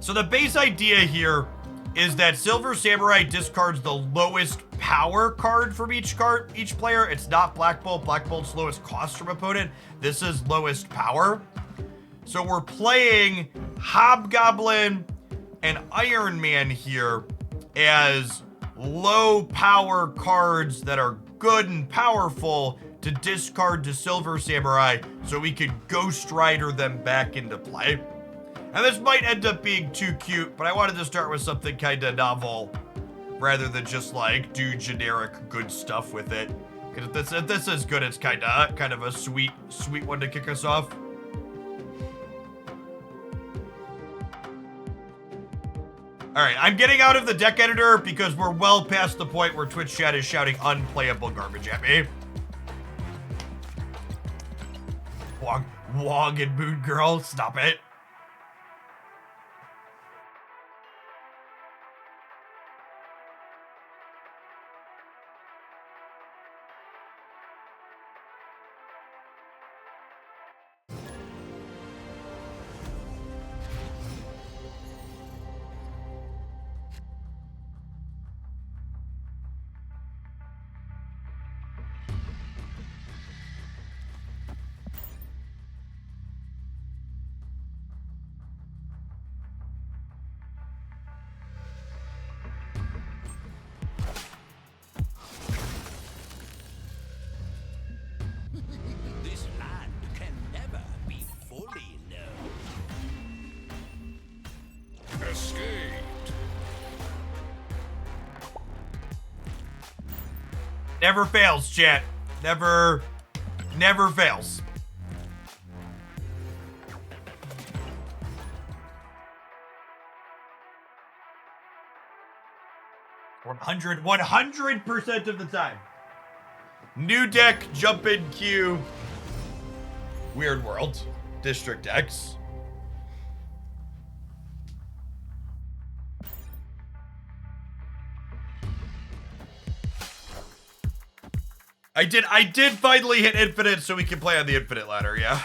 So the base idea here is that Silver Samurai discards the lowest power card from each player. It's not Black Bolt. Black Bolt's lowest cost from opponent. This is lowest power. So we're playing Hobgoblin and Iron Man here as low power cards that are good and powerful to discard to Silver Samurai so we can Ghost Rider them back into play. And this might end up being too cute, but I wanted to start with something kind of novel rather than just like do generic good stuff with it. Because if this is good, it's kind of a sweet one to kick us off. All right, I'm getting out of the deck editor because we're well past the point where Twitch chat is shouting unplayable garbage at me. Wong and Moon Girl, stop it. Never fails, chat. Never fails. One hundred percent of the time. New deck, jump in queue. Weird World, District X. I did finally hit infinite so we can play on the infinite ladder, yeah.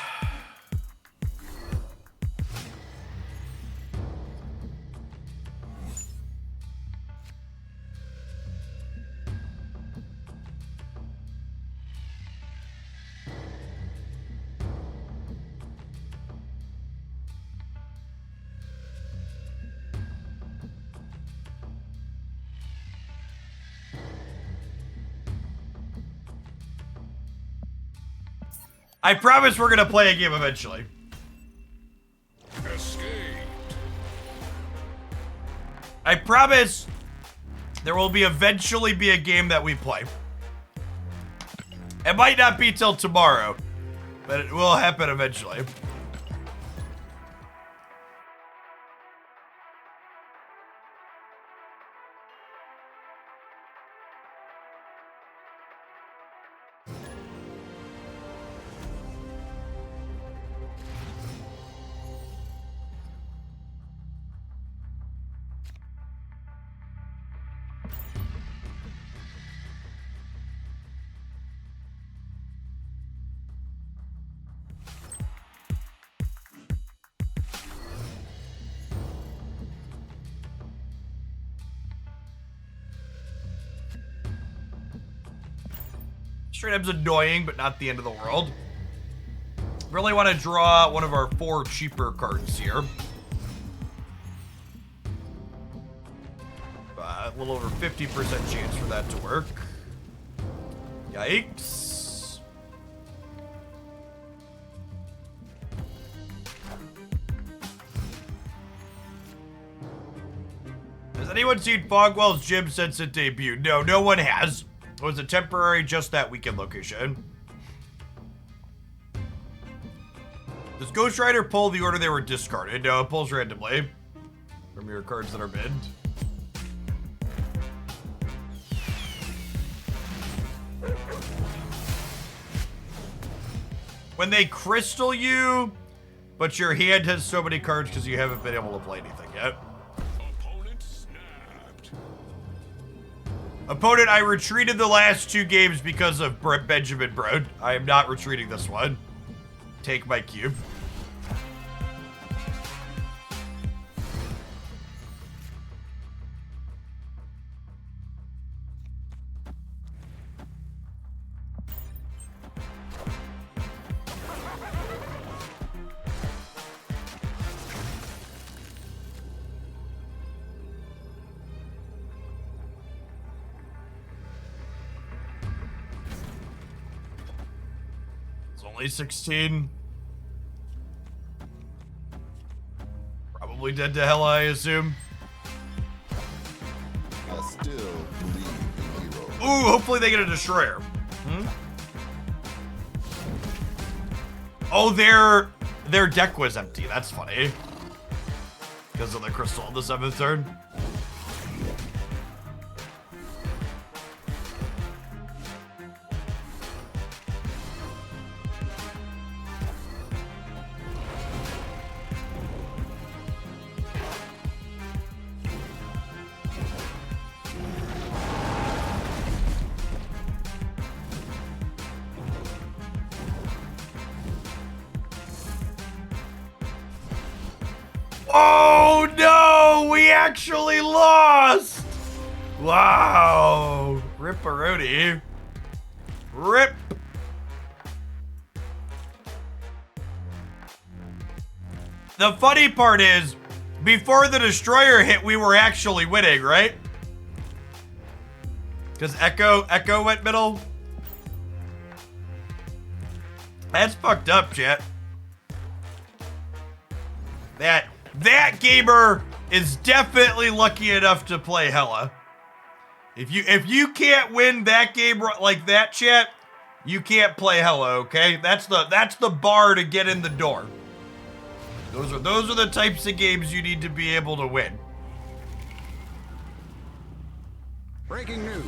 I promise we're gonna play a game eventually. Escaped. I promise there will eventually be a game that we play. It might not be till tomorrow, but it will happen eventually. Straight up's annoying, but not the end of the world. Really want to draw one of our 4 cheaper cards here. A little over 50% chance for that to work. Yikes. Has anyone seen Fogwell's gym since it debuted? No, no one has. It was a temporary, just that weekend location. Does Ghost Rider pull the order they were discarded? No, it pulls randomly from your cards that are binned. When they crystal you, but your hand has so many cards because you haven't been able to play anything yet. Opponent, I retreated the last 2 games because of Benjamin Broad. I am not retreating this one. Take my cube. only 16. Probably dead to Hela, I assume. I still believe in heroes. Ooh, hopefully they get a destroyer. Oh, their deck was empty. That's funny. Because of the crystal on the 7th turn. Oh no, we actually lost! Wow, Ripperoni. Rip. The funny part is, before the destroyer hit, we were actually winning, right? Because Echo went middle. That's fucked up, chat. That gamer is definitely lucky enough to play Hela. If you can't win that game like that, chat, you can't play Hela, okay? That's the bar to get in the door. Those are the types of games you need to be able to win. Breaking news.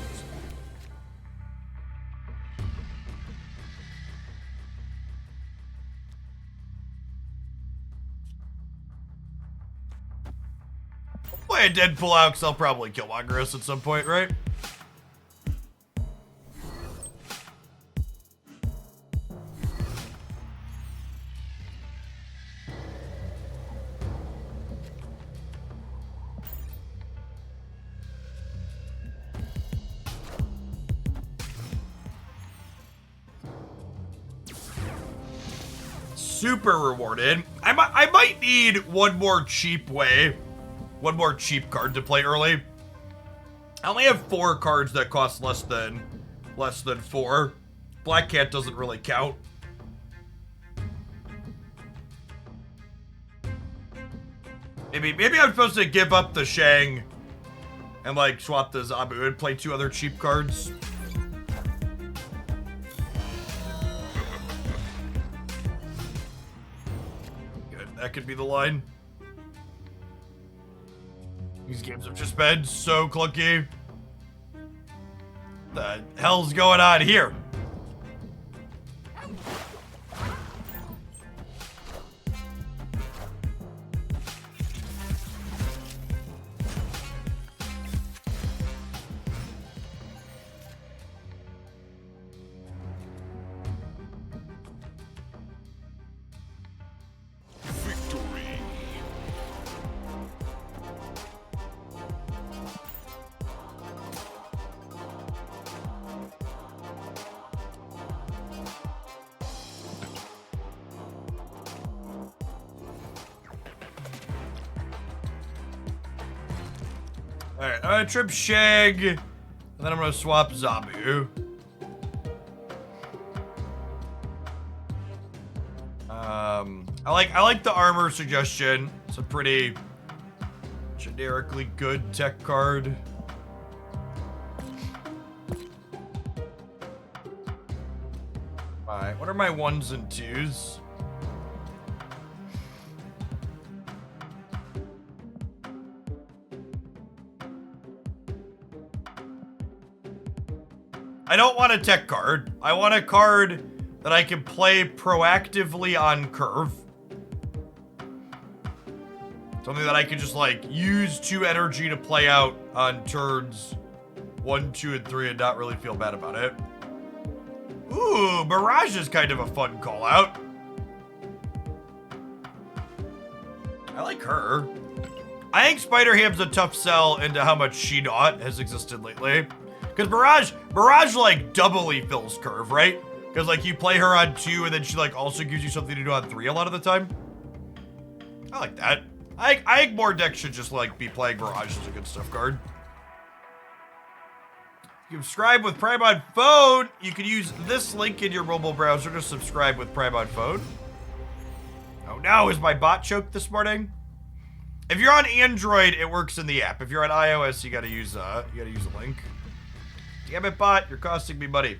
Play a Deadpool out because I'll probably kill Mongoose at some point, right? Super rewarded. I might need one more cheap card to play early. I only have 4 cards that cost less than 4. Black Cat doesn't really count. Maybe I'm supposed to give up the Shang and like swap the Zabu and play 2 other cheap cards. Good, that could be the line. These games have just been so clunky. The hell's going on here? Alright, I'm gonna trip Shag, and then I'm gonna swap Zabu. I like the armor suggestion. It's a pretty generically good tech card. Alright, what are my 1s and 2s? I don't want a tech card. I want a card that I can play proactively on curve. Something that I can just like use 2 energy to play out on turns 1, 2, and 3 and not really feel bad about it. Ooh, Mirage is kind of a fun call out. I like her. I think Spider-Ham's a tough sell into how much She Not has existed lately. Because Mirage like doubly fills curve, right? Because like you play her on 2 and then she like also gives you something to do on 3 a lot of the time. I like that. I think more decks should just like be playing Mirage as a good stuff card. Subscribe with Prime on phone. You can use this link in your mobile browser to subscribe with Prime on phone. Oh no, is my bot choked this morning? If you're on Android, it works in the app. If you're on iOS, you gotta use a link. Damn it, bot, you're costing me money.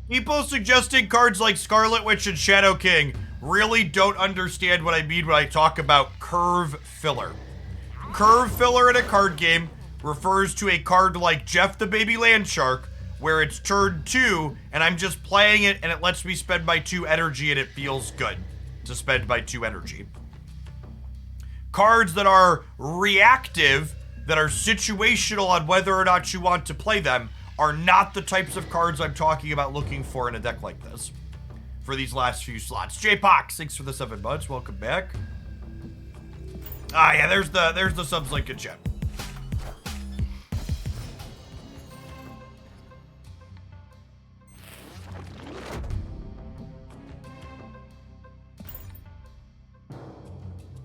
People suggesting cards like Scarlet Witch and Shadow King really don't understand what I mean when I talk about curve filler. Curve filler in a card game refers to a card like Jeff the Baby Landshark, where it's turn 2, and I'm just playing it, and it lets me spend my 2 energy, and it feels good to spend my 2 energy. Cards that are reactive, that are situational on whether or not you want to play them, are not the types of cards I'm talking about looking for in a deck like this. For these last few slots. J-Pox, thanks for the 7 months. Welcome back. Ah, yeah, there's the subs link in chat.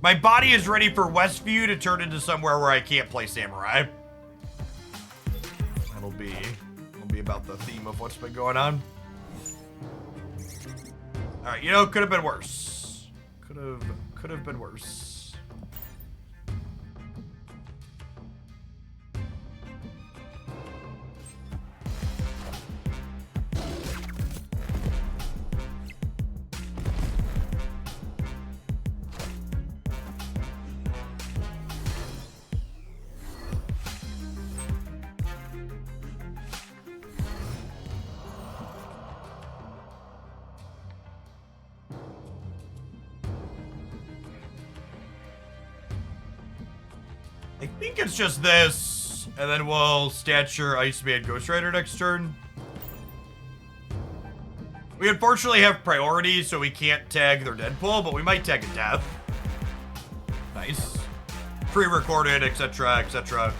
My body is ready for Westview to turn into somewhere where I can't play Samurai. It'll be about the theme of what's been going on. All right, you know, could have been worse. Could have been worse. I think it's just this, and then we'll stature Iceman Ghost Rider next turn. We unfortunately have priority, so we can't tag their Deadpool, but we might tag a Death. Nice. Pre-recorded, etc., etc.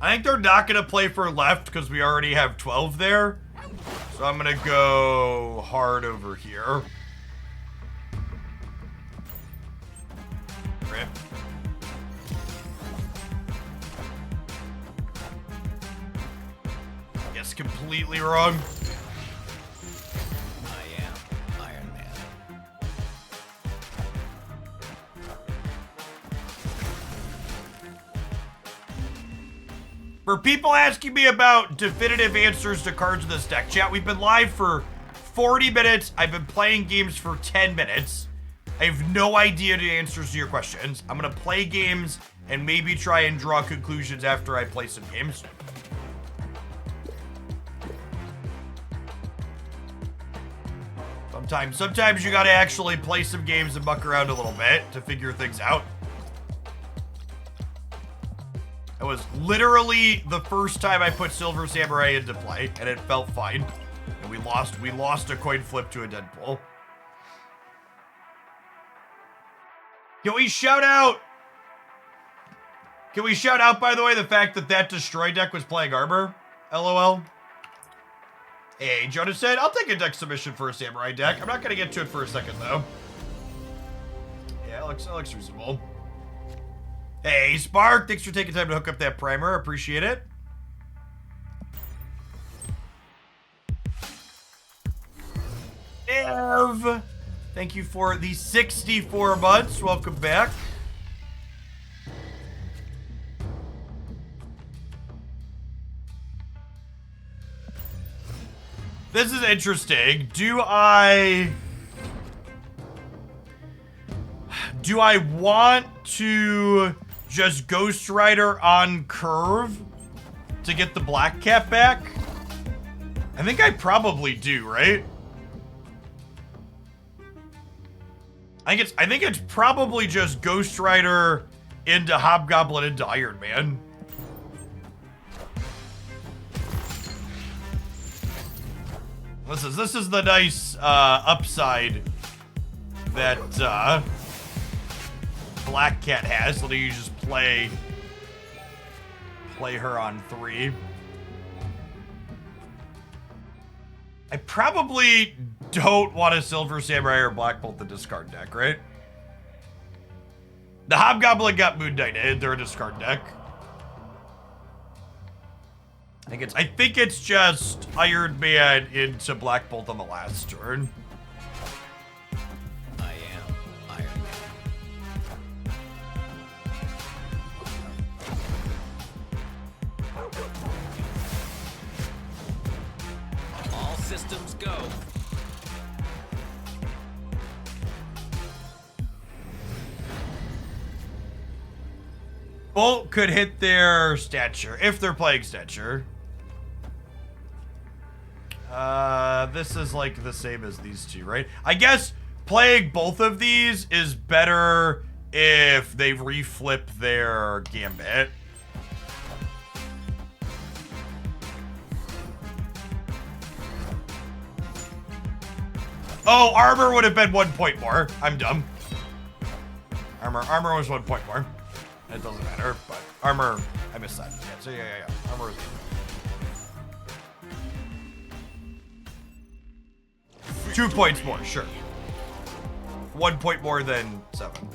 I think they're not going to play for left because we already have 12 there. So I'm going to go hard over here. Rip. Guess completely wrong. I am Iron Man. For people asking me about definitive answers to cards in this deck, chat, we've been live for 40 minutes. I've been playing games for 10 minutes. I have no idea the answers to your questions. I'm going to play games and maybe try and draw conclusions after I play some games. Sometimes you got to actually play some games and muck around a little bit to figure things out. It was literally the first time I put Silver Samurai into play, and it felt fine. And we lost a coin flip to a Deadpool. Can we shout out, by the way, the fact that Destroy deck was playing Armor? LOL. Hey, Jonas said, I'll take a deck submission for a Samurai deck. I'm not going to get to it for a second, though. Yeah, it looks reasonable. Hey, Spark, thanks for taking time to hook up that primer. Appreciate it. Ev, thank you for the 64 months. Welcome back. This is interesting. Do I want to just Ghost Rider on curve to get the black cap back? I think I probably do, right? I think it's probably just Ghost Rider into Hobgoblin into Iron Man. This is the nice upside that Black Cat has, so you just play her on 3. I probably don't want a Silver Samurai or Black Bolt the discard deck, right? The Hobgoblin got Moon Knighted. They're a discard deck. I think it's just Iron Man into Black Bolt on the last turn. I am Iron Man. All systems go. Bolt could hit their stature if they're playing stature. This is like the same as these two, right? I guess playing both of these is better if they reflip their gambit. Oh, armor would have been 1 point more. I'm dumb. Armor was 1 point more. It doesn't matter, but armor, I missed that. Yeah, so yeah. Armor is 2 points more, sure. 1 point more than 7.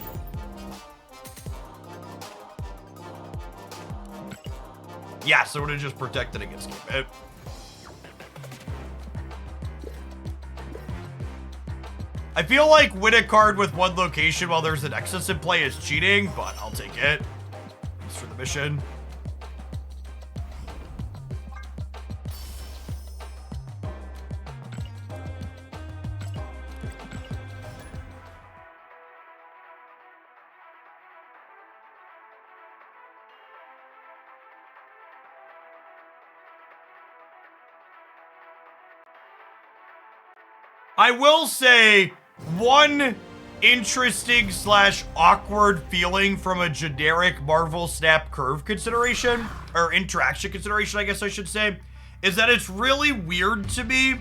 Yeah, so it would have just protected against gambit. I feel like win a card with 1 location while there's an Nexus in play is cheating, but I'll take it. It's for the mission. I will say, one interesting / awkward feeling from a generic Marvel Snap curve consideration, or interaction consideration, I guess I should say, is that it's really weird to me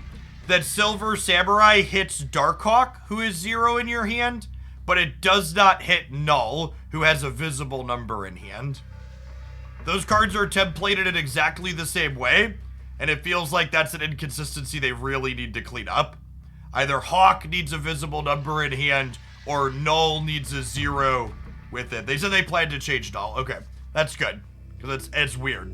that Silver Samurai hits Darkhawk, who is 0 in your hand, but it does not hit Null, who has a visible number in hand. Those cards are templated in exactly the same way, and it feels like that's an inconsistency they really need to clean up. Either Hawk needs a visible number in hand, or Null needs a 0 with it. They said they plan to change Null. Okay, that's good, because it's weird.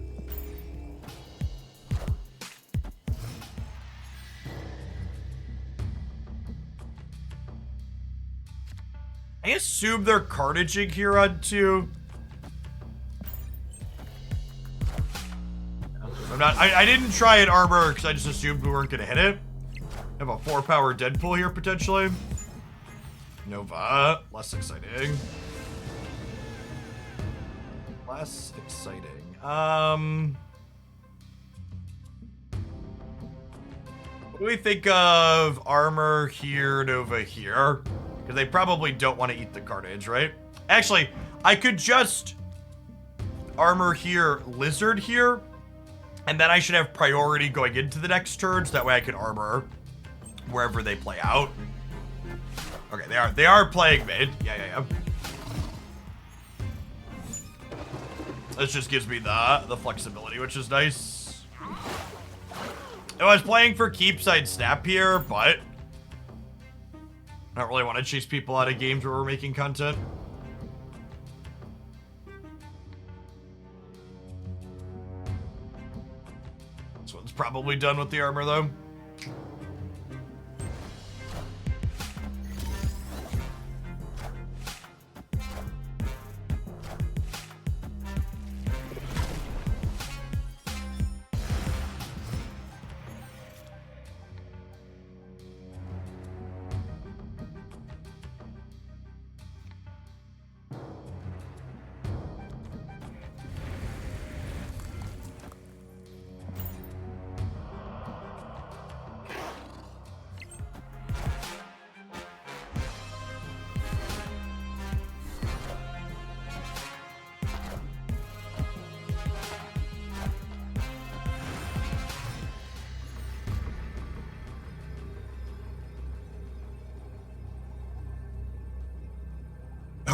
I assume they're carnaging here on 2. I didn't try an armor because I just assumed we weren't gonna hit it. Have a 4-power Deadpool here, potentially. Nova. Less exciting. Less exciting. What do we think of armor here, Nova here? Because they probably don't want to eat the carnage, right? Actually, I could just armor here, lizard here, and then I should have priority going into the next turn, so that way I can armor wherever they play out. Okay, they are playing mid. Yeah. This just gives me the flexibility, which is nice. I was playing for keeps, I'd snap here, but I don't really want to chase people out of games where we're making content. This one's probably done with the armor, though.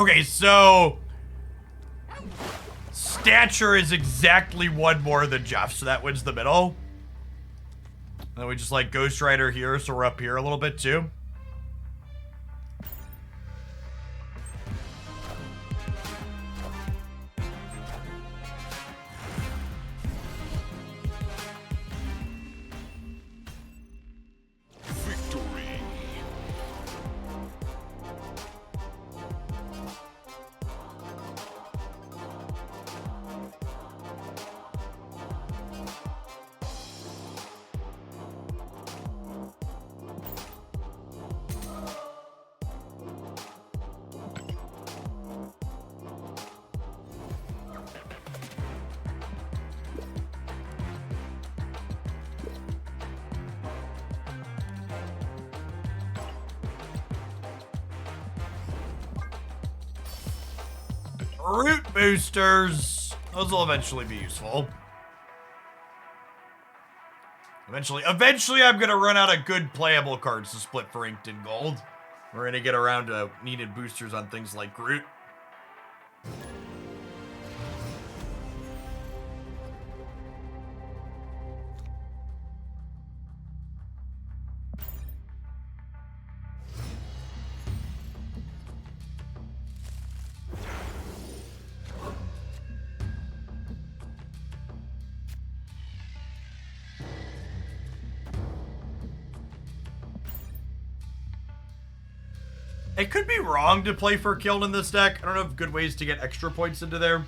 Okay, so stature is exactly one more than Jeff, so that wins the middle. And then we just like Ghost Rider here, so we're up here a little bit too. Root boosters. Those will eventually be useful. Eventually I'm gonna run out of good playable cards to split for inked and gold. We're gonna get around to needed boosters on things like Groot. It could be wrong to play for Kiln in this deck. I don't have good ways to get extra points into there.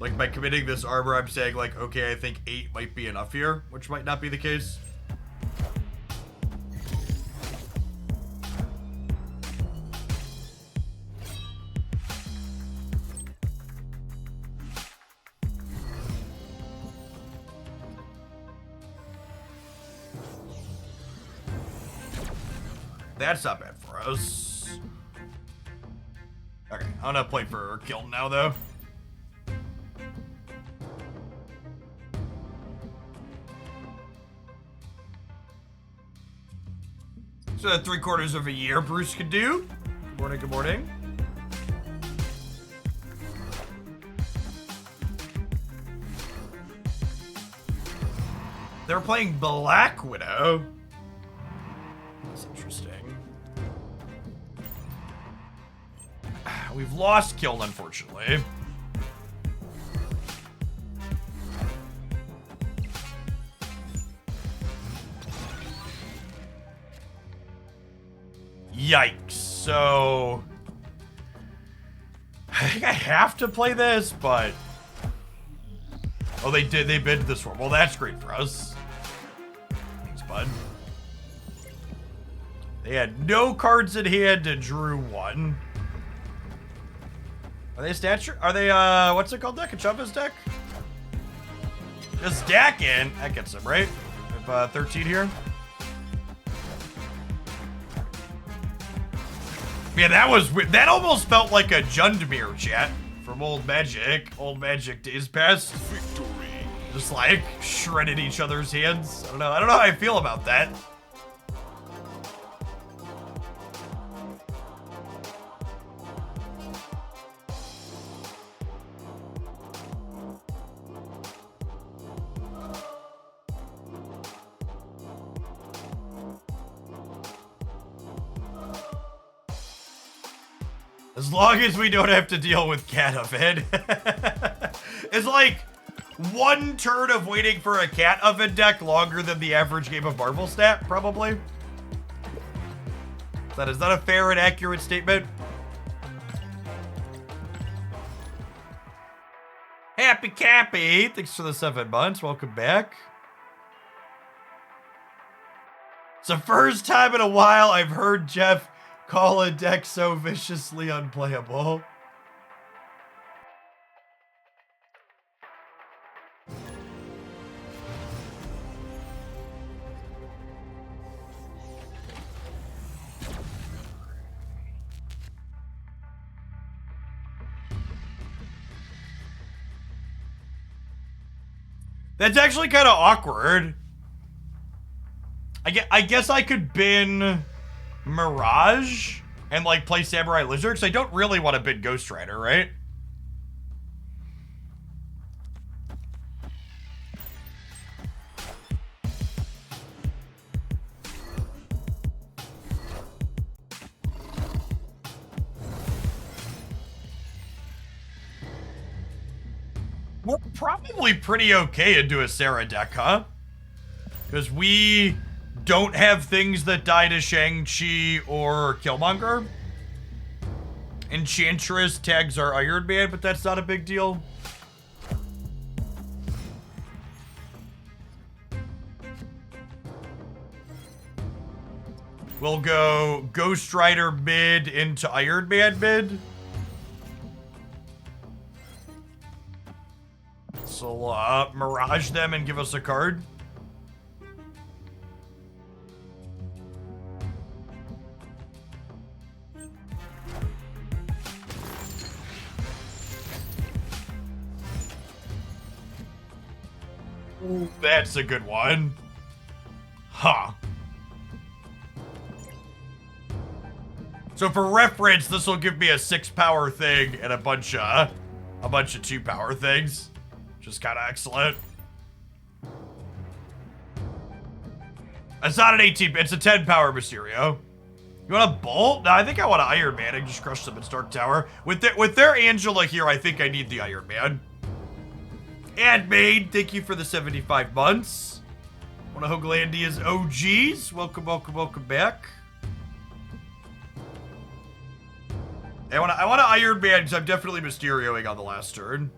Like, by committing this armor, I'm saying, like, okay, I think 8 might be enough here, which might not be the case. That's not bad for us. Okay, I'm gonna play for Kiln now, though. So 3/4 of a year Bruce could do. Good morning, good morning. They're playing Black Widow. That's interesting. We've lost Kiln, unfortunately. Yikes. So I think I have to play this, but oh, they did. They bid this one. Well, that's great for us. Thanks, bud. They had no cards in hand and drew one. Are they stature? Are they, what's it called deck? A Chumpa's deck? Just stack in. That gets them, right? We have 13 here. Yeah, that almost felt like a Jundmir chat from Old Magic days past. Victory. Just like shredded each other's hands. I don't know how I feel about that. As long as we don't have to deal with Cat Oven. It's like one turn of waiting for a Cat Oven deck longer than the average game of Marvel stat, probably. Is that a fair and accurate statement? Happy Cappy, thanks for the 7 months. Welcome back. It's the first time in a while I've heard Jeff call a deck so viciously unplayable. That's actually kind of awkward. I guess I could bin Mirage and like play Samurai Lizard, because I don't really want to bid Ghost Rider, right? We're probably pretty okay into a Sarah deck, huh? Because we don't have things that die to Shang-Chi or Killmonger. Enchantress tags our Iron Man, but that's not a big deal. We'll go Ghost Rider mid into Iron Man mid. So, Mirage them and give us a card. Ooh, that's a good one. Huh. So for reference, this will give me a 6 power thing and a bunch of 2 power things. Which is kind of excellent. It's not an 18, it's a 10 power Mysterio. You want a Bolt? No, I think I want an Iron Man. I can just crush them in Stark Tower. With their Angela here, I think I need the Iron Man. And Maid, thank you for the 75 months. One of Hoaglandia's OGs. Welcome, welcome, welcome back. I want an Iron Man because I'm definitely Mysterioing on the last turn.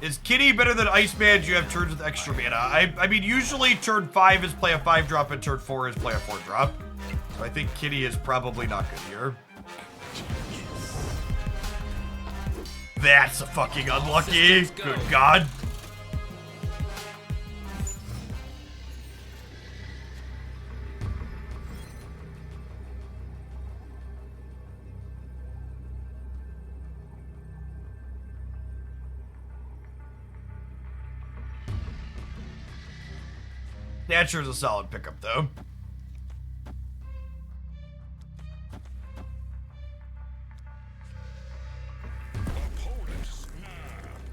Is Kitty better than Iceman? Do you have turns with extra mana? I mean, usually turn 5 is play a 5-drop and turn 4 is play a 4-drop. So I think Kitty is probably not good here. That's a fucking unlucky. Good God. Thatcher's a solid pickup, though.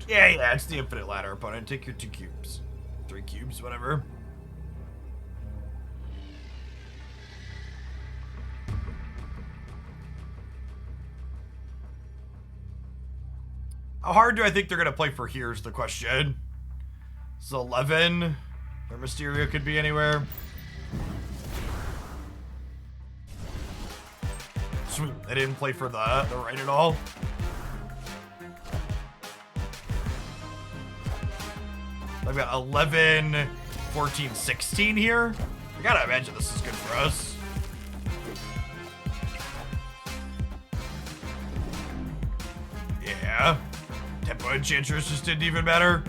Yeah, it's the infinite ladder opponent. Take your 2 cubes. 3 cubes, whatever. How hard do I think they're going to play for here is the question. It's 11. Their Mysterio could be anywhere. Sweet. They didn't play for the right at all. I've got 11, 14, 16 here. I gotta imagine this is good for us. Yeah. Tempo Enchantress just didn't even matter.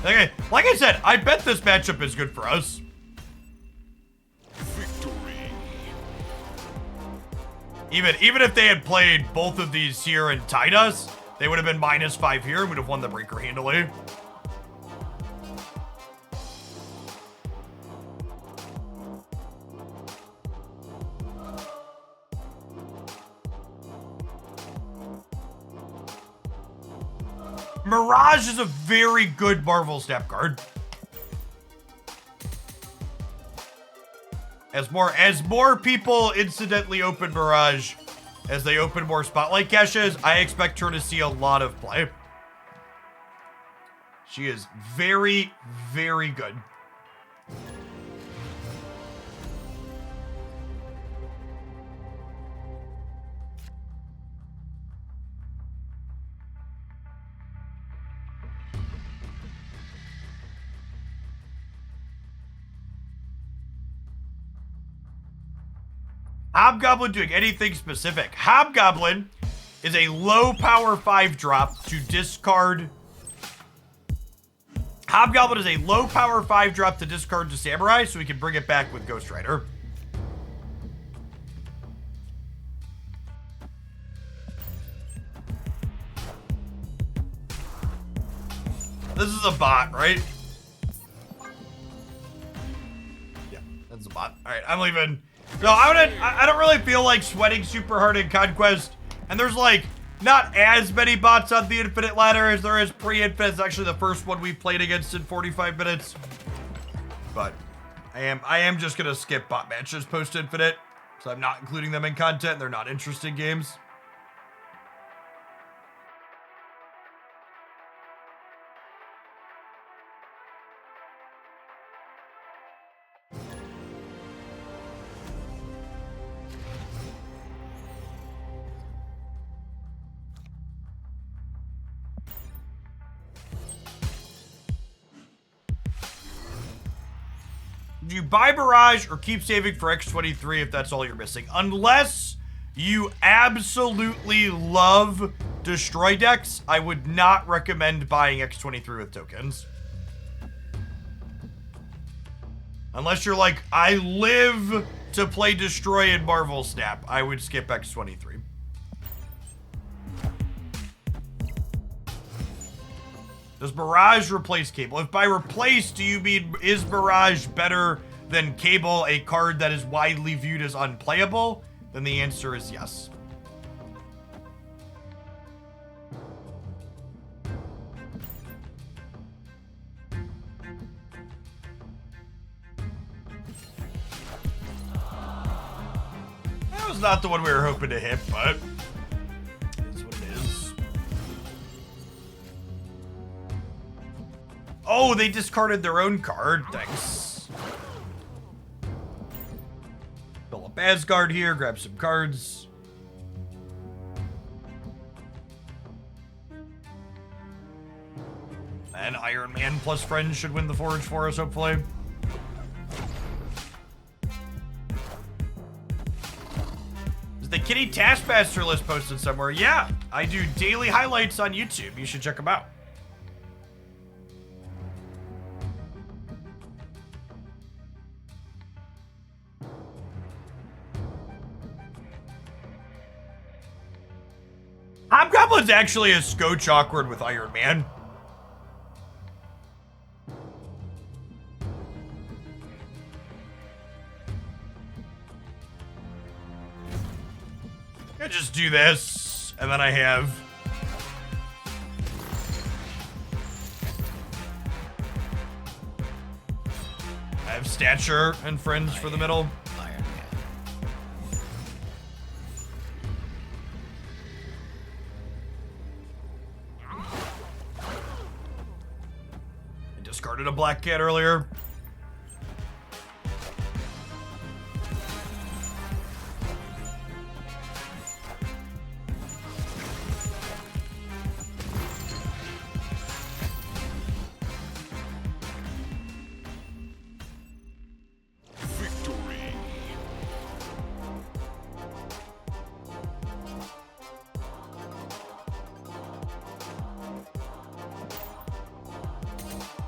Okay, like I said, I bet this matchup is good for us. Victory. Even if they had played both of these here and tied us, they would have been -5 here and would have won the breaker handily. Mirage is a very good Marvel Snap card. As more people incidentally open Mirage, as they open more Spotlight caches, I expect her to see a lot of play. She is very, very good. Hobgoblin doing anything specific. Hobgoblin is a low power 5-drop to discard. Hobgoblin is a low power 5-drop to discard to Samurai, so we can bring it back with Ghost Rider. this is a bot, right? Yeah, that's a bot. All right, I'm leaving. No, I don't really feel like sweating super hard in Conquest. And there's like not as many bots on the Infinite ladder as there is pre-Infinite. It's actually the first one we've played against in 45 minutes. But I am just gonna skip bot matches post-Infinite. So I'm not including them in content. They're not interesting games. Do you buy Barrage or keep saving for X23 if that's all you're missing? Unless you absolutely love Destroy decks, I would not recommend buying X23 with tokens. Unless you're like, I live to play Destroy and Marvel Snap, I would skip X23. Does Barrage replace Cable? If by replace, do you mean, is Barrage better than Cable, a card that is widely viewed as unplayable? Then the answer is yes. That was not the one we were hoping to hit, but it's what it is. Oh, they discarded their own card. Thanks. Fill up Asgard here, grab some cards. And Iron Man plus Friends should win the Forge for us, hopefully. Is the Kitty Taskmaster list posted somewhere? Yeah, I do daily highlights on YouTube. You should check them out. Hobgoblin's actually a scotch awkward with Iron Man. I just do this, and then I have Stature and Friends for the middle. Iron Man. I discarded a Black Cat earlier.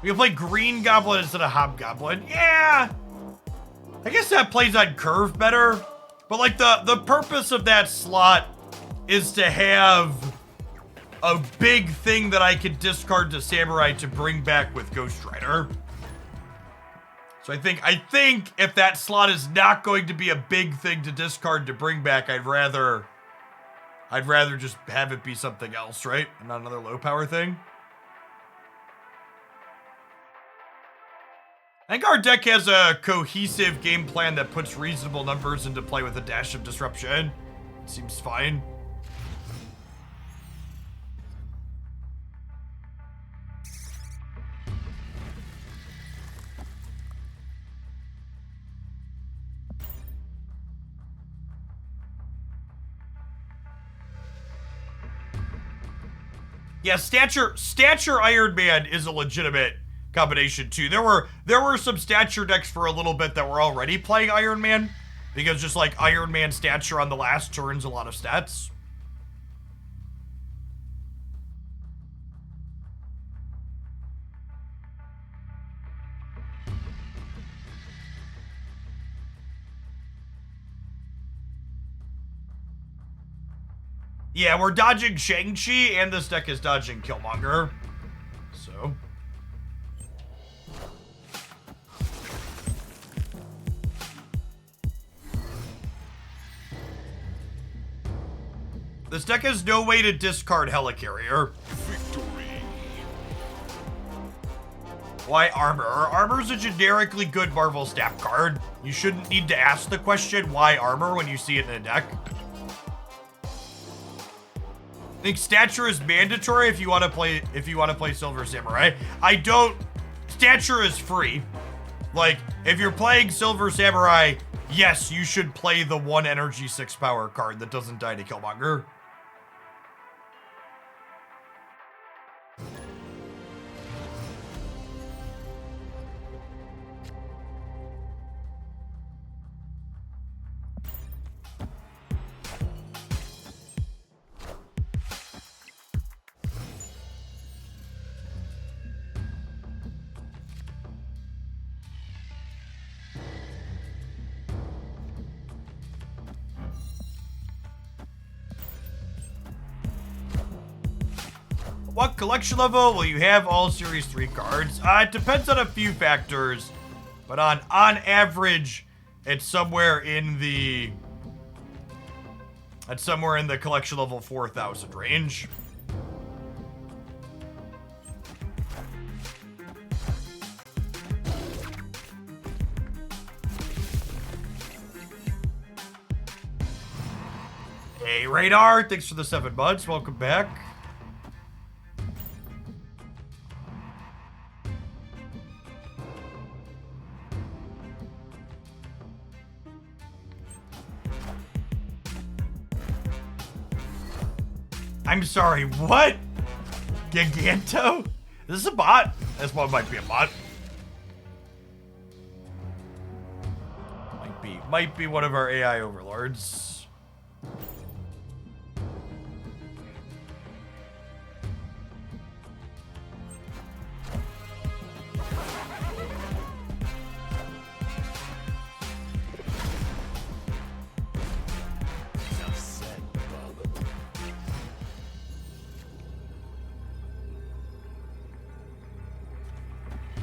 We can play Green Goblin instead of Hobgoblin. Yeah! I guess that plays on curve better. But like the purpose of that slot is to have a big thing that I can discard to Samurai to bring back with Ghost Rider. So I think if that slot is not going to be a big thing to discard to bring back, I'd rather just have it be something else, right? And not another low power thing. I think our deck has a cohesive game plan that puts reasonable numbers into play with a dash of disruption. Seems fine. Yeah, Stature Iron Man is a legitimate combination too. There were some Stature decks for a little bit that were already playing Iron Man, because just like Iron Man Stature on the last turn's a lot of stats. Yeah, we're dodging Shang-Chi, and this deck is dodging Killmonger. So This deck has no way to discard Helicarrier. Victory. Why Armor? Armor's a generically good Marvel Staff card. You shouldn't need to ask the question, why Armor, when you see it in a deck. I think Stature is mandatory if you want to play Silver Samurai. I don't. Stature is free. Like, if you're playing Silver Samurai, yes, you should play the 1 energy 6 power card that doesn't die to Killmonger. What collection level will you have all Series 3 cards? It depends on a few factors, but on average, it's somewhere in the collection level 4,000 range. Hey, Radar, thanks for the 7 months. Welcome back. I'm sorry, what? Giganto? Is this a bot? This one might be a bot. Might be one of our AI overlords.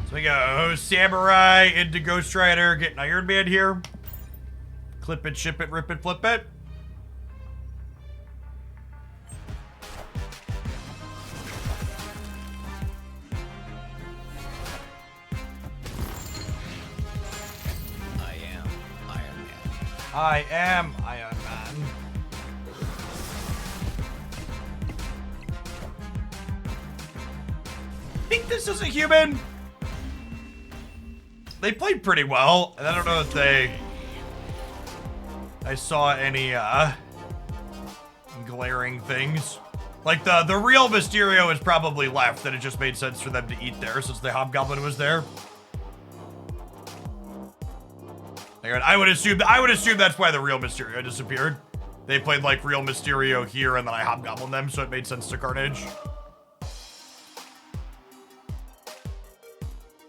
So we go Samurai into Ghost Rider, getting Iron Man here. Clip it, ship it, rip it, flip it. I am Iron Man. I am Iron Man. I think this is a human. They played pretty well, and I don't know if I saw any glaring things. Like the real Mysterio is probably left, and it just made sense for them to eat there since the Hobgoblin was there. I would assume that's why the real Mysterio disappeared. They played like real Mysterio here, and then I Hobgoblin them, so it made sense to Carnage.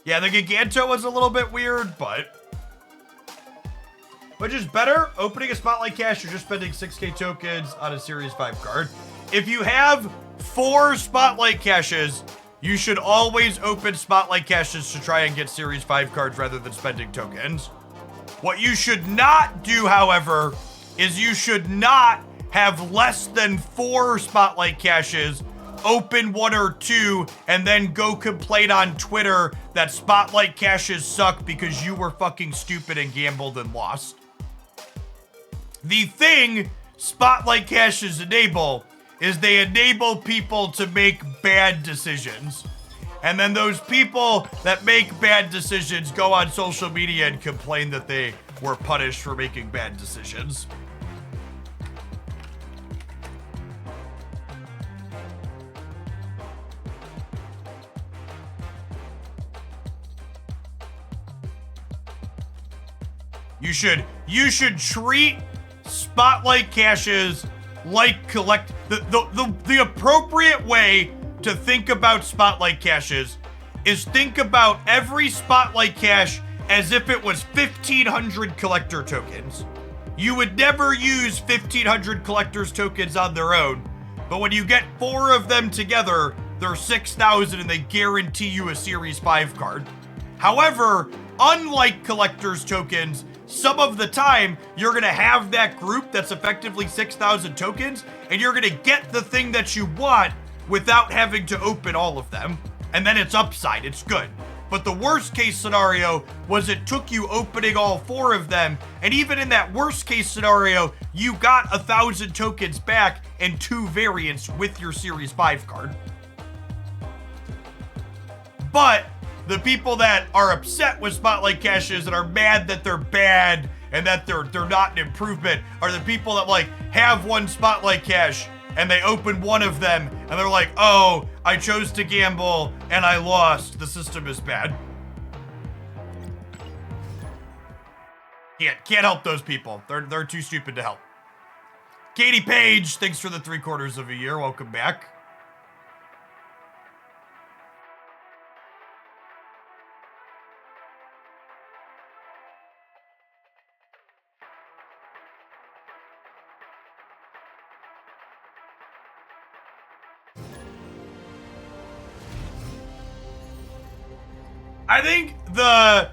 Yeah, the Giganto was a little bit weird, but which is better, opening a Spotlight Cache or just spending 6k tokens on a Series 5 card? If you have 4 Spotlight Caches, you should always open Spotlight Caches to try and get Series 5 cards rather than spending tokens. What you should not do, however, is you should not have less than 4 Spotlight Caches, open 1 or 2, and then go complain on Twitter that Spotlight Caches suck because you were fucking stupid and gambled and lost. The thing Spotlight Caches enable is they enable people to make bad decisions. And then those people that make bad decisions go on social media and complain that they were punished for making bad decisions. You should treat Spotlight Caches like the appropriate way to think about Spotlight Caches is think about every Spotlight Cache as if it was 1,500 collector tokens. You would never use 1,500 collector's tokens on their own, but when you get 4 of them together, they're 6,000 and they guarantee you a Series 5 card. However, unlike collector's tokens, some of the time, you're going to have that group that's effectively 6,000 tokens, and you're going to get the thing that you want without having to open all of them. And then it's upside, it's good. But the worst case scenario was it took you opening all 4 of them, and even in that worst case scenario, you got 1,000 tokens back and 2 variants with your Series 5 card. But the people that are upset with Spotlight caches and are mad that they're bad and that they're not an improvement are the people that like have one Spotlight cache and they open one of them and they're like, oh, I chose to gamble and I lost. The system is bad. Can't help those people. They're too stupid to help. Katie Page, thanks for the 3/4 of a year. Welcome back. I think the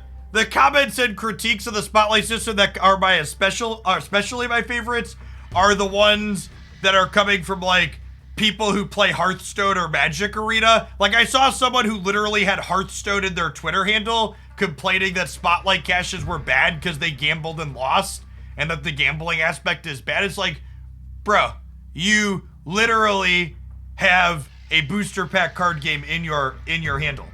comments and critiques of the Spotlight system that are especially my favorites are the ones that are coming from like people who play Hearthstone or Magic Arena. Like I saw someone who literally had Hearthstone in their Twitter handle complaining that Spotlight caches were bad because they gambled and lost and that the gambling aspect is bad. It's like, bro, you literally have a booster pack card game in your handle.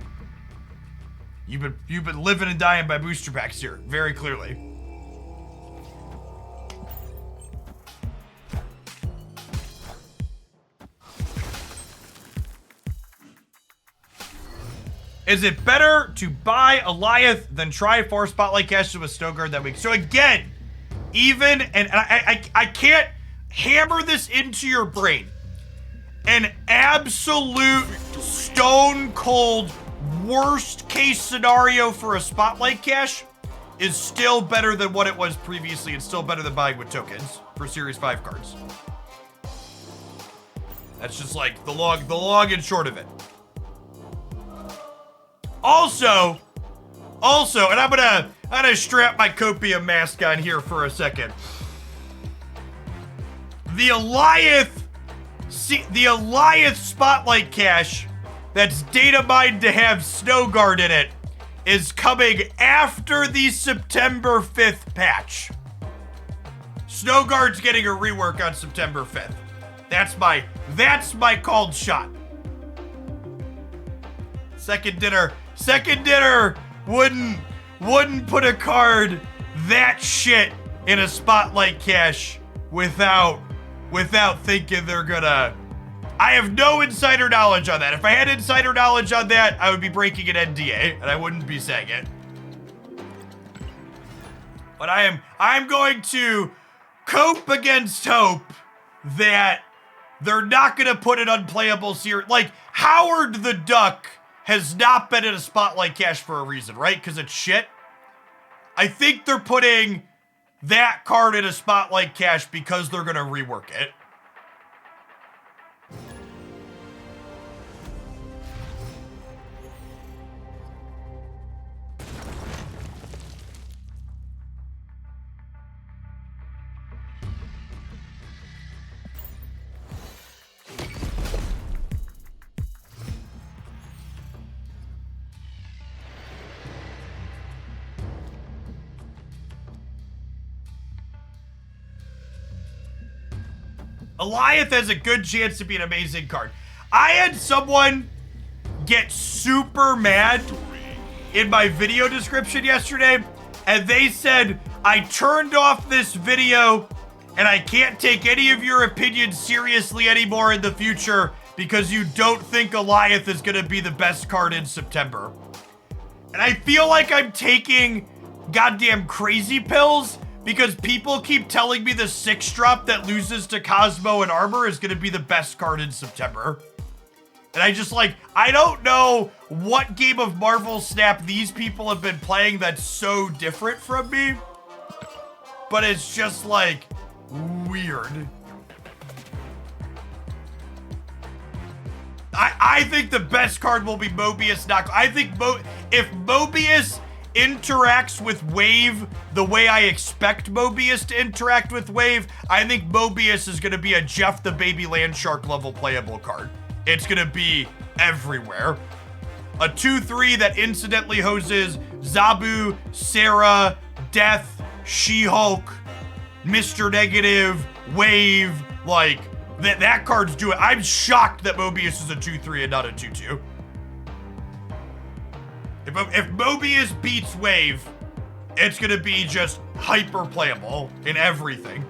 You've been living and dying by booster packs here, very clearly. Is it better to buy Eliath than try 4 Spotlight caches with Snowguard that week? So again, even, and I can't hammer this into your brain, an absolute stone cold worst case scenario for a Spotlight cache is still better than what it was previously and still better than buying with tokens for Series 5 cards. That's just like the long and short of it. Also, and I'm gonna strap my Copium mask on here for a second. The Eliath Spotlight cache that's data mined to have Snowguard in it is coming after the September 5th patch. Snowguard's getting a rework on September 5th. That's my called shot. Second dinner wouldn't put a card that shit in a Spotlight cache without thinking they're gonna. I have no insider knowledge on that. If I had insider knowledge on that, I would be breaking an NDA and I wouldn't be saying it. But I'm going to cope against hope that they're not gonna put an unplayable series. Like Howard the Duck has not been in a Spotlight cache for a reason, right? Because it's shit. I think they're putting that card in a Spotlight cache because they're gonna rework it. Eliath has a good chance to be an amazing card. I had someone get super mad in my video description yesterday, and they said, I turned off this video and I can't take any of your opinions seriously anymore in the future because you don't think Eliath is going to be the best card in September. And I feel like I'm taking goddamn crazy pills because people keep telling me the 6-drop that loses to Cosmo and Armor is going to be the best card in September. And I don't know what game of Marvel Snap these people have been playing that's so different from me. But it's just like weird. I think the best card will be Mobius. I think if Mobius interacts with Wave the way I expect Mobius to interact with Wave, I think Mobius is going to be a Jeff the Baby Landshark level playable card. It's going to be everywhere. A 2/3 that incidentally hoses Zabu, Sarah, Death, She-Hulk, Mr. Negative, Wave, like, that card's doing. I'm shocked that Mobius is a 2/3 and not a 2/2. If Mobius beats Wave, it's gonna be just hyper playable in everything.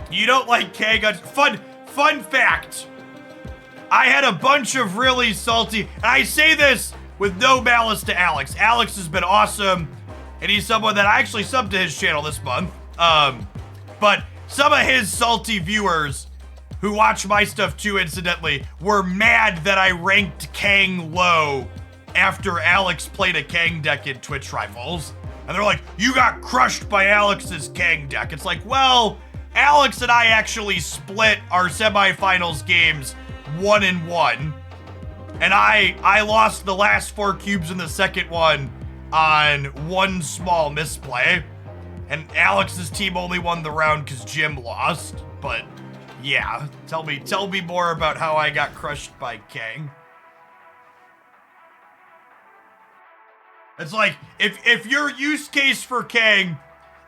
You don't like K-Guns? Fun fact. I had a bunch of really salty, and I say this with no malice to Alex. Alex has been awesome, and he's someone that I actually subbed to his channel this month. But some of his salty viewers who watch my stuff too, incidentally, were mad that I ranked Kang low after Alex played a Kang deck in Twitch Rivals. And they're like, you got crushed by Alex's Kang deck. It's like, well, Alex and I actually split our semifinals games 1-1. And I lost the last 4 cubes in the second one on one small misplay. And Alex's team only won the round because Jim lost. But yeah, tell me more about how I got crushed by Kang. It's like, if your use case for Kang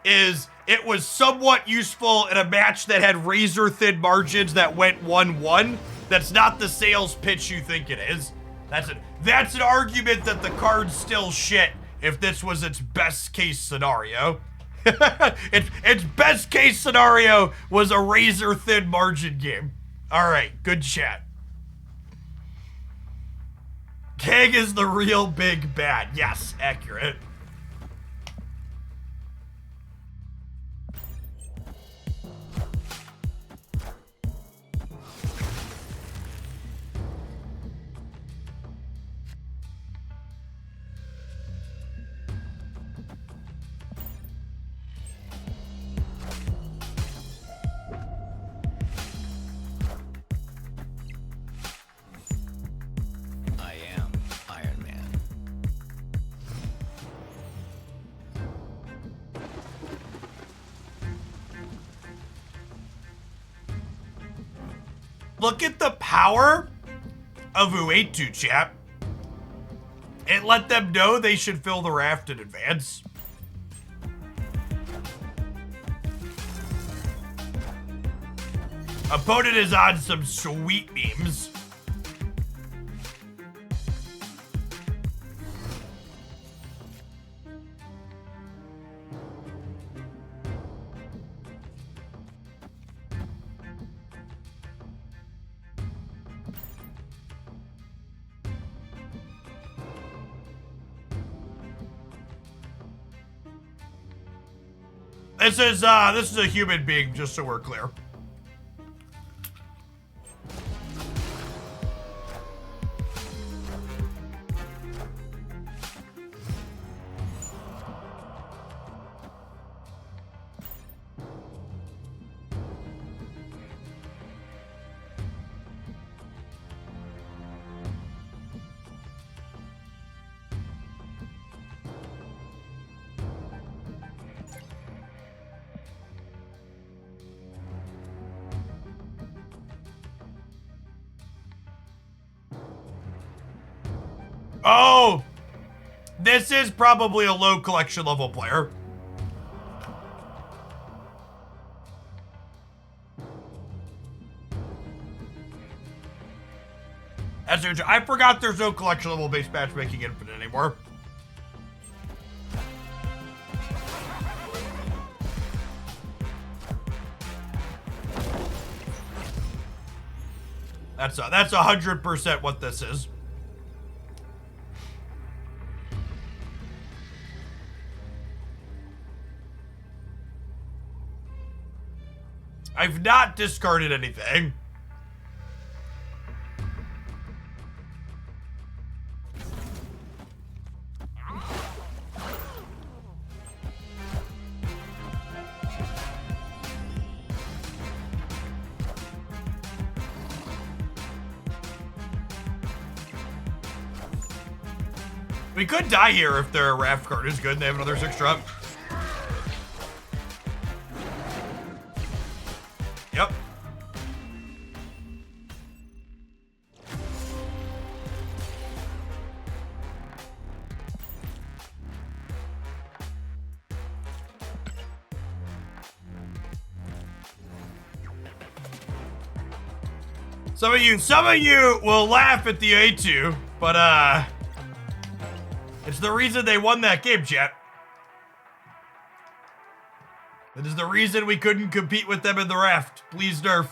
is it was somewhat useful in a match that had razor thin margins that went 1-1, that's not the sales pitch you think it is. That's an argument that the card's still shit if this was its best case scenario. its best case scenario was a razor thin margin game. All right, good chat. Kang is the real big bad. Yes, accurate. I am Iron Man. Look at the power of Uetu, chat. It let them know they should fill the raft in advance. Opponent is on some sweet memes. This is a human being, just so we're clear. Oh, this is probably a low collection level player. I forgot there's no collection level based matchmaking infinite anymore. That's 100% what this is. I've not discarded anything. We could die here if their raft card is good and they have another 6-drop. Yep. Some of you will laugh at the A2, but it's the reason they won that game, chat. It is the reason we couldn't compete with them in the raft. Please nerf.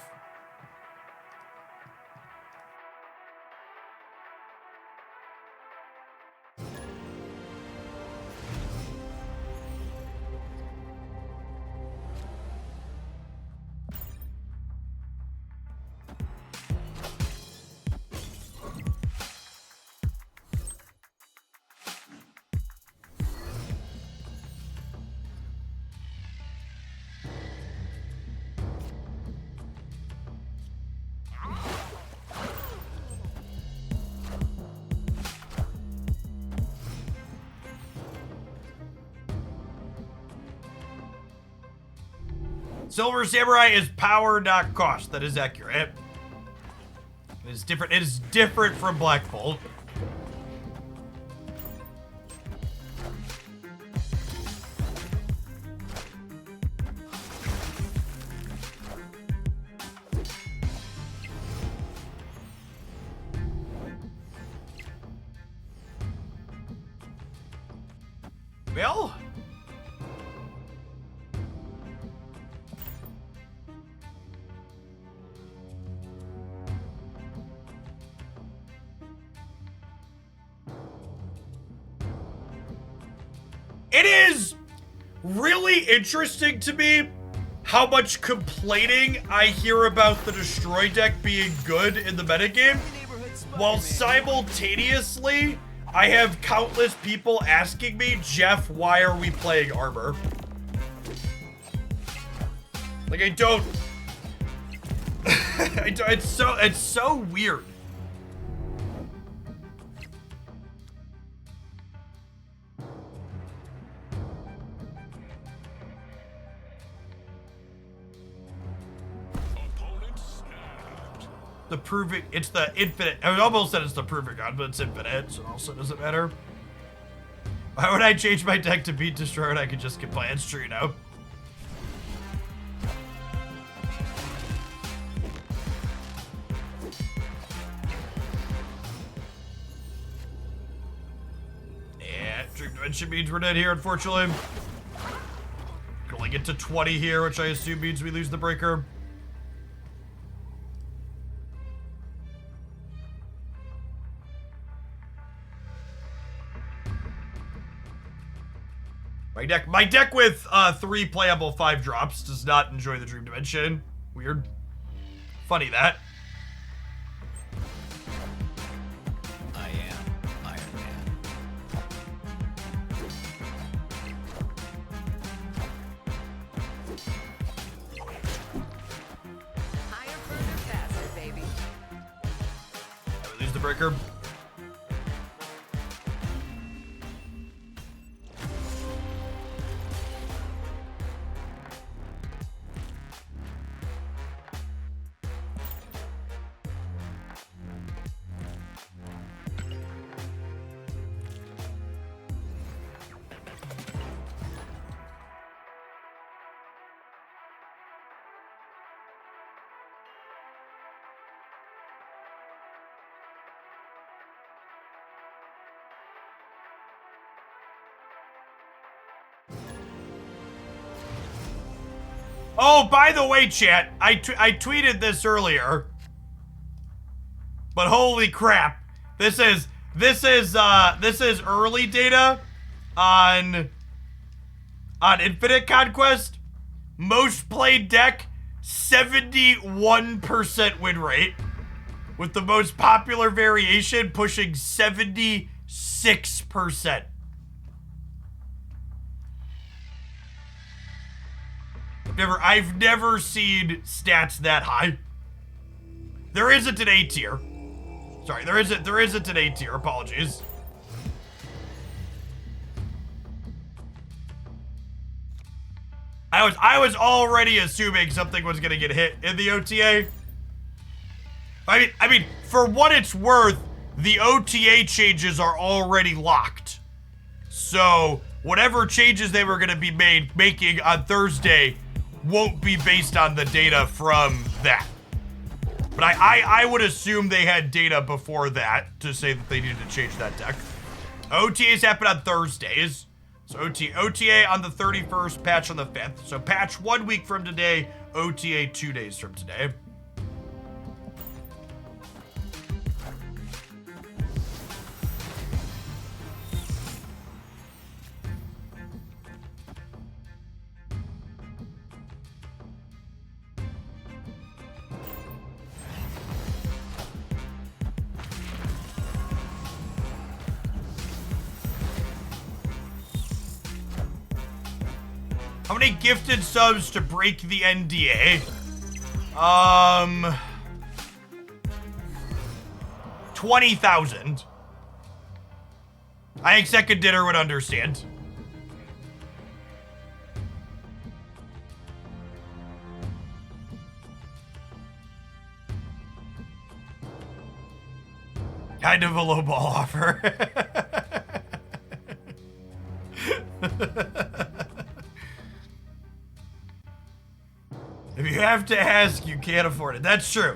Silver Samurai is power, not cost. That is accurate. It is different. It is different from Black Bolt. Well, it is really interesting to me how much complaining I hear about the Destroy deck being good in the metagame, while simultaneously I have countless people asking me, Jeff, why are we playing Armor? Like, I don't... it's so weird. The proving, it's the infinite. I almost said it's the proving god, but it's infinite, so it also doesn't matter. Why would I change my deck to beat Destroyer when I could just play? It's true, you know. Yeah, Dream Dimension means we're dead here, unfortunately. Can only get to 20 here, which I assume means we lose the breaker. My deck with 3 playable 5-drops does not enjoy the Dream Dimension. Weird. Funny that. I am Iron Man. Higher, further, faster, baby. We lose the breaker. Oh, by the way, chat, I tweeted this earlier, but holy crap, this is early data on Infinite Conquest. Most played deck, 71% win rate, with the most popular variation pushing 76%. I've never seen stats that high. There isn't an A tier. Sorry, there isn't an A tier. Apologies. I was already assuming something was gonna get hit in the OTA. I mean, for what it's worth, the OTA changes are already locked. So whatever changes they were gonna be making on Thursday won't be based on the data from that. But I would assume they had data before that to say that they needed to change that deck. OTAs happen on Thursdays. So OTA on the 31st, patch on the 5th. So patch 1 week from today, OTA 2 days from today. How many gifted subs to break the NDA? 20,000. I think Second Dinner would understand. Kind of a low ball offer. If you have to ask, you can't afford it. That's true.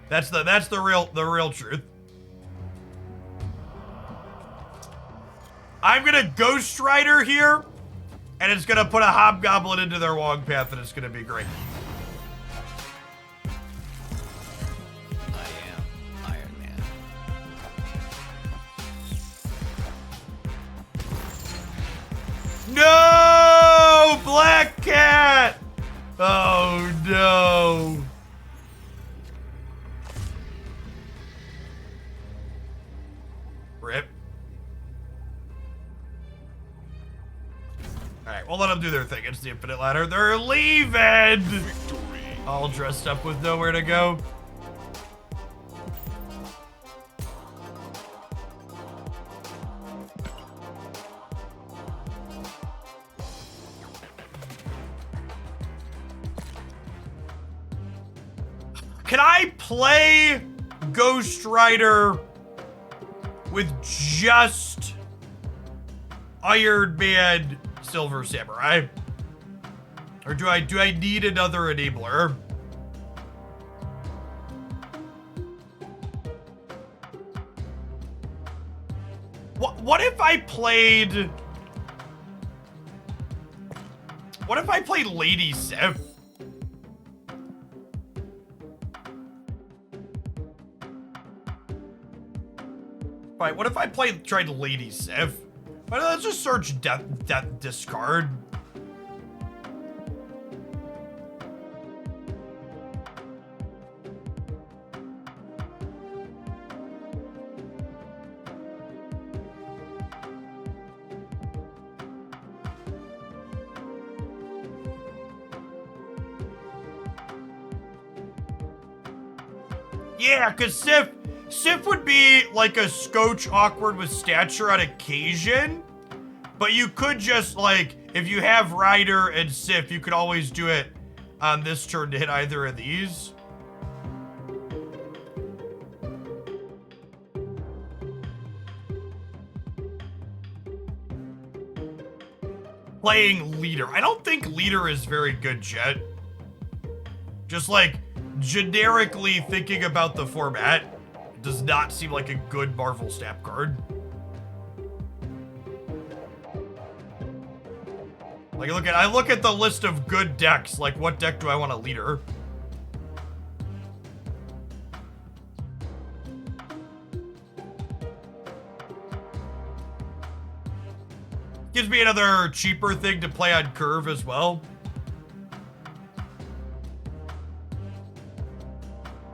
That's the real truth. I'm gonna Ghost Rider here, and it's gonna put a Hobgoblin into their Wong Path, and it's gonna be great. I am Iron Man. No! Black Cat! Oh no. Rip. Alright, we'll let them do their thing. It's the Infinite Ladder. They're leaving! Victory. All dressed up with nowhere to go. Can I play Ghost Rider with just Iron Man Silver Samurai? Or do I need another enabler? What if I played... What if I played Lady Sif? Right, what if I tried Lady Sif? Let's just search death discard. Yeah, cause Sif would be like a Scotch awkward with stature on occasion, but you could just like, if you have Ryder and Sif, you could always do it on this turn to hit either of these. Playing Leader. I don't think Leader is very good, Jet. Just like generically thinking about the format, it does not seem like a good Marvel Snap card. Like I look at the list of good decks, like what deck do I want a Leader? Gives me another cheaper thing to play on Curve as well.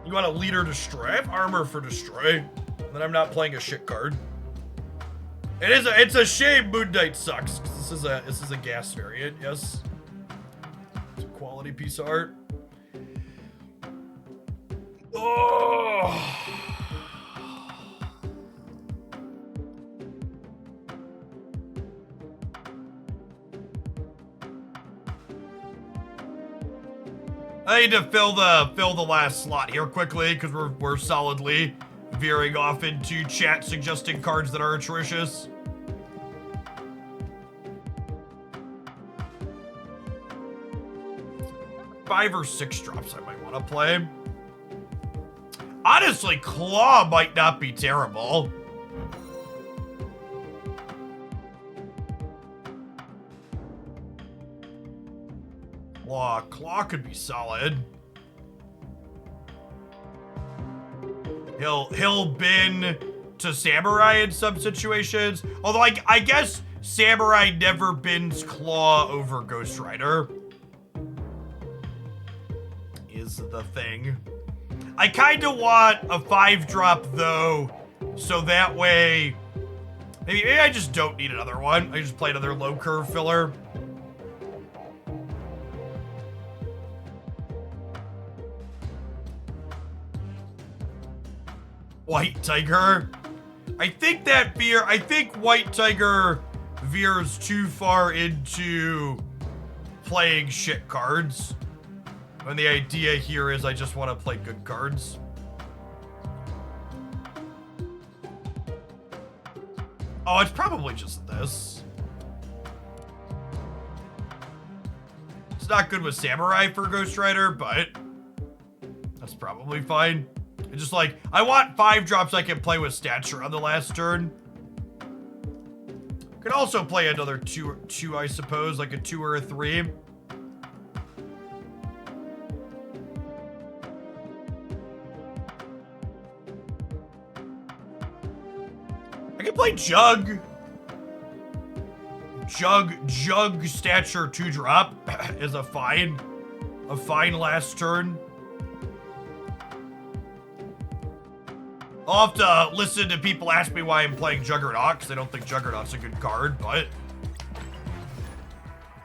You want a Leader Destroy? I have Armor for Destroy. Then I'm not playing a shit card. It's a shame Moon Knight sucks. This is a gas variant, yes. It's a quality piece of art. Oh. I need to fill the last slot here quickly because we're solidly veering off into chat suggesting cards that are atrocious. Five or six drops I might want to play. Honestly, Claw might not be terrible. Claw could be solid. He'll bin to Samurai in some situations. Although I guess Samurai never bins Claw over Ghost Rider. Is the thing. I kind of want a 5-drop though, so that way maybe I just don't need another one. I just play another low curve filler. White Tiger. I think White Tiger veers too far into playing shit cards. And the idea here is I just want to play good cards. Oh, it's probably just this. It's not good with Samurai for Ghost Rider, but that's probably fine. It's just like, I want 5-drops I can play with Stature on the last turn. Could also play another two, I suppose, like a 2 or a 3. I can play Jug. Jug Stature 2-drop is a fine last turn. I'll have to listen to people ask me why I'm playing Juggernaut, because I don't think Juggernaut's a good card, but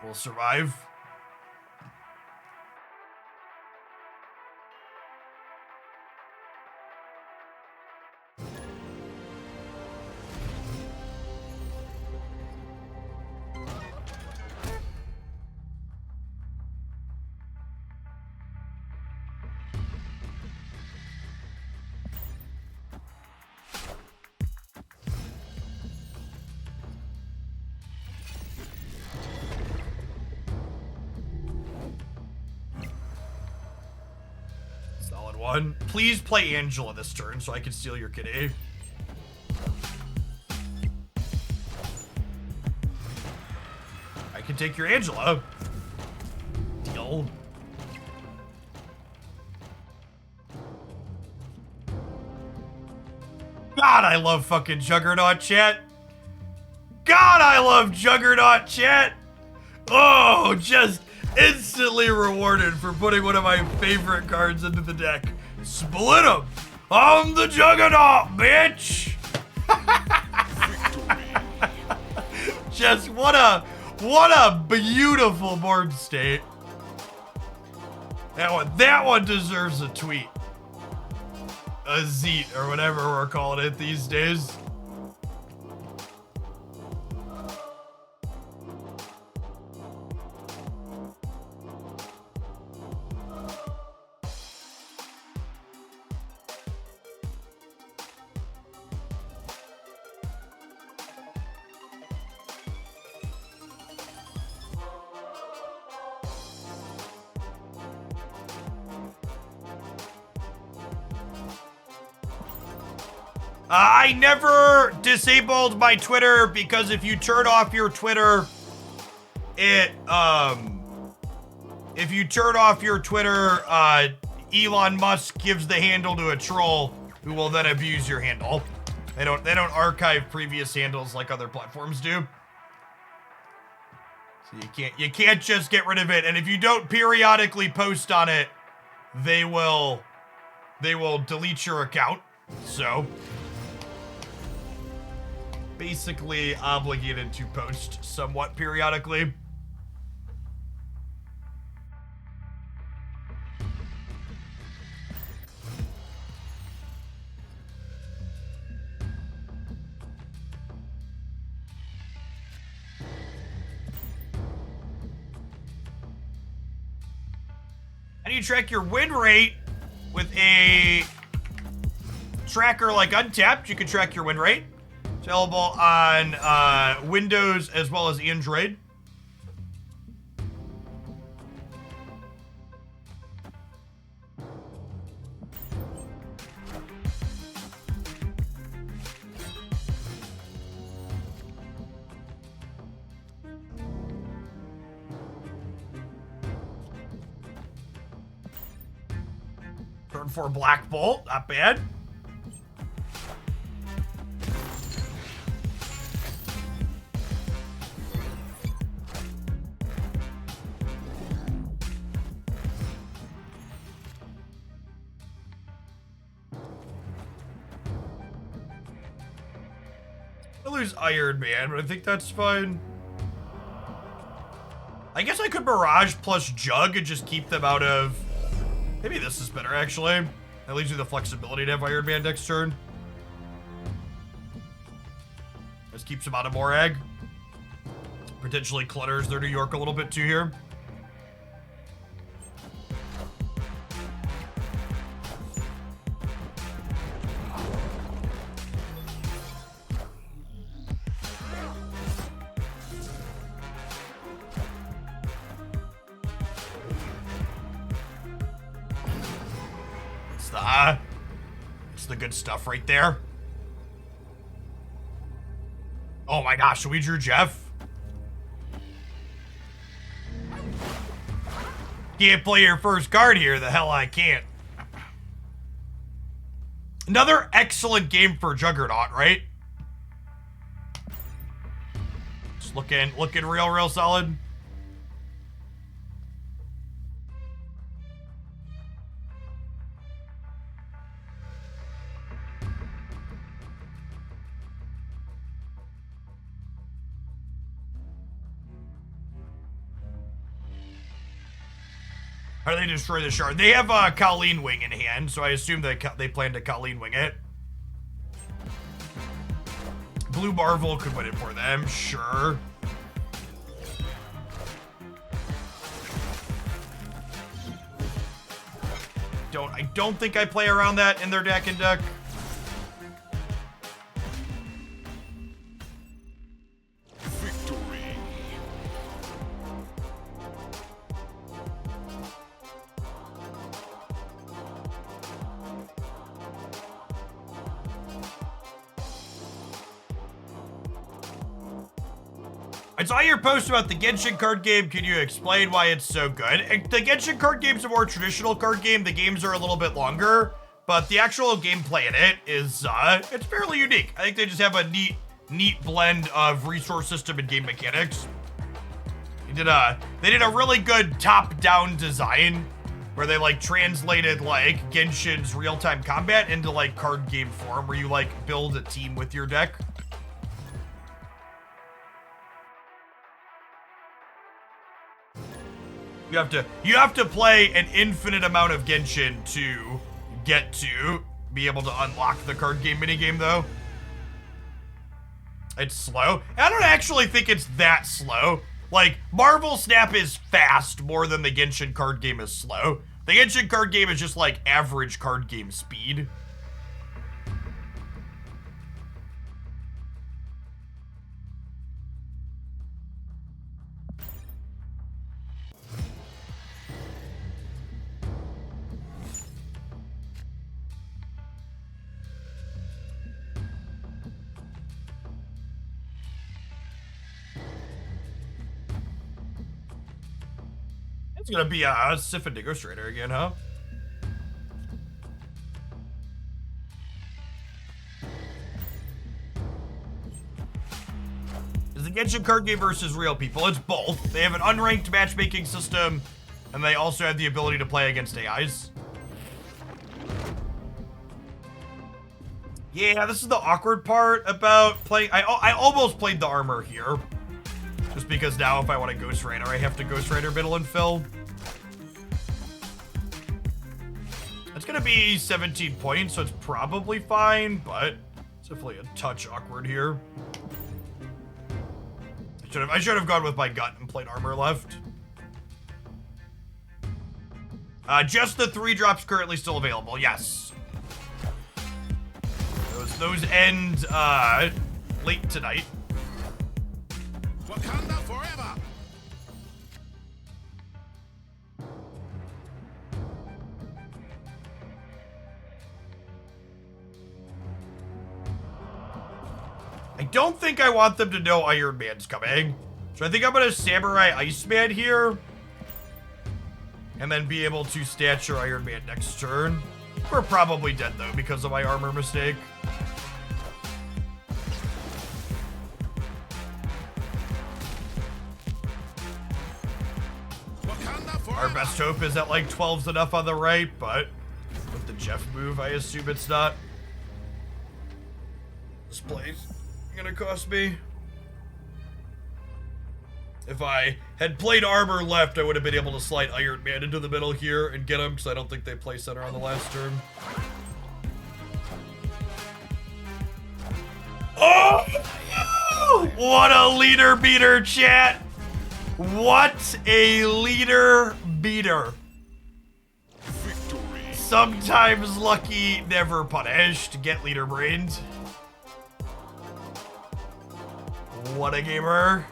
we'll survive. Please play Angela this turn so I can steal your kitty. I can take your Angela. Deal. God, I love fucking Juggernaut, chat. God, I love Juggernaut, chat. Oh, just instantly rewarded for putting one of my favorite cards into the deck. Split them. I'm the Juggernaut, bitch. Just what a beautiful board state. That one deserves a tweet. A zeet or whatever we're calling it these days. I never disabled my Twitter because if you turn off your Twitter, Elon Musk gives the handle to a troll who will then abuse your handle. They don't archive previous handles like other platforms do. So you can't just get rid of it, and if you don't periodically post on it, they will delete your account. So basically obligated to post somewhat periodically. How do you track your win rate with a tracker like Untapped? You can track your win rate. It's available on Windows as well as Android. Turn 4 Black Bolt, not bad. I lose Iron Man, but I think that's fine. I guess I could Mirage plus Jug and just keep them out of... Maybe this is better, actually. That leaves you the flexibility to have Iron Man next turn. Just keeps them out of Morag. Potentially clutters their New York a little bit too here. It's the good stuff right there. Oh my gosh, so we drew Jeff. Can't play your first card here. The hell I can't. Another excellent game for Juggernaut, right? Just looking real solid. How do they destroy the shard? They have Colleen Wing in hand, so I assume that they plan to Colleen Wing it. Blue Marvel could win it for them, sure. I don't think I play around that in their deck and deck. I saw your post about the Genshin card game. Can you explain why it's so good? The Genshin card game's a more traditional card game. The games are a little bit longer, but the actual gameplay in it is, it's fairly unique. I think they just have a neat blend of resource system and game mechanics. They did a really good top-down design where they like translated like Genshin's real-time combat into like card game form where you like build a team with your deck. You have to play an infinite amount of Genshin to get to be able to unlock the card game minigame, though. It's slow. I don't actually think it's that slow. Like, Marvel Snap is fast more than the Genshin card game is slow. The Genshin card game is just like average card game speed. It's gonna be a Sif and Ghost Rider again, huh? Is the Genshin card game versus real people? It's both. They have an unranked matchmaking system, and they also have the ability to play against AIs. Yeah, this is the awkward part about playing. I almost played the armor here. Just because now if I want to Ghost Rider, I have to Ghost Rider middle and fill. It's gonna be 17 points, so it's probably fine, but it's definitely a touch awkward here. I should have gone with my gut and played armor left. Just the 3 drops currently still available, yes. Those end late tonight. Wakanda forever. I don't think I want them to know Iron Man's coming. So I think I'm gonna Samurai Iceman here. And then be able to stature Iron Man next turn. We're probably dead though because of my armor mistake. Wakanda forever. Our best hope is that like 12's enough on the right, but with the Jeff move, I assume it's not. This play's gonna cost me. If I had played armor left, I would have been able to slide Iron Man into the middle here and get him, because I don't think they play center on the last turn. Oh! What a leader beater, chat! What a leader beater. Victory. Sometimes lucky, never punished. Get leader brained. What a gamer.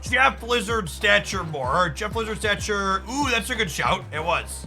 Jeff Lizard stature more. Jeff Lizard stature. Ooh, that's a good shout. It was.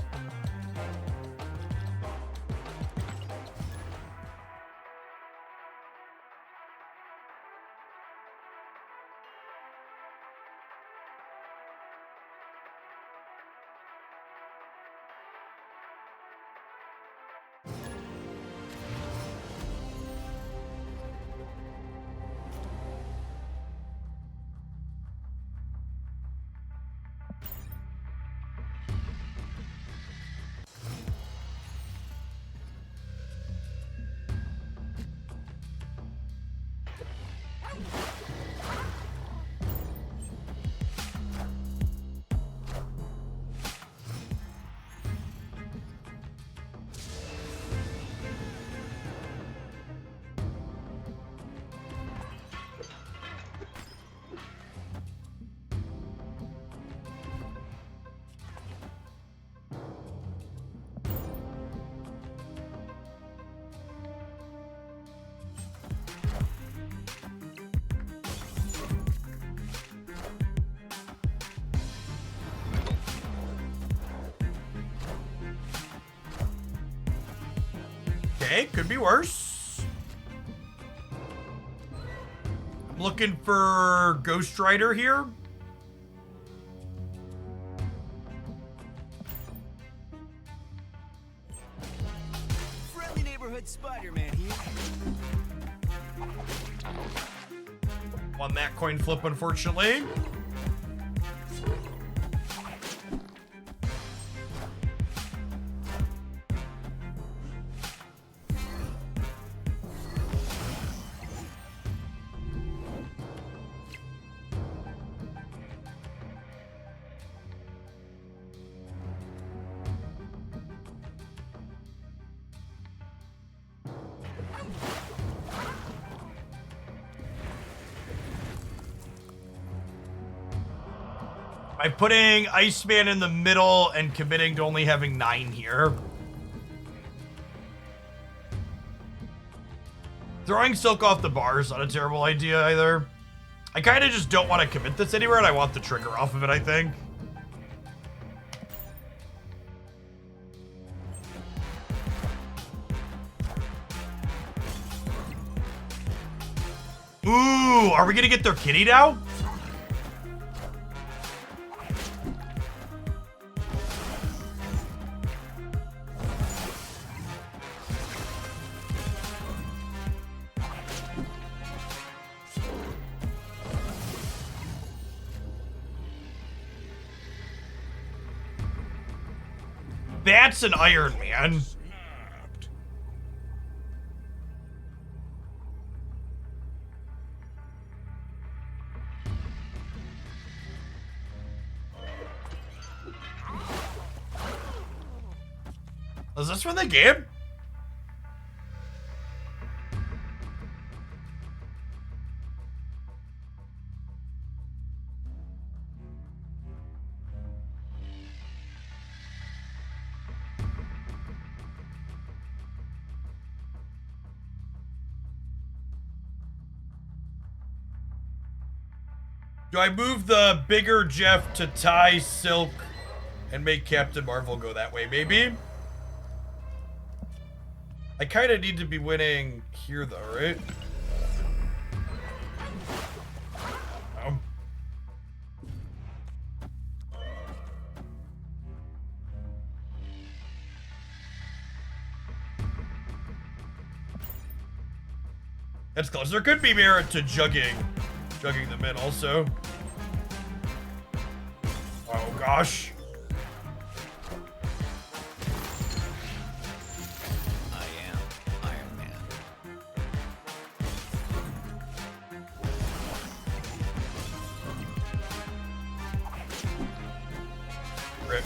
Okay, could be worse. I'm looking for Ghost Rider here. Friendly neighborhood Spider-Man here. Won that coin flip, unfortunately. By putting Iceman in the middle and committing to only having 9 here. Throwing Silk off the bar is not a terrible idea either. I kind of just don't want to commit this anywhere, and I want the trigger off of it, I think. Ooh, are we gonna get their kitty now? That's an Iron Man. Was this from the game? Do I move the bigger Jeff to tie Silk and make Captain Marvel go that way, maybe? I kind of need to be winning here, though, right? Oh. That's close. There could be merit to jugging the mid also. Oh gosh. I am Iron Man. Rip.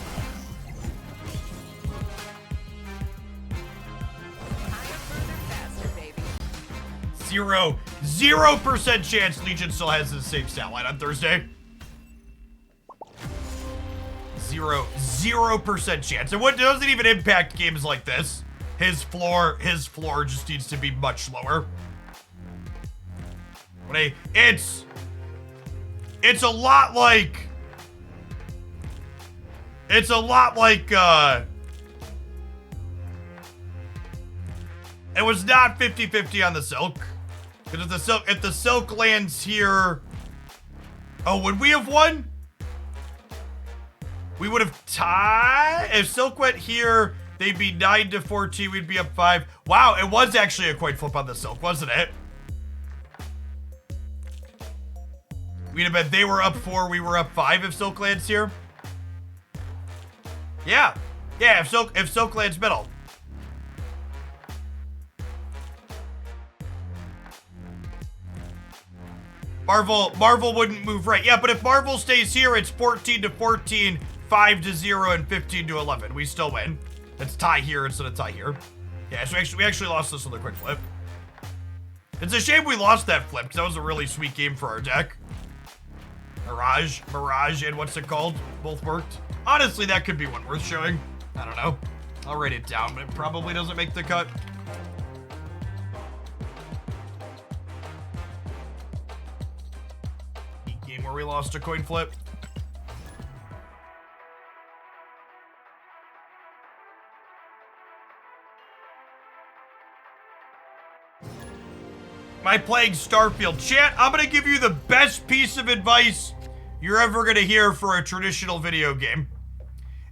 Higher, further, faster, baby. 0% chance Legion still has the same stat line on Thursday. 0% chance. And what doesn't even impact games like this. His floor just needs to be much lower. It's a lot like it was not 50-50 on the Silk. Because if the Silk lands here, oh, would we have won? We would have tied. If Silk went here, they'd be 9-14. We'd be up 5. Wow, it was actually a coin flip on the Silk, wasn't it? We'd have been, they were up 4, we were up 5 if Silk lands here. Yeah, if Silk lands middle. Marvel wouldn't move right. Yeah, but if Marvel stays here, it's 14-14, 5-0, and 15-11. We still win. It's tie here instead of tie here. Yeah, so we actually lost this with a quick flip. It's a shame we lost that flip, because that was a really sweet game for our deck. Mirage, and what's it called? Both worked. Honestly, that could be one worth showing. I don't know. I'll write it down, but it probably doesn't make the cut. Game where we lost a coin flip. Am I playing Starfield? Chat, I'm gonna give you the best piece of advice you're ever gonna hear for a traditional video game.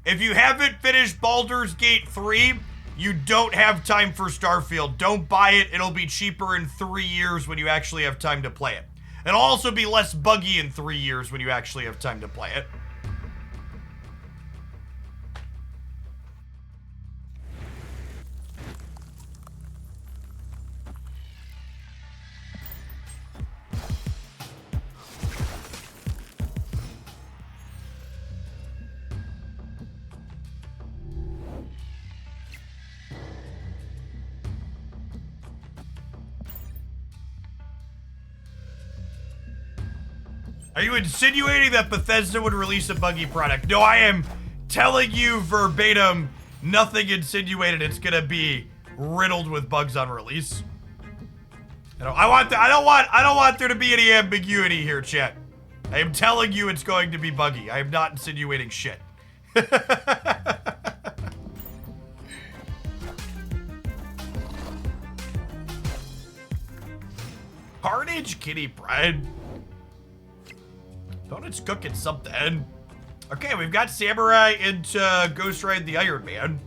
If you haven't finished Baldur's Gate 3, you don't have time for Starfield. Don't buy it. It'll be cheaper in 3 years when you actually have time to play it. It'll also be less buggy in 3 years when you actually have time to play it. Are you insinuating that Bethesda would release a buggy product? No, I am telling you verbatim, nothing insinuated it's gonna be riddled with bugs on release. I don't want there to be any ambiguity here, chat. I am telling you it's going to be buggy. I am not insinuating shit. Carnage Kitty Bread. Donut's cooking something. Okay, we've got Samurai into Ghost Ride the Iron Man.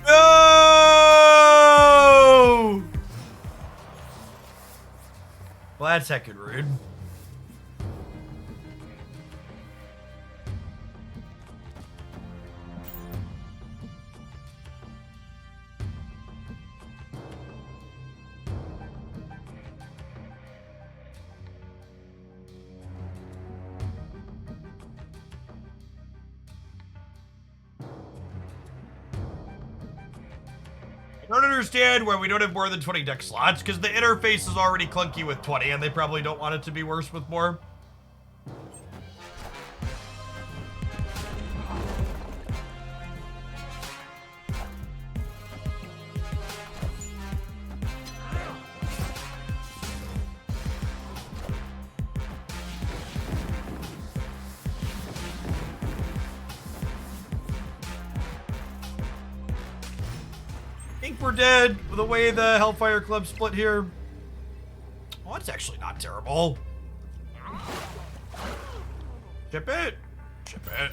No! that's heckin' rude. I don't understand why we don't have more than 20 deck slots, because the interface is already clunky with 20, and they probably don't want it to be worse with more. I think we're dead with the way the Hellfire Club split here. Oh, it's actually not terrible. Chip it. Chip it.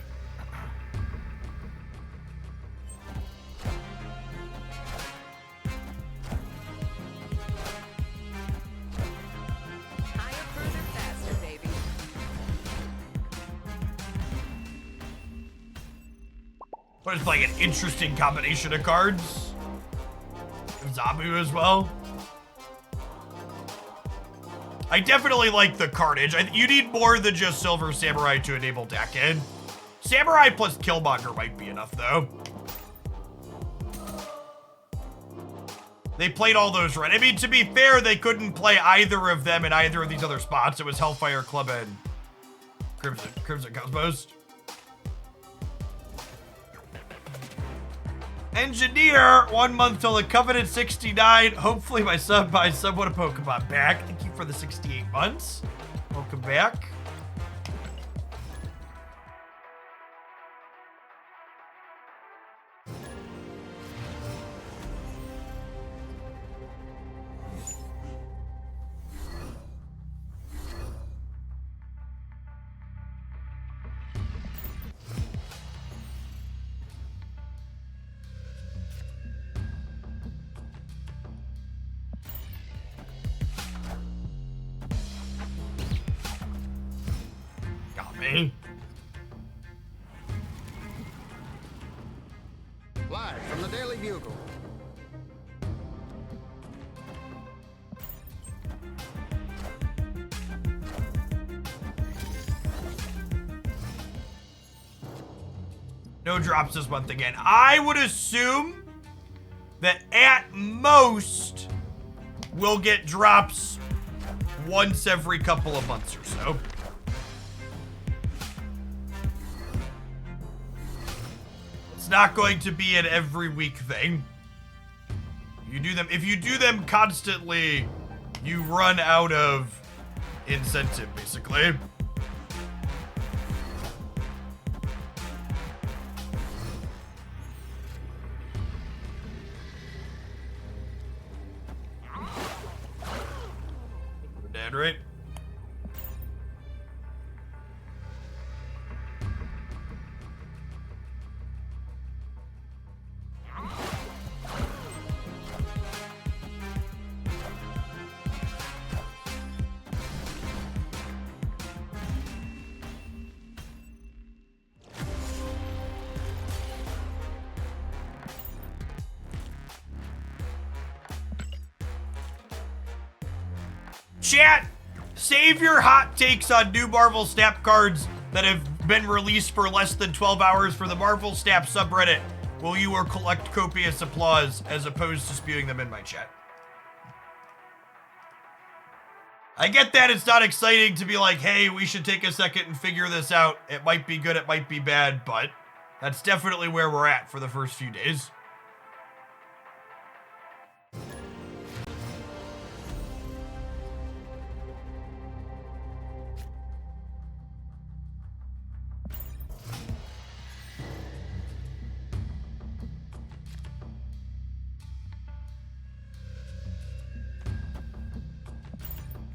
Higher, further, faster, baby. But it's like an interesting combination of cards. Zabu as well. I definitely like the carnage. You need more than just Silver Samurai to enable Dakin. Samurai plus Killmonger might be enough, though. They played all those right. I mean, to be fair, they couldn't play either of them in either of these other spots. It was Hellfire Club and Crimson Cosmos. Engineer, 1 month till the Covenant 69. Hopefully my sub buys somewhat a Pokemon back. Thank you for the 68 months. Welcome back. Me. Live from the Daily Bugle. No drops this month again. I would assume that at most we'll get drops once every couple of months or so. Not going to be an every week thing. You do them, if you do them constantly, you run out of incentive, basically. We're dead, right? Chat, save your hot takes on new Marvel Snap cards that have been released for less than 12 hours for the Marvel Snap subreddit. Will you or collect copious applause as opposed to spewing them in my chat? I get that it's not exciting to be like, hey, we should take a second and figure this out. It might be good, it might be bad, but that's definitely where we're at for the first few days.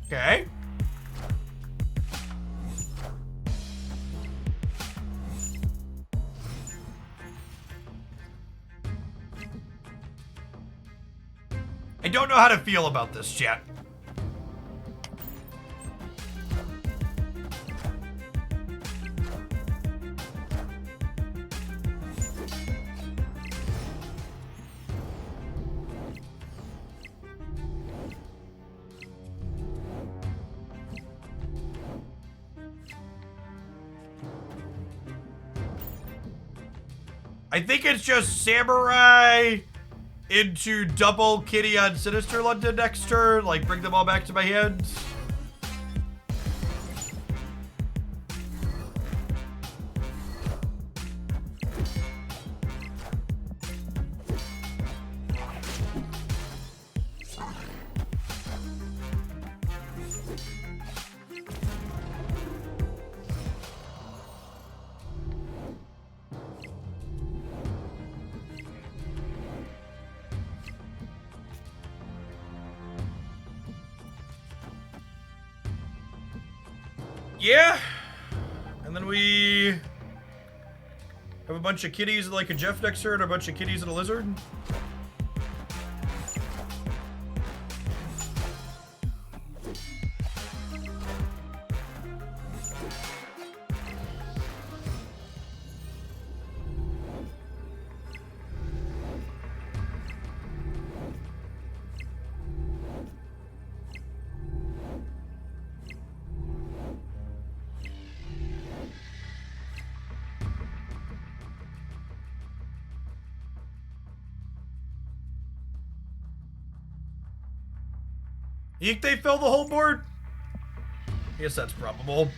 Okay. I don't know how to feel about this, chat. I think it's just Samurai into double Kitty on Sinister London next turn. Like, bring them all back to my hands. Yeah, and then we have a bunch of kitties like a Jeff next turn, and a bunch of kitties and a lizard. You think they fill the whole board? I guess that's probable.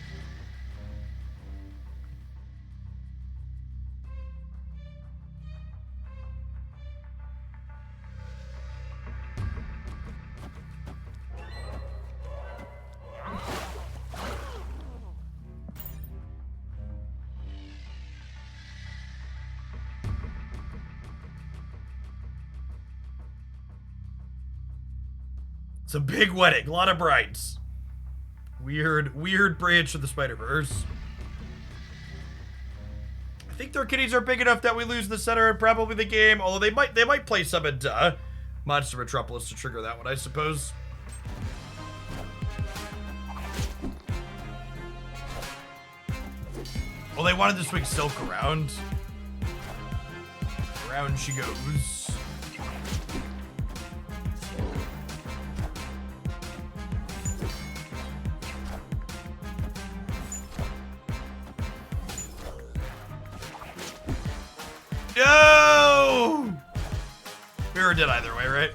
It's a big wedding, a lot of brides. Weird branch of the Spider-Verse. I think their kitties are big enough that we lose the center and probably the game, although they might play some at Monster Metropolis to trigger that one, I suppose. Well, they wanted to swing Silk around. Around she goes. No! Mirror did either way, right?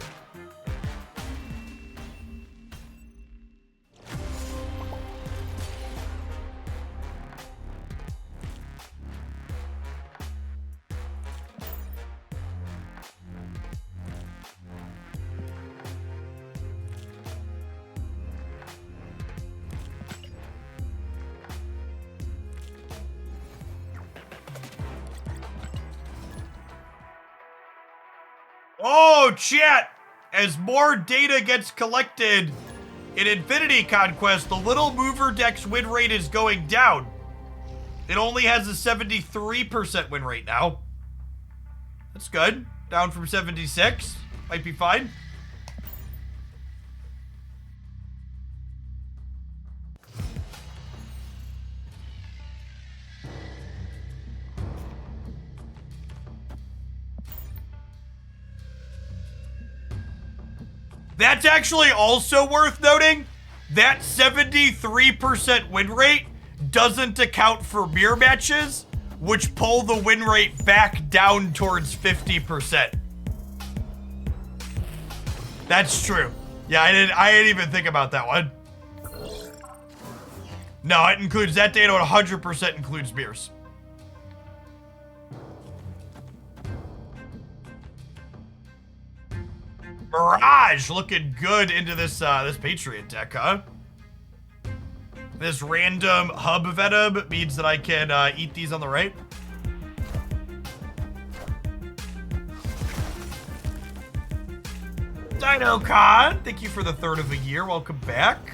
Oh, chat! As more data gets collected in Infinity Conquest, the Little Mover deck's win rate is going down. It only has a 73% win rate now. That's good. Down from 76. Might be fine. That's actually also worth noting. That 73% win rate doesn't account for mirror matches, which pull the win rate back down towards 50%. That's true. Yeah, I didn't even think about that one. No, it includes that data. 100% includes mirrors. Mirage looking good into this this Patriot deck, huh? This random hub venom means that I can eat these on the right. Dino Con, thank you for the third of the year. Welcome back.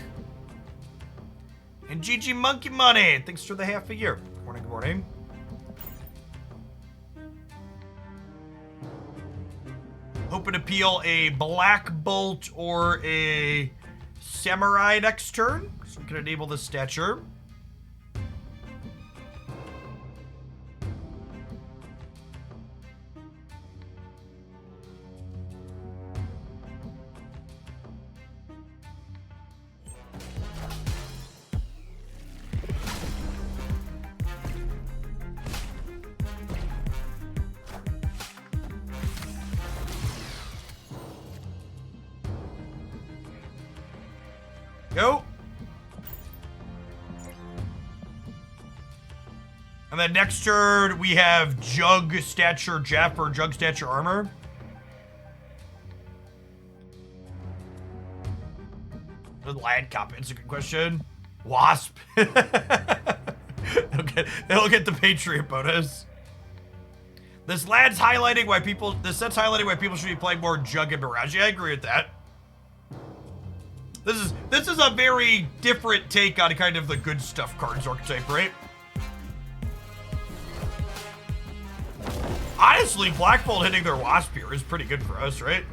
And GG Monkey Money, thanks for the half a year. Good morning, good morning. Hoping to peel a Black Bolt or a Samurai next turn, so we can enable the stature. go. And then next turn, we have Jug Stature Jeff or Jug Stature Armor. The Lad Cop, it's a good question. Wasp. They'll get the Patriot bonus. This set's highlighting why people should be playing more Jug and Mirage. I agree with that. This is a very different take on kind of the good stuff cards archetype, right? Honestly, Black Bolt hitting their Wasp here is pretty good for us, right?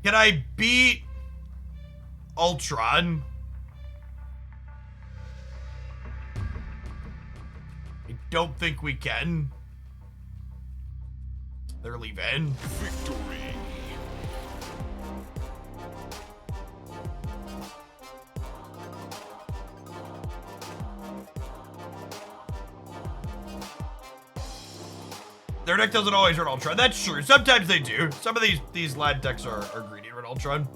Can I beat Ultron? I don't think we can. They're leaving. Victory. Their deck doesn't always run Ultron. That's true. Sometimes they do. Some of these lad decks are greedy to run Ultron.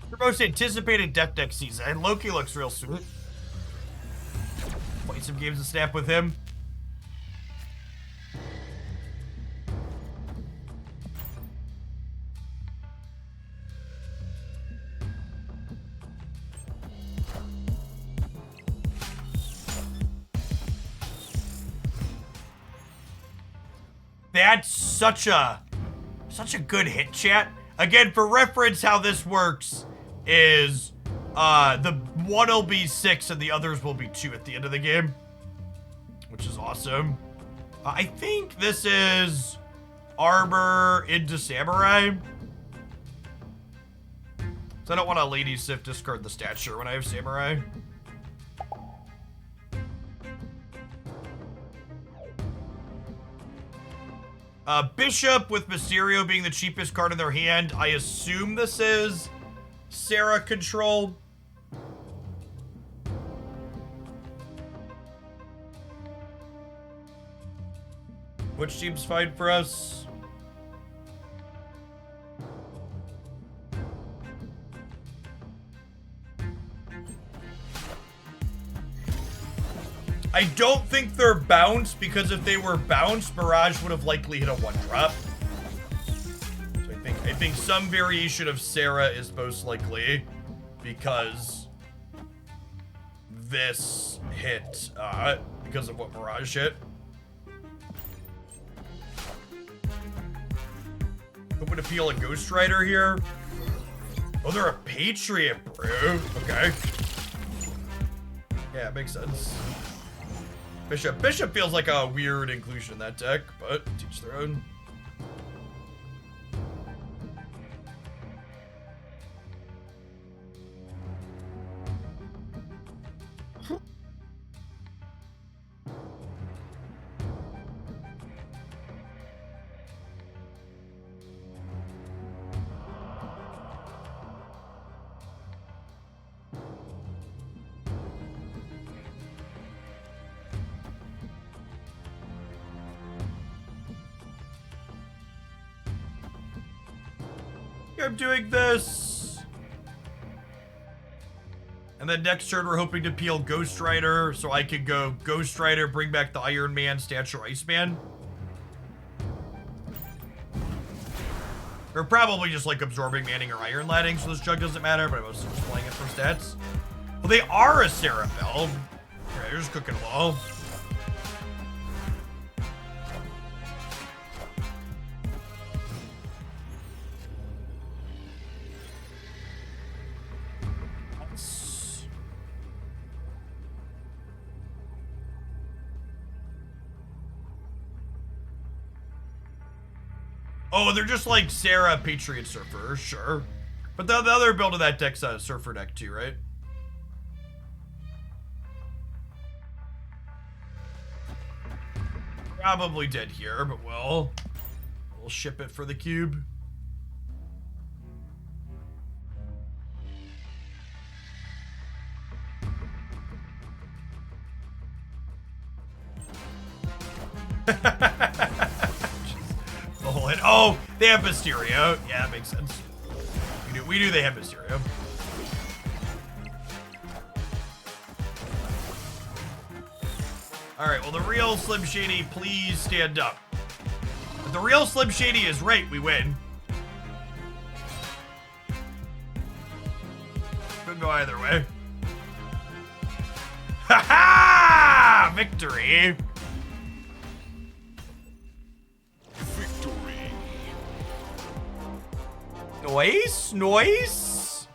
Your most anticipated deck season. Loki looks real sweet. Play some games of Snap with him. That's such a good hit, chat. Again, for reference, how this works is the one will be 6 and the others will be 2 at the end of the game, which is awesome. I think this is Armor into Samurai. So I don't want to Lady Sif discard the stature when I have Samurai. Bishop with Mysterio being the cheapest card in their hand. I assume this is Sarah control. Which seems fine for us? I don't think they're bounced, because if they were bounced, Mirage would have likely hit a 1-drop. So I think some variation of Sarah is most likely, because this hit because of what Mirage hit. Who would appeal a Ghost Rider here? Oh, they're a Patriot Brew. Okay. Yeah, it makes sense. Bishop feels like a weird inclusion in that deck, but teach their own. I'm doing this. And then next turn, we're hoping to peel Ghost Rider, so I could go Ghost Rider, bring back the Iron Man, Stature Iceman. Or probably just like absorbing Manning or Iron Ladding, so this jug doesn't matter, but I'm mostly just playing it for stats. Well, they are a Seraphel. Okay, you're just cooking them all. Oh, they're just like Sarah Patriot Surfer, sure. But the other build of that deck's a Surfer deck too, right? Probably dead here, but we'll ship it for the cube. Oh, they have Mysterio. Yeah, that makes sense. We do they have Mysterio. Alright, well the real Slim Shady, please stand up. If the real Slim Shady is right, we win. Could go either way. Ha ha! Victory! Noise? Noise?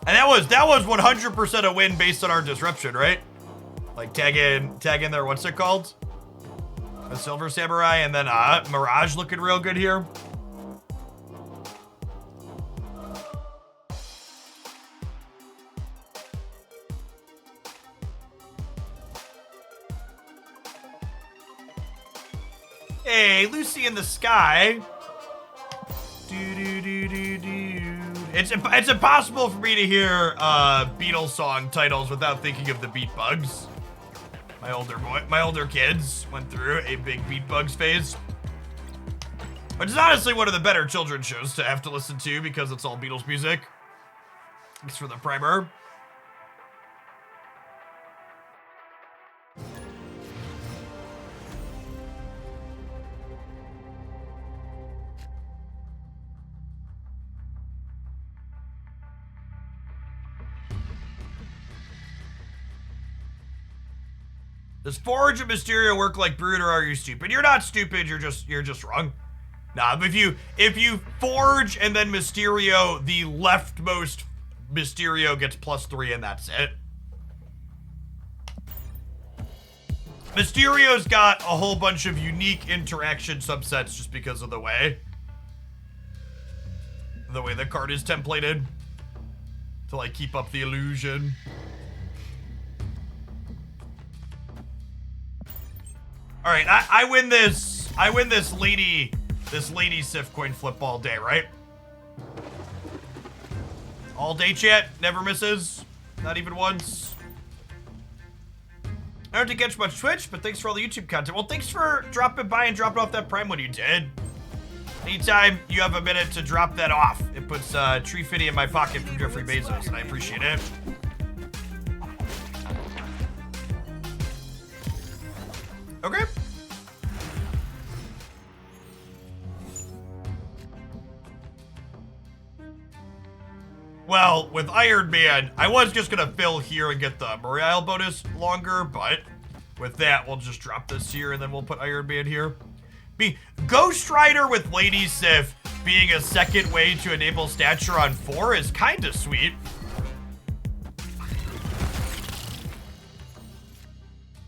And that was 100% a win based on our disruption, right? Like tag in there, what's it called? A Silver Samurai, and then Mirage looking real good here. Hey, Lucy in the Sky. It's impossible for me to hear Beatles song titles without thinking of the Beat Bugs. My older kids went through a big Beat Bugs phase. Which is honestly one of the better children's shows to have to listen to because it's all Beatles music. Thanks for the primer. Does Forge and Mysterio work like Brood, or are you stupid? You're not stupid, you're just wrong. Nah, if you Forge and then Mysterio, the leftmost Mysterio gets +3 and that's it. Mysterio's got a whole bunch of unique interaction subsets just because of the way the card is templated to like keep up the illusion. All right, I win this lady Sif coin flip all day, right? All day, chat, never misses, not even once. I don't get much Twitch, but thanks for all the YouTube content. Well, thanks for dropping by and dropping off that Prime when you did. Anytime you have a minute to drop that off, it puts Tree Fitty in my pocket from Jeffrey Bezos, and I appreciate it. Okay. Well, with Iron Man, I was just gonna fill here and get the Morale bonus longer, but with that, we'll just drop this here and then we'll put Iron Man here. Ghost Rider with Lady Sif being a second way to enable stature on 4 is kinda sweet.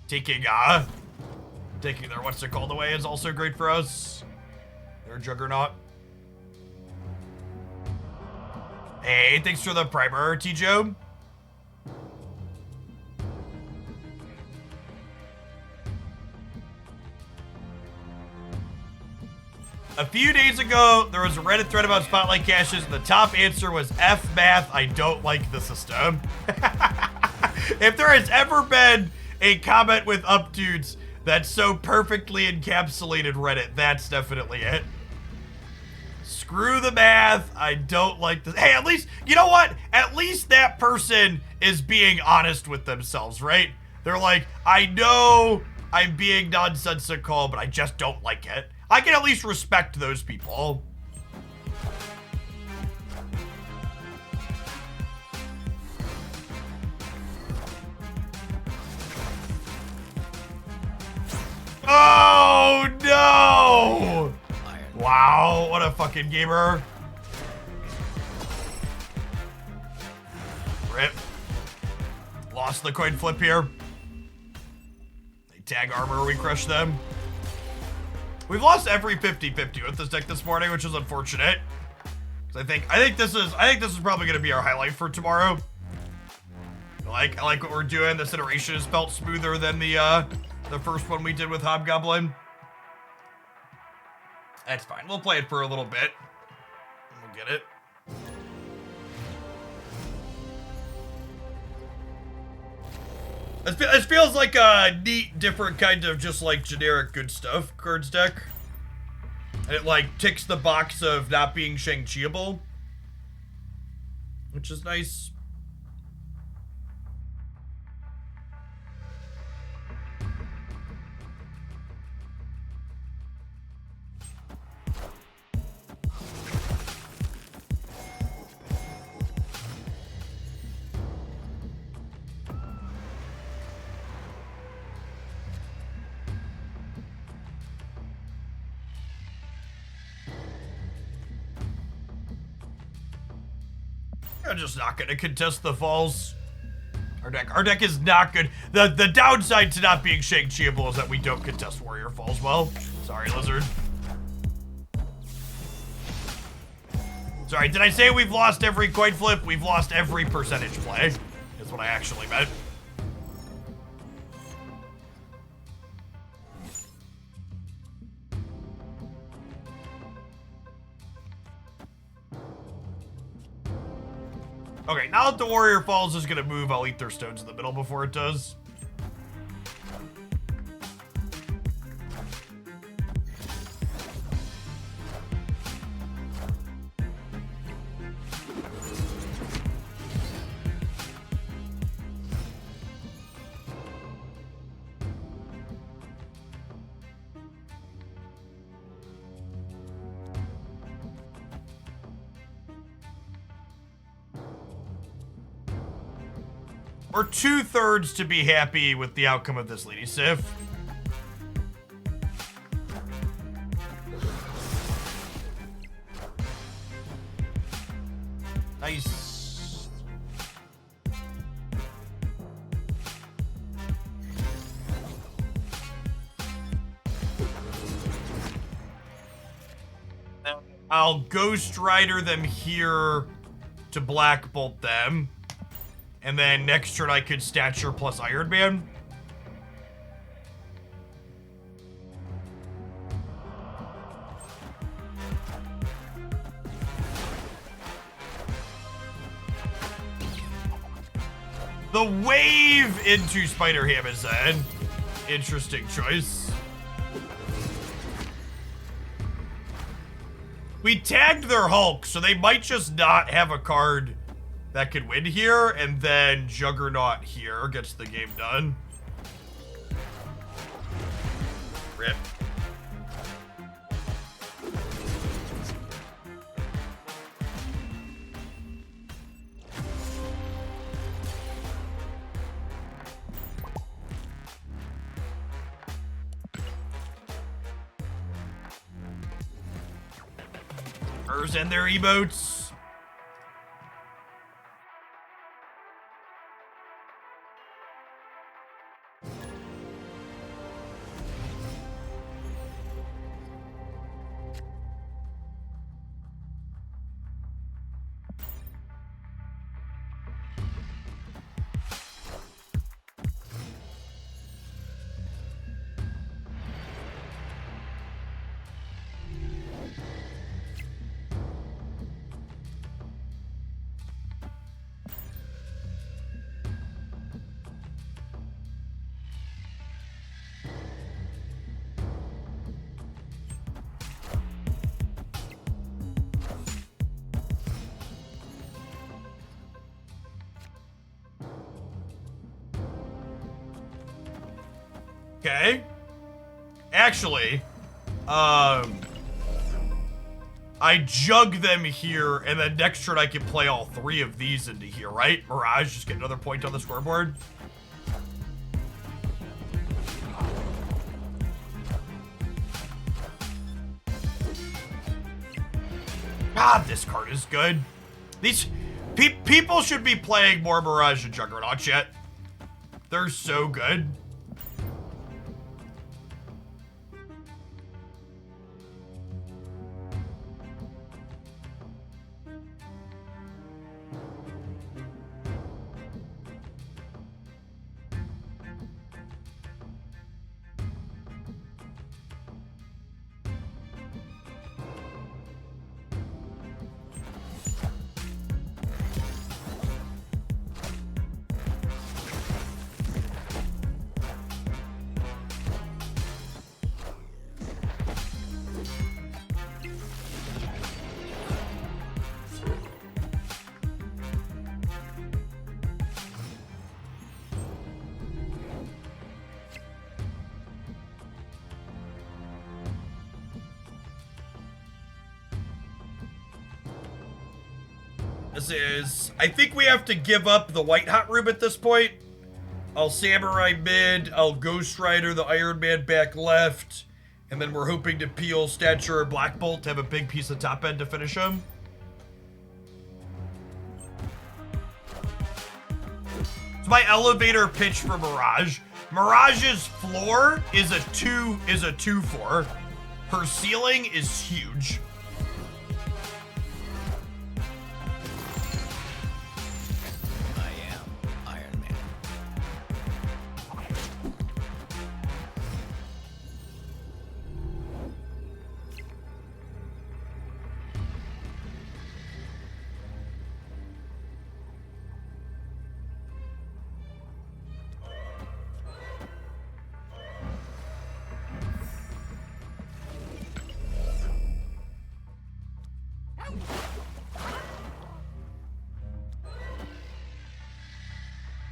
Taking their what's it called away is also great for us. Their Juggernaut. Hey, thanks for the primer, T-Joe. A few days ago, there was a Reddit thread about Spotlight caches, and the top answer was F math, I don't like the system. If there has ever been a comment with updudes that so perfectly encapsulated Reddit, that's definitely it. Screw the math, I don't like this. Hey, at least, you know what? At least that person is being honest with themselves, right? They're like, I know I'm being nonsensical, but I just don't like it. I can at least respect those people. Oh, no! Wow, what a fucking gamer. Rip. Lost the coin flip here. tag armor or we crush them. We've lost every 50-50 with this deck this morning, which is unfortunate. I think this is probably gonna be our highlight for tomorrow. I like what we're doing. This iteration has felt smoother than the first one we did with Hobgoblin. That's fine. We'll play it for a little bit. And we'll get it. This feels like a neat, different kind of just like generic good stuff cards deck. And it like ticks the box of not being Shang-Chiable, which is nice. I'm just not gonna contest the falls. Our deck is not good. The downside to not being Shang-Chiable is that we don't contest Warrior Falls well. Sorry, Lizard. Sorry, did I say we've lost every coin flip? We've lost every percentage play, is what I actually meant. Okay, now that the Warrior Falls is gonna move, I'll eat their stones in the middle before it does. We're 2/3 to be happy with the outcome of this Lady Sif. Nice. I'll Ghost Rider them here to Black Bolt them. And then next turn I could Stature plus Iron Man. The wave into Spider-Ham is an interesting choice. We tagged their Hulk, so they might just not have a card that could win here, and then Juggernaut here gets the game done. Rip. Hers and their emotes. Okay. Actually, I jug them here, and then next turn I can play all three of these into here, right? Mirage, just get another point on the scoreboard. God, this card is good. These people should be playing more Mirage and Juggernauts yet. They're so good. This is... I think we have to give up the White Hot room at this point. I'll Samurai mid. I'll Ghost Rider the Iron Man back left. And then we're hoping to peel Stature or Black Bolt to have a big piece of top end to finish him. It's my elevator pitch for Mirage. Mirage's floor is a 2/4. Her ceiling is huge. I am Iron Man.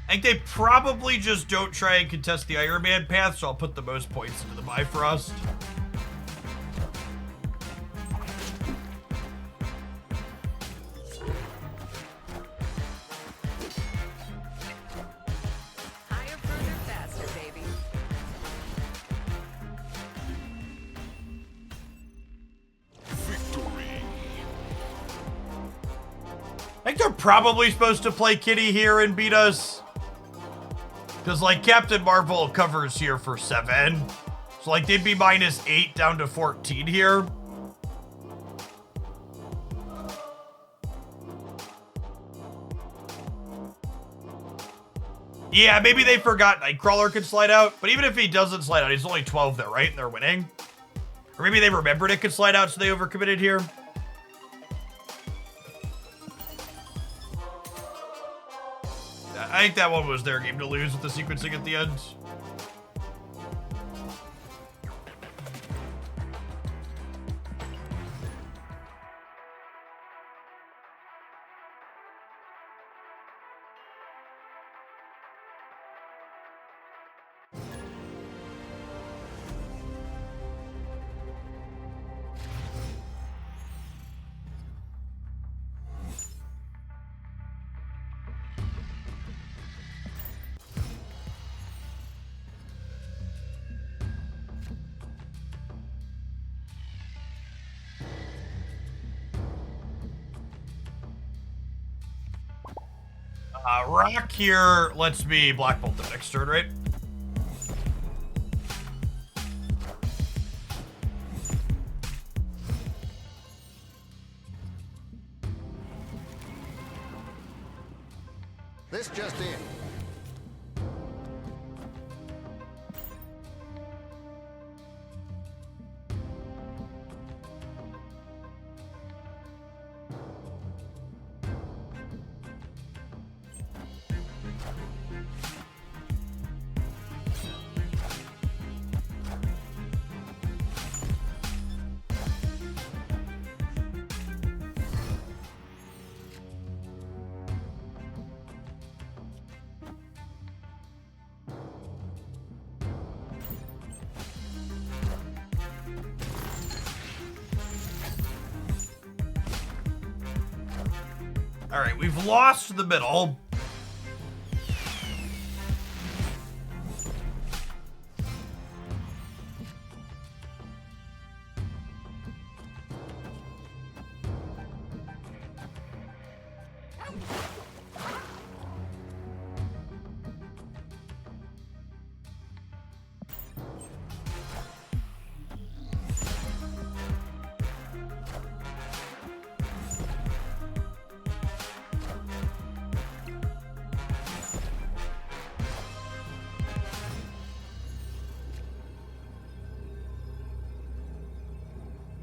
I think they probably just don't try and contest the Iron Man path, so I'll put the most points into the Bifrost. Higher, further, faster, baby. I think they're probably supposed to play Kitty here and beat us. Because, like, Captain Marvel covers here for 7. So, like, they'd be -8 down to 14 here. Yeah, maybe they forgot Nightcrawler could slide out. But even if he doesn't slide out, he's only 12 there, right? And they're winning. Or maybe they remembered it could slide out, so they overcommitted here. I think that one was their game to lose with the sequencing at the end. Rock here lets me Black Bolt the next turn, right? This just in. All right, we've lost the middle.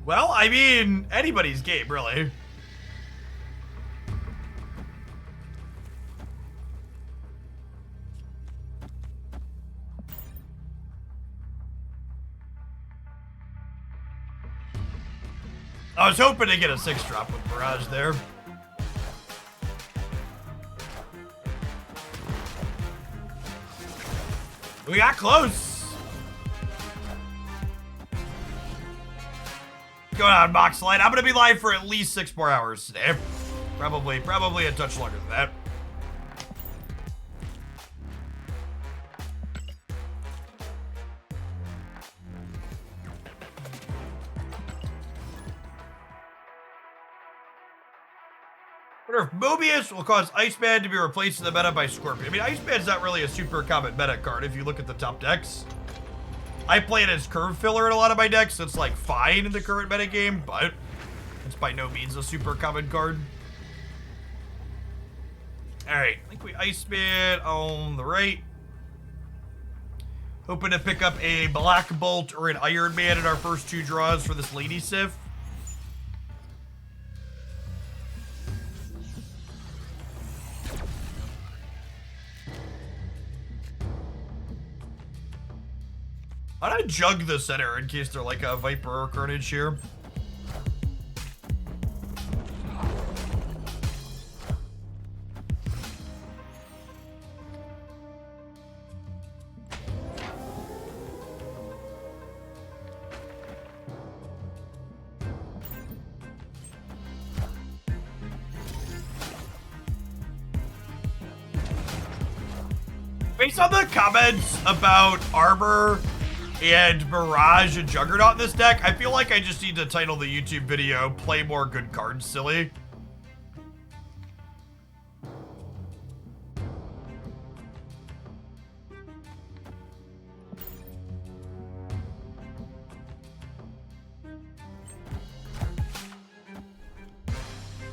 Well, I mean, anybody's game, really. I was hoping to get a 6-drop with Mirage there. We got close. Going on, Box Light. I'm going to be live for at least 6 more hours today. Probably a touch longer than that. I wonder if Mobius will cause Iceman to be replaced in the meta by Scorpion. I mean, Iceman's not really a super common meta card if you look at the top decks. I play it as curve filler in a lot of my decks, so it's like fine in the current meta game, but it's by no means a super common card. Alright, I think we Iceman on the right. Hoping to pick up a Black Bolt or an Iron Man in our first 2 draws for this Lady Sif. I'm gonna jug the center in case they're like a Viper or Carnage here. Based on the comments about armor and Mirage and Juggernaut in this deck, I feel like I just need to title the YouTube video, Play More Good Cards, Silly.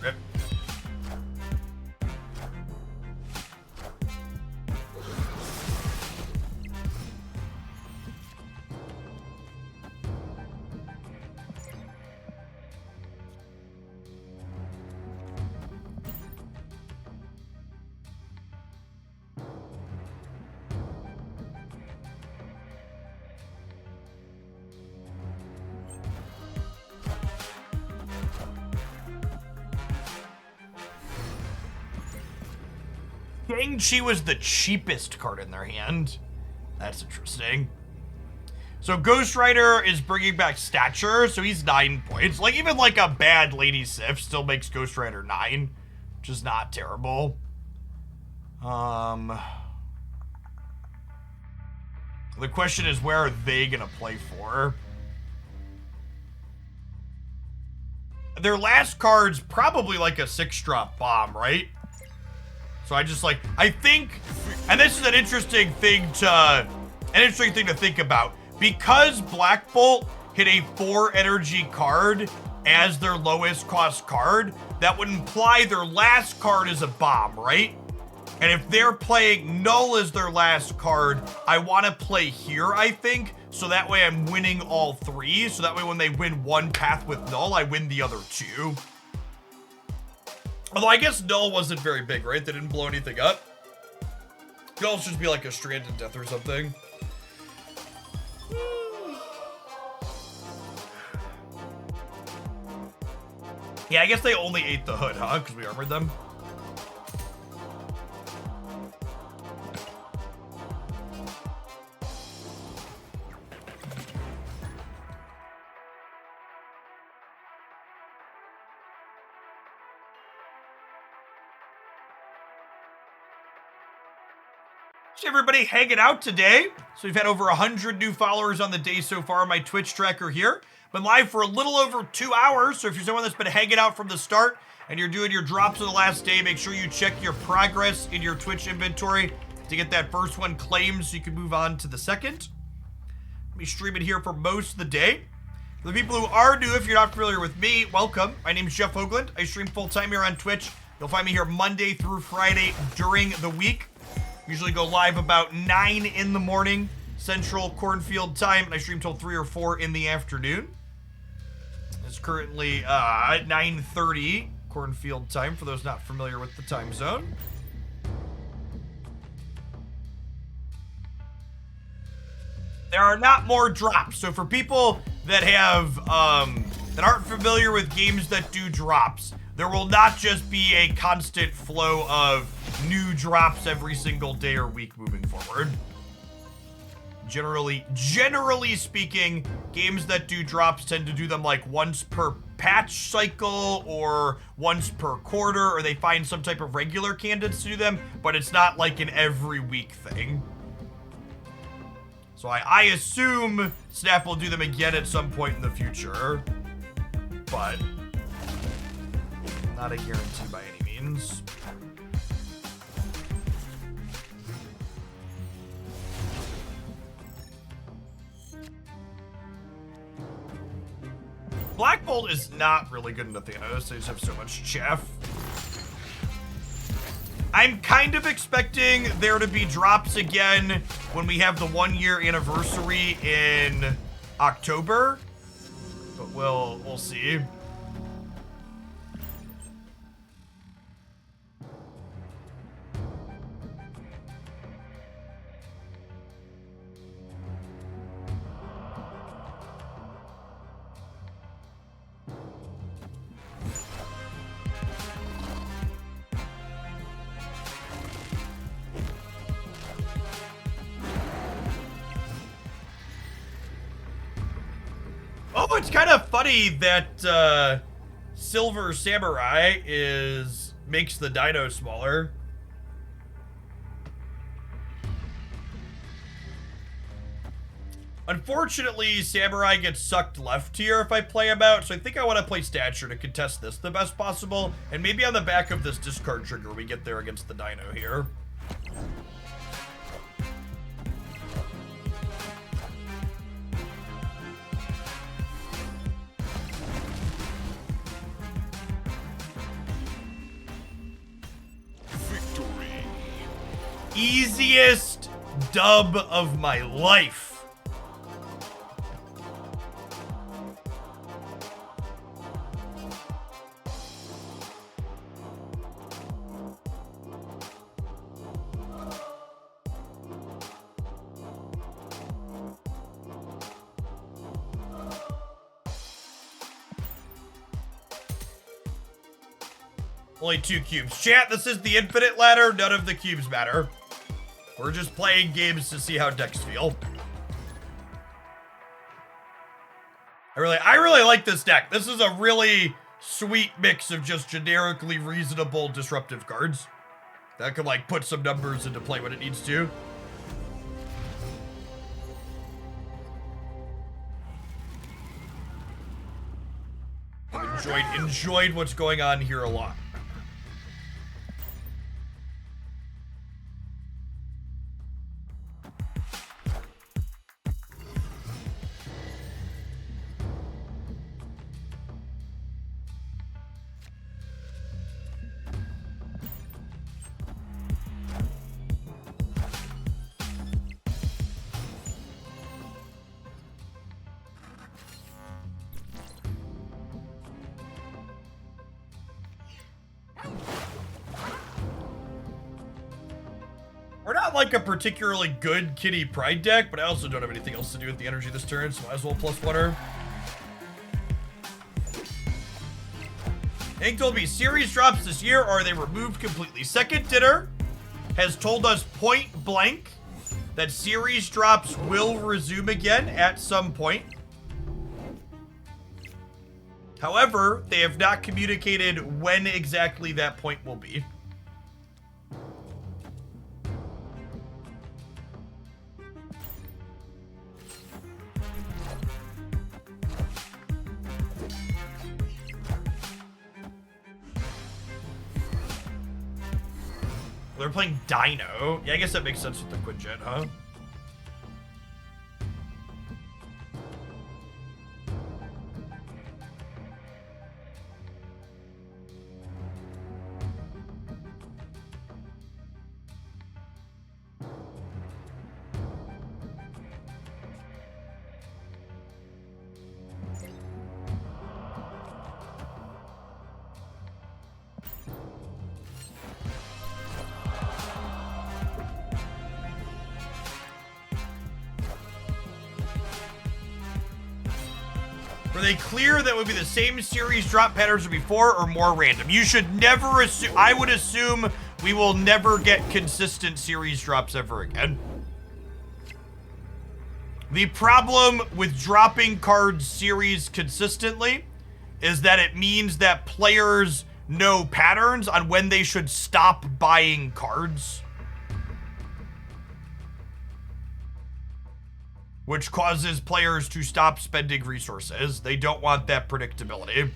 Rip. Shang-Chi was the cheapest card in their hand. That's interesting. So Ghost Rider is bringing back stature, so he's 9 points. Like, even like a bad Lady Sif still makes Ghost Rider 9, which is not terrible. The question is, where are they gonna play for? Their last card's probably like a 6-drop bomb, right? So I just like, I think, and this is an interesting thing to think about. Because Black Bolt hit a 4 energy card as their lowest cost card, that would imply their last card is a bomb, right? And if they're playing Null as their last card, I want to play here, I think, so that way I'm winning all 3. So that way when they win one path with Null, I win the other 2. Although I guess Null wasn't very big, right? They didn't blow anything up. Could also just be like a stranded death or something. Yeah, I guess they only ate the hood, huh? Because we armored them. Everybody hanging out today. So we've had over 100 new followers on the day so far on my Twitch tracker here. Been live for a little over 2 hours. So if you're someone that's been hanging out from the start and you're doing your drops of the last day, make sure you check your progress in your Twitch inventory to get that first one claimed so you can move on to the second. I'll be streaming here for most of the day. For the people who are new, if you're not familiar with me, welcome. My name is Jeff Hoagland. I stream full-time here on Twitch. You'll find me here Monday through Friday during the week. Usually go live about 9 in the morning, Central Cornfield time, and I stream till 3 or 4 in the afternoon. It's currently 9:30 Cornfield time, for those not familiar with the time zone. There are not more drops, so for people that have, that aren't familiar with games that do drops, there will not just be a constant flow of new drops every single day or week moving forward. Generally speaking, games that do drops tend to do them like once per patch cycle or once per quarter, or they find some type of regular candidates to do them, but it's not like an every week thing. So I assume Snap will do them again at some point in the future, but not a guarantee by any means. Black Bolt is not really good into Thanos. They just have so much chaff. I'm kind of expecting there to be drops again when we have the 1-year anniversary in October, but we'll see. Oh, it's kind of funny that Silver Samurai makes the dino smaller. Unfortunately, Samurai gets sucked left here if I play him out, so I think I want to play Stature to contest this the best possible, and maybe on the back of this discard trigger we get there against the dino here. Easiest dub of my life. Only 2 cubes. Chat, this is the infinite ladder. None of the cubes matter. We're just playing games to see how decks feel. I really like this deck. This is a really sweet mix of just generically reasonable disruptive cards that can like put some numbers into play when it needs to. I've enjoyed what's going on here a lot. We're not like a particularly good Kitty Pride deck, but I also don't have anything else to do with the energy this turn, so might as well +1 her. Hank told me series drops this year, or are they removed completely? Second Dinner has told us point blank that series drops will resume again at some point. However, they have not communicated when exactly that point will be. They're playing Dino. Yeah, I guess that makes sense with the Quinjet, huh? Were they clear that would be the same series drop patterns as before or more random? You should never assume. I would assume we will never get consistent series drops ever again. The problem with dropping cards series consistently is that it means that players know patterns on when they should stop buying cards, which causes players to stop spending resources. They don't want that predictability.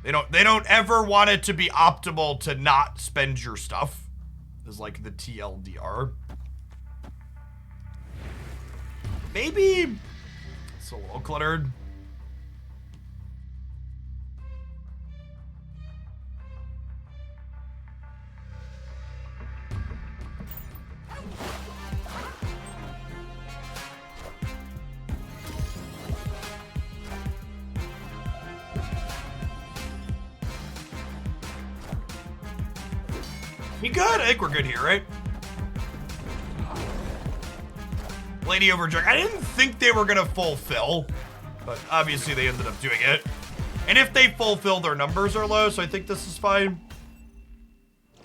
They don't ever want it to be optimal to not spend your stuff, is like the TLDR. Maybe it's a little cluttered. We good? I think we're good here, right? Lady Overjug. I didn't think they were gonna fulfill, but obviously they ended up doing it. And if they fulfill, their numbers are low, so I think this is fine.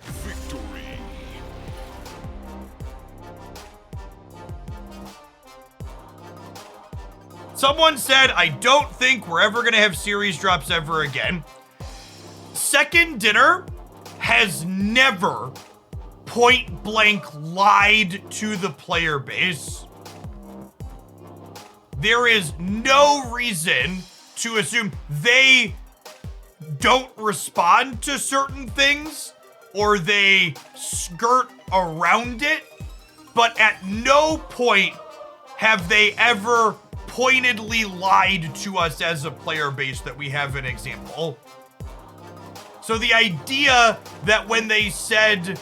Victory. Someone said, I don't think we're ever gonna have series drops ever again. Second Dinner has never point blank lied to the player base. There is no reason to assume they don't respond to certain things or they skirt around it, but at no point have they ever pointedly lied to us as a player base that we have an example. So the idea that when they said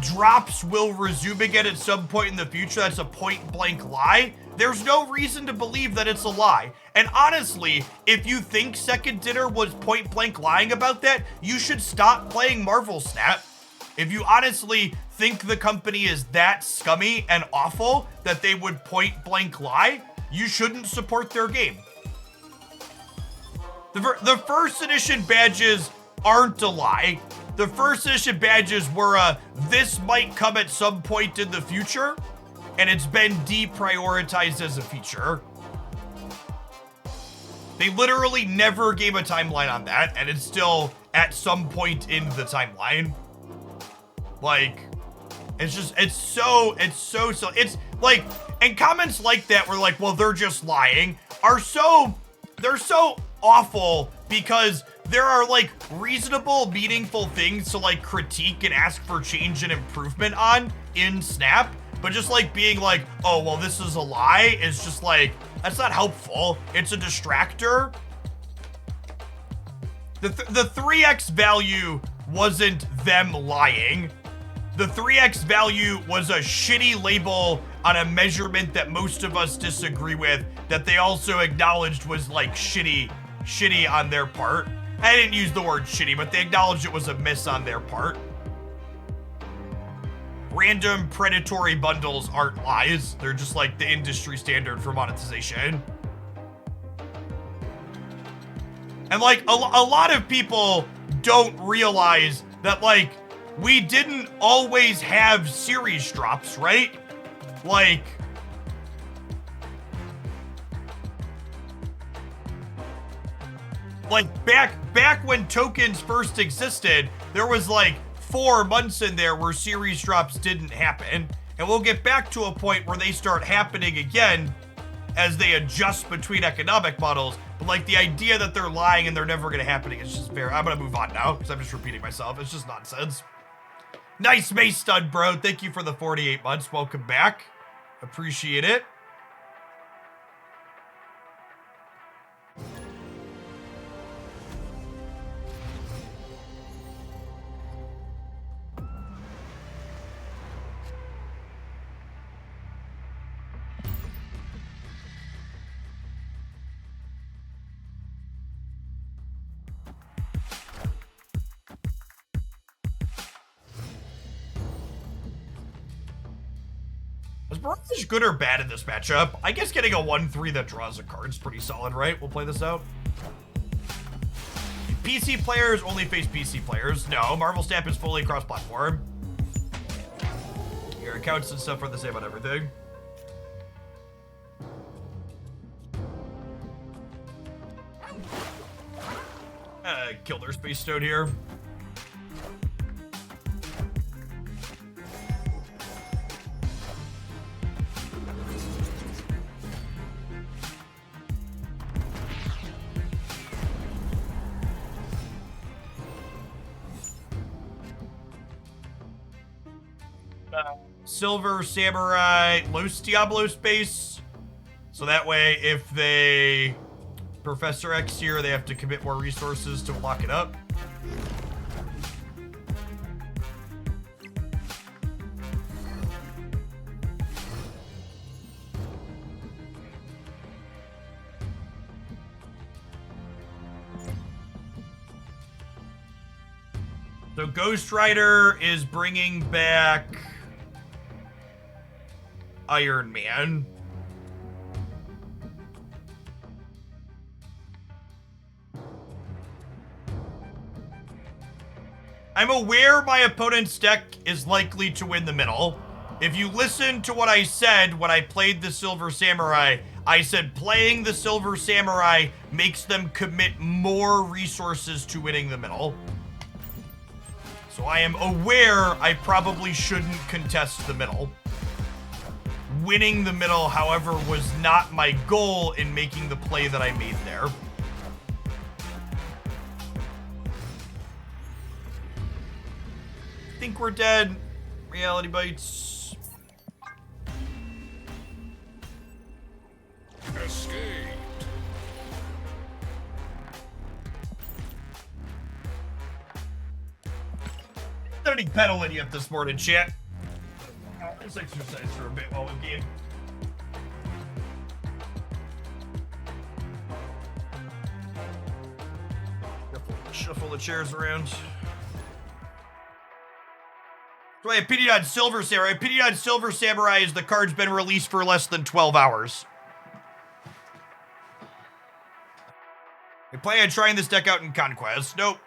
drops will resume again at some point in the future, that's a point blank lie. There's no reason to believe that it's a lie. And honestly, if you think Second Dinner was point blank lying about that, you should stop playing Marvel Snap. If you honestly think the company is that scummy and awful that they would point blank lie, you shouldn't support their game. The first edition badges aren't a lie. The first edition badges were this might come at some point in the future, and it's been deprioritized as a feature. They literally never gave a timeline on that, and it's still at some point in the timeline. Like, it's like, and comments like that were like, well, they're just lying, they're so awful because there are like reasonable, meaningful things to like critique and ask for change and improvement on in Snap, but just like being like, oh, well, this is a lie is just like, that's not helpful. It's a distractor. The 3x value wasn't them lying. The 3x value was a shitty label on a measurement that most of us disagree with, that they also acknowledged was like shitty on their part. I didn't use the word shitty, but they acknowledged it was a miss on their part. Random predatory bundles aren't lies. They're just like the industry standard for monetization. And like a lot of people don't realize that like we didn't always have series drops, right? Like back when tokens first existed, there was like 4 months in there where series drops didn't happen. And we'll get back to a point where they start happening again as they adjust between economic models. But like the idea that they're lying and they're never gonna happen is just very, I'm gonna move on now because I'm just repeating myself. It's just nonsense. Nice Mace Stud, bro. Thank you for the 48 months. Welcome back. Appreciate it. Is Barrage good or bad in this matchup? I guess getting a 1-3 that draws a card is pretty solid, right? We'll play this out. PC players only face PC players. No, Marvel Snap is fully cross-platform. Your accounts and stuff are the same on everything. kill their Space Toad here. Silver Samurai Los Diablo space. So that way, if they Professor X here, they have to commit more resources to lock it up. So Ghost Rider is bringing back Iron Man. I'm aware my opponent's deck is likely to win the middle. If you listen to what I said when I played the Silver Samurai, I said playing the Silver Samurai makes them commit more resources to winning the middle. So I am aware I probably shouldn't contest the middle. Winning the middle, however, was not my goal in making the play that I made there. Think we're dead. Reality bites. Escaped. Not any pedaling yet this morning, chat. Let's exercise for a bit while we game. Shuffle the chairs around. So my opinion on Silver Samurai. Opinion on Silver Samurai is the card's been released for less than 12 hours. I plan on trying this deck out in Conquest. Nope.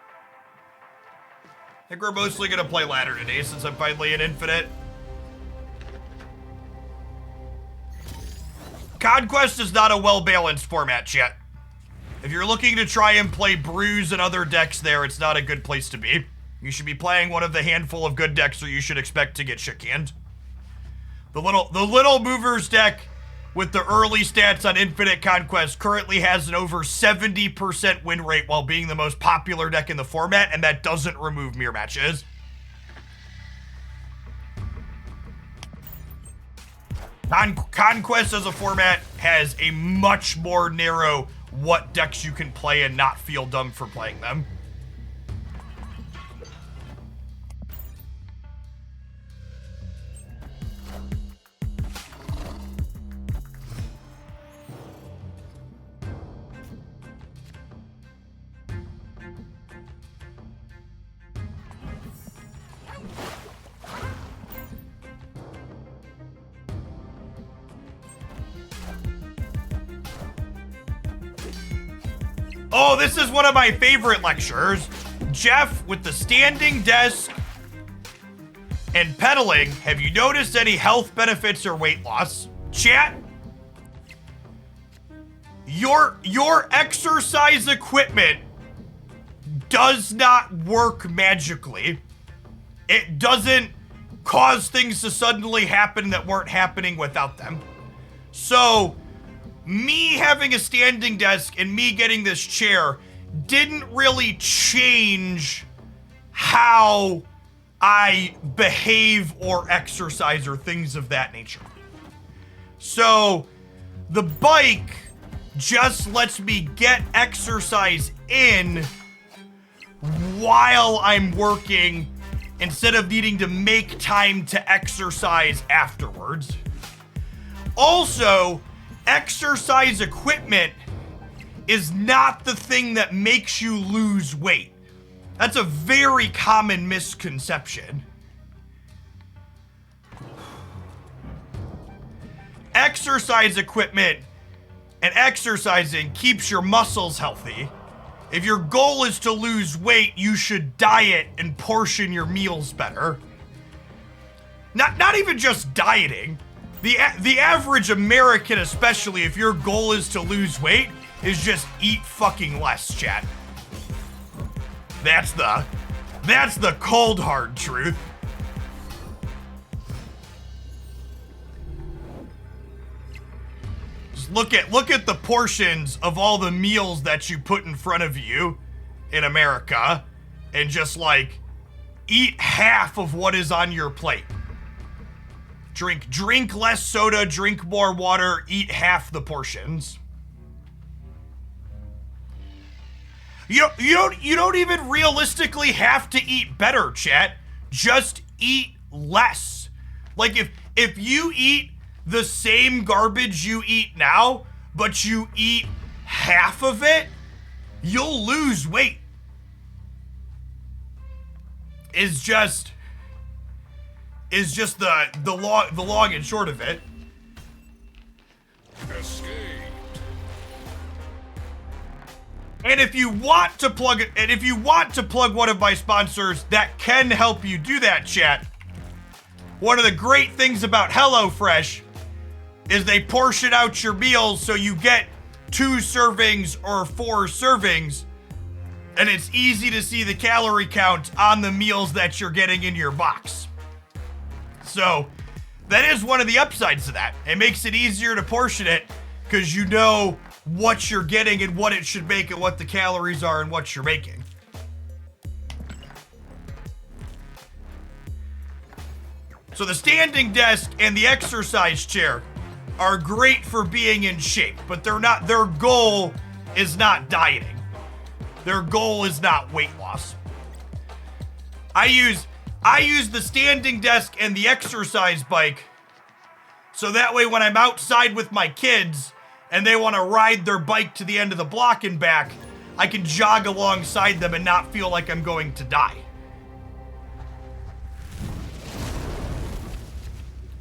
I think we're mostly going to play ladder today since I'm finally in Infinite. Conquest is not a well-balanced format yet. If you're looking to try and play brews and other decks there, it's not a good place to be. You should be playing one of the handful of good decks or you should expect to get shit-canned. The little movers deck with the early stats on Infinite Conquest currently has an over 70% win rate while being the most popular deck in the format, and that doesn't remove mirror matches. Conquest as a format has a much more narrow what decks you can play and not feel dumb for playing them. Oh, this is one of my favorite lectures. Jeff, with the standing desk and pedaling, have you noticed any health benefits or weight loss? Chat, your exercise equipment does not work magically. It doesn't cause things to suddenly happen that weren't happening without them. So, me having a standing desk and me getting this chair didn't really change how I behave or exercise or things of that nature. So, the bike just lets me get exercise in while I'm working instead of needing to make time to exercise afterwards. Also, exercise equipment is not the thing that makes you lose weight. That's a very common misconception. Exercise equipment and exercising keeps your muscles healthy. If your goal is to lose weight, you should diet and portion your meals better. Not even just dieting. The average American, especially if your goal is to lose weight, is just eat fucking less, chat. That's the cold hard truth. Just look at the portions of all the meals that you put in front of you in America and just like eat half of what is on your plate. Drink less soda, drink more water, eat half the portions. You don't even realistically have to eat better, chat. Just eat less. Like if you eat the same garbage you eat now, but you eat half of it, you'll lose weight. Is just the long and short of it. Escape. And if you want to plug one of my sponsors that can help you do that, chat, one of the great things about HelloFresh is they portion out your meals so you get 2 servings or 4 servings, and it's easy to see the calorie count on the meals that you're getting in your box. So that is one of the upsides to that. It makes it easier to portion it because you know what you're getting and what it should make and what the calories are and what you're making. So the standing desk and the exercise chair are great for being in shape, but their goal is not dieting. Their goal is not weight loss. I use the standing desk and the exercise bike so that way when I'm outside with my kids and they want to ride their bike to the end of the block and back, I can jog alongside them and not feel like I'm going to die.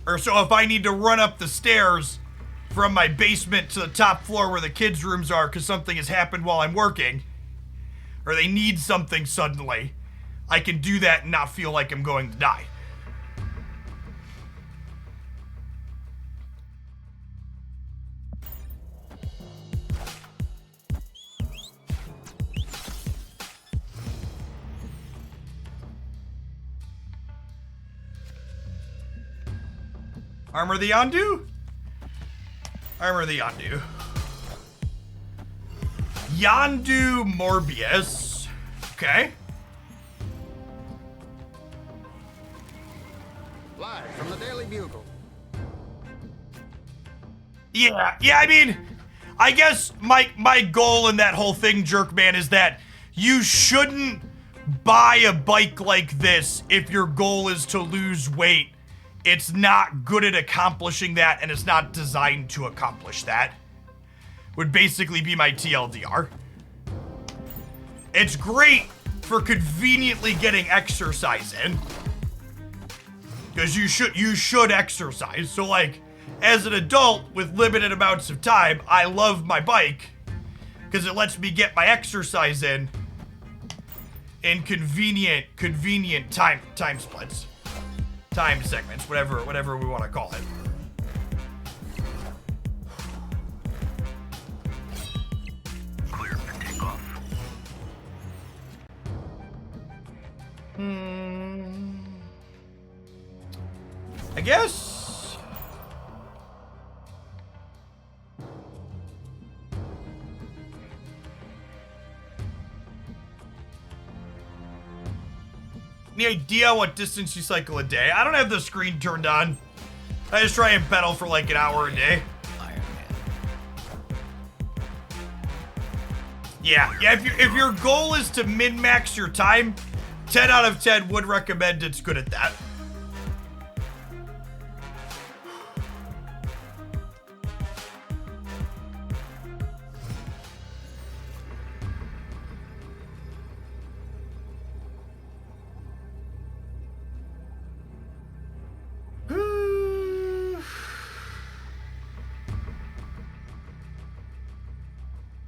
Or so if I need to run up the stairs from my basement to the top floor where the kids' rooms are because something has happened while I'm working, or they need something suddenly, I can do that and not feel like I'm going to die. Armor the Yondu? Armor the Yondu. Yondu Morbius. Okay. Live from the Daily Bugle. Yeah, I mean, I guess my goal in that whole thing, Jerkman, is that you shouldn't buy a bike like this if your goal is to lose weight. It's not good at accomplishing that, and it's not designed to accomplish that. Would basically be my TLDR. It's great for conveniently getting exercise in. Because you should exercise. So like, as an adult with limited amounts of time, I love my bike because it lets me get my exercise in convenient time splits. Time segments, whatever we want to call it. Clear for takeoff. I guess. Any idea what distance you cycle a day? I don't have the screen turned on. I just try and pedal for like an hour a day. Iron Man. Yeah. If your goal is to min-max your time, 10 out of 10 would recommend it's good at that.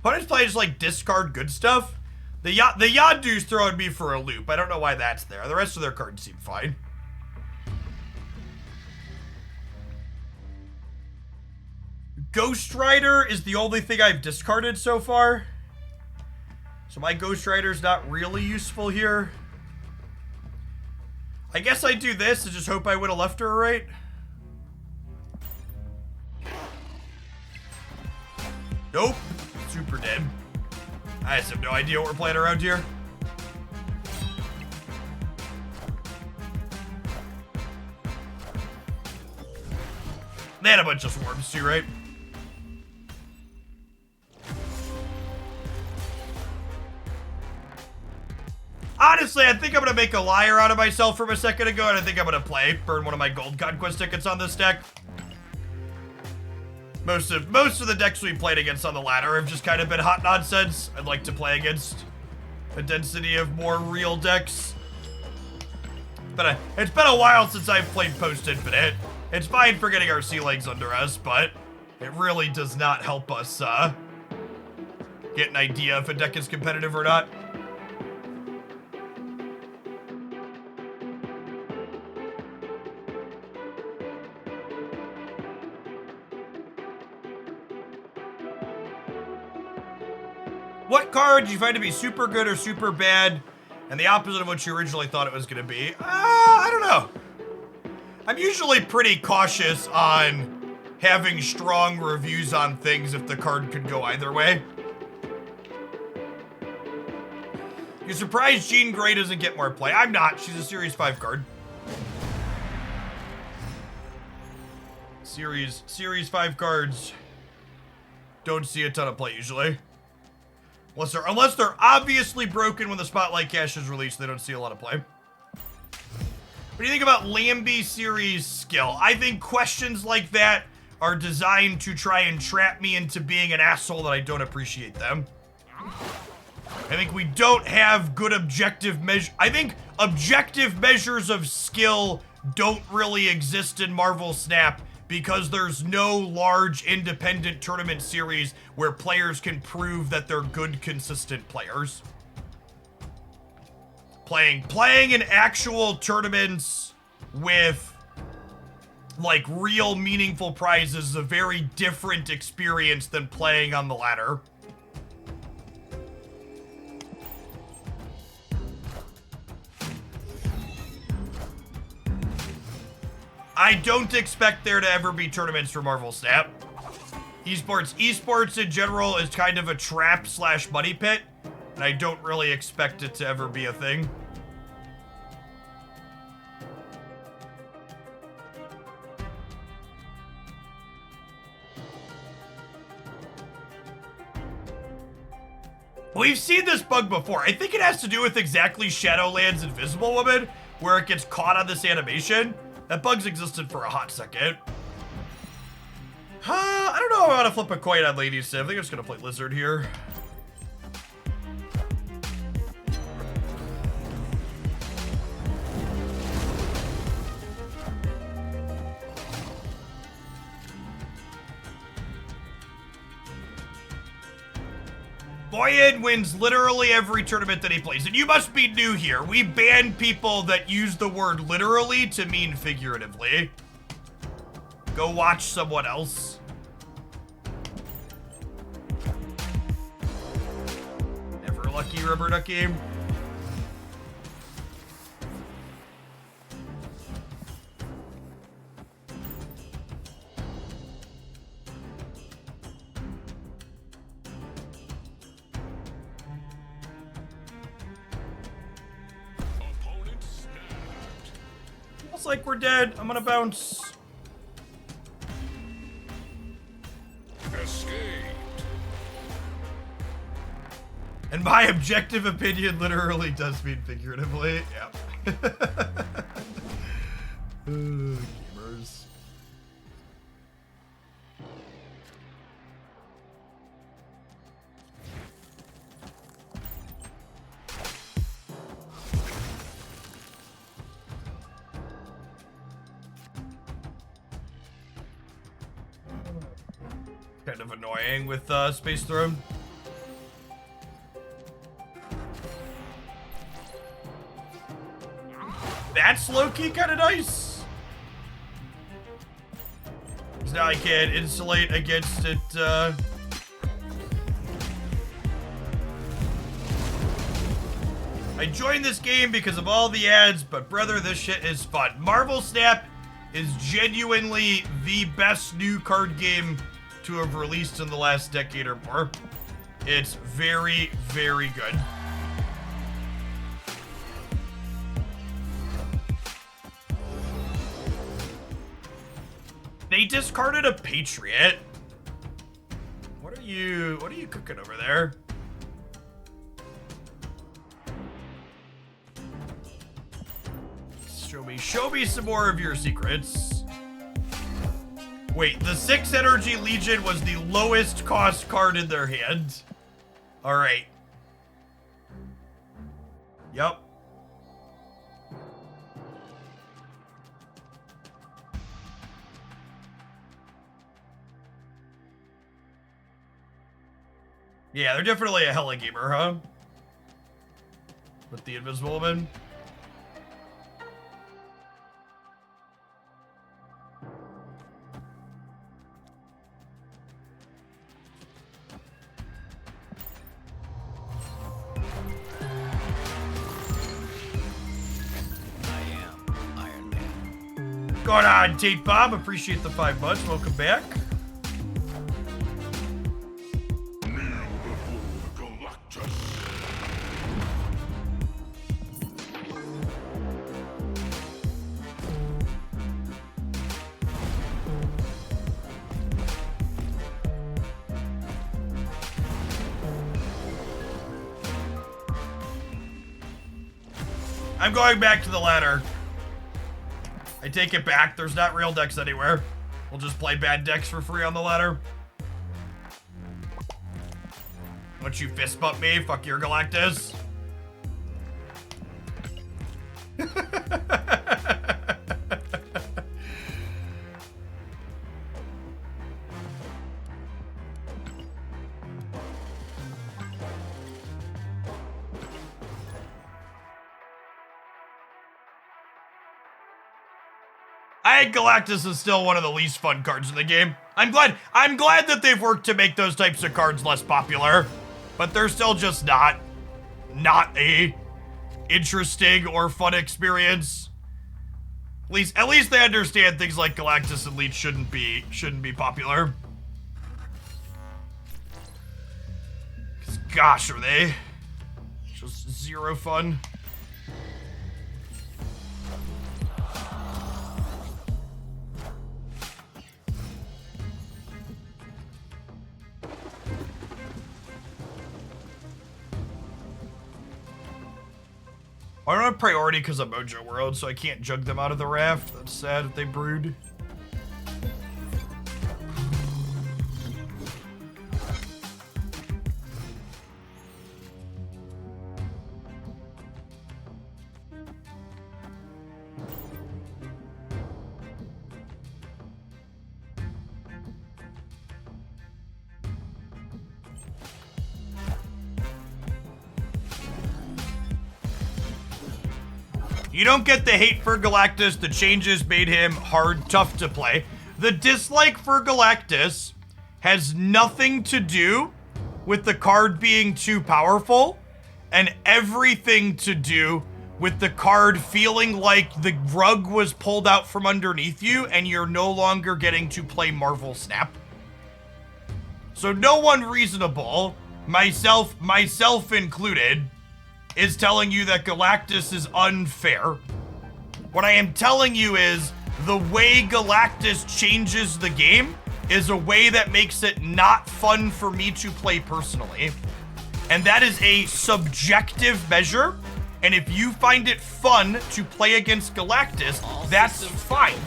Opponents play just like discard good stuff. The Yondu's throwing me for a loop. I don't know why that's there. The rest of their cards seem fine. Ghost Rider is the only thing I've discarded so far. So my Ghost Rider's not really useful here. I guess I do this and just hope I win a left or a right. Nope. Super dead. I just have no idea what we're playing around here. They had a bunch of swarms too, right? Honestly, I think I'm gonna make a liar out of myself from a second ago, and I think I'm gonna burn one of my gold conquest tickets on this deck. Most of the decks we played against on the ladder have just kind of been hot nonsense. I'd like to play against a density of more real decks. But it's been a while since I've played post-infinite. It's fine for getting our ceilings under us, but it really does not help us get an idea if a deck is competitive or not. What card did you find to be super good or super bad, and the opposite of what you originally thought it was going to be? I don't know. I'm usually pretty cautious on having strong reviews on things if the card could go either way. You're surprised Jean Grey doesn't get more play? I'm not. She's a Series 5 card. Series 5 cards don't see a ton of play usually. Unless they're obviously broken when the Spotlight Cache is released, they don't see a lot of play. What do you think about Lambie series skill? I think questions like that are designed to try and trap me into being an asshole that I don't appreciate them. I think we don't have good objective measure. I think objective measures of skill don't really exist in Marvel Snap because there's no large independent tournament series where players can prove that they're good, consistent players. Playing in actual tournaments with like real meaningful prizes is a very different experience than playing on the ladder. I don't expect there to ever be tournaments for Marvel Snap. Esports in general is kind of a trap / money pit, and I don't really expect it to ever be a thing. We've seen this bug before. I think it has to do with exactly Shadowland's Invisible Woman, where it gets caught on this animation. That bug's existed for a hot second. I don't know if I want to flip a coin on Lady Civ. I think I'm just going to play Lizard here. Boyan wins literally every tournament that he plays. And you must be new here. We ban people that use the word literally to mean figuratively. Go watch someone else. Never lucky, rubber ducky. Like we're dead. I'm gonna bounce. Escaped. And my objective opinion literally does mean figuratively. Yeah. Gamers. Kind of annoying with Space Throne. That's low-key kind of nice. Because now I can insulate against it. I joined this game because of all the ads, but brother, this shit is fun. Marvel Snap is genuinely the best new card game to have released in the last decade or more. It's very, very good. They discarded a Patriot. What are you cooking over there? Show me some more of your secrets. Wait, the 6 Energy Legion was the lowest cost card in their hand. All right. Yep. Yeah, they're definitely a hella gamer, huh? With the Invisible Woman. Going on, Tate Bob. Appreciate the 5 months. Welcome back. I'm going back to the ladder. I take it back. There's not real decks anywhere. We'll just play bad decks for free on the ladder. Once you fist bump me, fuck your Galactus. I think Galactus is still one of the least fun cards in the game. I'm glad that they've worked to make those types of cards less popular, but they're still just not a interesting or fun experience. At least they understand things like Galactus and Leech shouldn't be popular. 'Cause gosh, are they just zero fun? I don't have priority because of Mojo World, so I can't jug them out of the raft. That's sad if they brood. You don't get the hate for Galactus. The changes made him tough to play. The dislike for Galactus has nothing to do with the card being too powerful and everything to do with the card feeling like the rug was pulled out from underneath you and you're no longer getting to play Marvel Snap. So no one reasonable, myself included, is telling you that Galactus is unfair. What I am telling you is the way Galactus changes the game is a way that makes it not fun for me to play personally. And that is a subjective measure. And if you find it fun to play against Galactus, that's fine.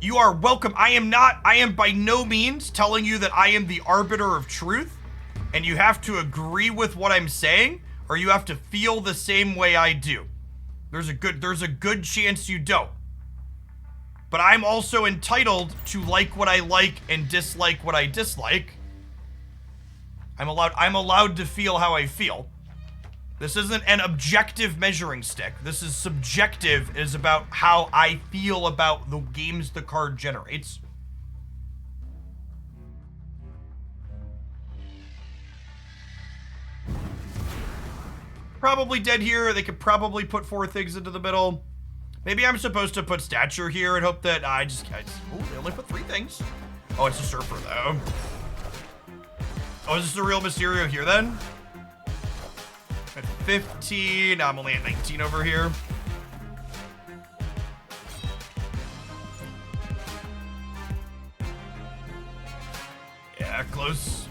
You are welcome. I am by no means telling you that I am the arbiter of truth, and you have to agree with what I'm saying, or you have to feel the same way I do. There's a good chance you don't. But I'm also entitled to like what I like and dislike what I dislike. I'm allowed to feel how I feel. This isn't an objective measuring stick. This is subjective. It is about how I feel about the games the card generates. Probably dead here. They could probably put 4 things into the middle. Maybe I'm supposed to put stature here and hope that I just oh, they only put 3 things. Oh, it's a surfer though. Oh, is this the real Mysterio here then? At 15, I'm only at 19 over here. Yeah, close.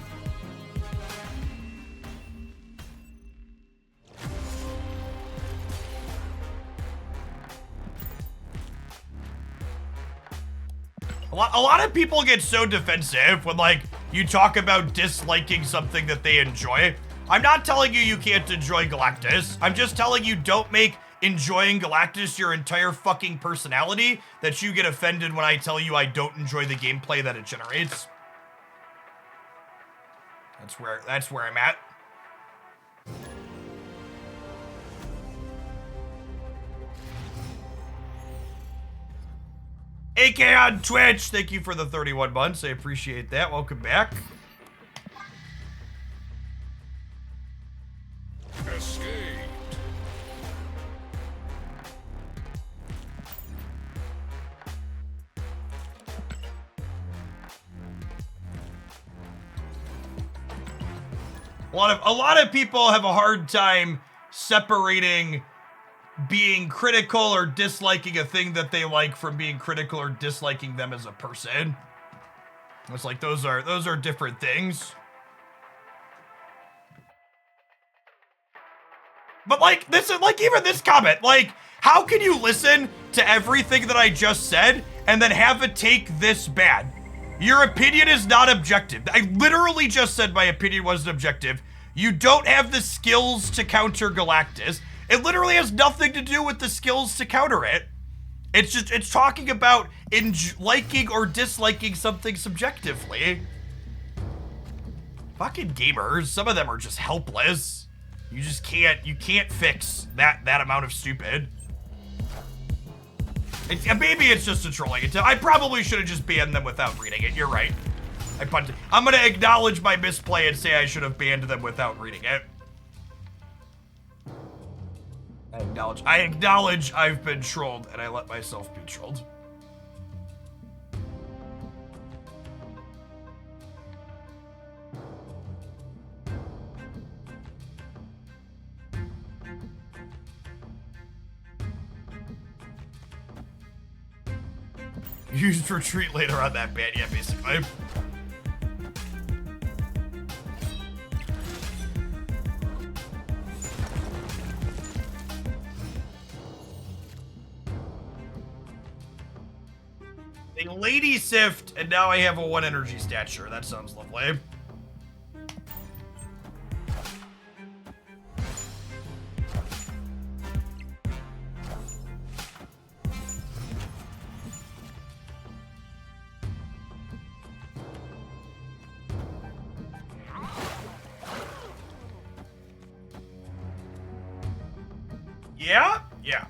A lot of people get so defensive when, like, you talk about disliking something that they enjoy. I'm not telling you can't enjoy Galactus. I'm just telling you don't make enjoying Galactus your entire fucking personality that you get offended when I tell you I don't enjoy the gameplay that it generates. That's where I'm at. AK on Twitch, thank you for the 31 months. I appreciate that. Welcome back. Escaped. A lot of people have a hard time separating being critical or disliking a thing that they like from being critical or disliking them as a person. It's like those are different things. But like this is like even this comment, like how can you listen to everything that I just said and then have it take this bad? Your opinion is not objective. I literally just said my opinion wasn't objective. You don't have the skills to counter Galactus. It literally has nothing to do with the skills to counter it. It's talking about liking or disliking something subjectively. Fucking gamers, some of them are just helpless. You can't fix that amount of stupid. Maybe it's just a trolling attempt. I probably should have just banned them without reading it. You're right. I'm gonna acknowledge my misplay and say I should have banned them without reading it. I acknowledge I've been trolled and I let myself be trolled. Use retreat later on that ban, yeah, basically. A lady sift, and now I have a 1 energy stature. That sounds lovely. Yeah? Yeah.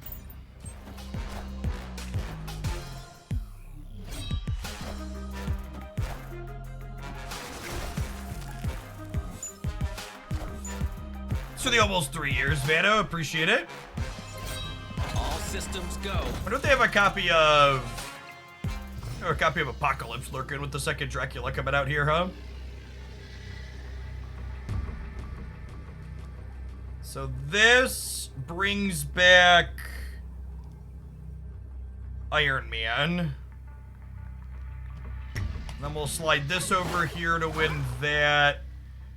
For the almost 3 years, Vano. Appreciate it. All systems go. Why don't they have a copy of... Or a copy of Apocalypse lurking with the second Dracula coming out here, huh? So this brings back Iron Man. Then we'll slide this over here to win that.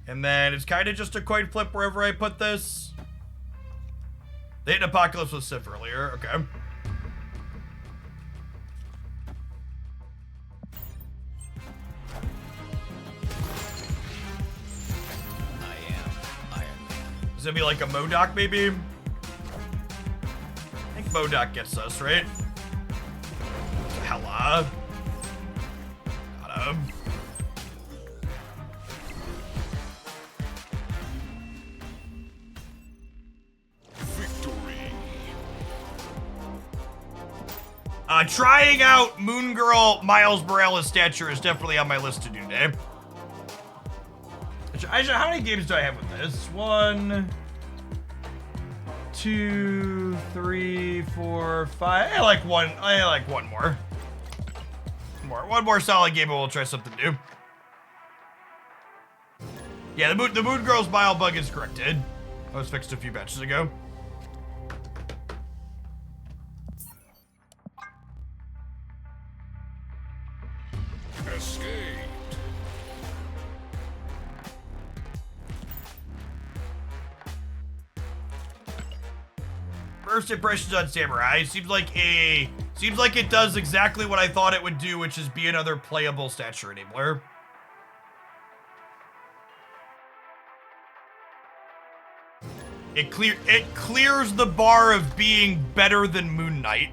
And then it's kind of just a coin flip wherever I put this. They hit Apocalypse with Sif earlier. Okay. I am Iron Man. Is it be like a MODOK maybe? I think MODOK gets us, right? Hella. Got him. Trying out Moon Girl Miles Morales stature is definitely on my list to do today. How many games do I have with this? 1, 2, 3, 4, 5. I like one more. One more solid game, and we'll try something new. Yeah, the Moon Girl's bile bug is corrected. That was fixed a few batches ago. Escaped. First impressions on Samurai. Seems like it does exactly what I thought it would do, which is be another playable stature enabler. It clears the bar of being better than Moon Knight.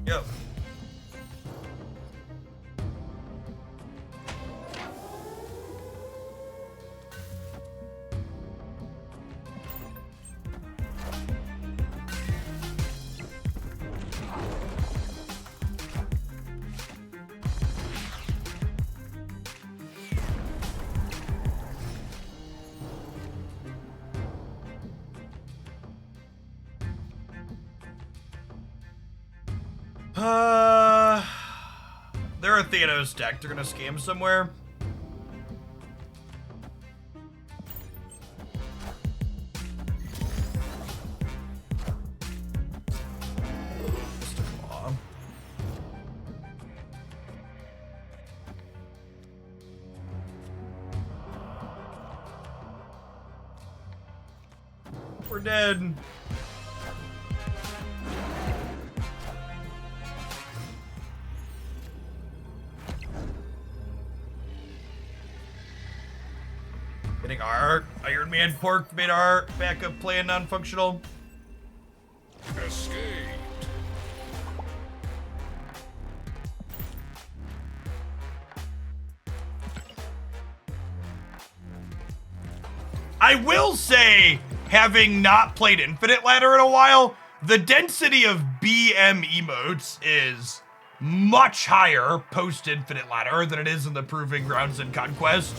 Yep. They're a Thanos deck. They're gonna scam somewhere. We're dead. Getting our Iron Man pork made our backup plan non-functional. Escaped. I will say, having not played Infinite Ladder in a while, the density of BM emotes is much higher post-Infinite Ladder than it is in the Proving Grounds and Conquest.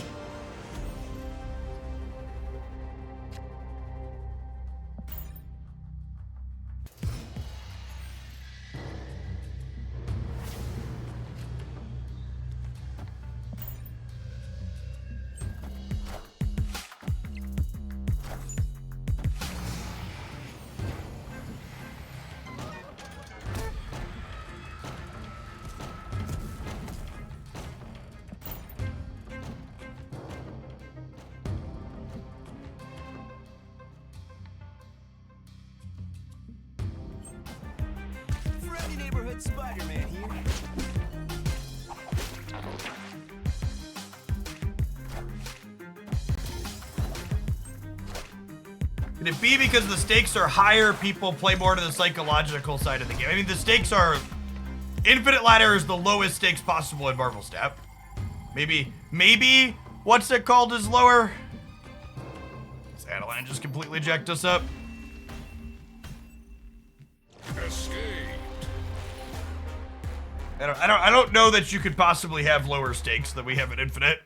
Friendly neighborhood Spider-Man here. Could it be because the stakes are higher, people play more to the psychological side of the game? I mean, the stakes are... Infinite Ladder is the lowest stakes possible in Marvel Snap. Maybe what's it called is lower? This Adeline just completely jacked us up. Escaped. I don't know that you could possibly have lower stakes than we have in Infinite.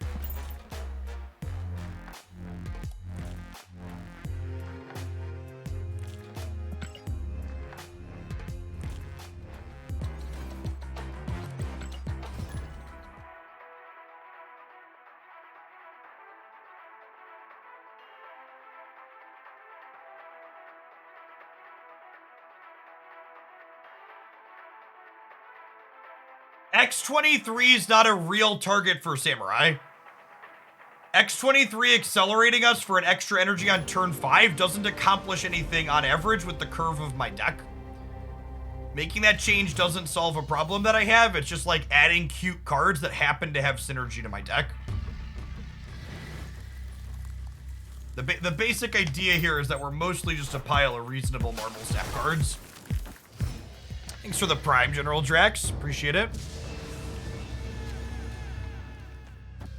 X-23 is not a real target for Samurai. X-23 accelerating us for an extra energy on turn 5 doesn't accomplish anything on average with the curve of my deck. Making that change doesn't solve a problem that I have. It's just like adding cute cards that happen to have synergy to my deck. The basic idea here is that we're mostly just a pile of reasonable Marvel Snap cards. Thanks for the Prime, General Drax. Appreciate it.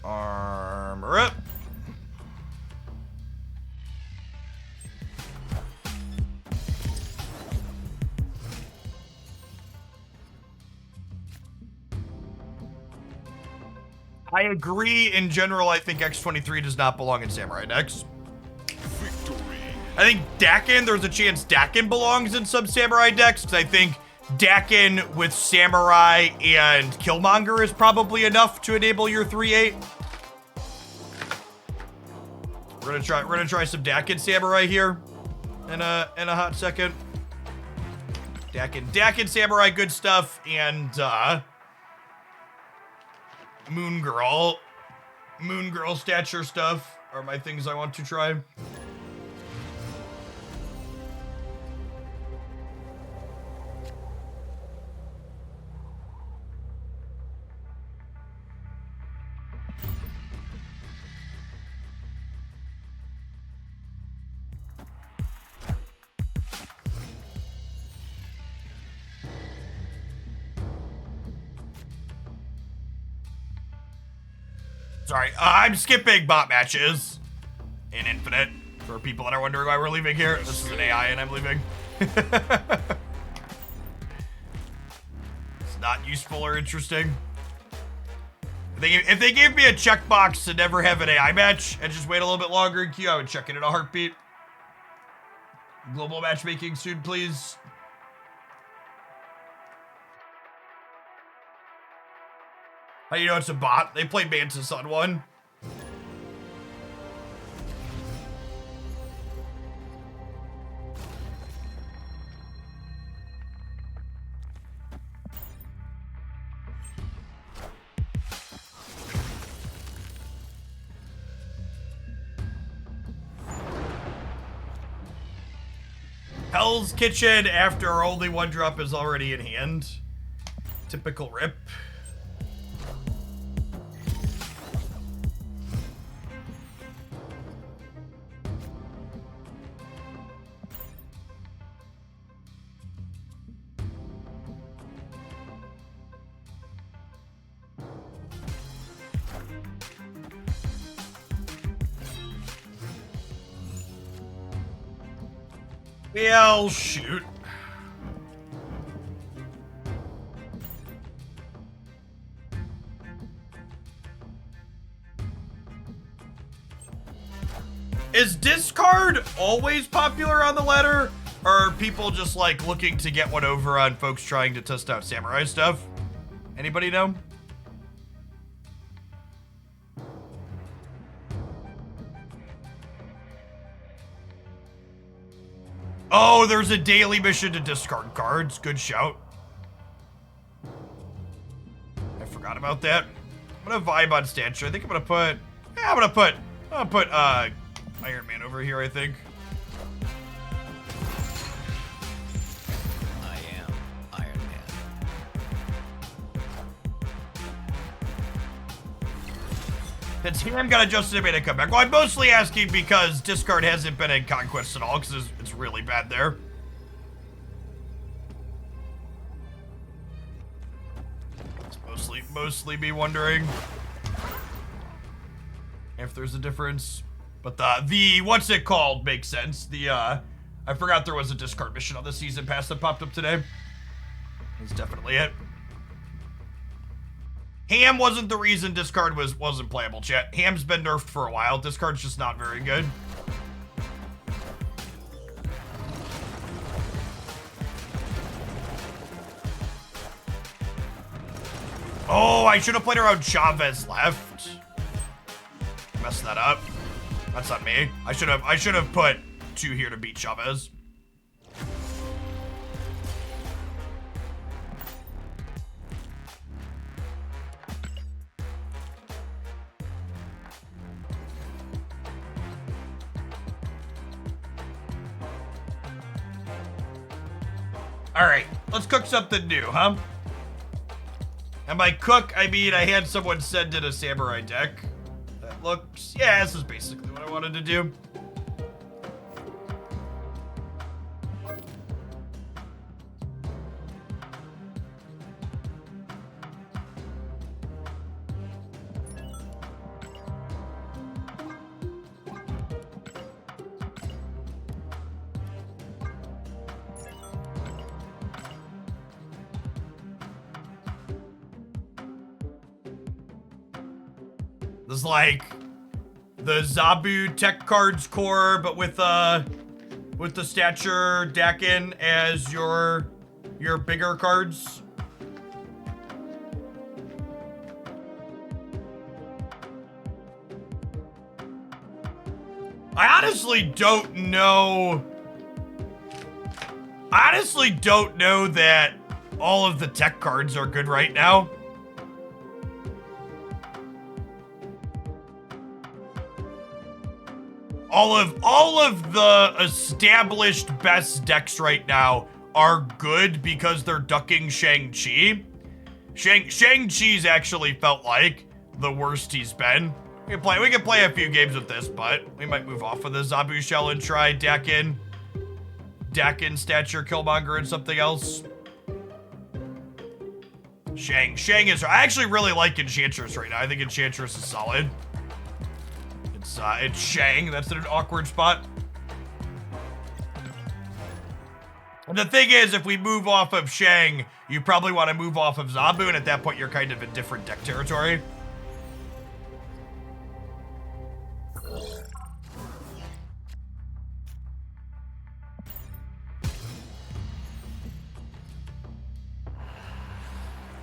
Armor up. I agree in general. I think X23 does not belong in Samurai decks. Victory. I think Dakin, there's a chance Dakin belongs in some Samurai decks, because I think Dakin with Samurai and Killmonger is probably enough to enable your 3/8. We're gonna try some Dakin Samurai here in a hot second. Dakin Samurai, good stuff, and Moon Girl stature stuff are my things I want to try. Sorry, I'm skipping bot matches in Infinite for people that are wondering why we're leaving here. This is an AI and I'm leaving. It's not useful or interesting. If they gave me a checkbox to never have an AI match and just wait a little bit longer in queue, I would check it in a heartbeat. Global matchmaking soon, please. How do you know it's a bot? They played Mantis on one. Hell's Kitchen after only one drop is already in hand. Typical rip. Well, shoot. Is discard always popular on the ladder? Or are people just like looking to get one over on folks trying to test out samurai stuff? Anybody know? Oh, there's a daily mission to discard cards. Good shout. I forgot about that. I'm gonna vibe on stature. I think I'm gonna put. Yeah, I'm gonna put Iron Man over here. I think. I am Iron Man. It's Ham got adjusted and made a comeback. Well, I'm mostly asking because discard hasn't been in Conquest at all because it's really bad there. It's mostly me wondering if there's a difference. But the what's it called makes sense. The I forgot there was a discard mission on the season pass that popped up today. That's definitely it. Ham wasn't the reason discard wasn't playable, chat. Ham's been nerfed for a while. Discard's just not very good. Oh, I should have played around Chavez left. Messed that up. That's on me. I should have put 2 here to beat Chavez. All right, let's cook something new, huh? And by cook, I mean I had someone send in a samurai deck. That looks, yeah, this is basically what I wanted to do. There's like the Zabu Tech Cards core, but with the Stature Dakin as your bigger cards. I honestly don't know that all of the tech cards are good right now. All of the established best decks right now are good because they're ducking Shang-Chi. Shang-Chi's actually felt like the worst he's been. We can play a few games with this, but we might move off of the Zabu Shell and try Dakin, Stature, Killmonger, and something else. Shang is... I actually really like Enchantress right now. I think Enchantress is solid. It's Shang. That's in an awkward spot. And the thing is, if we move off of Shang, you probably want to move off of Zabu, and at that point, you're kind of in different deck territory.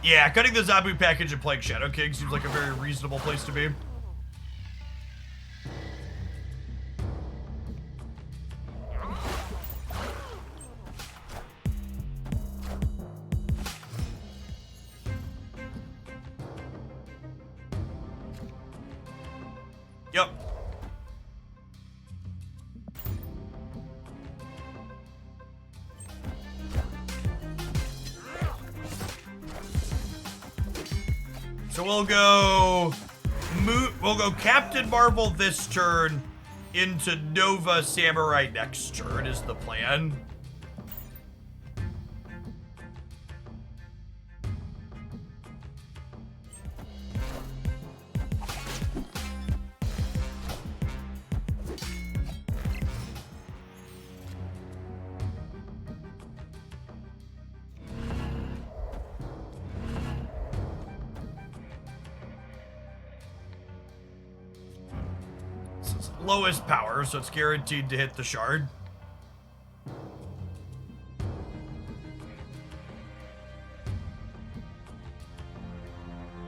Yeah, cutting the Zabu package and playing Shadow King seems like a very reasonable place to be. Yep. So we'll go Captain Marvel this turn into Nova Samurai next turn is the plan. Lowest power, so it's guaranteed to hit the shard.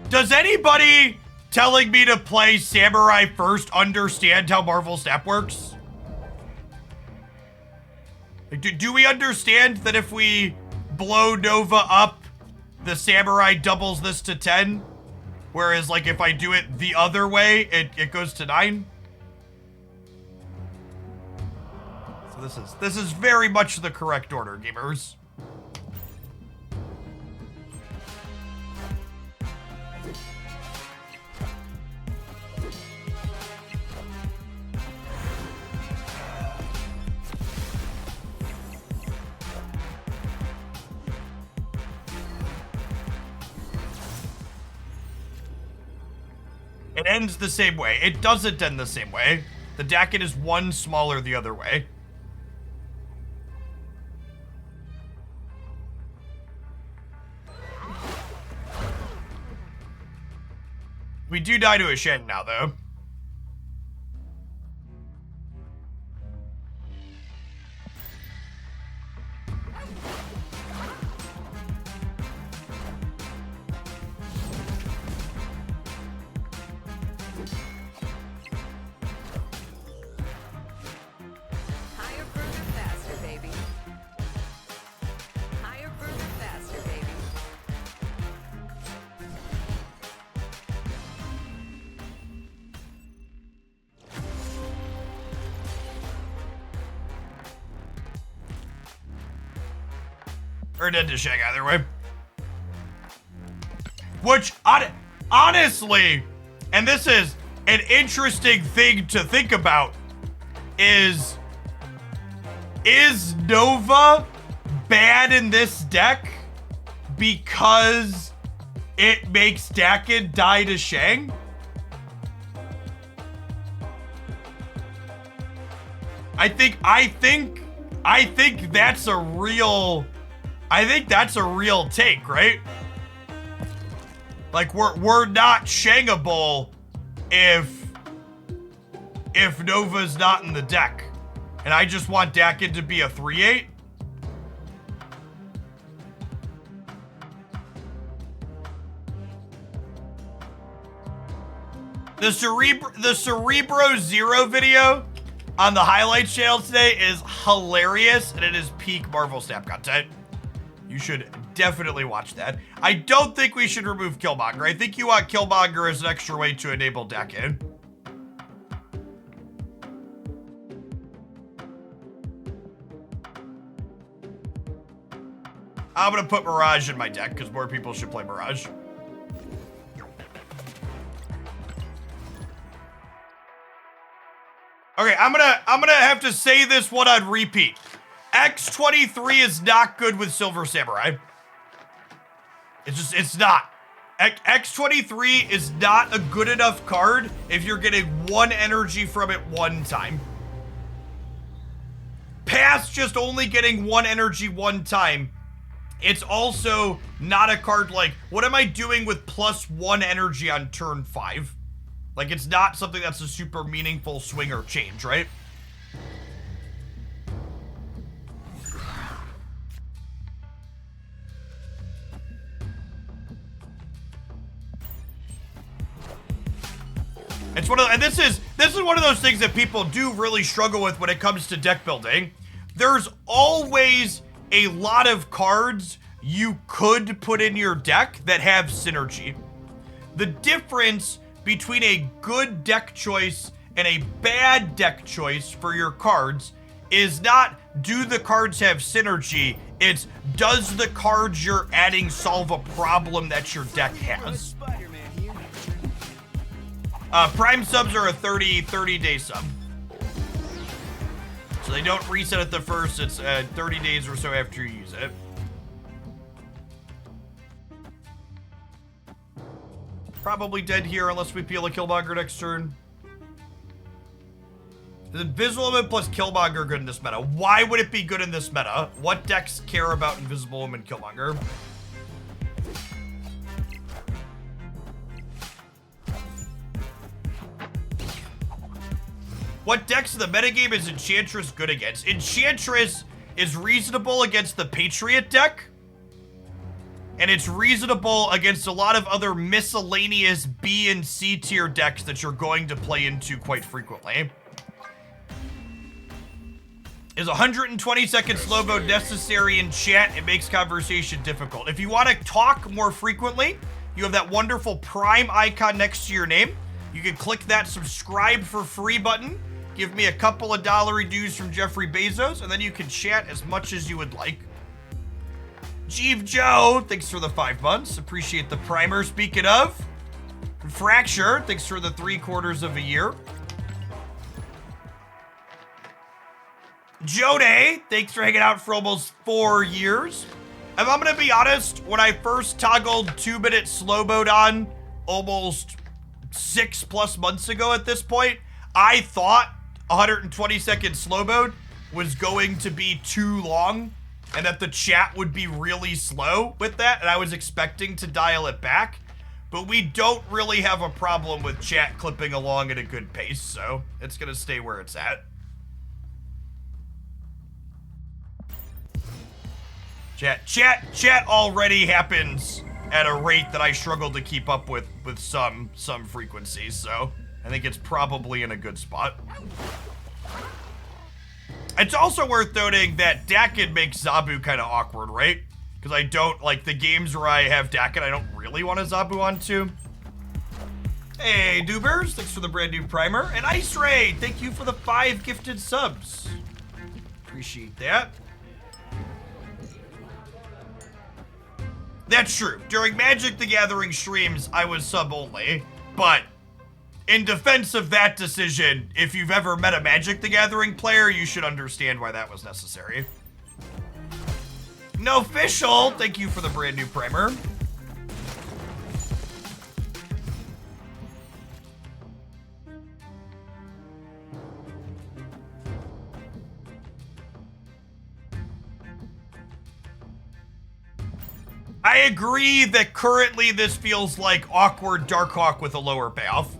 Does anybody telling me to play Samurai first understand how Marvel Snap works? Like, do we understand that if we blow Nova up, the Samurai doubles this to 10? Whereas, like, if I do it the other way, it goes to 9? This is very much the correct order, gamers. It ends the same way. It doesn't end the same way. The Dakin is one smaller the other way. We do die to a Shen now, though. Higher, further, faster, baby. Higher, further, faster, baby. Or dead to Shang either way. Which, honestly, and this is an interesting thing to think about, is Nova bad in this deck because it makes Dakin die to Shang? I think that's a real... I think that's a real take, right? Like, we're not Shangable if Nova's not in the deck. And I just want Dakin to be a 3/8. The Cerebro Zero video on the highlights channel today is hilarious, and it is peak Marvel Snap content. You should definitely watch that. I don't think we should remove Killmonger. I think you want Killmonger as an extra way to enable Dakin. I'm gonna put Mirage in my deck because more people should play Mirage. Okay, I'm gonna have to say this one on repeat. X23 is not good with Silver Samurai. It's not. X23 is not a good enough card if you're getting 1 energy from it 1 time. Past just only getting 1 energy 1 time, it's also not a card like, what am I doing with +1 energy on turn 5? Like, it's not something that's a super meaningful swing or change, right? It's one of, and this is one of those things that people do really struggle with when it comes to deck building. There's always a lot of cards you could put in your deck that have synergy. The difference between a good deck choice and a bad deck choice for your cards is not, do the cards have synergy? It's, does the cards you're adding solve a problem that your deck has? Prime subs are a 30-day sub. So they don't reset at the first, it's 30 days or so after you use it. Probably dead here unless we peel a Killmonger next turn. Is Invisible Woman plus Killmonger good in this meta? Why would it be good in this meta? What decks care about Invisible Woman Killmonger? What decks in the metagame is Enchantress good against? Enchantress is reasonable against the Patriot deck. And it's reasonable against a lot of other miscellaneous B and C tier decks that you're going to play into quite frequently. Is 120-second slow mode necessary in chat? It makes conversation difficult. If you want to talk more frequently, you have that wonderful Prime icon next to your name. You can click that subscribe for free button. Give me a couple of $1 dues from Jeffrey Bezos, and then you can chat as much as you would like. Jeeve Joe, thanks for the 5 months. Appreciate the primer. Speaking of, Fracture, thanks for the 3/4 of a year. Jode, thanks for hanging out for almost 4 years. If I'm gonna be honest, when I first toggled 2-minute slow mode on almost 6+ months ago at this point, I thought 120-second slow mode was going to be too long and that the chat would be really slow with that, and I was expecting to dial it back. But we don't really have a problem with chat clipping along at a good pace, so it's gonna stay where it's at. Chat already happens at a rate that I struggle to keep up with some frequencies, so I think it's probably in a good spot. It's also worth noting that Dakin makes Zabu kind of awkward, right? Because I don't, like, the games where I have Dakin, I don't really want to Zabu onto. Hey, Dubers, thanks for the brand new primer. And Ice Ray, thank you for the 5 gifted subs. Appreciate that. That's true. During Magic the Gathering streams, I was sub only, but in defense of that decision, if you've ever met a Magic the Gathering player, you should understand why that was necessary. No official, thank you for the brand new primer. I agree that currently this feels like awkward Darkhawk with a lower payoff.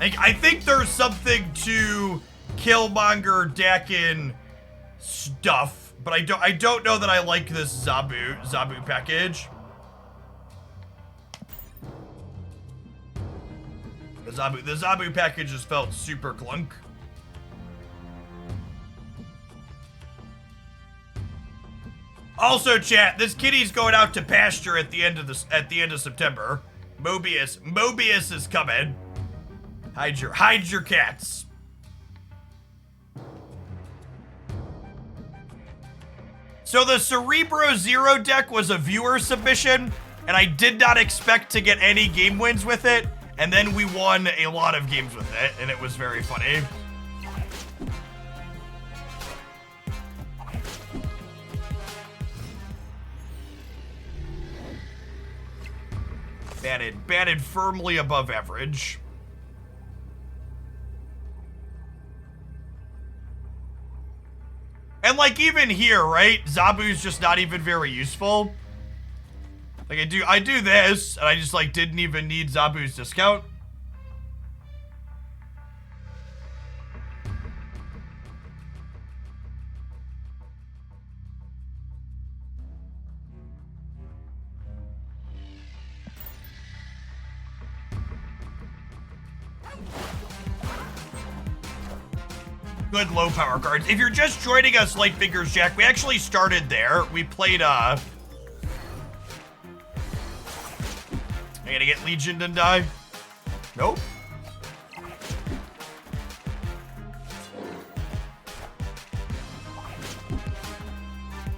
I think there's something to Killmonger Dakin stuff, but I don't know that I like this Zabu package. The Zabu package just felt super clunk. Also, chat, this kitty's going out to pasture at the end of September. Mobius is coming. Hide your cats. So the Cerebro Zero deck was a viewer submission, and I did not expect to get any game wins with it, and then we won a lot of games with it, and it was very funny. Batted firmly above average. And like even here, right? Zabu's just not even very useful. Like I do this, and I just like didn't even need Zabu's discount. Good low power cards. If you're just joining us, Light Fingers Jack, we actually started there. We played, I gotta get Legioned and die. Nope.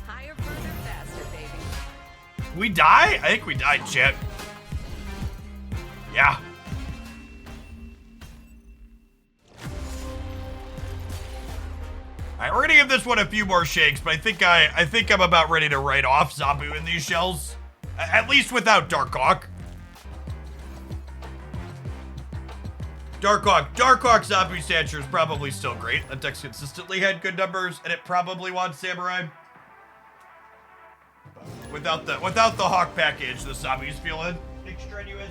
Higher, further, faster, baby. We die? I think we died, chat. Yeah. Alright, we're gonna give this one a few more shakes, but I think I'm about ready to write off Zabu in these shells. At least without Darkhawk. Darkhawk Zabu stature is probably still great. That deck's consistently had good numbers, and it probably wants Samurai. Without the Hawk package, the Zabu's feeling extraneous.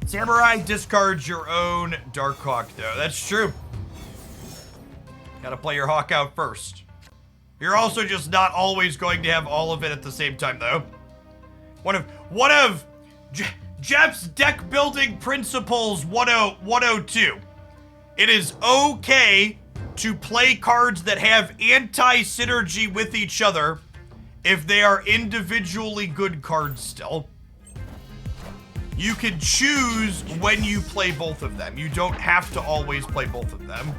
Samurai discards your own Darkhawk, though. That's true. Gotta play your Hawk out first. You're also just not always going to have all of it at the same time, though. One of Jeff's deck building principles 102. It is okay to play cards that have anti-synergy with each other if they are individually good cards still. You can choose when you play both of them. You don't have to always play both of them.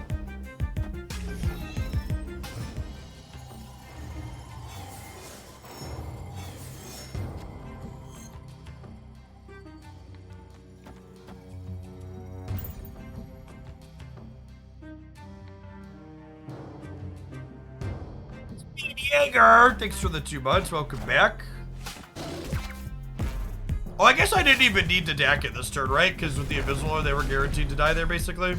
Speed Jaeger, thanks for the 2 months. Welcome back. Oh, I guess I didn't even need to DAC it this turn, right? Because with the Invisible, they were guaranteed to die there, basically.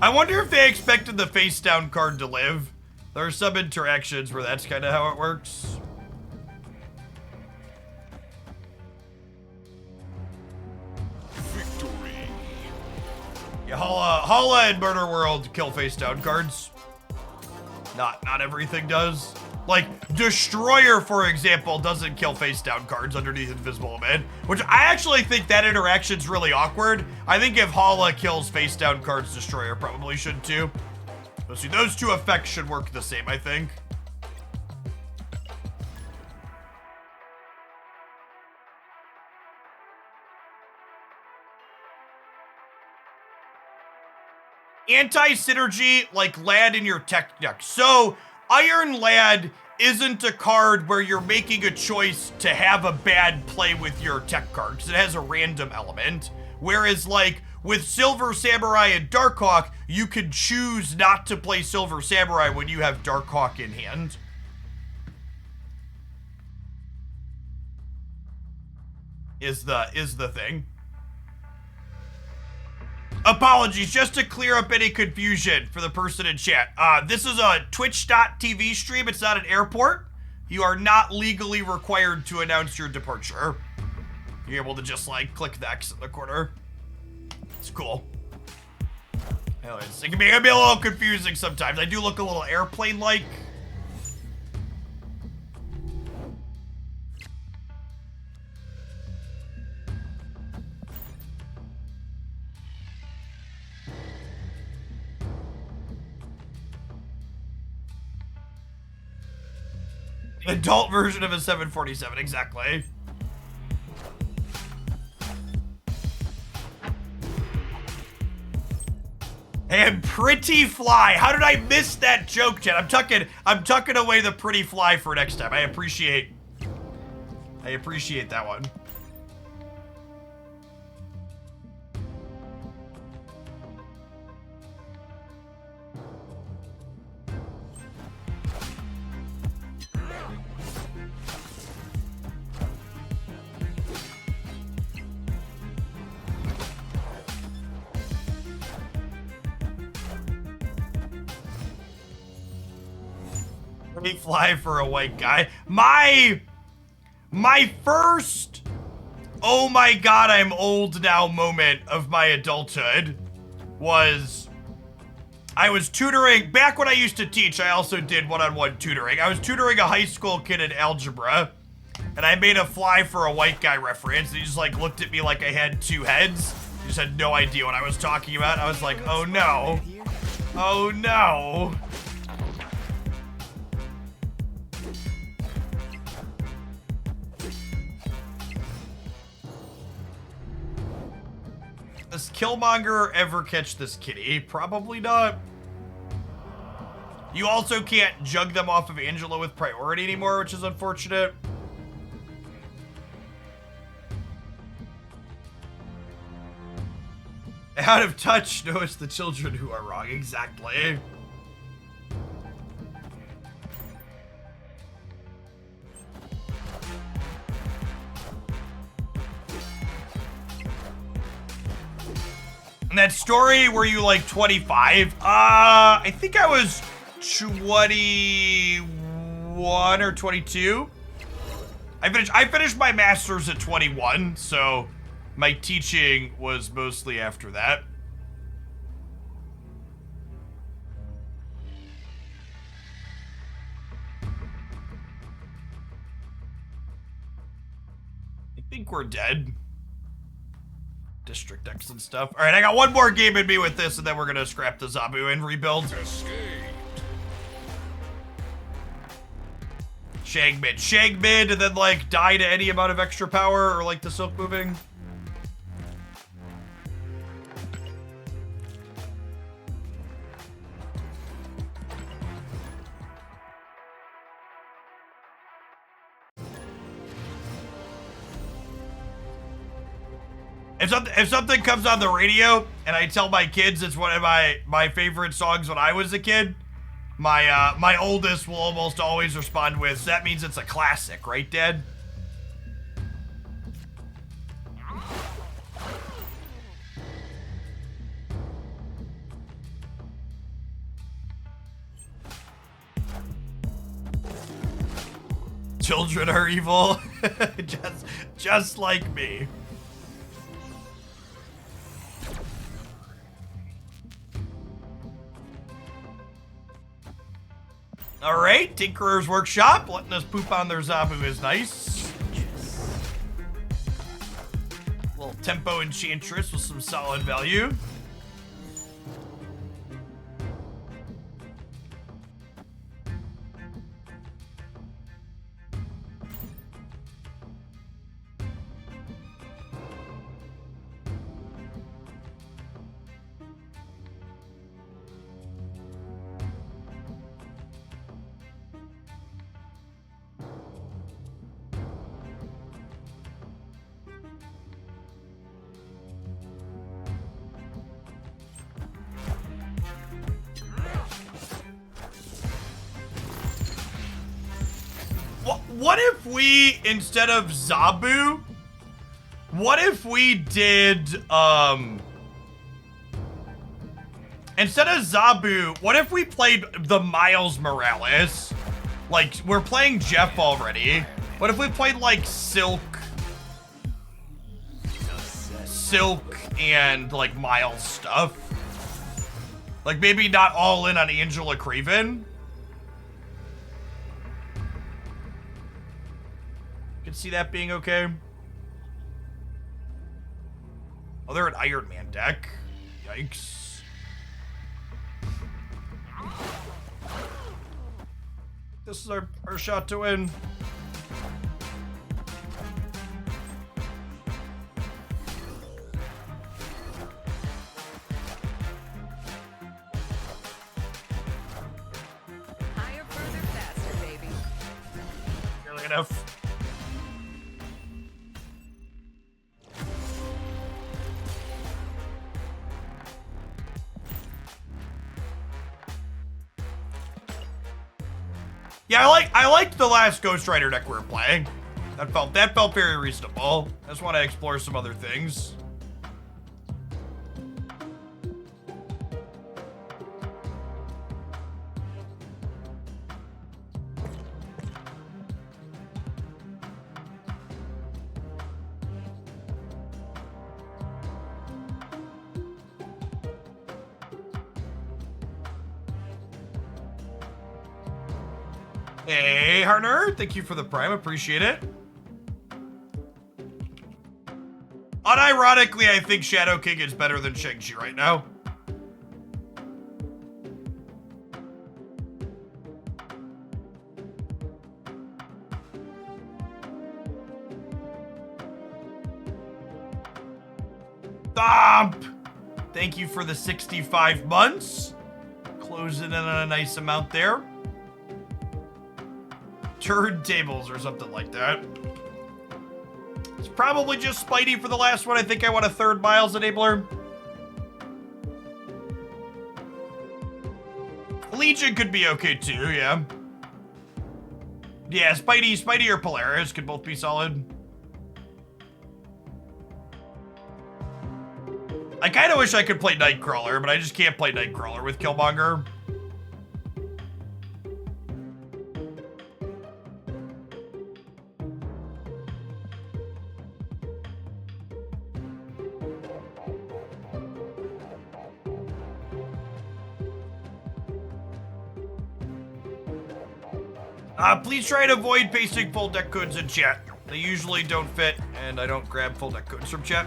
I wonder if they expected the face down card to live. There are some interactions where that's kind of how it works. Victory. Yeah, Hala and Murder World kill face down cards. Not everything does. Like, Destroyer, for example, doesn't kill face-down cards underneath Invisible Man, which I actually think that interaction's really awkward. I think if Hala kills face-down cards, Destroyer probably should too. So see, those two effects should work the same, I think. Anti-synergy, like Lad in your tech deck. So, Iron Lad isn't a card where you're making a choice to have a bad play with your tech card, because it has a random element. Whereas, like, with Silver Samurai and Darkhawk, you can choose not to play Silver Samurai when you have Darkhawk in hand. Is the thing. Apologies, just to clear up any confusion for the person in chat. This is a Twitch.tv stream. It's not an airport. You are not legally required to announce your departure. You're able to just, like, click the X in the corner. It's cool. Anyways, it can be a little confusing sometimes. I do look a little airplane-like. Adult version of a 747, exactly. And pretty fly. How did I miss that joke, Jen? I'm tucking away the pretty fly for next time. I appreciate that one. Pretty fly for a white guy. My first, oh my god, I'm old now moment of my adulthood was, I was tutoring, back when I used to teach, I also did one-on-one tutoring. I was tutoring a high school kid in algebra, and I made a fly for a white guy reference, and he just, like, looked at me like I had two heads. He just had no idea what I was talking about. I was like, oh no. Oh no. Does Killmonger ever catch this kitty? Probably not. You also can't jug them off of Angela with priority anymore, which is unfortunate. Out of touch, no, it's the children who are wrong. Exactly. And that story, were you like 25? I think I was 21 or 22. I finished my master's at 21, so my teaching was mostly after that. I think we're dead. District X and stuff. All right, I got one more game in me with this, and then we're gonna scrap the Zabu and rebuild. Shag mid, and then like die to any amount of extra power, or like the silk moving. If something comes on the radio and I tell my kids it's one of my favorite songs when I was a kid, my oldest will almost always respond with, so that means it's a classic, right, Dad? Children are evil, just like me. All right, Tinkerer's Workshop, letting us poop on their Zabu is nice. Little tempo enchantress with some solid value. What if we, instead of Zabu, what if we did, instead of Zabu, what if we played the Miles Morales? Like, we're playing Jeff already. What if we played, like, Silk and, like, Miles stuff? Like, maybe not all in on Angela Craven? Can see that being okay. Oh, they're an Iron Man deck. Yikes. This is our shot to win. Higher, further, faster, baby. Nearly enough. Yeah, I liked the last Ghost Rider deck we were playing. That felt very reasonable. I just want to explore some other things. Hey, Harner, thank you for the Prime, appreciate it. Unironically, I think Shadow King is better than Shang-Chi right now. Thump! Thank you for the 65 months. Closing in on a nice amount there. Turntables or something like that. It's probably just Spidey for the last one. I think I want a third Miles enabler. Legion could be okay too, yeah. Yeah, Spidey or Polaris could both be solid. I kind of wish I could play Nightcrawler, but I just can't play Nightcrawler with Killmonger. Please try to avoid pasting full deck codes in chat. They usually don't fit, and I don't grab full deck codes from chat.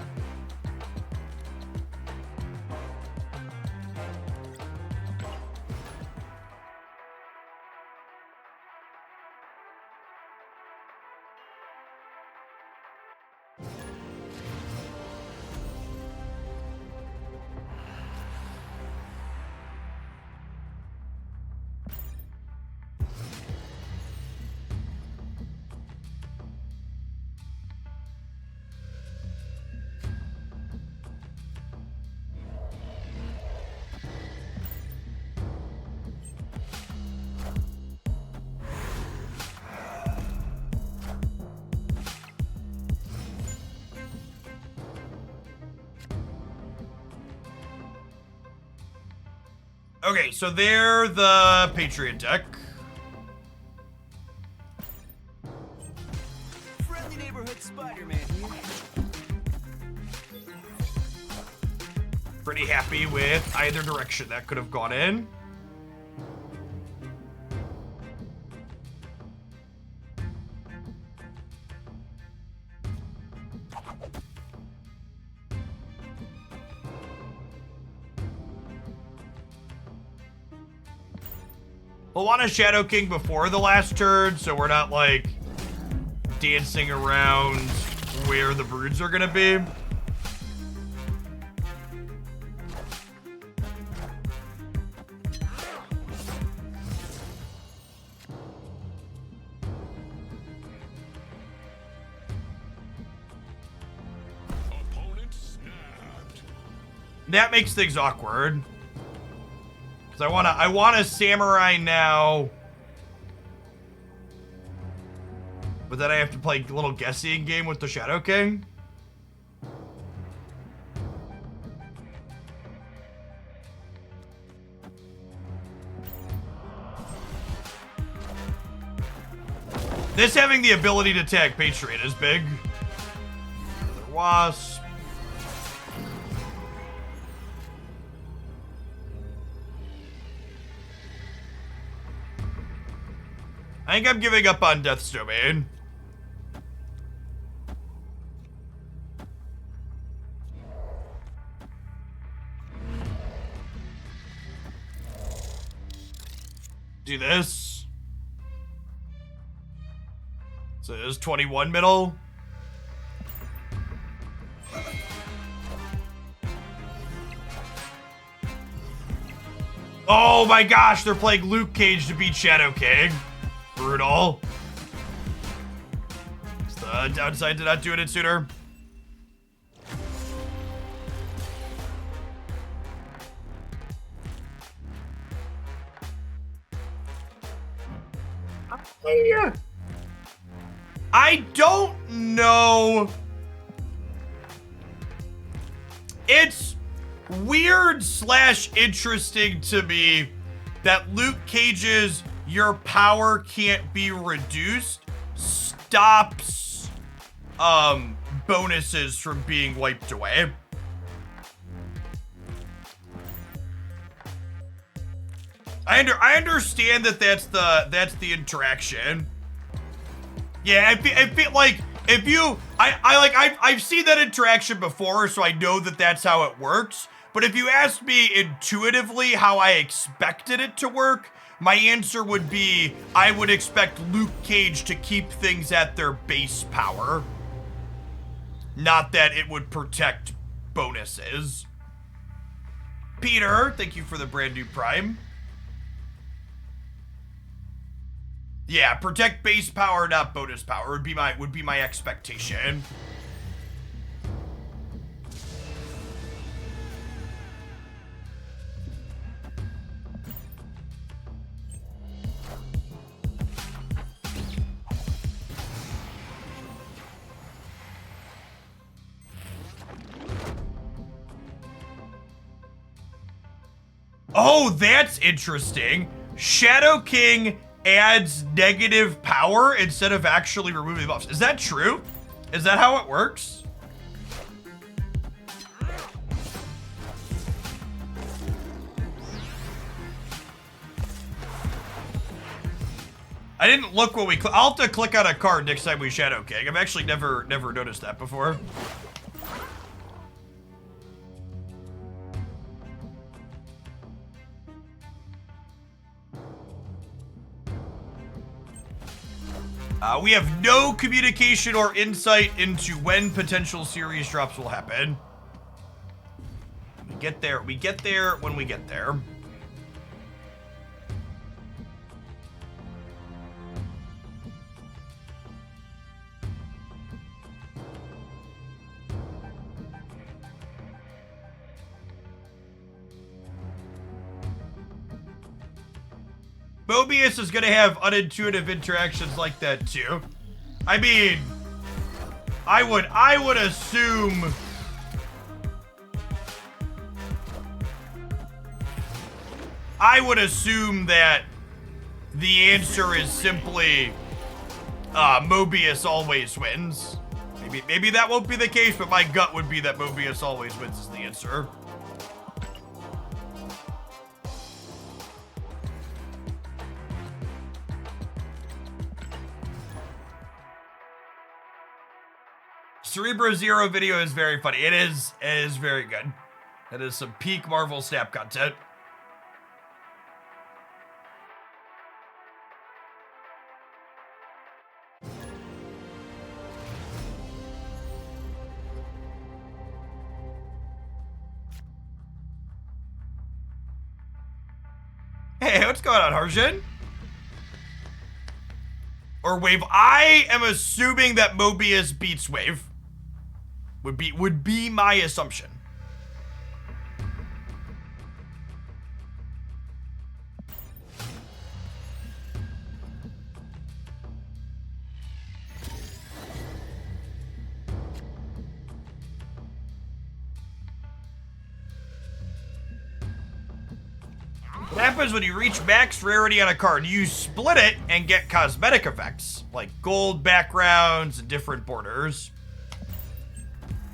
Okay, so they're the Patriot deck. Friendly neighborhood Spider-Man here. Pretty happy with either direction that could have gone in. We'll want a Shadow King before the last turn, so we're not, like, dancing around where the broods are gonna be. Opponent snapped. That makes things awkward. Because I want a Samurai now. But then I have to play a little guessing game with the Shadow King. This having the ability to tag Patriot is big. Wasp. I think I'm giving up on Death's Domain. Do this. So there's 21 middle. Oh my gosh, they're playing Luke Cage to beat Shadow King. Brutal. It's the downside to not doing it sooner. I don't know. It's weird / interesting to me that Luke Cage's "your power can't be reduced" stops bonuses from being wiped away. I understand that that's the interaction. Yeah, I feel like if you I've seen that interaction before, so I know that that's how it works. But if you asked me intuitively how I expected it to work, my answer would be I would expect Luke Cage to keep things at their base power. Not that it would protect bonuses. Peter, thank you for the brand new Prime. Yeah, protect base power, not bonus power would be my expectation. Oh, that's interesting. Shadow King adds negative power instead of actually removing the buffs. Is that true? Is that how it works? I didn't look when we I'll have to click on a card next time we Shadow King. I've actually never noticed that before. We have no communication or insight into when potential series drops will happen. We get there when we get there. Mobius is gonna have unintuitive interactions like that too. I mean, I would assume that the answer is simply Mobius always wins. Maybe that won't be the case, but my gut would be that Mobius always wins is the answer. Cerebro Zero video is very funny. It is very good. That is some peak Marvel Snap content. Hey, what's going on, Harshin? Or Wave. I am assuming that Mobius beats Wave. Would be my assumption. What happens when you reach max rarity on a card? You split it and get cosmetic effects, like gold backgrounds and different borders.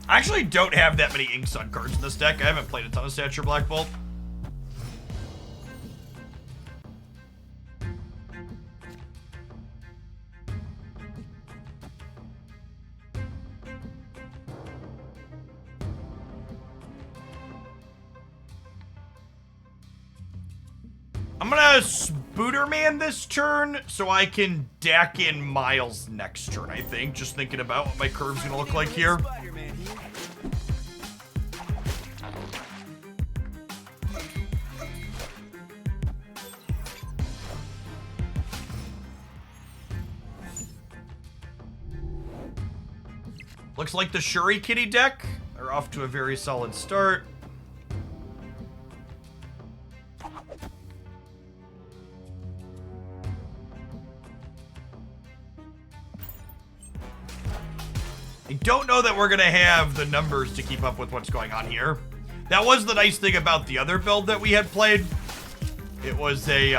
I actually don't have that many Ink Sun cards in this deck. I haven't played a ton of Stature Black Bolt. I'm gonna Spooderman this turn so I can deck in Miles next turn, I think. Just thinking about what my curve's gonna look like here. Spider-Man here. Looks like the Shuri Kitty deck are off to a very solid start. I don't know that we're gonna have the numbers to keep up with what's going on here. That was the nice thing about the other build that we had played. It was an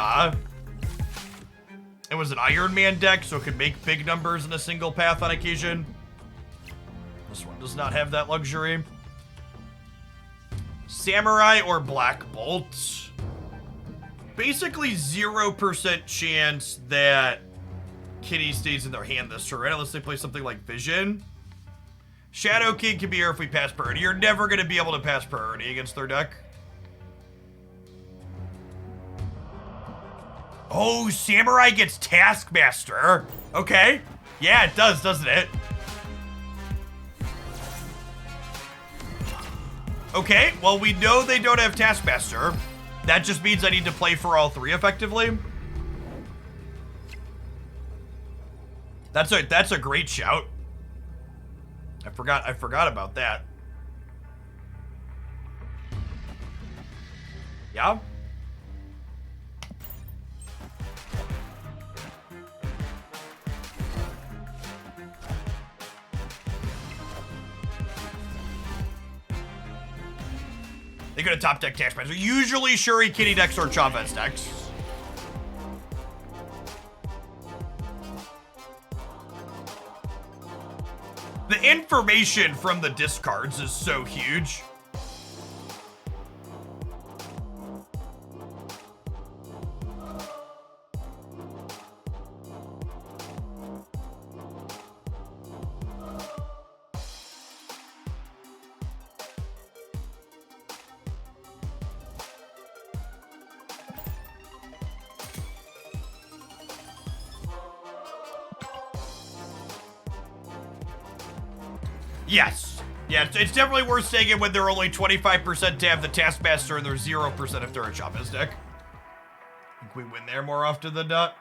Iron Man deck, so it could make big numbers in a single path on occasion. This one does not have that luxury. Samurai or Black Bolt. Basically 0% chance that Kitty stays in their hand this turn, unless they play something like Vision. Shadow King can be here if we pass priority. You're never going to be able to pass priority against their deck. Oh, Samurai gets Taskmaster. Okay. Yeah, it does, doesn't it? Okay, well, we know they don't have Taskmaster. That just means I need to play for all three effectively. That's a great shout. I forgot about that. Yeah? They could have top deck Taskmaster. Usually Shuri Kitty decks or Chavez decks. The information from the discards is so huge. Yes. Yeah, it's definitely worth saying it when they're only 25% to have the Taskmaster and they're 0% if they're a Chavez deck. I think we win there more often than not.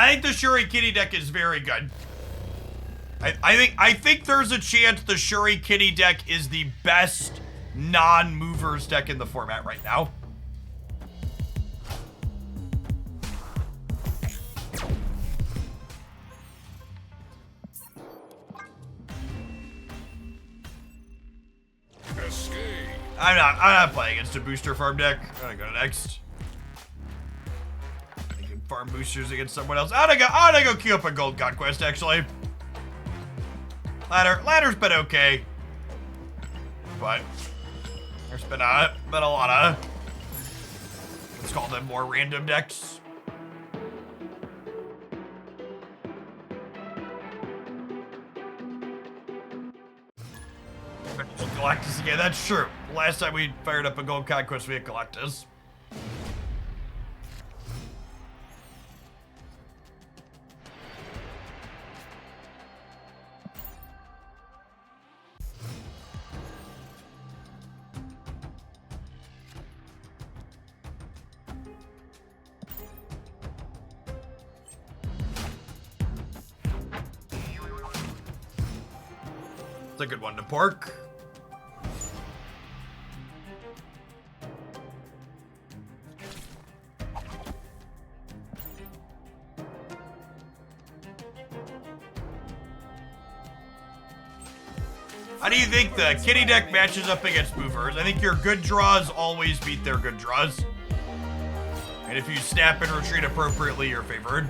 I think the Shuri Kitty deck is very good. I think there's a chance the Shuri Kitty deck is the best non-movers deck in the format right now. Escape. I'm not playing against a booster farm deck. I'm gonna go next. Farm boosters against someone else. I'm gonna go queue up a Gold Conquest, actually. Ladder's been okay. But there's been a lot of, let's call them more random decks. Galactus again, that's true. Last time we fired up a Gold Conquest, we had Galactus. It's a good one to pork. How do you think the kitty deck matches up against movers? I think your good draws always beat their good draws. And if you snap and retreat appropriately, you're favored.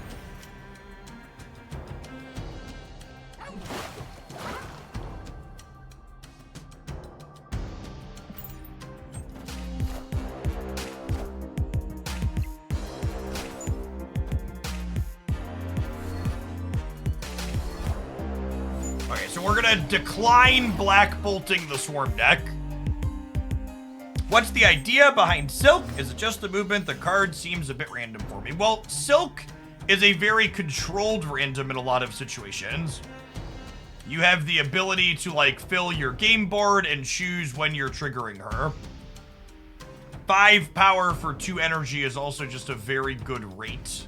Okay, so we're gonna decline black bolting the swarm deck. What's the idea behind Silk? Is it just the movement? The card seems a bit random for me. Well, Silk is a very controlled random in a lot of situations. You have the ability to, like, fill your game board and choose when you're triggering her. 5 power for 2 energy is also just a very good rate.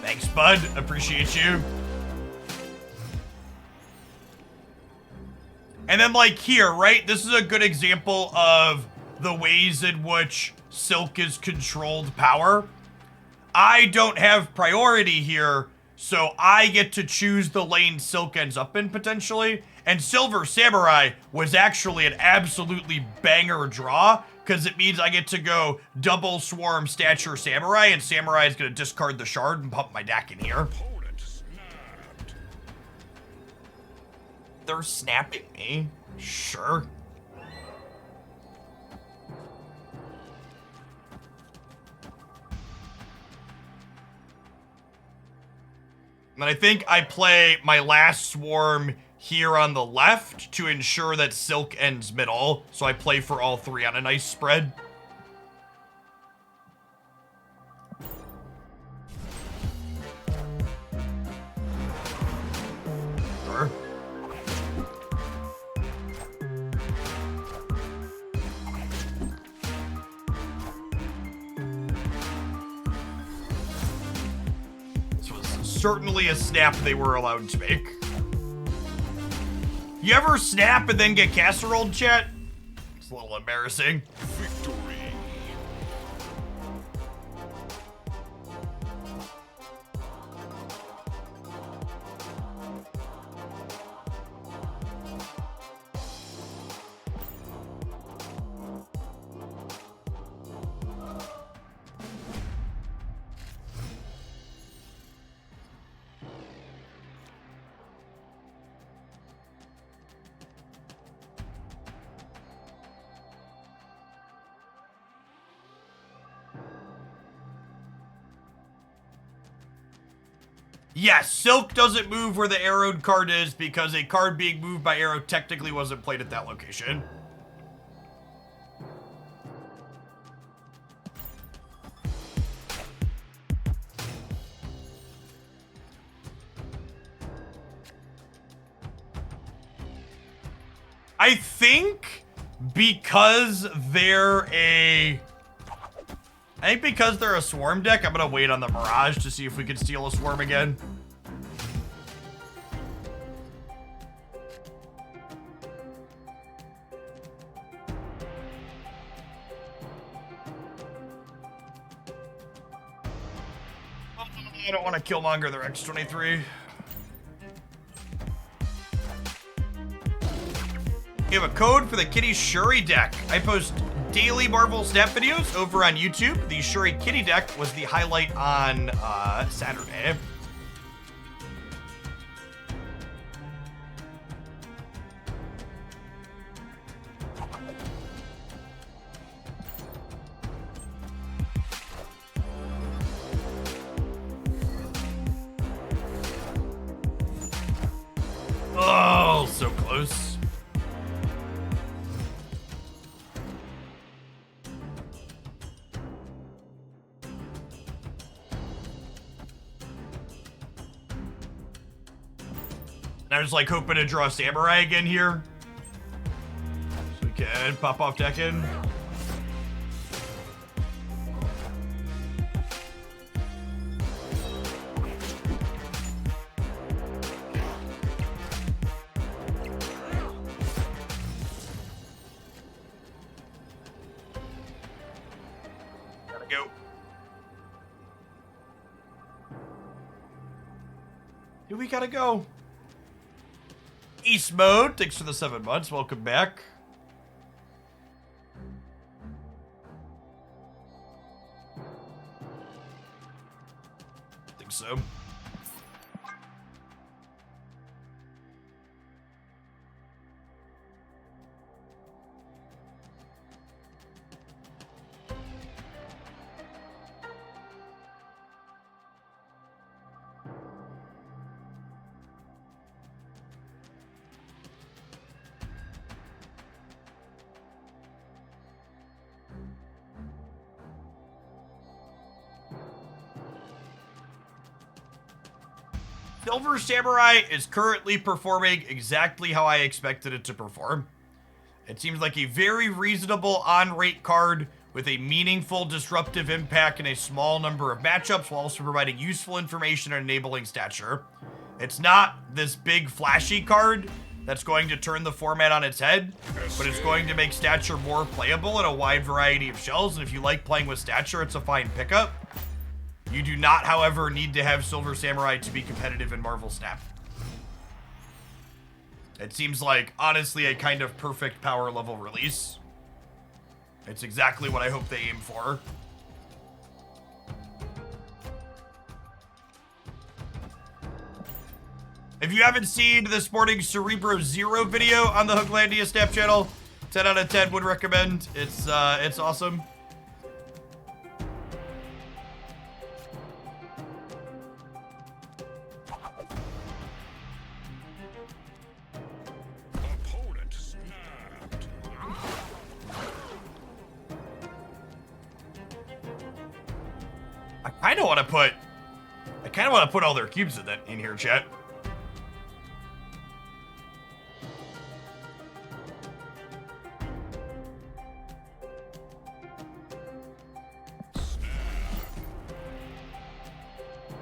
Thanks, bud. Appreciate you. And then, like, here, right? This is a good example of the ways in which Silk is controlled power. I don't have priority here, so I get to choose the lane Silk ends up in, potentially. And Silver Samurai was actually an absolutely banger draw, because it means I get to go double swarm Stature Samurai, and Samurai is going to discard the shard and pump my deck in here. Opponent snapped. They're snapping me. Sure. And I think I play my last swarm here on the left to ensure that Silk ends middle. So I play for all 3 on a nice spread. Sure. This was certainly a snap they were allowed to make. You ever snap and then get casserole, chat? It's a little embarrassing. Victory. Yes, Silk doesn't move where the arrowed card is because a card being moved by arrow technically wasn't played at that location. I think because they're a swarm deck, I'm gonna wait on the Mirage to see if we can steal a swarm again. I don't want to Killmonger their X-23. You have a code for the Kitty Shuri deck. I post daily Marvel Snap videos over on YouTube. The Shuri Kitty deck was the highlight on Saturday. Oh, so close. I was like hoping to draw Samurai again here. So we Good. Pop off Decken. Gotta go. Here we gotta go. East Mode, thanks for the 7 months. Welcome back. Think so. Silver Samurai is currently performing exactly how I expected it to perform. It seems like a very reasonable on-rate card with a meaningful disruptive impact in a small number of matchups while also providing useful information and enabling stature. It's not this big flashy card that's going to turn the format on its head, but it's going to make stature more playable in a wide variety of shells, and if you like playing with stature, it's a fine pickup. You do not, however, need to have Silver Samurai to be competitive in Marvel Snap. It seems like, honestly, a kind of perfect power level release. It's exactly what I hope they aim for. If you haven't seen this morning's Cerebro Zero video on the Hooglandia Snap channel, 10 out of 10 would recommend. It's awesome. Opponent snapped. I kind of want to put all their cubes in here, chat.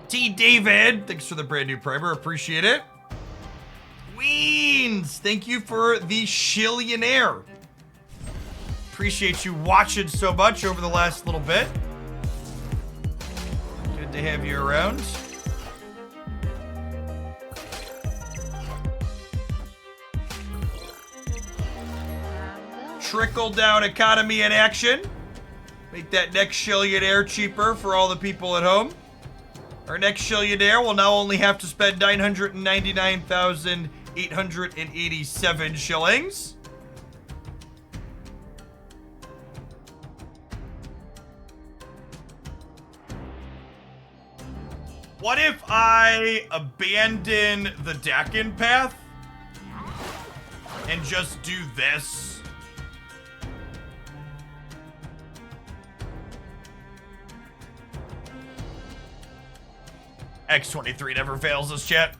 T. David, thanks for the brand new primer. Appreciate it. Weens, thank you for the Shillionaire. Appreciate you watching so much over the last little bit. Good to have you around. Trickle down economy in action. Make that next Shillionaire cheaper for all the people at home. Our next Shillionaire will now only have to spend 999,887 shillings. What if I abandon the Dakin path and just do this? X23 never fails us, chat.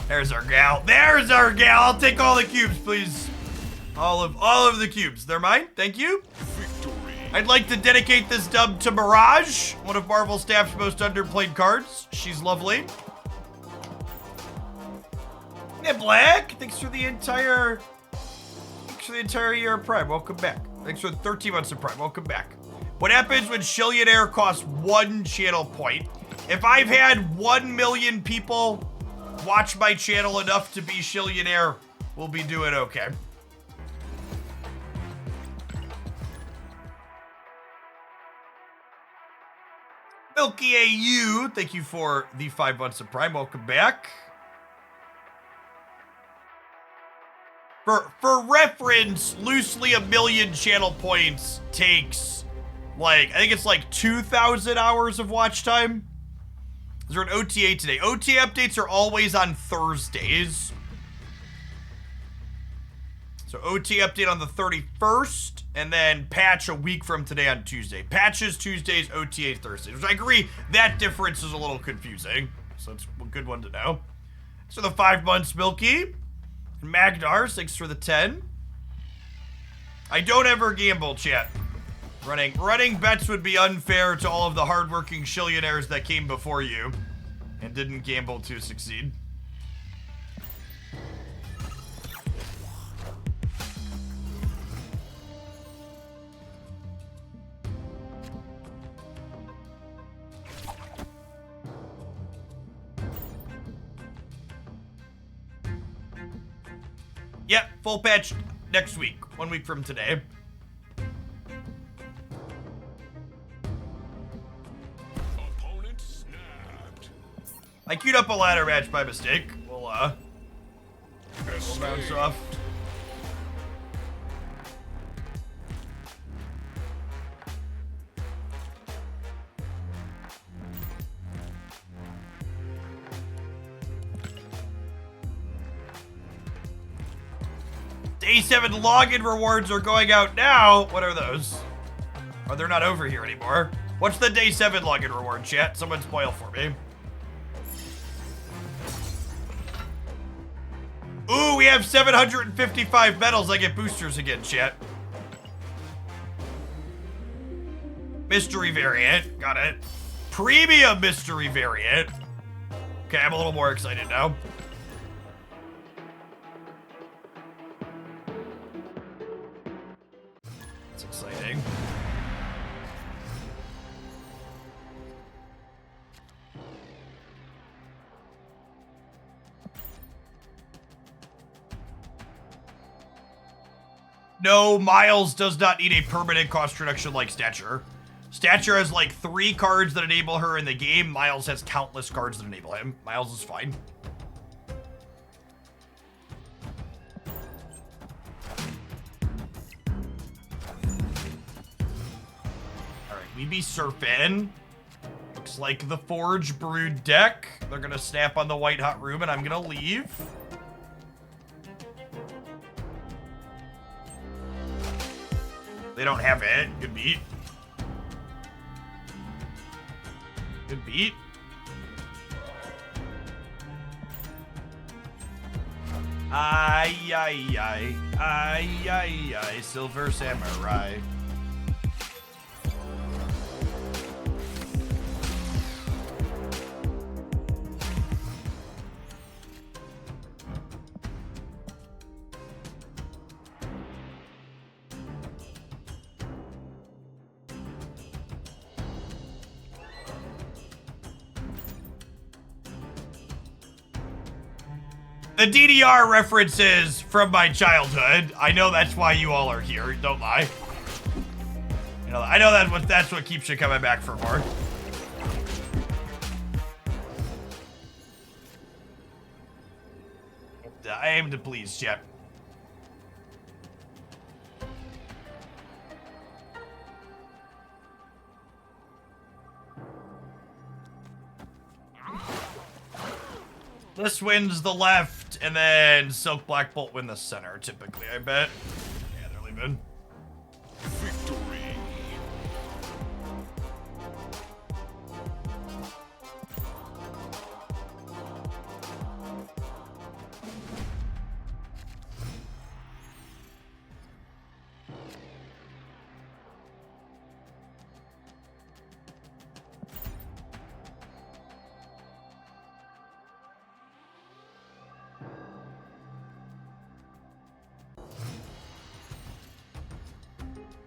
There's our gal. There's our gal. I'll take all the cubes, please. All of the cubes. They're mine. Thank you. Victory. I'd like to dedicate this dub to Mirage, one of Marvel Snap's most underplayed cards. She's lovely. Black, thanks for the entire year of Prime. Welcome back. Thanks for 13 months of Prime. Welcome back. What happens when Shillionaire costs 1 channel point? If I've had 1 million people watch my channel enough to be Shillionaire, we'll be doing okay. Milky AU, thank you for the 5 months of Prime. Welcome back. For reference, loosely 1 million channel points takes, like, I think it's like 2,000 hours of watch time. Is there an OTA today? OTA updates are always on Thursdays. So OT update on the 31st, and then patch a week from today on Tuesday. Patches Tuesdays, OTA Thursdays, which I agree, that difference is a little confusing. So it's a good one to know. So the 5 months, Milky. Magdar, 6 for the 10. I don't ever gamble, chat. Running bets would be unfair to all of the hardworking shillionaires that came before you and didn't gamble to succeed. Yep, full patch next week, 1 week from today. Opponent snapped. I queued up a ladder match by mistake. We'll bounce off. Day 7 login rewards are going out now. What are those? Oh, they're not over here anymore. What's the Day 7 login reward, chat? Someone spoil for me. Ooh, we have 755 medals. I get boosters again, chat. Mystery variant. Got it. Premium mystery variant. Okay, I'm a little more excited now. That's exciting. No, Miles does not need a permanent cost reduction like Stature. Stature has like 3 cards that enable her in the game. Miles has countless cards that enable him. Miles is fine. Alright, we be surfing. Looks like the Forge Brood deck. They're gonna snap on the White Hot Room and I'm gonna leave. They don't have it. Good beat. Good beat. Ay, ay, ay. Ay, ay, ay. Silver Samurai. The DDR references from my childhood. I know that's why you all are here. Don't lie. I know that's what keeps you coming back for more. I aim to please, Shep. This wins the left, and then Silk Black Bolt win the center, typically, I bet. Yeah, they're leaving. Victory.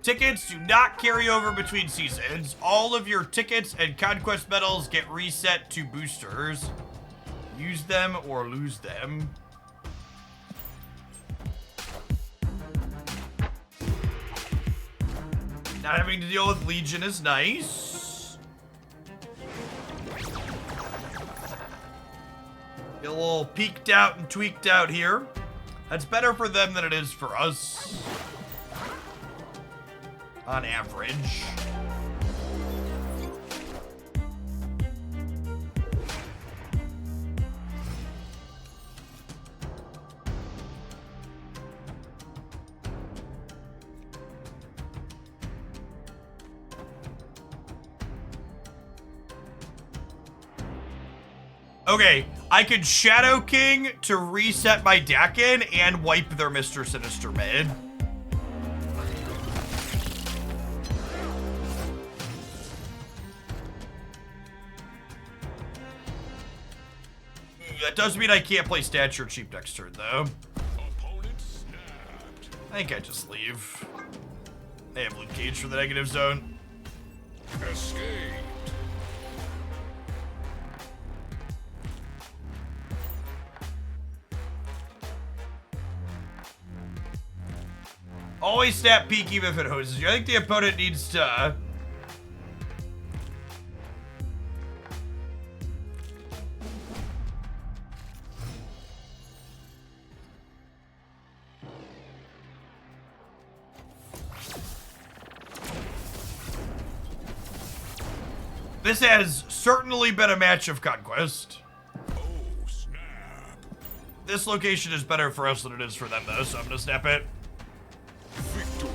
Tickets do not carry over between seasons. All of your tickets and conquest medals get reset to boosters. Use them or lose them. Not having to deal with Legion is nice. Get a little peeked out and tweaked out here. That's better for them than it is for us. On average. Okay, I could Shadow King to reset my Dakin and wipe their Mr. Sinister mid. That does mean I can't play Stature cheap next turn, though. Opponent snapped. I think I just leave. They have Luke Cage for the negative zone. Escaped. Always snap peek even if it hoses you. I think the opponent needs to... This has certainly been a match of conquest. Oh, snap. This location is better for us than it is for them, though, so I'm gonna snap it. Victory.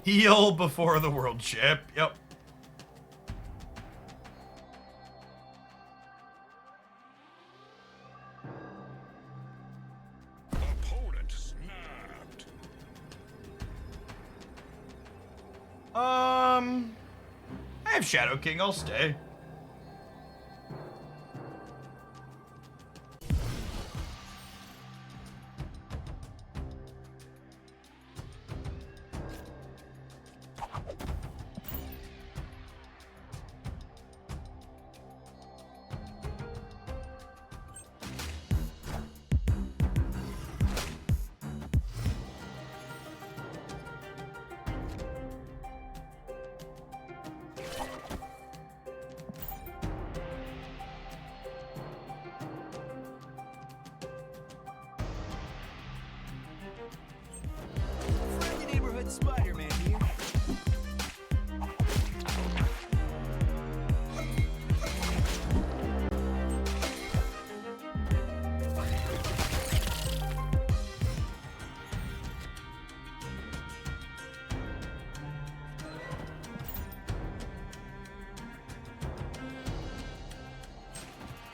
Heal before the world ship. Yep. Opponent snapped. I have Shadow King. I'll stay. Friendly neighborhood Spider-Man here.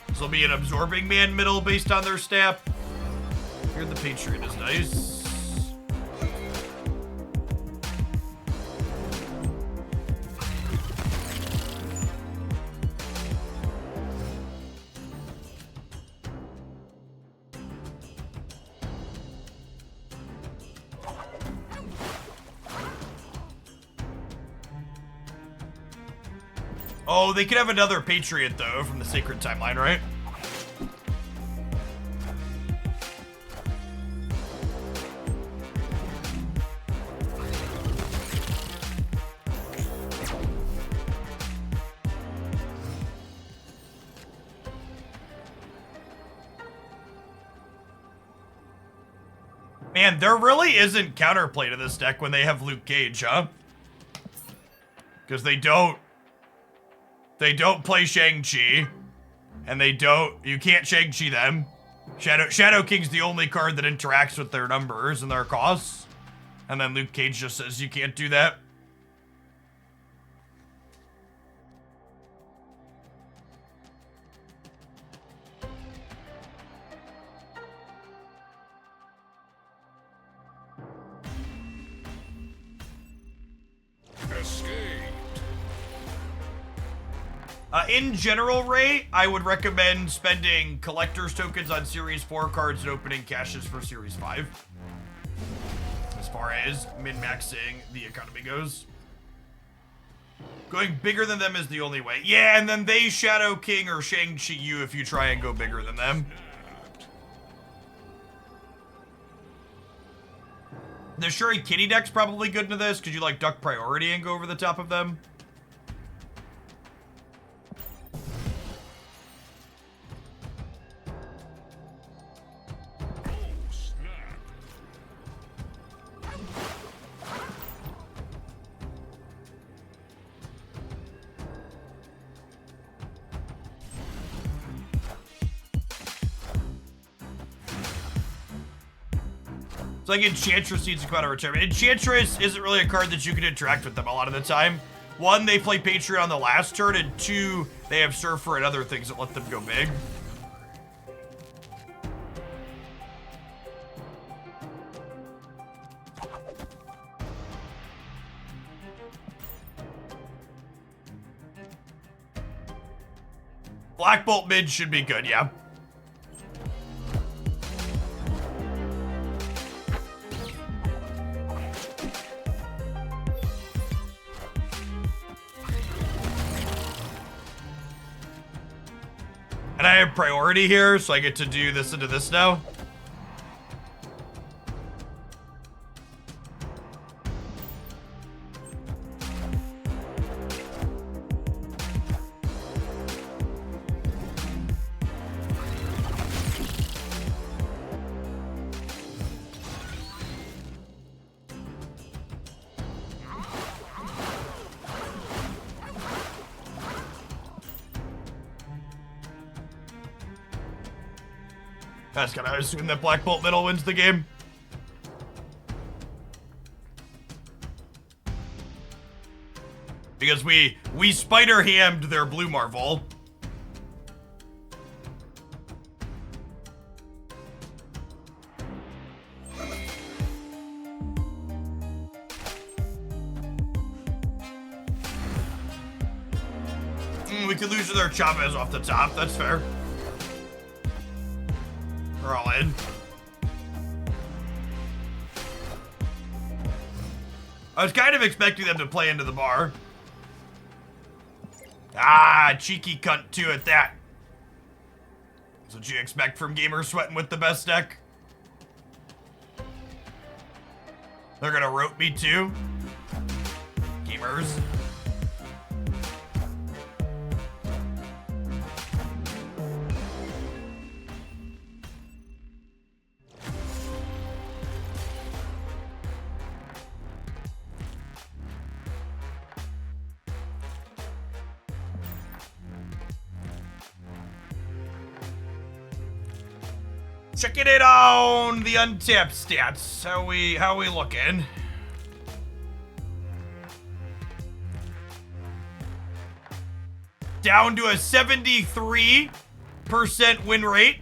This will be an absorbing man middle based on their step. Here the Patriot is nice. Oh, they could have another Patriot, though, from the Sacred Timeline, right? Man, there really isn't counterplay to this deck when they have Luke Cage, huh? Because they don't play Shang-Chi, and you can't Shang-Chi them. Shadow King's the only card that interacts with their numbers and their costs. And then Luke Cage just says you can't do that. Escaped. In general, Ray, I would recommend spending collector's tokens on Series 4 cards and opening caches for Series 5. As far as min-maxing the economy goes. Going bigger than them is the only way. Yeah, and then they Shadow King or Shang-Chi you if you try and go bigger than them. The Shuri Kitty deck's probably good into this. Could you like duck priority and go over the top of them? like Enchantress needs to come out of retirement. Enchantress isn't really a card that you can interact with them a lot of the time. One, they play Patriot on the last turn, and two, they have Surfer and other things that let them go big. Black Bolt mid should be good, yeah. And I have priority here, so I get to do this into this now. That's gonna assume that Black Bolt middle wins the game. Because we spider-hammed their blue Marvel. We could lose to their Chavez off the top, that's fair. We're all in. I was kind of expecting them to play into the bar. Ah, cheeky cunt too at that. That's what you expect from gamers sweating with the best deck. They're gonna rope me too. Gamers. Checking it on the untapped stats. How we looking? Down to a 73% win rate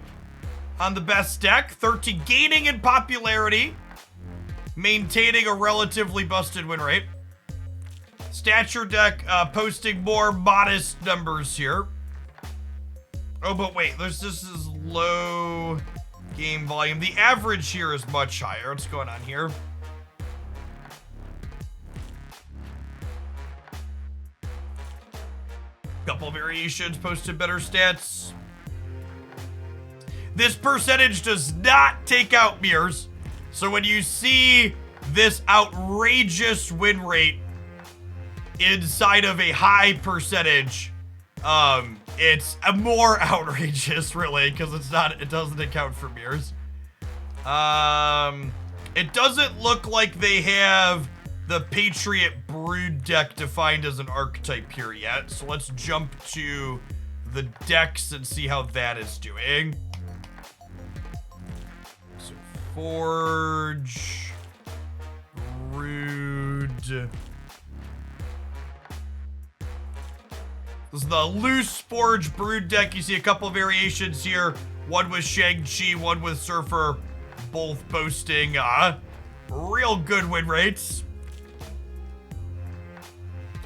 on the best deck. 13 gaining in popularity, maintaining a relatively busted win rate. Stature deck posting more modest numbers here. Oh, but wait, this is low game volume. The average here is much higher. What's going on here? Couple variations posted better stats. This percentage does not take out mirrors. So when you see this outrageous win rate inside of a high percentage, it's a more outrageous, really, because it doesn't account for mirrors. It doesn't look like they have the Patriot Brood deck defined as an archetype here yet. So let's jump to the decks and see how that is doing. So Forge, Brood. This is the loose Forge Brood deck. You see a couple variations here. One with Shang-Chi, one with Surfer. Both boasting real good win rates.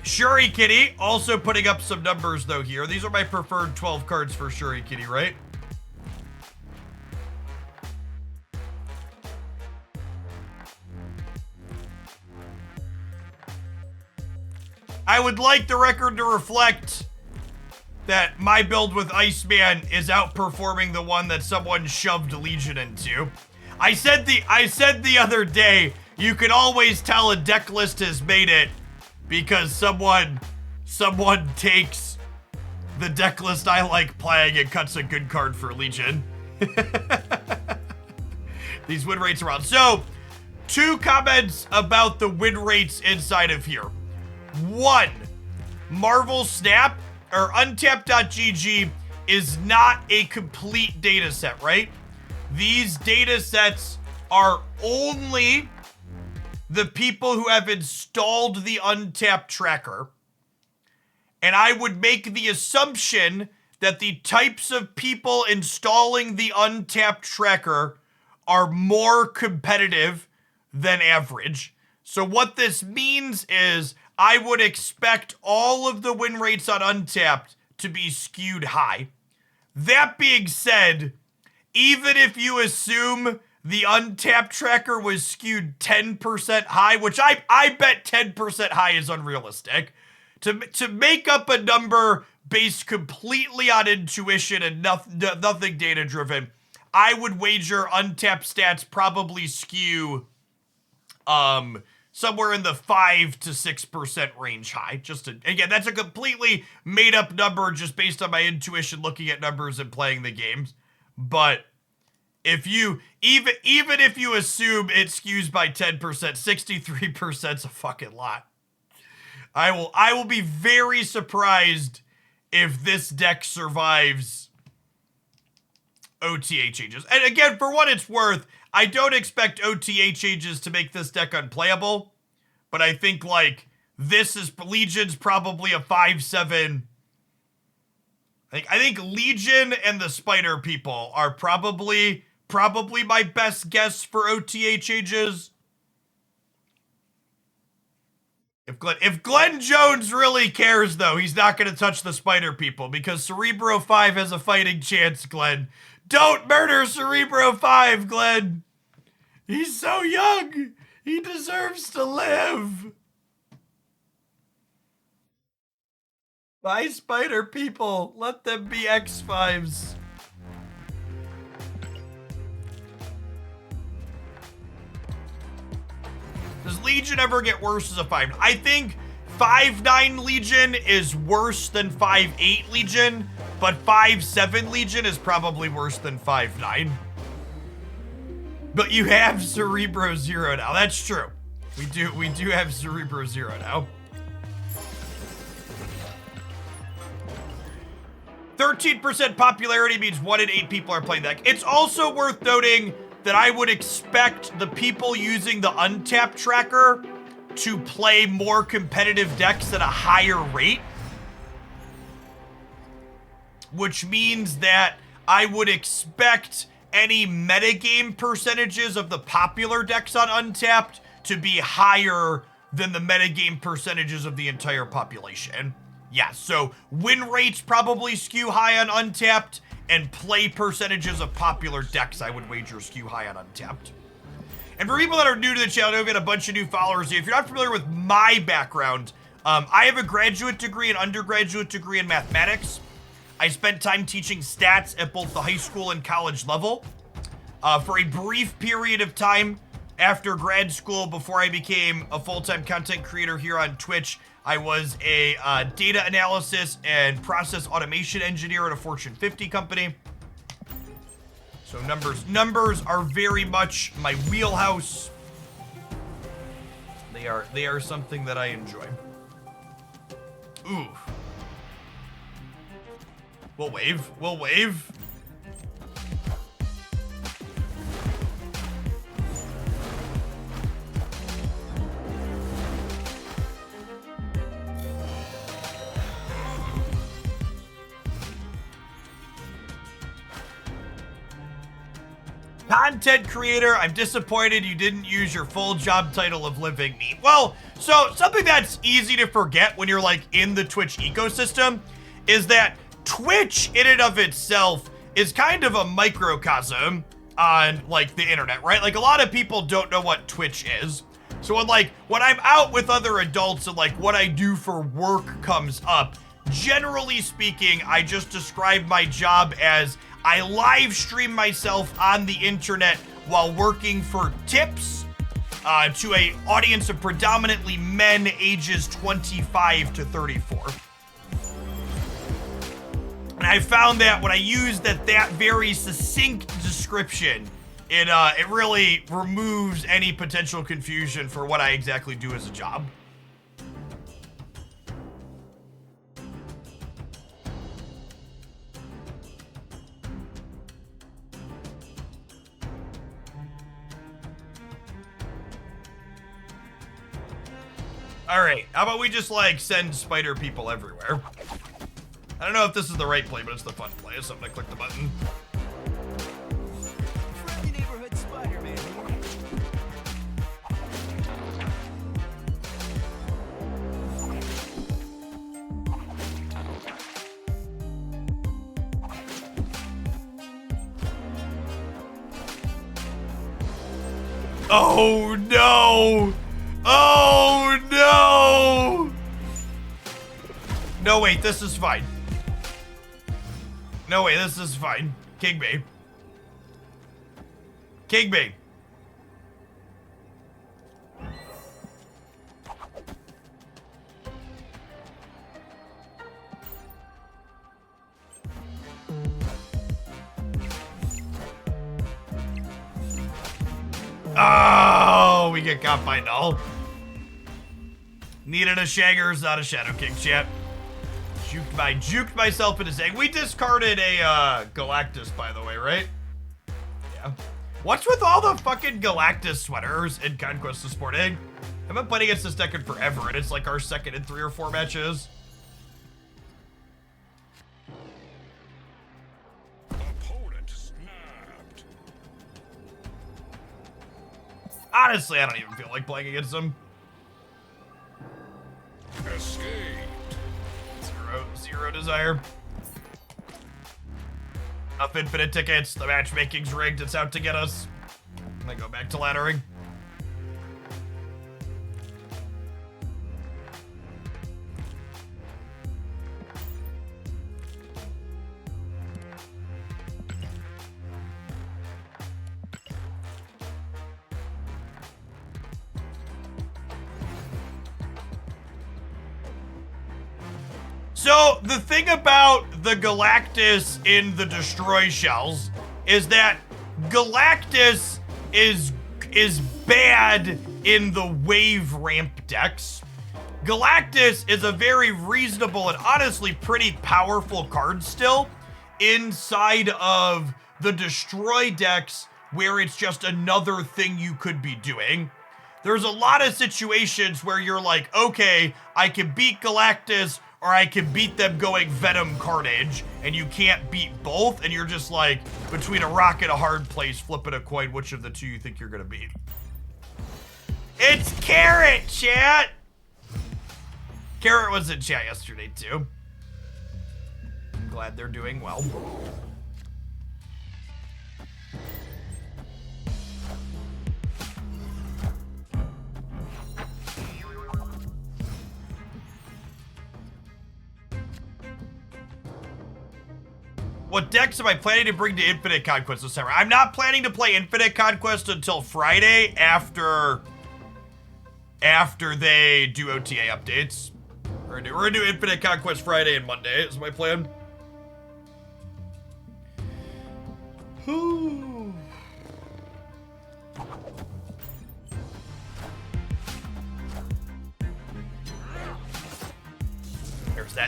Shuri Kitty also putting up some numbers though here. These are my preferred 12 cards for Shuri Kitty, right? I would like the record to reflect that my build with Iceman is outperforming the one that someone shoved Legion into. I said the other day, you can always tell a deck list has made it because someone takes the deck list I like playing and cuts a good card for Legion. These win rates are on. So, 2 comments about the win rates inside of here. 1, Marvel Snap or Untapped.gg is not a complete data set, right? These data sets are only the people who have installed the Untapped tracker. And I would make the assumption that the types of people installing the Untapped tracker are more competitive than average. So what this means is I would expect all of the win rates on Untapped to be skewed high. That being said, even if you assume the Untapped tracker was skewed 10% high, which I bet 10% high is unrealistic, to make up a number based completely on intuition and nothing data driven, I would wager Untapped stats probably skew somewhere in the 5 to 6% range high. Again, that's a completely made up number just based on my intuition looking at numbers and playing the games. But if you even if you assume it skews by 10%, 63% is a fucking lot. I will be very surprised if this deck survives OTA changes. And again, for what it's worth, I don't expect OTA changes to make this deck unplayable, but I think like Legion's probably a 5-7. I think Legion and the Spider people are probably my best guess for OTA changes. If Glenn Jones really cares, though, he's not going to touch the Spider people because Cerebro 5 has a fighting chance, Glenn. Don't murder Cerebro 5, Glenn. He's so young. He deserves to live. My Spider people, let them be X5s. Does Legion ever get worse as a 5? I think 5-9 Legion is worse than 5-8 Legion, but 5-7 Legion is probably worse than 5-9. But you have Cerebro 0 now. That's true. We do have Cerebro 0 now. 13% popularity means 1 in 8 people are playing that. It's also worth noting that I would expect the people using the Untapped tracker to play more competitive decks at a higher rate. Which means that I would expect any metagame percentages of the popular decks on Untapped to be higher than the metagame percentages of the entire population. Yeah, so win rates probably skew high on Untapped, and play percentages of popular decks I would wager skew high on Untapped. And for people that are new to the channel, we've got a bunch of new followers here. If you're not familiar with my background, I have a graduate degree and undergraduate degree in mathematics. I spent time teaching stats at both the high school and college level. For a brief period of time after grad school, before I became a full-time content creator here on Twitch, I was a data analysis and process automation engineer at a Fortune 50 company. So numbers are very much my wheelhouse. They are something that I enjoy. Ooh. We'll wave. Content creator, I'm disappointed you didn't use your full job title of living meat. Well, so something that's easy to forget when you're like in the Twitch ecosystem is that Twitch in and of itself is kind of a microcosm on like the internet, right? Like a lot of people don't know what Twitch is. So when I'm out with other adults and like what I do for work comes up, generally speaking, I just describe my job as I live stream myself on the internet while working for tips to a audience of predominantly men ages 25 to 34. And I found that when I used that very succinct description, it really removes any potential confusion for what I exactly do as a job. Alright, how about we just, like, send spider people everywhere? I don't know if this is the right play, but it's the fun play, so I'm gonna click the button. Friendly neighborhood Spider-Man here. Oh no! Oh no! No, wait, this is fine. No, wait, this is fine. King me. King me. Oh, we get caught by Null. Needed a Shaggers, not a Shadow King, chat. Juked myself in his egg. We discarded a Galactus, by the way, right? Yeah. What's with all the fucking Galactus sweaters in Conquest of Sporting? I've been playing against this deck in forever, and it's like our second in 3 or 4 matches. Opponent snapped. Honestly, I don't even feel like playing against him. Escaped. Zero desire. Enough infinite tickets. The matchmaking's rigged. It's out to get us. I'm gonna go back to laddering. So, the thing about the Galactus in the Destroy Shells is that Galactus is bad in the wave ramp decks. Galactus is a very reasonable and honestly pretty powerful card still inside of the Destroy decks where it's just another thing you could be doing. There's a lot of situations where you're like, okay, I can beat Galactus, or I can beat them going Venom Carnage, and you can't beat both, and you're just like, between a rock and a hard place, flipping a coin, which of the two you think you're gonna beat? It's Carrot, chat! Carrot was in chat yesterday, too. I'm glad they're doing well. What decks am I planning to bring to Infinite Conquest this summer? I'm not planning to play Infinite Conquest until Friday after they do OTA updates. We're gonna do Infinite Conquest Friday and Monday is my plan.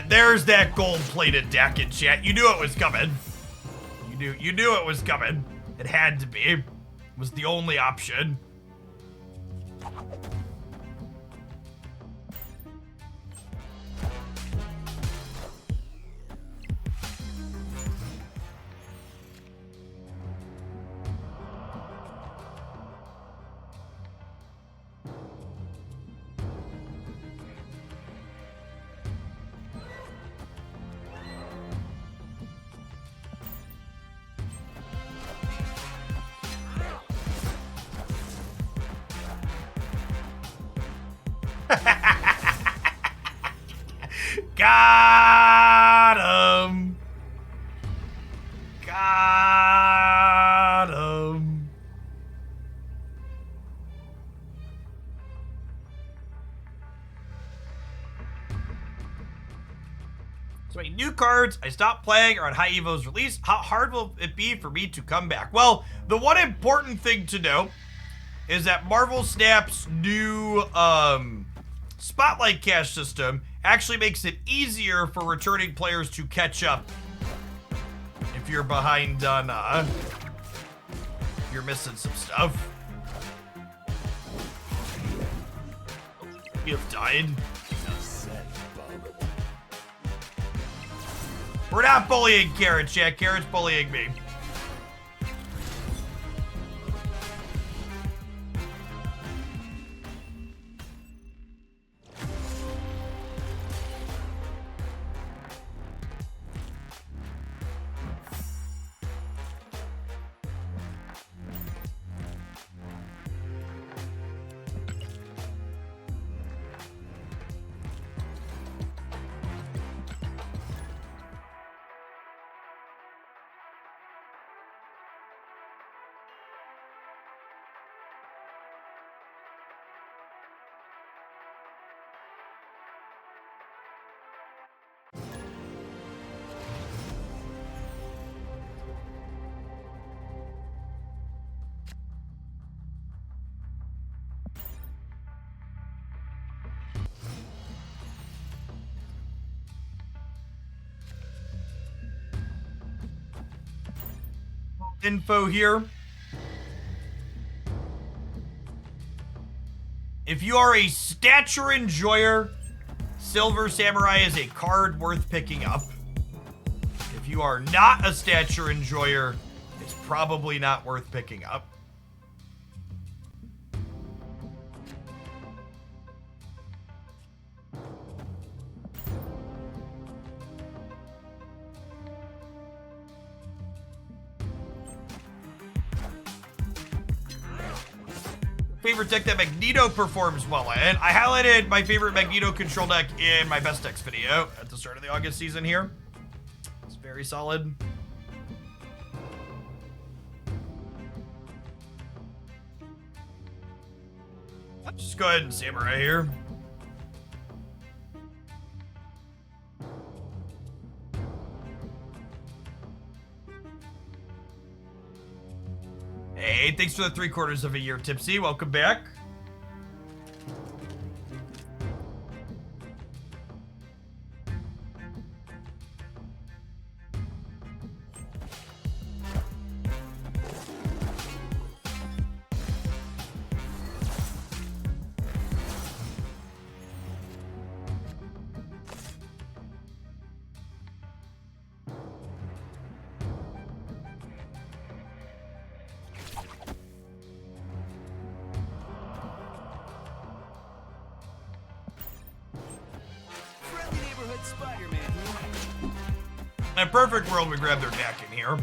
There's that gold-plated deck in chat. You knew it was coming. You knew it was coming. It had to be. It was the only option. Got him. Got him. So many new cards I stopped playing are on High Evo's release. How hard will it be for me to come back? Well, the one important thing to know is that Marvel Snap's new Spotlight Cash system actually makes it easier for returning players to catch up if you're behind on, you're missing some stuff. You have died. Enough said, bub. We're not bullying Carrot, chat. Carrot's bullying me. Info here. If you are a stature enjoyer, Silver Samurai is a card worth picking up. If you are not a stature enjoyer, it's probably not worth picking up. Favorite deck that Magneto performs well in. I highlighted my favorite Magneto control deck in my best decks video at the start of the August season here. It's very solid. Just go ahead and Samurai here. Hey, thanks for the 3/4 of a year, Tipsy. Welcome back. Friendly neighborhood Spider-Man here. In a perfect world, we grab their deck in here.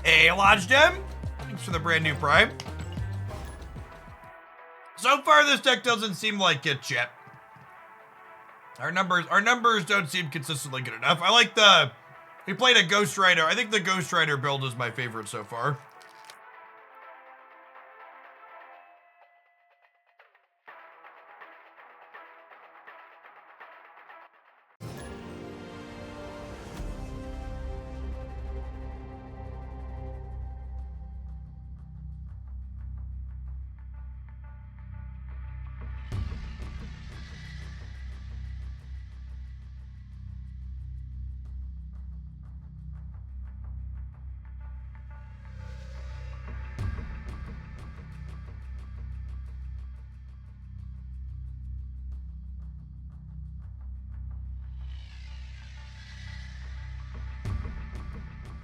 Hey, Lodge Gem. Thanks for the brand new Prime. So far, this deck doesn't seem like it yet. Our numbers don't seem consistently good enough. I like we played a Ghost Rider. I think the Ghost Rider build is my favorite so far.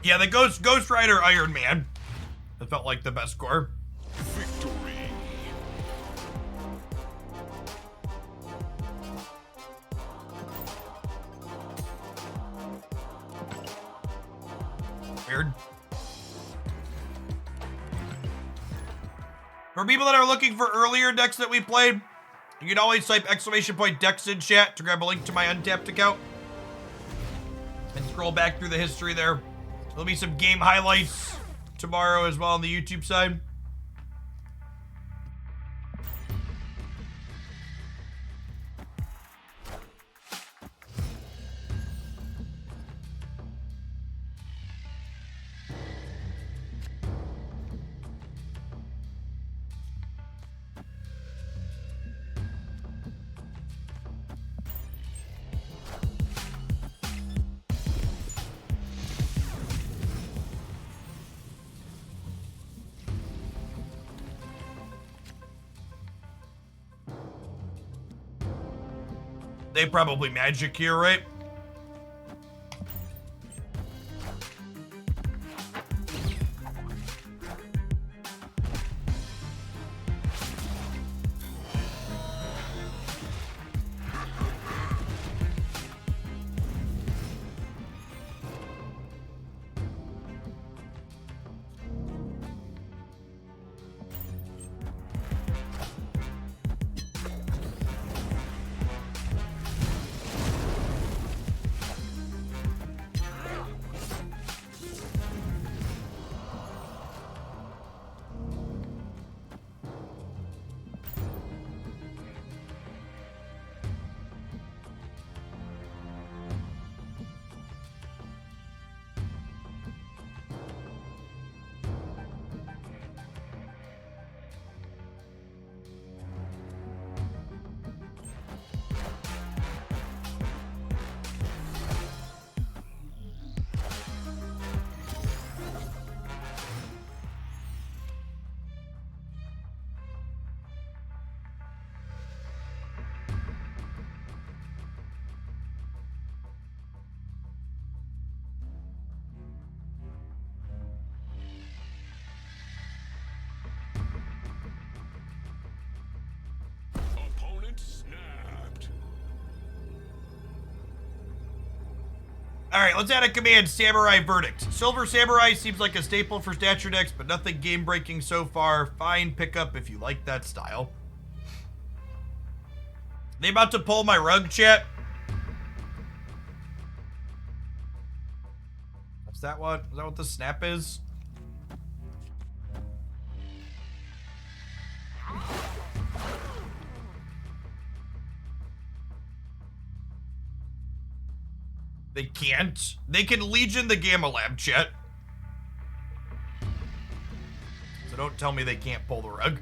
Yeah, the Ghost Rider Iron Man. That felt like the best score. Victory. For people that are looking for earlier decks that we played, you can always type !decks in chat to grab a link to my Untapped account. And scroll back through the history there. There'll be some game highlights tomorrow as well on the YouTube side. They probably magic here, right? Opponent snapped. All right, let's add a command, Samurai Verdict. Silver Samurai seems like a staple for stature decks, but nothing game-breaking so far. Fine pickup if you like that style. They about to pull my rug, chat? Is that what the snap is? They can't. They can Legion the Gamma Lab, chat. So don't tell me they can't pull the rug.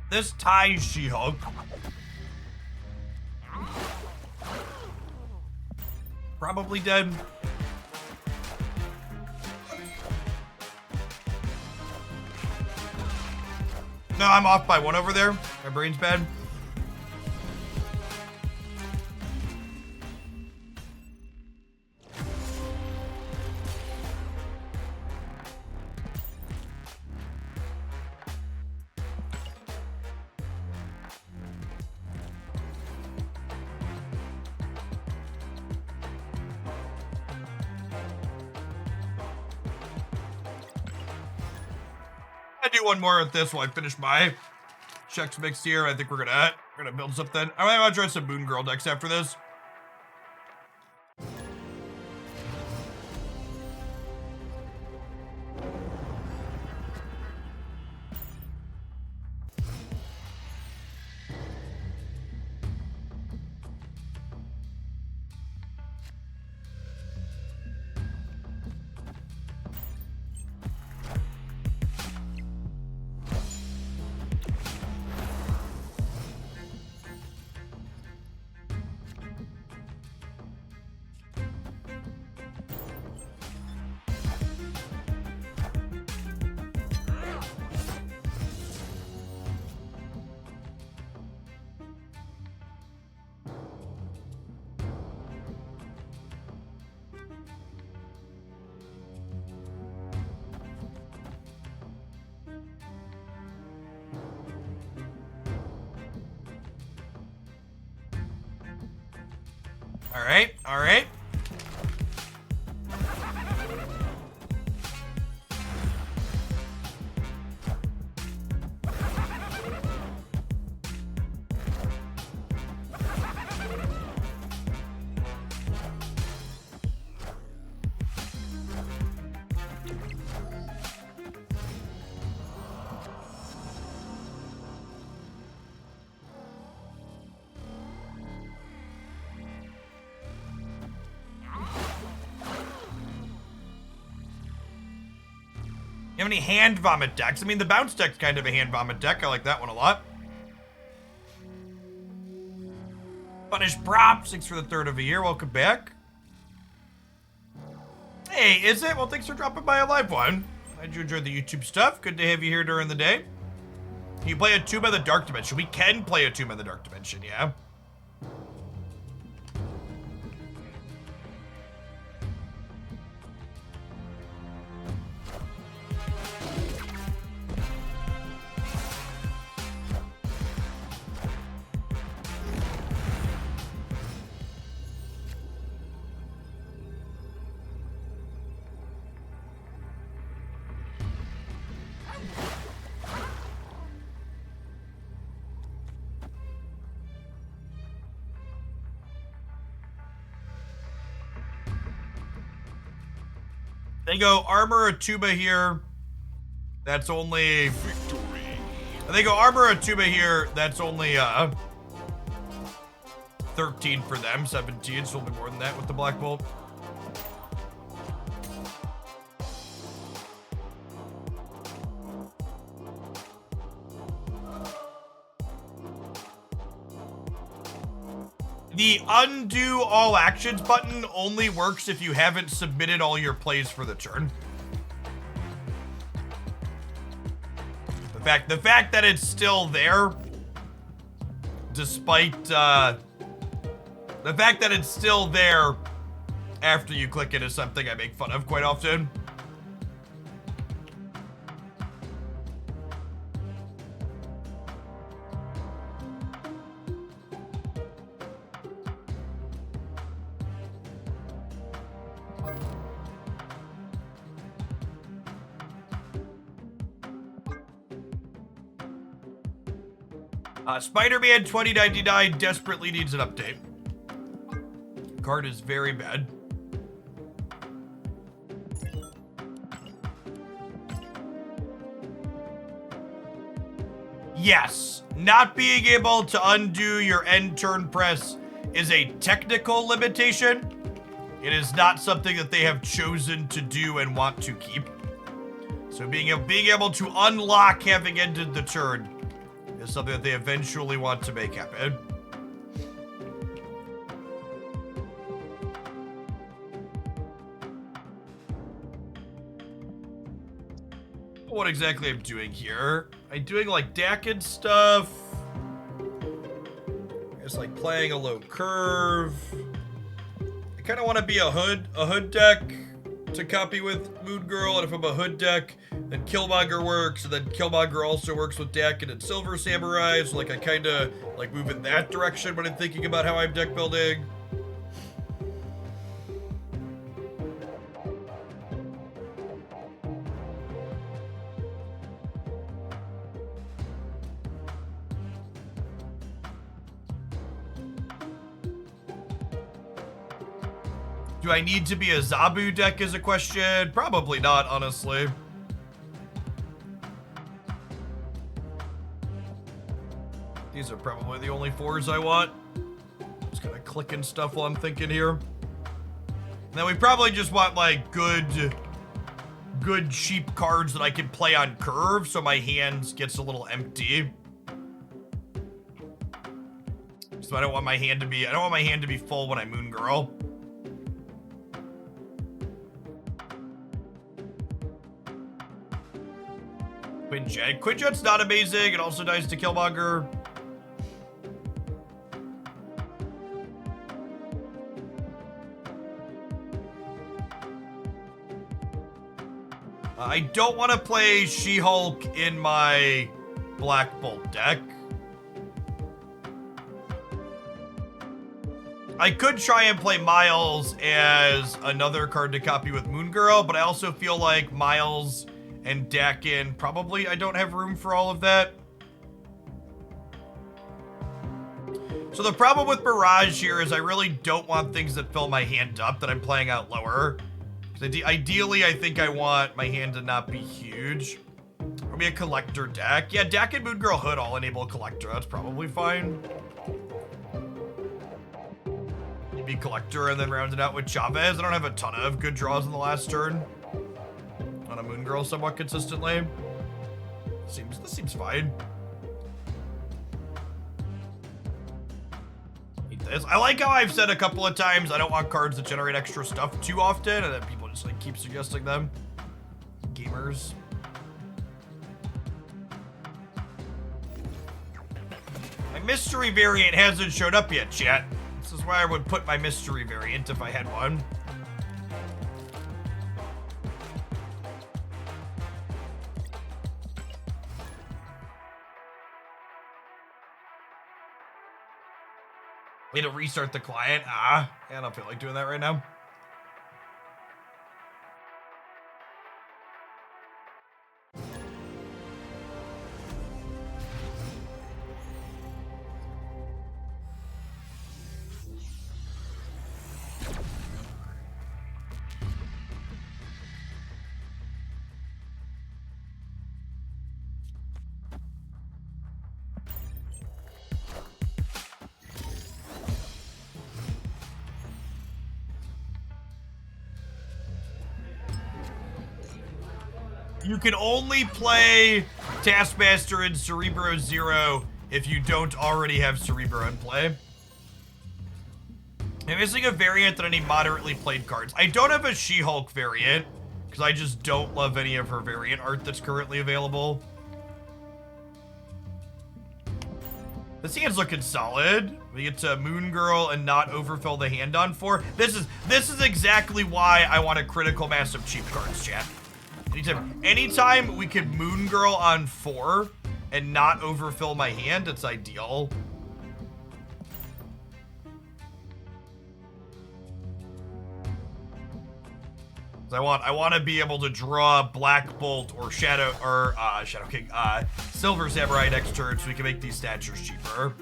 This ties She-Hulk. Probably dead. No, I'm off by one over there. My brain's bad. I do one more with this while I finish my checks mixed here. I think we're gonna build something. I might try some Moon Girl decks after this. All right, all right. You have any hand vomit decks? I mean, the bounce deck's kind of a hand vomit deck. I like that one a lot. Punish Prop, 6 for the third of a year. Welcome back. Hey, is it? Well, thanks for dropping by a live one. Glad you enjoyed the YouTube stuff. Good to have you here during the day. Can you play a Tomb of the Dark Dimension? We can play a Tomb of the Dark Dimension, yeah. They go Armor a Tuba here. That's only Victory. They go Armor a Tuba here. That's only 13 for them. 17, so a little bit more than that with the Black Bolt. The undo all actions button only works if you haven't submitted all your plays for the turn. The fact that it's still there, despite the fact that it's still there after you click it is something I make fun of quite often. Spider-Man 2099 desperately needs an update. Card is very bad. Yes, not being able to undo your end turn press is a technical limitation. It is not something that they have chosen to do and want to keep. So being able to unlock having ended the turn is something that they eventually want to make happen. What exactly I'm doing here? I'm doing like deck and stuff. It's like playing a low curve. I kind of want to be a hood deck to copy with Moon Girl, and if I'm a hood deck, then Killmonger works, and then Killmonger also works with Dakin and Silver Samurai, so like I kind of like move in that direction when I'm thinking about how I'm deck building. Do I need to be a Zabu deck is a question? Probably not, honestly. These are probably the only 4s I want. Just kind of clicking stuff while I'm thinking here. And then we probably just want like good cheap cards that I can play on curve so my hands gets a little empty. So I don't want my hand to be full when I Moon Girl. Quinjet. Quinjet's not amazing. It also dies to Killmonger. I don't want to play She-Hulk in my Black Bolt deck. I could try and play Miles as another card to copy with Moon Girl, but I also feel like Miles and Dakin, probably I don't have room for all of that. So the problem with Mirage here is I really don't want things that fill my hand up that I'm playing out lower. Ideally, I think I want my hand to not be huge. Or be a collector deck. Yeah, Dak and Moon Girl Hood all enable a collector. That's probably fine. Be collector and then round it out with Chavez. I don't have a ton of good draws in the last turn. On a Moon Girl somewhat consistently. This seems fine. I like how I've said a couple of times I don't want cards that generate extra stuff too often, and then people just like keep suggesting them. Gamers. My mystery variant hasn't showed up yet, chat. This is where I would put my mystery variant if I had one. Need to restart the client. Yeah, I don't feel like doing that right now. You can only play Taskmaster in Cerebro 0 if you don't already have Cerebro in play. I'm missing a variant on any moderately played cards. I don't have a She-Hulk variant, because I just don't love any of her variant art that's currently available. This hand's looking solid. We get to Moon Girl and not overfill the hand on 4. This is exactly why I want a critical mass of cheap cards, chat. Anytime we could Moon Girl on 4 and not overfill my hand, it's ideal. I want to be able to draw Black Bolt or Shadow King, Silver Samurai next turn so we can make these statures cheaper.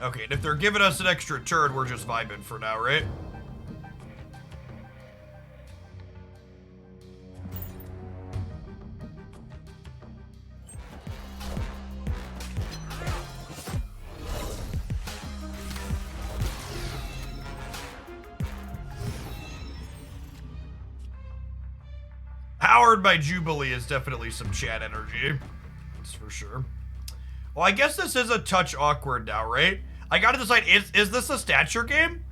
Okay, and if they're giving us an extra turn, we're just vibing for now, right? Powered by Jubilee is definitely some chat energy. That's for sure. Well, I guess this is a touch awkward now, right? I gotta decide, is this a stature game?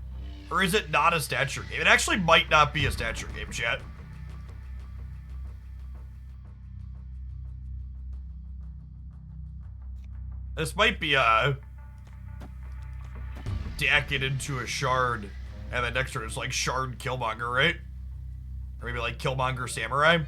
Or is it not a stature game? It actually might not be a stature game, chat. This might be a deck it into a shard, and then next turn it's like shard Killmonger, right? Or maybe like Killmonger Samurai.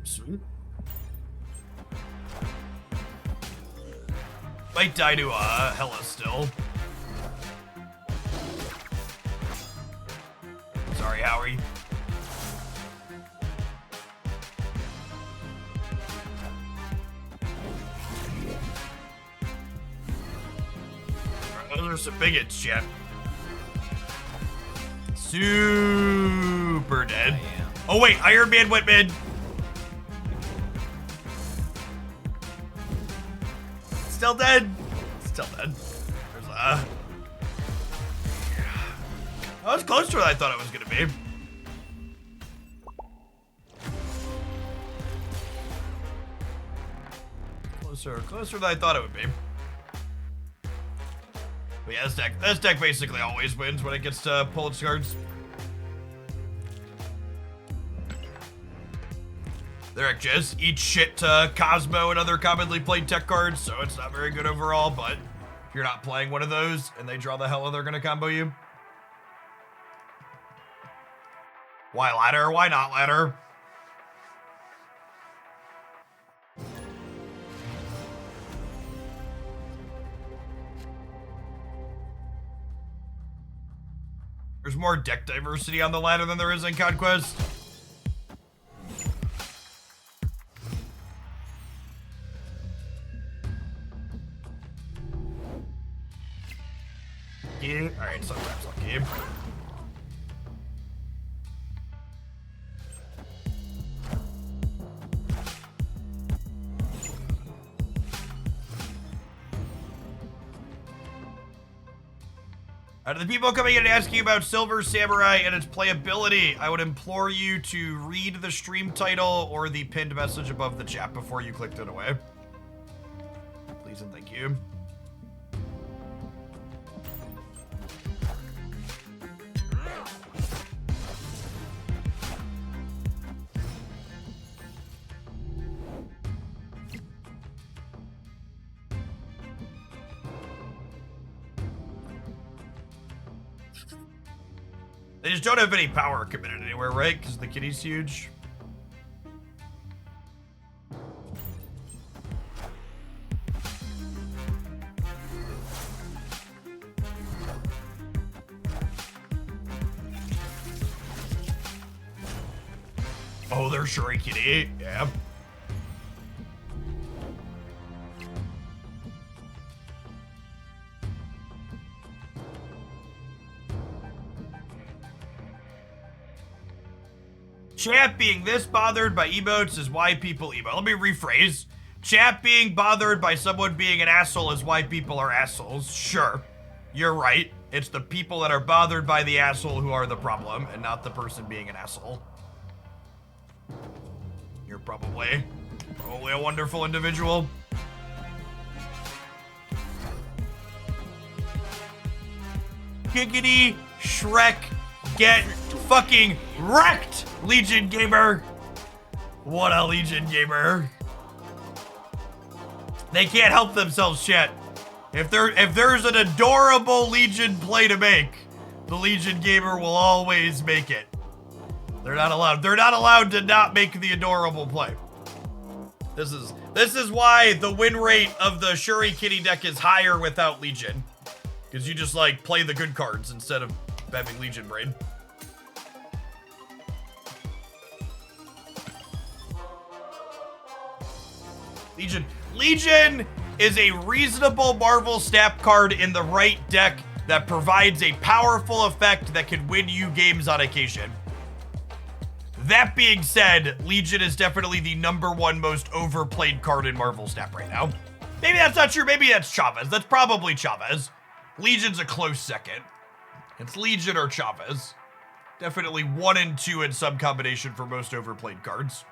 Sweet. Might die to Hella still. Sorry, Howie. Those are some bigots, chat. Super dead. Oh wait, Iron Man went mid. Still dead. Still dead. There's that was closer than I thought it was gonna be. Closer than I thought it would be. But yeah, this deck basically always wins when it gets to pull its cards. Their just eat shit to Cosmo and other commonly played tech cards, so it's not very good overall, but if you're not playing one of those and they draw the hell they're gonna combo you. Why ladder? Why not ladder? There's more deck diversity on the ladder than there is in Conquest. Yeah. Alright, sometimes lucky. To the people coming in and asking about Silver Samurai and its playability, I would implore you to read the stream title or the pinned message above the chat before you clicked it away. Please and thank you. They just don't have any power committed anywhere, right? Because the kitty's huge. Oh, they're Shuri kitty. Yeah. Chat being this bothered by emotes is why people emote. Let me rephrase. Chat being bothered by someone being an asshole is why people are assholes. Sure, you're right. It's the people that are bothered by the asshole who are the problem, and not the person being an asshole. You're probably a wonderful individual. Giggity Shrek, get fucking wrecked, Legion Gamer. What a Legion Gamer. They can't help themselves, chat. If there's an adorable Legion play to make, the Legion Gamer will always make it. They're not allowed. They're not allowed to not make the adorable play. This is why the win rate of the Shuri Kitty deck is higher without Legion. Because you just like play the good cards instead of having Legion brain. Legion is a reasonable Marvel Snap card in the right deck that provides a powerful effect that can win you games on occasion. That being said, Legion is definitely the #1 most overplayed card in Marvel Snap right now. Maybe that's not true. Maybe that's Chavez. That's probably Chavez. Legion's a close second. It's Legion or Chavez. Definitely 1 and 2 in some combination for most overplayed cards.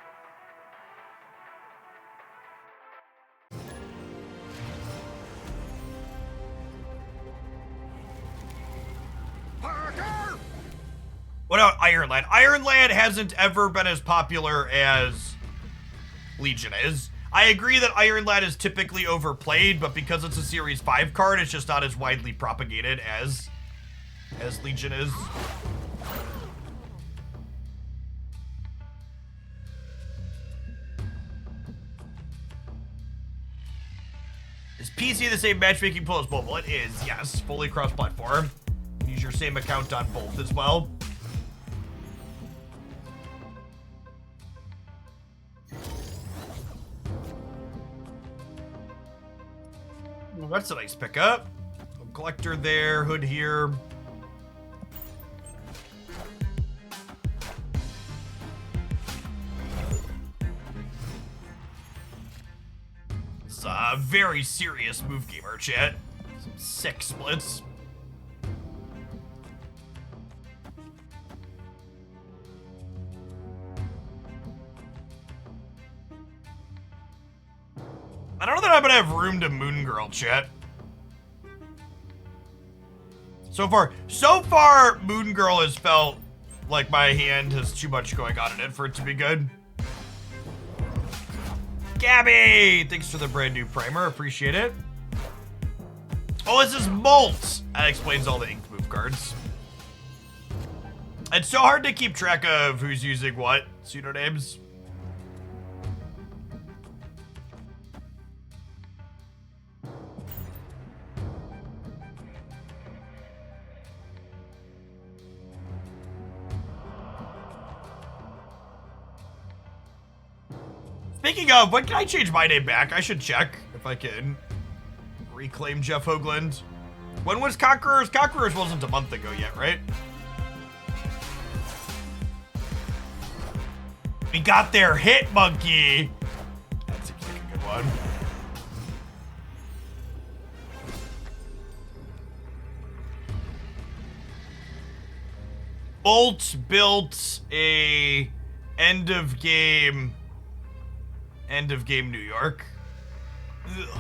What about Ironland? Ironland hasn't ever been as popular as Legion is. I agree that Ironland is typically overplayed, but because it's a Series 5 card, it's just not as widely propagated as Legion is. Is PC the same matchmaking pool as mobile? It is, yes. Fully cross-platform. Use your same account on both as well. Well, that's a nice pickup. Collector there, hood here. It's a very serious move gamer, chat. Some sick splits. I don't know that I'm gonna have room to Moon Girl, chat. So far, Moon Girl has felt like my hand has too much going on in it for it to be good. Gabby, thanks for the brand new primer, appreciate it. Oh, this is Molt. That explains all the ink move cards. It's so hard to keep track of who's using what pseudonames. Speaking of, when can I change my name back? I should check if I can reclaim Jeff Hoagland. When was Conquerors? Conquerors wasn't a month ago yet, right? We got their hit monkey. That seems like a good one. Bolt built a end of game New York. Ugh.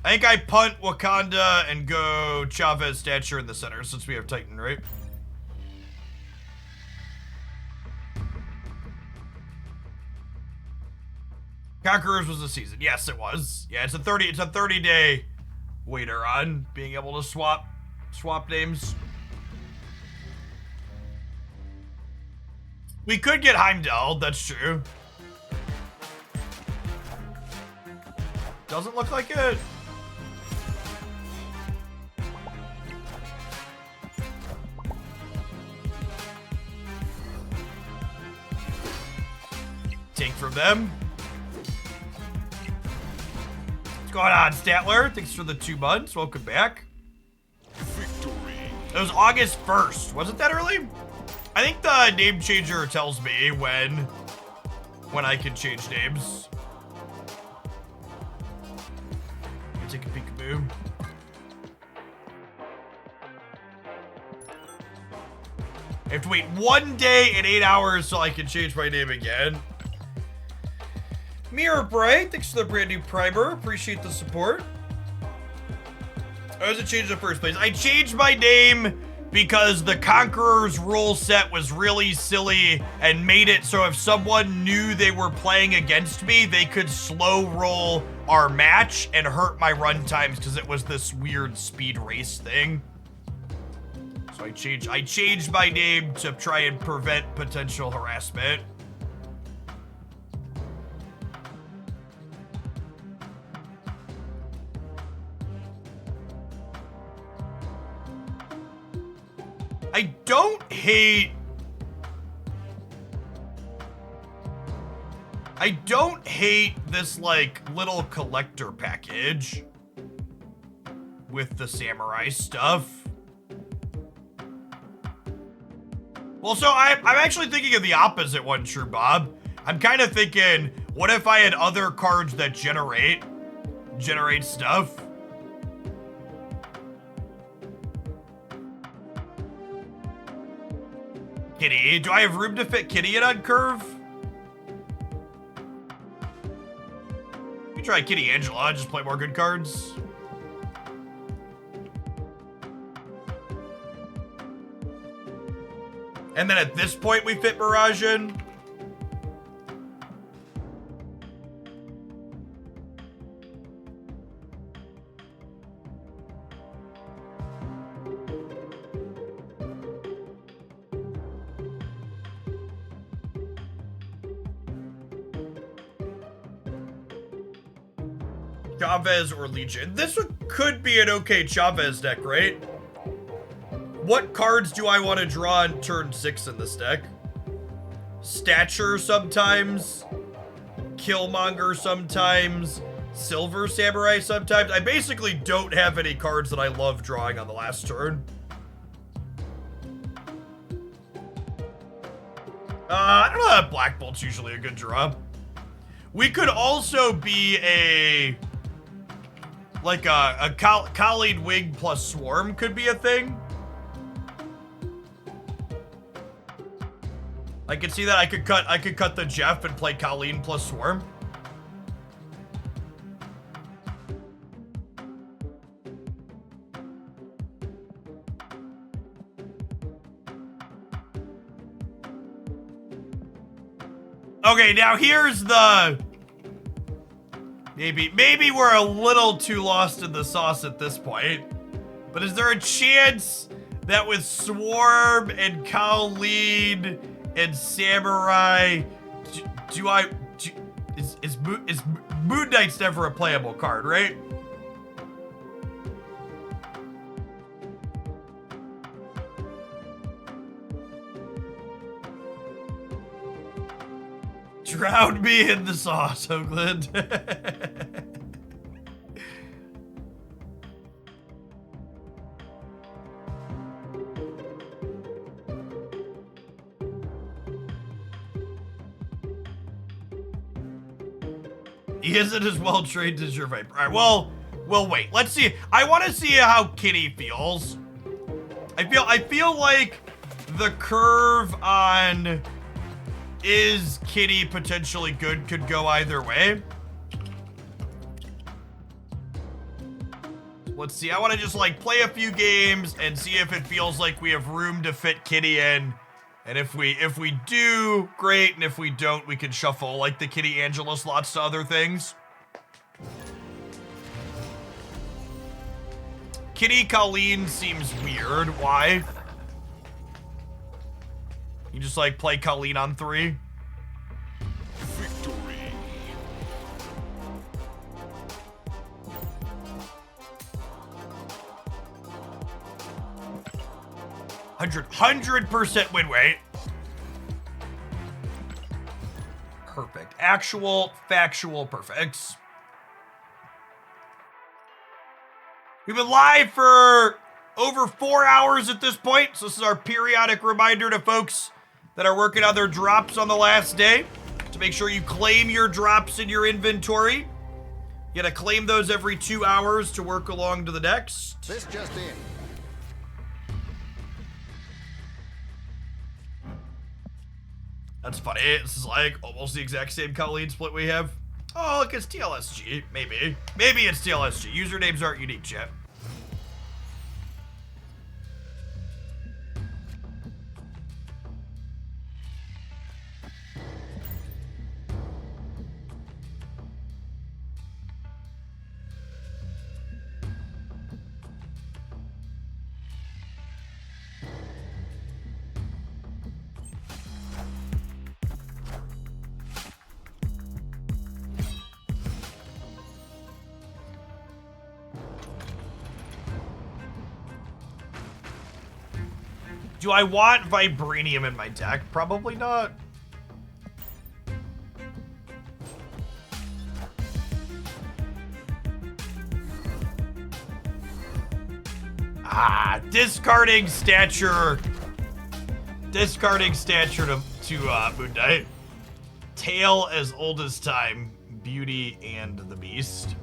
I think I punt Wakanda and go Chavez Stature in the center since we have Titan, right? Conquerors was the season. Yes, it was. Yeah, it's a 30-day waiter on being able to swap names. We could get Heimdall, that's true. Doesn't look like it. Take from them. What's going on, Statler? Thanks for the 2 months. Welcome back. Victory. It was August 1st. Wasn't that early? I think the name changer tells me when I can change names. Take a peekaboo. I have to wait 1 day and 8 hours so I can change my name again. Mirror Bright, thanks for the brand new primer. Appreciate the support. I was it changed in the first place. I changed my name because the Conqueror's rule set was really silly and made it so if someone knew they were playing against me, they could slow roll our match and hurt my run times because it was this weird speed race thing. So I changed my name to try and prevent potential harassment. I don't hate this, like, little collector package with the samurai stuff. Well, so I'm actually thinking of the opposite one, True Bob. I'm kind of thinking, what if I had other cards that generate stuff? Kitty, do I have room to fit Kitty in on curve? We try Kitty Angela, just play more good cards. And then at this point we fit Mirage in. Chavez or Legion. This could be an okay Chavez deck, right? What cards do I want to draw on turn 6 in this deck? Stature sometimes. Killmonger sometimes. Silver Samurai sometimes. I basically don't have any cards that I love drawing on the last turn. I don't know that Black Bolt's usually a good draw. We could also be a Khalid Wig plus Swarm could be a thing. I could see that. I could cut the Jeff and play Colleen plus Swarm. Okay, now here's the... Maybe we're a little too lost in the sauce at this point. But is there a chance that with Swarm and Colleen and Samurai, is Moon Knight's never a playable card, right? Drown me in the sauce, Oakland. He isn't as well trained as your Viper. All right, well, wait. Let's see. I want to see how Kitty feels. I feel like the curve on is Kitty potentially good could go either way. Let's see. I want to just like play a few games and see if it feels like we have room to fit Kitty in. And if we do, great. And if we don't, we can shuffle like the Kitty Angela slots to other things. Kitty Colleen seems weird. Why? You just like play Colleen on 3? Victory. 100% win rate. Perfect. Actual, factual perfects. We've been live for over 4 hours at this point, so this is our periodic reminder to folks that are working on their drops on the last day to make sure you claim your drops in your inventory. You gotta claim those every 2 hours to work along to the next. This just in. That's funny. This is like almost the exact same Colleen split we have. Oh, look, it's TLSG. Maybe. Maybe it's TLSG. Usernames aren't unique, chat. Do I want Vibranium in my deck? Probably not. Discarding stature. Discarding stature to Moon Knight. Tale as old as time. Beauty and the Beast.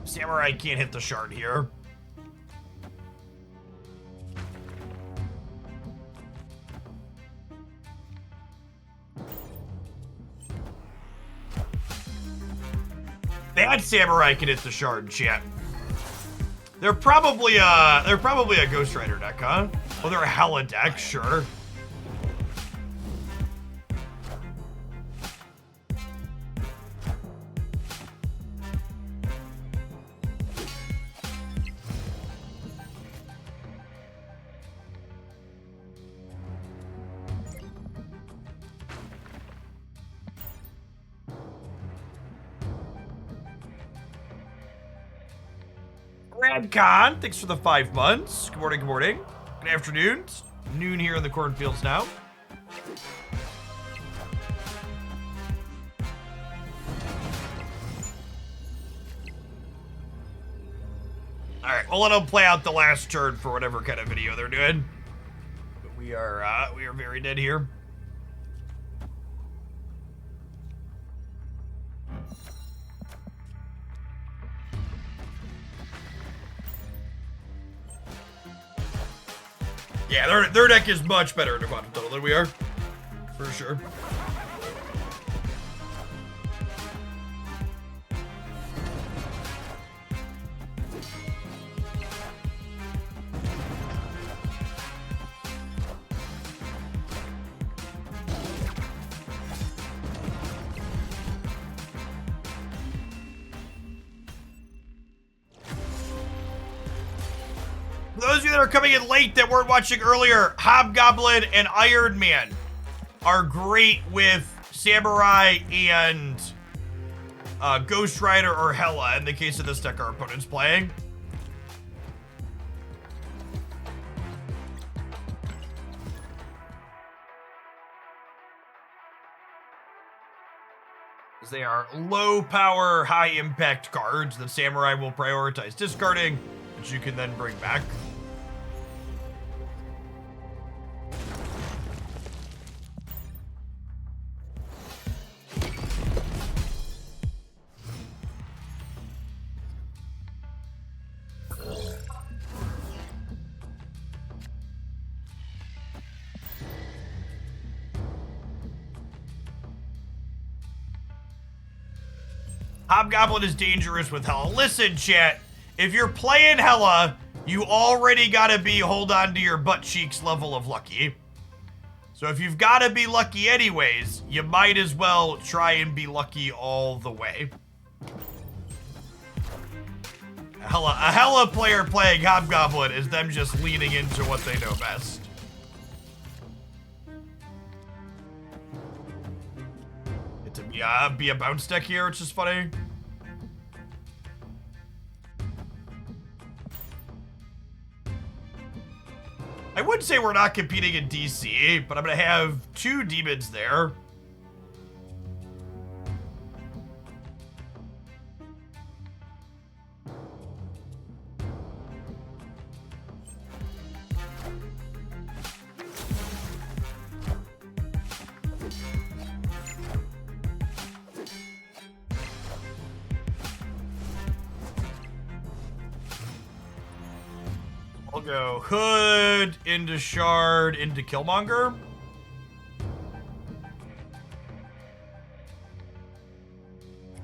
Samurai can't hit the shard here. That Samurai can hit the shard, chat. They're probably a Ghost Rider deck, huh? Oh, they're a Hella deck, sure. Radcon, thanks for the 5 months. Good morning, good morning. Good afternoon. It's noon here in the cornfields now. Alright, we'll let them play out the last turn for whatever kind of video they're doing. But we are very dead here. Yeah, their deck is much better in Quantum Tunnel than we are. For sure. For those of you that are coming in late that weren't watching earlier, Hobgoblin and Iron Man are great with Samurai and Ghost Rider or Hela in the case of this deck our opponent's playing. They are low power, high impact cards that Samurai will prioritize discarding, which you can then bring back. Hobgoblin is dangerous with Hela. Listen, chat, if you're playing Hela, you already gotta be hold on to your butt cheeks level of lucky. So if you've gotta be lucky anyways, you might as well try and be lucky all the way. A Hela player playing Hobgoblin is them just leaning into what they know best. Be a bounce deck here, which is funny. I would say we're not competing in DC, but I'm gonna have 2 demons there. I'll go Hood into Shard into Killmonger.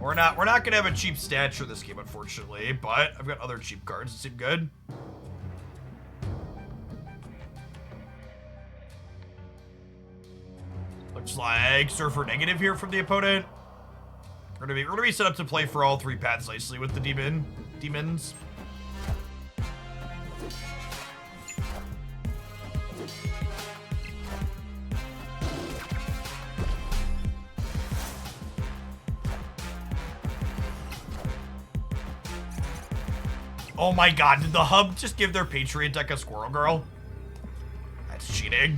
We're not gonna have a cheap stature this game, unfortunately, but I've got other cheap cards that seem good. Looks like Surfer negative here from the opponent. We're gonna be set up to play for all 3 paths nicely with the demons. Oh my god, did the hub just give their Patriot deck a Squirrel Girl? That's cheating.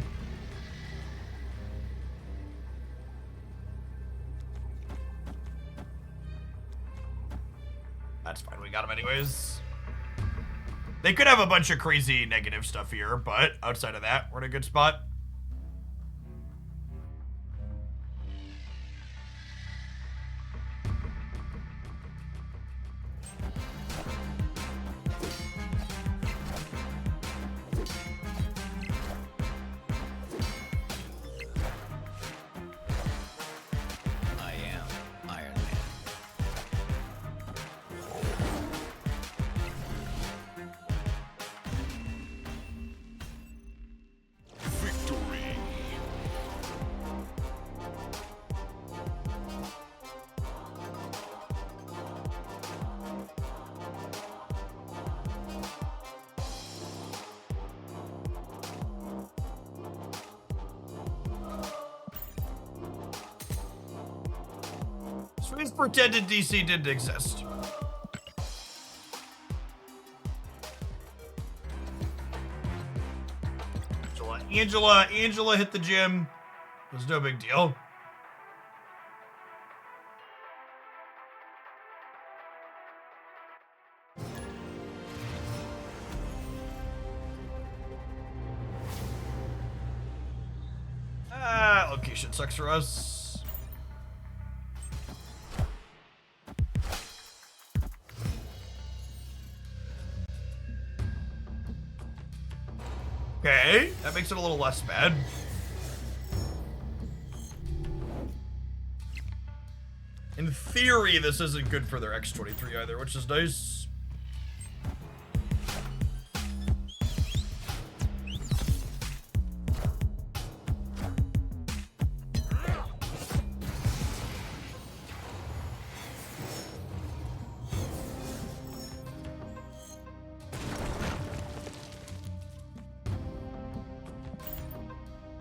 That's fine, we got him anyways. They could have a bunch of crazy negative stuff here, but outside of that, we're in a good spot. Please pretended DC didn't exist. Angela hit the gym. It was no big deal. Location sucks for us. Okay, that makes it a little less bad. In theory, this isn't good for their X23 either, which is nice.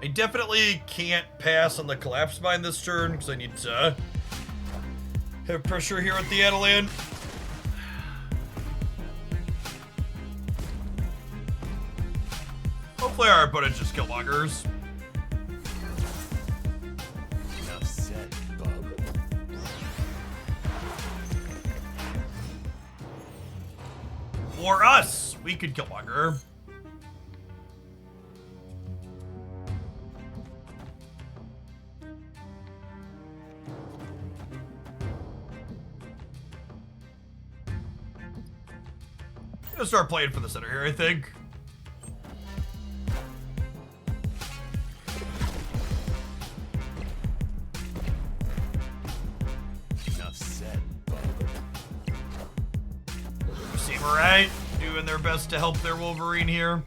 I definitely can't pass on the collapse mine this turn because I need to have pressure here at the Adelan. Hopefully our opponent just killmongers. Enough said, bub. For us, we could killmonger. I'm gonna start playing for the center here, I think. Enough said, bub. Samurai doing their best to help their Wolverine here.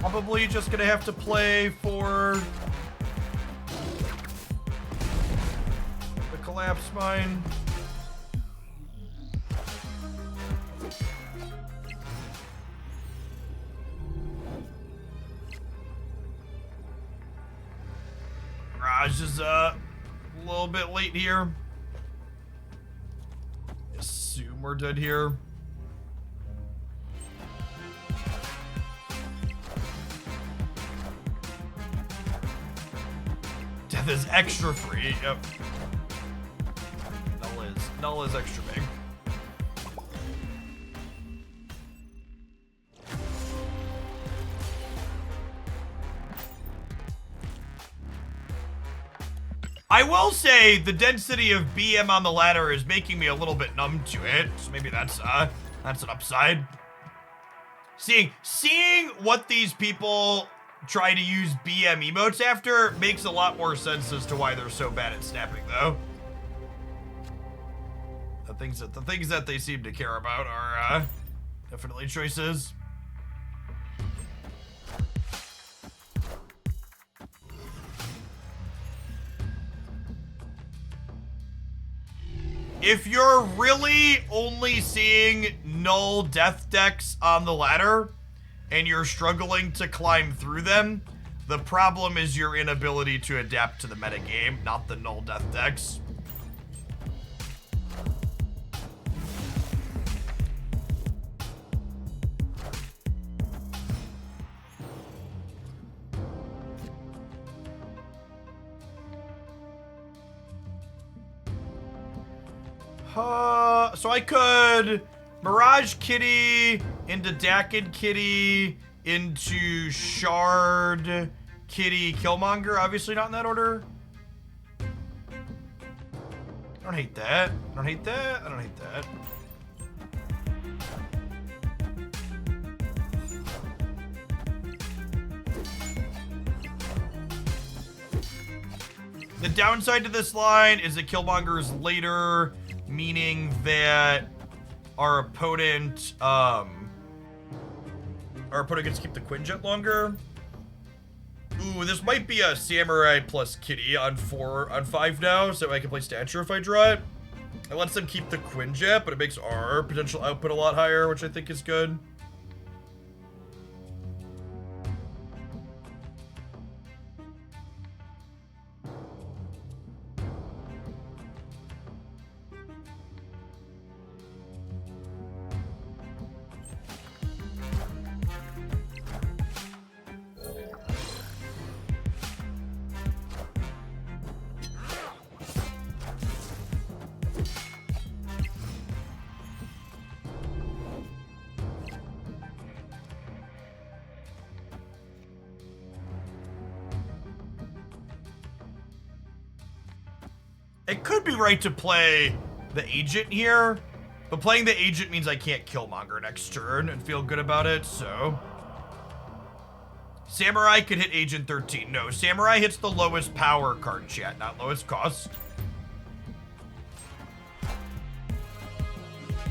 Probably just gonna have to play for the collapse mine. Raj is a little bit late here. Assume we're dead here. Death is extra free. Yep. Null is extra big. I will say the density of BM on the ladder is making me a little bit numb to it, so maybe that's an upside. Seeing what these people try to use BM emotes after makes a lot more sense as to why they're so bad at snapping, though. The things that they seem to care about are definitely choices. If you're really only seeing null death decks on the ladder and you're struggling to climb through them, the problem is your inability to adapt to the metagame, not the null death decks. So I could Mirage Kitty into Dakid Kitty into Shard Kitty Killmonger. Obviously not in that order. I don't hate that. I don't hate that. I don't hate that. The downside to this line is that Killmonger is later, meaning that our opponent gets to keep the Quinjet longer. Ooh, this might be a Samurai plus Kitty on 5 now, so I can play Stature if I draw it. It lets them keep the Quinjet, but it makes our potential output a lot higher, which I think is good. It could be right to play the Agent here, but playing the Agent means I can't Killmonger next turn and feel good about it, so... Samurai could hit Agent 13. No, Samurai hits the lowest power card, chat, not lowest cost.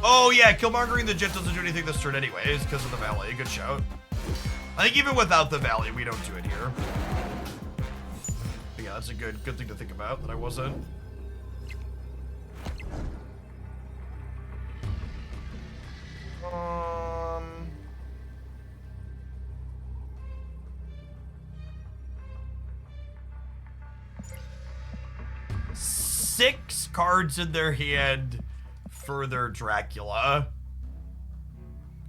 Oh yeah, Killmongering the Jet doesn't do anything this turn anyways, because of the Valley. Good shout. I think even without the Valley, we don't do it here. But yeah, that's a good thing to think about, that I wasn't. Six cards in their hand for their Dracula.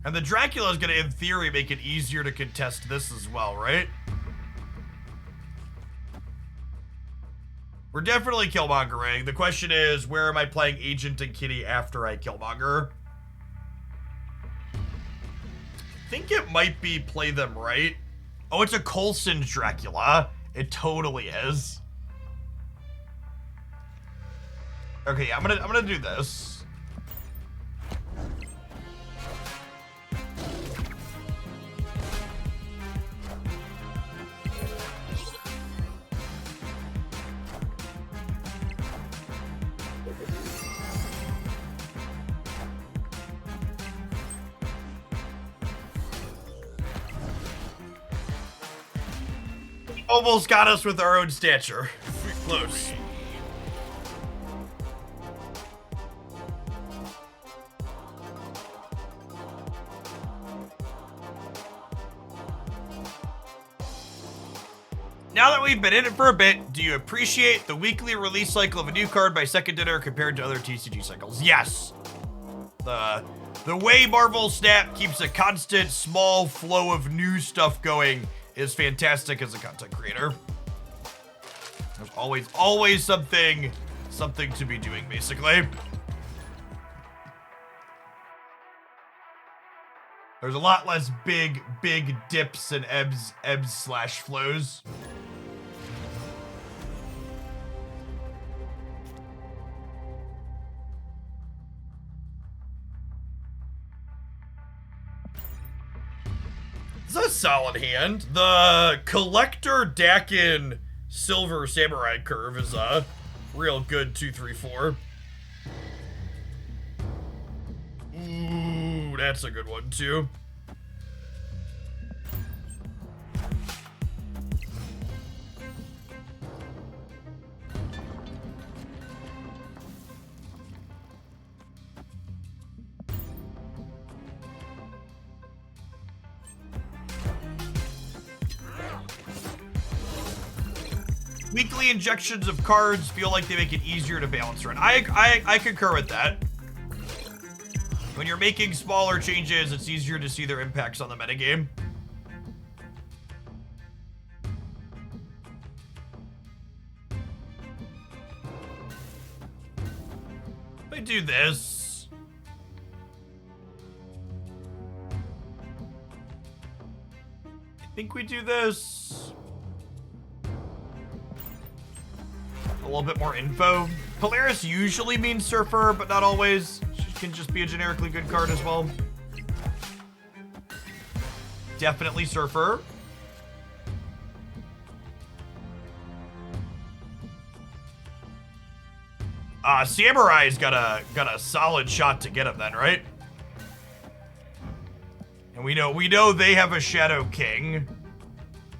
And the Dracula is going to, in theory, make it easier to contest this as well, right? We're definitely Killmongering. The question is, where am I playing Agent and Kitty after I Killmonger? I think it might be play them right. Oh, it's a Coulson Dracula. It totally is. Okay, I'm gonna do this. Almost got us with our own stature. Close. Now that we've been in it for a bit, do you appreciate the weekly release cycle of a new card by second dinner compared to other TCG cycles? Yes. The way Marvel Snap keeps a constant small flow of new stuff going is fantastic as a content creator. There's always something to be doing, basically. There's a lot less big dips and ebbs/flows. This is a solid hand. The Collector Dakin Silver Samurai curve is a real good 2/3/4. Ooh, that's a good one too. Weekly injections of cards feel like they make it easier to balance run. I concur with that. When you're making smaller changes, it's easier to see their impacts on the metagame. If I do this, I think we do this. A little bit more info. Polaris usually means Surfer, but not always. She can just be a generically good card as well. Definitely Surfer. Samurai's got a solid shot to get him then, right? And we know they have a Shadow King.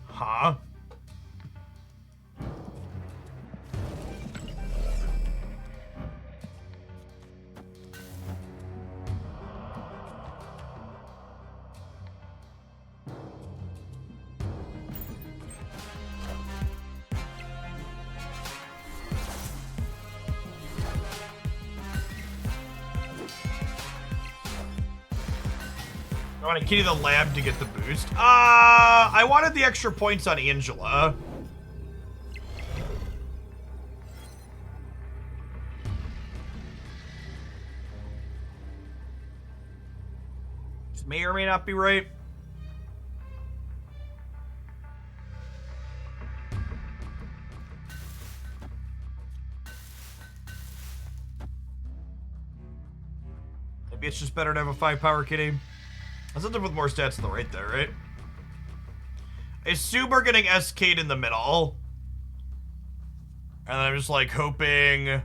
Huh? I want to Kitty the Lab to get the boost. I wanted the extra points on Angela. This may or may not be right. Maybe it's just better to have a 5-power Kitty. Let's end up with more stats to the right there, right? I assume we're getting SK'd in the middle. And then I'm just like hoping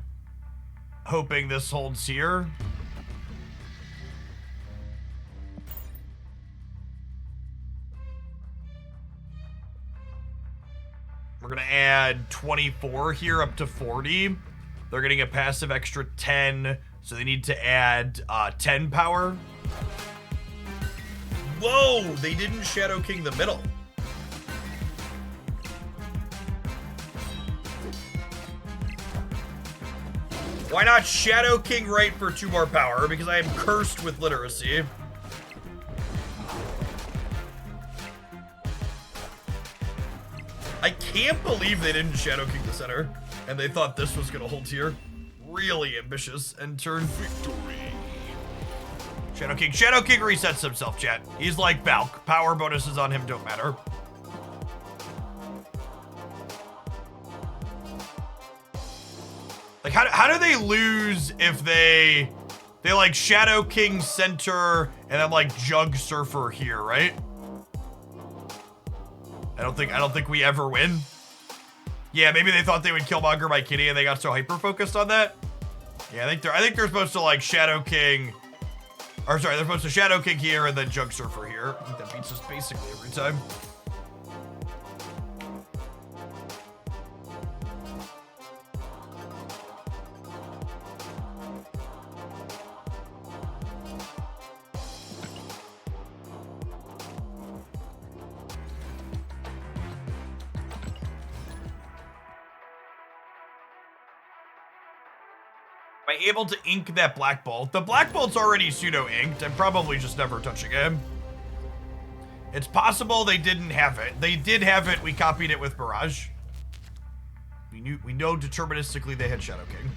this holds here. We're gonna add 24 here up to 40. They're getting a passive extra 10, so they need to add 10 power. Whoa, they didn't Shadow King the middle. Why not Shadow King right for 2 more power? Because I am cursed with literacy. I can't believe they didn't Shadow King the center, and they thought this was gonna hold here. Really ambitious end turn. Victory. Shadow King resets himself, chat. He's like Valk. Power bonuses on him don't matter. Like, how do they lose if they like Shadow King center and then like Jug Surfer here, right? I don't think we ever win. Yeah, maybe they thought they would Killmonger my kitty and they got so hyper focused on that. Yeah, I think they're supposed to like Shadow King, or sorry, they're supposed to Shadow King here and then Jug Surfer here. I think that beats us basically every time. Am I able to ink that Black Bolt? The Black Bolt's already pseudo-inked. I'm probably just never touching him. It's possible they didn't have it. They did have it. We copied it with Barrage. We know deterministically they had Shadow King.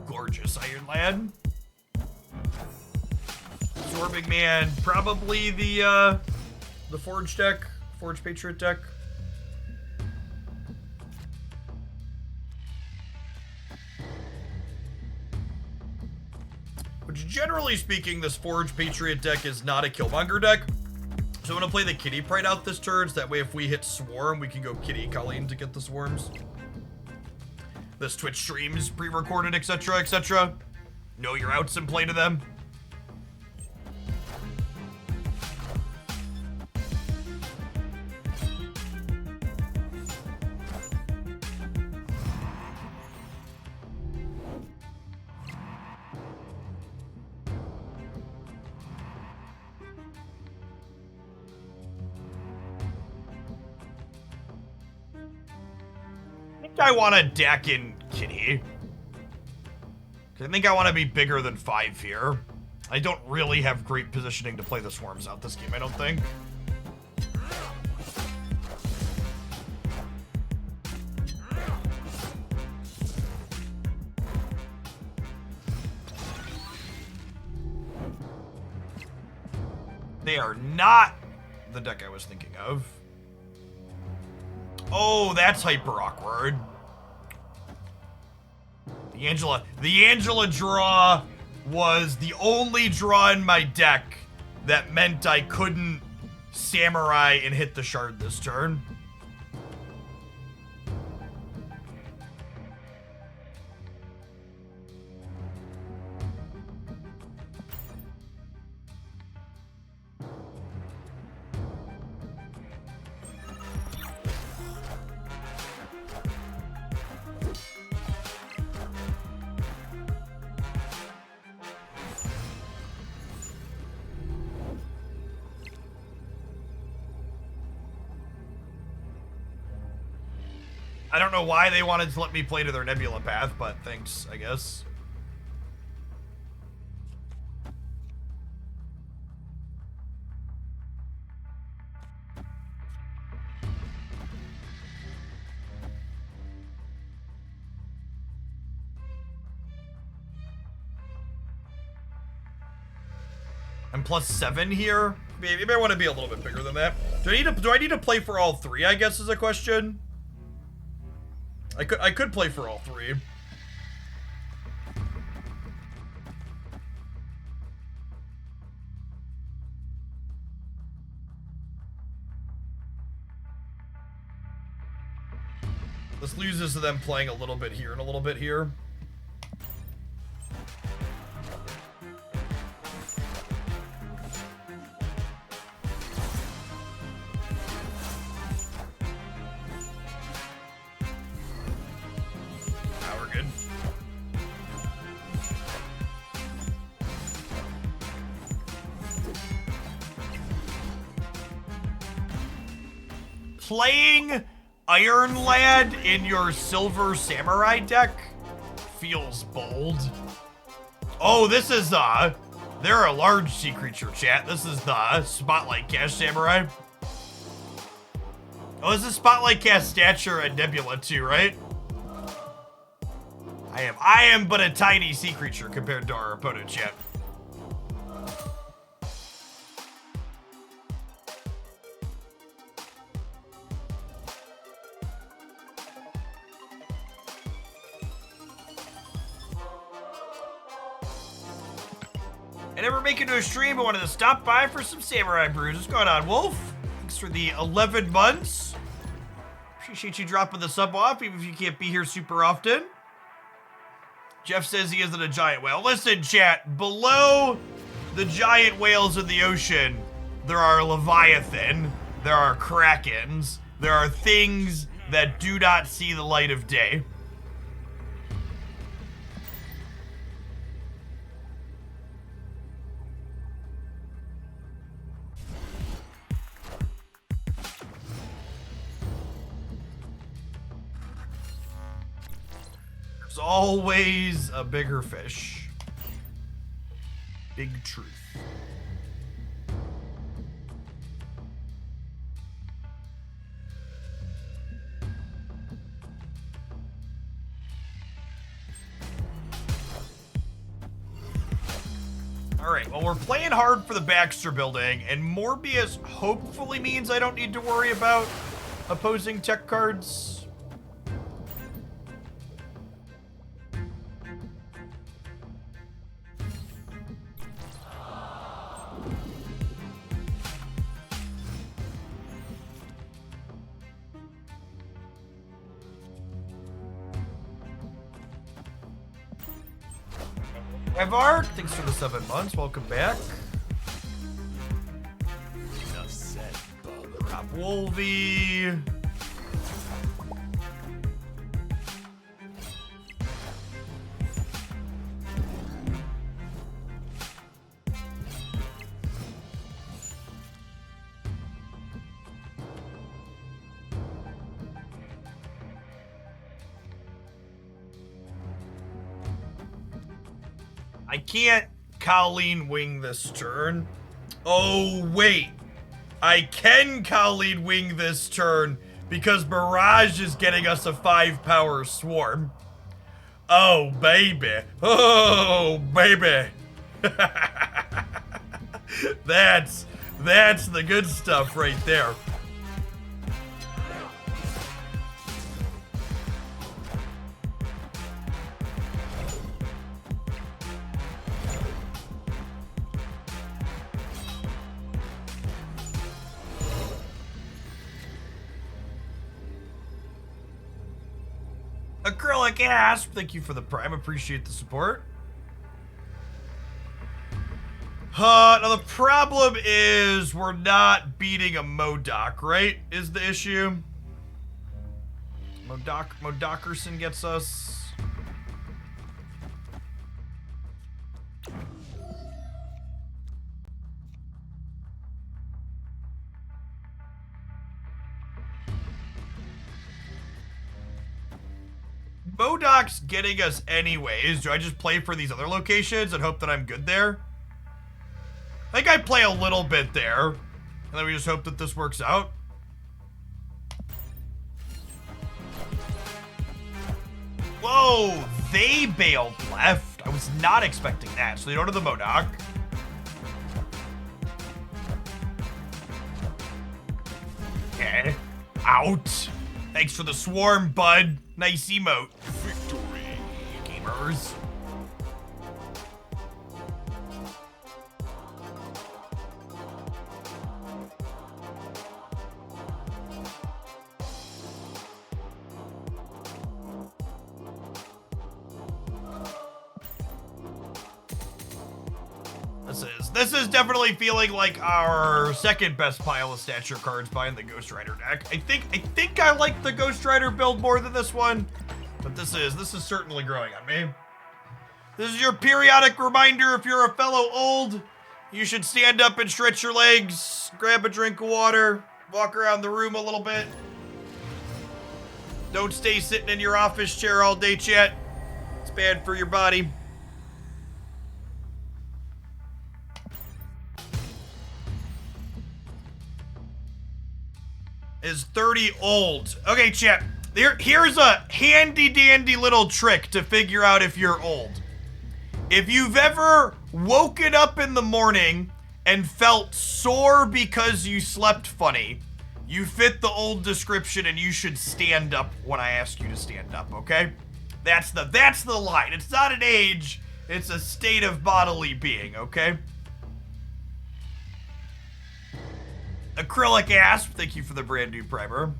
Gorgeous Iron Lad. Absorbing Man, probably the Forge deck, Forge Patriot deck. Which, generally speaking, this Forge Patriot deck is not a Killmonger deck. So I'm gonna play the Kitty Pride out this turn, so that way if we hit Swarm, we can go Kitty Colleen to get the Swarms. This Twitch streams, pre-recorded, etc., etc. Know your outs and play to them. I want to deck in Kitty. I think I want to be bigger than 5 here. I don't really have great positioning to play the Swarms out this game, I don't think. They are not the deck I was thinking of. Oh, that's hyper awkward. The Angela draw was the only draw in my deck that meant I couldn't Samurai and hit the shard this turn. I don't know why they wanted to let me play to their Nebula path, but thanks, I guess. I'm +7 here. Maybe I want to be a little bit bigger than that. Do I need to play for all 3, I guess, is a question. I could play for all 3. Let's lose this to them playing a little bit here and a little bit here. Now we're good. Playing Iron Lad in your Silver Samurai deck feels bold. Oh, this is, they're a large sea creature, chat. This is the Spotlight Cast Samurai. Oh, this is Spotlight Cast Stature and Nebula too, right? I am but a tiny sea creature compared to our opponent, chat. I never make it to a stream, but wanted to stop by for some samurai brews. What's going on, Wolf? Thanks for the 11 months. Appreciate you dropping the sub off, even if you can't be here super often. Jeff says he isn't a giant whale. Listen, chat, below the giant whales in the ocean, there are Leviathan, there are Krakens, there are things that do not see the light of day. There's always a bigger fish. Big truth. All right, well, we're playing hard for the Baxter building, and Morbius hopefully means I don't need to worry about opposing tech cards. Evar, thanks for the 7 months. Welcome back. Enough said, bub. Rob Wolvie. I can't Colleen wing this turn. Oh, wait. I can Colleen wing this turn because Mirage is getting us a 5-power swarm. Oh, baby. Oh, baby. That's the good stuff right there. Acrylic Asp, thank you for the prime. Appreciate the support. Now the problem is we're not beating a Modoc, right? Is the issue. Modocerson gets us. Modoc's getting us anyways. Do I just play for these other locations and hope that I'm good there? I think I play a little bit there. And then we just hope that this works out. Whoa, they bailed left. I was not expecting that. So they go to the Modoc. Okay. Out. Thanks for the swarm, bud. Nice emote. Victory. Gamers. this is. This is definitely feeling like our second best pile of stature cards behind the Ghost Rider deck. I think I like the Ghost Rider build more than this one, but this is certainly growing on me. This is your periodic reminder, if you're a fellow old, you should stand up and stretch your legs, grab a drink of water, walk around the room a little bit. Don't stay sitting in your office chair all day, chat. It's bad for your body. Is 30 old? Okay, chat. Here's a handy-dandy little trick to figure out if you're old. If you've ever woken up in the morning and felt sore because you slept funny, you fit the old description and you should stand up when I ask you to stand up, okay? That's the line. It's not an age, it's a state of bodily being, okay? Acrylic Asp, thank you for the brand new primer.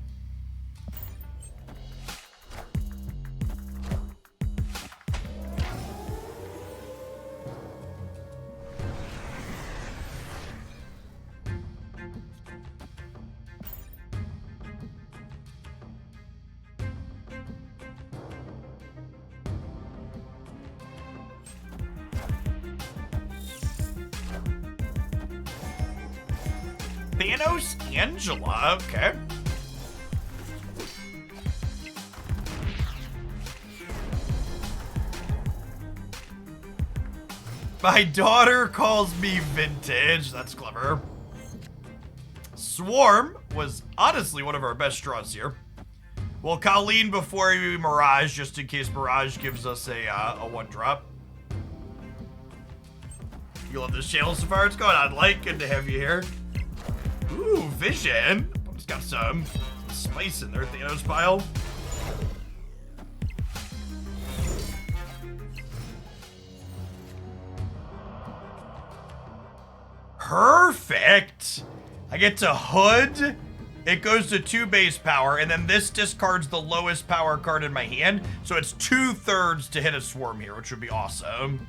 Thanos Angela, okay. My daughter calls me vintage. That's clever. Swarm was honestly one of our best draws here. Well, Colleen before we Mirage, just in case Mirage gives us a 1-drop. You love this channel so far? What's going on? Like, good to have you here. Ooh, Vision. It's got some spice in there, Thanos pile. Perfect. I get to Hood. It goes to 2 base power, and then this discards the lowest power card in my hand. So it's 2/3 to hit a Swarm here, which would be awesome.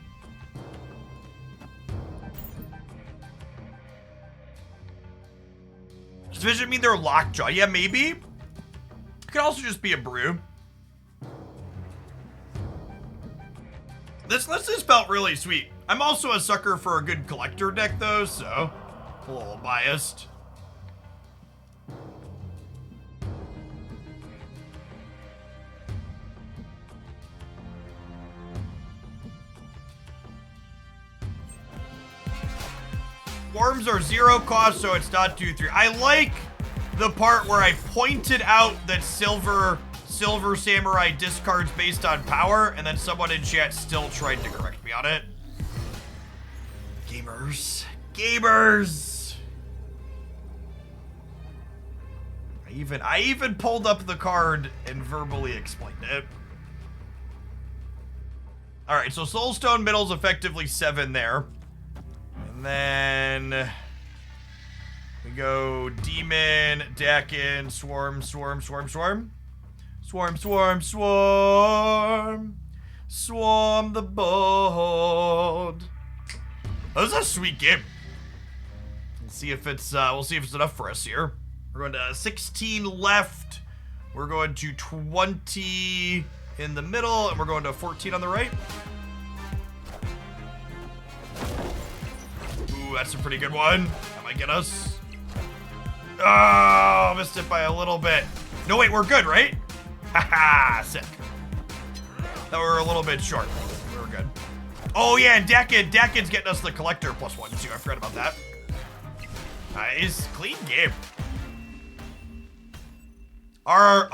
Does Vision mean they're lockjaw? Yeah, maybe. It could also just be a brew. This has felt really sweet. I'm also a sucker for a good collector deck, though, so a little biased. Worms are 0 cost, so it's not 2/3. I like the part where I pointed out that Silver Samurai discards based on power, and then someone in chat still tried to correct me on it. Gamers. I even pulled up the card and verbally explained it. All right, so Soulstone Middle's effectively 7 there. And then we go Demon, Dakin, Swarm. Swarm the board. That was a sweet game. We'll see if it's enough for us here. We're going to 16 left. We're going to 20 in the middle, and we're going to 14 on the right. Ooh, that's a pretty good one. That might get us. Oh, missed it by a little bit. No, wait, we're good, right? Haha, sick. That we're a little bit short. We were good. Oh yeah, and Dakin's getting us the collector +1 too. I forgot about that. Nice, clean game. Our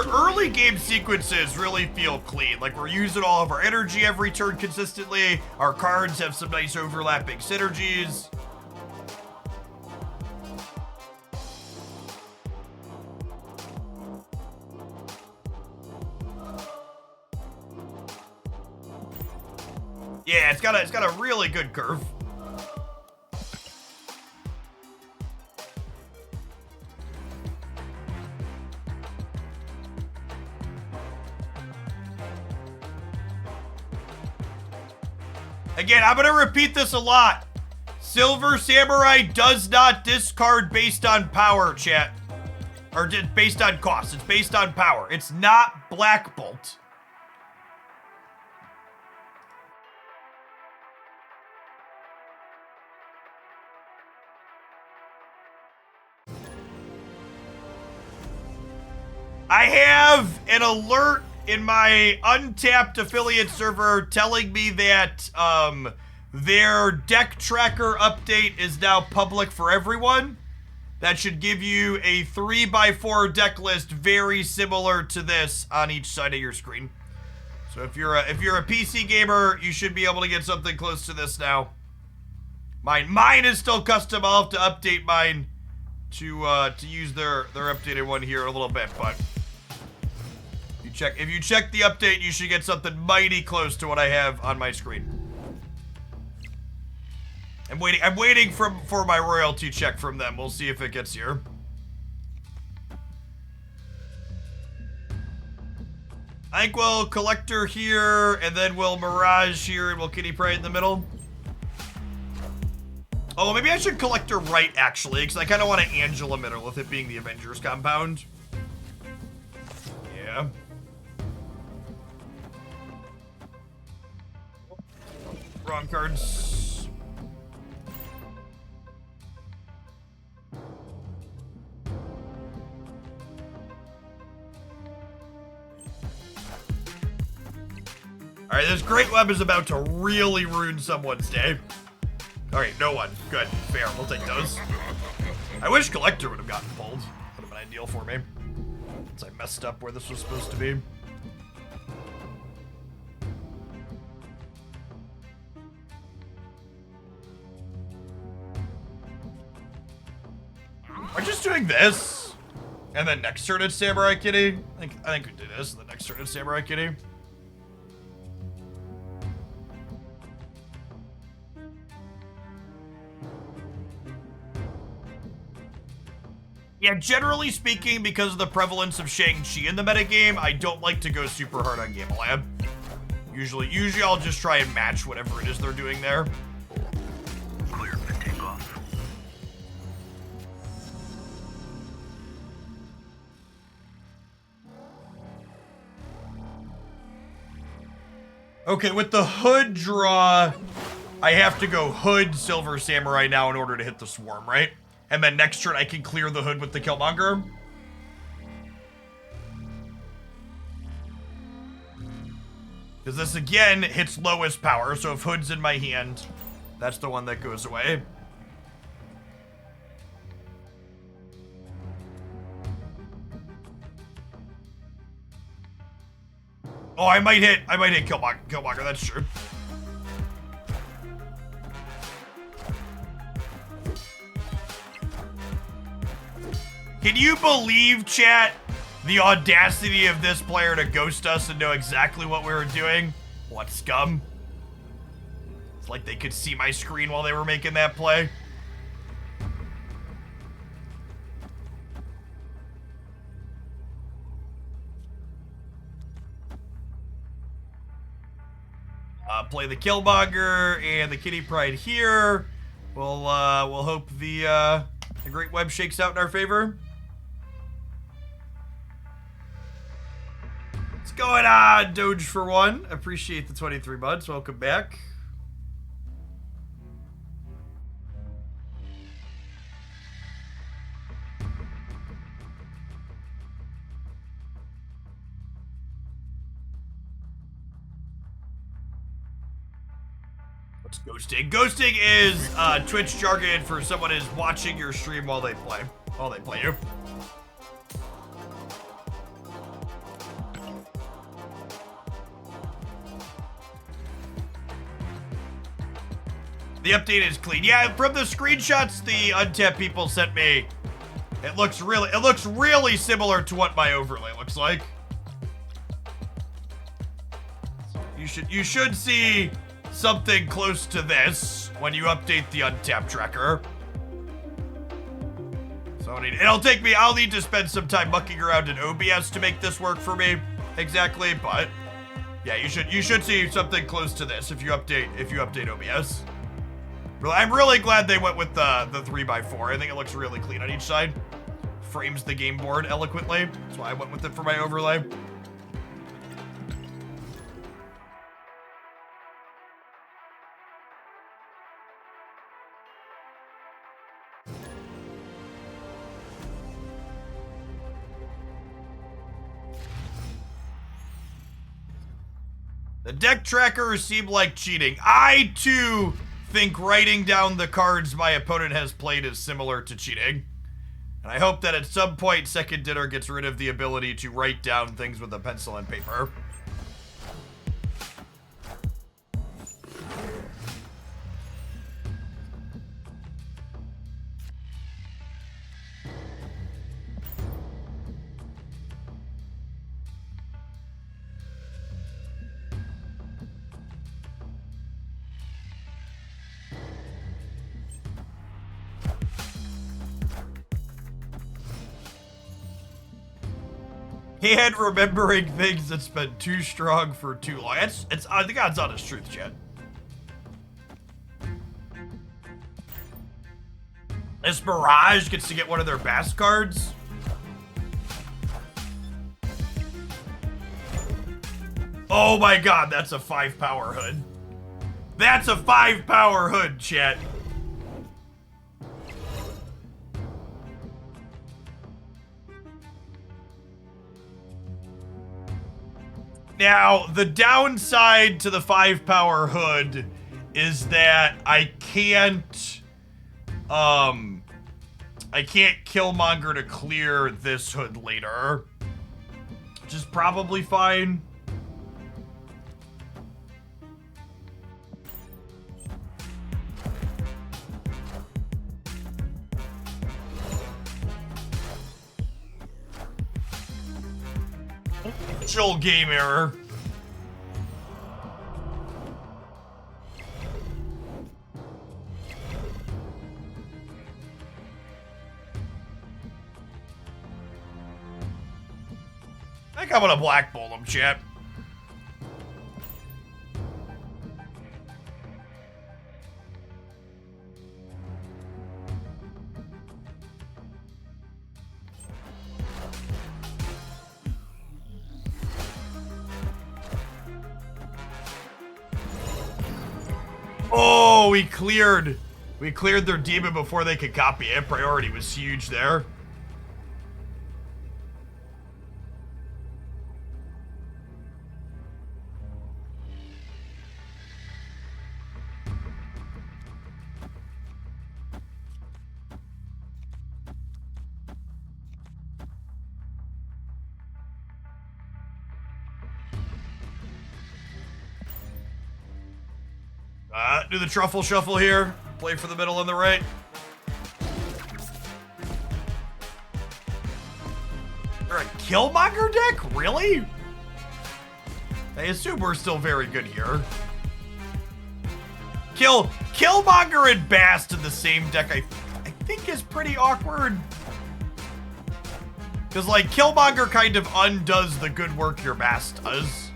early game sequences really feel clean. Like we're using all of our energy every turn consistently. Our cards have some nice overlapping synergies. Yeah, it's got a really good curve. Again, I'm gonna repeat this a lot. Silver Samurai does not discard based on power, chat. Or based on cost. It's based on power. It's not Black Bolt. I have an alert in my untapped affiliate server telling me that their deck tracker update is now public for everyone. That should give you a 3x4 deck list very similar to this on each side of your screen. So if you're a PC gamer, you should be able to get something close to this now. Mine is still custom. I'll have to update mine to use their updated one here in a little bit, but if you check the update, you should get something mighty close to what I have on my screen. I'm waiting for my royalty check from them. We'll see if it gets here. I think we'll Collector here, and then we'll Mirage here, and we'll Kitty Pride in the middle. Oh, maybe I should Collector right, actually, because I kind of want to Angela middle with it being the Avengers compound. Yeah. Wrong cards. Alright, this Great Web is about to really ruin someone's day. Alright, no one. Good. Fair. We'll take those. I wish Collector would have gotten pulled. Would have been ideal for me. Since I messed up where this was supposed to be. We're just doing this. And then next turn it's Samurai Kitty. I think we do this, and the next turn it's Samurai Kitty. Yeah, generally speaking, because of the prevalence of Shang-Chi in the metagame, I don't like to go super hard on Game Lab. Usually I'll just try and match whatever it is they're doing there. Clear for takeoff. Okay, with the Hood draw, I have to go Hood Silver Samurai now in order to hit the Swarm, right? And then next turn I can clear the Hood with the Killmonger. Because this again hits lowest power, so if Hood's in my hand, that's the one that goes away. Oh, I might hit Killmonger, that's true. Can you believe, chat, the audacity of this player to ghost us and know exactly what we were doing? What scum? It's like they could see my screen while they were making that play. Play the Killmonger and the Kitty Pride here. We'll hope the Great Web shakes out in our favor. What's going on, Doge for one? Appreciate the 23 months. Welcome back. What's ghosting? Ghosting is Twitch jargon for someone is watching your stream while they play. While they play you. The update is clean. Yeah, from the screenshots the Untapped people sent me, it looks really similar to what my overlay looks like. You should see something close to this when you update the Untapped tracker. So I'll need to spend some time mucking around in OBS to make this work for me exactly, but yeah, you should see something close to this if you update OBS. I'm really glad they went with the 3x4. I think it looks really clean on each side. Frames the game board eloquently. That's why I went with it for my overlay. The deck trackers seem like cheating. I, too, think writing down the cards my opponent has played is similar to cheating. And I hope that at some point, Second Dinner gets rid of the ability to write down things with a pencil and paper. And remembering things that's been too strong for too long. It's the God's honest truth, chat. This Mirage gets to get one of their best cards. Oh my god, that's a 5-power hood. That's a 5-power hood, chat. Now, the downside to the 5-power hood is that I can't Killmonger to clear this hood later, which is probably fine. Chill game error. I think I'm gonna blackball him, chat. Oh, we cleared their demon before they could copy it. Priority was huge there. Do the truffle shuffle here. Play for the middle and the right. They're a Killmonger deck? Really? I assume we're still very good here. Killmonger and Bast in the same deck, I think is pretty awkward. Because, like, Killmonger kind of undoes the good work your Bast does.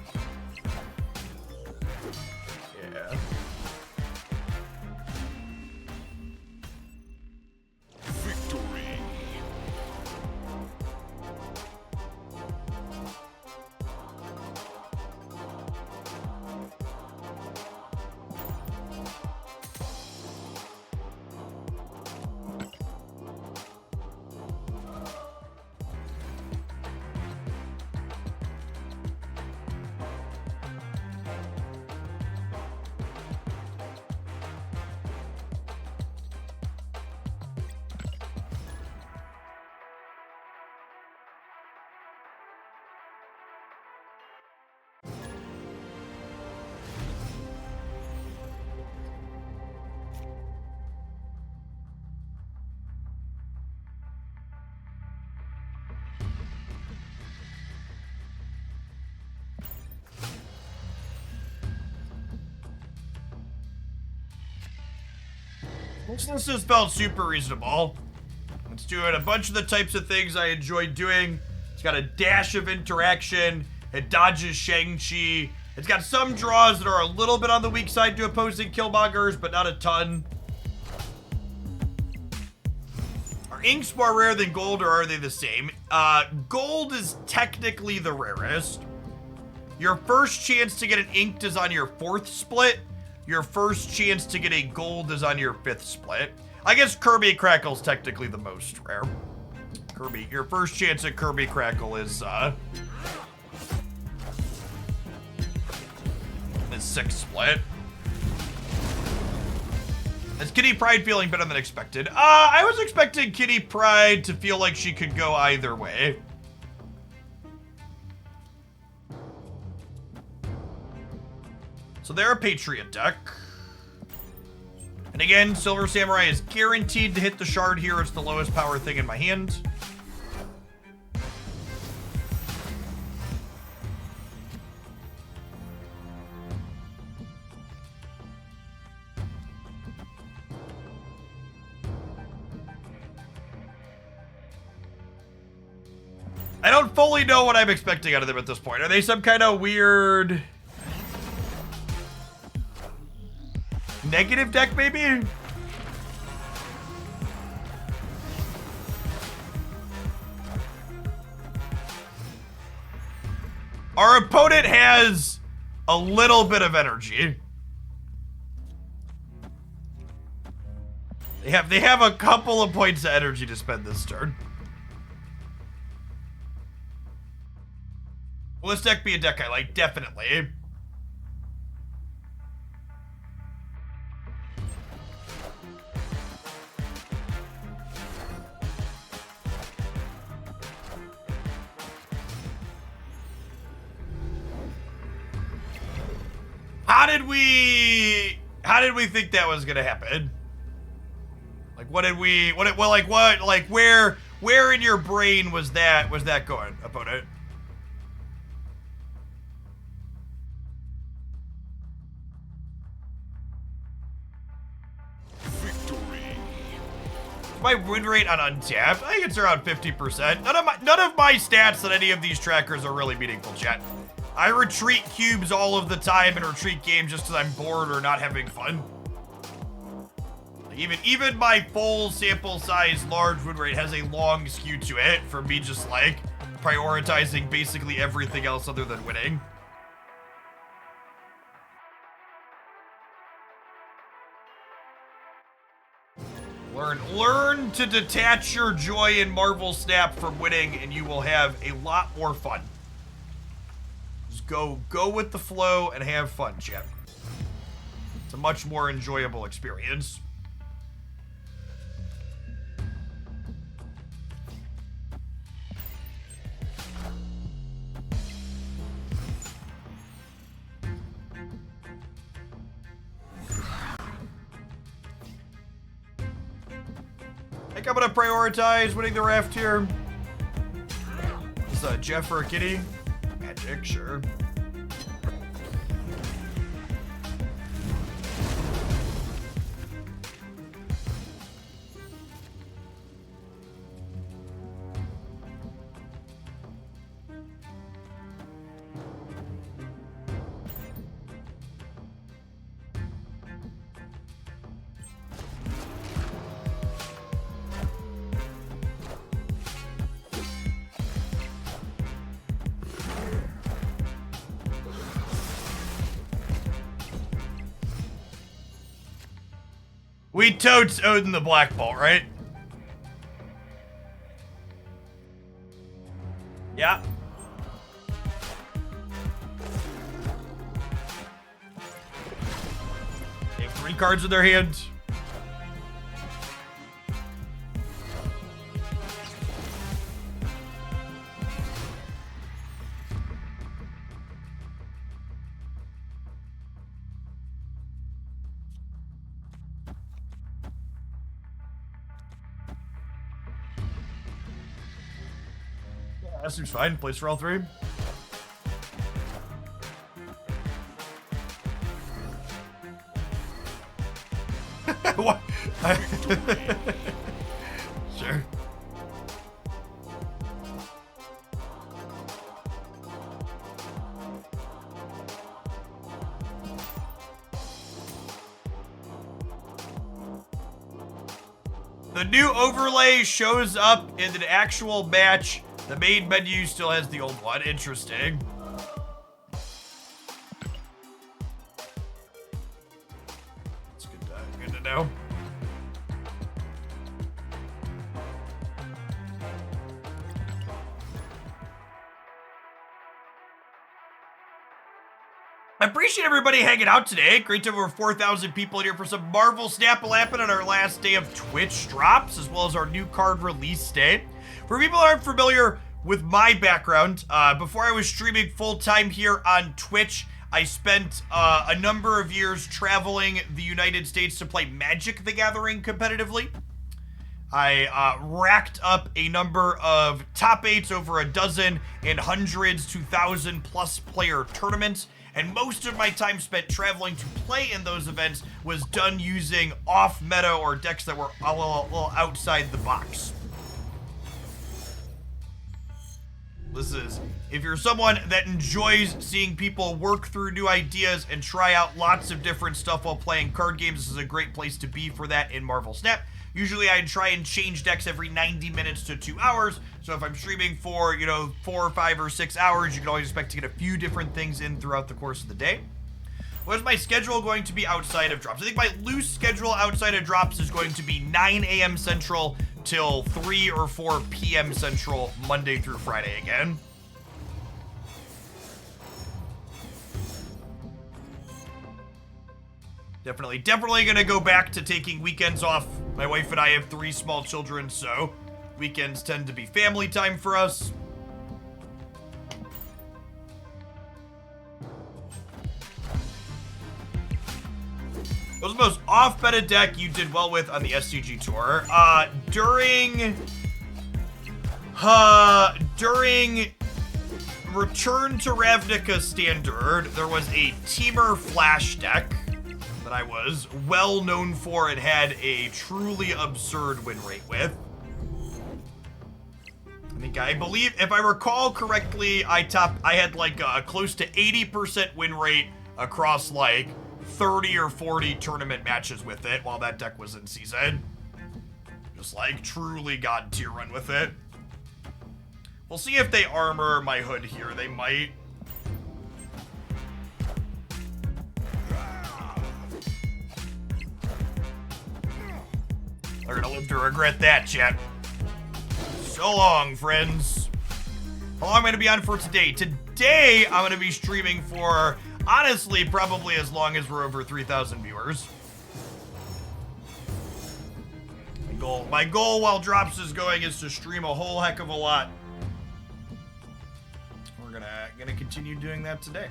This has felt super reasonable. It's doing a bunch of the types of things I enjoy doing. It's got a dash of interaction. It dodges Shang-Chi. It's got some draws that are a little bit on the weak side to opposing Killmongers, but not a ton. Are inks more rare than gold, or are they the same? Gold is technically the rarest. Your first chance to get an inked is on your 4th split. Your first chance to get a gold is on your 5th split. I guess Kirby Crackle's technically the most rare. Kirby, your first chance at Kirby Crackle is 6th split. Is Kitty Pryde feeling better than expected? I was expecting Kitty Pryde to feel like she could go either way. So they're a Patriot deck. And again, Silver Samurai is guaranteed to hit the shard here. It's the lowest power thing in my hand. I don't fully know what I'm expecting out of them at this point. Are they some kind of weird negative deck, maybe? Our opponent has a little bit of energy. They have a couple of points of energy to spend this turn. Will this deck be a deck I like? Definitely. How did we think that was gonna happen? Like, where in your brain was that going, opponent? My win rate on Untapped, I think it's around 50%. None of my stats on any of these trackers are really meaningful, chat. I retreat cubes all of the time and retreat games just because I'm bored or not having fun. Even my full sample size large win rate has a long skew to it for me just like prioritizing basically everything else other than winning. Learn to detach your joy in Marvel Snap from winning, and you will have a lot more fun. Just go with the flow and have fun, chat. It's a much more enjoyable experience. I think I'm gonna prioritize winning the raft here. Is Jeff or a kitty? Magic, sure. We totes Odin the Black Bolt, right? Yeah. They have 3 cards in their hands. That seems fine. Place for all 3. What? Sure. The new overlay shows up in an actual match. The main menu still has the old one. Interesting. It's good to know. I appreciate everybody hanging out today. Great to have over 4,000 people here for some Marvel Snap-a-Lappin' on our last day of Twitch drops, as well as our new card release day. For people who aren't familiar with my background, before I was streaming full-time here on Twitch, I spent a number of years traveling the United States to play Magic the Gathering competitively. I racked up a number of top 8s, over a dozen, and hundreds to 1,000+ player tournaments. And most of my time spent traveling to play in those events was done using off-meta or decks that were a little outside the box. This is, if you're someone that enjoys seeing people work through new ideas and try out lots of different stuff while playing card games, this is a great place to be for that in Marvel Snap. Usually I try and change decks every 90 minutes to 2 hours. So if I'm streaming for, 4 or 5 or 6 hours, you can always expect to get a few different things in throughout the course of the day. What is my schedule going to be outside of drops? I think my loose schedule outside of drops is going to be 9 a.m. Central till 3 or 4 p.m. Central, Monday through Friday again. Definitely gonna go back to taking weekends off. My wife and I have 3 small children, so weekends tend to be family time for us. What was the most off-meta deck you did well with on the SCG tour? During Return to Ravnica Standard, there was a Teamer Flash deck that I was well known for and had a truly absurd win rate with. I believe, if I recall correctly, I had like a close to 80% win rate across like 30 or 40 tournament matches with it while that deck was in season. Just like truly god tier run with it. We'll see if they armor my hood here. They might. They're gonna live to regret that, chat. So long, friends. How long am I gonna be on for today? Today, I'm gonna be streaming for, honestly, probably as long as we're over 3,000 viewers. My goal while Drops is going is to stream a whole heck of a lot. We're gonna continue doing that today.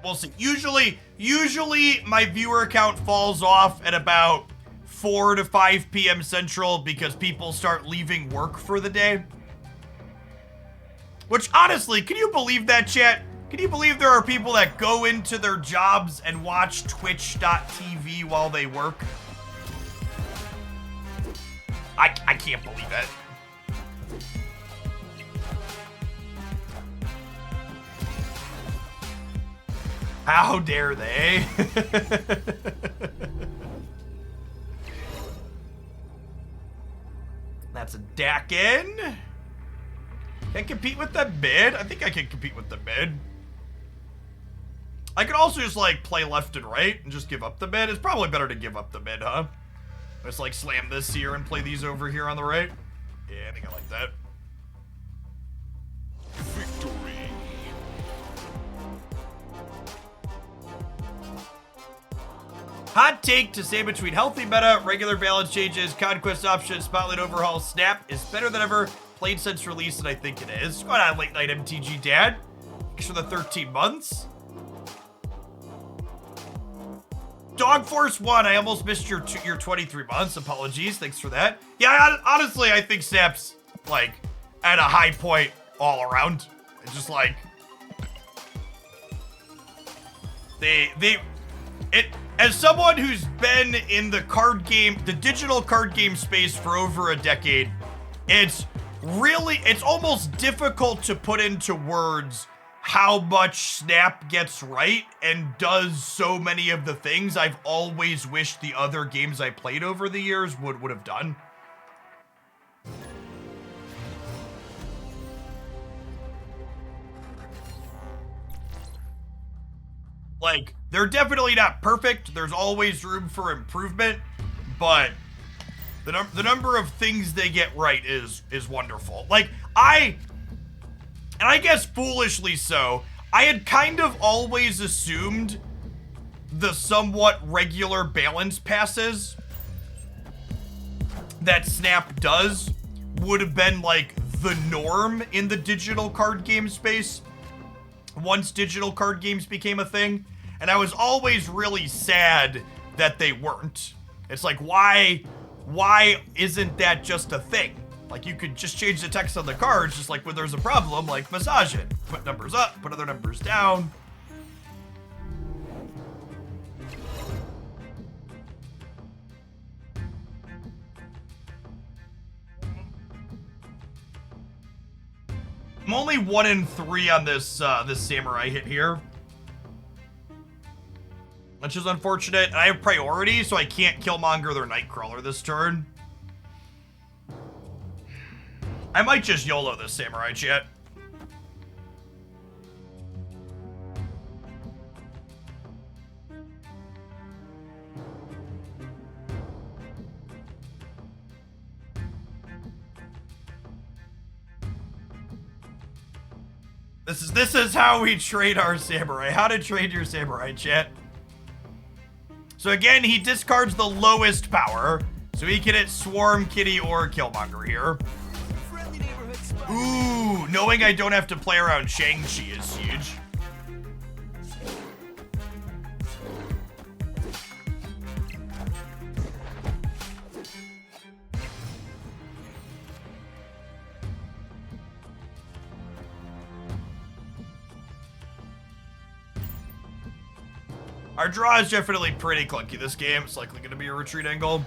We'll see. Usually my viewer count falls off at about 4 to 5 p.m. Central because people start leaving work for the day. Which, honestly, can you believe that, chat? Can you believe there are people that go into their jobs and watch twitch.tv while they work? I can't believe it. How dare they? That's a Dakin. Can I compete with the mid? I think I can compete with the mid. I could also just like play left and right and just give up the mid. It's probably better to give up the mid, huh? Just like slam this here and play these over here on the right. Yeah, I think I like that. Victory. Hot take to say between healthy meta, regular balance changes, conquest options, spotlight overhaul, snap is better than ever. Played since release, and I think it is. What's going on, late night MTG dad? Thanks for the 13 months. Dog Force 1, I almost missed your 23 months. Apologies, thanks for that. Yeah, honestly, I think Snap's like at a high point all around. It's just like as someone who's been in the digital card game space for over a decade, it's almost difficult to put into words how much Snap gets right and does so many of the things I've always wished the other games I played over the years would have done. Like, they're definitely not perfect. There's always room for improvement, but the number of things they get right is wonderful. Like, and I guess foolishly so, I had kind of always assumed the somewhat regular balance passes that Snap does would have been like the norm in the digital card game space once digital card games became a thing. And I was always really sad that they weren't. It's like, why isn't that just a thing? Like, you could just change the text on the cards, just like when there's a problem, like massage it. Put numbers up, put other numbers down. I'm only 1 in 3 on this this samurai hit here, which is unfortunate. And I have priority, so I can't Killmonger their Nightcrawler this turn. I might just YOLO this samurai, chat. This is how we trade our samurai. How to trade your samurai, chat. So again, he discards the lowest power, so he can hit Swarm, Kitty, or Killmonger here. Ooh, knowing I don't have to play around Shang-Chi is huge. Our draw is definitely pretty clunky this game. It's likely going to be a retreat angle.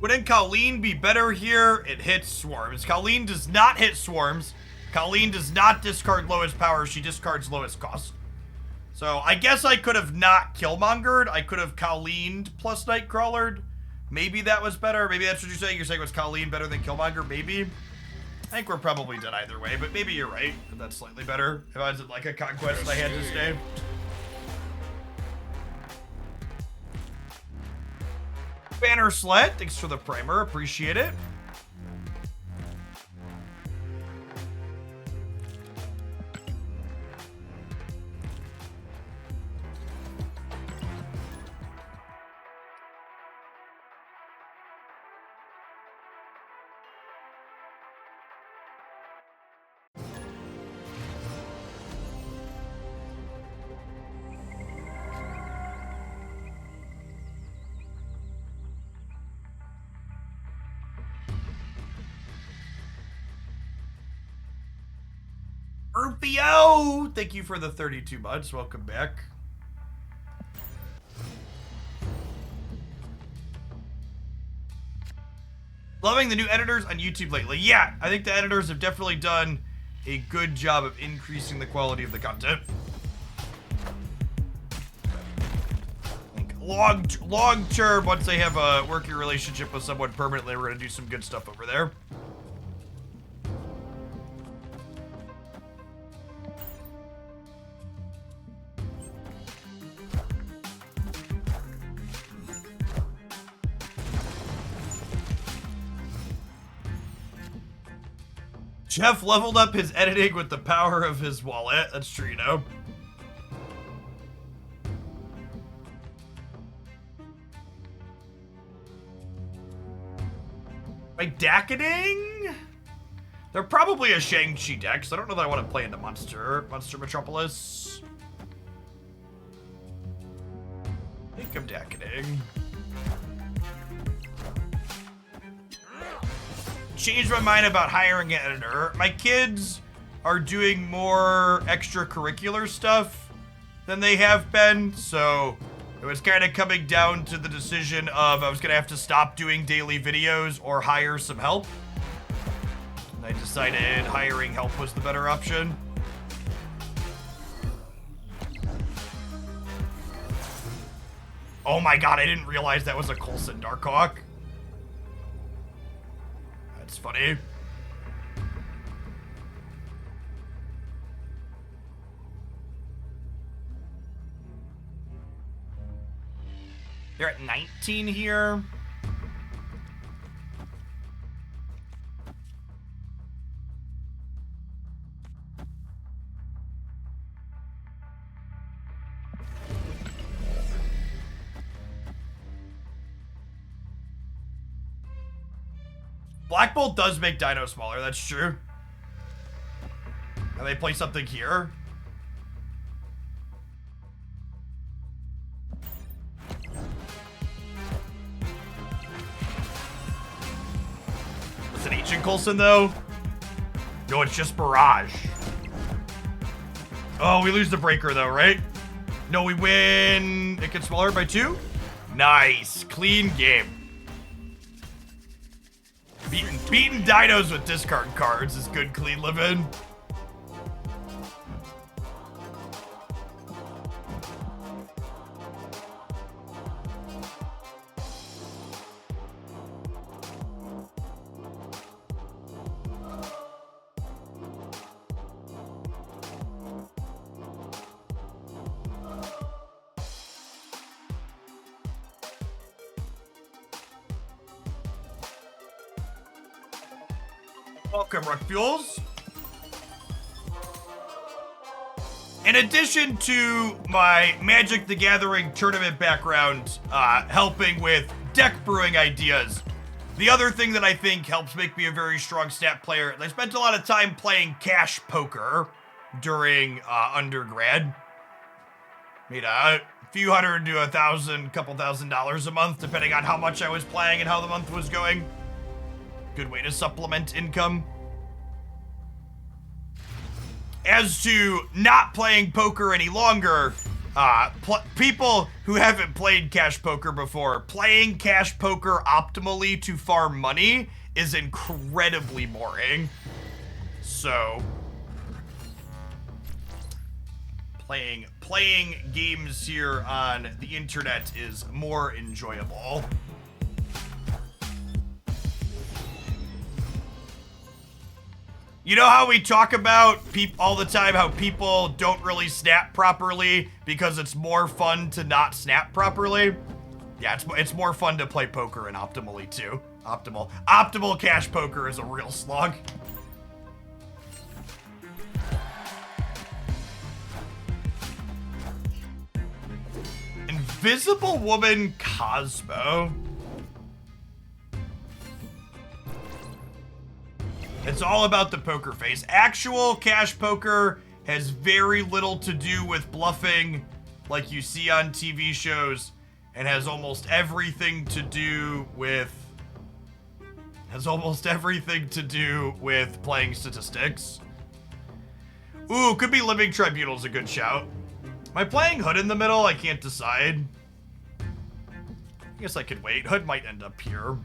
Wouldn't Colleen be better here? It hits Swarms. Colleen does not hit Swarms. Colleen does not discard lowest power. She discards lowest cost. So I guess I could have not Killmongered. I could have Colleened plus Nightcrawlered. Maybe that was better. Maybe that's what you're saying. You're saying was Colleen better than Killmonger? Maybe. I think we're probably dead either way, but maybe you're right. That's slightly better. If I was like a conquest I had to stay. Banner Sled, thanks for the primer, appreciate it. Rufio, thank you for the 32 months. Welcome back. Loving the new editors on YouTube lately. Yeah, I think the editors have definitely done a good job of increasing the quality of the content. Long term, once they have a working relationship with someone permanently, we're gonna do some good stuff over there. Jeff leveled up his editing with the power of his wallet. That's true, you know. Like, Dacketing? They're probably a Shang-Chi deck, so I don't know that I want to play into Monster Metropolis. I think I'm Dacketing. changed my mind about hiring an editor. My kids are doing more extracurricular stuff than they have been, so it was kind of coming down to the decision of I was gonna have to stop doing daily videos or hire some help. And I decided hiring help was the better option. Oh my god, I didn't realize that was a Coulson Darkhawk. That's funny. They're at 19 here. Black Bolt does make Dino smaller, that's true. And they play something here. Is it Ancient Coulson though? No, it's just Barrage. Oh, we lose the breaker though, right? No, we win. It gets smaller by 2? Nice. Clean game. Beating dinos with discard cards is good, clean living. Welcome, Ruck Fuels. In addition to my Magic the Gathering tournament background, helping with deck brewing ideas, the other thing that I think helps make me a very strong stat player, I spent a lot of time playing cash poker during undergrad. Made a few hundred to couple $1,000s a month, depending on how much I was playing and how the month was going. Good way to supplement income. As to not playing poker any longer, people who haven't played cash poker before, playing cash poker optimally to farm money is incredibly boring. So, playing games here on the internet is more enjoyable. You know how we talk about all the time how people don't really snap properly because it's more fun to not snap properly? Yeah, it's more fun to play poker and optimally too. Optimal cash poker is a real slog. Invisible Woman Cosmo. It's all about the poker face. Actual cash poker has very little to do with bluffing like you see on TV shows, and has almost everything to do with playing statistics. Ooh, could be Living Tribunal's a good shout. Am I playing Hood in the middle? I can't decide. I guess I could wait. Hood might end up here.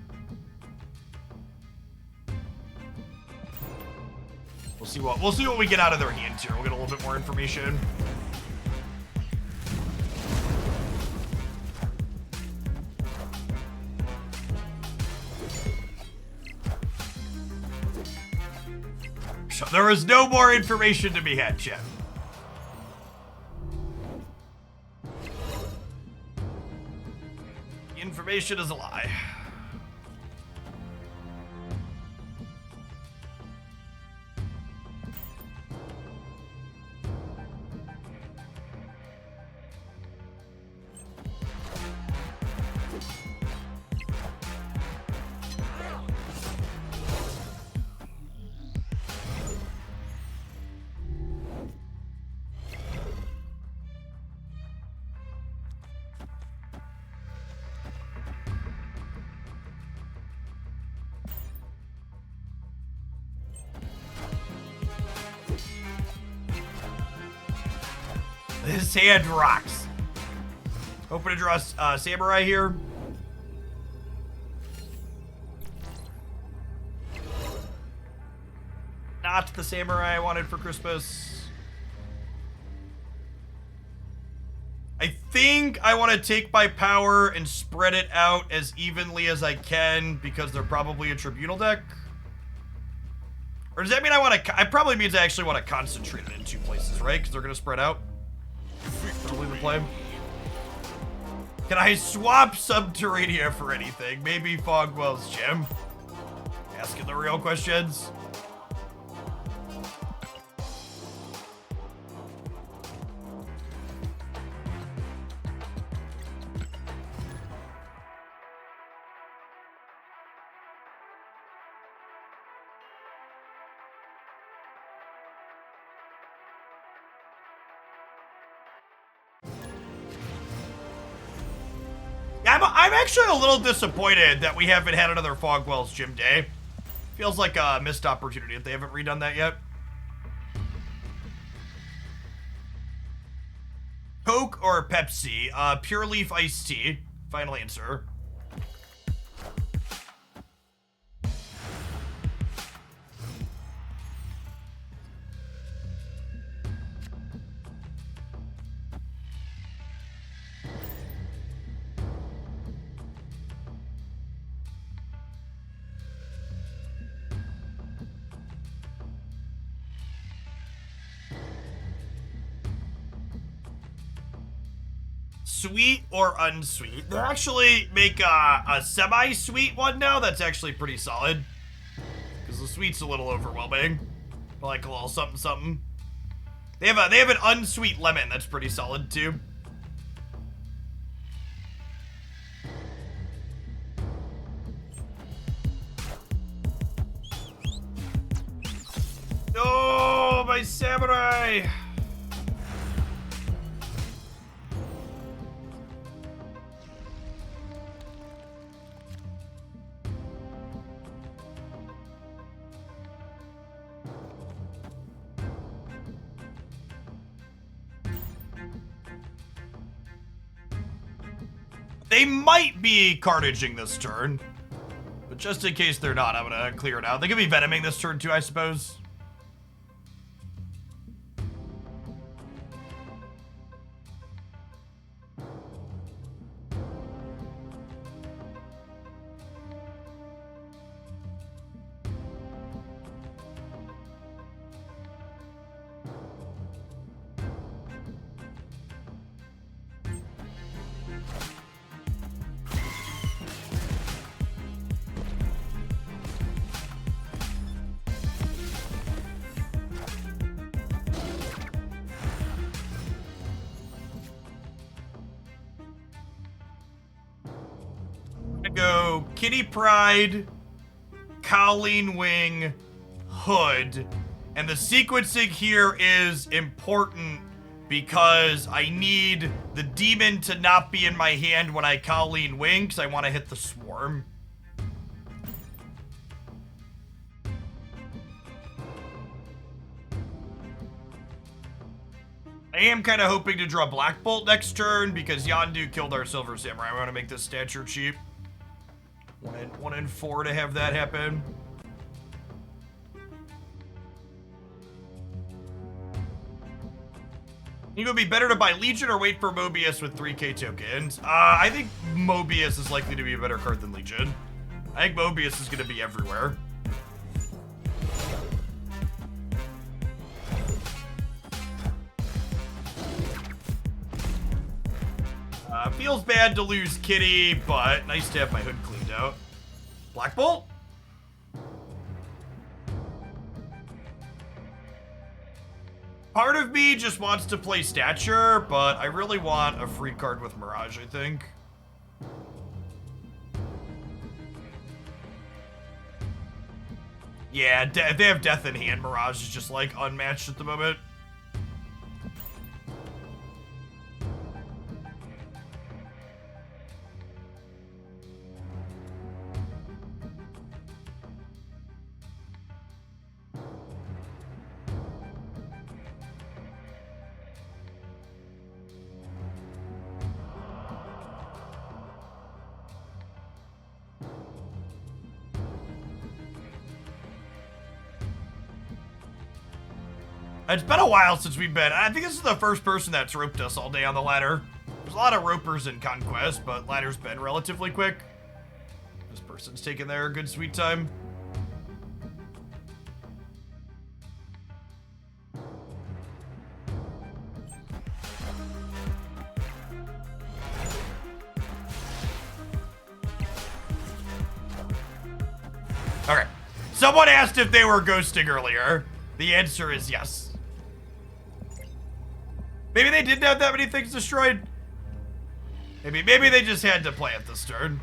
We'll see what we get out of their hands here. We'll get a little bit more information. So there is no more information to be had, chat. Information is a lie. This hand rocks. Hoping to draw Samurai here. Not the Samurai I wanted for Christmas. I think I want to take my power and spread it out as evenly as I can because they're probably a Tribunal deck. Or does that mean I want to... It probably means I actually want to concentrate it in 2 places, right? Because they're going to spread out. Probably the play. Can I swap Subterranea for anything? Maybe Fogwell's Gem? Asking the real questions. I'm actually a little disappointed that we haven't had another Fogwell's Gym Day. Feels like a missed opportunity if they haven't redone that yet. Coke or Pepsi? Pure Leaf Iced Tea. Final answer. Sweet or unsweet? They actually make a semi-sweet one now that's actually pretty solid. Because the sweet's a little overwhelming. I like a little something something. They have an unsweet lemon that's pretty solid too. Oh, my Samurai! They might be Carnaging this turn, but just in case they're not, I'm gonna clear it out. They could be Venoming this turn too, I suppose. Go Kitty Pride, Colleen Wing, Hood. And the sequencing here is important because I need the demon to not be in my hand when I Colleen Wing because I want to hit the swarm. I am kind of hoping to draw Black Bolt next turn because Yondu killed our Silver Samurai. I want to make this stature cheap. 1 and 4 to have that happen. You would be better to buy Legion or wait for Mobius with 3k tokens. I think Mobius is likely to be a better card than Legion. I think Mobius is going to be everywhere. Feels bad to lose Kitty, but nice to have my hood cleaned out. Black Bolt? Part of me just wants to play Stature, but I really want a free card with Mirage, I think. Yeah, if they have Death in hand, Mirage is just like unmatched at the moment. It's been a while since we've been. I think this is the first person that's roped us all day on the ladder. There's a lot of ropers in Conquest, but ladder's been relatively quick. This person's taking their good sweet time. Okay. Someone asked if they were ghosting earlier. The answer is yes. Maybe they didn't have that many things destroyed. Maybe they just had to play it this turn.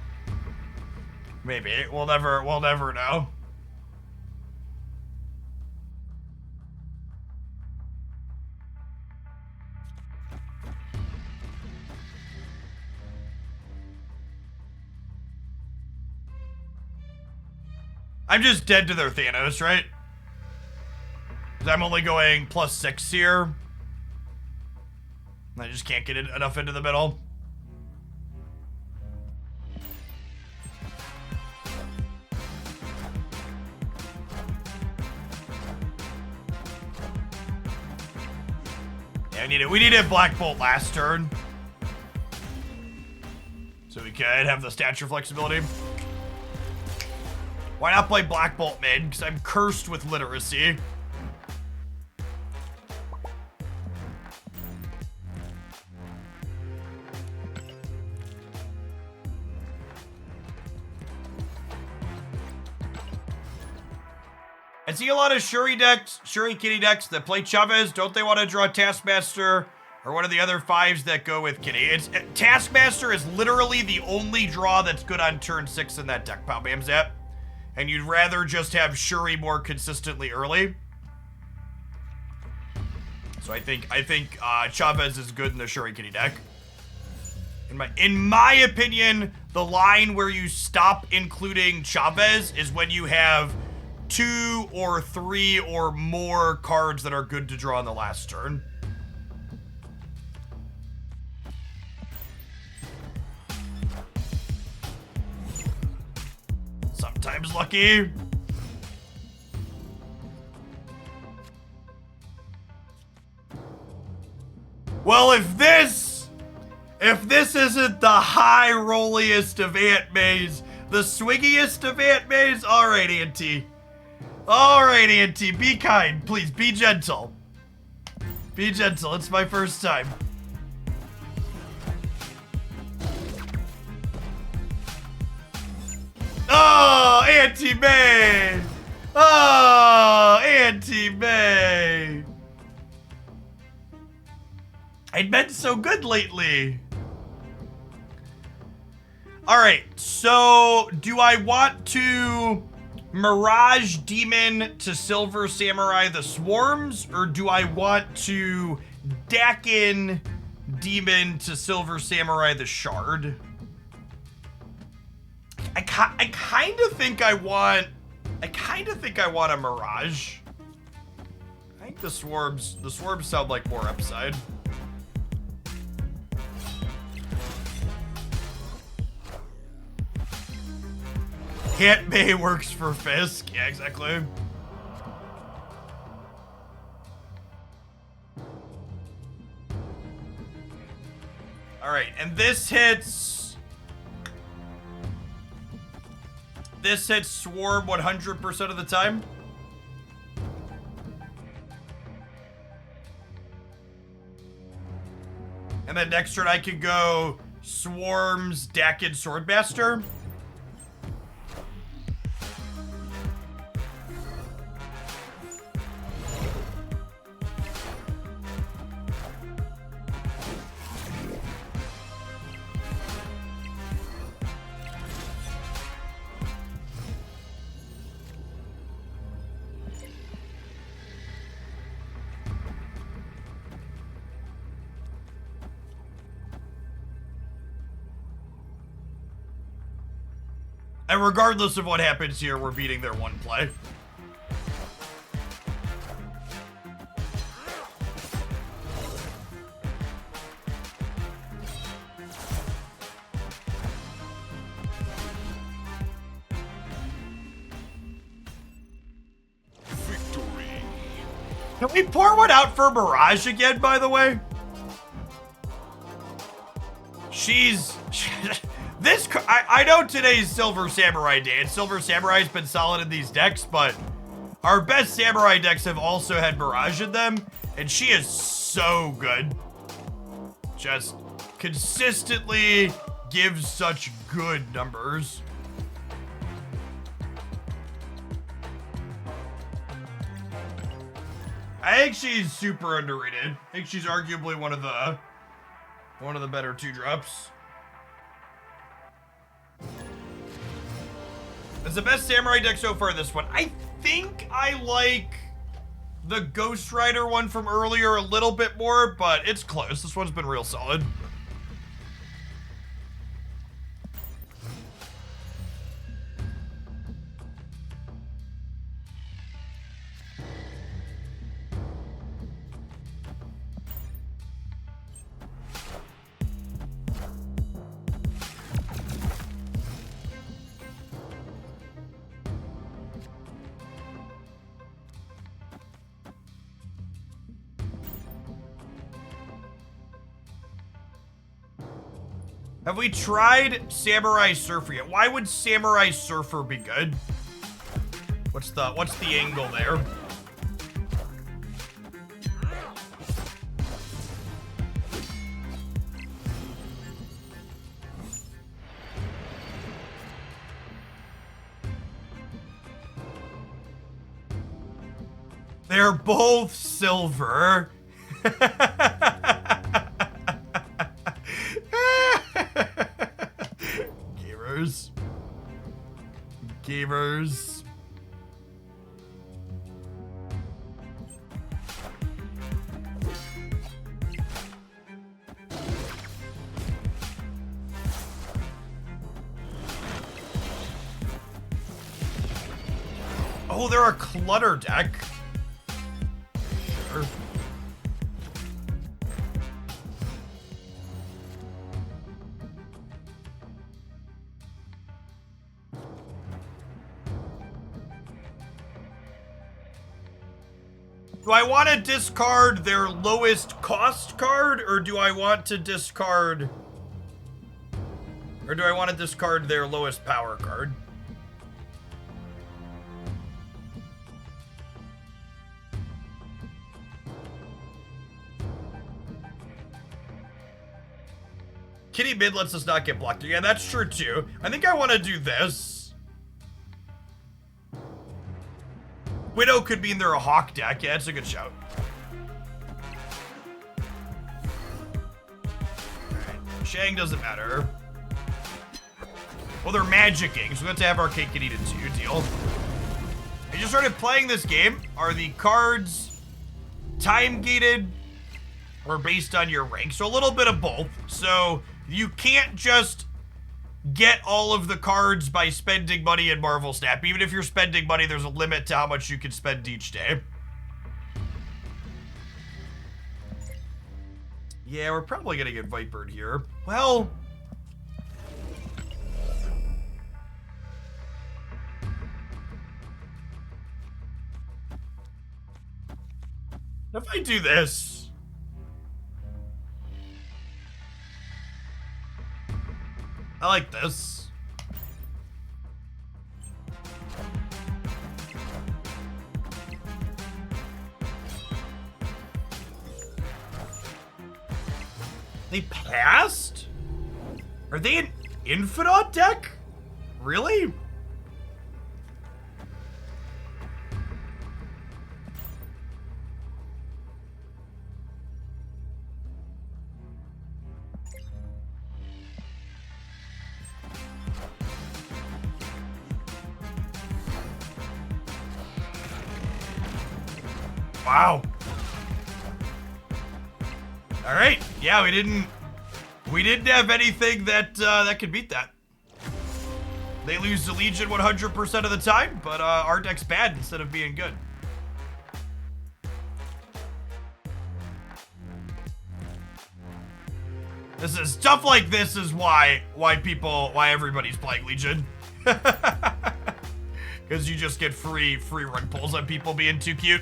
Maybe. We'll never know. I'm just dead to their Thanos, right? 'Cause I'm only going +6 here. I just can't get enough into the middle. Yeah, we needed Black Bolt last turn. So we could have the stature flexibility. Why not play Black Bolt mid? Because I'm cursed with literacy. I see a lot of Shuri Kitty decks that play Chavez. Don't they want to draw Taskmaster or one of the other 5s that go with Kitty? Taskmaster is literally the only draw that's good on turn 6 in that deck, Pal Bamzap. And you'd rather just have Shuri more consistently early. So I think Chavez is good in the Shuri Kitty deck. In my opinion, the line where you stop including Chavez is when you have 2 or 3 or more cards that are good to draw on the last turn. Sometimes lucky. Well, if this isn't the high rolliest of Ant Mays, the swingiest of Ant Mays, alright, Auntie. Alright, Auntie, be kind, please, be gentle. Be gentle, it's my first time. Oh, Auntie May! Oh, Auntie May! I'd been so good lately. Alright, so do I want to Mirage Demon to Silver Samurai the Swarms, or do I want to Dakin Demon to Silver Samurai the Shard? I kind of think I want a Mirage. I think the Swarms sound like more upside. Ant May works for Fisk. Yeah, exactly. Alright, and this hits Swarm 100% of the time. And then next turn I could go Swarms, Dakin, Swordmaster. And regardless of what happens here, we're beating their one play. Victory. Can we pour one out for Mirage again, by the way? I know today's Silver Samurai day, and Silver Samurai's been solid in these decks, but our best Samurai decks have also had Mirage in them, and she is so good. Just consistently gives such good numbers. I think she's super underrated. I think she's arguably one of the better 2-drops. It's the best Samurai deck so far, this one. I think I like the Ghost Rider one from earlier a little bit more, but it's close. This one's been real solid. Have we tried Samurai Surfer yet? Why would Samurai Surfer be good? What's the angle there? They're both silver. Gamers. Oh, they're a clutter deck. Sure. Do I want to discard their lowest cost card, or do I want to discard... Or do I want to discard their lowest power card? Kitty mid lets us not get blocked. Yeah, that's true too. I think I want to do this. Widow could be in there a Hawk deck. Yeah, that's a good shout. Alright. Shang doesn't matter. Well, they're magicking, so we have to have our cake and eat it too. Deal. I just started playing this game. Are the cards time gated or based on your rank? So a little bit of both. So you can't just get all of the cards by spending money in Marvel Snap. Even if you're spending money, there's a limit to how much you can spend each day. Yeah, we're probably gonna get Vipered here. Well... if I do this... I like this. They passed? Are they an Infinite deck? Really? Wow. All right. Yeah, we didn't have anything that that could beat that. They lose to Legion 100% of the time, but our deck's bad instead of being good. This is stuff like this is why everybody's playing Legion. Because you just get free run pulls on people being too cute.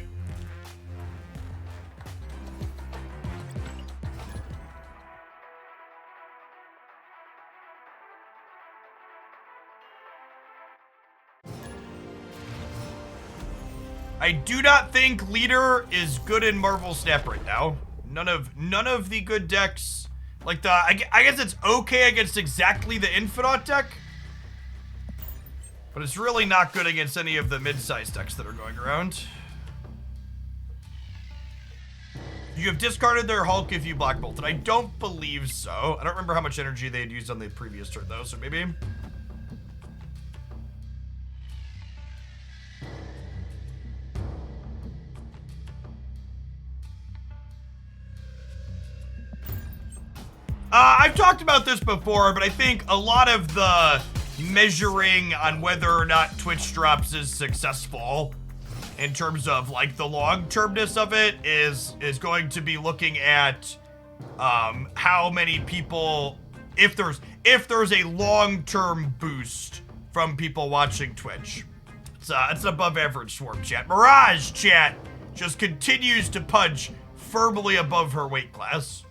I do not think leader is good in Marvel Snap right now. None of the good decks, like I guess it's okay against exactly the Infinite deck, but it's really not good against any of the mid-sized decks that are going around. You have discarded their Hulk if you Black Bolted. I don't believe so. I don't remember how much energy they had used on the previous turn though, so maybe. I've talked about this before, but I think a lot of the measuring on whether or not Twitch drops is successful in terms of like the long-termness of it is going to be looking at how many people, if there's a long-term boost from people watching Twitch. It's an above average swarm chat. Mirage chat just continues to punch firmly above her weight class.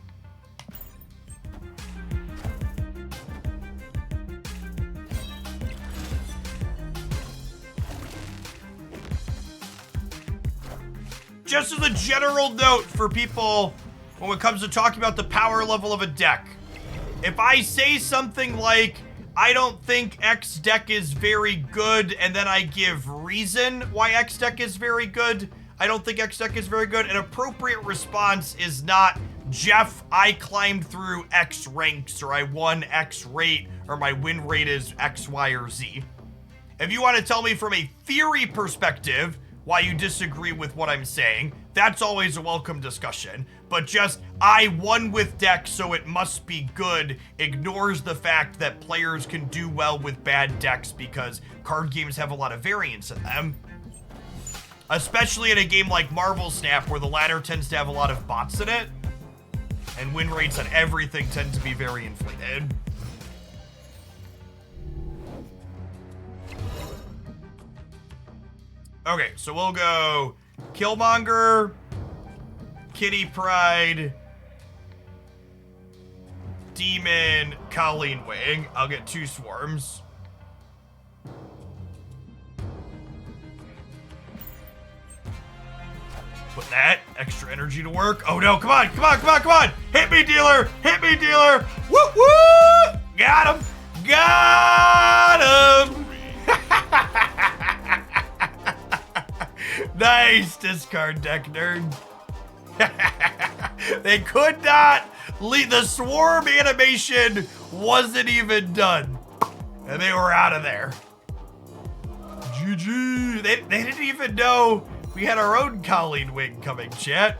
Just as a general note for people when it comes to talking about the power level of a deck, if I say something like, I don't think X deck is very good, and then I give reason why X deck is very good, I don't think X deck is very good, an appropriate response is not, Jeff, I climbed through X ranks, or I won X rate, or my win rate is X, Y, or Z. If you want to tell me from a theory perspective why you disagree with what I'm saying, that's always a welcome discussion. But just, I won with decks, so it must be good, ignores the fact that players can do well with bad decks because card games have a lot of variance in them. Especially in a game like Marvel Snap, where the latter tends to have a lot of bots in it, and win rates on everything tend to be very inflated. Okay, so we'll go Killmonger, Kitty Pride, Demon, Colleen Wing. I'll get 2 swarms. Put that extra energy to work. Oh no, come on, come on, come on, come on! Hit me, dealer! Hit me, dealer! Woo woo! Got him! Got him! Nice discard deck, nerd. They could not leave. The swarm animation wasn't even done, and they were out of there. GG. They didn't even know we had our own Colleen Wing coming, chat.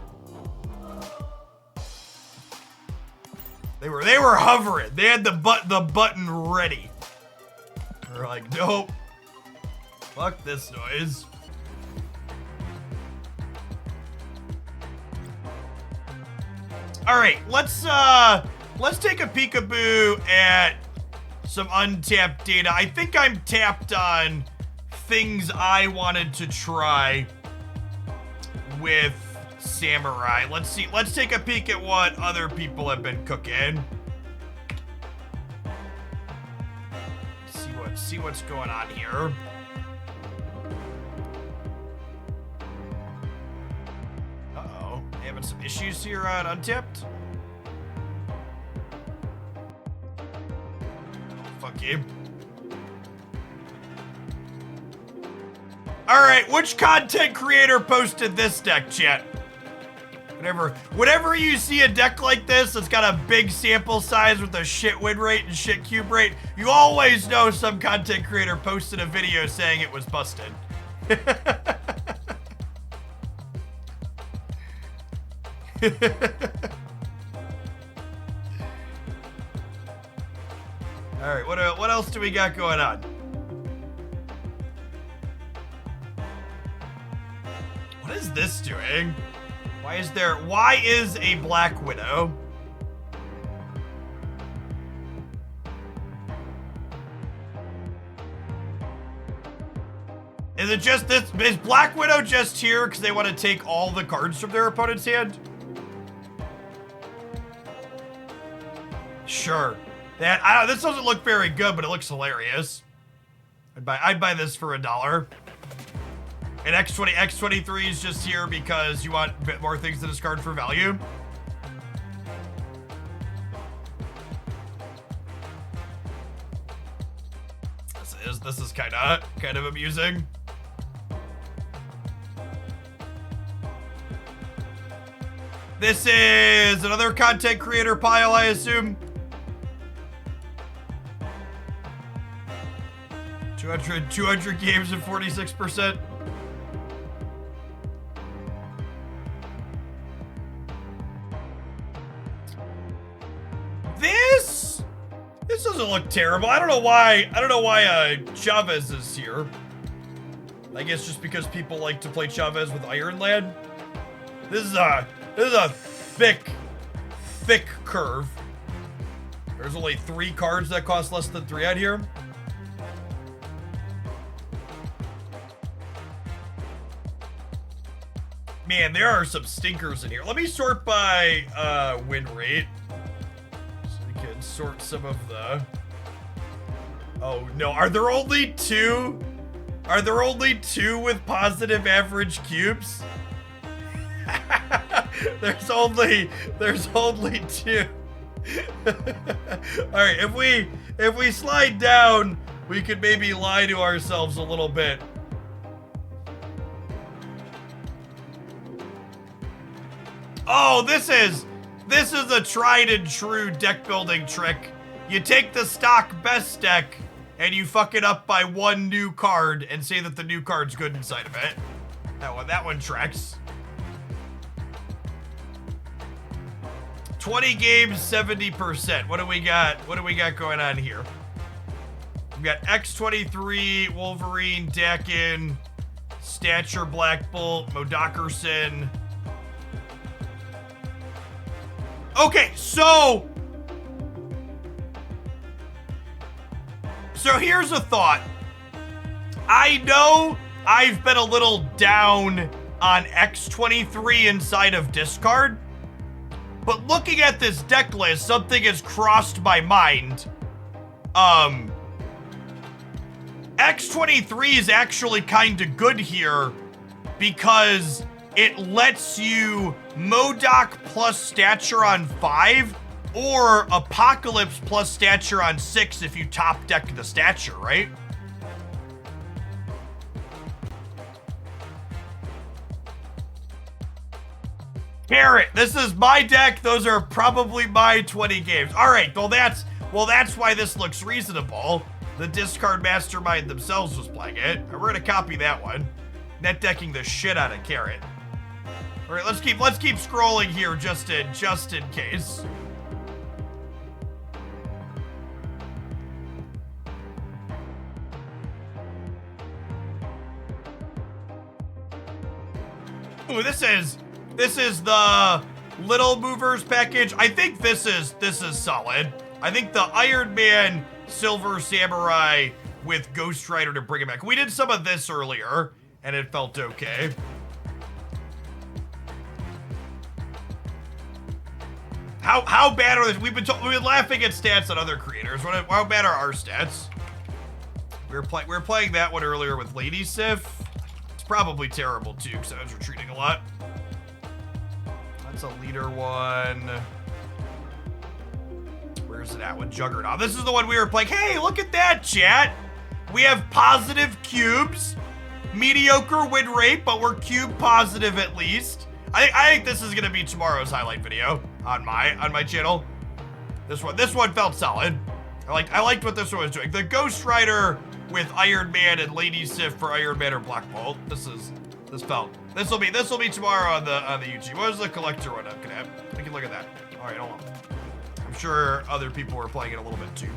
They were hovering. They had the button ready. They're like, nope. Fuck this noise. All right, let's take a peekaboo at some untapped data. I think I'm tapped on things I wanted to try with Samurai. Let's see. Let's take a peek at what other people have been cooking. See what's going on here. Uh-oh. Having some issues here on Untapped. Fuck you. Alright, which content creator posted this deck, chat? Whenever you see a deck like this that's got a big sample size with a shit win rate and shit cube rate, you always know some content creator posted a video saying it was busted. Alright, what else do we got going on? What is this doing? Why is a Black Widow? Is it just this? Is Black Widow just here because they want to take all the cards from their opponent's hand? Sure. This doesn't look very good, but it looks hilarious. I'd buy this for $1. And X23 is just here because you want a bit more things to discard for value. This is kind of amusing. This is another content creator pile, I assume. 200 games and 46%. This doesn't look terrible. I don't know why Chavez is here. I guess just because people like to play Chavez with Iron Lad. This is a thick curve. There's only 3 cards that cost less than 3 out here. Man, there are some stinkers in here. Let me sort by win rate. Can sort some of the... Oh no, are there only 2? Are there only 2 with positive average cubes? There's only 2. All right, if we slide down, we could maybe lie to ourselves a little bit. Oh, this is a tried and true deck building trick. You take the stock best deck and you fuck it up by 1 new card and say that the new card's good inside of it. That one tracks. 20 games, 70%. What do we got? What do we got going on here? We got X23, Wolverine, Dakin, Stature, Black Bolt, Modakerson. Okay, so here's a thought. I know I've been a little down on X23 inside of discard, but looking at this deck list, something has crossed my mind. X23 is actually kind of good here because it lets you Modoc plus Stature on 5 or Apocalypse plus Stature on 6 if you top deck the Stature, right? Carrot, this is my deck. Those are probably my 20 games. All right, well that's why this looks reasonable. The Discard Mastermind themselves was playing it. We're gonna copy that one. Net decking the shit out of Carrot. All right, let's keep scrolling here just in case. Ooh, this is the Little Movers package. I think this is solid. I think the Iron Man Silver Samurai with Ghost Rider to bring it back. We did some of this earlier and it felt okay. How bad are these? We've been laughing at stats on other creators. How bad are our stats? We were playing that one earlier with Lady Sif. It's probably terrible too, because I was retreating a lot. That's a leader one. Where's it at with Juggernaut? This is the one we were playing. Hey, look at that, chat. We have positive cubes, mediocre win rate, but we're cube positive at least. I think this is gonna be tomorrow's highlight video on my channel. This one felt solid. I liked what this one was doing. The Ghost Rider with Iron Man and Lady Sif for Iron Man or Black Bolt. This will be tomorrow on the YouTube. What was the collector one up? Can I can look at that. All right, hold on. I'm sure other people were playing it a little bit too.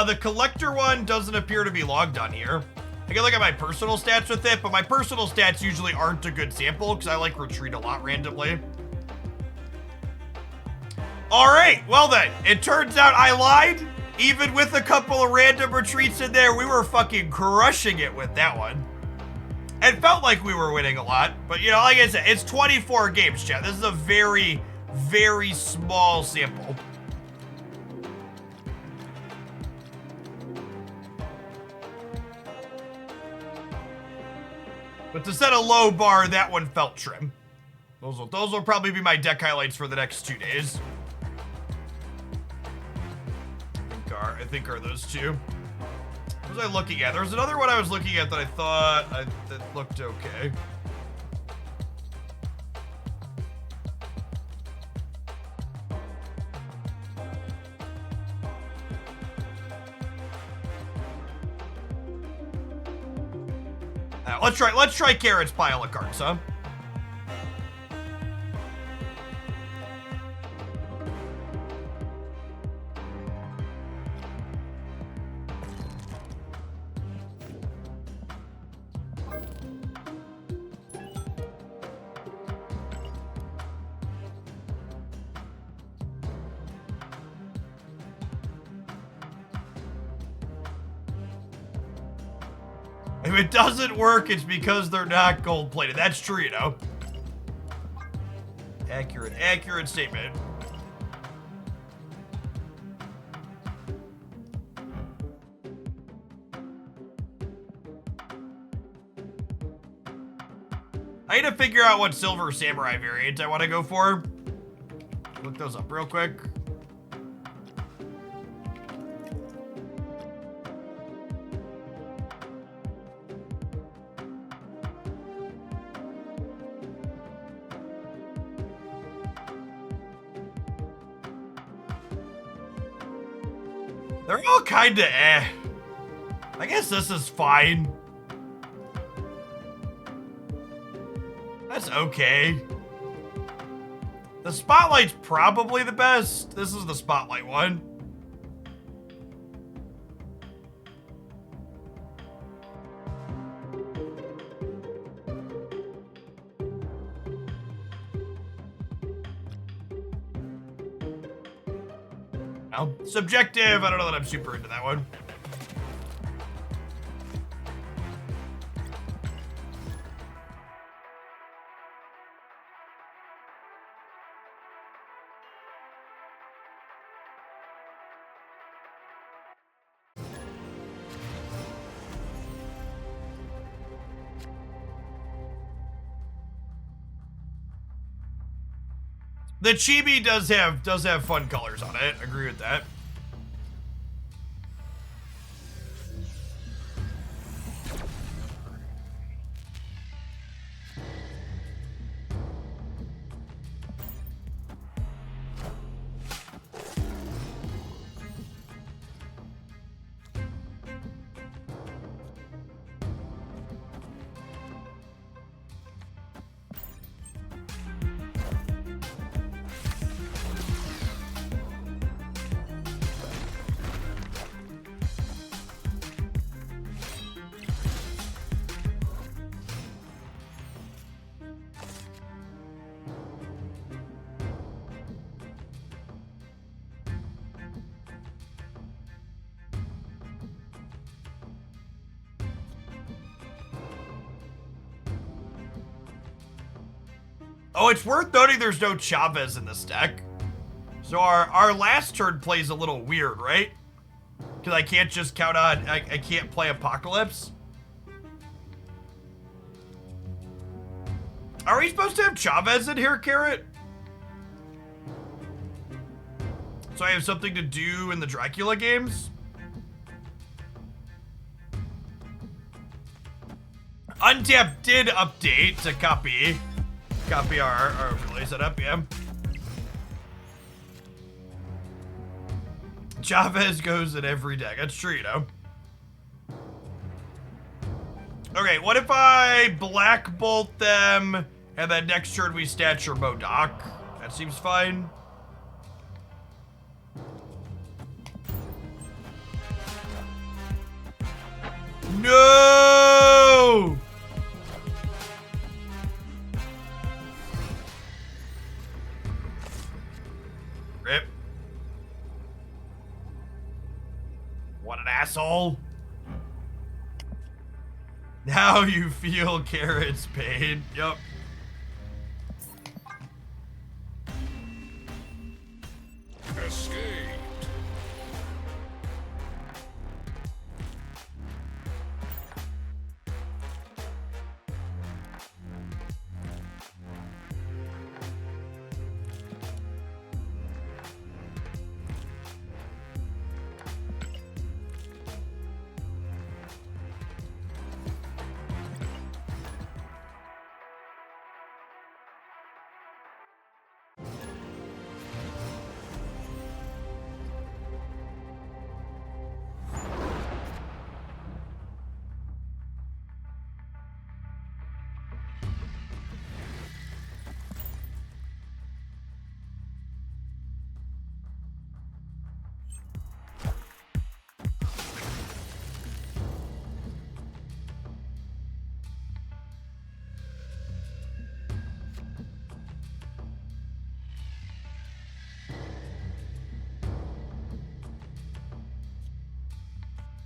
The collector one doesn't appear to be logged on here. I can look at my personal stats with it, but my personal stats usually aren't a good sample because I like retreat a lot randomly. All right, well then, it turns out I lied. Even with a couple of random retreats in there, we were fucking crushing it with that one. It felt like we were winning a lot, but you know, like I said, it's 24 games, chat. This is a very, very small sample. But to set a low bar, that one felt trim. Those will probably be my deck highlights for the next 2 days. I think are those two. What was I looking at? There was another one I was looking at that I thought that looked okay. Let's try Carrot's pile of cards, huh? If it doesn't work, it's because they're not gold-plated. That's true, you know. Accurate statement. I need to figure out what Silver Samurai variant I want to go for. Look those up real quick. They're all kinda eh. I guess this is fine. That's okay. The Spotlight's probably the best. This is the Spotlight one. No, subjective. I don't know that I'm super into that one. The chibi does have fun colors on it. Agree with that. Oh, it's worth noting there's no Chavez in this deck. So our last turn plays a little weird, right? Because I can't just count on, I can't play Apocalypse. Are we supposed to have Chavez in here, Carrot? So I have something to do in the Dracula games? Untap did update to copy our overlay setup, yeah. Chavez goes in every deck. That's true, you know. Okay, what if I Black Bolt them and then next turn we stature Modoc? That seems fine. No! Rip. What an asshole. Now you feel Carrot's pain. Yup. Escape.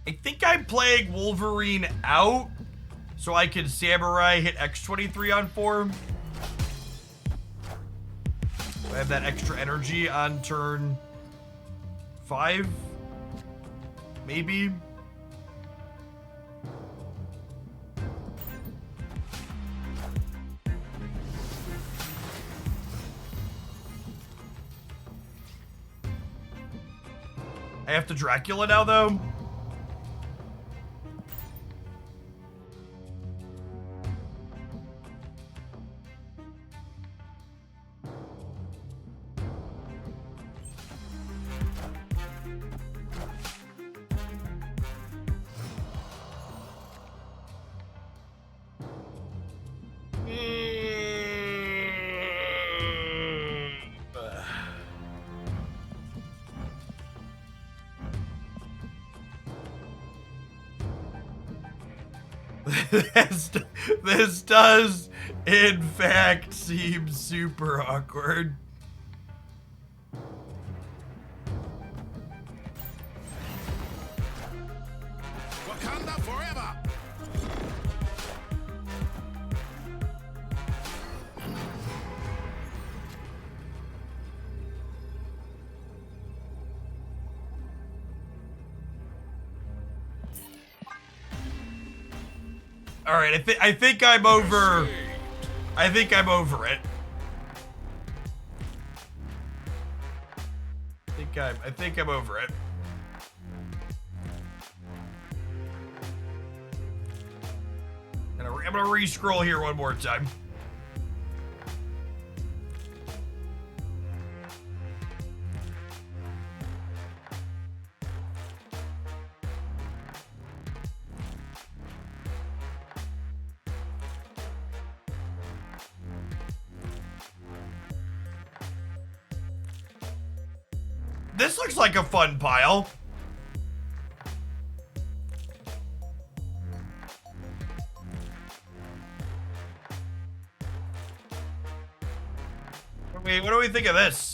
I think I'm playing Wolverine out so I can Samurai hit X23 on 4. I have that extra energy on turn 5, maybe. I have to Dracula now, though. This does, in fact, seem super awkward. Wakanda forever. All right, I think I'm over. I think I'm over it. I think I'm over it. And I'm gonna re-scroll here one more time. This looks like a fun pile. What do we think of this?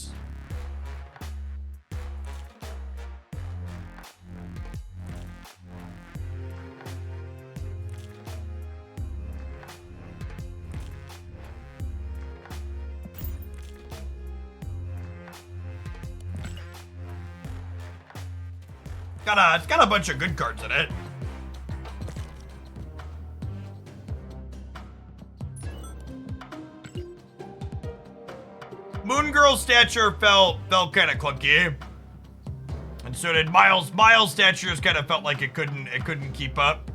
It's got a bunch of good cards in it. Moon Girl's stature felt kind of clunky, and so did Miles. Miles' stature kind of felt like it couldn't keep up.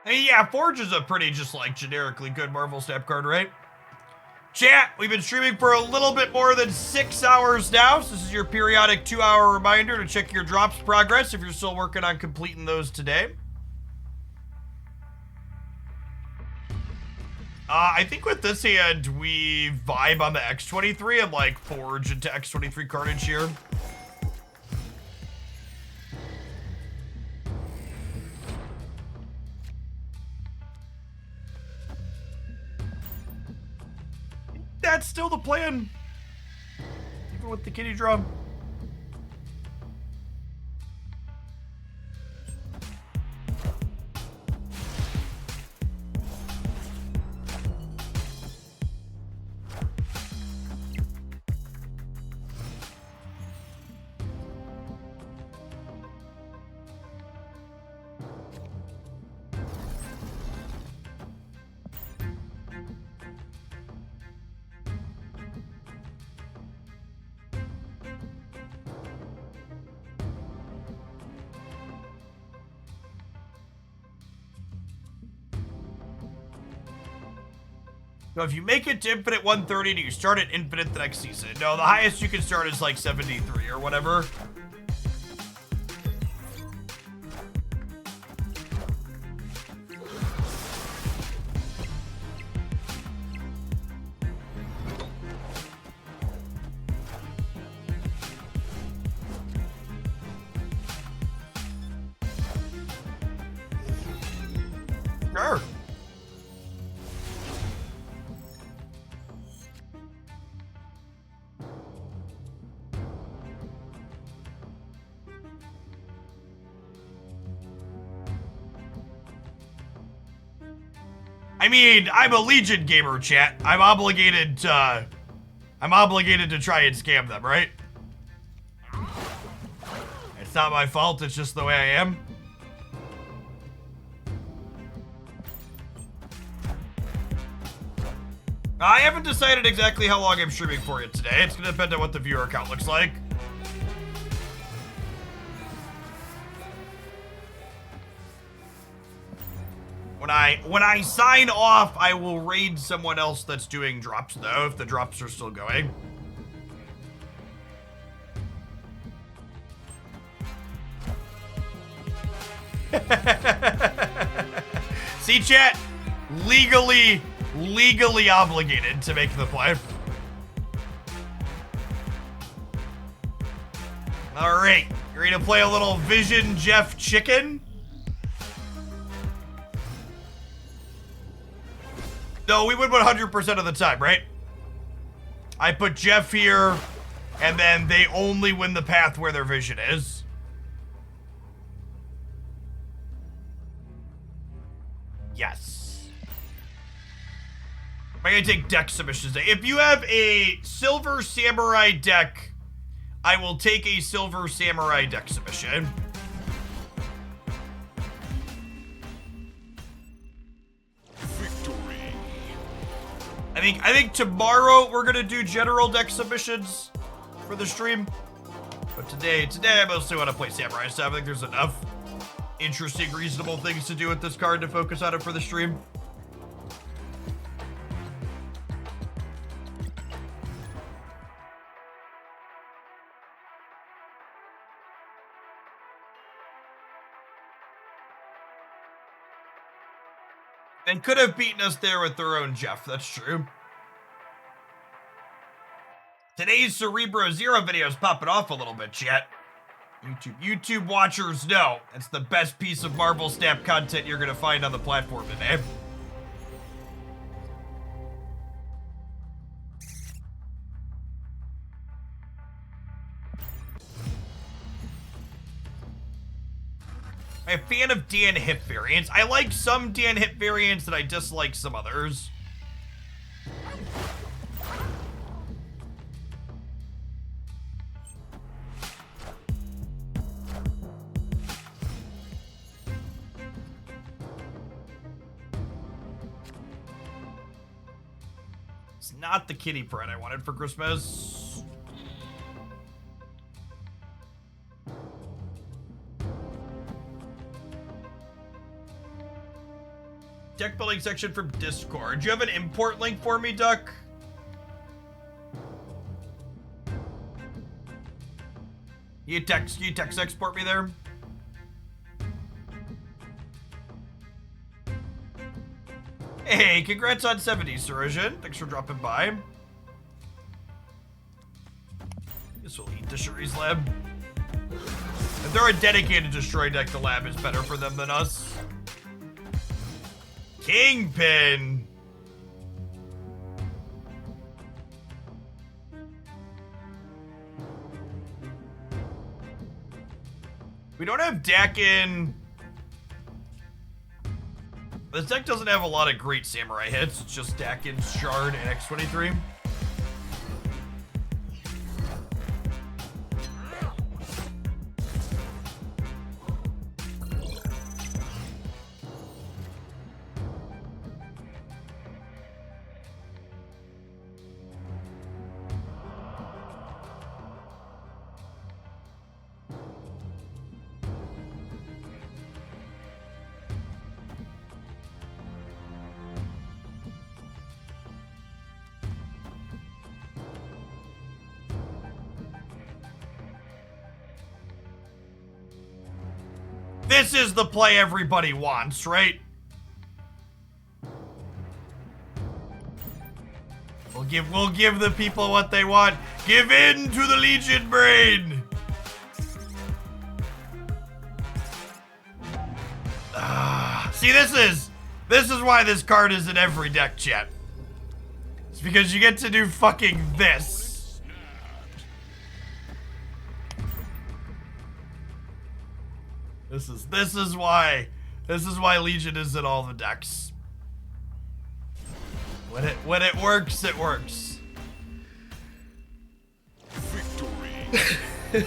Hey, yeah, Forge is a pretty just like generically good Marvel Snap card, right? Chat, we've been streaming for a little bit more than 6 hours now, so this is your periodic 2-hour reminder to check your drops progress if you're still working on completing those today. I think with this hand, we vibe on the X23 and like forge into X23 carnage here. That's still the plan, even with the kitty drum. So if you make it to Infinite 130, do you start at Infinite the next season? No, the highest you can start is like 73 or whatever. Sure. I mean, I'm a Legion gamer, chat. I'm obligated to try and scam them, right? It's not my fault, it's just the way I am. I haven't decided exactly how long I'm streaming for you today. It's gonna depend on what the viewer count looks like. When I sign off, I will raid someone else that's doing drops, though, if the drops are still going. See, chat? Legally obligated to make the play. All right, you ready to play a little Vision Jeff Chicken? No, we win 100% of the time, right? I put Jeff here, and then they only win the path where their vision is. Yes. I'm gonna take deck submissions. If you have a Silver Samurai deck, I will take a Silver Samurai deck submission. I think tomorrow we're gonna do general deck submissions for the stream. But today I mostly want to play Samurai stuff. I think there's enough interesting, reasonable things to do with this card to focus on it for the stream. And could have beaten us there with their own Jeff, that's true. Today's Cerebro Zero video is popping off a little bit, chat. YouTube watchers know it's the best piece of Marvel Snap content you're gonna find on the platform today. I'm a fan of Dan Hip variants. I like some Dan Hip variants and I dislike some others. It's not the kitty prat I wanted for Christmas. Deck building section from Discord. Do you have an import link for me, Duck? You text export me there? Hey, congrats on 70, Surijan. Thanks for dropping by. Guess we'll eat the Shuri's Lab. If they're a dedicated destroy deck, the lab is better for them than us. Kingpin. We don't have Dakin. This deck doesn't have a lot of great samurai hits. It's just Dakin, Shard, and X23. This is the play everybody wants, right? We'll give the people what they want. Give in to the Legion brain. See, this is why this card is in every deck, chat. It's because you get to do fucking this. This is why Legion is in all the decks. When it works, it works. Victory.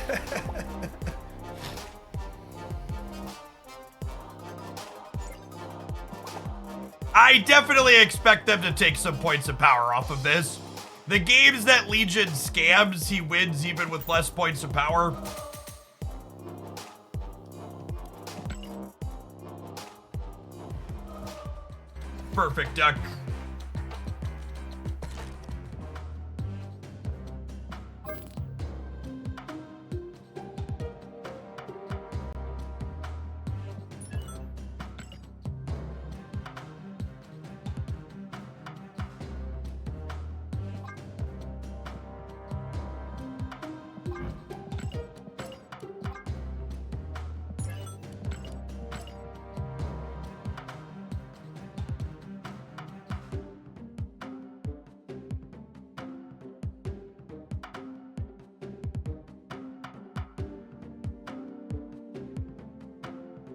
I definitely expect them to take some points of power off of this. The games that Legion scams, he wins even with less points of power. Perfect deck.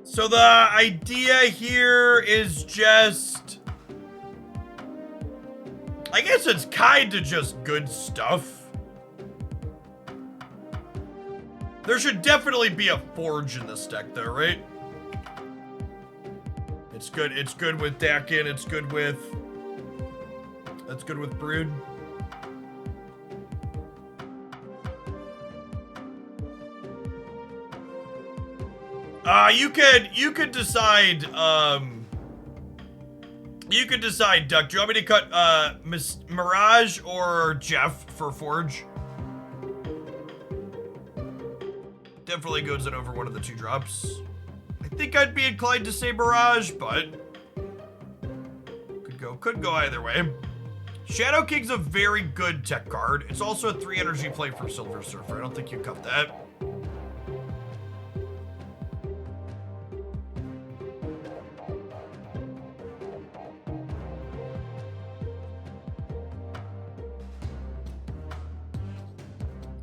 So the idea here is just, I guess it's kind of just good stuff. There should definitely be a Forge in this deck though, right? It's good with Dakin, it's good with Brood. You could decide, Duck. Do you want me to cut, Mirage or Jeff for Forge? Definitely goes in over one of the two drops. I think I'd be inclined to say Mirage, but could go either way. Shadow King's a very good tech card. It's also a 3 energy play for Silver Surfer. I don't think you cut that.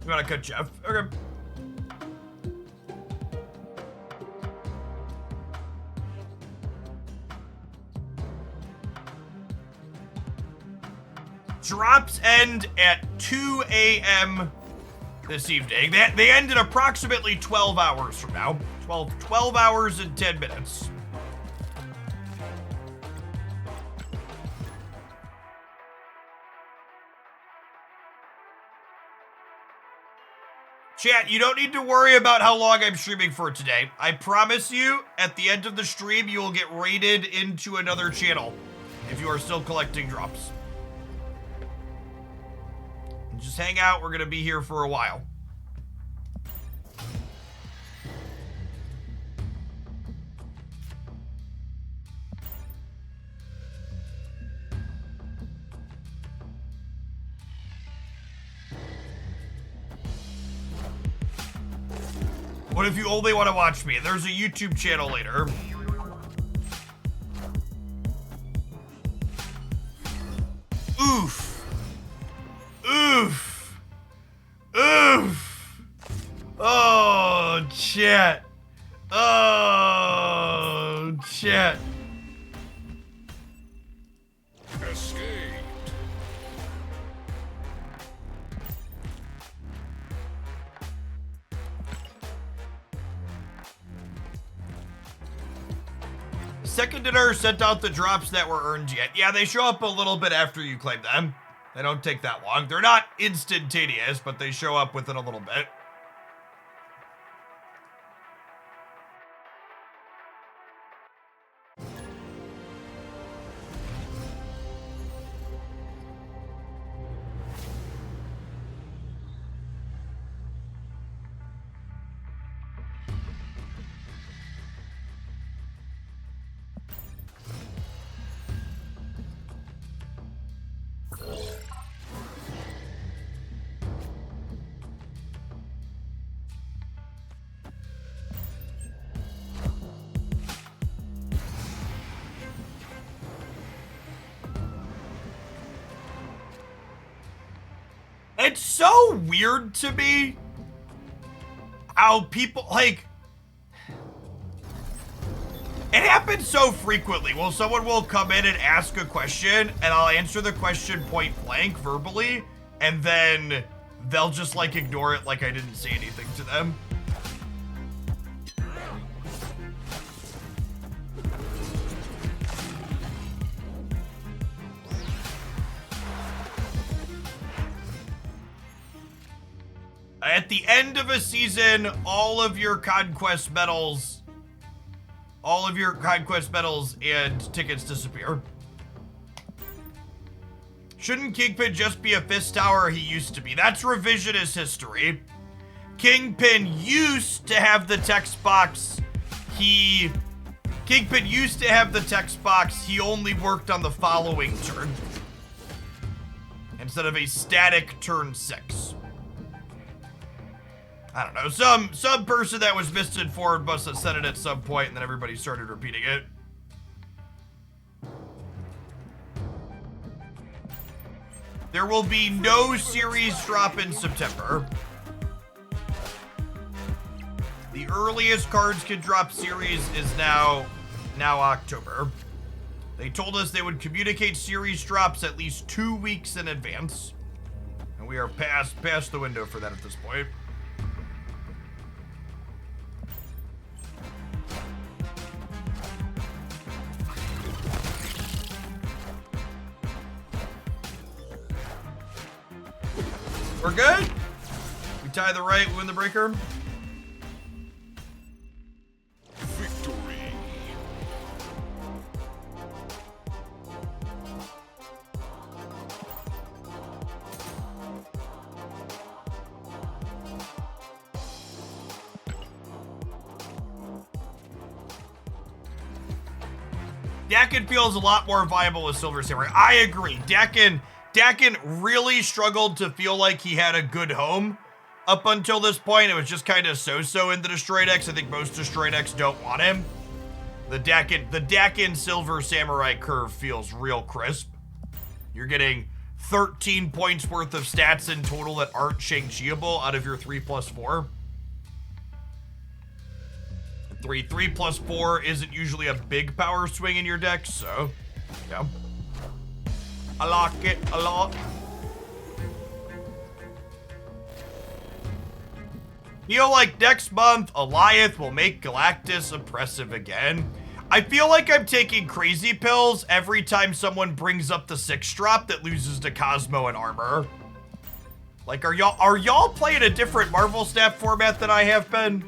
You wanna cut Jeff? Okay. Drops end at 2 a.m. this evening. They end in approximately 12 hours from now. 12 hours and 10 minutes. Chat, you don't need to worry about how long I'm streaming for today. I promise you, at the end of the stream, you will get raided into another channel if you are still collecting drops. Just hang out, we're gonna be here for a while. What if you only want to watch me? There's a YouTube channel later. Oof. Oof. Oof. Oh, chat. Oh, chat. Escaped. Second dinner sent out the drops that were earned yet. Yeah, they show up a little bit after you claim them. They don't take that long. They're not instantaneous, but they show up within a little bit. It's so weird to me how people, like, it happens so frequently. Well, someone will come in and ask a question, and I'll answer the question point blank verbally, and then they'll just, like, ignore it like I didn't say anything to them. At the end of a season, all of your conquest medals and tickets disappear. Shouldn't Kingpin just be a fist tower? He used to be. That's revisionist history. Kingpin used to have the text box. Kingpin used to have the text box. He only worked on the following turn instead of a static turn 6. I don't know, some person that was misinformed must have said it at some point, and then everybody started repeating it. There will be no series drop in September. The earliest cards can drop series is now October. They told us they would communicate series drops at least 2 weeks in advance, and we are past the window for that at this point. We're good? We tie the right, we win the breaker? Victory. Dakin feels a lot more viable with Silver Samurai. I agree. Dakin really struggled to feel like he had a good home up until this point. It was just kind of so-so in the Destroy decks. I think most Destroy decks don't want him. The Dakin Silver Samurai curve feels real crisp. You're getting 13 points worth of stats in total that aren't Shang-Chiable out of your 3+4. 3+4 isn't usually a big power swing in your deck, so yeah. I like it a lot. Feel like next month, Alioth will make Galactus oppressive again. I feel like I'm taking crazy pills every time someone brings up the 6-drop that loses to Cosmo and Armor. Like, are y'all playing a different Marvel Snap format than I have been?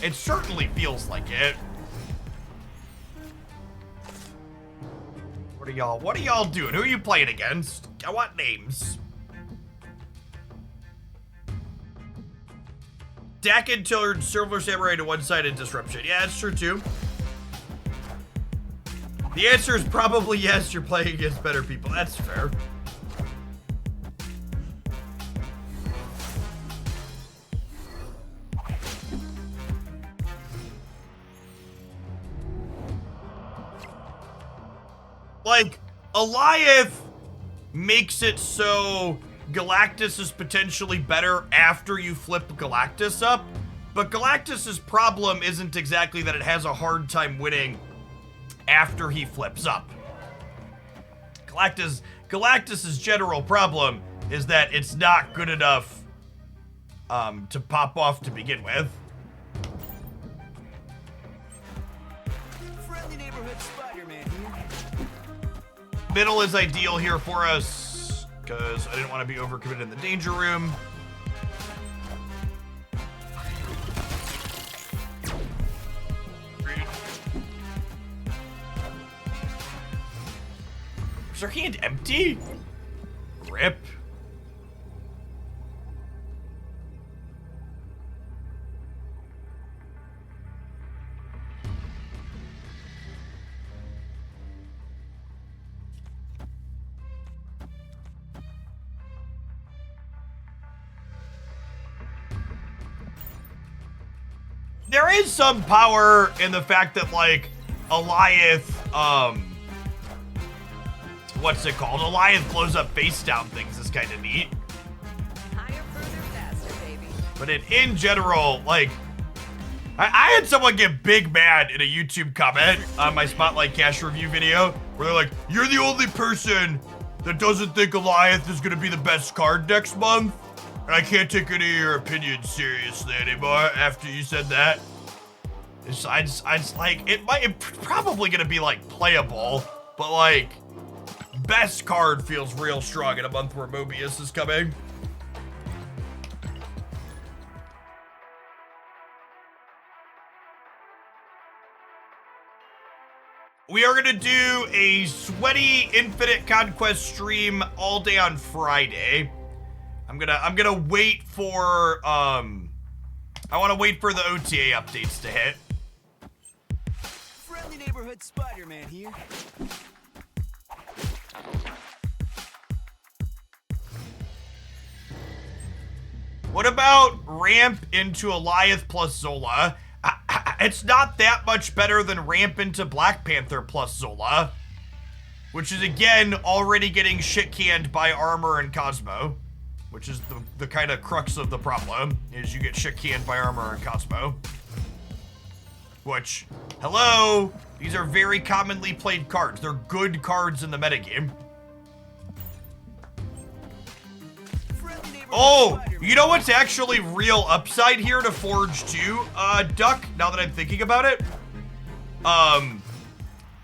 It certainly feels like it. What are y'all doing? Who are you playing against? I want names. Dakin turned Silver Samurai to one-sided disruption. Yeah, that's true too. The answer is probably yes, you're playing against better people. That's fair. like, Goliath makes it so Galactus is potentially better after you flip Galactus up, but Galactus's problem isn't exactly that it has a hard time winning after he flips up. Galactus's general problem is that it's not good enough to pop off to begin with. Friendly neighborhood Spider-Man here. Middle is ideal here for us because I didn't want to be overcommitted in the danger room. Is her hand empty? Rip. There is some power in the fact that, like, Goliath, what's it called? Goliath blows up face down things is kind of neat. Higher, further, faster, baby. But in general, like, I had someone get big mad in a YouTube comment on my Spotlight Cash review video where they're like, you're the only person that doesn't think Goliath is gonna be the best card next month. And I can't take any of your opinions seriously anymore after you said that. It's like, it's probably gonna be like playable, but like, best card feels real strong in a month where Mobius is coming. We are gonna do a sweaty Infinite Conquest stream all day on Friday. I'm gonna wait for I want to wait for the OTA updates to hit. Friendly neighborhood Spider-Man here. What about ramp into Goliath plus Zola? It's not that much better than ramp into Black Panther plus Zola, which is again already getting shit canned by Armor and Cosmo, which is the kind of crux of the problem, is you get shit canned by Armor and Cosmo. Which, hello, these are very commonly played cards. They're good cards in the metagame. Oh, you know what's actually real upside here to Forge 2, Duck, now that I'm thinking about it?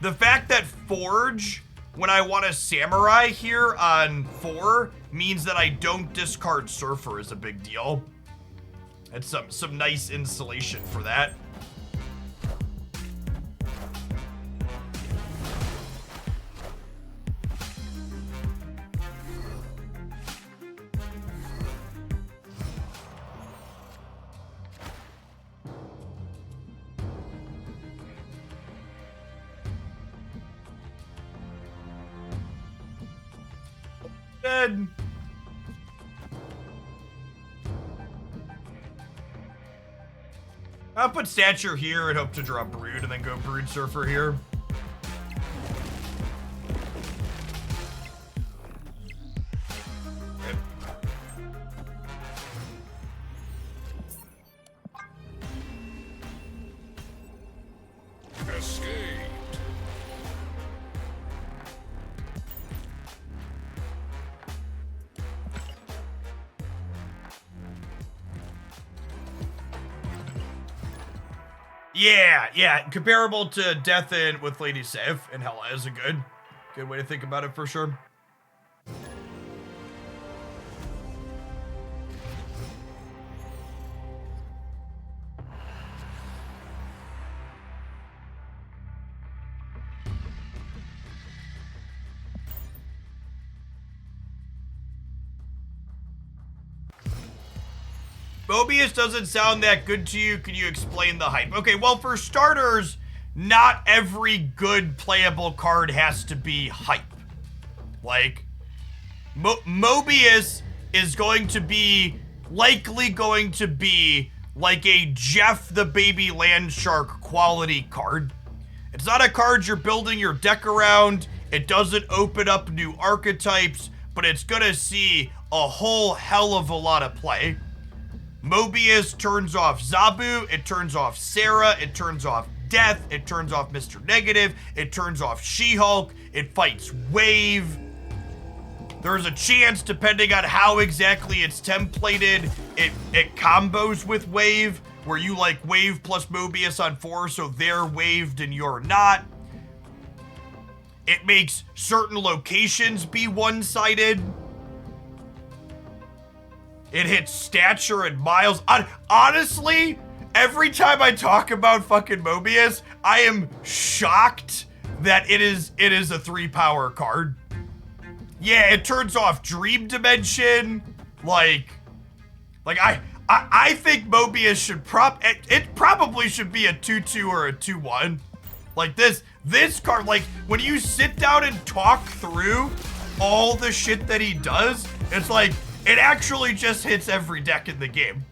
The fact that Forge, when I want a Samurai here on 4, means that I don't discard Surfer is a big deal. That's some nice insulation for that. Dead. I'll put Stature here and hope to draw Brood and then go Brood Surfer here. Escape. Yeah, comparable to Death In with Lady Sif and Hela is a good way to think about it for sure. Mobius doesn't sound that good to you. Can you explain the hype? Okay, well, for starters, not every good playable card has to be hype. Like, Mobius is likely going to be like a Jeff the Baby Land Shark quality card. It's not a card you're building your deck around. It doesn't open up new archetypes, but it's gonna see a whole hell of a lot of play. Mobius turns off Zabu, it turns off Sarah, it turns off Death, it turns off Mr. Negative, it turns off She-Hulk, it fights Wave. There's a chance, depending on how exactly it's templated, it combos with Wave, where you like Wave plus Mobius on 4, so they're waved and you're not. It makes certain locations be one-sided. It hits stature and miles. Honestly, every time I talk about fucking Mobius, I am shocked that it is a 3-power card. Yeah, it turns off Dream Dimension. Like I think Mobius should it probably should be a 2/2 or a 2/1. Like this card, like when you sit down and talk through all the shit that he does, it's like it actually just hits every deck in the game.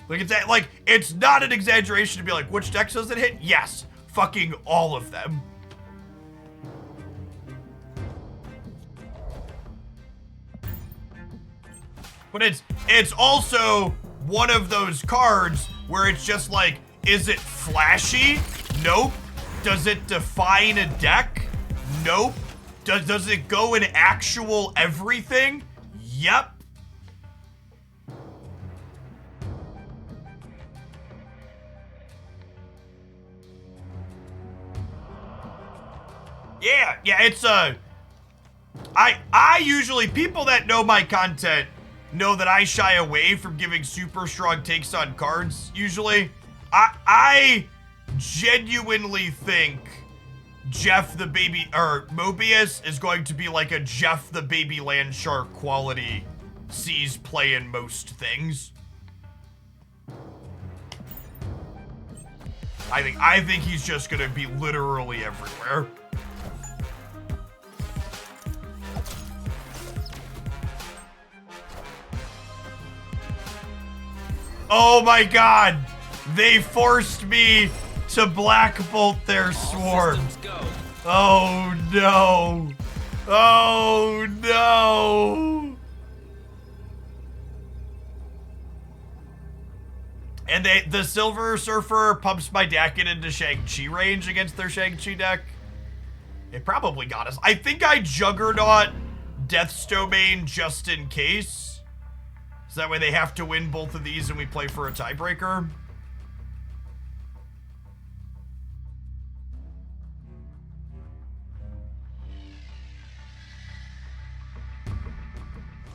Like it's not an exaggeration to be like, which decks does it hit? Yes, fucking all of them. But it's also one of those cards where it's just like, is it flashy? Nope. Does it define a deck? Nope. Does it go in actual everything? Yep. Yeah, it's I usually, people that know my content know that I shy away from giving super strong takes on cards, usually. I genuinely think Jeff the Baby, or Mobius is going to be like a Jeff the Baby Landshark quality sees play in most things. I think he's just gonna be literally everywhere. Oh my god! They forced me to Black Bolt their swarm. Oh no! Oh no! And the Silver Surfer pumps my Dakin into Shang-Chi range against their Shang-Chi deck. It probably got us. I think I Juggernaut Death's Domain just in case. So that way they have to win both of these and we play for a tiebreaker.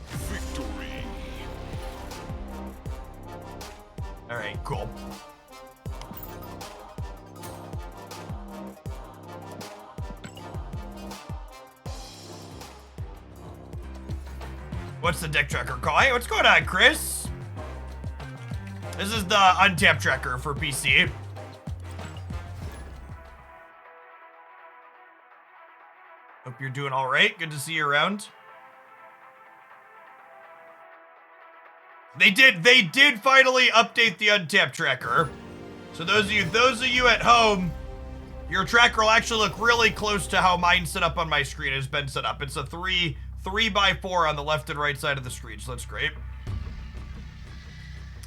Victory. All right, cool. What's the deck tracker call? Hey, what's going on, Chris? This is the untap tracker for PC. Hope you're doing all right. Good to see you around. They did finally update the untap tracker. So those of you at home, your tracker will actually look really close to how mine's set up on my screen has been set up. It's a 3x4 on the left and right side of the screen, so that's great.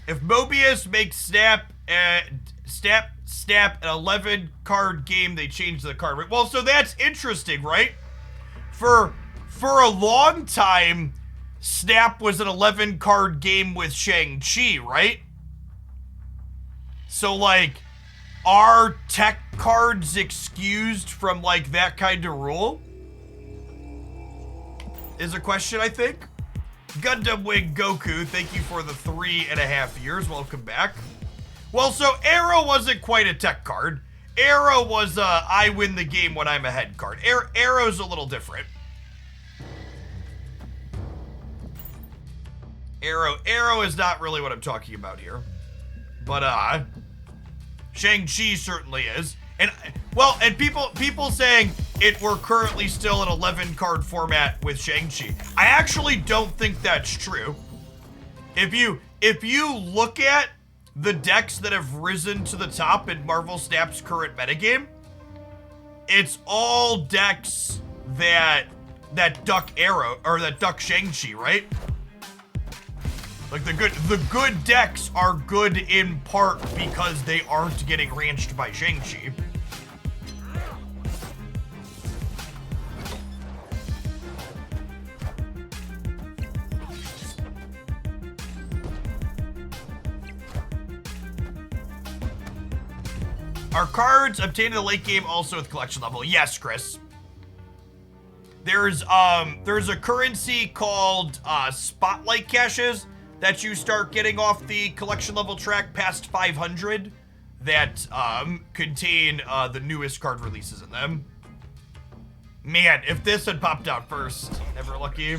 If Mobius makes Snap an 11 card game, they change the card rate. Well, so that's interesting, right? For a long time, Snap was an 11 card game with Shang-Chi, right? So like, are tech cards excused from like that kind of rule? Is a question, I think. Gundam Wing Goku, thank you for the 3.5 years. Welcome back. Well, so Arrow wasn't quite a tech card. Arrow was I win the game when I'm ahead card. Arrow's a little different. Arrow is not really what I'm talking about here. But Shang-Chi certainly is. And well, and people saying we're currently still in 11 card format with Shang-Chi. I actually don't think that's true. If you look at the decks that have risen to the top in Marvel Snap's current metagame, it's all decks that Duck Arrow, or that Duck Shang-Chi, right? Like the good decks are good in part because they aren't getting ranched by Shang-Chi. Are cards obtained in the late game also with collection level? Yes, Chris. There's a currency called Spotlight caches that you start getting off the collection level track past 500 that contain the newest card releases in them. Man, if this had popped out first, never lucky.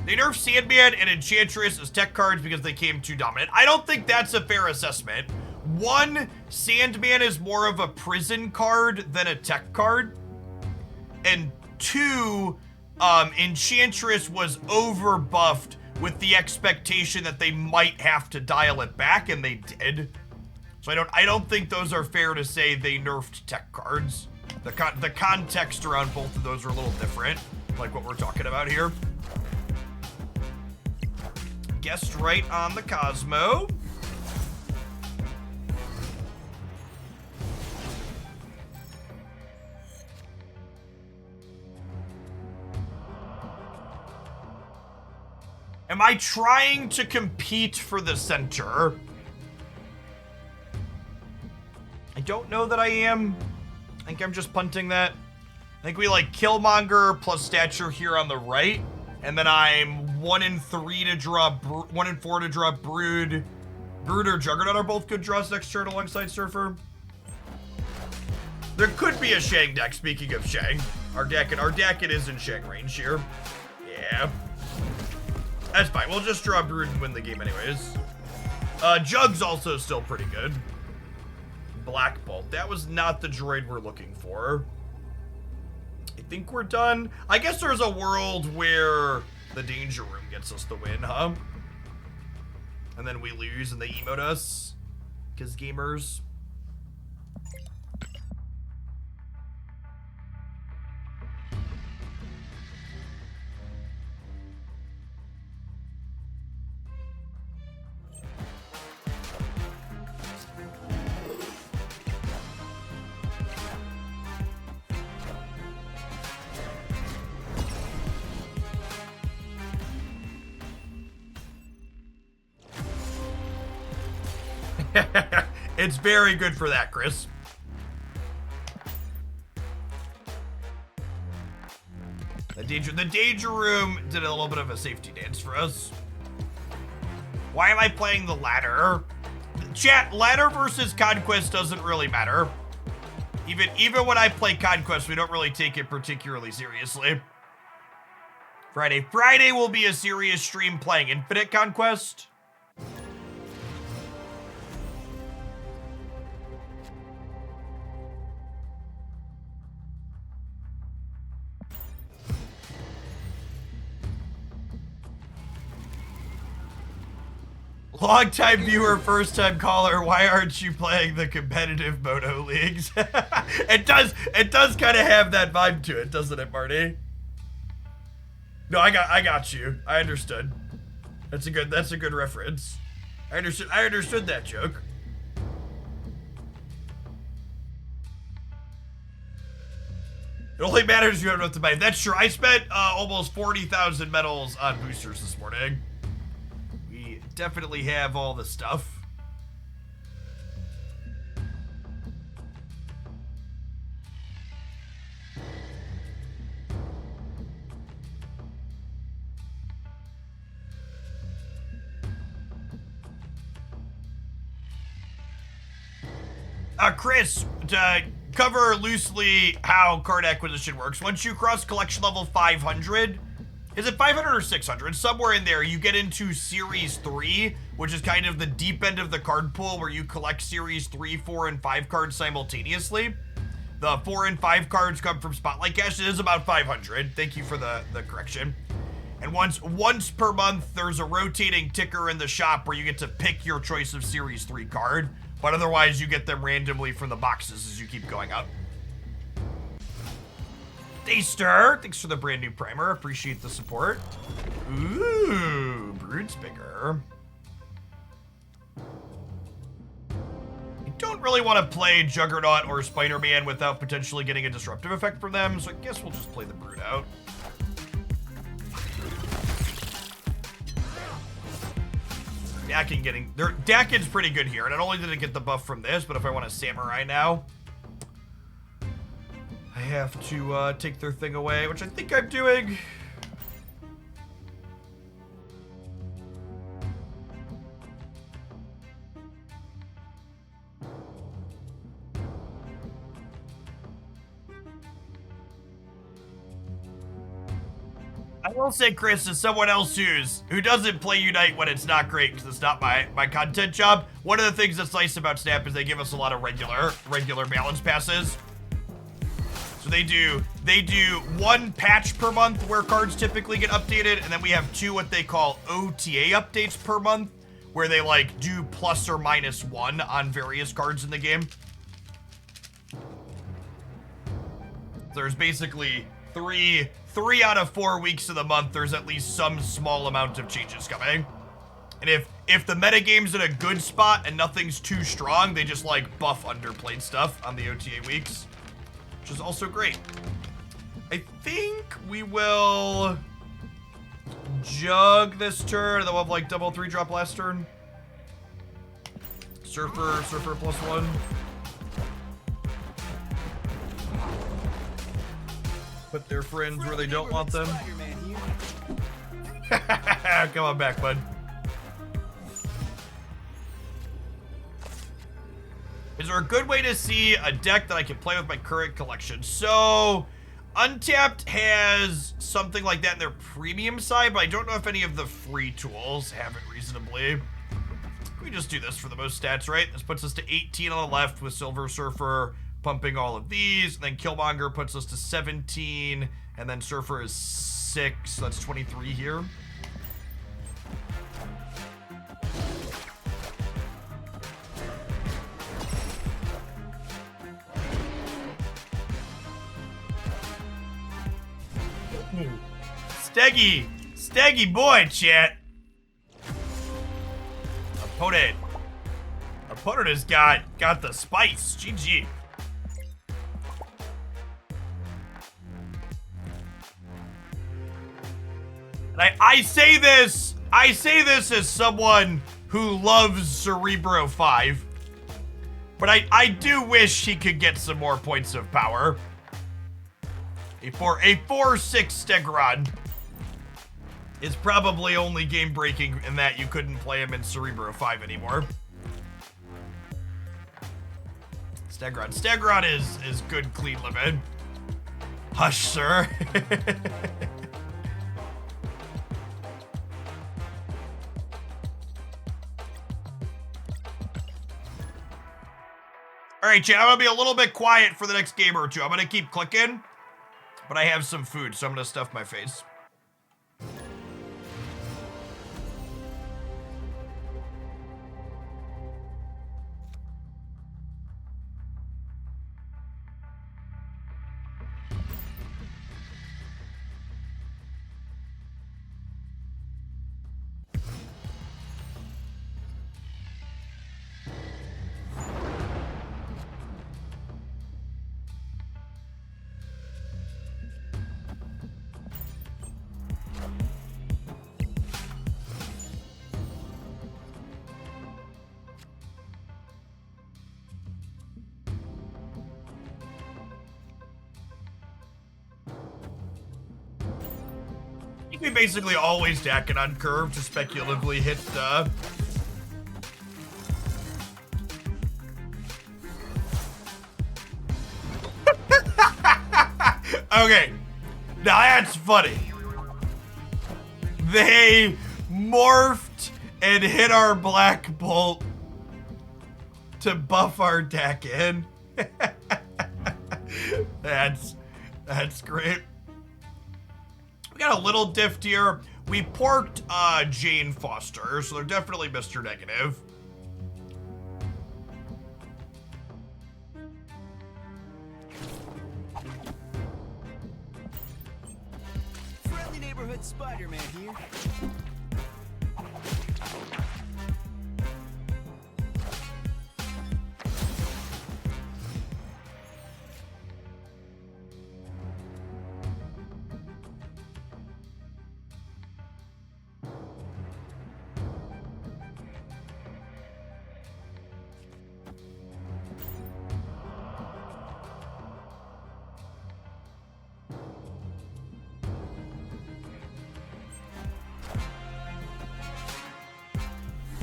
They nerfed Sandman and Enchantress as tech cards because they came too dominant. I don't think that's a fair assessment. One, Sandman is more of a prison card than a tech card. And two, Enchantress was overbuffed with the expectation that they might have to dial it back, and they did. So I don't think those are fair to say they nerfed tech cards. The context around both of those are a little different, like what we're talking about here. Guessed right on the Cosmo. Am I trying to compete for the center? I don't know that I am. I think I'm just punting that. I think we like Killmonger plus Stature here on the right. And then I'm 1 and 3 to draw, 1 and 4 to draw Brood. Brood or Juggernaut are both good draws next turn alongside Surfer. There could be a Shang deck, speaking of Shang. Ardakin is in Shang range here. Yeah. That's fine, we'll just draw Brood and win the game anyways. Jug's also still pretty good. Black Bolt, that was not the droid we're looking for. I think we're done. I guess there's a world where the Danger Room gets us the win, huh? And then we lose and they emote us. Because gamers. It's very good for that, Chris. The Danger Room did a little bit of a safety dance for us. Why am I playing the ladder? Chat, ladder versus Conquest doesn't really matter. Even when I play Conquest, we don't really take it particularly seriously. Friday will be a serious stream playing Infinite Conquest. Long-time viewer, first-time caller, why aren't you playing the competitive Moto Leagues? It does kind of have that vibe to it, doesn't it, Marty? No, I got you. I understood. That's a good reference. I understood that joke. It only matters if you have enough to buy. That's true. I spent almost 40,000 medals on boosters this morning. Definitely have all the stuff. Chris, to cover loosely how card acquisition works, once you cross collection level 500, is it 500 or 600? Somewhere in there, you get into Series 3, which is kind of the deep end of the card pool where you collect Series 3, 4, and 5 cards simultaneously. The 4 and 5 cards come from Spotlight Cache. It is about 500. Thank you for the correction. And once per month, there's a rotating ticker in the shop where you get to pick your choice of Series 3 card. But otherwise, you get them randomly from the boxes as you keep going up. Daster, thanks for the brand new primer. Appreciate the support. Ooh, Brood's bigger. I don't really want to play Juggernaut or Spider-Man without potentially getting a disruptive effect from them, so I guess we'll just play the Brood out. Dakin's pretty good here, and not only did it get the buff from this, but if I want a Samurai now, I have to take their thing away, which I think I'm doing. I will say, Chris, as someone else who doesn't play Unite when it's not great because it's not my content job, one of the things that's nice about Snap is they give us a lot of regular balance passes. So they do one patch per month where cards typically get updated, and then we have 2 what they call OTA updates per month, where they like do plus or minus 1 on various cards in the game. There's basically three out of 4 weeks of the month, there's at least some small amount of changes coming. And if the metagame's in a good spot and nothing's too strong, they just like buff underplayed stuff on the OTA weeks, which is also great. I think we will Jug this turn, and then we'll have like double 3-drop last turn. Surfer +1. Put their friends where they don't want them. Come on back, bud. Is there a good way to see a deck that I can play with my current collection? So, Untapped has something like that in their premium side, but I don't know if any of the free tools have it reasonably. We just do this for the most stats, right? This puts us to 18 on the left with Silver Surfer pumping all of these, and then Killmonger puts us to 17, and then Surfer is 6, so that's 23 here. Steggy boy, chat. Opponent has got the spice. GG. And I say this as someone who loves Cerebro 5, but I do wish he could get some more points of power. A 4-6 Stegron is probably only game breaking in that you couldn't play him in Cerebro 5 anymore. Stegron is good clean limit. Hush, sir. All right, chat, I'm gonna be a little bit quiet for the next game or two. I'm gonna keep clicking, but I have some food, so I'm gonna stuff my face. We basically always deck it on curve to speculatively hit Okay, now that's funny. They morphed and hit our Black Bolt to buff our deck in. That's great. We got a little diff here. We porked Jane Foster, so they're definitely Mr. Negative. Neighborhood Spider-Man here.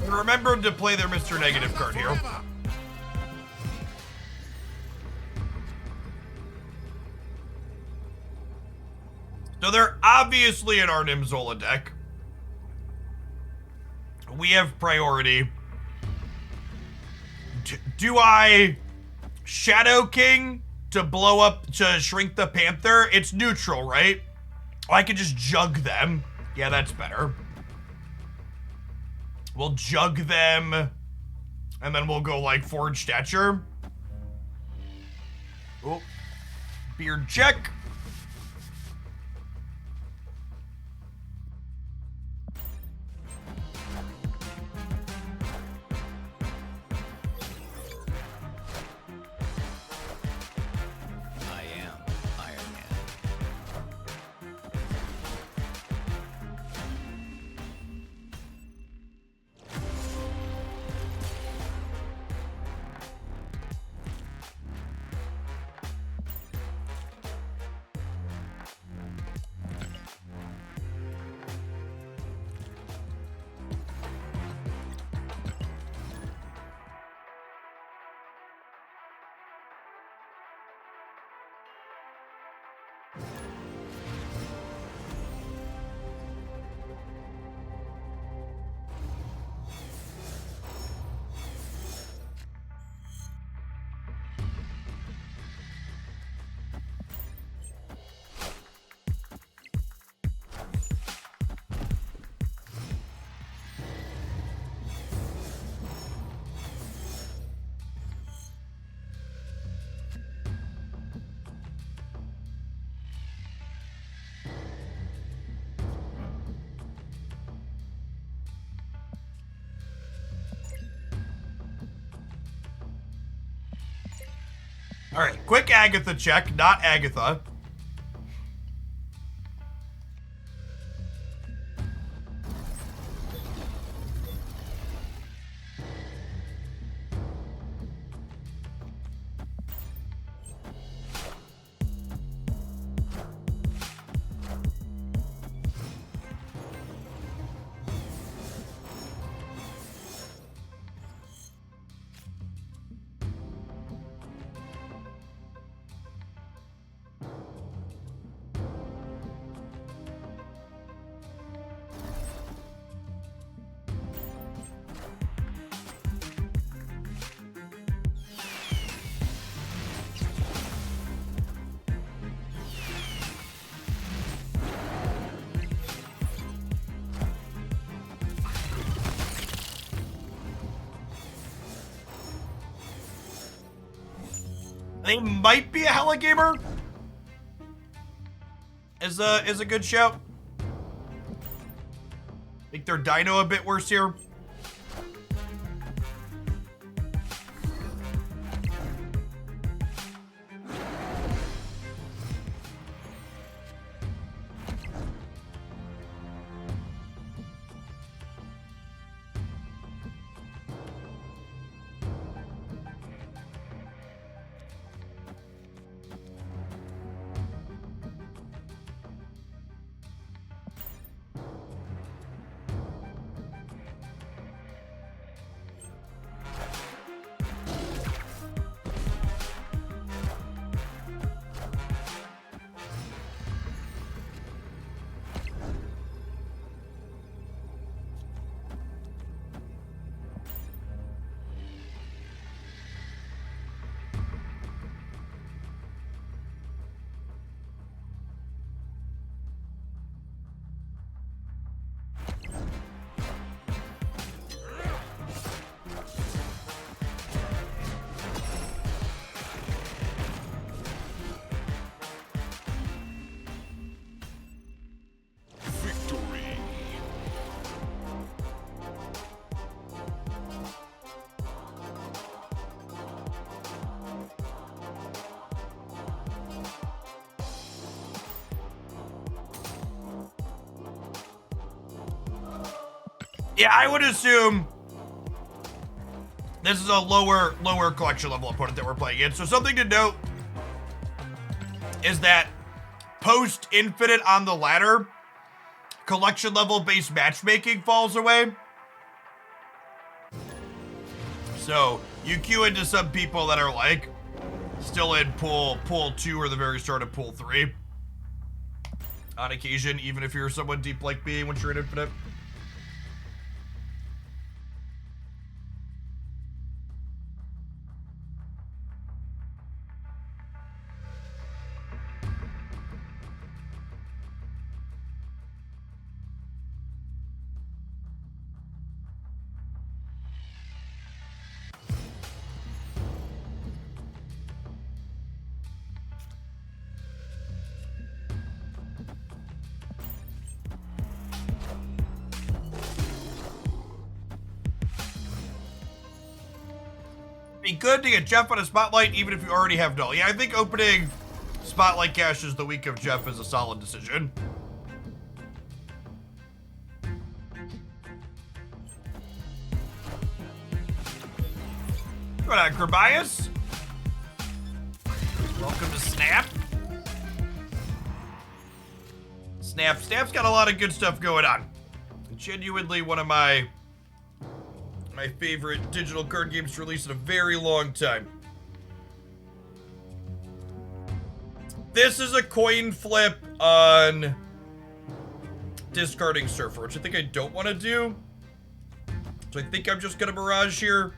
Remember to play their Mr. Negative card here. So they're obviously in our Nimzola deck. We have priority. Do I Shadow King to blow up, to shrink the Panther? It's neutral, right? Oh, I could just jug them. Yeah, that's better. We'll jug them, and then we'll go like Forge Stature. Oh, beard check. I am Iron Man. All right, quick Agatha check, not Agatha. They might be a Hella Gamer. Is a good shout. Make their Dino a bit worse here. Yeah, I would assume this is a lower collection level opponent that we're playing against. So something to note is that post Infinite on the ladder, collection level based matchmaking falls away. So you queue into some people that are like still in pool 2 or the very start of pool 3 on occasion, even if you're someone deep like me once you're in Infinite. Be good to get Jeff on a spotlight, even if you already have Null. Yeah, I think opening spotlight caches the week of Jeff is a solid decision. What on, Grabias? Welcome to Snap. Snap's got a lot of good stuff going on. Genuinely one of my favorite digital card games to release in a very long time. This is a coin flip on discarding Surfer, which I think I don't want to do. So I think I'm just gonna Mirage here.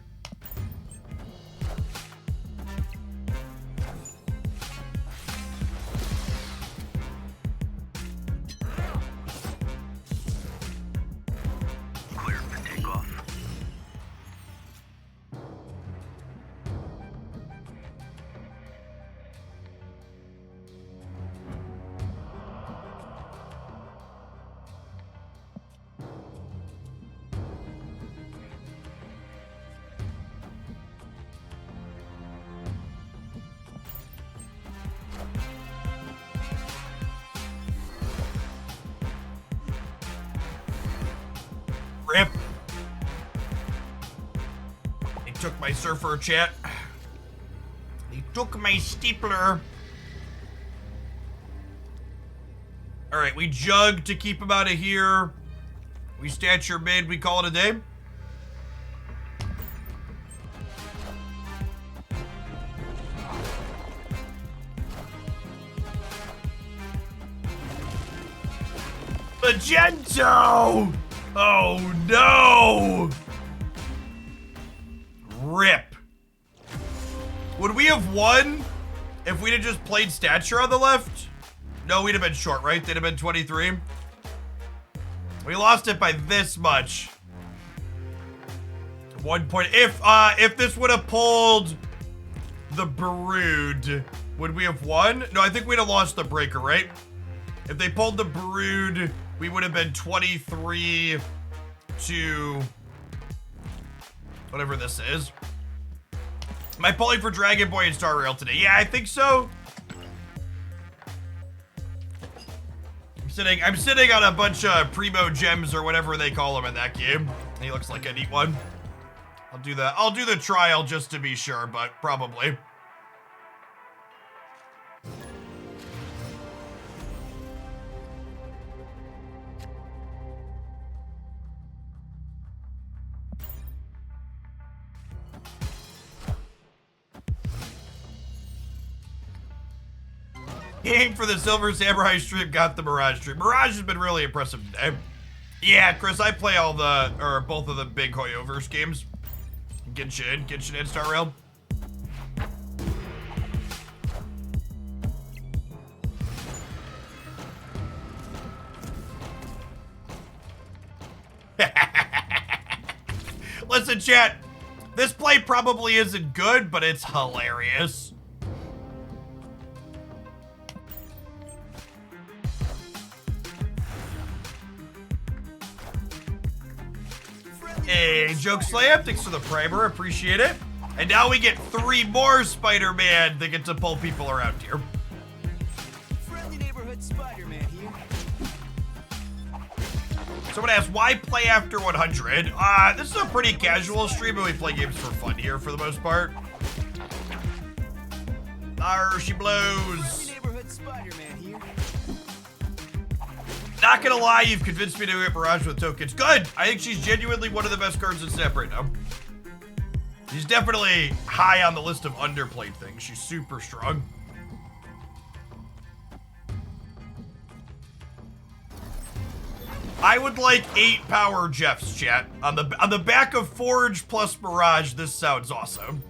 Clear for takeoff. Rip. They took my Surfer, chat. They took my Steepler. All right, we jug to keep him out of here. We stature mid, we call it a day. Magento! Oh no! Rip. Would we have won if we'd have just played stature on the left? No, we'd have been short, right? They'd have been 23. We lost it by this much. 1 point. If this would have pulled the Brood, would we have won? No, I think we'd have lost the Breaker, right? If they pulled the Brood, we would have been 23 to whatever this is. Am I pulling for Dragon Boy and Star Rail today? Yeah, I think so. I'm sitting on a bunch of Primo gems or whatever they call them in that game. He looks like a neat one. I'll do that. I'll do the trial just to be sure, but probably. Game for the Silver Samurai stream, got the Mirage stream. Mirage has been really impressive today. Yeah, Chris, I play all the, or both of the big Hoyoverse games. Genshin and Star Rail. Listen, chat, this play probably isn't good, but it's hilarious. Hey, Joke Slam, thanks for the primer, appreciate it. And now we get 3 more Spider-Man that get to pull people around here. Friendly neighborhood Spider-Man here. Someone asked, why play after 100? This is a pretty casual stream, and we play games for fun here for the most part. She blows. Neighborhood Spider-Man here. Not gonna lie, you've convinced me to hit Barrage with tokens. Good! I think she's genuinely one of the best cards in Snap right now. She's definitely high on the list of underplayed things. She's super strong. I would like 8 power Jeffs, chat. On the back of Forge plus Barrage, this sounds awesome.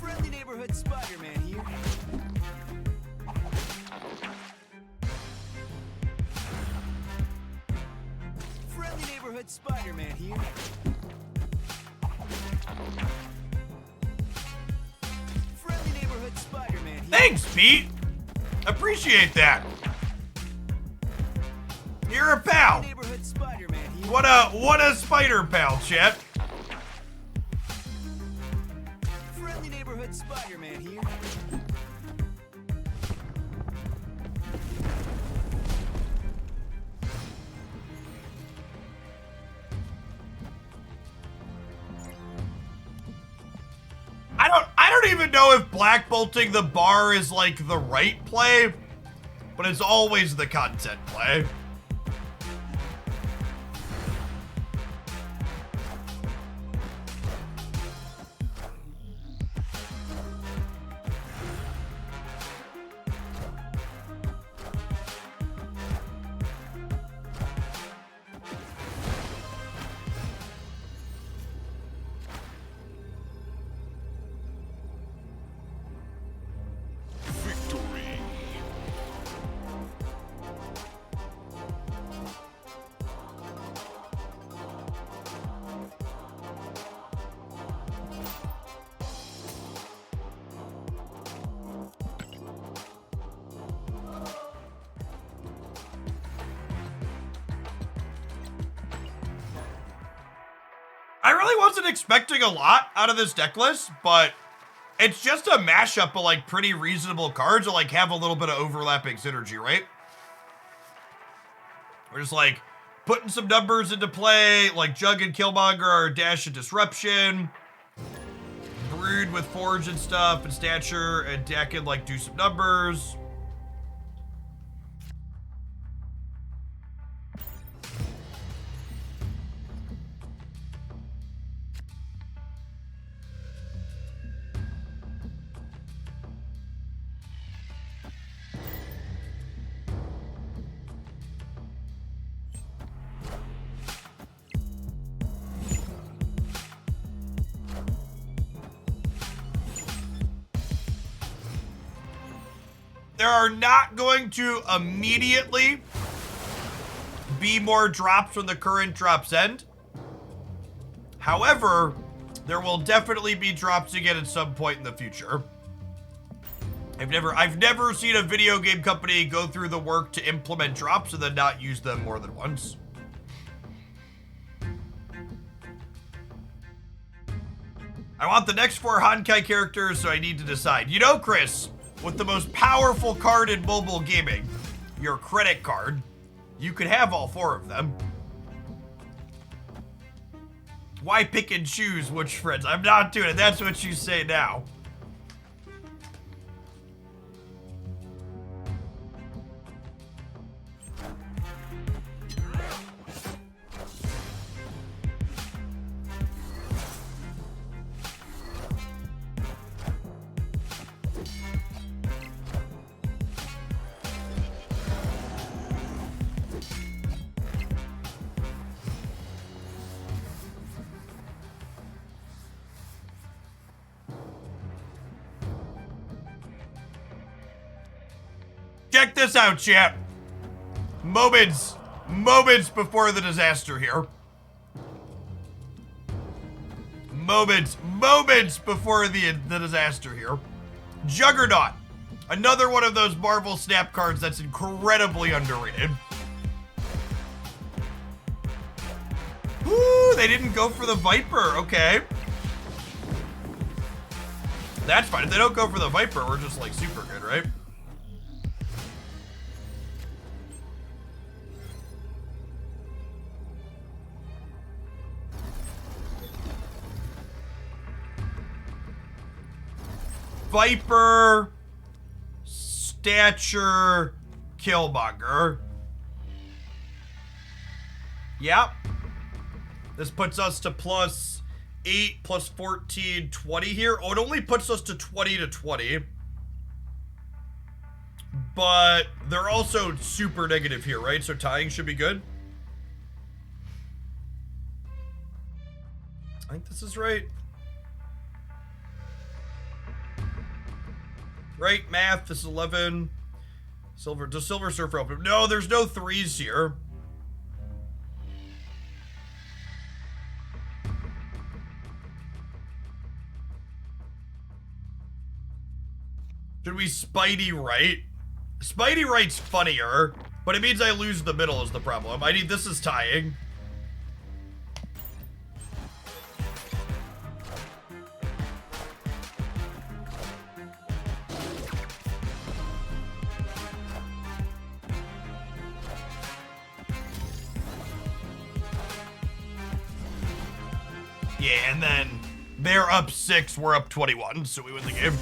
Friendly neighborhood Spider-Man here. Friendly neighborhood Spider-Man here. Friendly neighborhood Spider-Man here. Thanks, Pete. Appreciate that. You're a pal. Neighborhood Spider-Man here. What a spider pal, chat. Friendly neighborhood Spider-Man here. I don't even know if black bolting the bar is like the right play, but it's always the content play. Victory. I really wasn't expecting a lot out of this deck list, but it's just a mashup of like pretty reasonable cards that like have a little bit of overlapping synergy, right? We're just like putting some numbers into play, like Jug and Killmonger are Dash and Disruption. Brood with Forge and stuff, and Stature, and Deck can like do some numbers. There are not going to immediately be more drops when the current drops end. However, there will definitely be drops again at some point in the future. I've never seen a video game company go through the work to implement drops and then not use them more than once. I want the next 4 Honkai characters, so I need to decide. You know, Chris, with the most powerful card in mobile gaming, your credit card, you could have all 4 of them. Why pick and choose which friends? I'm not doing it. That's what you say now. Check this out, chat. Moments before the disaster here. Moments before the disaster here. Juggernaut. Another one of those Marvel Snap cards that's incredibly underrated. Woo, they didn't go for the Viper, okay. That's fine. If they don't go for the Viper, we're just like super good, right? Viper, Stature, Killmonger. Yep. This puts us to plus 8, plus 14, 20 here. Oh, it only puts us to 20 to 20. But they're also super negative here, right? So tying should be good. I think this is right. Right, math, this is 11. Silver, does Silver Surfer open? No, there's no 3s here. Should we Spidey right? Spidey right's funnier, but it means I lose the middle is the problem. I need, this is tying. Yeah, and then they're up 6, we're up 21, so we win the game.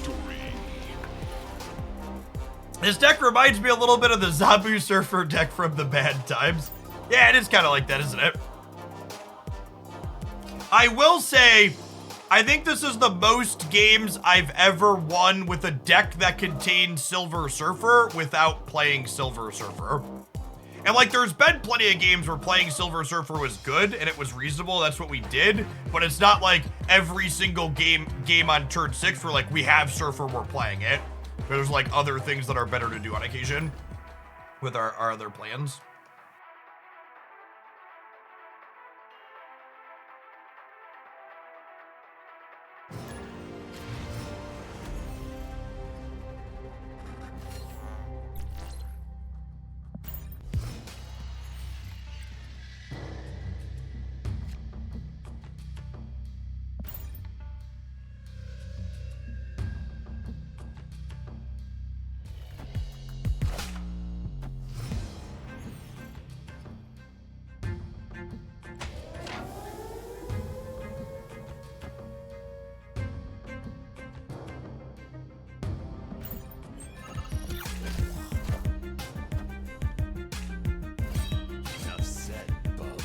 This deck reminds me a little bit of the Zabu Surfer deck from the bad times. Yeah, it is kind of like that, isn't it? I will say, I think this is the most games I've ever won with a deck that contains Silver Surfer without playing Silver Surfer. And like, there's been plenty of games where playing Silver Surfer was good and it was reasonable. That's what we did. But it's not like every single game on turn 6 where like we have Surfer, we're playing it. There's like other things that are better to do on occasion with our other plans. Enough said, bub.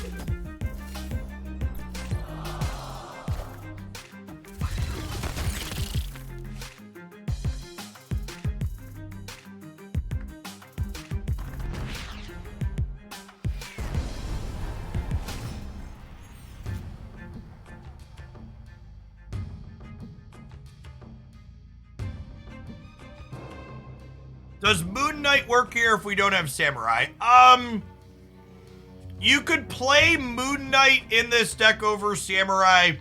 Does Moon Knight work here if we don't have Samurai? You could play Moon Knight in this deck over Samurai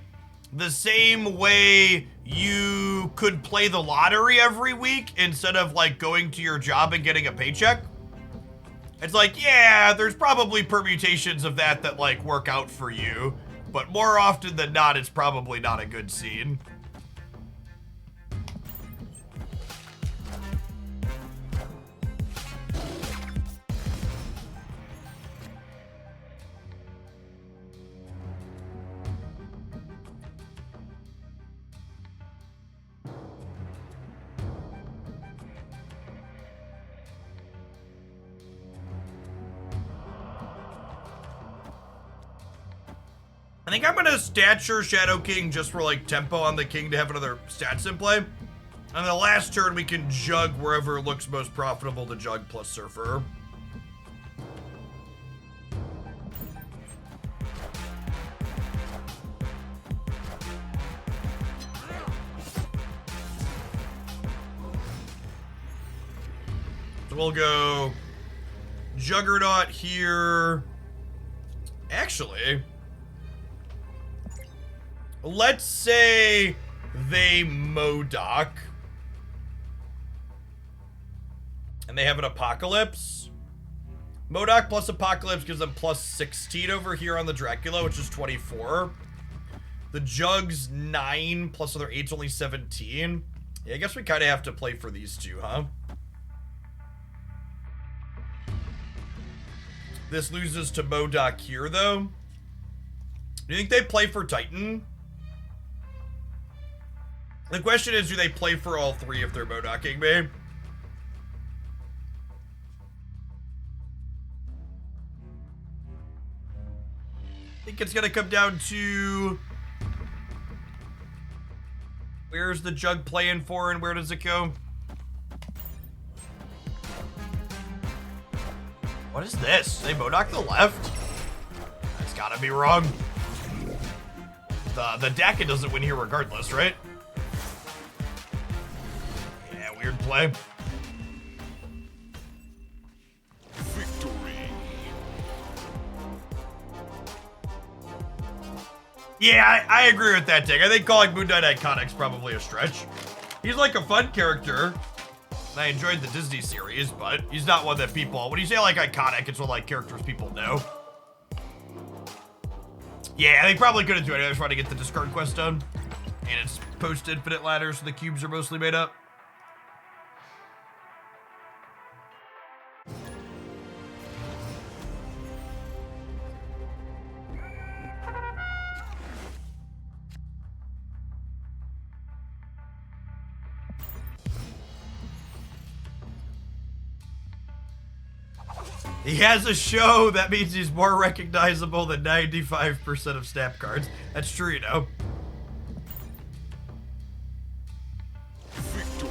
the same way you could play the lottery every week instead of like going to your job and getting a paycheck. It's like, yeah, there's probably permutations of that like work out for you, but more often than not, it's probably not a good scene. I think I'm gonna Stature Shadow King just for like tempo on the king to have another stats in play. On the last turn, we can jug wherever it looks most profitable to jug plus Surfer. So we'll go Juggernaut here. Actually, let's say they MODOK. And they have an Apocalypse. MODOK plus Apocalypse gives them plus 16 over here on the Dracula, which is 24. The Jug's 9 plus other 8's only 17. Yeah, I guess we kind of have to play for these two, huh? This loses to MODOK here, though. Do you think they play for Titan? The question is, do they play for all three if they're MODOKing me? I think it's gonna come down to... Where's the jug playing for and where does it go? What is this? They MODOK the left? That's gotta be wrong. The Daka doesn't win here regardless, right? Yeah, weird play. Victory. Yeah, I agree with that take. I think calling Moon Knight Iconic's probably a stretch. He's like a fun character. I enjoyed the Disney series, but he's not one that people... When you say like iconic, it's one like characters people know. Yeah, they probably couldn't do it. I just want to get the discard quest done. And it's post-infinite ladder, so the cubes are mostly made up. He has a show. That means he's more recognizable than 95% of snap cards. That's true, you know. Victory.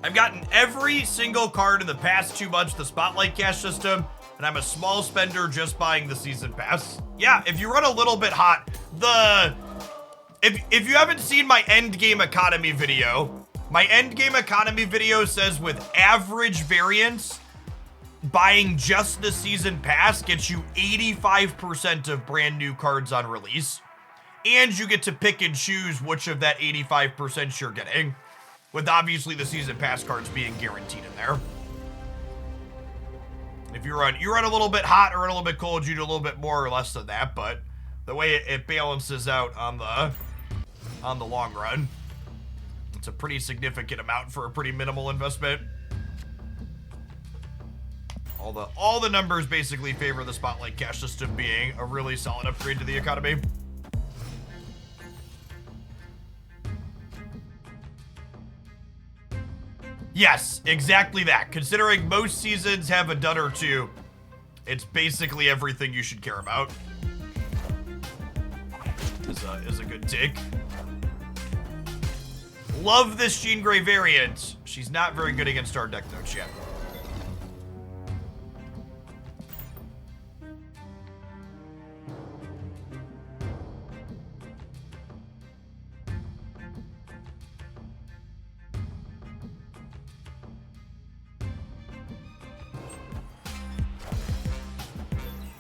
I've gotten every single card in the past 2 months, the Spotlight Cash system, and I'm a small spender just buying the season pass. Yeah, if you run a little bit hot, If you haven't seen my endgame economy video, my endgame economy video says with average variance, buying just the season pass gets you 85% of brand new cards on release. And you get to pick and choose which of that 85% you're getting, with obviously the season pass cards being guaranteed in there. If you run a little bit hot or a little bit cold, you do a little bit more or less than that, but the way it balances out on the long run, it's a pretty significant amount for a pretty minimal investment. All the numbers basically favor the Spotlight Cash system being a really solid upgrade to the economy. Yes, exactly that. Considering most seasons have a dud or two, it's basically everything you should care about. Is a good take. Love this Jean Grey variant. She's not very good against our deck notes yet.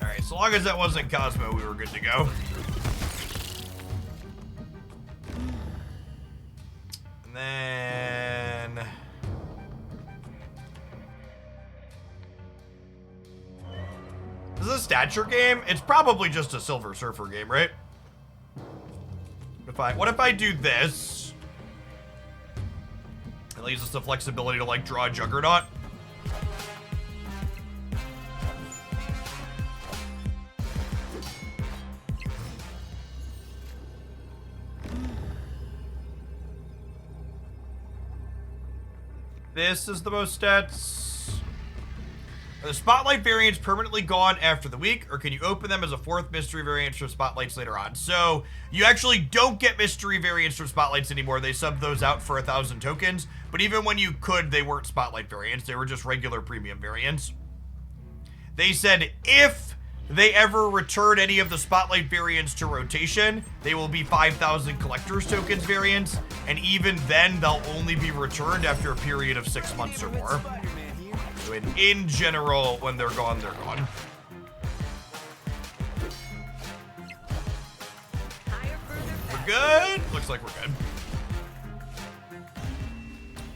Alright, so long as that wasn't Cosmo, we were good to go. And then... Is this a stature game? It's probably just a Silver Surfer game, right? What if I do this? It leaves us the flexibility to like draw a Juggernaut. This is the most stats. Are the Spotlight variants permanently gone after the week, or can you open them as a 4th mystery variant from Spotlights later on? So, you actually don't get mystery variants from Spotlights anymore. They subbed those out for 1,000 tokens, but even when you could, they weren't Spotlight variants. They were just regular premium variants. They said if they ever return any of the Spotlight variants to rotation, they will be 5,000 collector's tokens variants, and even then, they'll only be returned after a period of 6 months or more. So in general, when they're gone, they're gone. We're good? Looks like we're good.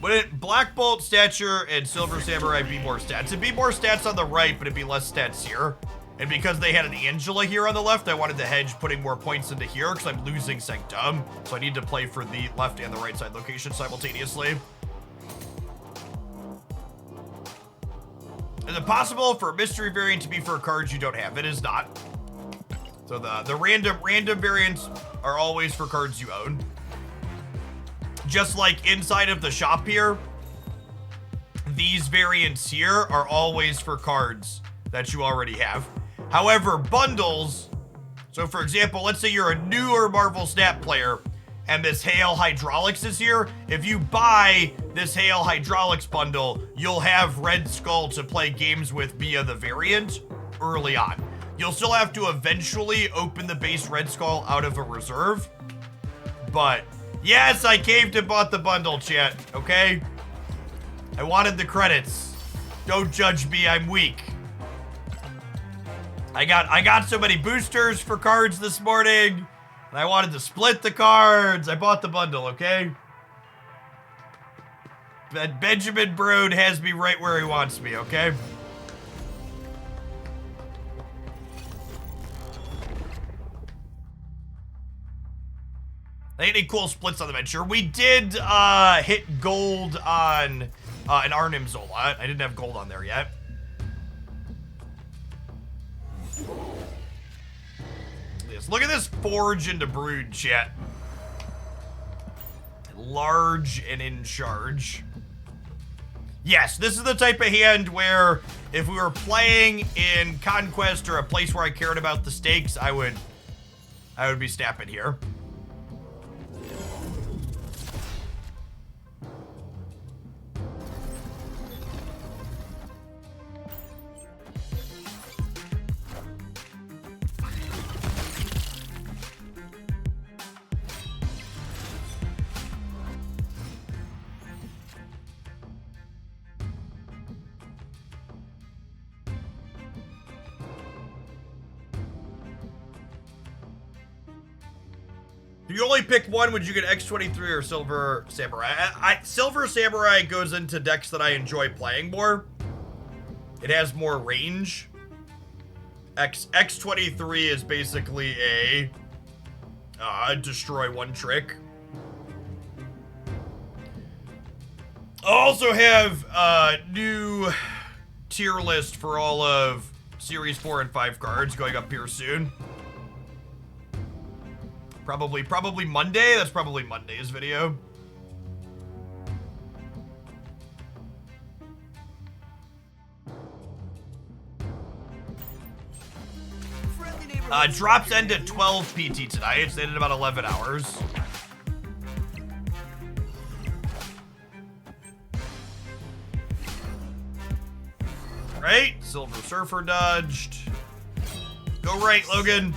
Wouldn't Black Bolt, Stature, and Silver Samurai be more stats? It'd be more stats on the right, but it'd be less stats here. And because they had an Angela here on the left, I wanted to hedge putting more points into here because I'm losing Sanctum. So I need to play for the left and the right side location simultaneously. Is it possible for a mystery variant to be for cards you don't have? It is not. So the random variants are always for cards you own. Just like inside of the shop here, these variants here are always for cards that you already have. However, bundles, so for example, let's say you're a newer Marvel Snap player and this Hail Hydraulics is here. If you buy this Hail Hydraulics bundle, you'll have Red Skull to play games with via the variant early on. You'll still have to eventually open the base Red Skull out of a reserve. But yes, I caved and bought the bundle, chat, okay? I wanted the credits. Don't judge me, I'm weak. I got so many boosters for cards this morning, and I wanted to split the cards. I bought the bundle, okay? Benjamin Brood has me right where he wants me, okay? Any cool splits on the venture? We did hit gold on an Arnim Zola. I didn't have gold on there yet. Yes, look at this Forge into Brood, chat. Large and in charge. Yes, this is the type of hand where if we were playing in Conquest or a place where I cared about the stakes, I would be snapping here. If you only pick one, would you get X23 or Silver Samurai? Silver Samurai goes into decks that I enjoy playing more. It has more range. X23 is basically a destroy one trick. I'll also have a new tier list for all of Series 4 and 5 cards going up here soon. Probably Monday. That's probably Monday's video. Drops end at 12 PT tonight. It's ended about 11 hours. Right? Silver Surfer dodged. Go right, Logan.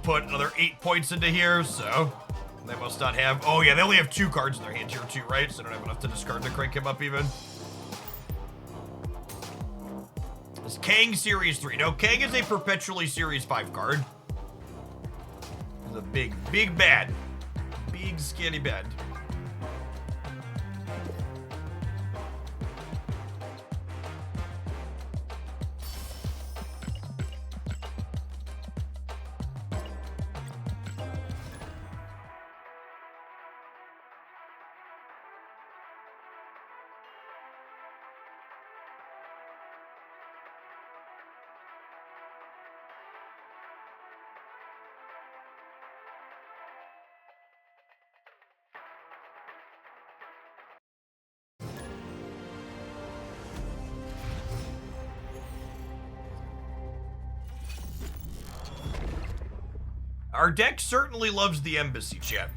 Put another 8 points into here, so they must not have. Oh yeah, they only have 2 cards in their hand here too, right? So they don't have enough to discard to crank him up even. It's Kang Series 3. No, Kang is a perpetually Series 5 card. It's a big bad. Big skinny bad. Our deck certainly loves the embassy, chat.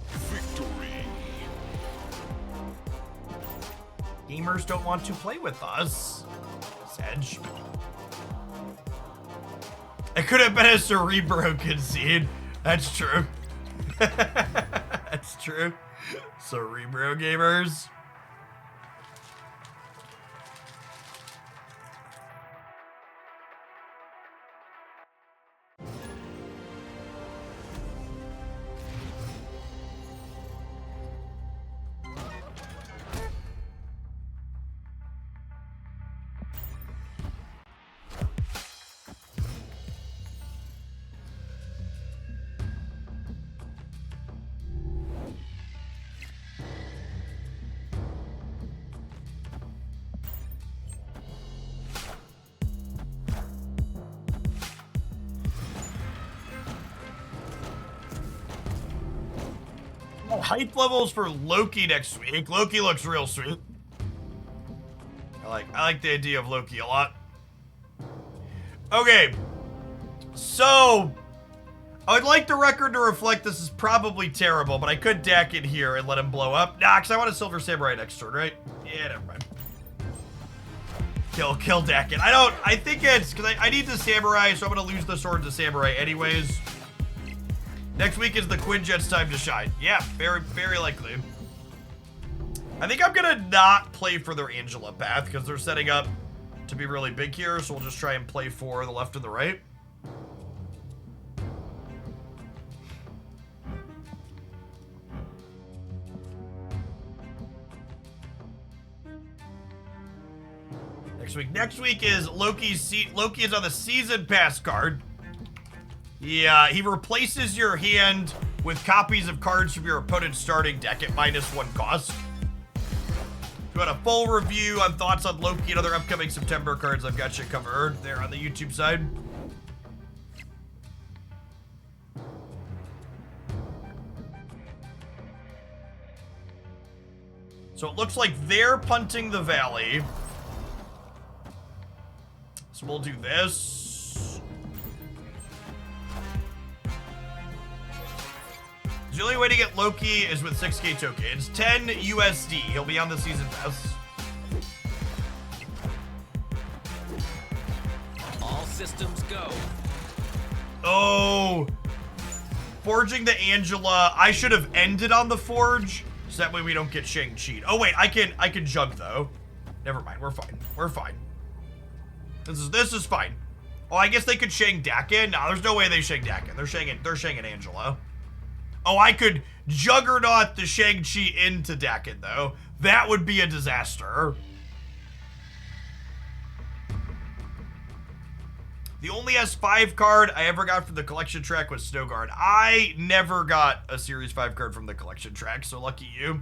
Victory. Gamers don't want to play with us. Sedge. It could have been a Cerebro concede. That's true. That's true. Cerebro gamers. Hype levels for Loki next week. Loki looks real sweet. I like the idea of Loki a lot. Okay, so I would like the record to reflect this is probably terrible, but I could deck it here and let him blow up. Nah, because I want a Silver Samurai next turn, right? Yeah, never mind. Kill deck it. I think it's because I need the Samurai, so I'm gonna lose the sword to Samurai anyways. Next week is the Quinjet's time to shine. Yeah, very, very likely. I think I'm gonna not play for their Angela path because they're setting up to be really big here, so we'll just try and play for the left and the right. Next week is Loki is on the season pass card. Yeah, he replaces your hand with copies of cards from your opponent's starting deck at -1 cost. If you want a full review on thoughts on Loki and other upcoming September cards, I've got you covered there on the YouTube side. So it looks like they're punting the Valley. So we'll do this. The only way to get Loki is with 6k tokens. 10 USD. He'll be on the season pass. All systems go. Oh. Forging the Angela. I should have ended on the forge, so that way we don't get Shang-Chi. Oh wait, I can jump though. Never mind, we're fine. We're fine. This is fine. Oh, I guess they could Shang Dakin. No, there's no way they Shang Dakin. They're Shanging Angela. Oh, I could Juggernaut the Shang-Chi into Dakin, though. That would be a disaster. The only S5 card I ever got from the collection track was Snowguard. I never got a Series 5 card from the collection track, so lucky you.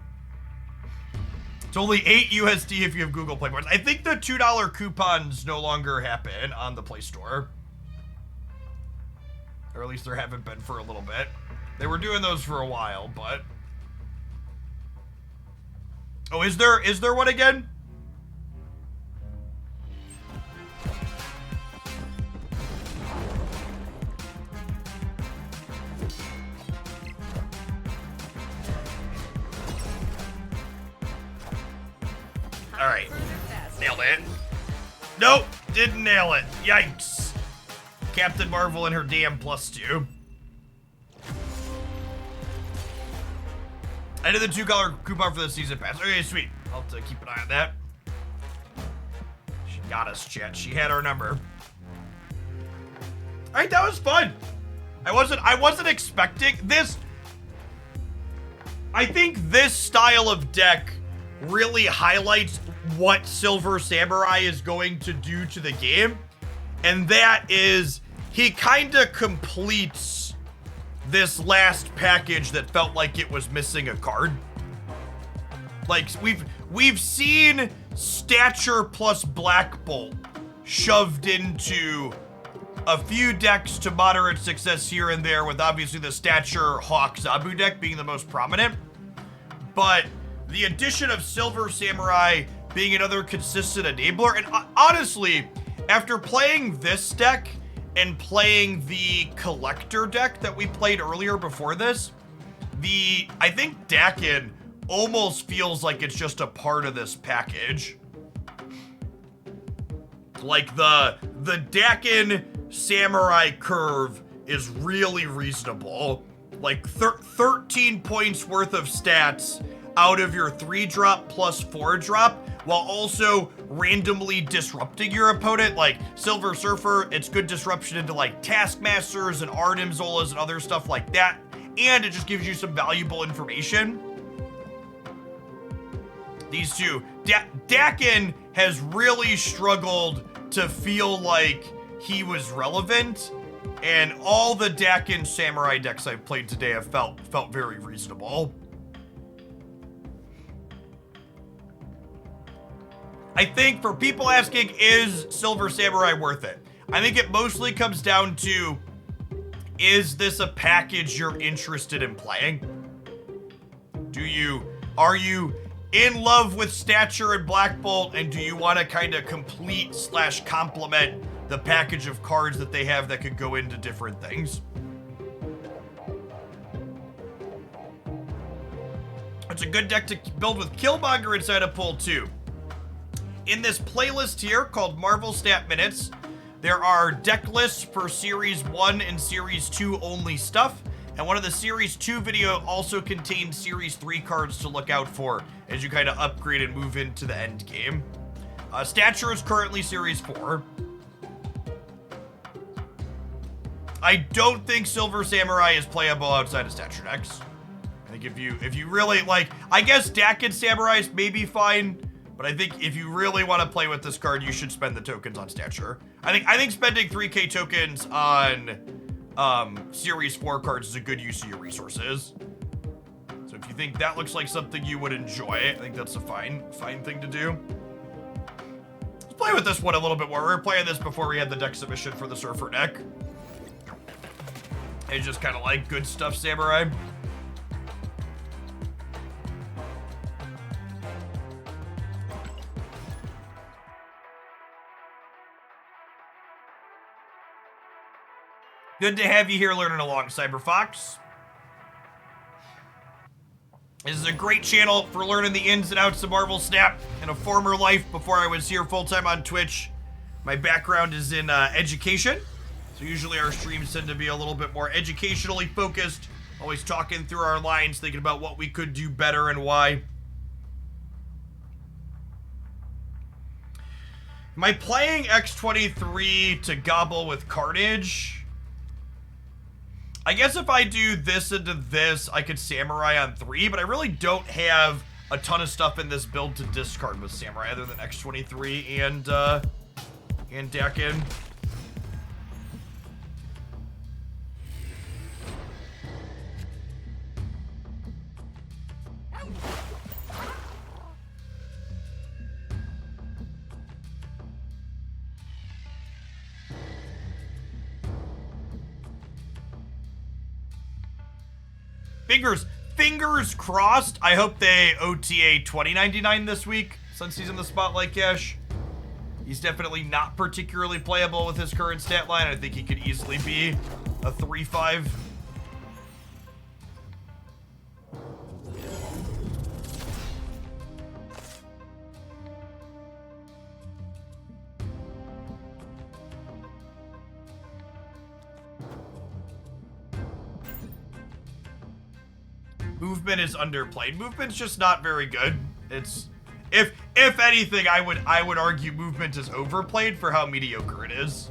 It's only 8 USD if you have Google Play points. I think the $2 coupons no longer happen on the Play Store. Or at least there haven't been for a little bit. They were doing those for a while, but... Oh, is there one again? Alright. Nailed it. Nope, didn't nail it. Yikes. Captain Marvel and her damn +2. I did the $2 coupon for the season pass. Okay, sweet. I'll have to keep an eye on that. She got us, chat. She had our number. All right, that was fun. I wasn't expecting this. I think this style of deck really highlights what Silver Samurai is going to do to the game, and that is he kind of completes this last package that felt like it was missing a card. Like we've seen Stature plus Black Bolt shoved into a few decks to moderate success here and there, with obviously the Stature Hawk Zabu deck being the most prominent. But the addition of Silver Samurai being another consistent enabler, and honestly, after playing this deck and playing the collector deck that we played earlier before this, I think Dakin almost feels like it's just a part of this package. Like the Dakin Samurai curve is really reasonable. Like 13 points worth of stats out of your 3-drop plus 4-drop, while also randomly disrupting your opponent. Like Silver Surfer, it's good disruption into like Taskmasters and Arnim Zolas and other stuff like that. And it just gives you some valuable information. These two. Dakin has really struggled to feel like he was relevant. And all the Dakin Samurai decks I've played today have felt very reasonable. I think for people asking, is Silver Samurai worth it? I think it mostly comes down to, is this a package you're interested in playing? Are you in love with Stature and Black Bolt, and do you want to kind of complete / complement the package of cards that they have that could go into different things? It's a good deck to build with Killmonger inside a pool too. In this playlist here called Marvel Stat Minutes, there are deck lists for Series 1 and Series 2 only stuff, and one of the Series 2 video also contains Series 3 cards to look out for as you kind of upgrade and move into the end game. Stature is currently Series 4. I don't think Silver Samurai is playable outside of Stature decks. I think if you really like, I guess Dakin Samurais may be fine, but I think if you really want to play with this card, you should spend the tokens on Stature. I think spending 3k tokens on Series 4 cards is a good use of your resources. So if you think that looks like something you would enjoy, I think that's a fine thing to do. Let's play with this one a little bit more. We were playing this before we had the deck submission for the Surfer deck. It's just kind of like good stuff, Samurai. Good to have you here learning along, CyberFox. This is a great channel for learning the ins and outs of Marvel Snap. In a former life, before I was here full-time on Twitch, my background is in education. So usually our streams tend to be a little bit more educationally focused, always talking through our lines, thinking about what we could do better and why. Am I playing X23 to gobble with Carnage? I guess if I do this into this, I could Samurai on 3, but I really don't have a ton of stuff in this build to discard with Samurai other than X23 and Dakin. Fingers crossed. I hope they OTA 2099 this week since he's in the Spotlight cache. He's definitely not particularly playable with his current stat line. I think he could easily be a 3-5. Movement is underplayed. Movement's just not very good. It's if anything, I would argue movement is overplayed for how mediocre it is.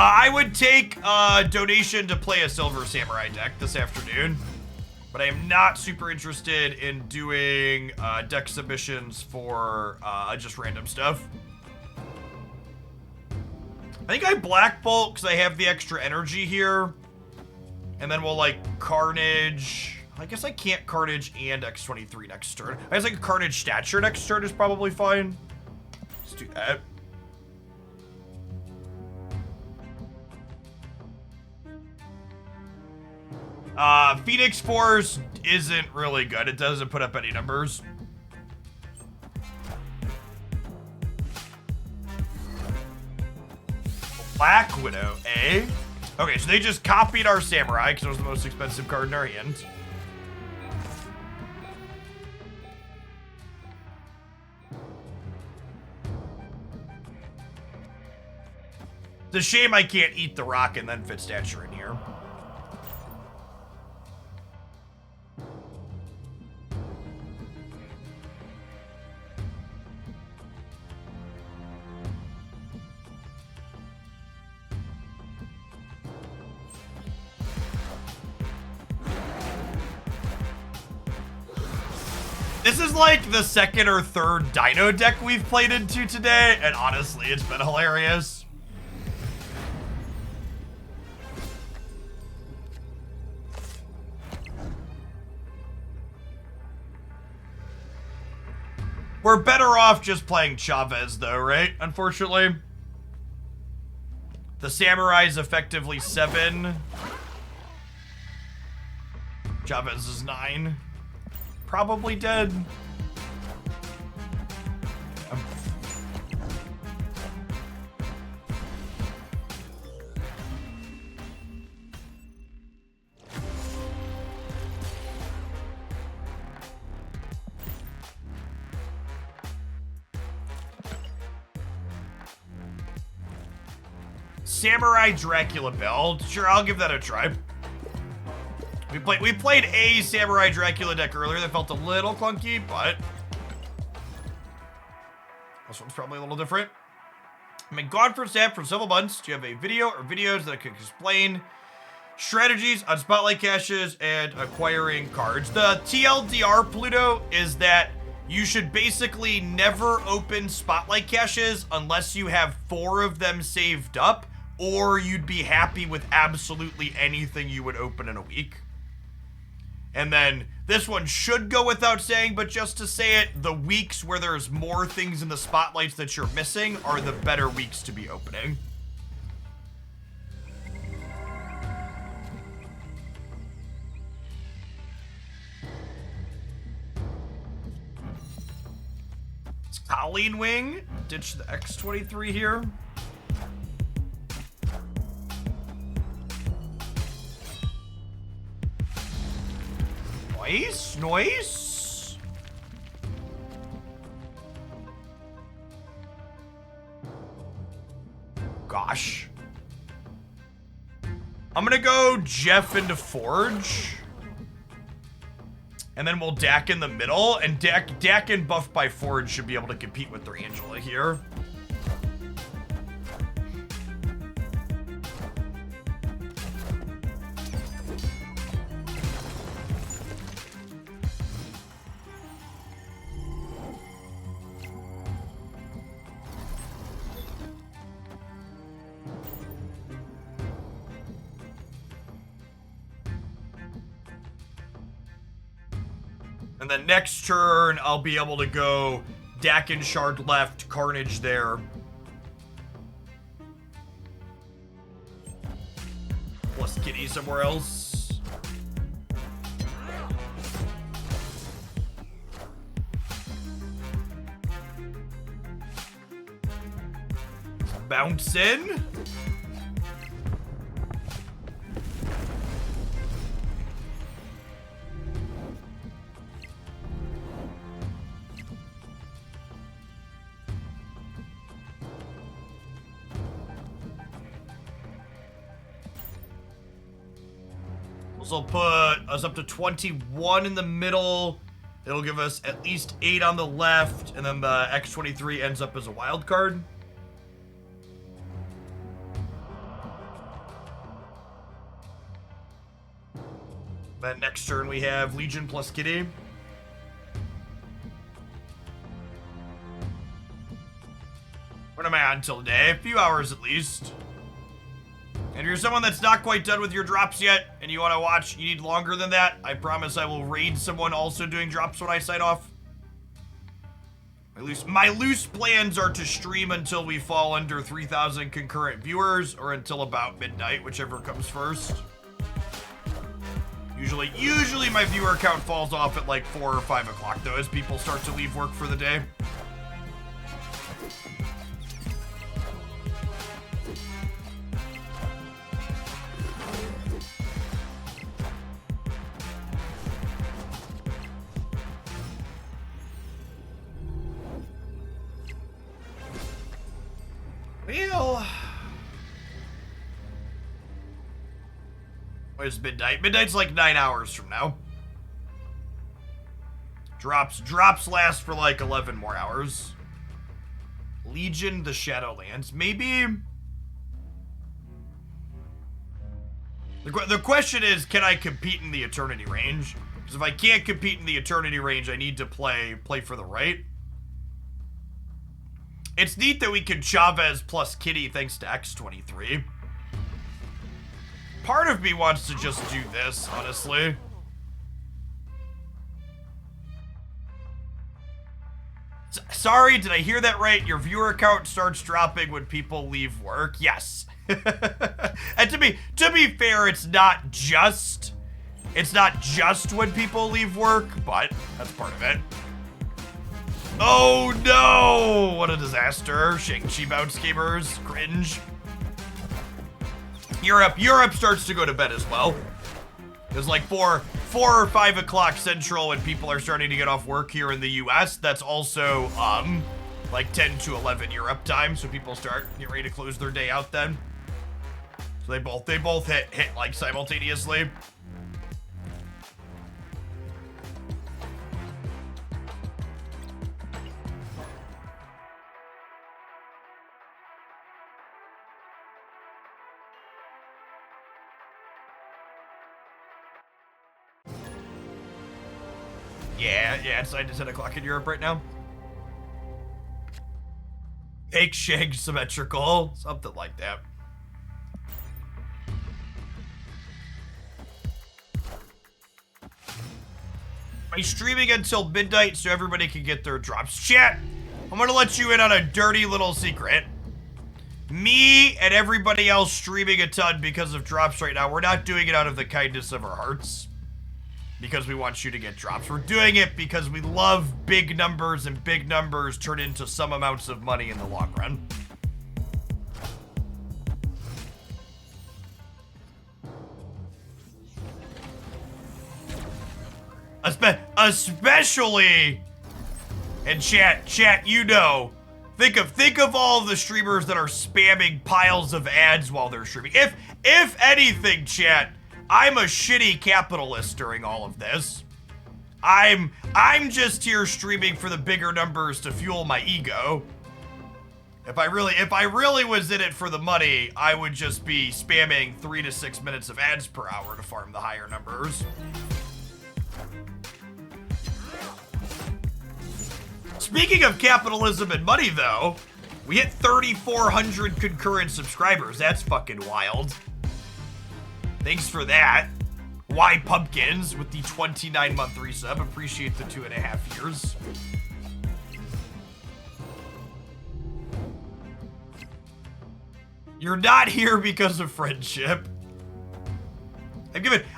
I would take a donation to play a Silver Samurai deck this afternoon, but I am not super interested in doing deck submissions for just random stuff. I think I Black Bolt because I have the extra energy here, and then we'll like Carnage. I guess I can't Carnage and X23 next turn. I guess like Carnage Stature next turn is probably fine. Let's do that. Phoenix Force isn't really good. It doesn't put up any numbers. Black Widow, eh? Okay, so they just copied our Samurai because it was the most expensive card in our hand. It's a shame I can't eat the rock and then fit stature in here. This is like the second or third Dino deck we've played into today, and honestly, it's been hilarious. We're better off just playing Chavez, though, right? Unfortunately. The Samurai's effectively 7. Chavez is 9. Probably dead. Samurai Dracula build. Sure, I'll give that a try. We played a Samurai Dracula deck earlier that felt a little clunky, but this one's probably a little different. I've been gone for Sam for several months. Do you have a video or videos that can explain strategies on spotlight caches and acquiring cards? The TLDR, Pluto, is that you should basically never open spotlight caches unless you have 4 of them saved up, or you'd be happy with absolutely anything you would open in a week. And then this one should go without saying, but just to say it, the weeks where there's more things in the spotlights that you're missing are the better weeks to be opening. It's Colleen Wing. Ditch the X23 here. Nice, nice. Gosh. I'm gonna go Jeff into Forge. And then we'll Dak in the middle. And Dak and buffed by Forge should be able to compete with their Angela here. And then next turn, I'll be able to go Dak and Shard left, Carnage there. Plus Kitty somewhere else. Bounce in. So I'll put us up to 21 in the middle. It'll give us at least 8 on the left, and then the X23 ends up as a wild card. Then next turn we have Legion plus Kitty. What am I on till today? A few hours at least. And if you're someone that's not quite done with your drops yet, and you want to watch, you need longer than that, I promise I will raid someone also doing drops when I sign off. My loose plans are to stream until we fall under 3,000 concurrent viewers, or until about midnight, whichever comes first. Usually my viewer count falls off at like 4 or 5 o'clock, though, as people start to leave work for the day. Well, where's midnight? Midnight's like 9 hours from now. Drops last for like 11 more hours. Legion, the Shadowlands. Maybe. The question is, can I compete in the Eternity range? Because if I can't compete in the Eternity range, I need to play for the right. It's neat that we can Chavez plus Kitty thanks to X23. Part of me wants to just do this, honestly. Sorry, did I hear that right? Your viewer count starts dropping when people leave work? Yes. And to be fair, it's not just when people leave work, but that's part of it. Oh no! What a disaster. Shang-Chi bounce gamers. Cringe. Europe starts to go to bed as well. It's like 4 or 5 o'clock central when people are starting to get off work here in the US. That's also like 10 to 11 Europe time, so people start getting ready to close their day out then. So they both hit like simultaneously. Yeah, it's 9 to 10 o'clock in Europe right now. Fake shag symmetrical, something like that. I'm streaming until midnight so everybody can get their drops. Chat, I'm gonna let you in on a dirty little secret. Me and everybody else streaming a ton because of drops right now, we're not doing it out of the kindness of our hearts. Because we want you to get drops. We're doing it because we love big numbers, and big numbers turn into some amounts of money in the long run. Especially, and chat, you know, think of all of the streamers that are spamming piles of ads while they're streaming. If anything, chat, I'm a shitty capitalist during all of this. I'm just here streaming for the bigger numbers to fuel my ego. If I really was in it for the money, I would just be spamming 3 to 6 minutes of ads per hour to farm the higher numbers. Speaking of capitalism and money though, we hit 3,400 concurrent subscribers. That's fucking wild. Thanks for that. Why Pumpkins with the 29-month resub. Appreciate the 2.5 years. You're not here because of friendship.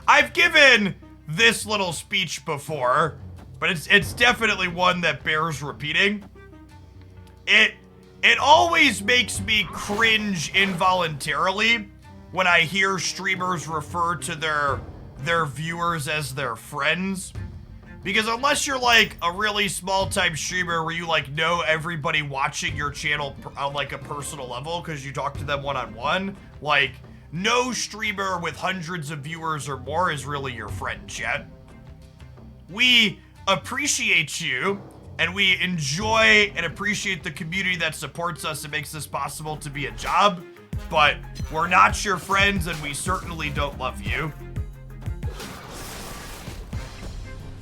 I've given this little speech before, but it's definitely one that bears repeating. It always makes me cringe involuntarily when I hear streamers refer to their viewers as their friends. Because unless you're like a really small time streamer where you like know everybody watching your channel on like a personal level because you talk to them one-on-one, like no streamer with hundreds of viewers or more is really your friend, chat. We appreciate you and we enjoy and appreciate the community that supports us and makes this possible to be a job, but we're not your friends and we certainly don't love you.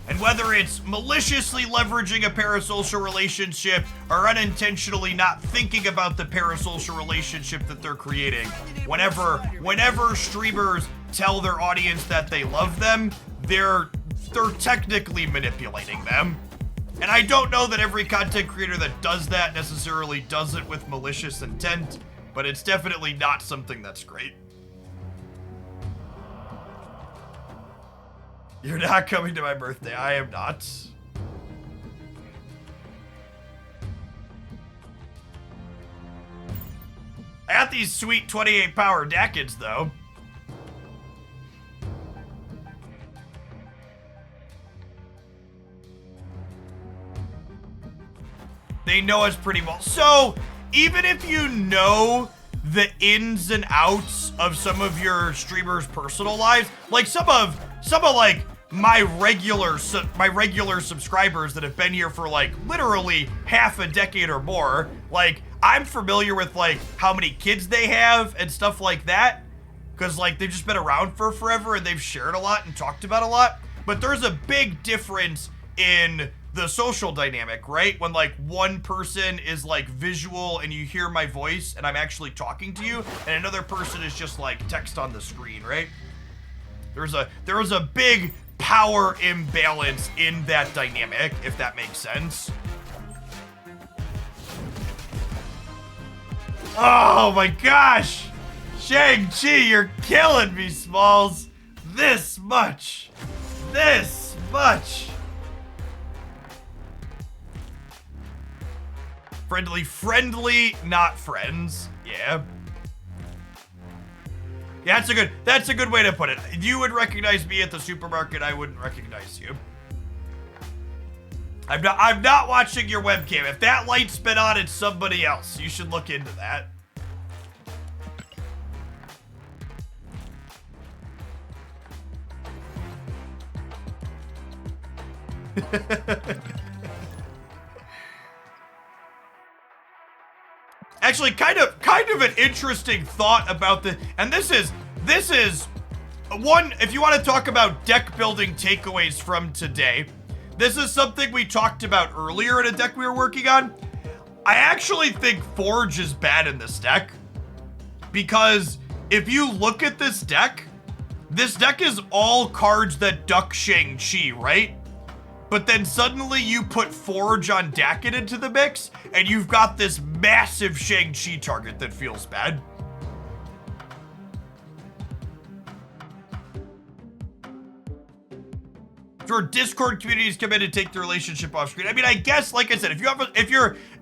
And whether it's maliciously leveraging a parasocial relationship or unintentionally not thinking about the parasocial relationship that they're creating, whenever streamers tell their audience that they love them, they're technically manipulating them. And I don't know that every content creator that does that necessarily does it with malicious intent, but it's definitely not something that's great. You're not coming to my birthday. I am not. I got these sweet 28 power Dakids though. They know us pretty well. So even if you know the ins and outs of some of your streamers' personal lives, like some of like my regular subscribers that have been here for like literally half a decade or more, like I'm familiar with like how many kids they have and stuff like that, because like they've just been around for forever and they've shared a lot and talked about a lot. But there's a big difference in the social dynamic, right? When like one person is like visual and you hear my voice and I'm actually talking to you, and another person is just like text on the screen, right? There was a big power imbalance in that dynamic, if that makes sense. Oh my gosh! Shang-Chi, you're killing me, Smalls. This much. This much. Friendly, not friends. Yeah. Yeah, that's a good way to put it. You would recognize me at the supermarket, I wouldn't recognize you. I'm not watching your webcam. If that light's been on, it's somebody else. You should look into that. Actually, kind of an interesting thought about the, and this is one, if you want to talk about deck building takeaways from today, this is something we talked about earlier in a deck we were working on. I actually think Forge is bad in this deck, because if you look at this deck is all cards that duck Shang-Chi, right? But then suddenly you put Forge on Dakin into the mix, and you've got this massive Shang-Chi target that feels bad. Sure, Discord communities come in and take the relationship off screen. I mean, I guess, like I said,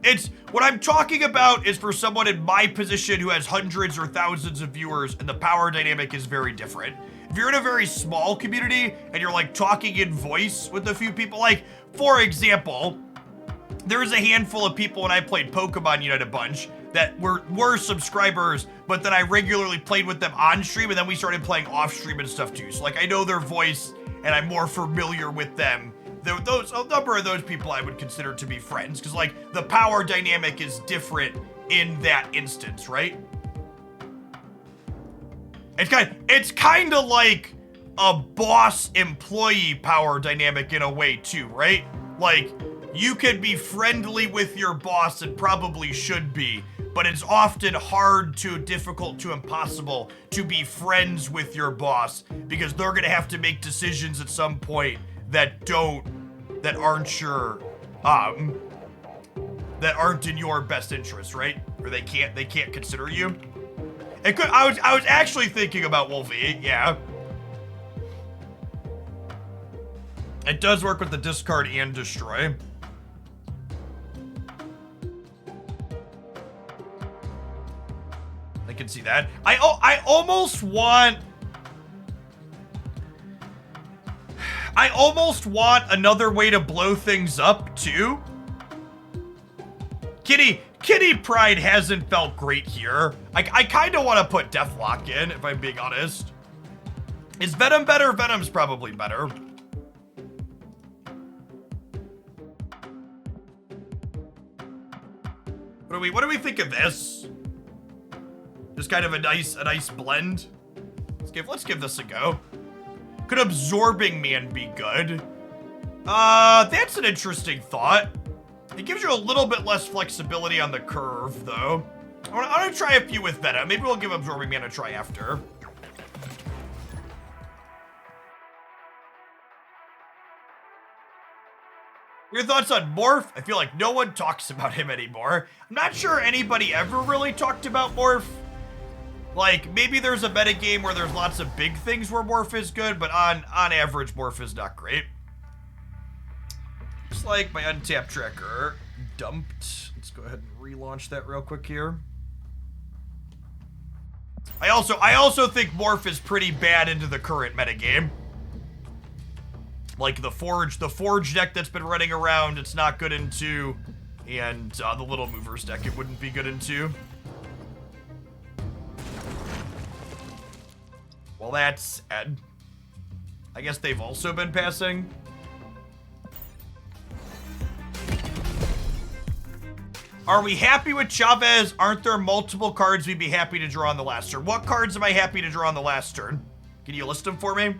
it's what I'm talking about is for someone in my position who has hundreds or thousands of viewers, and the power dynamic is very different. If you're in a very small community and you're like talking in voice with a few people, like for example, there was a handful of people when I played Pokemon Unite a bunch that were subscribers, but then I regularly played with them on stream, and then we started playing off stream and stuff too. So like I know their voice and I'm more familiar with them. A number of those people I would consider to be friends, because like the power dynamic is different in that instance, right? It's kind of like a boss-employee power dynamic in a way too, right? Like, you can be friendly with your boss and probably should be, but it's often hard to difficult to impossible to be friends with your boss, because they're gonna have to make decisions at some point that aren't in your best interest, right? Or they can't consider you. I was actually thinking about Wolfie, yeah. It does work with the discard and destroy. I can see that. I almost want another way to blow things up too. Kitty Pride hasn't felt great here. I kind of want to put Deathlock in, if I'm being honest. Is Venom better? Venom's probably better. What do we think of this? Just kind of a nice blend. Let's give this a go. Could Absorbing Man be good? That's an interesting thought. It gives you a little bit less flexibility on the curve, though. I want to try a few with Venom. Maybe we'll give Absorbing Man a try after. Your thoughts on Morph? I feel like no one talks about him anymore. I'm not sure anybody ever really talked about Morph. Like, maybe there's a metagame where there's lots of big things where Morph is good, but on average, Morph is not great. Looks like my untapped tracker dumped. Let's go ahead and relaunch that real quick here. I also think Morph is pretty bad into the current metagame. Like the Forge deck that's been running around, it's not good into And the little movers deck it wouldn't be good into. Well, that's Ed. I guess they've also been passing. Are we happy with Chavez? Aren't there multiple cards we'd be happy to draw on the last turn? What cards am I happy to draw on the last turn? Can you list them for me?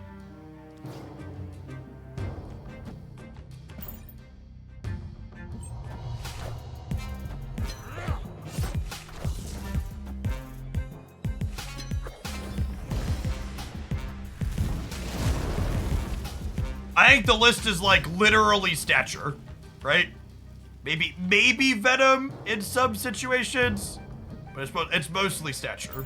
I think the list is like literally stature, right? Maybe Venom in some situations, but it's mostly stature.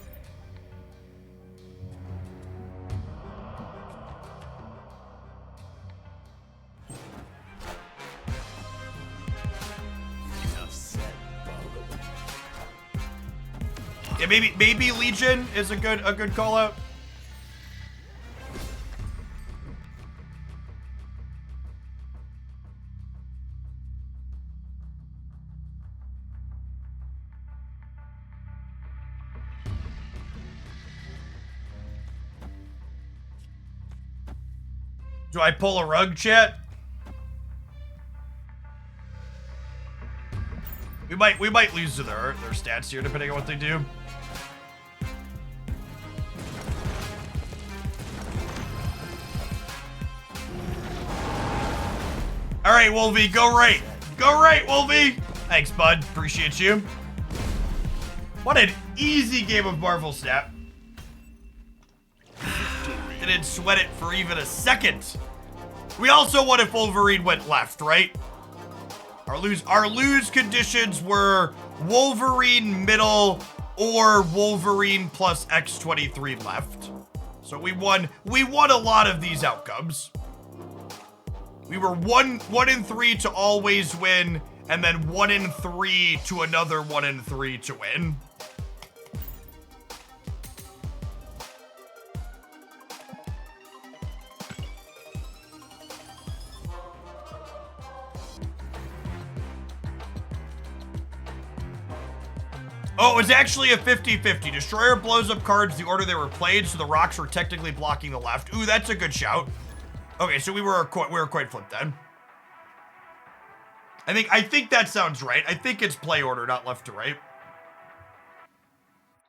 Yeah, maybe Legion is a good call out. Do I pull a rug, chat? We might lose to their stats here, depending on what they do. All right, Wolvie, go right. Go right, Wolvie. Thanks, bud. Appreciate you. What an easy game of Marvel Snap. Didn't sweat it for even a second. We also won if Wolverine went left, right? Our lose conditions were Wolverine middle or Wolverine plus X23 left. So we won a lot of these outcomes. We were 1 in 3 to always win, and then 1 in 3 to another 1 in 3 to win. Oh, it was actually a 50-50. Destroyer blows up cards the order they were played, so the rocks were technically blocking the left. Ooh, that's a good shout. Okay, so we were quite flipped then. I think that sounds right. I think it's play order, not left to right.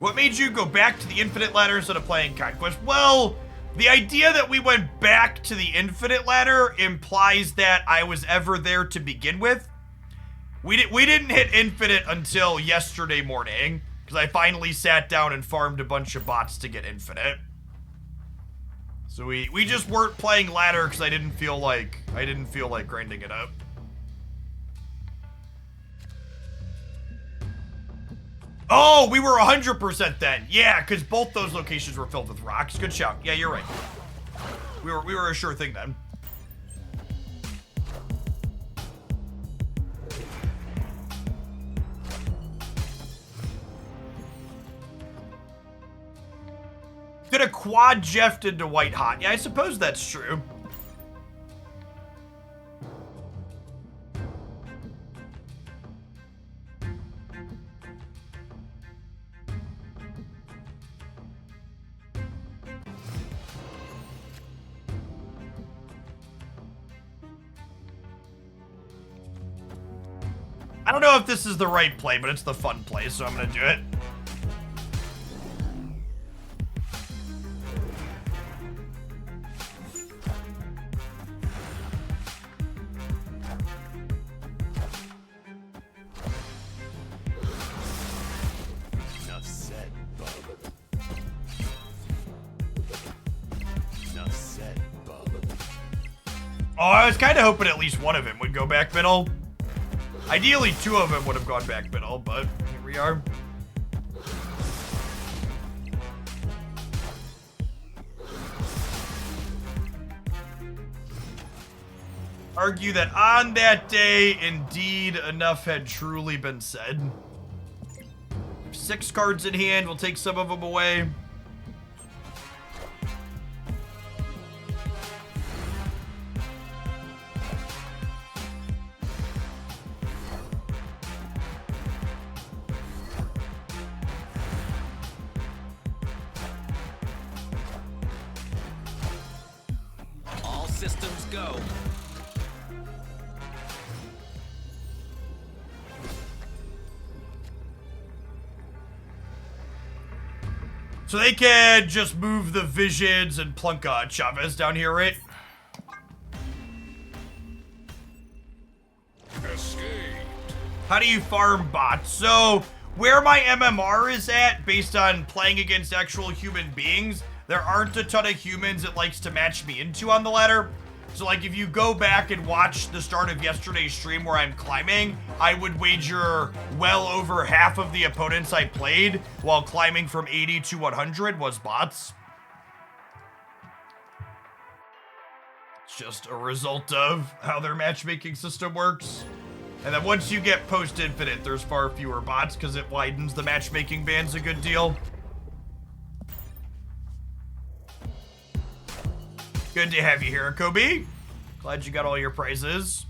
What made you go back to the infinite ladder instead of playing Conquest? Well, the idea that we went back to the infinite ladder implies that I was ever there to begin with. We didn't hit infinite until yesterday morning, because I finally sat down and farmed a bunch of bots to get infinite. So we just weren't playing ladder because I didn't feel like grinding it up. Oh, we were 100% then. Yeah, because both those locations were filled with rocks. Good shout. Yeah, you're right. We were a sure thing then. Could have quad Jeffed into white hot. Yeah, I suppose that's true. I don't know if this is the right play, but it's the fun play, so I'm gonna do it. Oh, I was kind of hoping at least one of them would go back middle. Ideally, 2 of them would have gone back middle, but here we are. Argue that on that day, indeed, enough had truly been said. 6 cards in hand, we'll take some of them away. systems go. So they can just move the visions and plunk Chavez down here, right? Escaped. How do you farm bots? So, where my MMR is at, based on playing against actual human beings, there aren't a ton of humans it likes to match me into on the ladder. So, like, if you go back and watch the start of yesterday's stream where I'm climbing, I would wager well over half of the opponents I played while climbing from 80 to 100 was bots. It's just a result of how their matchmaking system works. And then once you get post-infinite, there's far fewer bots because it widens the matchmaking bands a good deal. Good to have you here, Kobe. Glad you got all your prizes.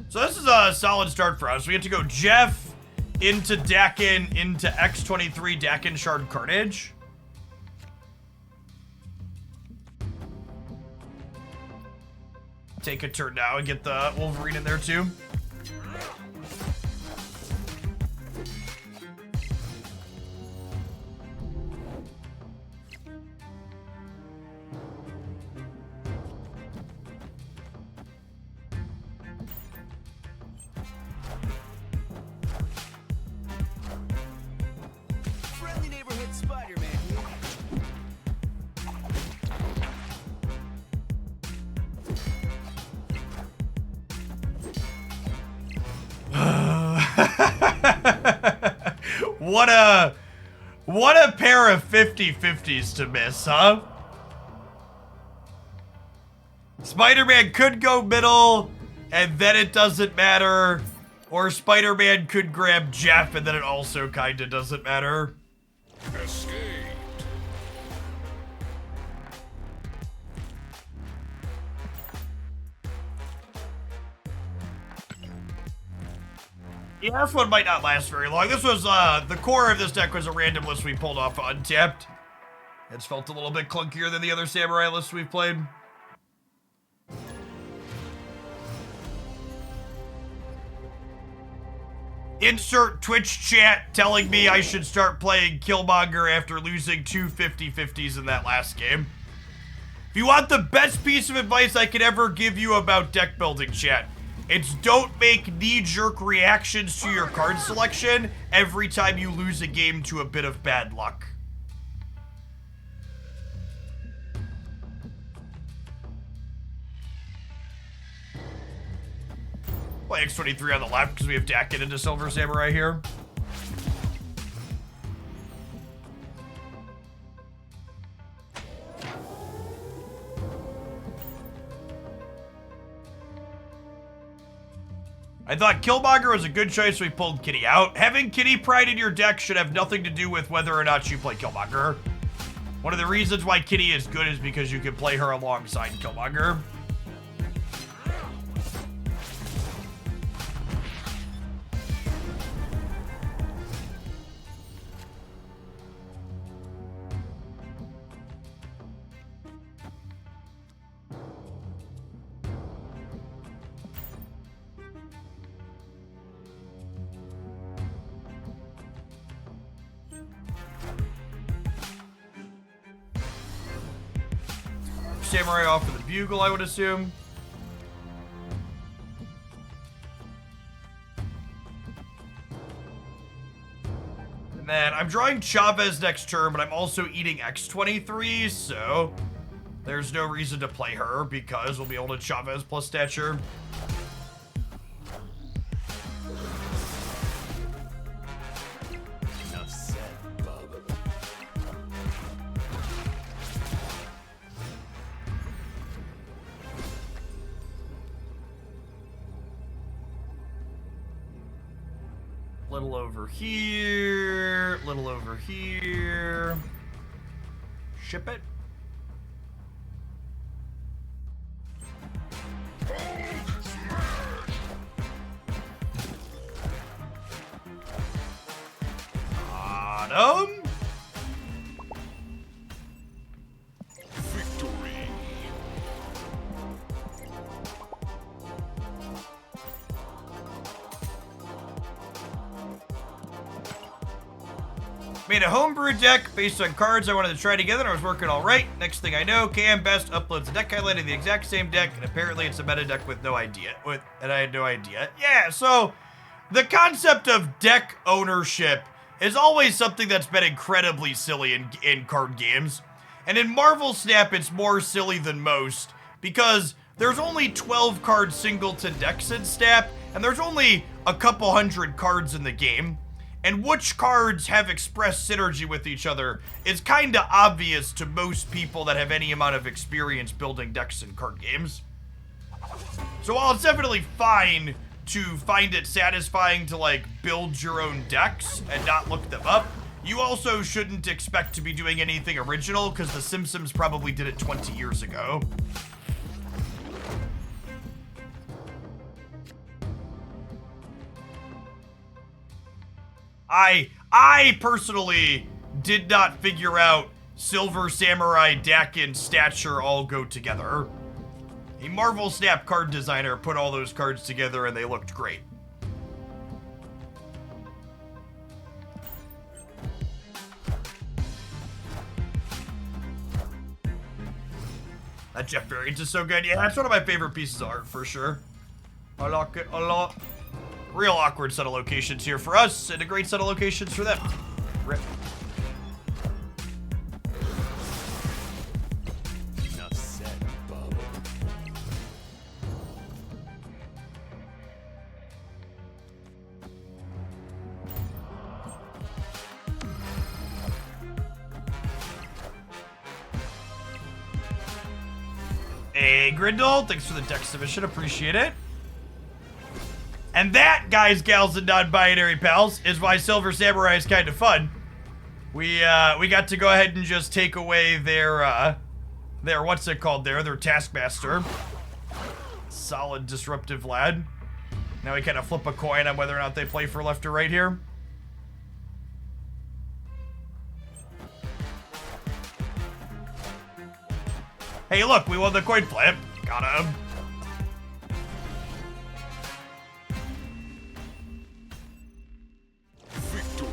So this is a solid start for us. We get to go Jeff into Dakin into X23 Dakin Shard Carnage. Take a turn now and get the Wolverine in there too. Friendly neighborhood Spider-Man. What a pair of 50-50s to miss, huh? Spider-Man could go middle, and then it doesn't matter. Or Spider-Man could grab Jeff, and then it also kinda doesn't matter. Escaped. Yeah, this one might not last very long. This was, the core of this deck was a random list we pulled off untapped. It's felt a little bit clunkier than the other Samurai lists we've played. Insert Twitch chat telling me I should start playing Killmonger after losing two 50-50s in that last game. If you want the best piece of advice I could ever give you about deck building, chat, it's don't make knee-jerk reactions to your card selection every time you lose a game to a bit of bad luck. Play X23 on the left because we have Dakin into Silver Samurai here. I thought Killmonger was a good choice, so we pulled Kitty out. Having Kitty Pride in your deck should have nothing to do with whether or not you play Killmonger. One of the reasons why Kitty is good is because you can play her alongside Killmonger. Samurai off for the Bugle, I would assume. And then I'm drawing Chavez next turn, but I'm also eating X23, so there's no reason to play her because we'll be able to Chavez plus stature. Enough said, bub. Little over here, little over here. Ship it. Made a homebrew deck based on cards I wanted to try together, and I was working all right. Next thing I know, KM Best uploads a deck highlight of the exact same deck, and apparently it's a meta deck with no idea. And I had no idea. Yeah, so the concept of deck ownership is always something that's been incredibly silly in card games. And in Marvel Snap, it's more silly than most, because there's only 12 card singleton decks in Snap, and there's only a couple hundred cards in the game. And which cards have expressed synergy with each other is kinda obvious to most people that have any amount of experience building decks in card games. So while it's definitely fine to find it satisfying to like build your own decks and not look them up, you also shouldn't expect to be doing anything original, because The Simpsons probably did it 20 years ago. I personally did not figure out Silver Samurai, Dak, and Stature all go together. A Marvel Snap card designer put all those cards together and they looked great. That Jeff variant is so good. Yeah, that's one of my favorite pieces of art for sure. I like it a lot. Real awkward set of locations here for us, and a great set of locations for them. Rip. Enough said, bub. Hey, Grindle, thanks for the deck submission, appreciate it. And that, guys, gals, and non-binary pals, is why Silver Samurai is kind of fun. We got to go ahead and just take away their what's it called there, their Taskmaster. Solid disruptive lad. Now we kind of flip a coin on whether or not they play for left or right here. Hey, look, we won the coin flip. Got him. Victory.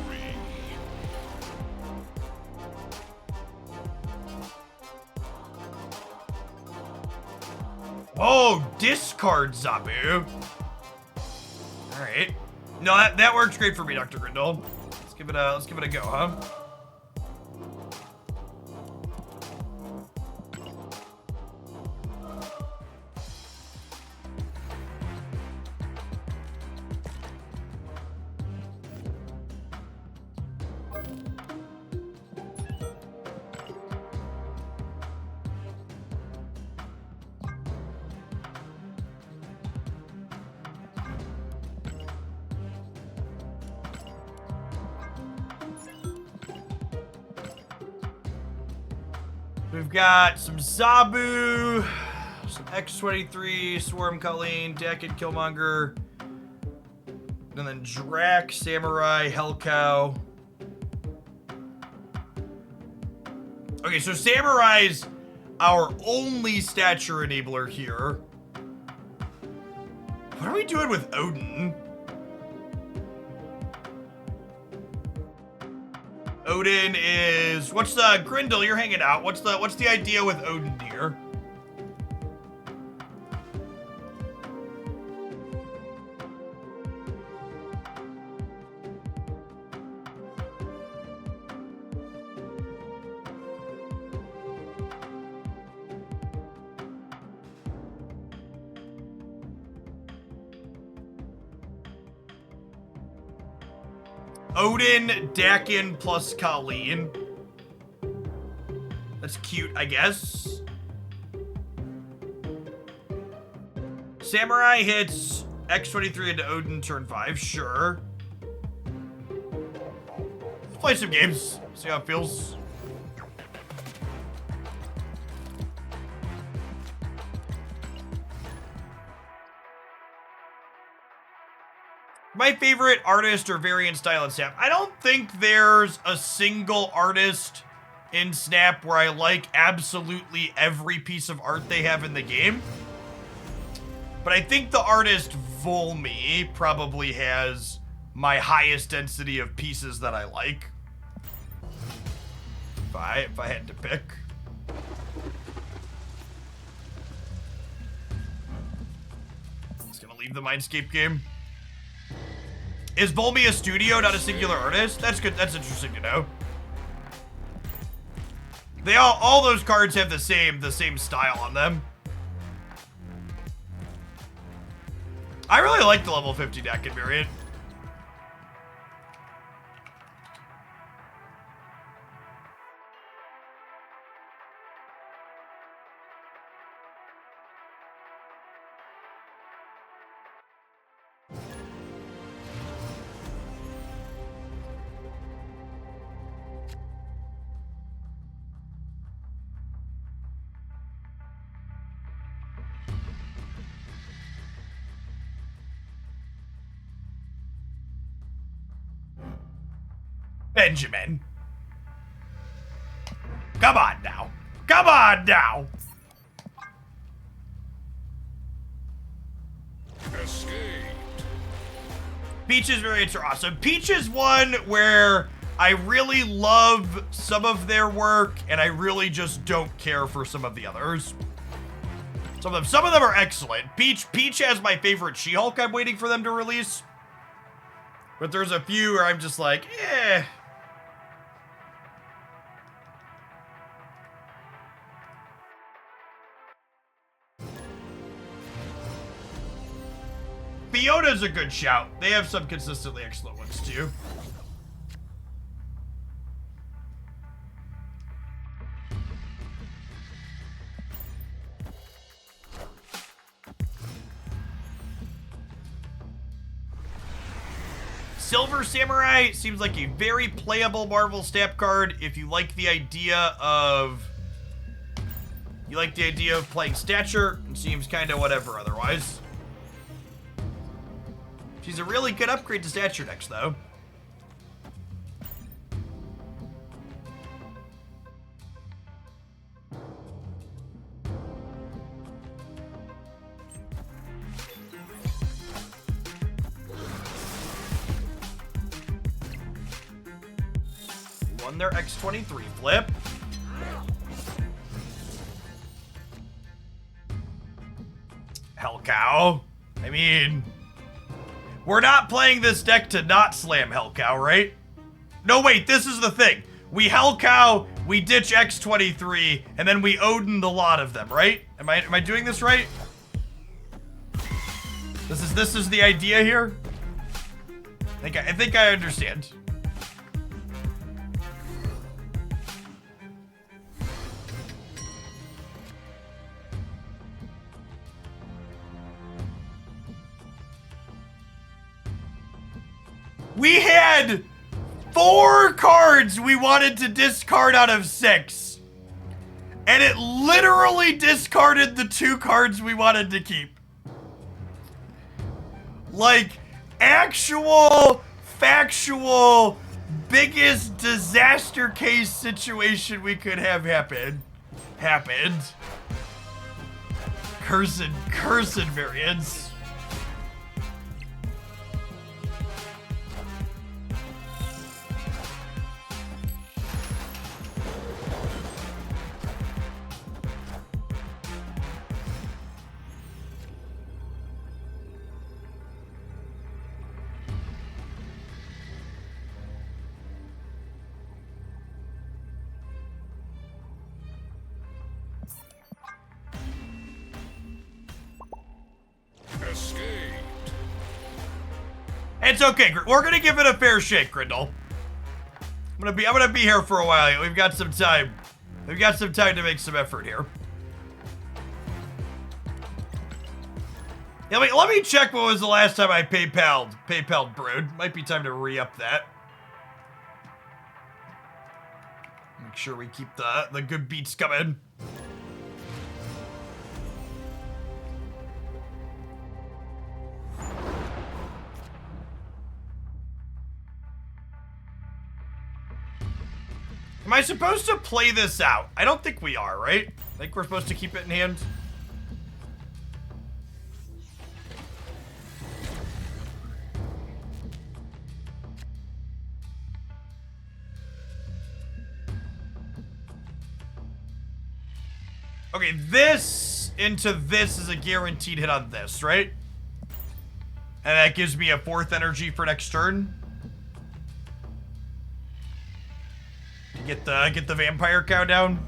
Oh, discard Zabu. All right. No, that works great for me, Dr. Grindle. Let's give it a go, huh? We've got some Zabu, some X-23, Swarm Colleen, Deck and Killmonger, and then Drac, Samurai, Hellcow. Okay, so Samurai's our only stature enabler here. What are we doing with Odin? Odin is, what's the, Grindle, you're hanging out. What's the idea with Odin, dear? Odin, Dakin plus Colleen. That's cute, I guess. Samurai hits X-23 into Odin turn 5, sure. Let's play some games, see how it feels. My favorite artist or variant style in Snap. I don't think there's a single artist in Snap where I like absolutely every piece of art they have in the game. But I think the artist Volmi probably has my highest density of pieces that I like. if I had to pick. Just gonna leave the Mindscape game. Is Bolmy a studio, not a singular artist? That's good. That's interesting to know. They all those cards have the same style on them. I really like the level 50 deck in variant. Benjamin. Come on now. Come on now. Escaped. Peach's variants are awesome. Peach is one where I really love some of their work, and I really just don't care for some of the others. Some of them are excellent. Peach has my favorite She-Hulk I'm waiting for them to release. But there's a few where I'm just like, eh. Fiona's a good shout. They have some consistently excellent ones too. Silver Samurai seems like a very playable Marvel stamp card if you like the idea of playing stature, and seems kind of whatever otherwise. She's a really good upgrade to stature decks, though. Won their X-23 flip. Hell Cow. I mean, we're not playing this deck to not slam Hell Cow, right? No, wait, this is the thing. We Hell Cow, we ditch X-23, and then we Odin the lot of them, right? Am I doing this right? This is the idea here? I think I understand. We had 4 cards we wanted to discard out of 6. And it literally discarded the 2 cards we wanted to keep. Like, actual, factual, biggest disaster case situation we could have happened. Cursed variants. It's okay. We're gonna give it a fair shake, Grindle. I'm gonna be here for a while. We've got some time. We've got some time to make some effort here. Yeah, let me check what was the last time I PayPal'd Brood. Might be time to re-up that. Make sure we keep the good beats coming. Am I supposed to play this out? I don't think we are, right? I think we're supposed to keep it in hand. Okay, this into this is a guaranteed hit on this, right? And that gives me a 4th energy for next turn. To get the vampire countdown.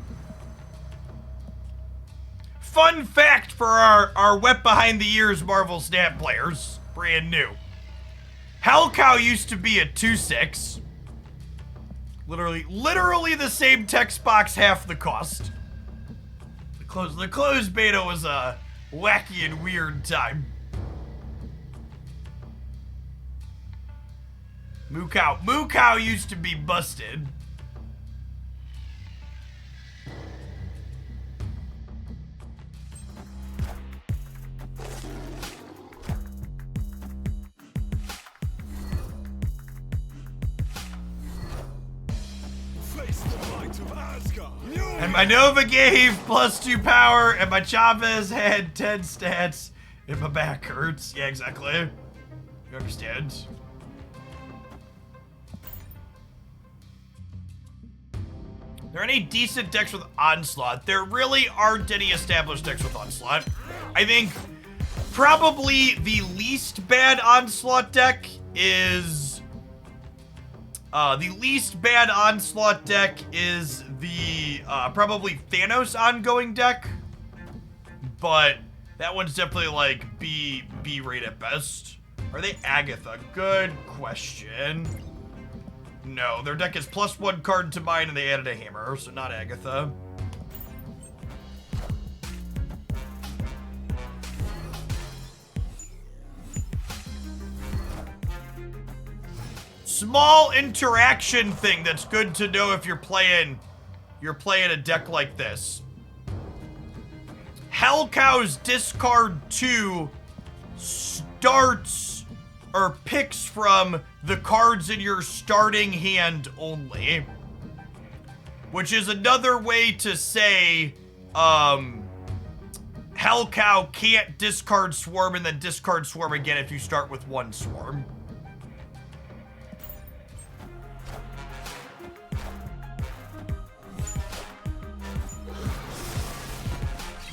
Fun fact for our wet behind the ears Marvel Snap players, brand new. Hell Cow used to be a 2/6. Literally the same text box, half the cost. The closed beta was a wacky and weird time. Moo Cow used to be busted. Face the might of Asgard. And my Nova gave +2 power, and my Chavez had 10 stats, and my back hurts. Yeah, exactly. You understand? Are there any decent decks with Onslaught? There really aren't any established decks with Onslaught. I think probably the least bad Onslaught deck is... the least bad Onslaught deck is the, probably Thanos ongoing deck. But that one's definitely, like, B rate at best. Are they Agatha? Good question. No, their deck is +1 card to mine and they added a hammer, so not Agatha. Small interaction thing that's good to know if you're playing a deck like this. Hell Cow's discard 2 starts or picks from the cards in your starting hand only. Which is another way to say, Hell Cow can't discard Swarm and then discard Swarm again if you start with 1 Swarm.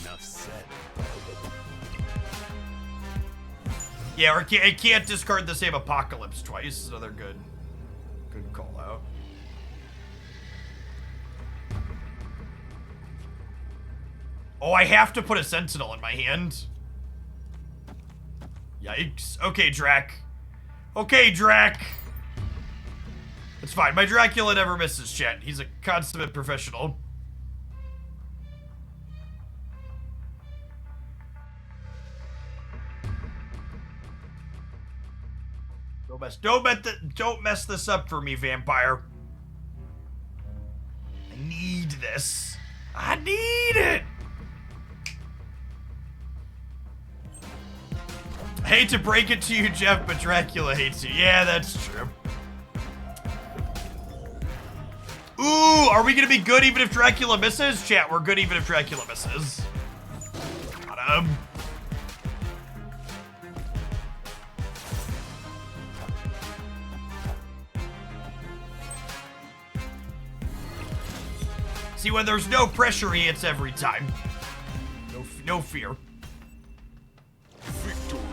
Enough said. Yeah, or it can't discard the same Apocalypse twice. Another good call out. Oh, I have to put a Sentinel in my hand. Yikes. Okay, Drac. Okay, Drac. It's fine. My Dracula never misses, chat. He's a consummate professional. Don't mess this up for me, vampire. I need this. I need it. I hate to break it to you, Jeff, but Dracula hates you. Yeah, that's true. Ooh, are we gonna be good even if Dracula misses? Chat, we're good even if Dracula misses. Got him. See, when there's no pressure, he hits every time. No fear. Victory.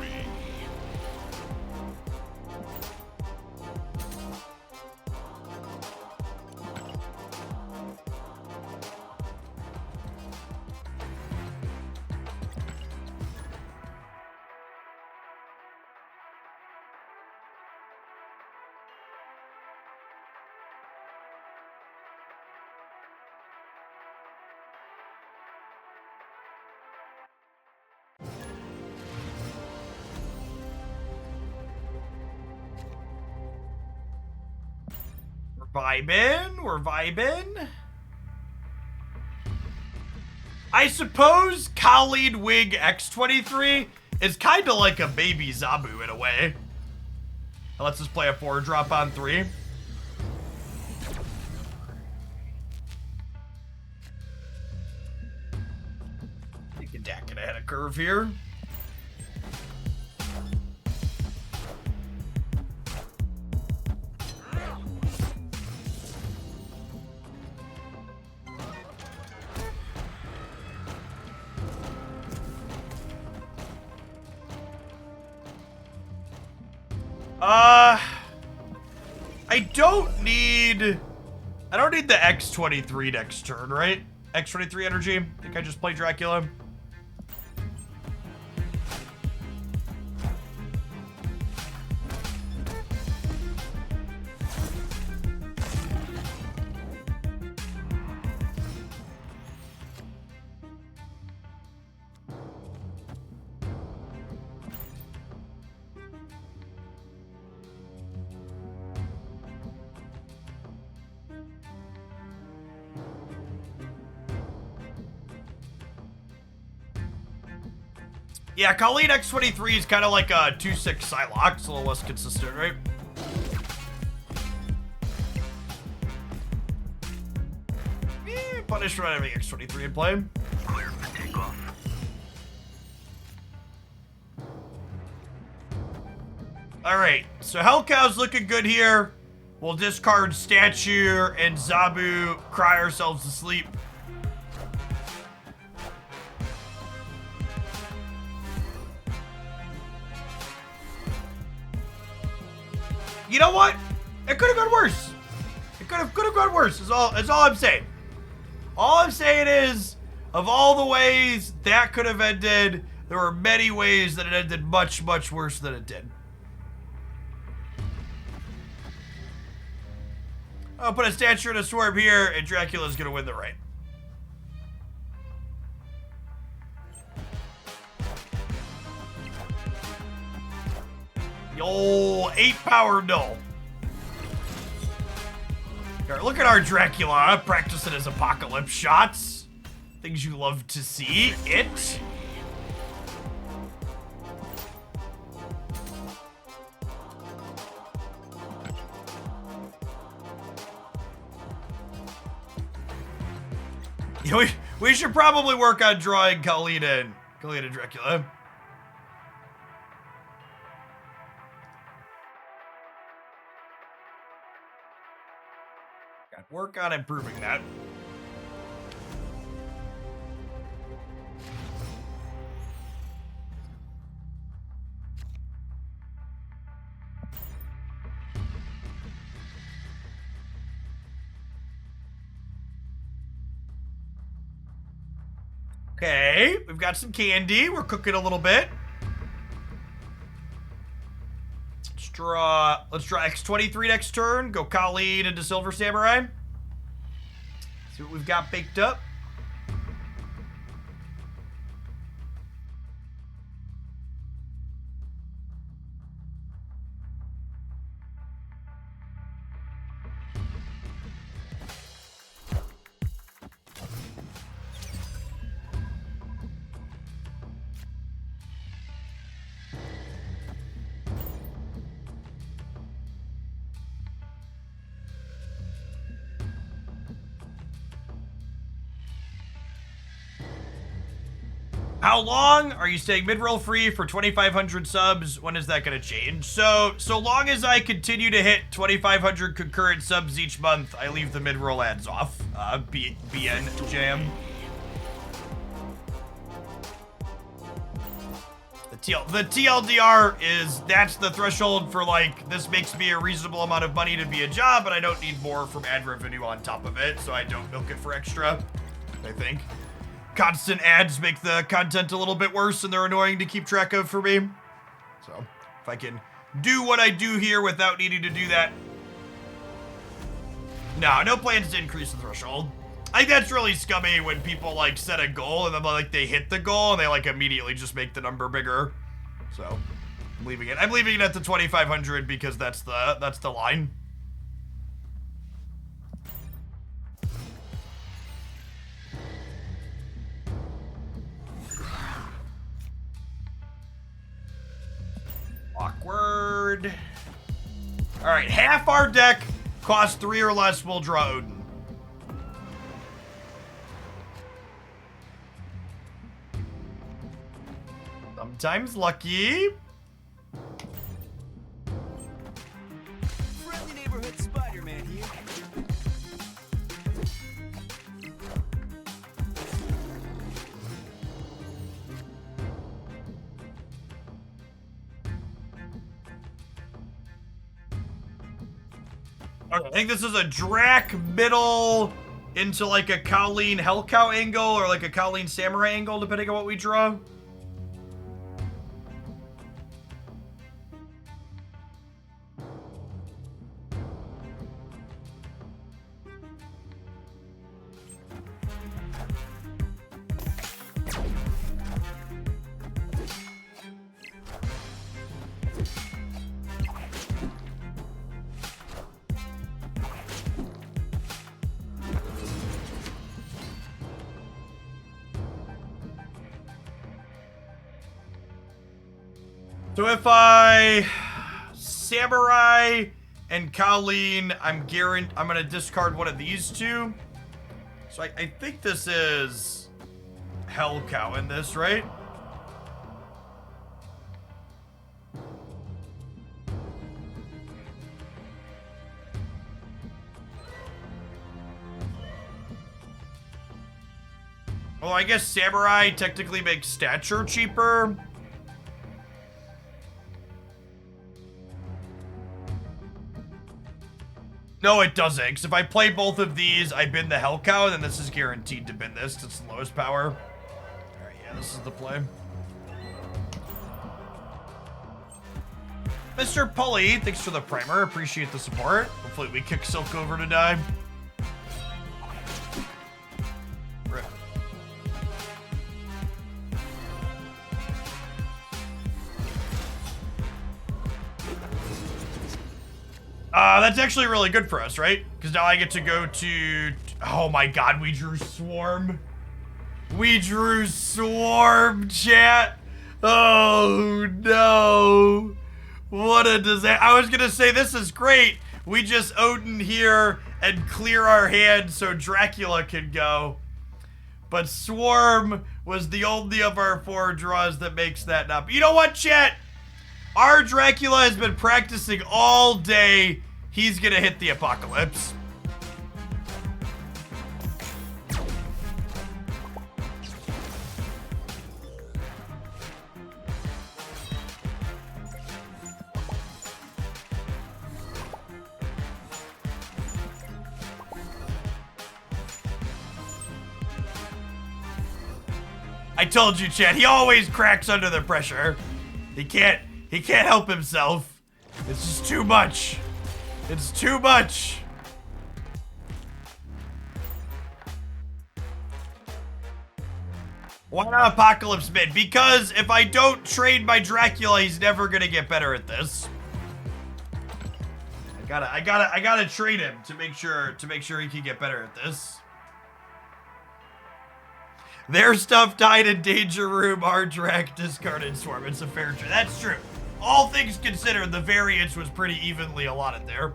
We're vibing. I suppose Khalid Wig X23 is kind of like a baby Zabu in a way. It lets us play a 4-drop on 3. Taking Dakin ahead of curve here. I don't need the X23 next turn, right? X23 energy. I think I just play Dracula. Yeah, Colleen X23 is kind of like a 2/6 Psylocke. It's a little less consistent, right? Punish for not having X23 in play. Clear for takeoff. Alright, so Hellcow's looking good here. We'll discard Statue and Zabu, cry ourselves to sleep. You know what? It could have gone worse. It could have gone worse. Is all I'm saying. All I'm saying is, of all the ways that could have ended, there were many ways that it ended much, much worse than it did. I'll put a Statue and a Swarm here, and Dracula's gonna win the raid. Yo, 8 power null. Here, look at our Dracula practicing his apocalypse shots. Things you love to see. It. Yeah, we should probably work on drawing Colleen and Dracula. Work on improving that. Okay, we've got some candy. We're cooking a little bit. Let's draw X23 next turn. Go Colleen into Silver Samurai. See what we've got baked up. How long are you staying mid-roll free for 2,500 subs? When is that going to change? So long as I continue to hit 2,500 concurrent subs each month, I leave the mid-roll ads off. BN jam. The TLDR is, that's the threshold for, like, this makes me a reasonable amount of money to be a job, but I don't need more from ad revenue on top of it, so I don't milk it for extra, I think. Constant ads make the content a little bit worse and they're annoying to keep track of for me. So, if I can do what I do here without needing to do that. No plans to increase the threshold. I think that's really scummy when people, like, set a goal and then, like, they hit the goal and they, like, immediately just make the number bigger. So, I'm leaving it. I'm leaving it at the 2,500 because that's the line. Awkward. All right, half our deck costs 3 or less. We'll draw Odin. Sometimes lucky. Friendly neighborhood Spider-Man here. Okay, I think this is a Drac middle into like a Colleen Hellcow angle or like a Colleen Samurai angle, depending on what we draw. So if I Samurai and Colleen, I'm gonna discard one of these two. So I think this is Hellcow in this, right? Well, I guess Samurai technically makes stature cheaper. No, it doesn't, because if I play both of these, I bin the Hellcow, then this is guaranteed to bin this, because it's the lowest power. Alright, yeah, this is the play. Mr. Pulley, thanks for the primer, appreciate the support. Hopefully we kick Silk over to die. Rip. That's actually really good for us, right? Because now I get to go to... Oh my god, we drew Swarm. We drew Swarm, chat. Oh no. What a disaster. I was gonna say, this is great. We just Odin here and clear our hand so Dracula can go. But Swarm was the only of our 4 draws that makes that up. You know what, chat? Our Dracula has been practicing all day. He's gonna hit the apocalypse. I told you, Chad, he always cracks under the pressure. He can't help himself. It's just too much. It's too much. Why not Apocalypse mid? Because if I don't trade my Dracula, he's never gonna get better at this. I gotta trade him to make sure he can get better at this. Their stuff died in Danger Room, our Drac discarded Swarm. It's a fair trade. That's true. All things considered, the variance was pretty evenly allotted there.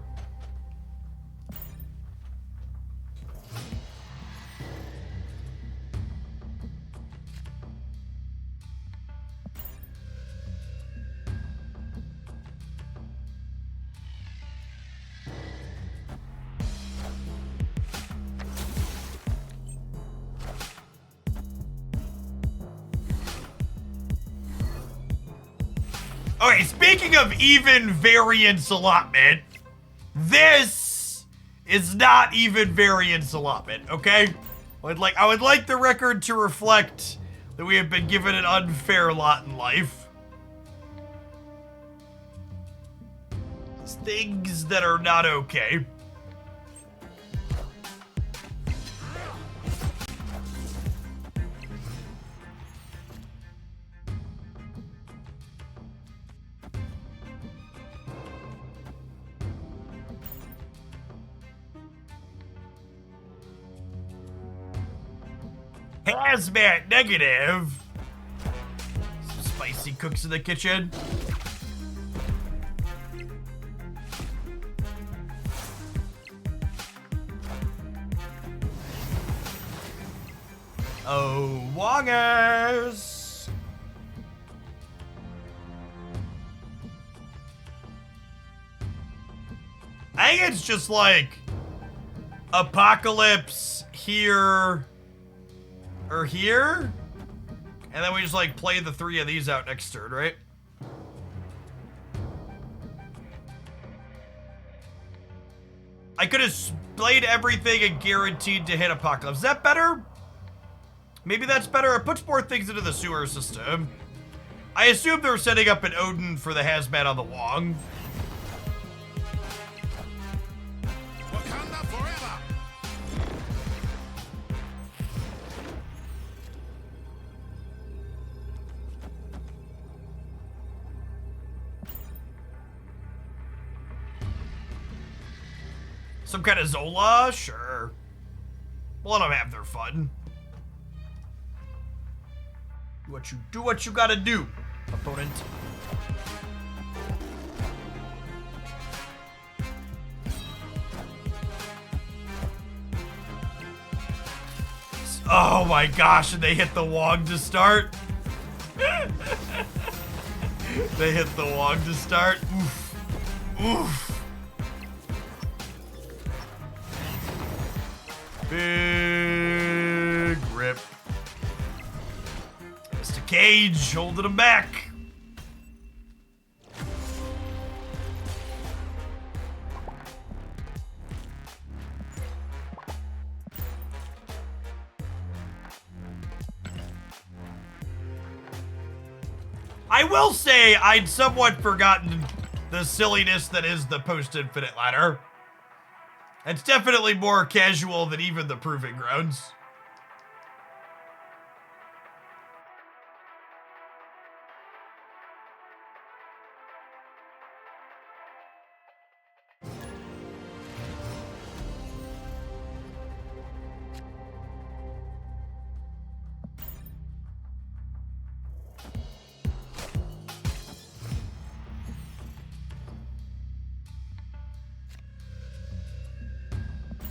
Okay, speaking of even variance allotment, this is not even variance allotment, okay? I would like the record to reflect that we have been given an unfair lot in life. It's things that are not okay. Hazmat negative. Some spicy cooks in the kitchen. Oh, Wongers. I think it's just like Apocalypse here. Or here? And then we just like play the 3 of these out next turn, right? I could have played everything and guaranteed to hit Apocalypse. Is that better? Maybe that's better. It puts more things into the sewer system. I assume they're setting up an Odin for the hazmat on the Wong. Wakanda forever! Some kind of Zola? Sure. We'll let them have their fun. Do what you gotta do, opponent. Oh my gosh, and they hit the Wong to start. They hit the Wong to start. Oof. Oof. Big rip. Mr. Cage holding him back. I will say I'd somewhat forgotten the silliness that is the post-infinite ladder. It's definitely more casual than even the Proving Grounds.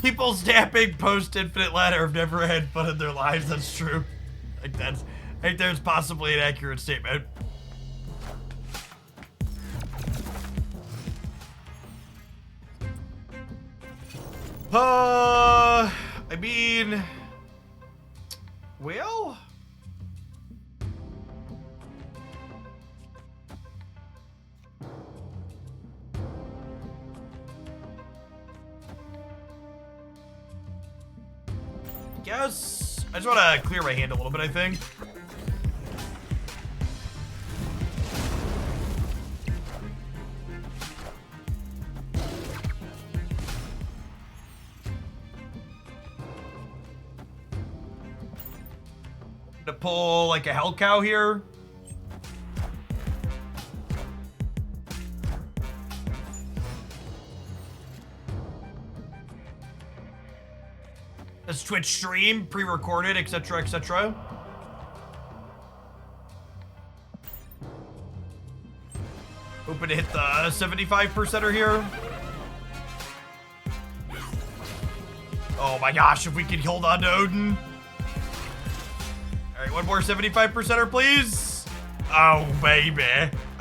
People snapping post-infinite ladder have never had fun in their lives. That's true. I think there's possibly an accurate statement. I mean, well, guess I just want to clear my hand a little bit, I think. To pull like a hell cow here. This Twitch stream, pre-recorded, etc., etc. Hoping to hit the 75%er here. Oh my gosh, if we could hold on to Odin. All right, one more 75%er, please. Oh, baby.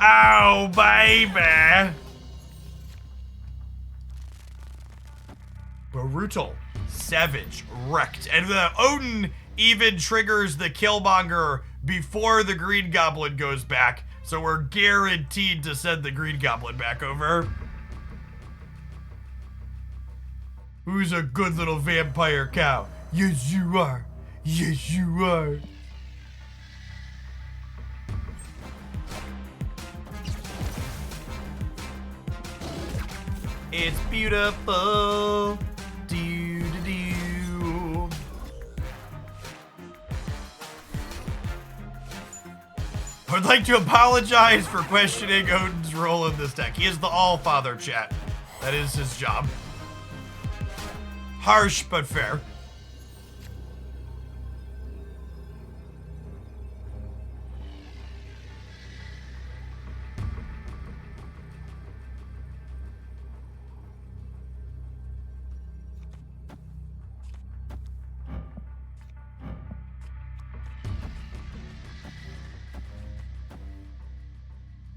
Oh, baby. Brutal. Savage. Wrecked. And the Odin even triggers the Killmonger before the Green Goblin goes back. So we're guaranteed to send the Green Goblin back over. Who's a good little vampire cow? Yes, you are. Yes, you are. It's beautiful. Do-do-do. I would like to apologize for questioning Odin's role in this deck. He is the All-Father, chat. That is his job. Harsh, but fair.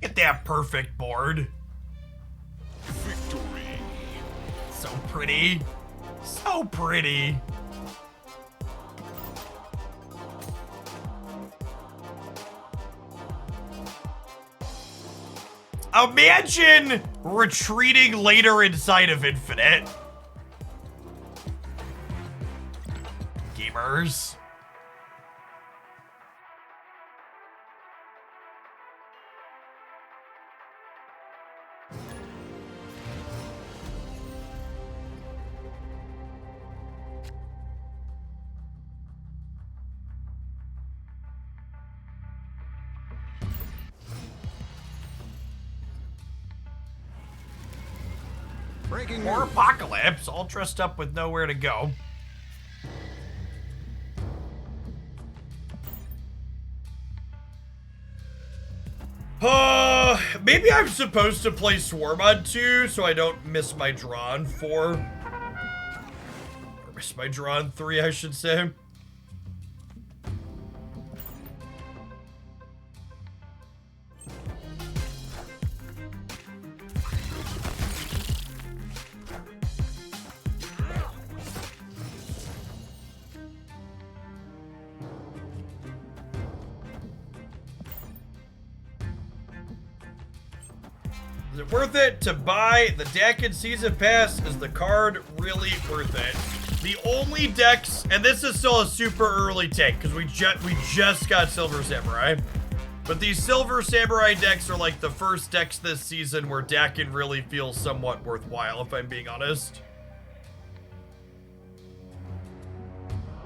Get that perfect board. Victory! So pretty. So pretty. Imagine retreating later inside of Infinite. Curs. Breaking Or news. Apocalypse, all dressed up with nowhere to go. Maybe I'm supposed to play Swarm on 2 so I don't miss my draw on 4. Or miss my draw on 3, I should say. Is it worth it to buy the deck in Season Pass? Is the card really worth it? The only decks, and this is still a super early take because we just got Silver Samurai, but these Silver Samurai decks are like the first decks this season where Dakin really feels somewhat worthwhile, if I'm being honest.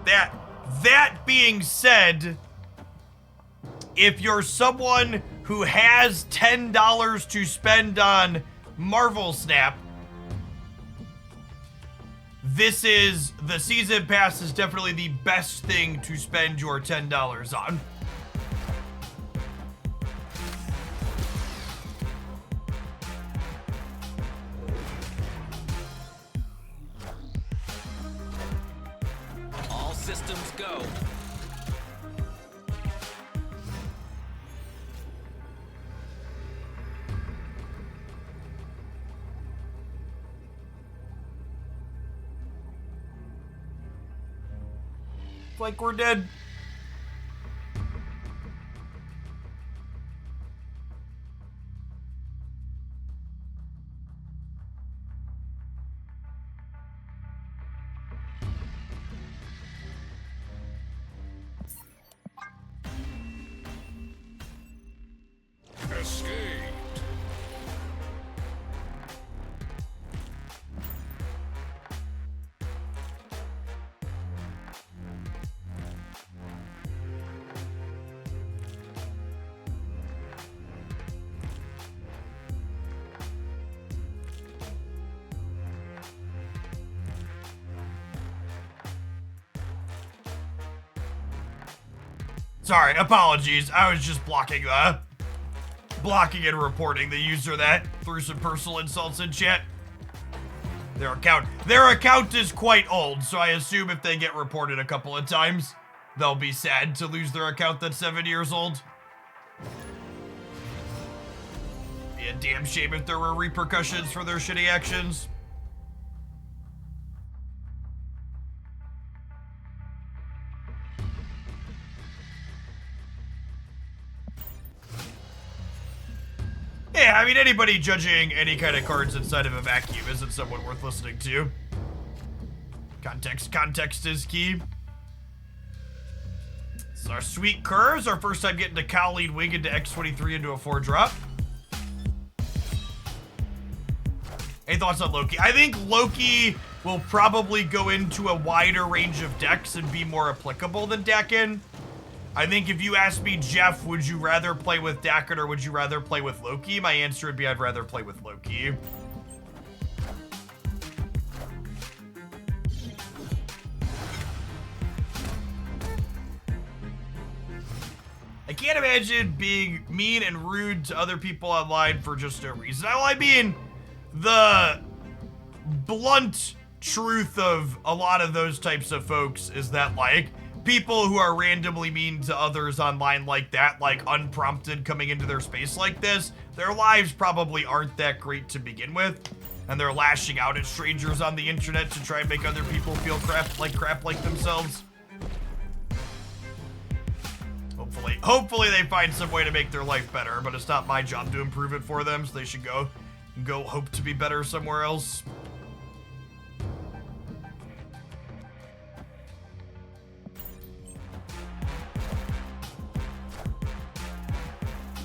That being said, if you're someone who has $10 to spend on Marvel Snap, the Season Pass is definitely the best thing to spend your $10 on. All systems go. Like we're dead. Escaped. Sorry, apologies. I was just blocking and reporting the user that threw some personal insults in chat. Their account is quite old, so I assume if they get reported a couple of times, they'll be sad to lose their account that's 7 years old. Be a damn shame if there were repercussions for their shitty actions. Yeah, I mean, anybody judging any kind of cards inside of a vacuum isn't someone worth listening to. Context is key. This is our sweet Curs, our first time getting to Cow Lead Wing into X23 into a 4-drop. Any thoughts on Loki? I think Loki will probably go into a wider range of decks and be more applicable than Dakin. I think if you ask me, Jeff, would you rather play with Dakin or would you rather play with Loki? My answer would be I'd rather play with Loki. I can't imagine being mean and rude to other people online for just no reason. Well, I mean, the blunt truth of a lot of those types of folks is that, like, people who are randomly mean to others online like that, like unprompted coming into their space like this, their lives probably aren't that great to begin with, and they're lashing out at strangers on the internet to try and make other people feel crap like themselves. Hopefully they find some way to make their life better, but it's not my job to improve it for them, so they should go hope to be better somewhere else.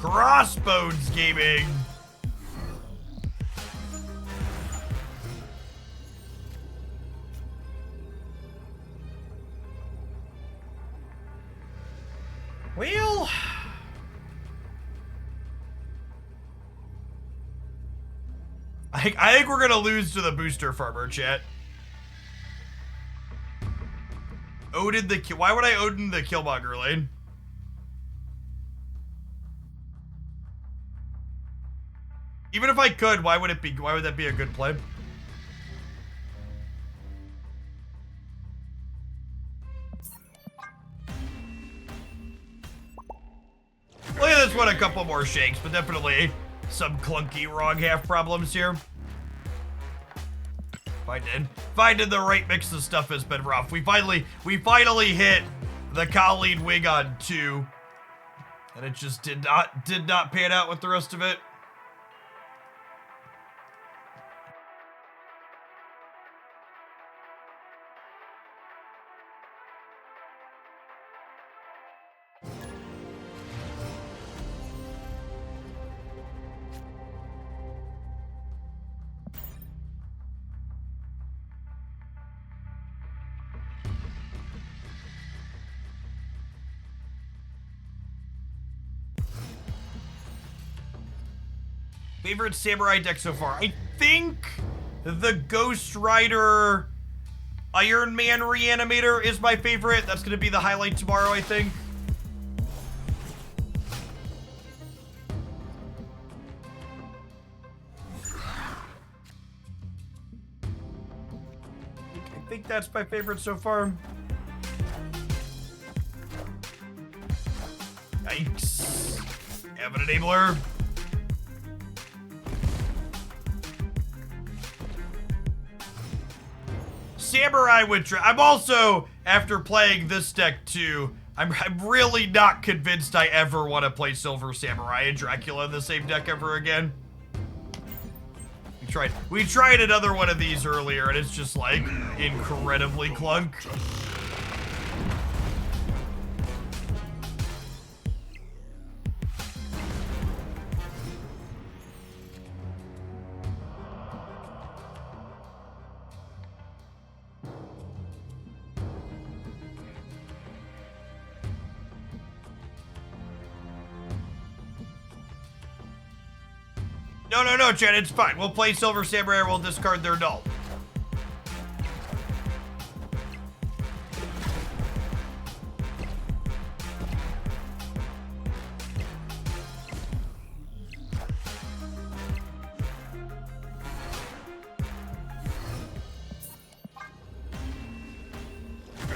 Crossbones Gaming. Well, I think we're gonna lose to the booster farmer, chat. Odin the kill. Why would I Odin the Killmonger lane? Even if I could, why would it be? Why would that be a good play? Look at this one, a couple more shakes, but definitely some clunky wrong half problems here. Finding the right mix of stuff has been rough. We finally hit the Colleen wing on 2, and it just did not pan out with the rest of it. Favorite samurai deck so far? I think the Ghost Rider Iron Man Reanimator is my favorite. That's gonna be the highlight tomorrow, I think. I think that's my favorite so far. Yikes. Have an enabler. Samurai would I'm also, after playing this deck too, I'm really not convinced I ever want to play Silver Samurai and Dracula in the same deck ever again. We tried another one of these earlier and it's just like incredibly clunk. No, Chad, it's fine. We'll play Silver Samurai and we'll discard their null.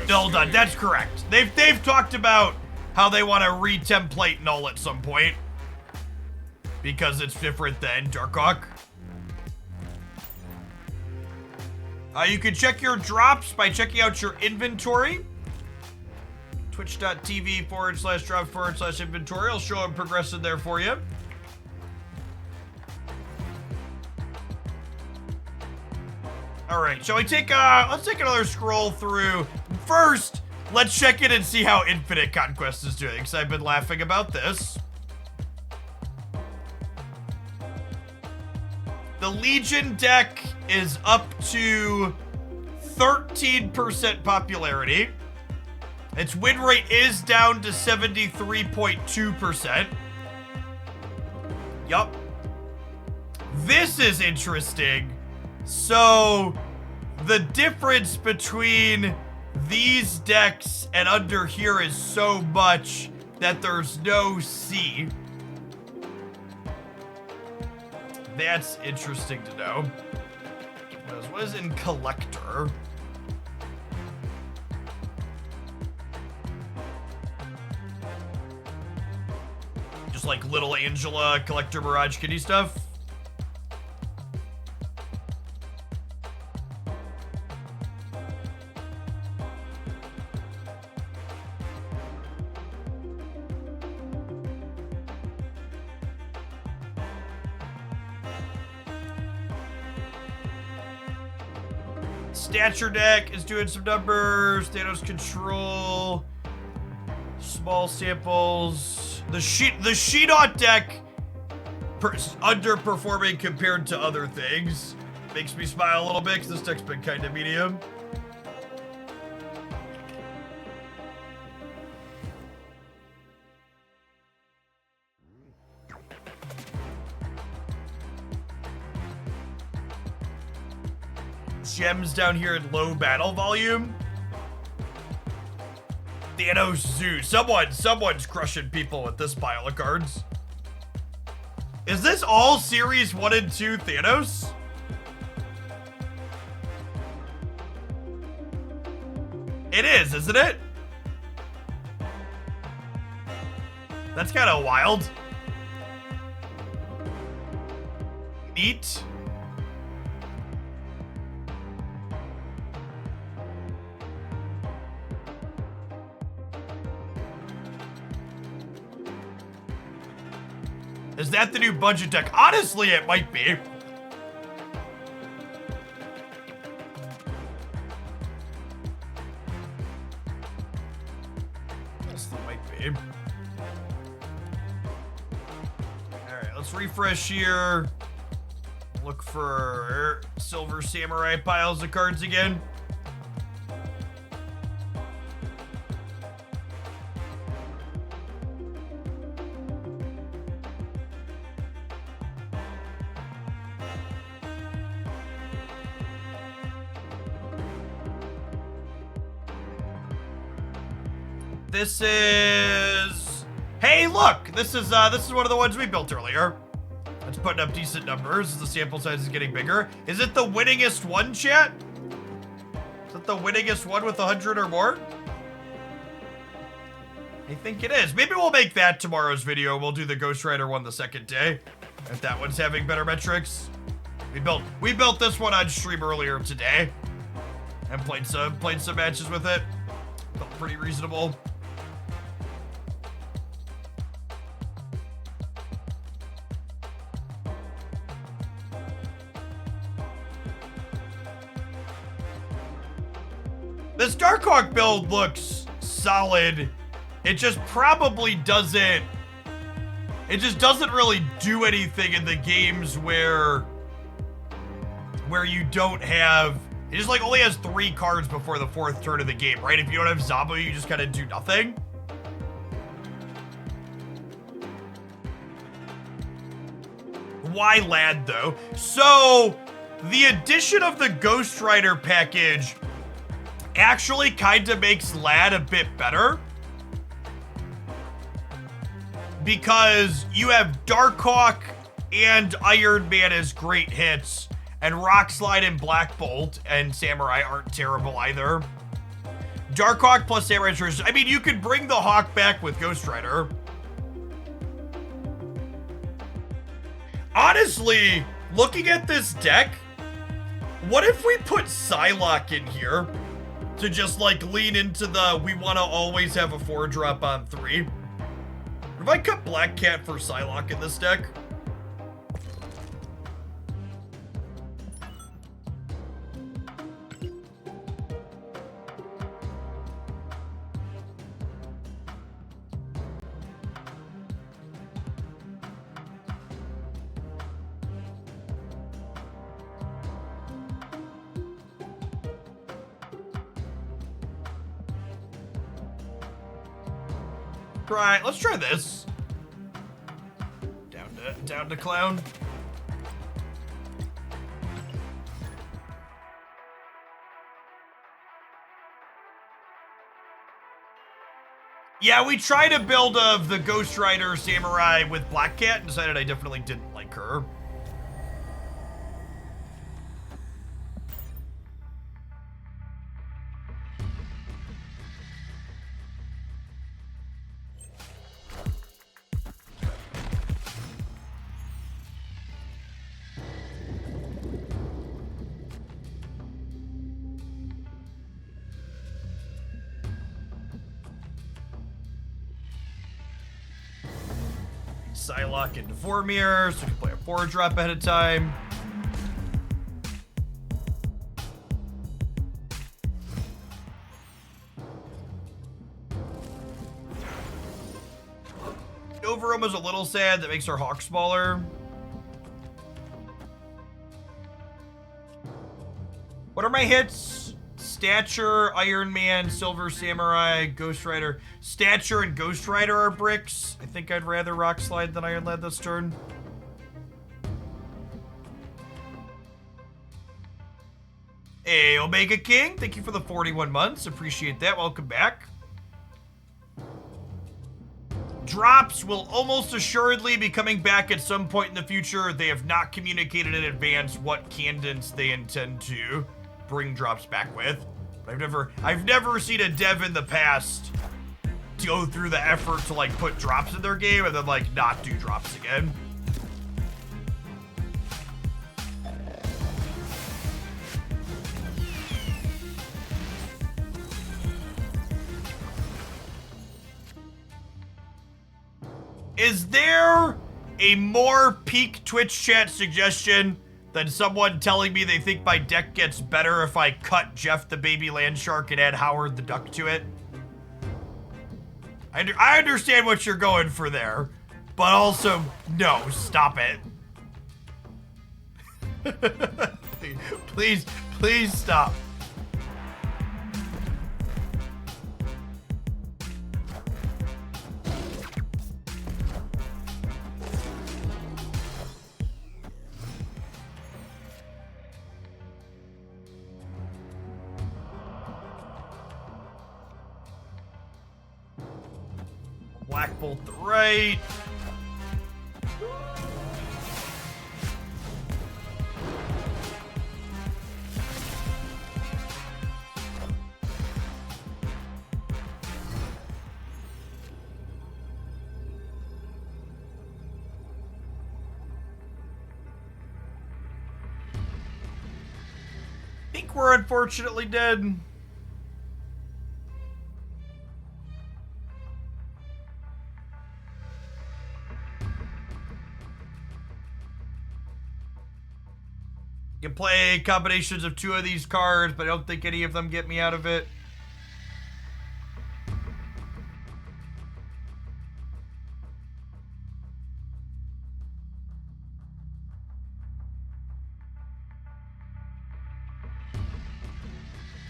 Null done, that's correct. They've talked about how they want to re-template null at some point. Because it's different than Darkhawk. You can check your drops by checking out your inventory. Twitch.tv/drops/inventory. I'll show them progressing there for you. All right, shall we take let's take another scroll through. First, let's check in and see how Infinite Conquest is doing, because I've been laughing about this. The Legion deck is up to 13% popularity. Its win rate is down to 73.2%. Yup. This is interesting. So, the difference between these decks and under here is so much that there's no C. That's interesting to know. What is in Collector? Just like Little Angela, Collector, Mirage Kitty stuff? Stature deck is doing some numbers. Thanos Control. Small samples. The Shidot deck underperforming compared to other things. Makes me smile a little bit because this deck's been kind of medium. Gems down here in low battle volume. Thanos Zoo. Someone's crushing people with this pile of cards. Is this all Series 1 and 2 Thanos? It is, isn't it? That's kind of wild. Neat. Is that the new budget deck? Honestly, it might be. Honestly, might be. Alright, let's refresh here. Look for Silver Samurai piles of cards again. This is... Hey, look! This is one of the ones we built earlier. It's putting up decent numbers. The sample size is getting bigger. Is it the winningest one, chat? Is it the winningest one with 100 or more? I think it is. Maybe we'll make that tomorrow's video. We'll do the Ghost Rider one the second day. If that one's having better metrics. We built this one on stream earlier today. And played some matches with it. Felt pretty reasonable. This Darkhawk build looks solid. It just probably doesn't... It just doesn't really do anything in the games where you don't have... It just like only has 3 cards before the 4th turn of the game, right? If you don't have Zombo, you just kind of do nothing. Why Lad, though? So, the addition of the Ghost Rider package actually kind of makes Lad a bit better. Because you have Darkhawk and Iron Man as great hits, and Rockslide and Black Bolt and Samurai aren't terrible either. Darkhawk plus Samurai, I mean, you could bring the Hawk back with Ghost Rider. Honestly, looking at this deck, what if we put Psylocke in here to just like lean into the we want to always have a 4-drop on 3? What if I cut Black Cat for Psylocke in this deck? Right, let's try this. Down to clown. Yeah, we tried a build of the Ghost Rider Samurai with Black Cat and decided I definitely didn't like her. Psylocke into Vormir, so we can play a 4-drop ahead of time. Overroom is a little sad. That makes our Hawk smaller. What are my hits? Stature, Iron Man, Silver Samurai, Ghost Rider. Stature and Ghost Rider are bricks. I think I'd rather Rock Slide than Iron Lad this turn. Hey, Omega King, thank you for the 41 months. Appreciate that. Welcome back. Drops will almost assuredly be coming back at some point in the future. They have not communicated in advance what cadence they intend to bring drops back with. But I've never seen a dev in the past to go through the effort to like put drops in their game and then like not do drops again. Is there a more peak Twitch chat suggestion than someone telling me they think my deck gets better if I cut Jeff the baby land shark and add Howard the duck to it? I understand what you're going for there, but also, no, stop it. please stop. Black Bolt the right. I think we're unfortunately dead. You can play combinations of 2 of these cards, but I don't think any of them get me out of it.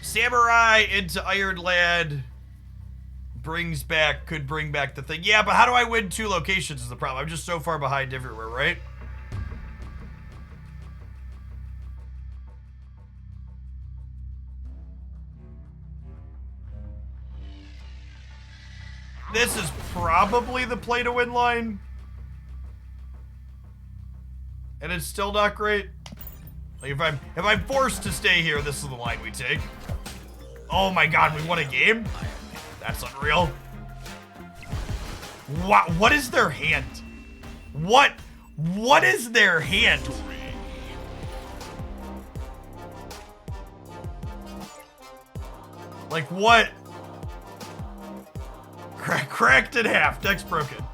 Samurai into Iron Lad could bring back the thing. Yeah, but how do I win 2 locations is the problem. I'm just so far behind everywhere, right? This is probably the play to win line. And it's still not great. Like if I'm forced to stay here, this is the line we take. Oh my god, we won a game? That's unreal. What is their hand? What is their hand? Like what? Cracked in half. Deck's broken.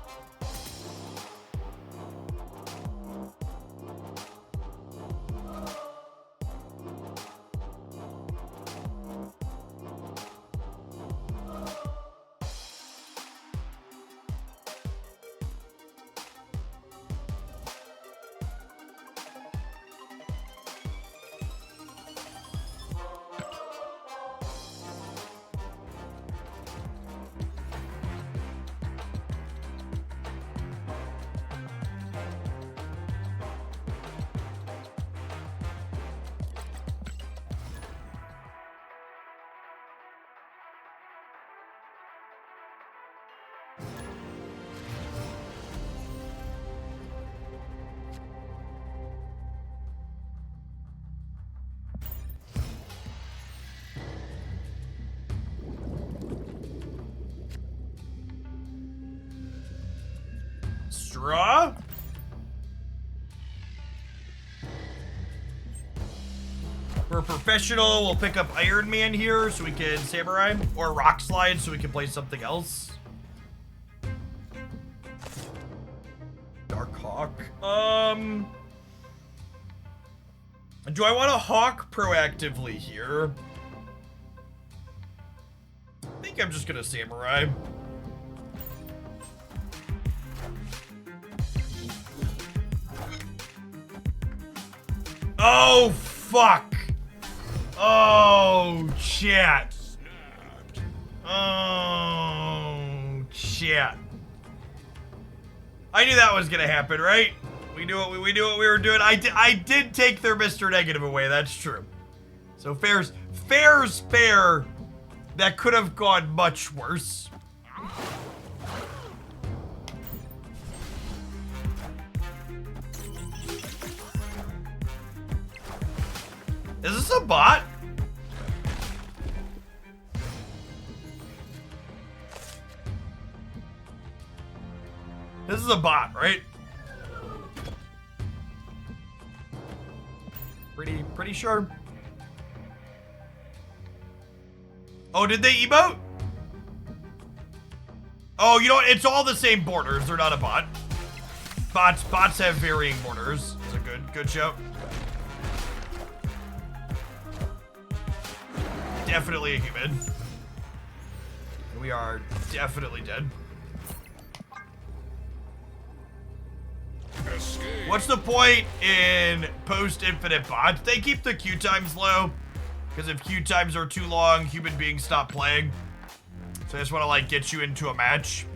Straw? For a professional, we'll pick up Iron Man here so we can Samurai, or Rock Slide so we can play something else. Dark Hawk. Do I want to Hawk proactively here? I think I'm just gonna Samurai. Oh, fuck. Oh, chat. Oh, chat. I knew that was gonna happen, right? We knew what we were doing. I did take their Mr. Negative away. That's true. So fair's fair. That could have gone much worse. Is this a bot? This is a bot, right? Pretty sure. Oh, did they emote? Oh, you know what? It's all the same borders. They're not a bot. Bots have varying borders. It's a good show. Definitely a human. We are definitely dead. Escape. What's the point in post-infinite bots? They keep the queue times low. Because if queue times are too long, human beings stop playing. So I just want to, like, get you into a match.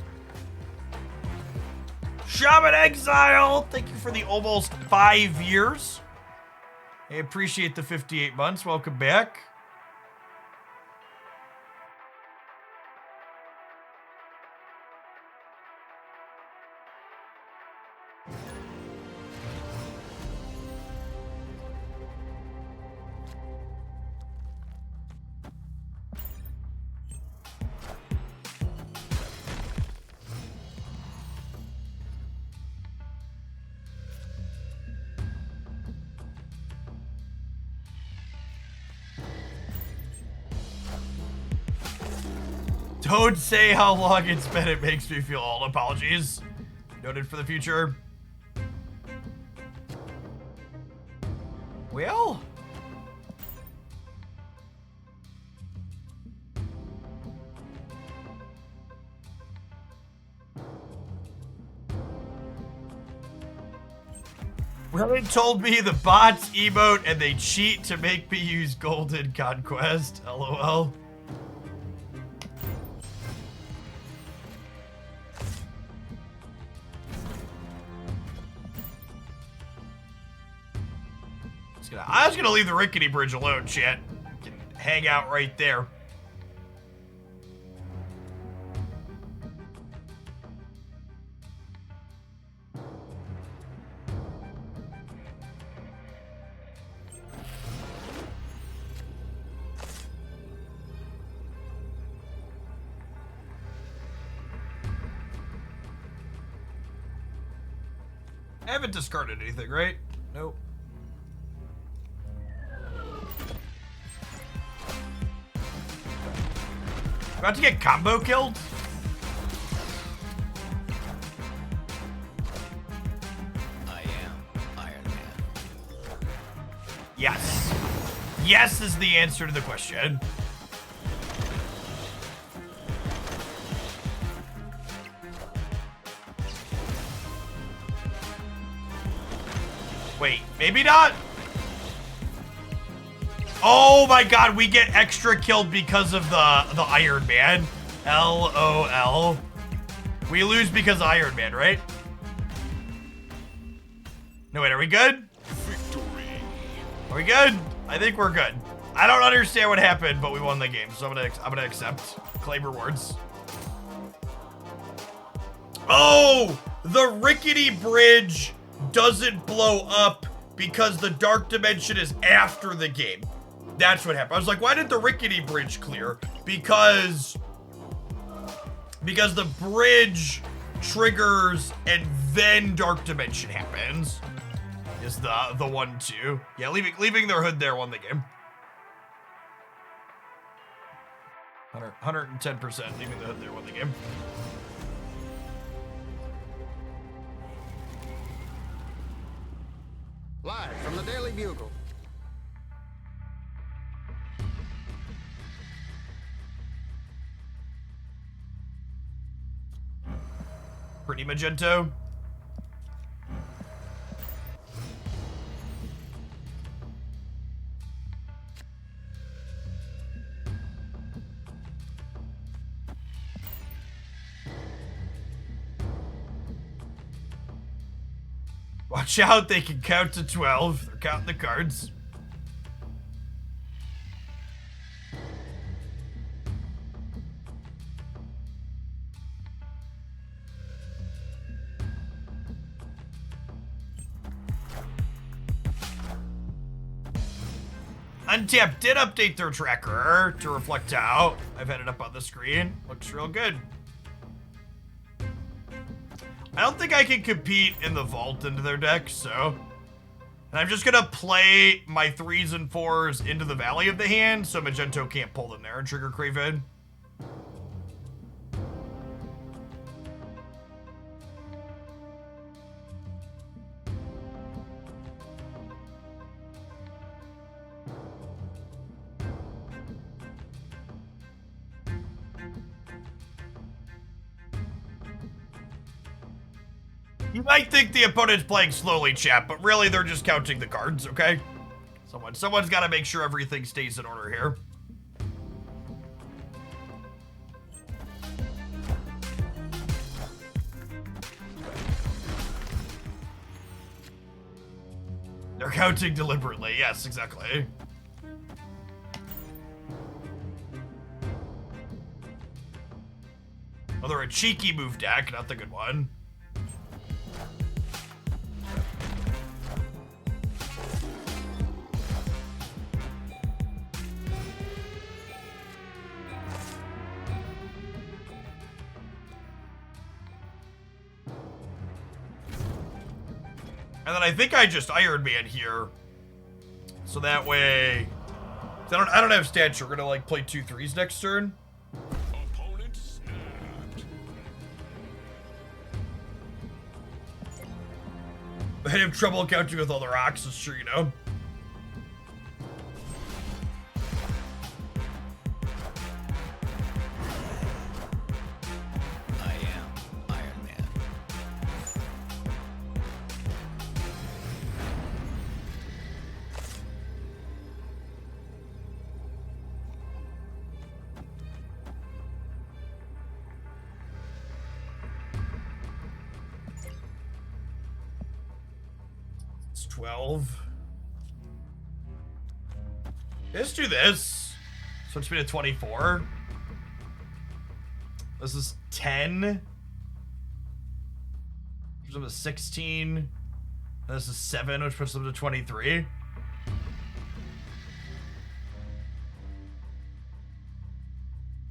Shaman Exile! Thank you for the almost 5 years. I appreciate the 58 months. Welcome back. Don't say how long it's been. It makes me feel old. Apologies. Noted for the future. Well. Reddit told me the bots emote and they cheat to make me use Golden Conquest. LOL. I was gonna leave the rickety bridge alone, chat. Can hang out right there. I haven't discarded anything, right? Nope. About to get combo killed? I am Iron Man. Yes. Yes is the answer to the question. Wait, maybe not? Oh my god, we get extra killed because of the Iron Man. LOL. We lose because of Iron Man, right? No, wait, are we good? Victory. Are we good? I think we're good. I don't understand what happened, but we won the game, so I'm gonna accept. Claim rewards. Oh! The rickety bridge doesn't blow up because the dark dimension is after the game. That's what happened. I was like, why did the rickety bridge clear? Because the bridge triggers and then dark dimension happens. Is the 1-2. Yeah, leaving their hood there won the game. 110% leaving the hood there won the game. Live from the Daily Bugle. Pretty Magento. Watch out, they can count to 12. They're counting the cards. Untap did update their tracker to reflect out. I've had it up on the screen. Looks real good. I don't think I can compete in the vault into their deck, so. And I'm just gonna play my 3s and 4s into the Valley of the Hand so Magento can't pull them there and trigger Craven. You might think the opponent's playing slowly, chat, but really they're just counting the cards, okay? Someone's got to make sure everything stays in order here. They're counting deliberately. Yes, exactly. Oh, they're a cheeky move deck, not the good one. And then I think I just Iron Man here. So that way... I don't have stats. We're gonna like play 2 3s next turn. Opponent snapped. I have trouble counting with all the rocks, it's true, you know. I am Iron Man. It's 12. Let's do this. Switch me to 24. This is 10. Puts them to 16. This is 7, which puts them to 23.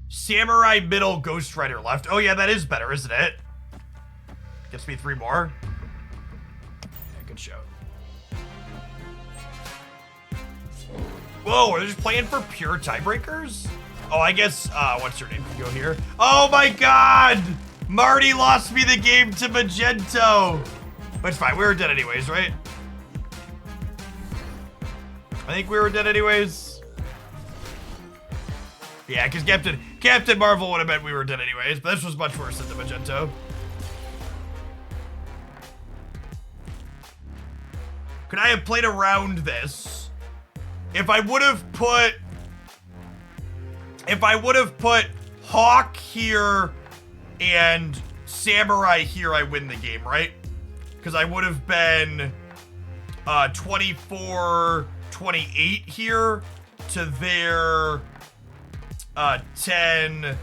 Samurai middle, Ghost Rider left. Oh yeah, that is better, isn't it? Gets me 3 more. Yeah, good show. Whoa, are they just playing for pure tiebreakers? Oh, I guess, what's your name can go here? Oh my god! Marty lost me the game to Magento! But it's fine, we were dead anyways, right? I think we were dead anyways. Yeah, because Captain Marvel would have meant we were dead anyways, but this was much worse than the Magento. Could I have played around this? If I would have put Hawk here and Samurai here, I win the game, right? Because I would have been 24-28 here to their 10. I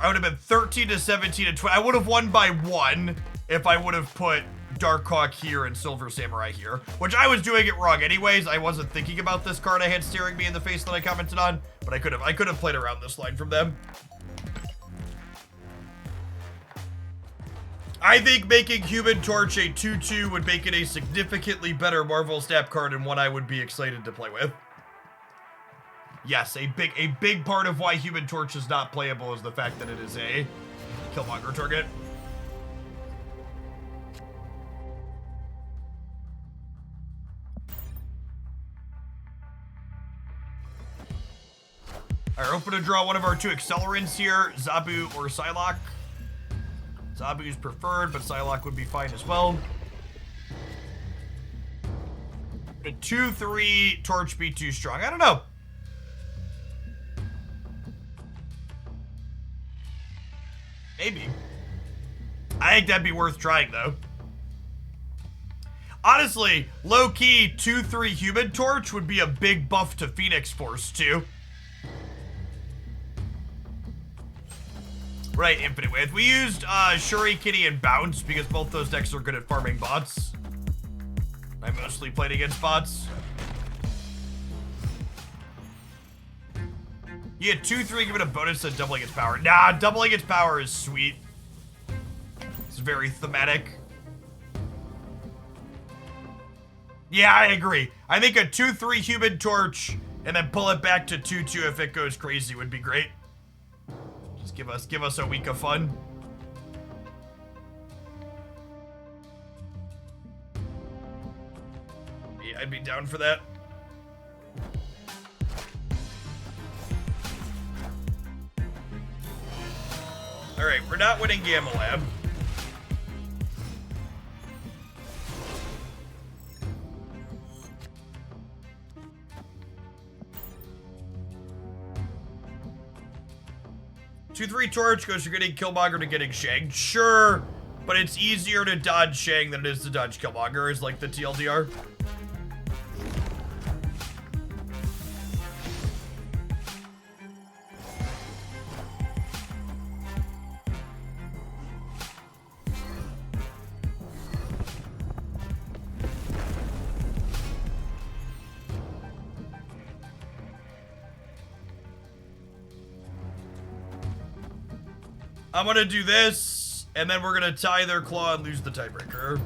would have been 13 to 17 and 20. I would have won by 1 if I would have put Darkhawk here and Silver Samurai here, which I was doing it wrong anyways. I wasn't thinking about this card I had staring me in the face that I commented on, but I could have played around this line from them. I think making Human Torch a 2/2 would make it a significantly better Marvel Snap card and one I would be excited to play with. Yes, a big part of why Human Torch is not playable is the fact that it is a Killmonger target. Alright, open to draw one of our 2 accelerants here, Zabu or Psylocke. Zabu's preferred, but Psylocke would be fine as well. A 2/3 Torch be too strong? I don't know. Maybe. I think that'd be worth trying, though. Honestly, low-key 2-3 Human Torch would be a big buff to Phoenix Force too. Right, Infinite Width. We used Shuri, Kitty, and Bounce because both those decks are good at farming bots. I mostly played against bots. Yeah, 2-3 give it a bonus to doubling its power. Nah, doubling its power is sweet. It's very thematic. Yeah, I agree. I think a 2-3 Human Torch and then pull it back to 2-2 if it goes crazy would be great. Just give us a week of fun. Yeah, I'd be down for that. Alright, we're not winning Gamma Lab. Two, 3 Torch goes from getting Killmonger to getting Shang. Sure, but it's easier to dodge Shang than it is to dodge Killmonger, is like the TLDR. I'm gonna do this, and then we're gonna tie their claw and lose the tiebreaker.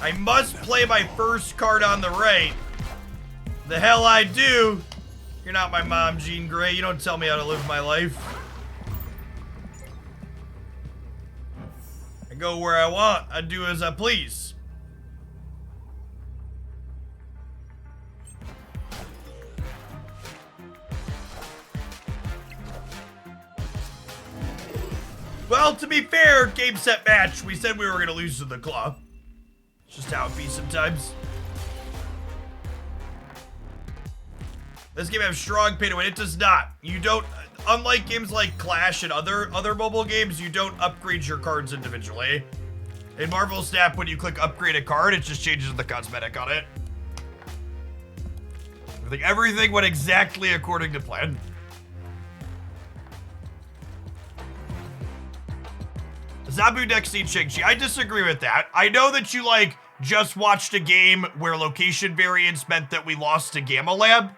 I must play my first card on the right. The hell I do. You're not my mom, Jean Grey. You don't tell me how to live my life. I go where I want. I do as I please. Well, to be fair, game, set, match. We said we were going to lose to the claw. It's just how it be sometimes. This game has strong pay to win. It does not. You don't, unlike games like Clash and other mobile games, you don't upgrade your cards individually. In Marvel Snap, when you click upgrade a card, it just changes the cosmetic on it. Everything went exactly according to plan. Zabu next needs Shang-Chi. I disagree with that. I know that you, like, just watched a game where location variance meant that we lost to Gamma Lab.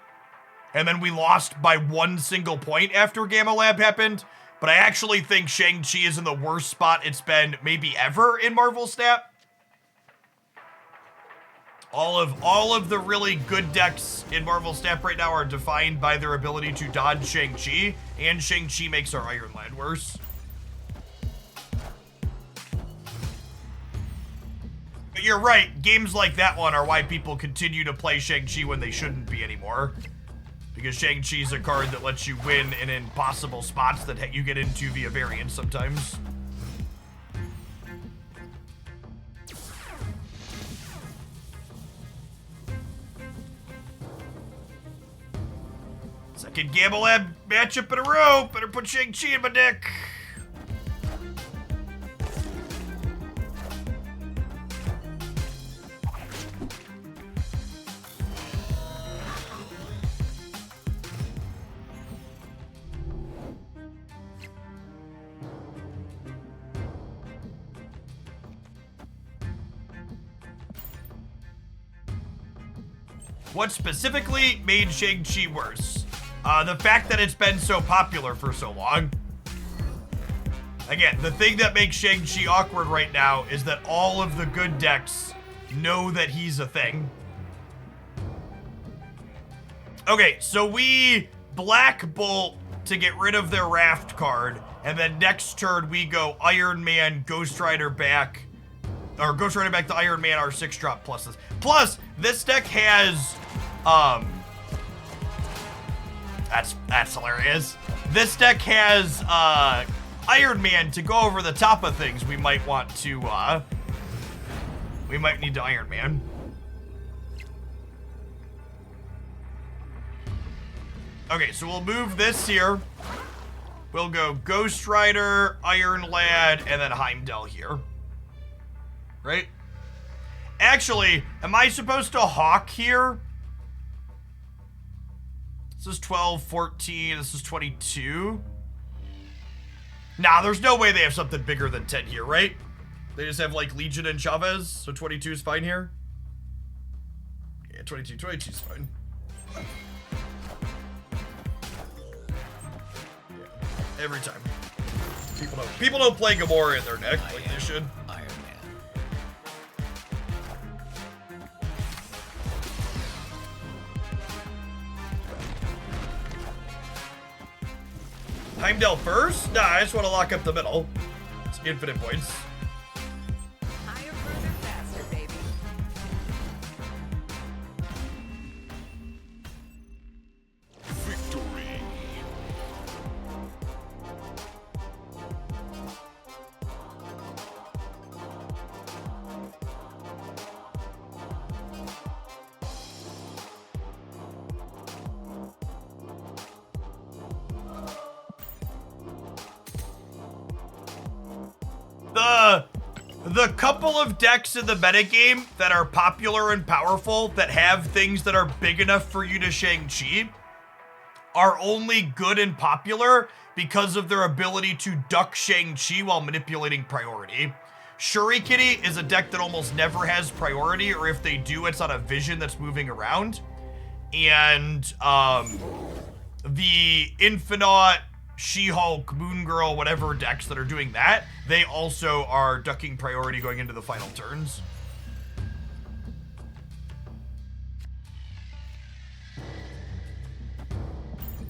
And then we lost by 1 single point after Gamma Lab happened. But I actually think Shang-Chi is in the worst spot it's been maybe ever in Marvel Snap. All of the really good decks in Marvel Snap right now are defined by their ability to dodge Shang-Chi. And Shang-Chi makes our Iron Lad worse. But you're right, games like that one are why people continue to play Shang-Chi when they shouldn't be anymore. Because Shang-Chi is a card that lets you win in impossible spots that you get into via variance sometimes. Second Gamma Lab matchup in a row. Better put Shang-Chi in my deck. What specifically made Shang-Chi worse? The fact that it's been so popular for so long. Again, the thing that makes Shang-Chi awkward right now is that all of the good decks know that he's a thing. Okay, so we Black Bolt to get rid of their Raft card, and then next turn we go Iron Man, Ghost Rider back, or Ghost Rider back to Iron Man, our 6-drop pluses. Plus, this deck has, that's hilarious. This deck has, Iron Man to go over the top of things we might want to, we might need to Iron Man. Okay, so we'll move this here. We'll go Ghost Rider, Iron Lad, and then Heimdall here. Right? Actually, am I supposed to Hawk here? This is 12, 14, this is 22. Nah, there's no way they have something bigger than 10 here, right? They just have like Legion and Chavez, so 22 is fine here. Yeah, 22 is fine. Yeah, every time. People don't play Gamora in their neck like they should. Iron Man. Heimdall first? Nah, I just want to lock up the middle. It's infinite points. Higher, further, faster, baby. Victory. The couple of decks in the metagame that are popular and powerful that have things that are big enough for you to Shang-Chi are only good and popular because of their ability to duck Shang-Chi while manipulating priority. Shuri-Kitty is a deck that almost never has priority, or if they do, it's on a vision that's moving around. And the Infinite, She-Hulk, Moon Girl, whatever decks that are doing that, they also are ducking priority going into the final turns.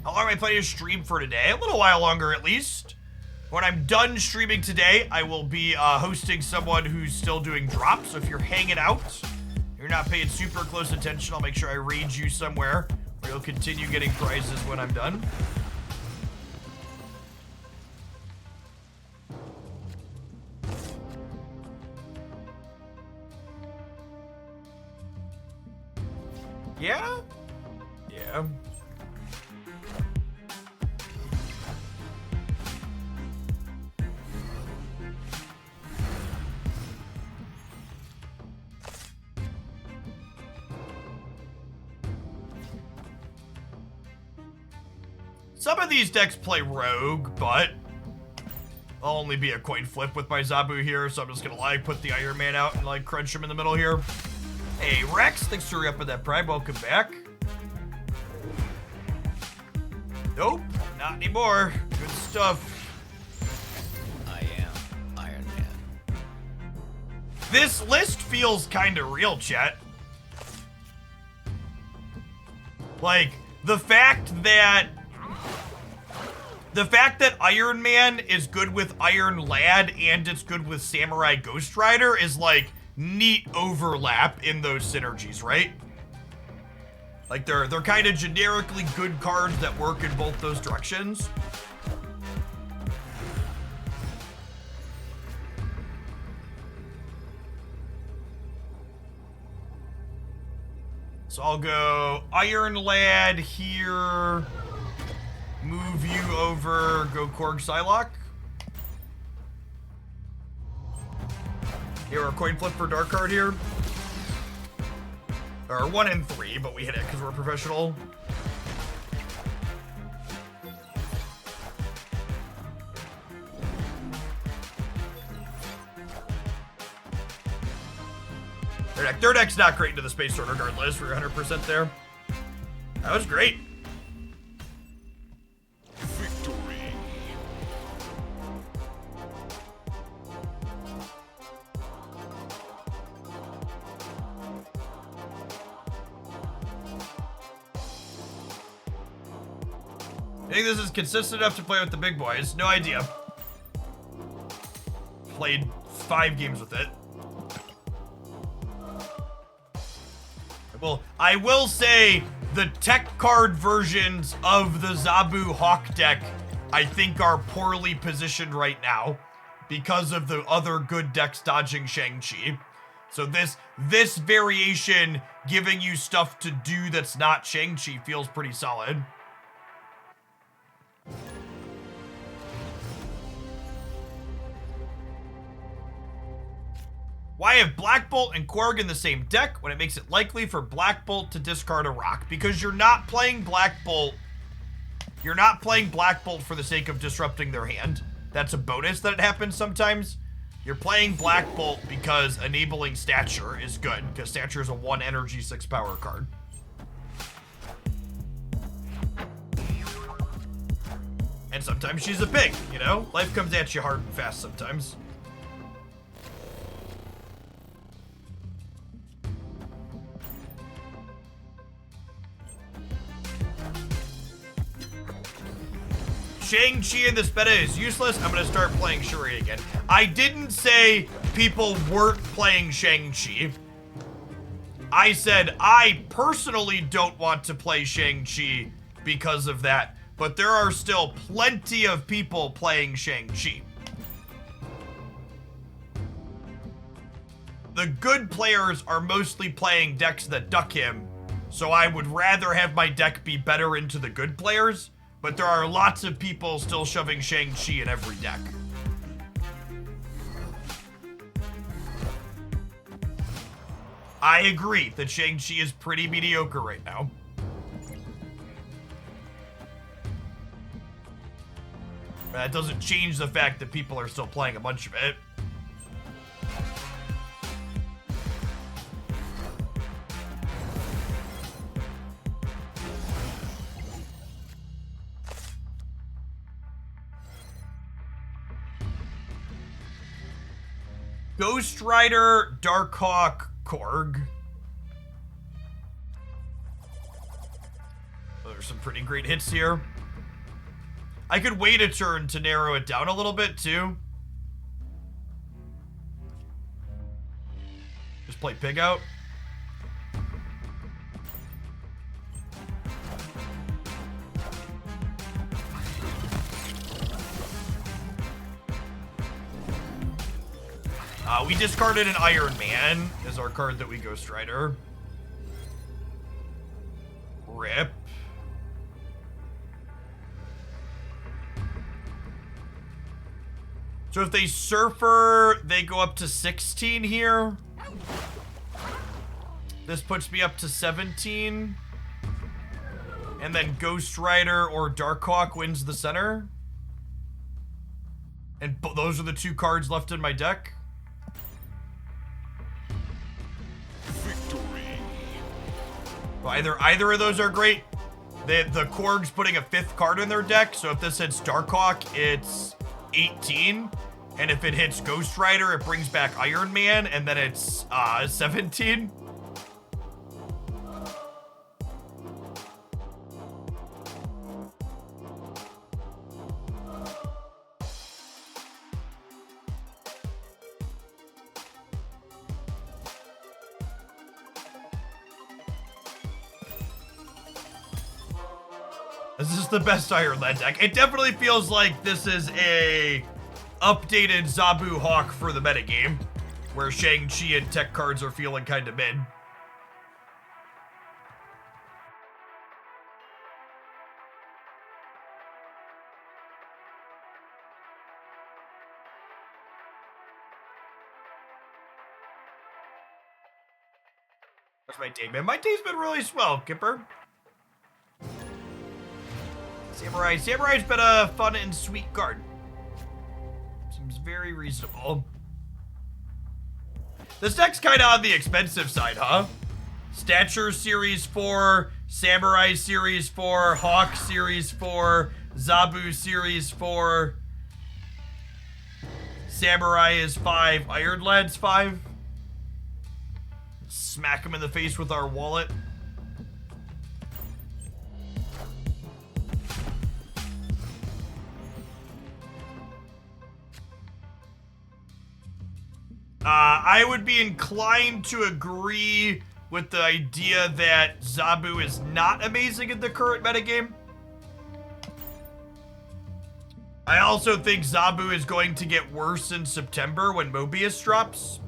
How long am I planning to stream for today? A little while longer, at least. When I'm done streaming today, I will be hosting someone who's still doing drops. So if you're hanging out, you're not paying super close attention, I'll make sure I raid you somewhere where you'll continue getting prizes when I'm done. Yeah? Yeah. Some of these decks play Rogue, but I'll only be a coin flip with my Zabu here, so I'm just gonna like put the Iron Man out and like crunch him in the middle here. Hey Rex, thanks for re-upping that Prime, welcome back. Nope, not anymore. Good stuff. I am Iron Man. This list feels kind of real, chat. Like, the fact that Iron Man is good with Iron Lad and it's good with Samurai Ghost Rider is like neat overlap in those synergies, right? Like they're kind of generically good cards that work in both those directions. So I'll go Iron Lad here. Move you over, go Korg Psylocke. Here, a coin flip for Dark Card here. Or 1 and 3, but we hit it because we're professional. Their deck's not great into the Space Sword regardless. We're 100% there. That was great. Victory. I think this is consistent enough to play with the big boys. No idea. Played 5 games with it. Well, I will say the tech card versions of the Zabu Hawk deck, I think, are poorly positioned right now because of the other good decks dodging Shang-Chi. So this variation giving you stuff to do that's not Shang-Chi feels pretty solid. Why have Black Bolt and Korg in the same deck when it makes it likely for Black Bolt to discard a rock? Because you're not playing Black Bolt. You're not playing Black Bolt for the sake of disrupting their hand. That's a bonus that it happens sometimes. You're playing Black Bolt because enabling Stature is good, because Stature is a 1 energy 6 power card. And sometimes she's a pig, you know? Life comes at you hard and fast sometimes. Shang-Chi in this meta is useless. I'm gonna start playing Shuri again. I didn't say people weren't playing Shang-Chi. I said I personally don't want to play Shang-Chi because of that, but there are still plenty of people playing Shang-Chi. The good players are mostly playing decks that duck him, so I would rather have my deck be better into the good players. But there are lots of people still shoving Shang-Chi in every deck. I agree that Shang-Chi is pretty mediocre right now. But that doesn't change the fact that people are still playing a bunch of it. Ghost Rider, Darkhawk, Korg. There's some pretty great hits here. I could wait a turn to narrow it down a little bit, too. Just play Pig out. We discarded an Iron Man as our card that we Ghost Rider. Rip. So if they Surfer, they go up to 16 here. This puts me up to 17. And then Ghost Rider or Darkhawk wins the center. And those are the 2 cards left in my deck. Either of those are great. The Korg's putting a 5th card in their deck, so if this hits Darkhawk, it's 18. And if it hits Ghost Rider, it brings back Iron Man, and then it's 17. This is the best Iron Lad deck. It definitely feels like this is a updated Zabu Hawk for the metagame, where Shang-Chi and tech cards are feeling kind of mid. How's my day, man? My day's been really swell, Kipper. Samurai's been a fun and sweet card. Seems very reasonable. This deck's kind of on the expensive side, huh? Stature Series 4, Samurai Series 4, Hawk Series 4, Zabu Series 4. Samurai is 5, Iron Lad's 5. Smack him in the face with our wallet. I would be inclined to agree with the idea that Zabu is not amazing in the current metagame. I also think Zabu is going to get worse in September when Mobius drops.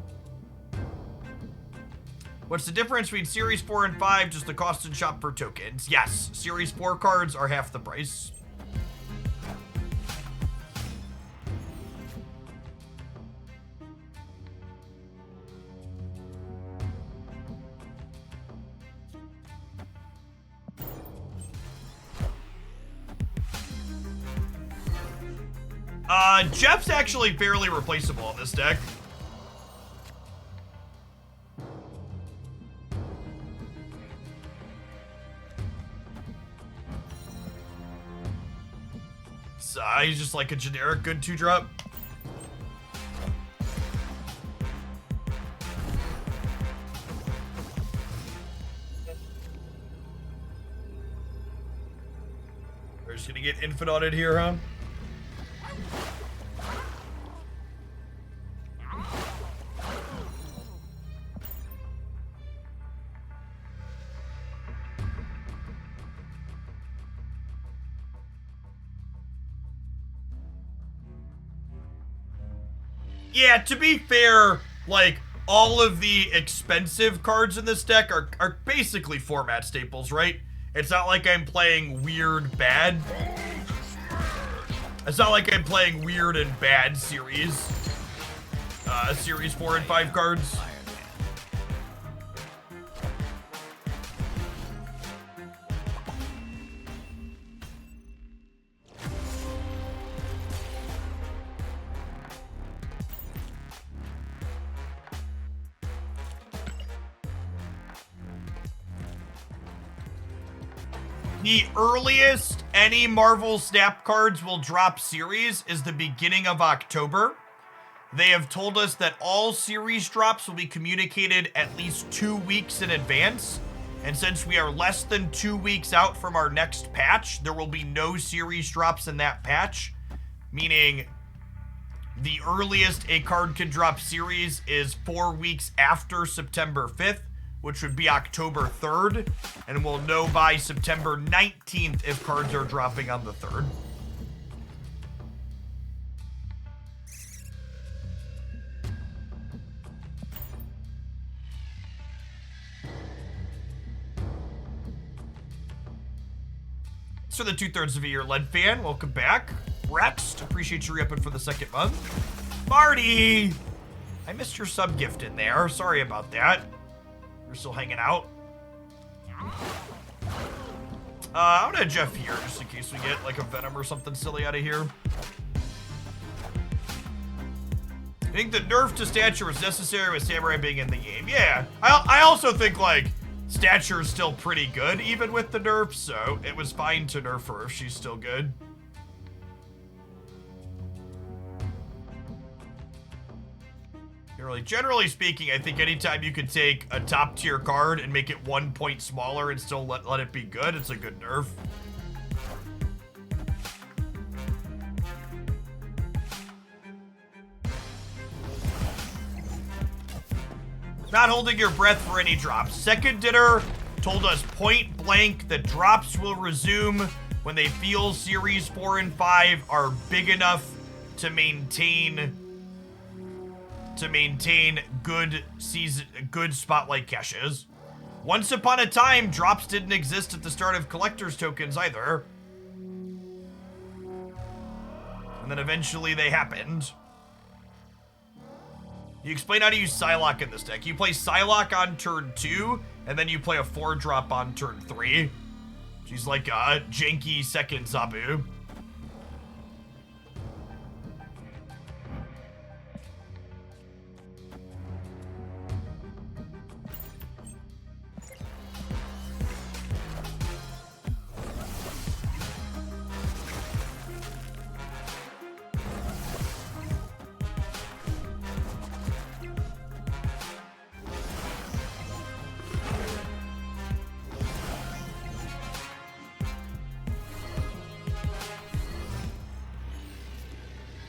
What's the difference between Series 4 and 5? Just the cost and shop for tokens. Yes, Series 4 cards are half the price. Jeff's actually fairly replaceable on this deck. So, he's just like a generic good 2-drop. We're just gonna get infinite here, huh? Yeah, to be fair, like, all of the expensive cards in this deck are basically format staples, right? It's not like I'm playing weird bad. It's not like I'm playing weird and bad series. Series 4 and 5 cards. The earliest any Marvel Snap cards will drop series is the beginning of October. They have told us that all series drops will be communicated at least 2 weeks in advance. And since we are less than 2 weeks out from our next patch, there will be no series drops in that patch. Meaning, the earliest a card can drop series is 4 weeks after September 5th. Which would be October 3rd, and we'll know by September 19th if cards are dropping on the 3rd. So the 2/3 of a year lead fan, welcome back. Rex, appreciate you re-upping for the 2nd month. Marty, I missed your sub gift in there, sorry about that. We're still hanging out. I'm gonna Jeff here just in case we get like a Venom or something silly out of here. I think the nerf to stature was necessary with Samurai being in the game. Yeah, I also think like stature is still pretty good even with the nerf, so it was fine to nerf her if she's still good. Generally speaking, I think anytime you can take a top tier card and make it 1 point smaller and still let it be good, it's a good nerf. Not holding your breath for any drops. Second Dinner told us point blank that drops will resume when they feel series 4 and 5 are big enough to maintain good spotlight caches. Once upon a time, drops didn't exist at the start of collector's tokens either. And then eventually they happened. You explain how to use Psylocke in this deck. You play Psylocke on turn 2, and then you play a 4-drop on turn 3. She's like a janky second Zabu.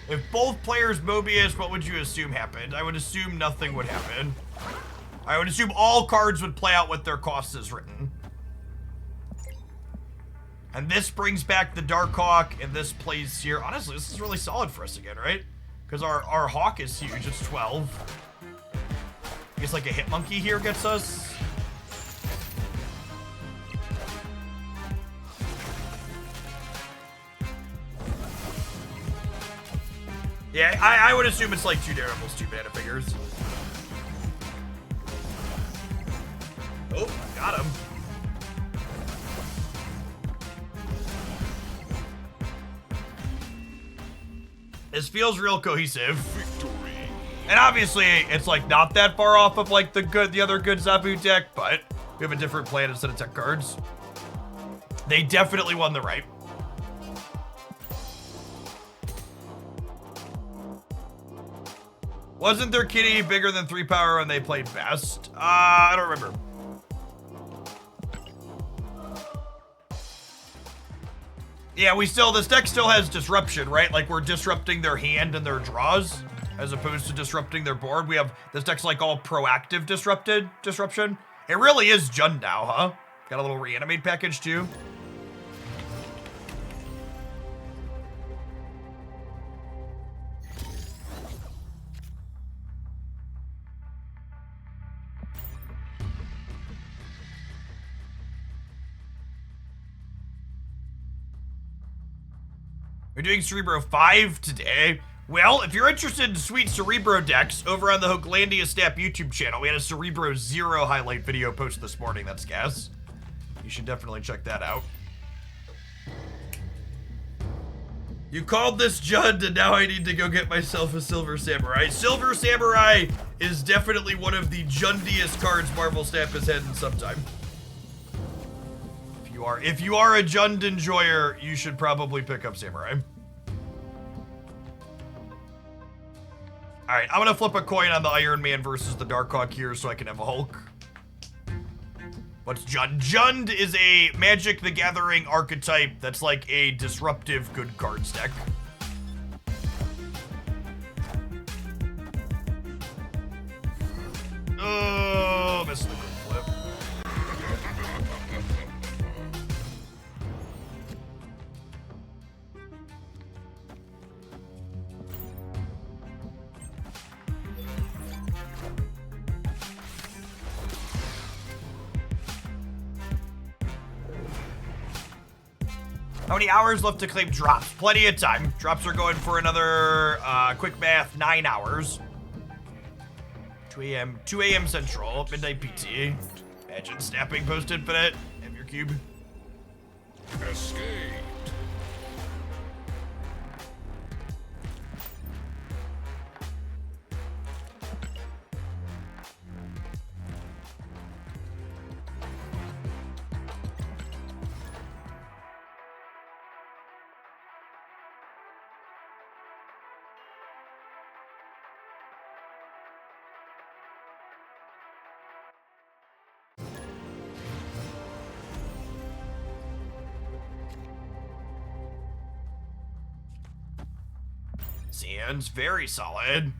If both players Mobius, what would you assume happened? I would assume nothing would happen. I would assume all cards would play out what their cost is written. And this brings back the Dark Hawk, and this plays here. Honestly, this is really solid for us again, right? Because our Hawk is huge, it's 12. I guess like a Hit Monkey here gets us. Yeah, I would assume it's like 2 Daredevils, 2 mana figures. Oh, got him. This feels real cohesive. Victory. And obviously, it's like not that far off of like the other good Zabu deck, but we have a different plan instead of tech cards. They definitely won the right. Wasn't their kitty bigger than 3 power when they played best? I don't remember. Yeah, this deck still has disruption, right? Like we're disrupting their hand and their draws as opposed to disrupting their board. This deck's like all proactive disruption. It really is Jund now, huh? Got a little reanimate package too. We're doing Cerebro 5 today. Well, if you're interested in sweet Cerebro decks, over on the Hooglandia Snap YouTube channel, we had a Cerebro 0 highlight video posted this morning. That's gas. You should definitely check that out. You called this Jund, and now I need to go get myself a Silver Samurai. Silver Samurai is definitely one of the Jundiest cards Marvel Snap has had in some time. If you are a Jund enjoyer, you should probably pick up Samurai. Alright, I'm gonna flip a coin on the Iron Man versus the Darkhawk here so I can have a Hulk. What's Jund? Jund is a Magic the Gathering archetype that's like a disruptive good cards deck. Oh, missed the quick flip. How many hours left to claim drops? Plenty of time. Drops are going for another, quick math, 9 hours. 2 a.m. Central, midnight PT. Imagine snapping post-infinite. Have your cube. Escape. Sands, very solid.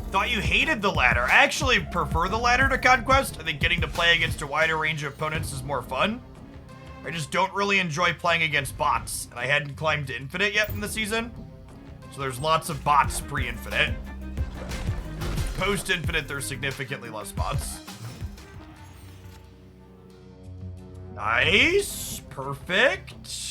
Thought you hated the ladder. I actually prefer the ladder to Conquest. I think getting to play against a wider range of opponents is more fun. I just don't really enjoy playing against bots, and I hadn't climbed to Infinite yet in the season. So there's lots of bots pre-Infinite. Post-Infinite, there's significantly less bots. Nice. Perfect.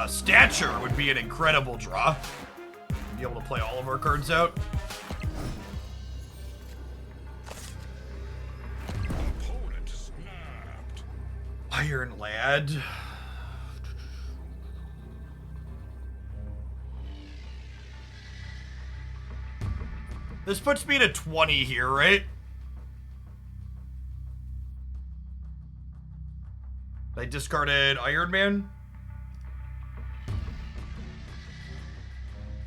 Stature would be an incredible draw. Be able to play all of our cards out. Opponent snapped. Iron Lad. This puts me to 20 here, right? I discarded Iron Man.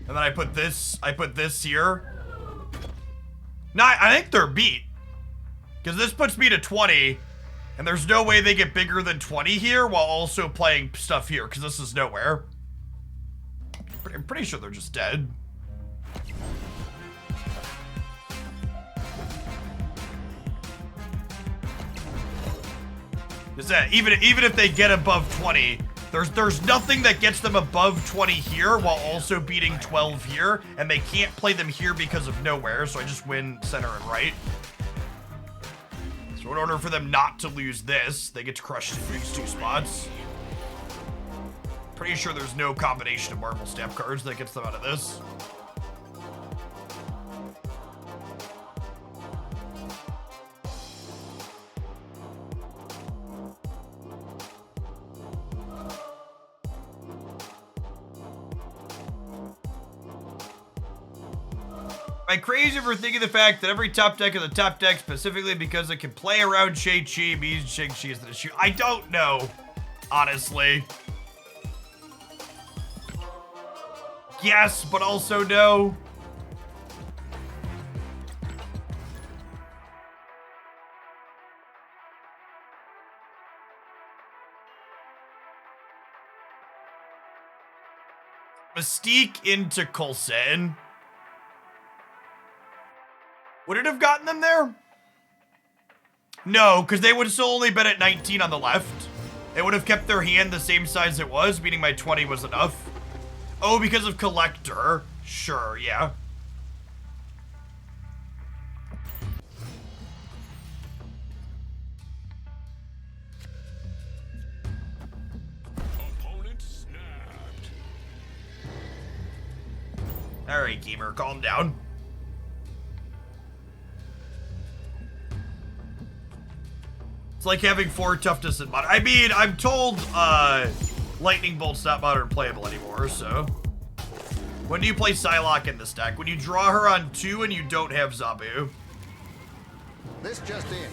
And then I put this here. No, I think they're beat. Because this puts me to 20. And there's no way they get bigger than 20 here while also playing stuff here. Because this is nowhere. I'm pretty sure they're just dead. Is that even if they get above 20, there's nothing that gets them above 20 here while also beating 12 here, and they can't play them here because of nowhere, so I just win center and right. So in order for them not to lose this, they get crushed in these 2 spots. Pretty sure there's no combination of Marvel Stamp cards that gets them out of this. Am I crazy for thinking the fact that every top deck is a top deck specifically because it can play around Shang-Chi means Shang-Chi is the issue? I don't know, honestly. Yes, but also no. Mystique into Coulson. Would it have gotten them there? No, because they would have still only been at 19 on the left. They would have kept their hand the same size it was, meaning my 20 was enough. Oh, because of Collector. Sure, yeah. Opponent snapped. Alright, gamer, calm down. It's like having 4 toughness in modern. I mean, I'm told Lightning Bolt's not modern playable anymore, so. When do you play Psylocke in this deck? When you draw her on 2 and you don't have Zabu. This just in.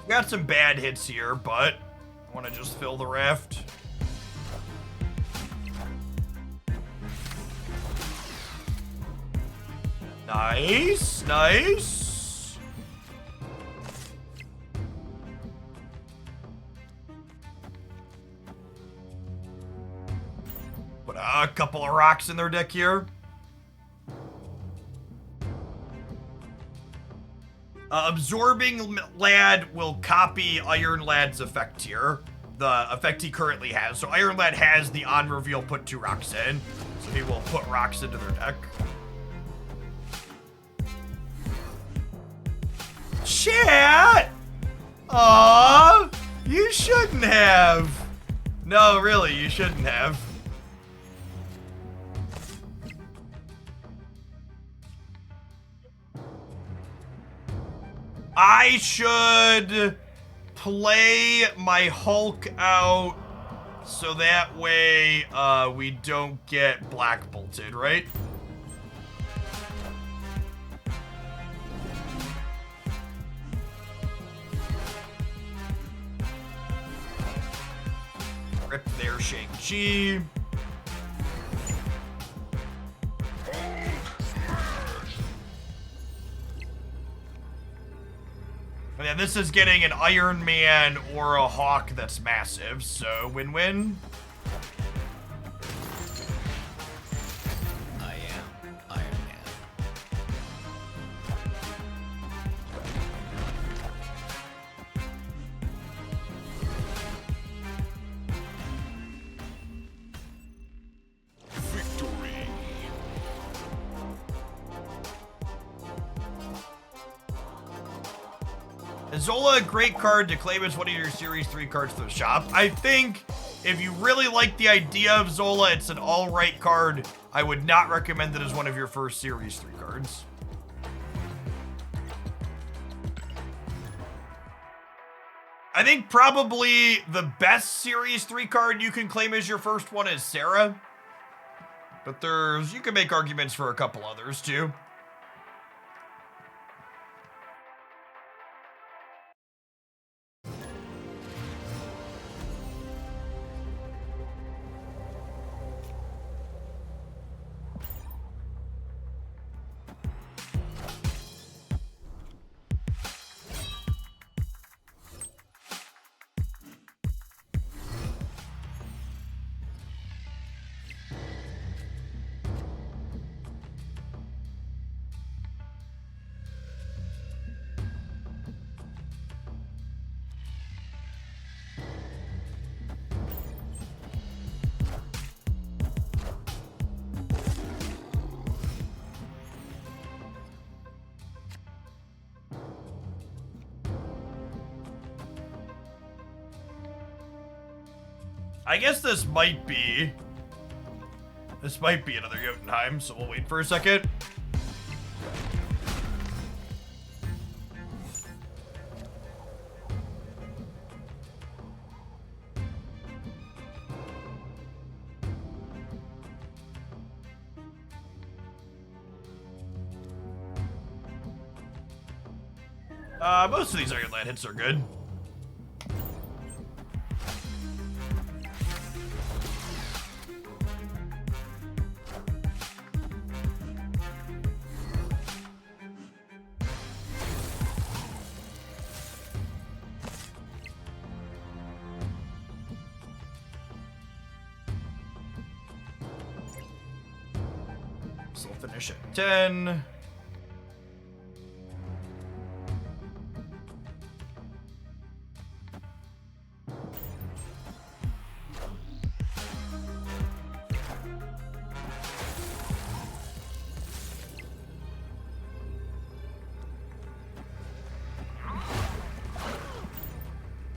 Got some bad hits here, but I want to just fill the raft. Nice, nice. Put a couple of rocks in their deck here. Absorbing Lad will copy Iron Lad's effect here. The effect he currently has. So Iron Lad has the on reveal put 2 rocks in. So he will put rocks into their deck. Chat! Aww! You shouldn't have. No, really, you shouldn't have. I should play my Hulk out so that way we don't get black bolted, right? Rip their Shang-Chi. And then this is getting an Iron Man or a Hawk that's massive, so win-win. I am Iron Man. Victory. Is Zola a great card to claim as one of your Series 3 cards for the shop? I think if you really like the idea of Zola, it's an alright card. I would not recommend it as one of your first Series 3 cards. I think probably the best Series 3 card you can claim as your first one is Sarah. But you can make arguments for a couple others too. I guess this might be another Jotunheim, so we'll wait for a second. Most of these Iron Land hits are good. So we'll finish at 10.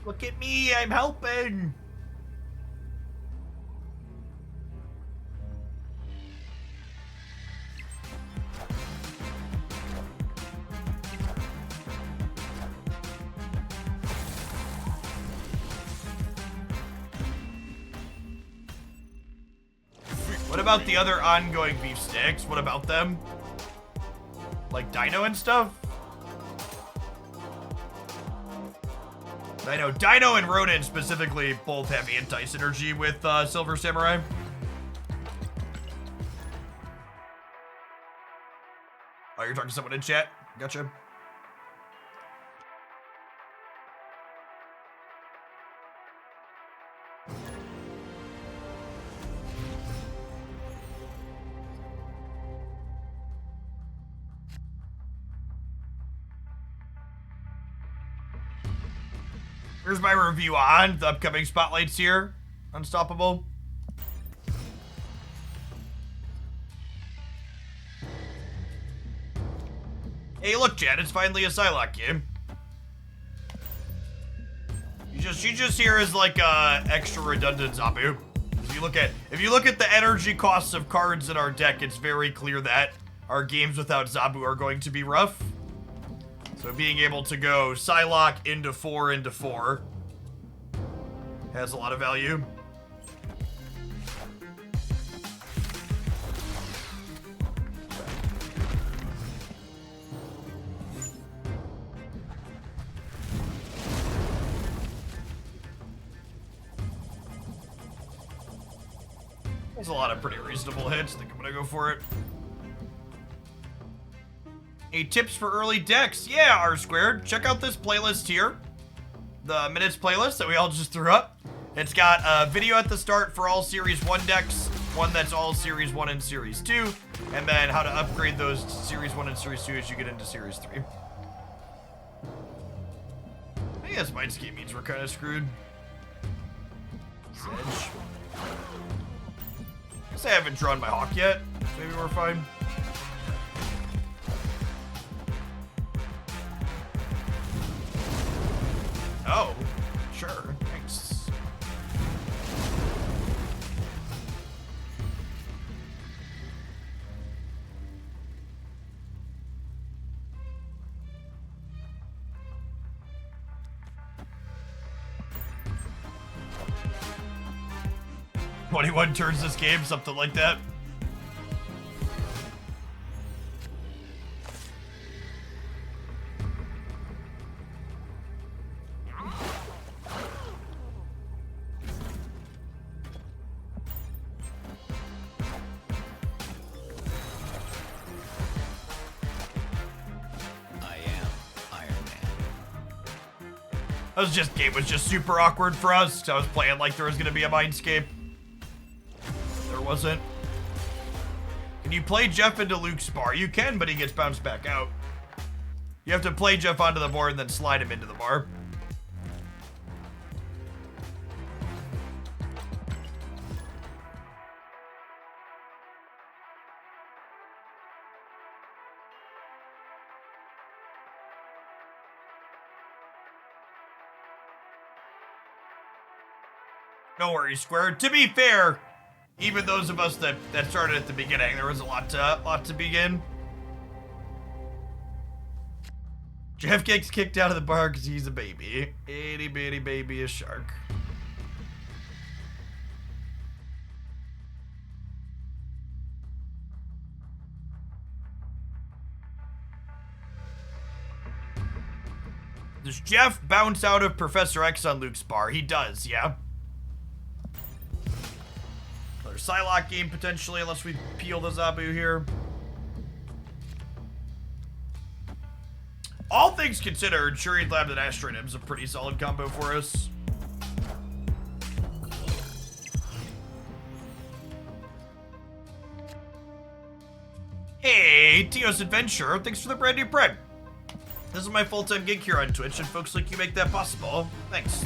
Look at me, I'm helping! What about the other ongoing beefsteaks? What about them? Like Dino and stuff? I know Dino and Ronin specifically both have anti-synergy with Silver Samurai. Oh, you're talking to someone in chat? Gotcha. Here's my review on the upcoming spotlights here. Unstoppable. Hey, look, Chad, it's finally a Psylocke game. You just hear as like extra redundant Zabu. If you look at the energy costs of cards in our deck, it's very clear that our games without Zabu are going to be rough. So being able to go Psylocke into 4 has a lot of value. There's a lot of pretty reasonable hits. I think I'm gonna go for it. Hey, tips for early decks. Yeah, R squared. Check out this playlist here. The minutes playlist that we all just threw up. It's got a video at the start for all Series 1 decks, one that's all Series 1 and Series 2, and then how to upgrade those Series 1 and Series 2 as you get into Series 3. I guess Mind Scheme means we're kind of screwed. Sedge. Guess I haven't drawn my Hawk yet. Maybe we're fine. Oh, sure. Thanks. "21 turns this game," something like that. Game was just super awkward for us. I was playing like there was gonna be a Mindscape. There wasn't. Can you play Jeff into Luke's bar? You can, but he gets bounced back out. You have to play Jeff onto the board and then slide him into the bar. No worries, Square. To be fair, even those of us that started at the beginning, there was a lot to begin. Jeff gets kicked out of the bar because he's a baby. Itty bitty baby, a shark. Does Jeff bounce out of Professor X on Luke's bar? He does, yeah. Another Psylocke game potentially, unless we peel the Zabu here. All things considered, Shuri's Lab and Astronym is a pretty solid combo for us. Hey, Tio's Adventure, thanks for the brand new prime. This is my full-time gig here on Twitch, and folks like you make that possible. Thanks.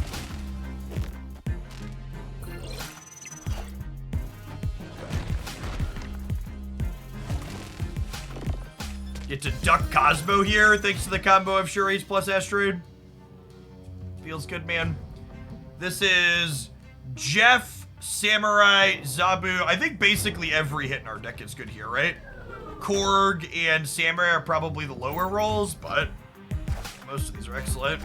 Get to duck Cosmo here, thanks to the combo of Shuri's plus Asteroid. Feels good, man. This is Jeff, Samurai, Zabu. I think basically every hit in our deck is good here, right? Korg and Samurai are probably the lower rolls, but most of these are excellent.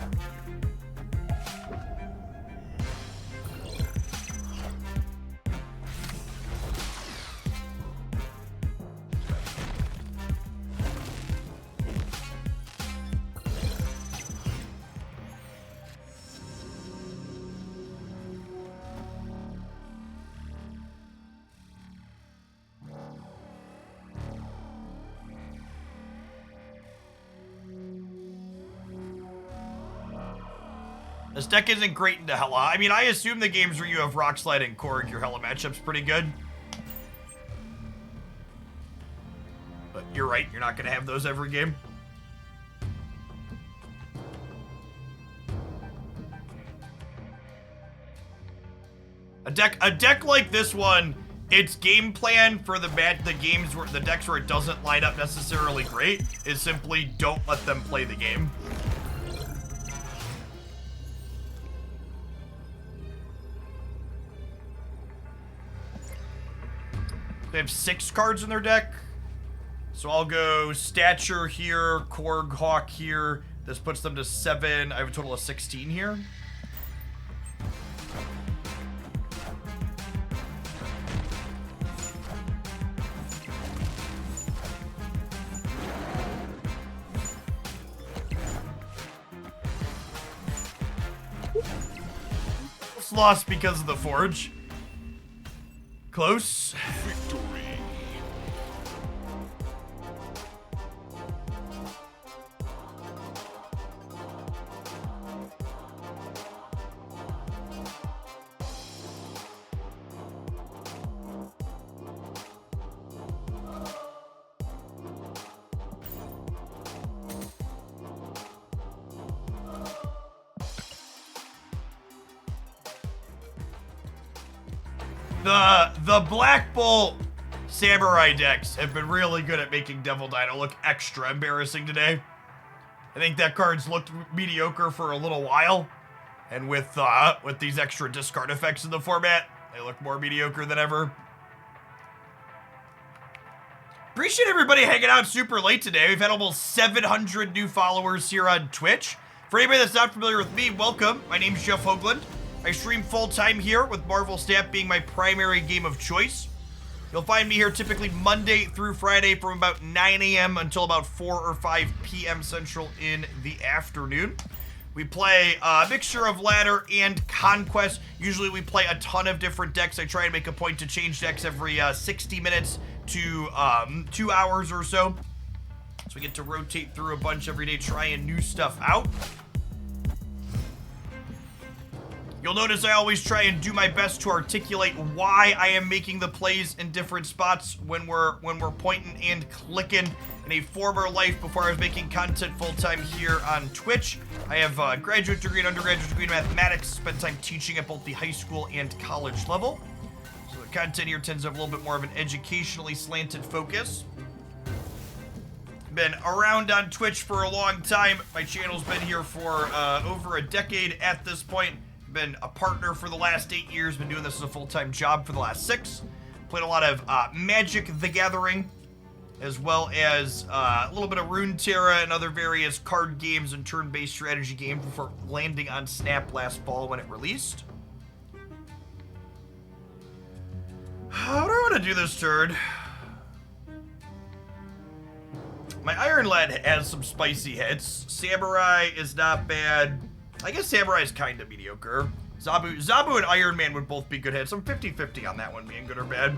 This deck isn't great into Hella. I mean, I assume the games where you have Rockslide and Korg, your Hella matchup's pretty good. But you're right, you're not gonna have those every game. A deck like this one, its game plan for the games where the decks where it doesn't line up necessarily great is simply don't let them play the game. They have 6 cards in their deck. So I'll go Stature here, Korg Hawk here. This puts them to 7. I have a total of 16 here. It's lost because of the Forge. Close. Victory. The Black Bolt Samurai decks have been really good at making Devil Dino look extra embarrassing today. I think that card's looked mediocre for a little while, and with these extra discard effects in the format, they look more mediocre than ever. Appreciate everybody hanging out super late today. We've had almost 700 new followers here on Twitch. For anybody that's not familiar with me, welcome. My name's Jeff Hoagland. I stream full-time here, with Marvel Snap being my primary game of choice. You'll find me here typically Monday through Friday from about 9 a.m. until about 4 or 5 p.m. Central in the afternoon. We play a mixture of ladder and conquest. Usually we play a ton of different decks. I try and make a point to change decks every 60 minutes to 2 hours or so. So we get to rotate through a bunch every day, trying new stuff out. You'll notice I always try and do my best to articulate why I am making the plays in different spots when we're pointing and clicking. In a former life, before I was making content full-time here on Twitch, I have a graduate degree and undergraduate degree in mathematics, spent time teaching at both the high school and college level. So the content here tends to have a little bit more of an educationally slanted focus. Been around on Twitch for a long time. My channel's been here for over a decade at this point. Been a partner for the last 8 years. Been doing this as a full-time job for the last 6. Played a lot of Magic the Gathering, as well as a little bit of Runeterra and other various card games and turn-based strategy games before landing on Snap last fall when it released. How do I want to do this turn? My Iron Lad has some spicy hits. Samurai is not bad. I guess Samurai is kind of mediocre. Zabu and Iron Man would both be good hits. I'm 50-50 on that one being good or bad.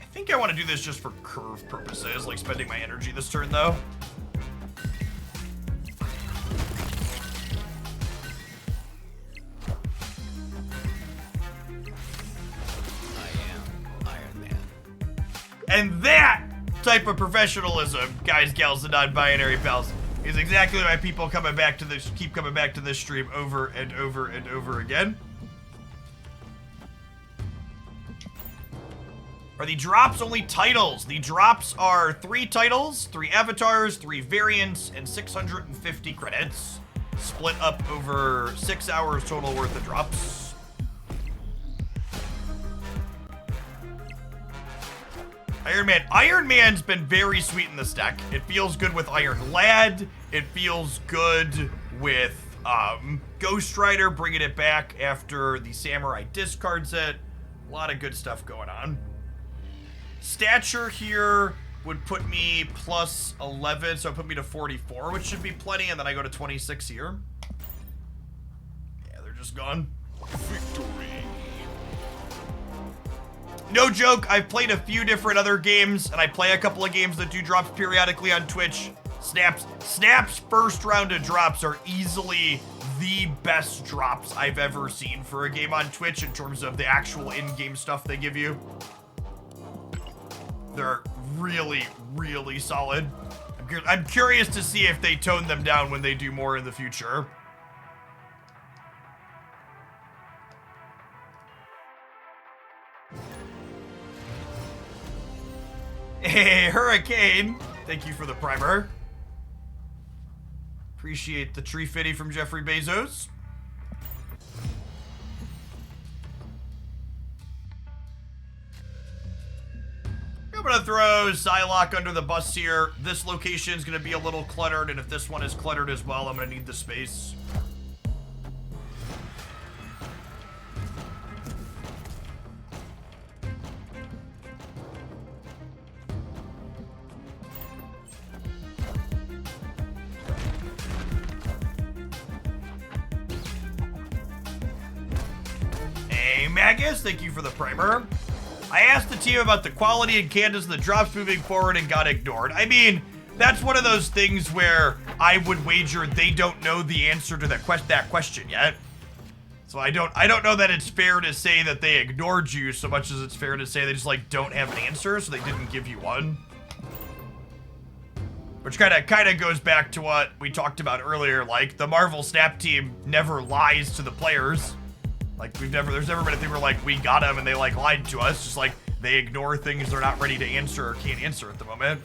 I think I want to do this just for curve purposes, like spending my energy this turn, though. I am Iron Man. And that type of professionalism, guys, gals, and non-binary pals, is exactly why people coming back to this, keep coming back to this stream over and over and over again. Are the drops only titles? The drops are 3 titles, 3 avatars, 3 variants, and 650 credits. Split up over 6 hours total worth of drops. Iron Man. Iron Man's been very sweet in this deck. It feels good with Iron Lad. It feels good with Ghost Rider, bringing it back after the Samurai discards it. A lot of good stuff going on. Stature here would put me plus 11, so it put me to 44, which should be plenty, and then I go to 26 here. Yeah, they're just gone. Victory. No joke, I've played a few different other games, and I play a couple of games that do drops periodically on Twitch. Snap's first round of drops are easily the best drops I've ever seen for a game on Twitch in terms of the actual in-game stuff they give you. They're really, really solid. I'm curious to see if they tone them down when they do more in the future. Hey, Hurricane! Thank you for the primer. Appreciate the tree fitty from Jeffrey Bezos. I'm gonna throw Psylocke under the bus here. This location is gonna be a little cluttered, and if this one is cluttered as well, I'm gonna need the space. Magus, thank you for the primer. I asked the team about the quality and cadence of the drops moving forward and got ignored. I mean, that's one of those things where I would wager they don't know the answer to that question yet. So I don't know that it's fair to say that they ignored you so much as it's fair to say they just like don't have an answer, so they didn't give you one. Which kind of goes back to what we talked about earlier, like the Marvel Snap team never lies to the players. Like, there's never been a thing where, like, we got them and they, like, lied to us. Just, like, they ignore things they're not ready to answer or can't answer at the moment.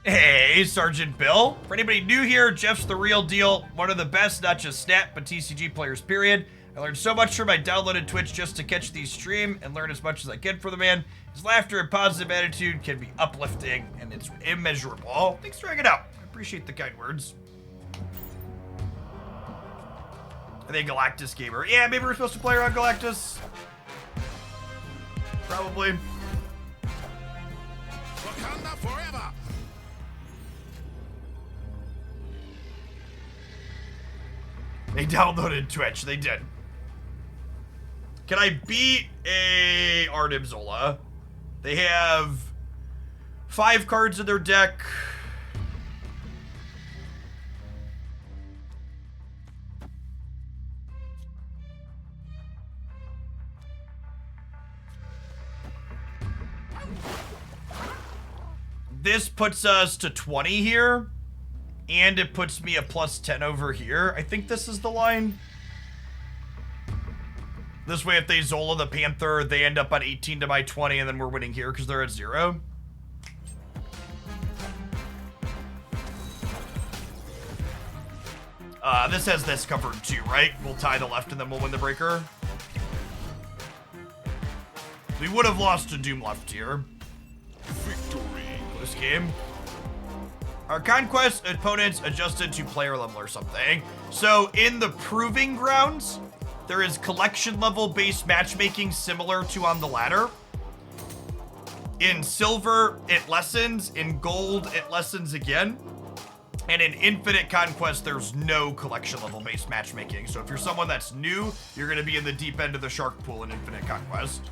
Hey, Sergeant Bill. For anybody new here, Jeff's the real deal. One of the best, not just Snap, but TCG players, period. I learned so much from my downloaded Twitch just to catch these stream and learn as much as I can from the man. His laughter and positive attitude can be uplifting, and it's immeasurable. Thanks for hanging out. I appreciate the kind words. I think Galactus Gamer. Yeah, maybe we're supposed to play around Galactus. Probably. Wakanda forever. They downloaded Twitch. They did. Can I beat a Arnim Zola? They have 5 cards in their deck. This puts us to 20 here. And it puts me a +10 over here. I think this is the line. This way, if they Zola the Panther, they end up on 18 to my 20, and then we're winning here because they're at 0. This has this covered too, right? We'll tie the left and then we'll win the breaker. We would have lost to Doom left here. Victory. This game. Our conquest opponents adjusted to player level or something. So in the proving grounds, there is collection level based matchmaking similar to on the ladder. In silver, it lessens. In gold, it lessens again. And in Infinite Conquest, there's no collection level based matchmaking. So if you're someone that's new, you're going to be in the deep end of the shark pool in Infinite Conquest.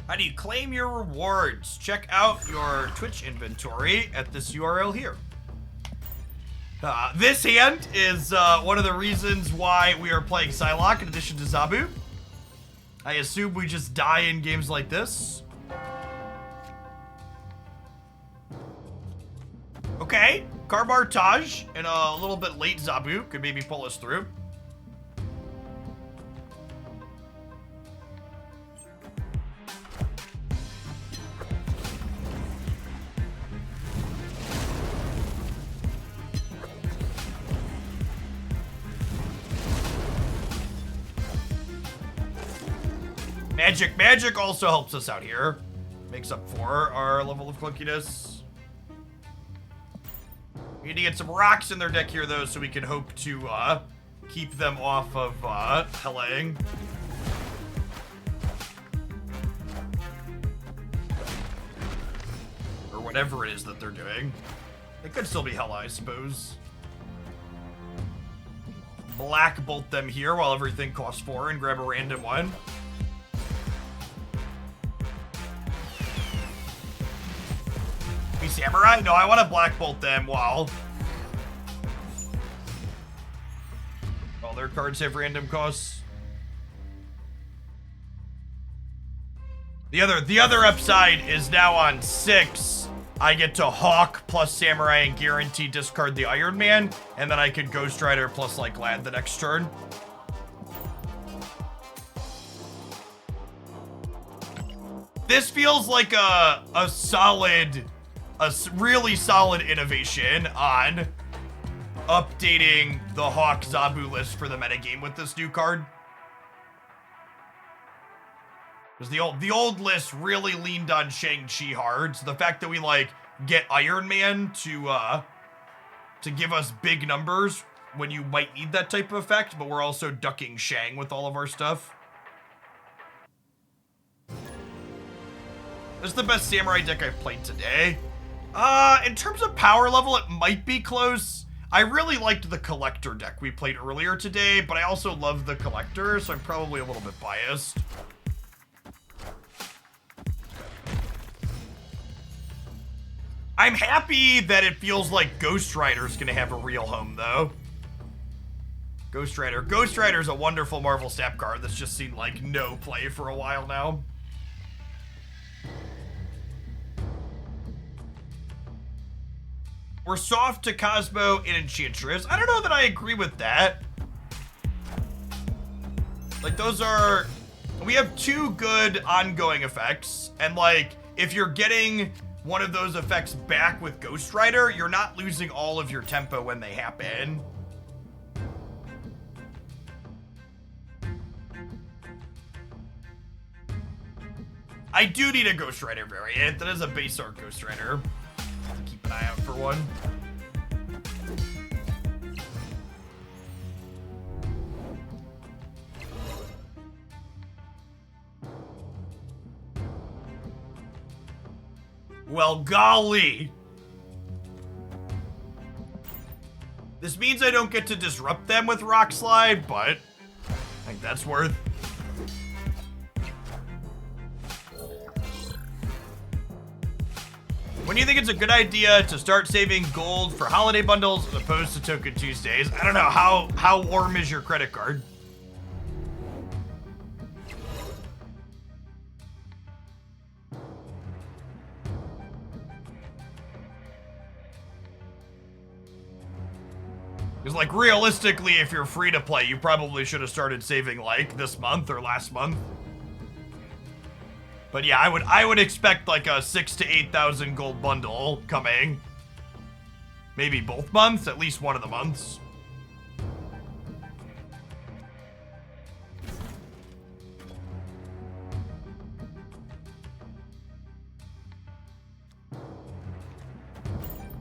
How do you claim your rewards? Check out your Twitch inventory at this URL here. This hand is one of the reasons why we are playing Psylocke in addition to Zabu. I assume we just die in games like this. Okay, Karbar Taj and a little bit late Zabu could maybe pull us through. Magic also helps us out here. Makes up for our level of clunkiness. We need to get some rocks in their deck here, though, so we can hope to keep them off of Hellang. Or whatever it is that they're doing. It could still be Hella, I suppose. Black bolt them here while everything costs 4 and grab a random one. Samurai? No, I want to black bolt them while all their cards have random costs. The other upside is now on 6. I get to Hawk plus Samurai and guarantee discard the Iron Man, and then I could Ghost Rider plus like land the next turn. This feels like a really solid innovation on updating the Hawk Zabu list for the metagame with this new card. Because the old list really leaned on Shang-Chi hard, so the fact that we like get Iron Man to give us big numbers when you might need that type of effect, but we're also ducking Shang with all of our stuff. This is the best Samurai deck I've played today. In terms of power level, it might be close. I really liked the Collector deck we played earlier today, but I also love the Collector, so I'm probably a little bit biased. I'm happy that it feels like Ghost Rider's gonna have a real home, though. Ghost Rider. Ghost Rider's a wonderful Marvel Snap card that's just seen, like, no play for a while now. We're soft to Cosmo and Enchantress. I don't know that I agree with that. Like, those are... We have 2 good ongoing effects. And, like, if you're getting one of those effects back with Ghost Rider, you're not losing all of your tempo when they happen. I do need a Ghost Rider variant. That is a base art Ghost Rider. Keep an eye out for one. Well, golly. This means I don't get to disrupt them with Rock Slide, but I think that's worth. When do you think it's a good idea to start saving gold for holiday bundles as opposed to Token Tuesdays? I don't know, how warm is your credit card? Because, like, realistically, if you're free to play, you probably should have started saving, like, this month or last month. But yeah, I would expect, like, a 6,000 to 8,000 gold bundle coming. Maybe both months, at least one of the months.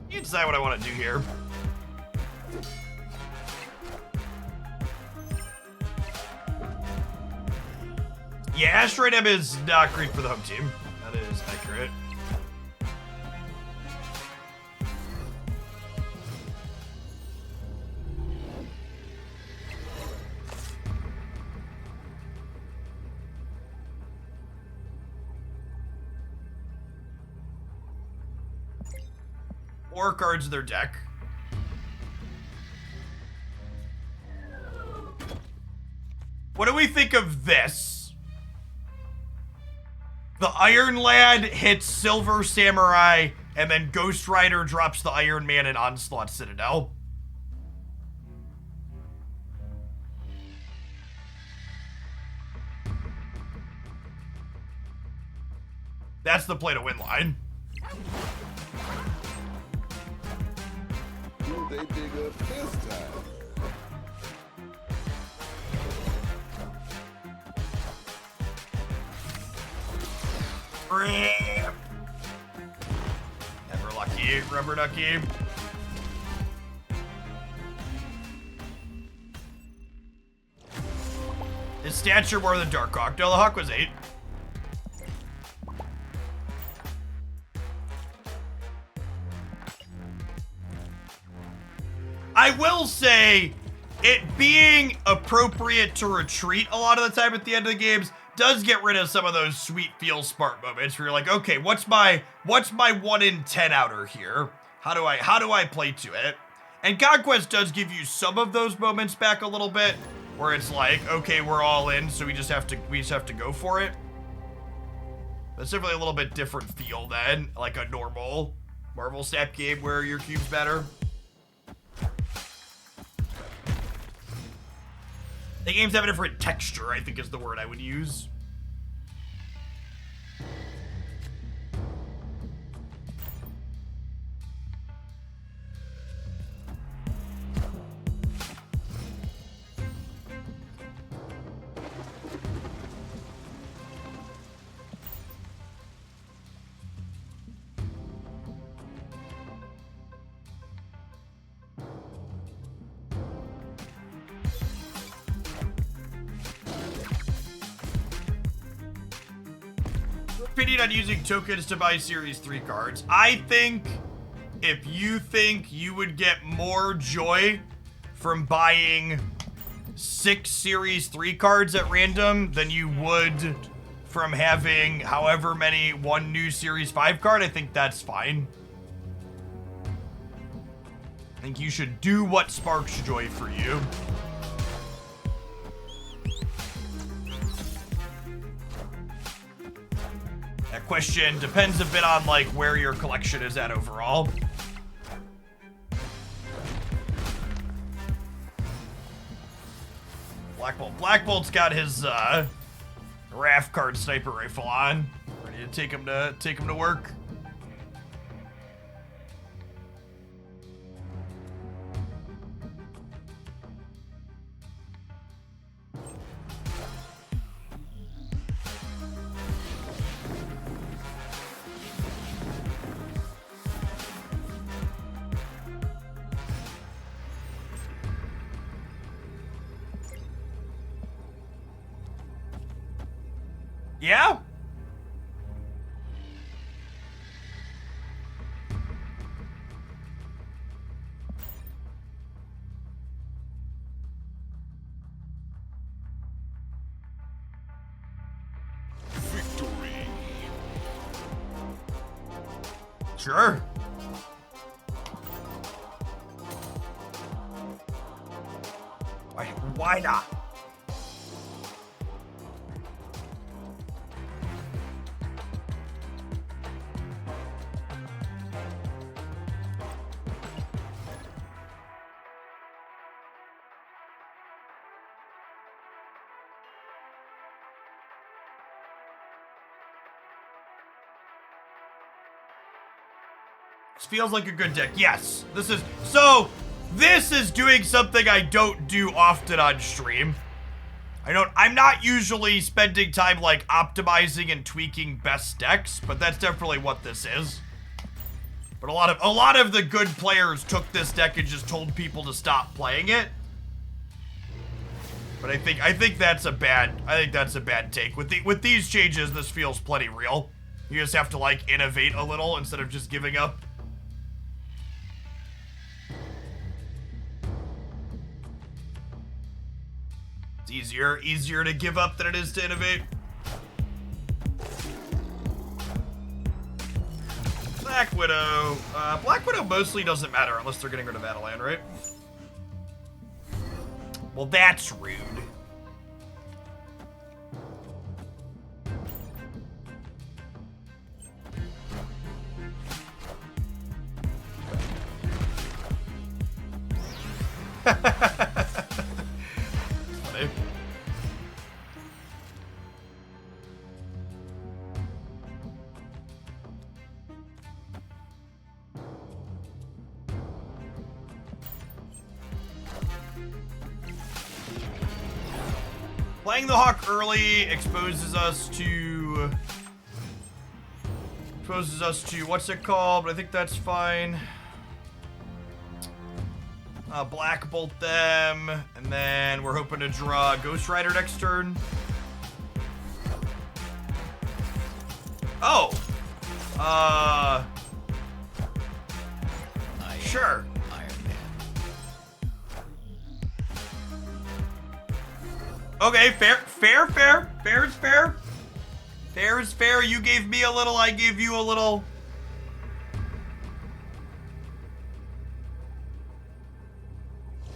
You decide what I want to do here. Yeah, Asteroid M is not great for the home team. That is accurate. Four cards in their deck. What do we think of this? The Iron Lad hits Silver Samurai, and then Ghost Rider drops the Iron Man in Onslaught Citadel. That's the play to win line. Will they dig up this time? Never lucky, rubber ducky. His stature more than Darkhawk. No, the Hawk was 8. I will say, it being appropriate to retreat a lot of the time at the end of the games does get rid of some of those sweet feel smart moments where you're like, okay, what's my 1 in 10 outer here? How do I play to it? And Conquest does give you some of those moments back a little bit, where it's like, okay, we're all in, so we just have to go for it. That's definitely a little bit different feel than like a normal Marvel Snap game where your cubes matter. The games have a different texture, I think is the word I would use. Opinion on using tokens to buy Series 3 cards. I think if you think you would get more joy from buying 6 Series 3 cards at random than you would from having however many one new Series 5 card, I think that's fine. I think you should do what sparks joy for you. That question depends a bit on like where your collection is at overall. Black Bolt. Black Bolt's got his RAF card sniper rifle on, ready to take him to work. Yeah? Sure. Why not? This feels like a good deck. Yes, this is doing something I don't do often on stream. I'm not usually spending time like optimizing and tweaking best decks, but that's definitely what this is. But a lot of the good players took this deck and just told people to stop playing it. But I think that's a bad take. With these changes, this feels plenty real. You just have to like innovate a little instead of just giving up. It's easier to give up than it is to innovate. Black Widow. Black Widow mostly doesn't matter unless they're getting rid of Adelan, right? Well, that's rude. Funny. Playing the Hawk early exposes us to what's it called, but I think that's fine. Black Bolt them, and then we're hoping to draw Ghost Rider next turn. Oh! Sure. Iron Man. Okay, fair is fair. Fair is fair. You gave me a little, I gave you a little.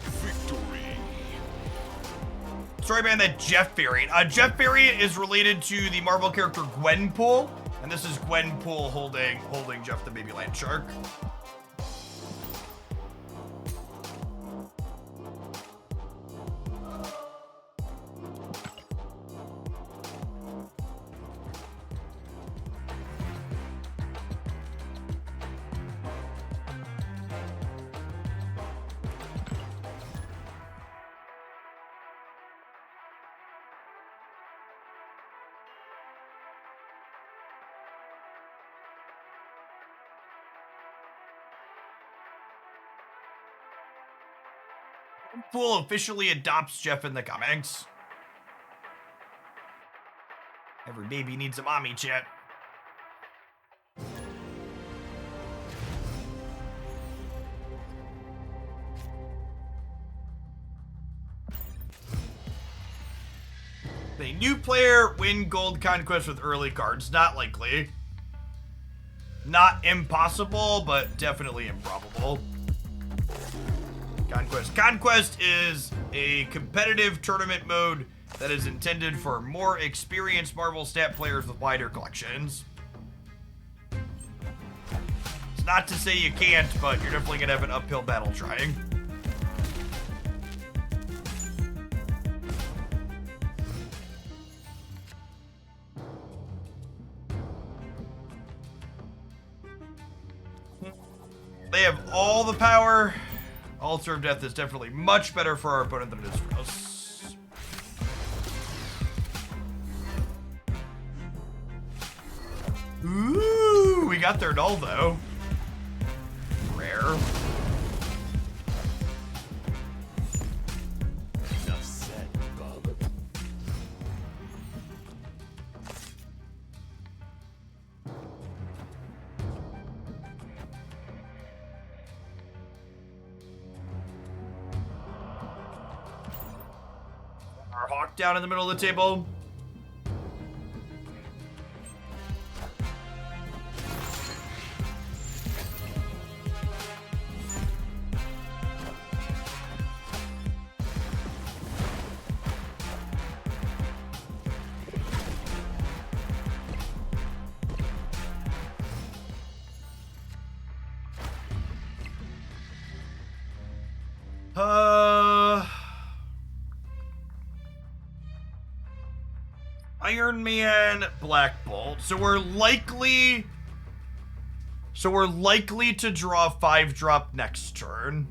Victory. Sorry, man, that Jeff variant. Jeff variant is related to the Marvel character Gwenpool, and this is Gwenpool holding Jeff the baby land shark. Gwenpool officially adopts Jeff in the comics. Every baby needs a mommy, chat. A new player win gold conquest with early cards. Not likely. Not impossible, but definitely improbable. Conquest. Conquest is a competitive tournament mode that is intended for more experienced Marvel stat players with wider collections. It's not to say you can't, but you're definitely going to have an uphill battle trying. They have all the power. Altar of Death is definitely much better for our opponent than it is for us. Ooh, we got their null though. Rare. Enough said, Bob. Our Hawk down in the middle of the table. Iron Man, Black Bolt. So we're likely to draw 5-drop next turn.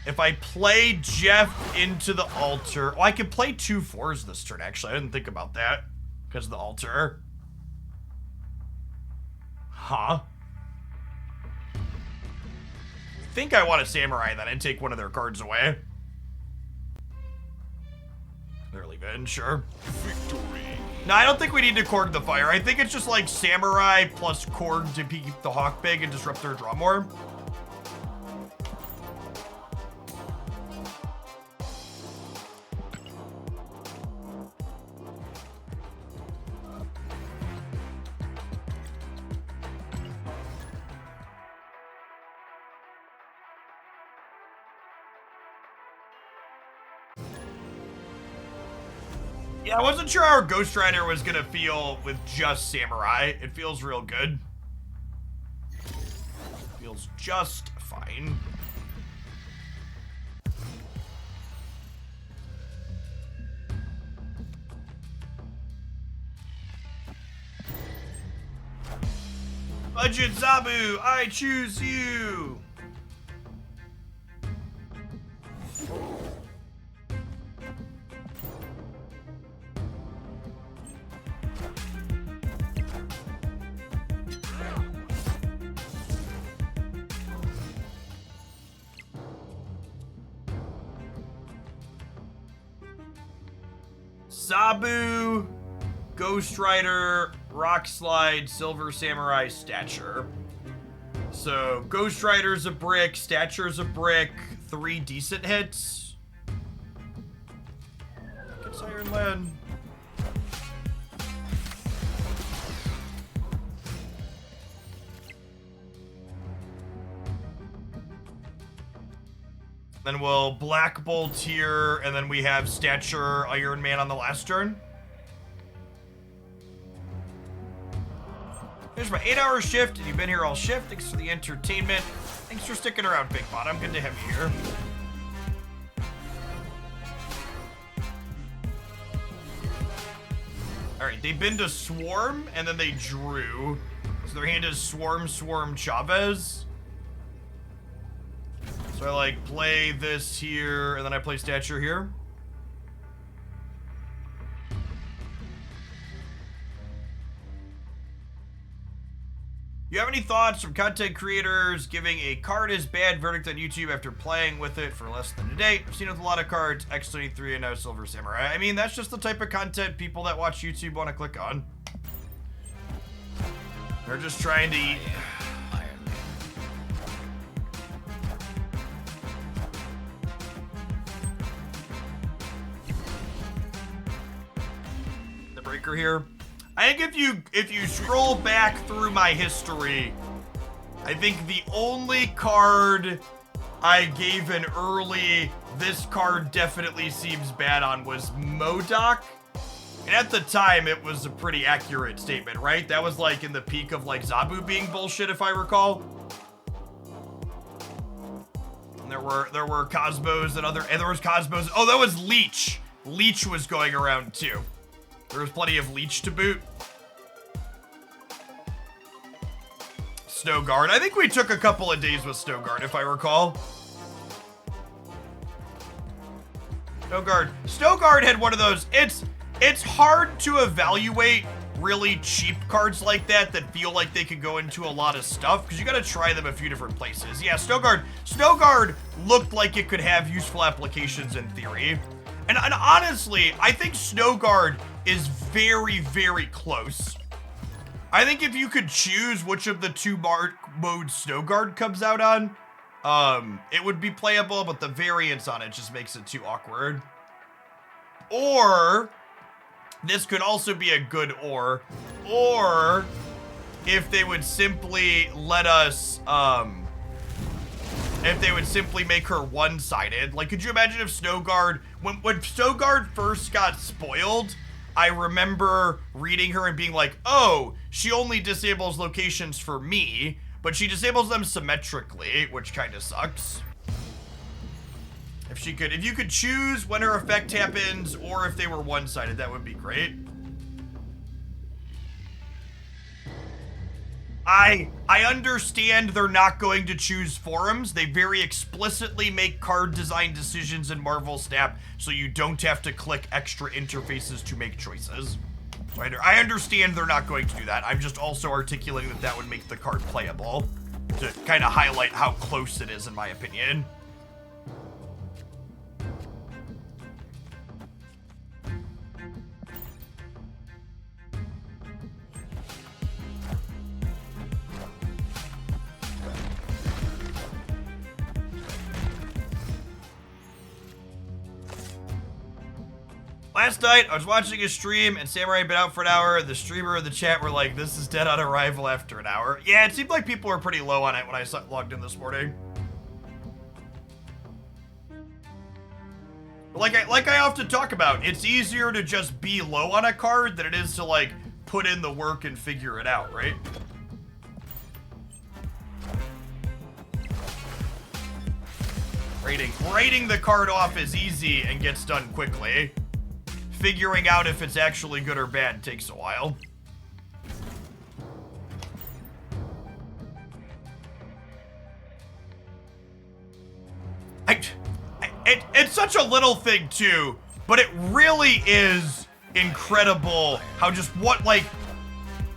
If I play Jeff into the altar... Oh, I could play 2 4s this turn, actually. I didn't think about that. Because of the altar. Huh? I think I want a Samurai then and take one of their cards away. They're leaving, sure. Victory. No, I don't think we need to Korg the Fire. I think it's just like Samurai plus Korg to keep the Hawk big and disrupt their draw more. Yeah, I wasn't sure how Ghost Rider was gonna feel with just Samurai. It feels real good. Feels just fine. Budget Zabu, I choose you! Zabu, Ghost Rider, Rock Slide, Silver Samurai, Stature. So, Ghost Rider's a brick, Stature's a brick, 3 decent hits. It's Iron Man. Then we'll Black Bolt here, and then we have Stature, Iron Man on the last turn. Here's my 8-hour shift, and you've been here all shift. Thanks for the entertainment. Thanks for sticking around, Big Bottom. Good to have you here. Alright, they've been to Swarm, and then they drew. So their hand is Swarm, Swarm, Chavez. So I like play this here, and then I play Stature here. You have any thoughts from content creators giving a card is bad verdict on YouTube after playing with it for less than a day? I've seen it with a lot of cards, X23 and now Silver Samurai. I mean, that's just the type of content people that watch YouTube want to click on. They're just trying to eat. Breaker here. I think if you scroll back through my history, I think the only card I gave an early this card definitely seems bad on was MODOK. And at the time it was a pretty accurate statement, right? That was like in the peak of like Zabu being bullshit, if I recall. And there were Cosmos and there was Cosmos. Oh, that was Leech. Leech was going around too. There was plenty of Leech to boot. Snowguard. I think we took a couple of days with Snowguard, if I recall. Snowguard had one of those. It's hard to evaluate really cheap cards like that feel like they could go into a lot of stuff, because you got to try them a few different places. Yeah, Snowguard looked like it could have useful applications in theory. And honestly, I think Snowguard is very, very close. I think if you could choose which of the 2 modes Snowguard comes out on, it would be playable, but the variance on it just makes it too awkward. Or, this could also be a good or if they would simply let us, if they would simply make her one-sided. Like, could you imagine if Snowguard, when Snowguard first got spoiled, I remember reading her and being like, oh, she only disables locations for me. but she disables them symmetrically, which kind of sucks. If you could choose when her effect happens, or if they were one-sided, that would be great. I understand they're not going to choose forums. They very explicitly make card design decisions in Marvel Snap, so you don't have to click extra interfaces to make choices. So I understand they're not going to do that. I'm just also articulating that that would make the card playable, to kind of highlight how close it is, in my opinion. Last night, I was watching a stream, and Samurai had been out for an hour. The streamer and the chat were like, this is dead on arrival after an hour. Yeah, it seemed like people were pretty low on it when I logged in this morning. Like I often talk about, it's easier to just be low on a card than it is to, like, put in the work and figure it out, right? Rating the card off is easy and gets done quickly. Figuring out if it's actually good or bad takes a while. It's such a little thing too, but it really is incredible how just like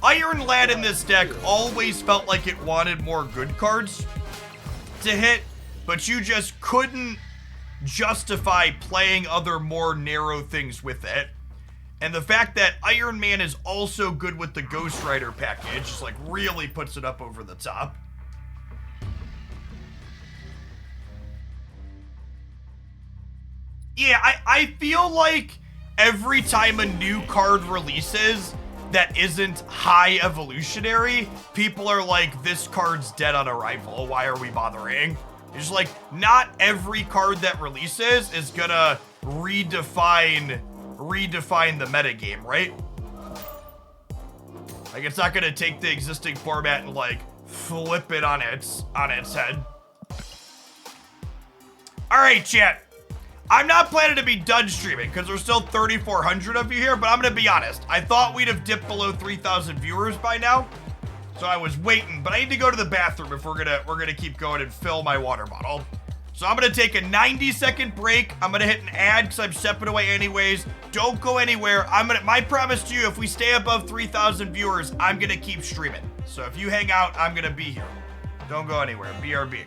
Iron Lad in this deck always felt like it wanted more good cards to hit, but you just couldn't justify playing other more narrow things with it. And the fact that Iron Man is also good with the Ghost Rider package just like really puts it up over the top. Yeah, I feel like every time a new card releases that isn't high evolutionary, people are like, this card's dead on arrival, why are we bothering? It's like, not every card that releases is gonna redefine the metagame, right? Like, it's not gonna take the existing format and like flip it on its head. All right, chat. I'm not planning to be done streaming because there's still 3,400 of you here, but I'm gonna be honest. I thought we'd have dipped below 3,000 viewers by now, so I was waiting. But I need to go to the bathroom if we're gonna keep going and fill my water bottle. So I'm gonna take a 90-second break. I'm gonna hit an ad because I'm stepping away anyways. Don't go anywhere. My promise to you, if we stay above 3,000 viewers, I'm gonna keep streaming. So if you hang out, I'm gonna be here. Don't go anywhere. BRB.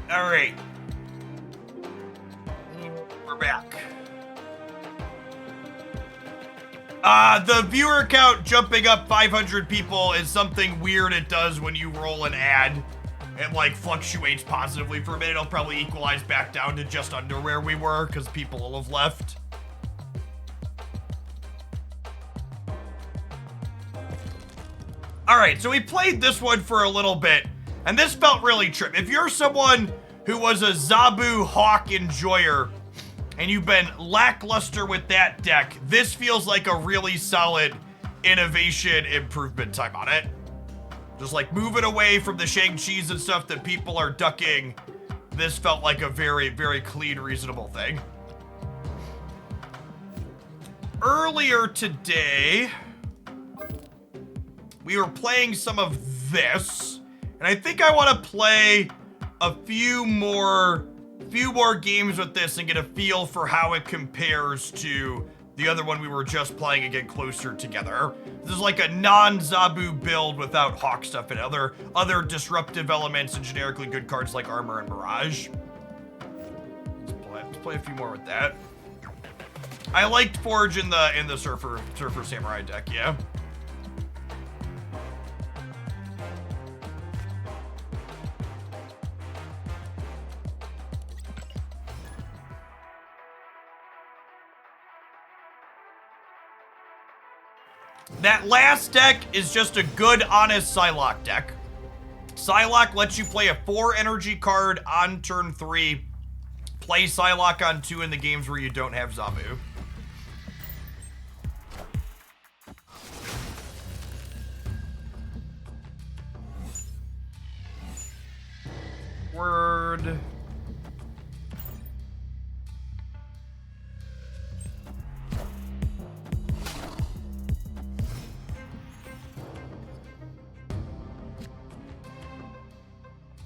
All right. We're back. The viewer count jumping up 500 people is something weird it does when you roll an ad. It like fluctuates positively for a minute. It'll probably equalize back down to just under where we were because people will have left. All right, so we played this one for a little bit, and this felt really trip. If you're someone who was a Zabu Hawk enjoyer and you've been lackluster with that deck, this feels like a really solid innovation improvement time on it. Just like moving away from the Shang-Chis and stuff that people are ducking, this felt like a very, very clean, reasonable thing. Earlier today, we were playing some of this, and I think I want to play a few more games with this and get a feel for how it compares to the other one we were just playing and get closer together. This is like a non-Zabu build without Hawk stuff and other disruptive elements and generically good cards like Armor and Mirage. Let's play a few more with that. I liked Forge in the Surfer Samurai deck, yeah. That last deck is just a good, honest Psylocke deck. Psylocke lets you play a 4 energy card on turn 3, play Psylocke on 2 in the games where you don't have Zabu. Word.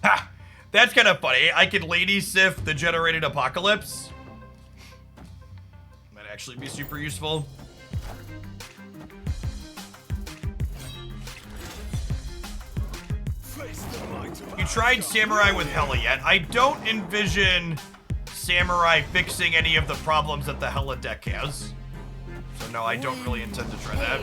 Ha! That's kind of funny. I could Lady Sif the Generated Apocalypse. Might actually be super useful. You tried Samurai with Hela yet? I don't envision Samurai fixing any of the problems that the Hela deck has. So no, I don't really intend to try that.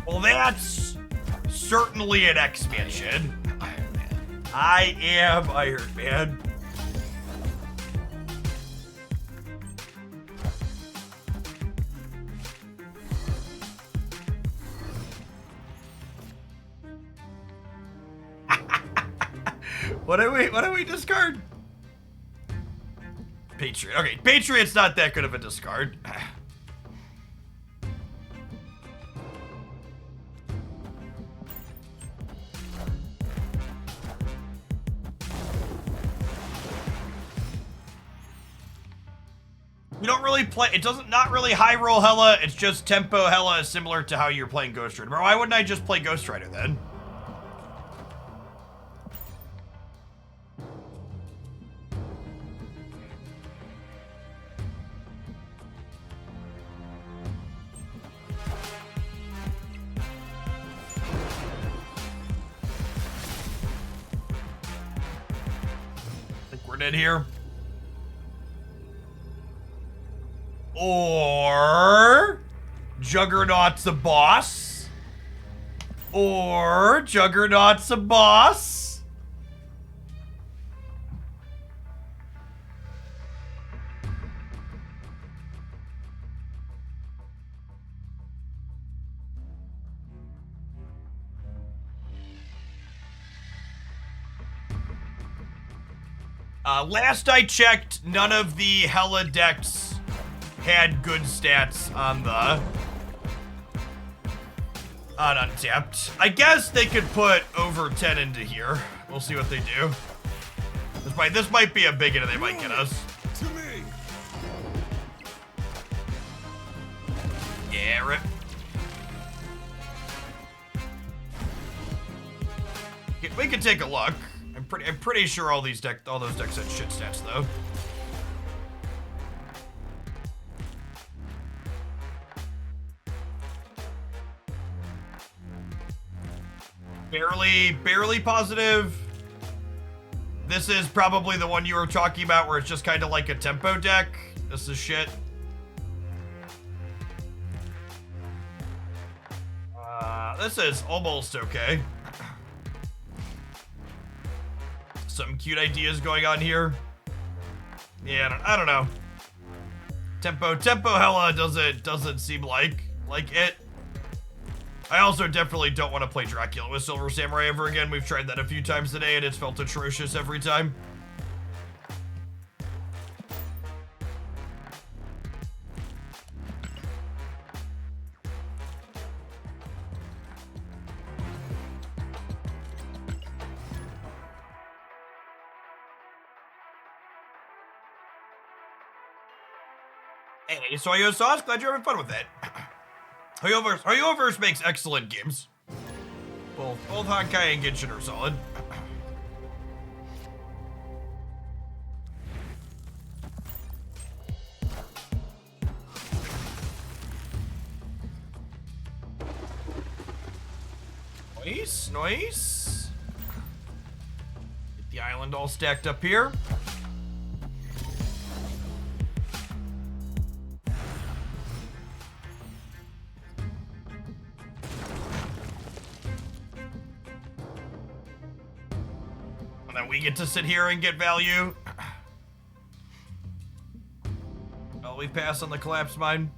Well, that's certainly an expansion. Iron Man. I am Iron Man. What do we discard? Patriot. Okay, Patriot's not that good of a discard. We don't really play, it doesn't, not really high roll Hela, it's just tempo Hela, similar to how you're playing Ghost Rider. Why wouldn't I just play Ghost Rider then? I think we're dead here. Or Juggernaut's a boss. Or Juggernaut's a boss. Last I checked, none of the Hela decks had good stats on Untapped. I guess they could put over 10 into here. We'll see what they do. This might be a big one and they might get us. To me. Yeah, rip. We can take a look. I'm pretty sure all those decks had shit stats though. barely positive. This is probably the one you were talking about where it's just kind of like a tempo deck. This is shit. This is almost okay. Some cute ideas going on here. Yeah, I don't know. Tempo hella doesn't seem like it. I also definitely don't want to play Dracula with Silver Samurai ever again. We've tried that a few times today and it's felt atrocious every time. Hey, Soyo Sauce, glad you're having fun with it. Hoyoverse makes excellent games. Both Honkai and Genshin are solid. Nice. Get the island all stacked up here. And then we get to sit here and get value. Oh, we pass on the collapse mine.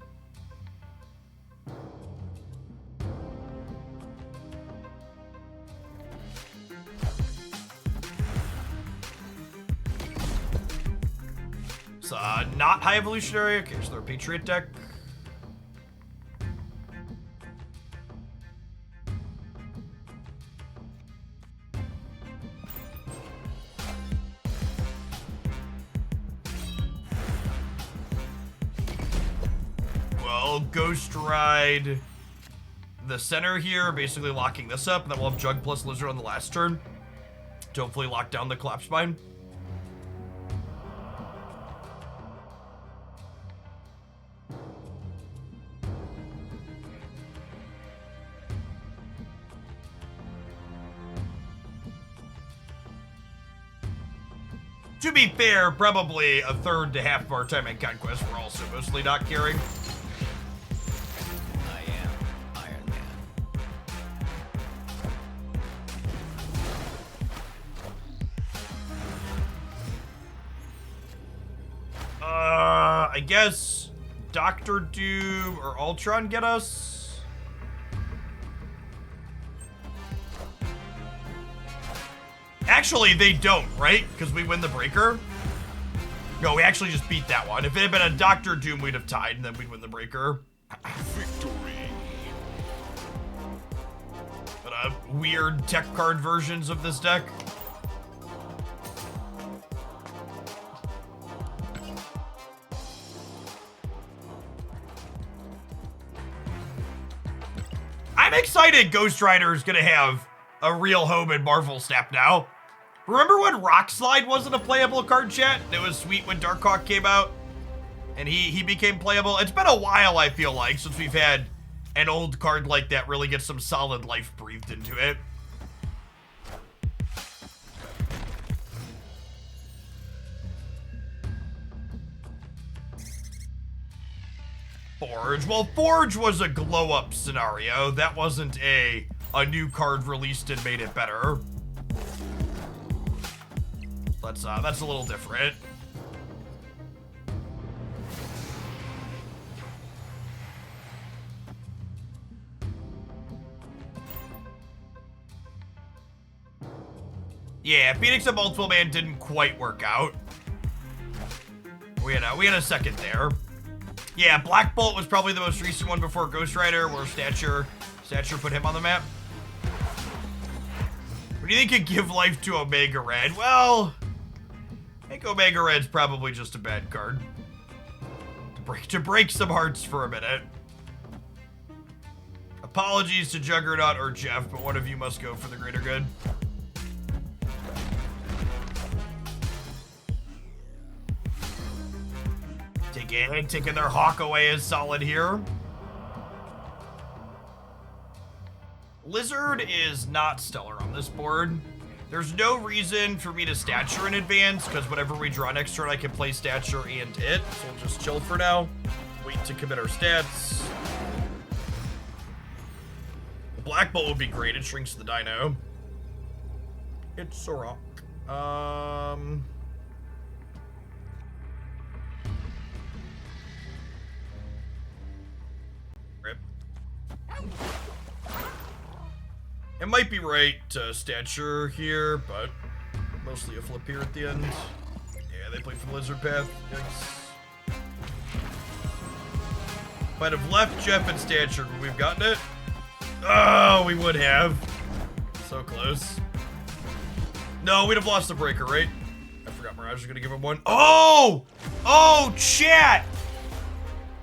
Not high evolutionary. Okay, so they're a Patriot deck. Well, Ghost Ride the center here, basically locking this up, and then we'll have Jug plus Lizard on the last turn to hopefully lock down the collapse mine. To be fair, probably a third to half of our time in Conquest we're also mostly not caring. I am Iron Man. I guess Dr. Doom or Ultron get us? Actually, they don't, right? Because we win the breaker? No, we actually just beat that one. If it had been a Dr. Doom, we'd have tied, and then we'd win the breaker. Victory. But weird tech card versions of this deck. I'm excited Ghost Rider is gonna have a real home in Marvel Snap now. Remember when Rock Slide wasn't a playable card, chat? It was sweet when Darkhawk came out and he became playable. It's been a while, I feel like, since we've had an old card like that really get some solid life breathed into it. Forge. Well, Forge was a glow-up scenario. That wasn't a new card released and made it better. That's a little different. Yeah, Phoenix and Multiple Man didn't quite work out. We had a second there. Yeah, Black Bolt was probably the most recent one before Ghost Rider, where Stature put him on the map. What do you think could give life to Omega Red? Well, I think Omega Red's probably just a bad card. To break some hearts for a minute. Apologies to Juggernaut or Jeff, but one of you must go for the greater good. Taking their Hawk away is solid here. Lizard is not stellar on this board. There's no reason for me to stature in advance, because whenever we draw next turn, I can play stature and it. So we'll just chill for now. Wait to commit our stats. The Black Bolt would be great. It shrinks the dino. It's a rock. Rip. It might be right to stature here, but mostly a flip here at the end. Yeah, they played for the Lizard Path. Yikes. If I'd have left Jeff and stature, would we have gotten it? Oh, we would have. So close. No, we'd have lost the breaker, right? I forgot Mirage was gonna give him one. Oh! Oh, chat!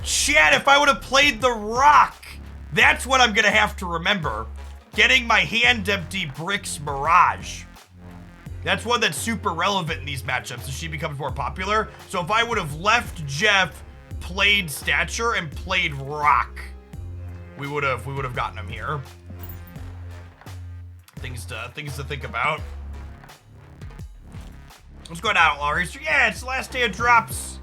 Chat, if I would have played the rock, that's what I'm gonna have to remember. Getting my hand empty bricks Mirage. That's one that's super relevant in these matchups as she becomes more popular. So if I would have left Jeff, played stature, and played rock, we would have gotten him here. Things to think about. What's going on, Outlaw Racer? Yeah, it's the last day of drops.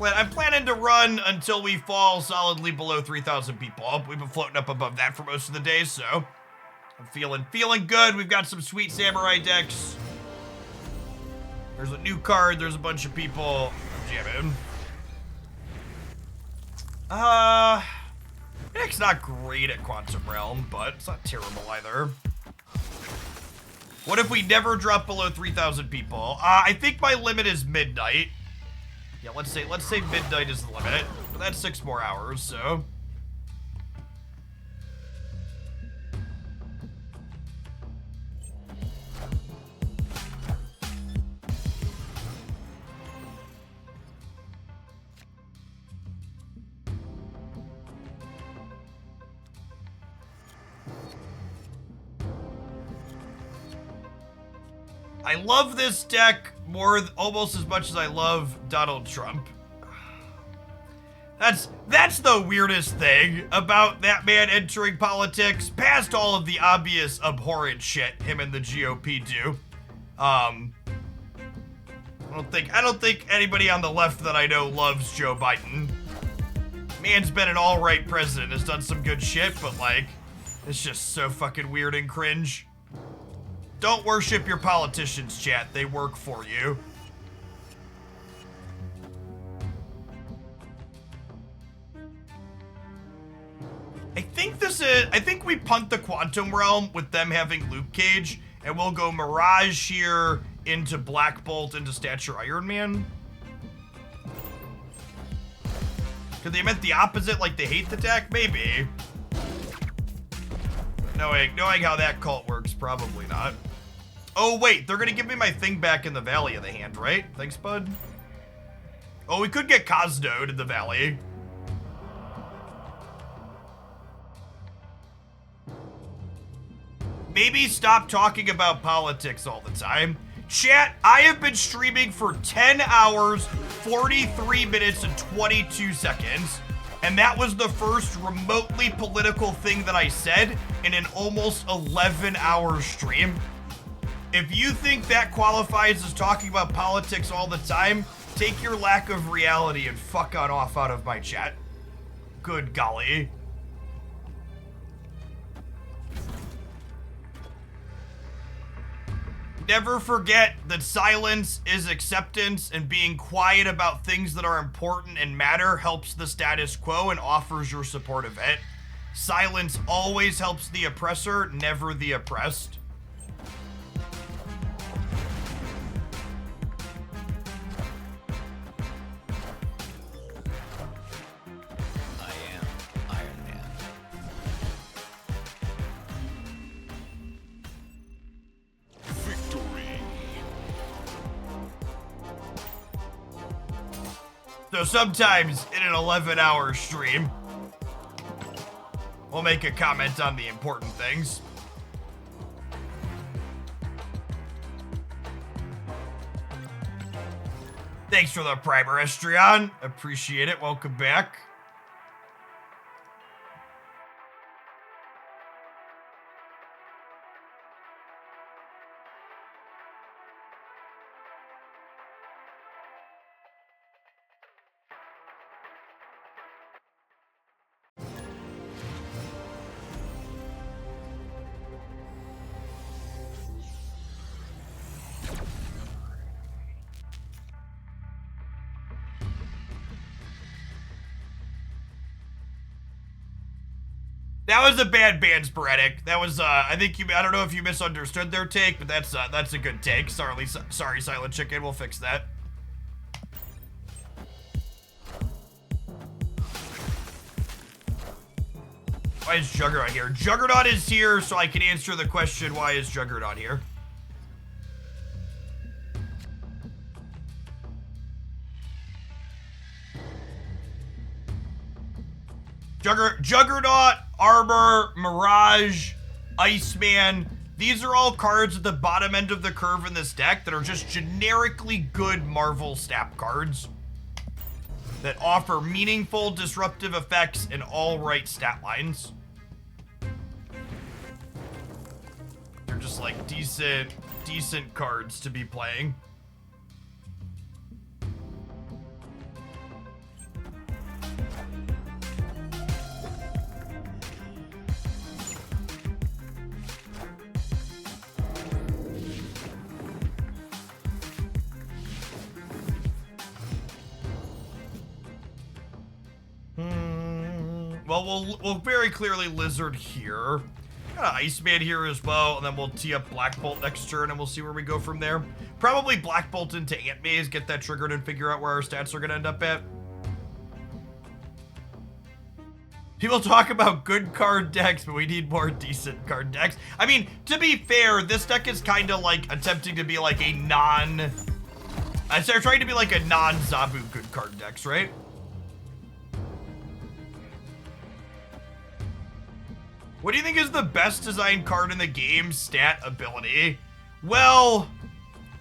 I'm planning to run until we fall solidly below 3,000 people. We've been floating up above that for most of the day, so I'm feeling good. We've got some sweet samurai decks. There's a new card. There's a bunch of people. I'm jamming. Deck's not great at Quantum Realm, but it's not terrible either. What if we never drop below 3,000 people? I think my limit is midnight. Yeah, let's say midnight is the limit. But that's 6 more hours, so. I love this deck almost as much as I love Donald Trump. That's the weirdest thing about that man entering politics, past all of the obvious abhorrent shit him and the GOP do. I don't think anybody on the left that I know loves Joe Biden. Man's been an all-right president, has done some good shit, but like, it's just so fucking weird and cringe. Don't worship your politicians, chat. They work for you. I think we punt the Quantum Realm with them having Luke Cage, and we'll go Mirage here into Black Bolt into Stature Iron Man. Could they meant the opposite, like they hate the deck? Maybe. Knowing how that cult works, probably not. Oh, wait, they're gonna give me my thing back in the Valley of the Hand, right? Thanks, bud. Oh, we could get Cosnode in the Valley. Maybe stop talking about politics all the time. Chat, I have been streaming for 10 hours, 43 minutes, and 22 seconds. And that was the first remotely political thing that I said in an almost 11-hour stream. If you think that qualifies as talking about politics all the time, take your lack of reality and fuck on off out of my chat. Good golly. Never forget that silence is acceptance, and being quiet about things that are important and matter helps the status quo and offers your support of it. Silence always helps the oppressor, never the oppressed. So sometimes in an 11-hour stream, we'll make a comment on the important things. Thanks for the primer, Estrion. Appreciate it. Welcome back. That was a bad ban, Sporadic. That was, I think I don't know if you misunderstood their take, but that's a good take. Sorry, Silent Chicken, we'll fix that. Why is Juggernaut here? Juggernaut is here so I can answer the question, why is Juggernaut here? Juggernaut, Armor, Mirage, Iceman. These are all cards at the bottom end of the curve in this deck that are just generically good Marvel Snap cards that offer meaningful disruptive effects in all right stat lines. They're just like decent cards to be playing. Well, we'll very clearly Lizard here. Got an Iceman here as well, and then we'll tee up Black Bolt next turn, and we'll see where we go from there. Probably Black Bolt into Ant Maze, get that triggered, and figure out where our stats are going to end up at. People talk about good card decks, but we need more decent card decks. I mean, to be fair, this deck is kind of like attempting to be like a they're trying to be like a non-Zabu good card decks, right? What do you think is the best designed card in the game? Stat ability? Well,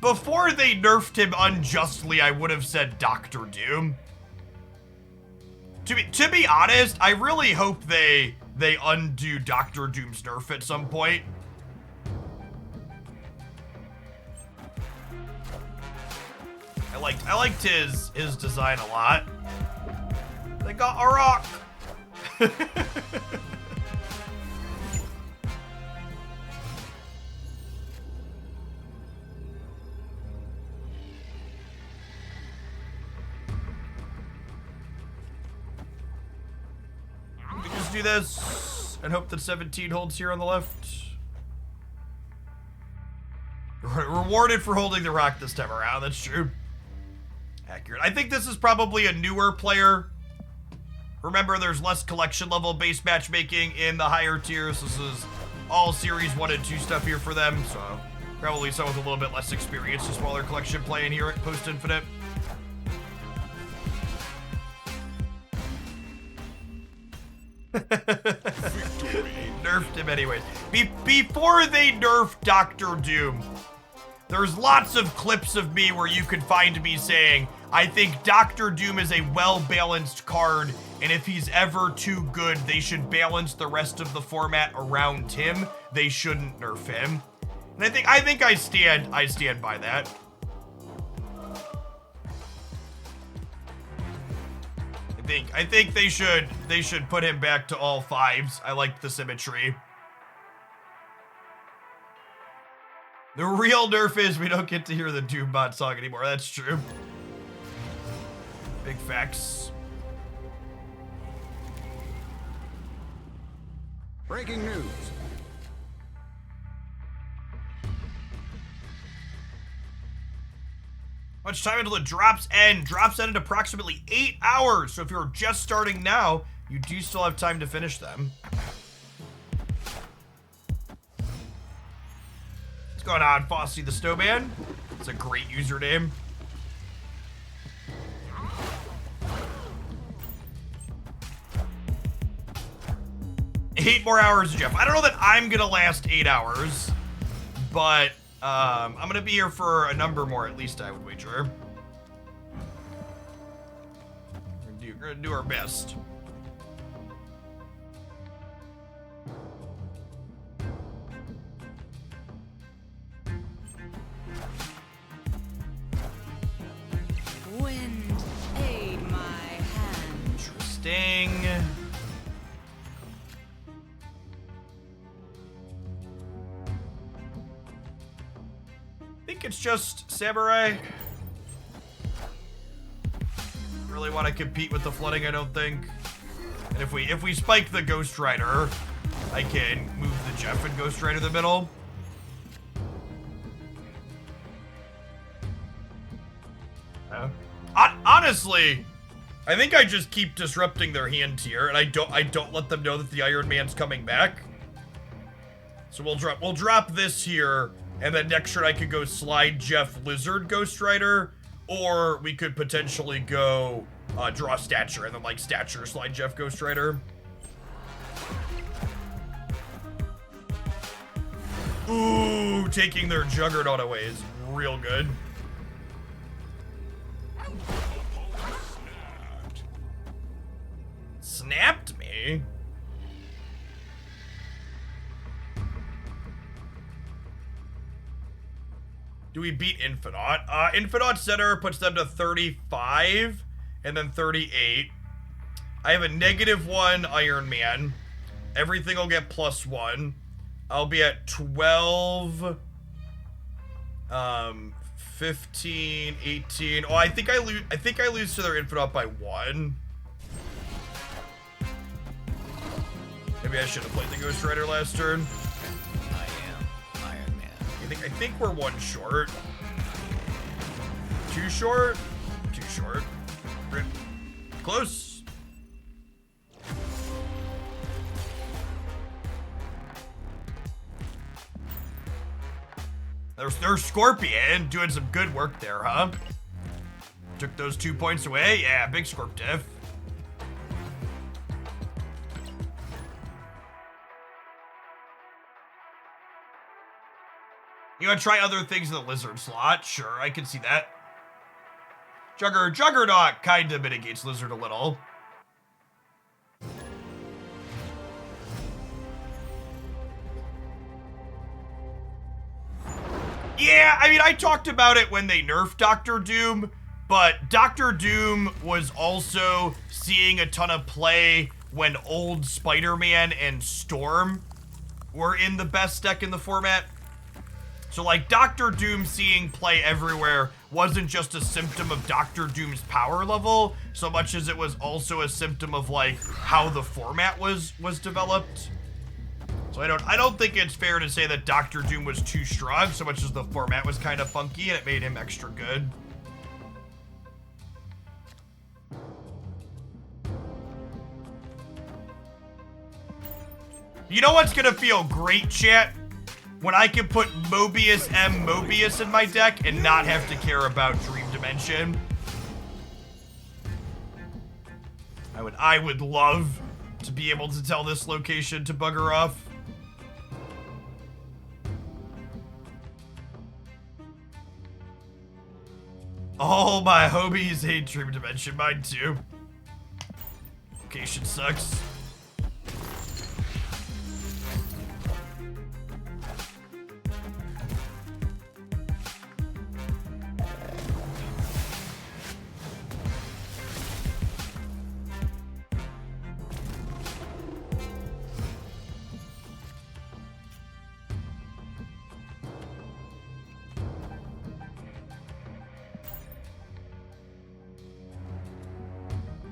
before they nerfed him unjustly, I would have said Dr. Doom. To be honest, I really hope they undo Dr. Doom's nerf at some point. I liked his design a lot. They got a rock. We just do this and hope that 17 holds here on the left. Rewarded for holding the rock this time around, that's true. Accurate. I think this is probably a newer player. Remember, there's less collection level base matchmaking in the higher tiers. This is all series 1 and 2 stuff here for them, so probably someone with a little bit less experience, a smaller collection playing here at Post Infinite. Nerfed him anyways. Before they nerfed Dr. Doom, there's lots of clips of me where you could find me saying, I think Dr. Doom is a well-balanced card, and if he's ever too good, they should balance the rest of the format around him. They shouldn't nerf him. And I think I stand by that. I think they should put him back to all 5s. I like the symmetry. The real nerf is we don't get to hear the Doombot song anymore. That's true. Big facts. Breaking news. Much time until the drops end. Drops end in approximately 8 hours. So if you're just starting now, you do still have time to finish them. What's going on, Fossey the Snowman? It's a great username. Eight more hours, Jeff. I don't know that I'm gonna last 8 hours, but I'm gonna be here for a number more, at least I would wager. We're gonna do our best. Wind, aid my hand. Interesting. I think it's just Samurai. Really want to compete with the flooding, I don't think. And if we spike the Ghost Rider, I can move the Jeff and Ghost Rider in the middle. Honestly, I think I just keep disrupting their hand tier, and I don't let them know that the Iron Man's coming back. So we'll drop this here, and then next turn I could go slide Jeff Lizard Ghost Rider, or we could potentially go draw Stature, and then like Stature slide Jeff Ghost Rider. Ooh, taking their Juggernaut away is real good. Snapped me? Do we beat Infinaut? Infinaut Center puts them to 35 and then 38. I have a -1 Iron Man. Everything will get +1. I'll be at 12, 15, 18. Oh, I think I lose to their Infinaut by 1. Maybe I should have played the Ghost Rider last turn. I am Iron Man. I think we're 1 short. 2 short? 2 short. Close. There's Scorpion doing some good work there, huh? Took those 2 points away. Yeah, big Scorp diff. You wanna try other things in the Lizard slot? Sure, I can see that. Juggernaut kinda mitigates Lizard a little. Yeah, I mean, I talked about it when they nerfed Doctor Doom, but Doctor Doom was also seeing a ton of play when old Spider-Man and Storm were in the best deck in the format. So, like, Doctor Doom seeing play everywhere wasn't just a symptom of Doctor Doom's power level, so much as it was also a symptom of, like, how the format was developed. So I don't think it's fair to say that Doctor Doom was too strong, so much as the format was kind of funky and it made him extra good. You know what's gonna feel great, chat? When I can put Mobius M. Mobius in my deck and not have to care about Dream Dimension. I would love to be able to tell this location to bugger off. All my homies hate Dream Dimension, mine too. Location sucks.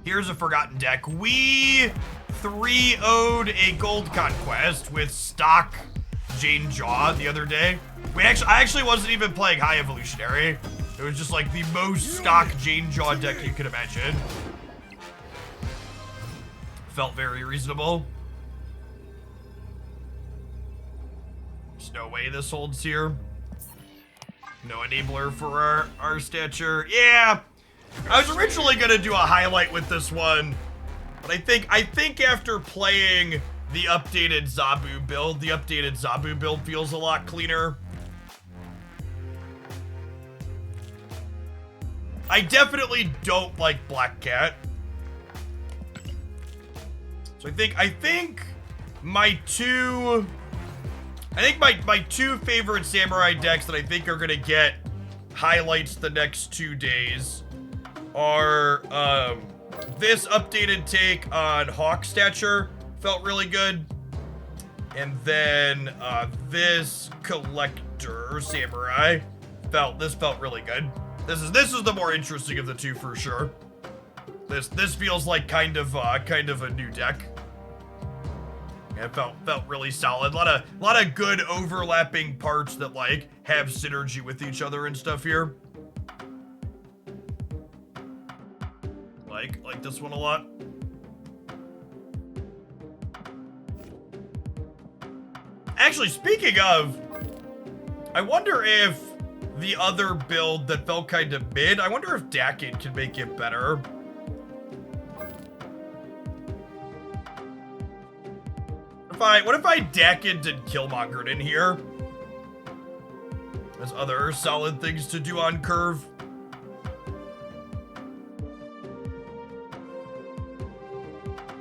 Here's a forgotten deck. We 3-0'd a gold conquest with stock Jane Jaw the other day. I actually wasn't even playing High Evolutionary. It was just like the most stock Jane Jaw deck you could imagine. Felt very reasonable. There's no way this holds here. No enabler for our stature. Yeah. I was originally gonna do a highlight with this one, but I think after playing the updated Zabu build, the updated Zabu build feels a lot cleaner. I definitely don't like Black Cat. So I think my two favorite Samurai decks that I think are gonna get highlights the next 2 days are this updated take on Hawk Stature felt really good, and then this Collector Samurai felt really good. This is the more interesting of the two for sure. This feels like kind of a new deck. Yeah, it felt really solid. A lot of good overlapping parts that like have synergy with each other and stuff here. Like this one a lot. Actually, speaking of, I wonder if the other build that felt kind of mid, I wonder if Dakin can make it better. What if I Dakined and Killmongered in here? There's other solid things to do on curve.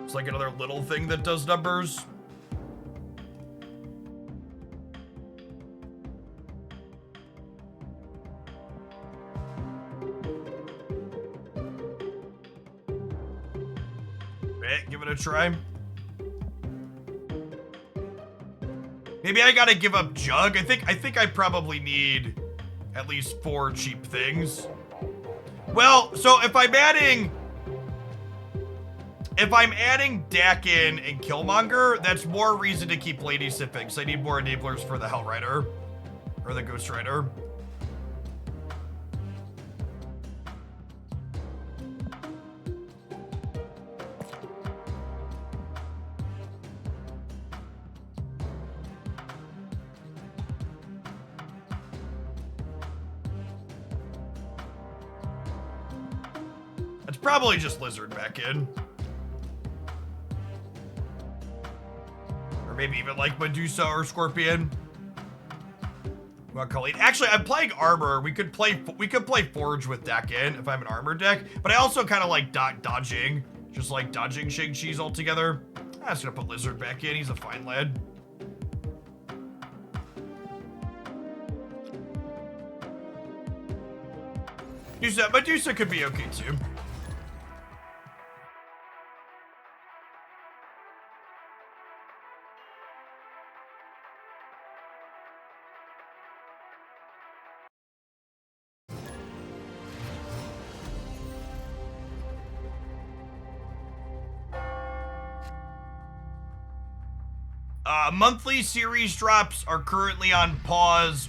It's like another little thing that does numbers. Give it a try. Maybe I gotta give up Jug. I think I probably need at least 4 cheap things. Well, so if I'm adding Dakin and Killmonger, that's more reason to keep Lady Sipping. So I need more enablers for the Hell Rider or the Ghost Rider. Probably just Lizard back in. Or maybe even like Medusa or Scorpion. Well, Colleen. Actually, I'm playing Armor. We could play Forge with Dakin if I'm an Armor deck. But I also kind of like dodging. Just like dodging Shang-Chi's altogether. I'm just gonna put Lizard back in. He's a fine lad. Medusa could be okay too. Monthly series drops are currently on pause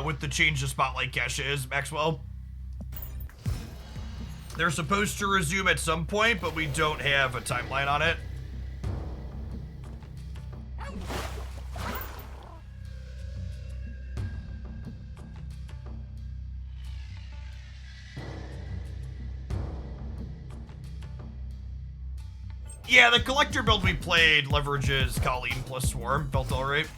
with the change to Spotlight caches, Maxwell. They're supposed to resume at some point, but we don't have a timeline on it. Yeah, the collector build we played leverages Colleen plus Swarm. Felt alright.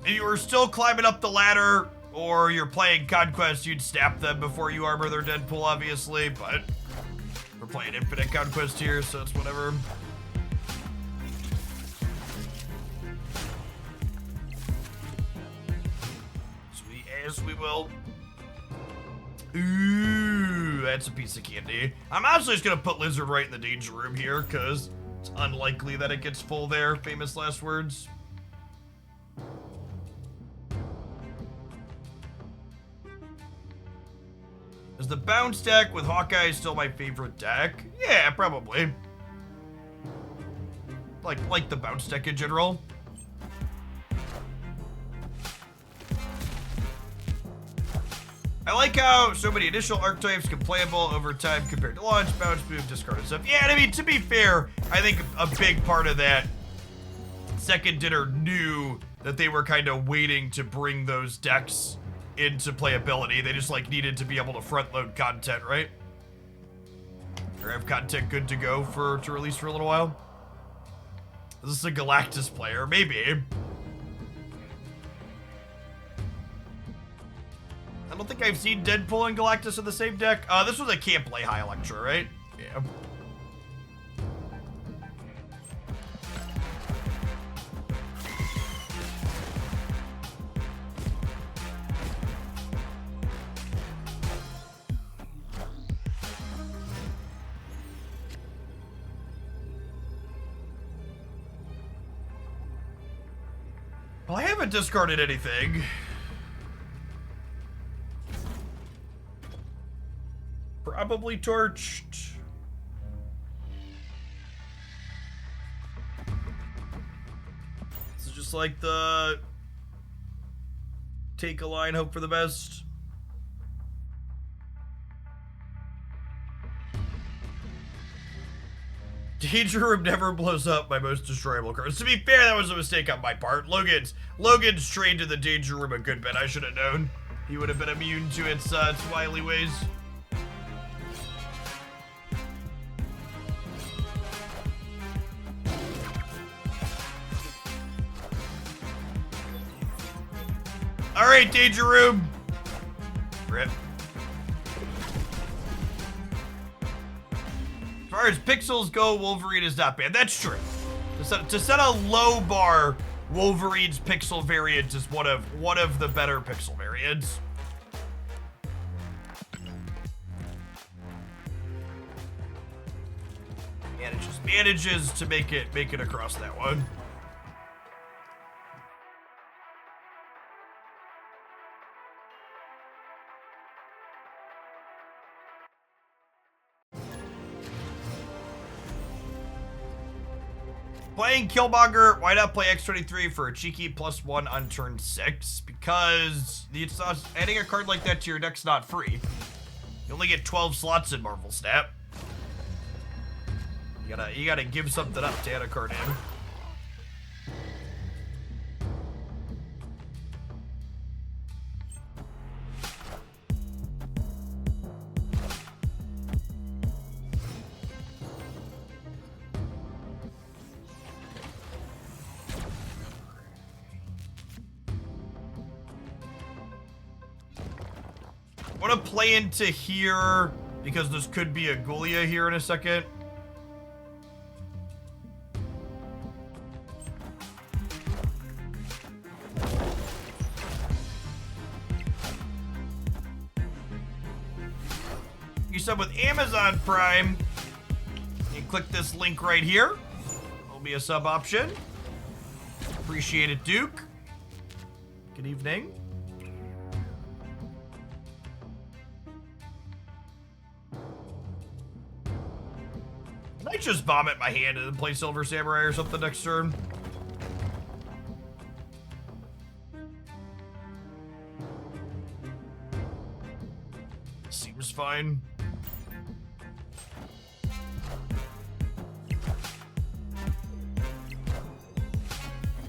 If you were still climbing up the ladder, or you're playing Conquest, you'd snap them before you armor their Deadpool, obviously, but we're playing Infinite Conquest here, so it's whatever. Sweet as we will. Ooh, that's a piece of candy. I'm honestly just gonna put Lizard right in the danger room here, because it's unlikely that it gets full there. Famous last words. Is the bounce deck with Hawkeye still my favorite deck? Yeah, probably. Like the bounce deck in general. I like how so many initial archetypes can playable over time compared to launch, bounce, move, discard, and stuff. Yeah, I mean, to be fair, I think a big part of that Second Dinner knew that they were kind of waiting to bring those decks into playability. They just like needed to be able to front load content, right? Or have content good to go to release for a little while. Is this a Galactus player? Maybe. I don't think I've seen Deadpool and Galactus in the same deck. This was a Can't Play High Electra, right? Yeah. Well, I haven't discarded anything. Probably torched. Looks like the take a line, hope for the best. Danger Room never blows up my most destroyable cards. To be fair, that was a mistake on my part. Logan's trained to the Danger Room a good bit. I should have known. He would have been immune to its wily ways. All right, Danger Room. Rip. As far as pixels go, Wolverine is not bad. That's true. To set a low bar, Wolverine's pixel variant is one of the better pixel variants. Manages to make it across that one. Playing Killmonger, why not play X23 for a cheeky +1 on turn 6? Because adding a card like that to your deck's not free. You only get 12 slots in Marvel Snap. You gotta give something up to add a card in. I want to play into here because this could be a Ghoulia here in a second. You sub with Amazon Prime. You click this link right here. There'll be a sub option. Appreciate it, Duke. Good evening. I might just vomit my hand and then play Silver Samurai or something next turn. Seems fine.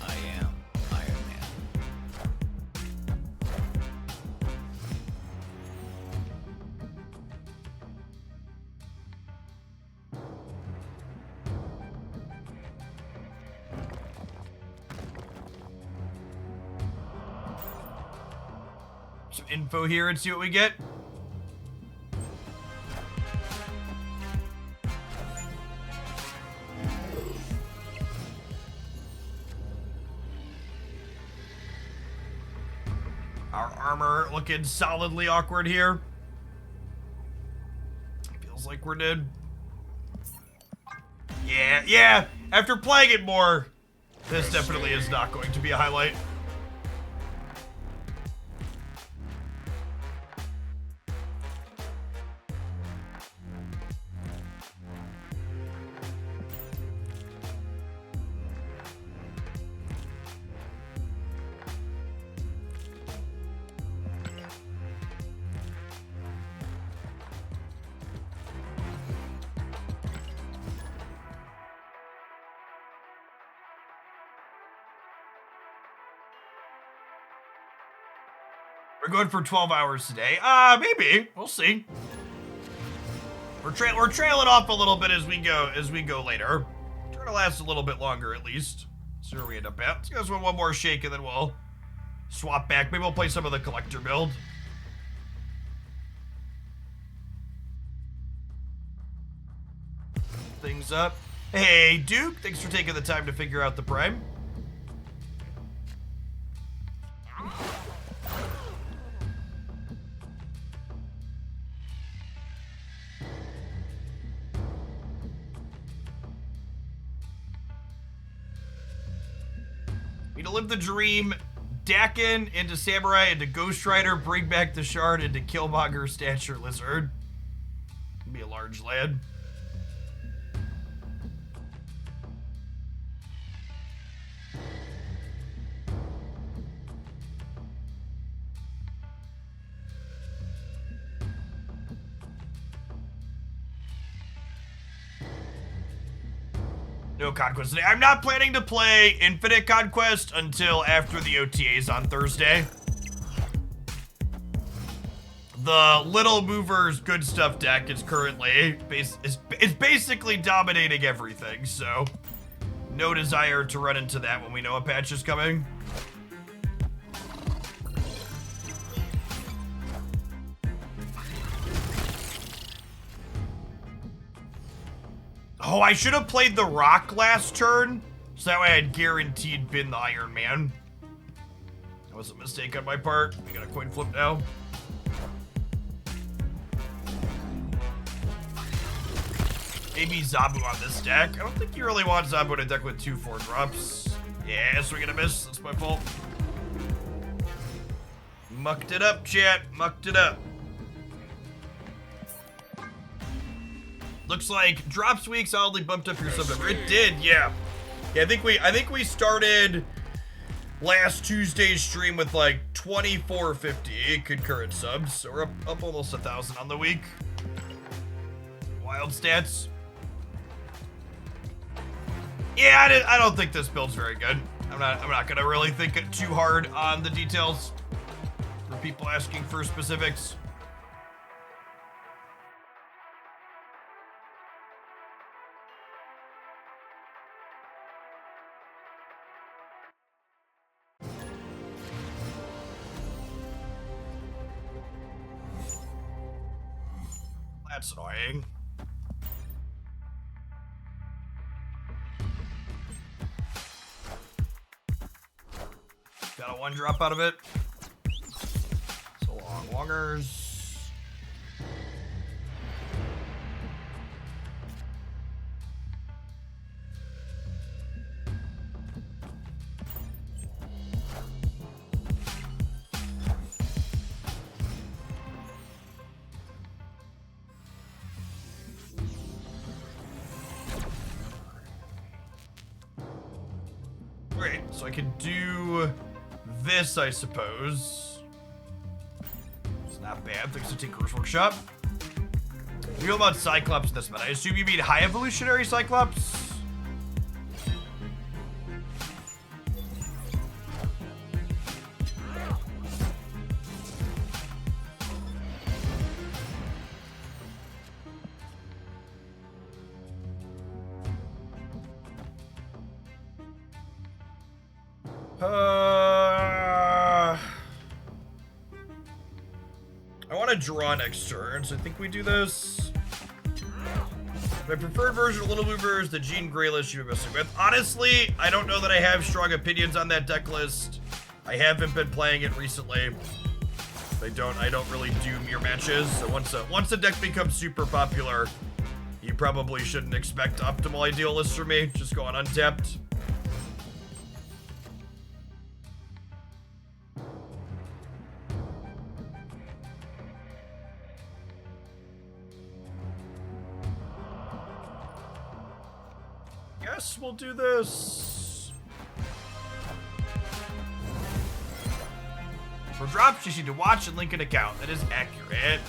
I am Iron Man. Some info here and see what we get. Our armor looking solidly awkward here. Feels like we're dead. Yeah. After playing it more, this definitely is not going to be a highlight. We're going for 12 hours today. Maybe. We'll see. We're trailing off a little bit as we go later. Try to last a little bit longer at least. See where we end up at. Let's give this one more shake and then we'll swap back. Maybe we'll play some of the collector build. Things up. Hey, Duke. Thanks for taking the time to figure out the prime. We to live the dream. Dakin into Samurai into Ghost Rider. Bring back the Shard into Killmonger Stature Lizard. Be a large lad. No Conquest today. I'm not planning to play Infinite Conquest until after the OTAs on Thursday. The Little Movers Good Stuff deck is currently is basically dominating everything, so no desire to run into that when we know a patch is coming. Oh, I should have played the Rock last turn, so that way I'd guaranteed bin the Iron Man. That was a mistake on my part. We got a coin flip now. Maybe Zabu on this deck. I don't think you really want Zabu in a deck with 2 4-drops. Yeah, so we're gonna miss. That's my fault. Mucked it up, chat. Mucked it up. Looks like Drops Week solidly bumped up your sub number. It did, yeah. Yeah, I think we started last Tuesday's stream with like 2450 concurrent subs. So we're up almost 1,000 on the week. Wild stats. Yeah, I don't think this build's very good. I'm not gonna really think it too hard on the details for people asking for specifics. That's annoying. Got a 1-drop out of it. So longers. Great, so I can do this, I suppose. It's not bad. Thanks to Tinker's Workshop. You know about Cyclops in this meta? I assume you mean High Evolutionary Cyclops? I want to draw next turn, so I think we do this. My preferred version of Little Mover is the Jean Grey list you've been messing with. Honestly, I don't know that I have strong opinions on that deck list. I haven't been playing it recently. I don't really do mirror matches. So once a deck becomes super popular, you probably shouldn't expect optimal ideal lists from me. Just go on untapped. Yes, we'll do this. For drops, you need to watch and link an account. That is accurate.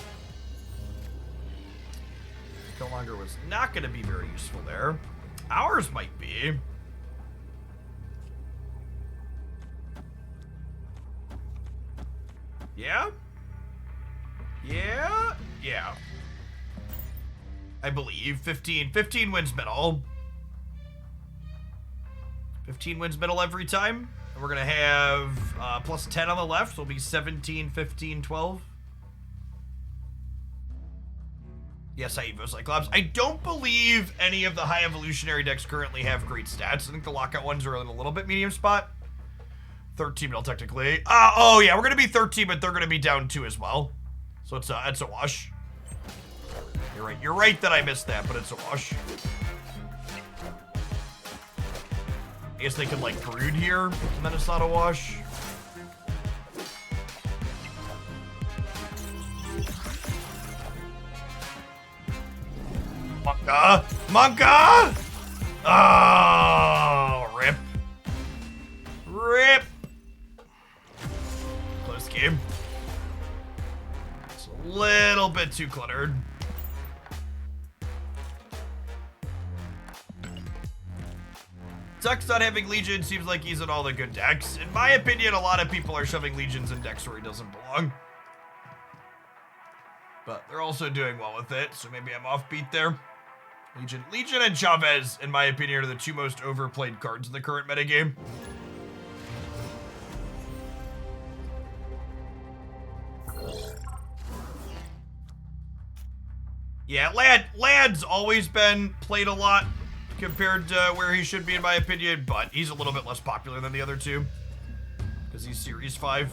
Killmonger was not going to be very useful there. Ours might be. Yeah? Yeah? Yeah. I believe 15 wins middle. 15 wins middle every time. And we're going to have plus 10 on the left. So it'll be 17, 15, 12. Yes, I evo Cyclops. I don't believe any of the high evolutionary decks currently have great stats. I think the lockout ones are in a little bit medium spot. 13 middle technically. Oh yeah, we're going to be 13, but they're going to be down 2 as well. So it's a wash. You're right. You're right that I missed that, but it's a wash. I guess they could, like, brood here, and then it's not a wash. Monka! Monka! Oh, rip. Rip! Close game. It's a little bit too cluttered. Sucks not having Legion, seems like he's in all the good decks. In my opinion, a lot of people are shoving Legions in decks where he doesn't belong. But they're also doing well with it, so maybe I'm offbeat there. Legion and Chavez, in my opinion, are the two most overplayed cards in the current metagame. Yeah, Lad's always been played a lot compared to where he should be, in my opinion, but he's a little bit less popular than the other two because he's Series 5.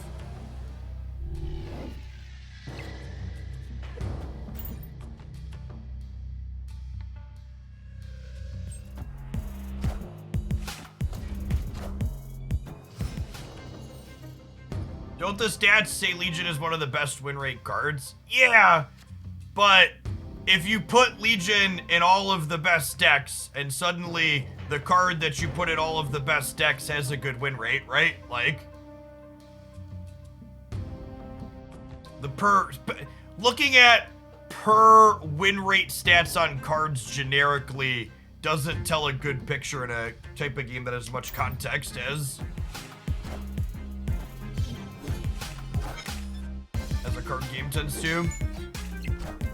Don't the stats say Legion is one of the best win rate cards? Yeah, but if you put Legion in all of the best decks and suddenly the card that you put in all of the best decks has a good win rate, right? Like, looking at per win rate stats on cards generically doesn't tell a good picture in a type of game that has much context as a card game tends to.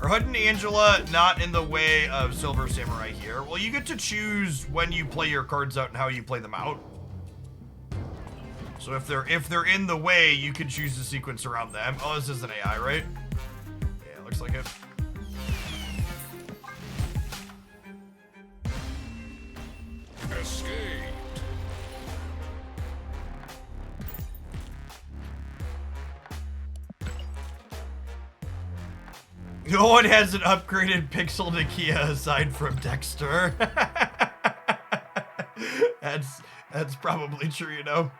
Are Hood and Angela not in the way of Silver Samurai here? Well, you get to choose when you play your cards out and how you play them out. So if they're in the way, you can choose the sequence around them. Oh, this is an AI, right? Yeah, looks like it. Escaped. No one has an upgraded Pixel Nakia aside from Dexter. That's probably true, you know.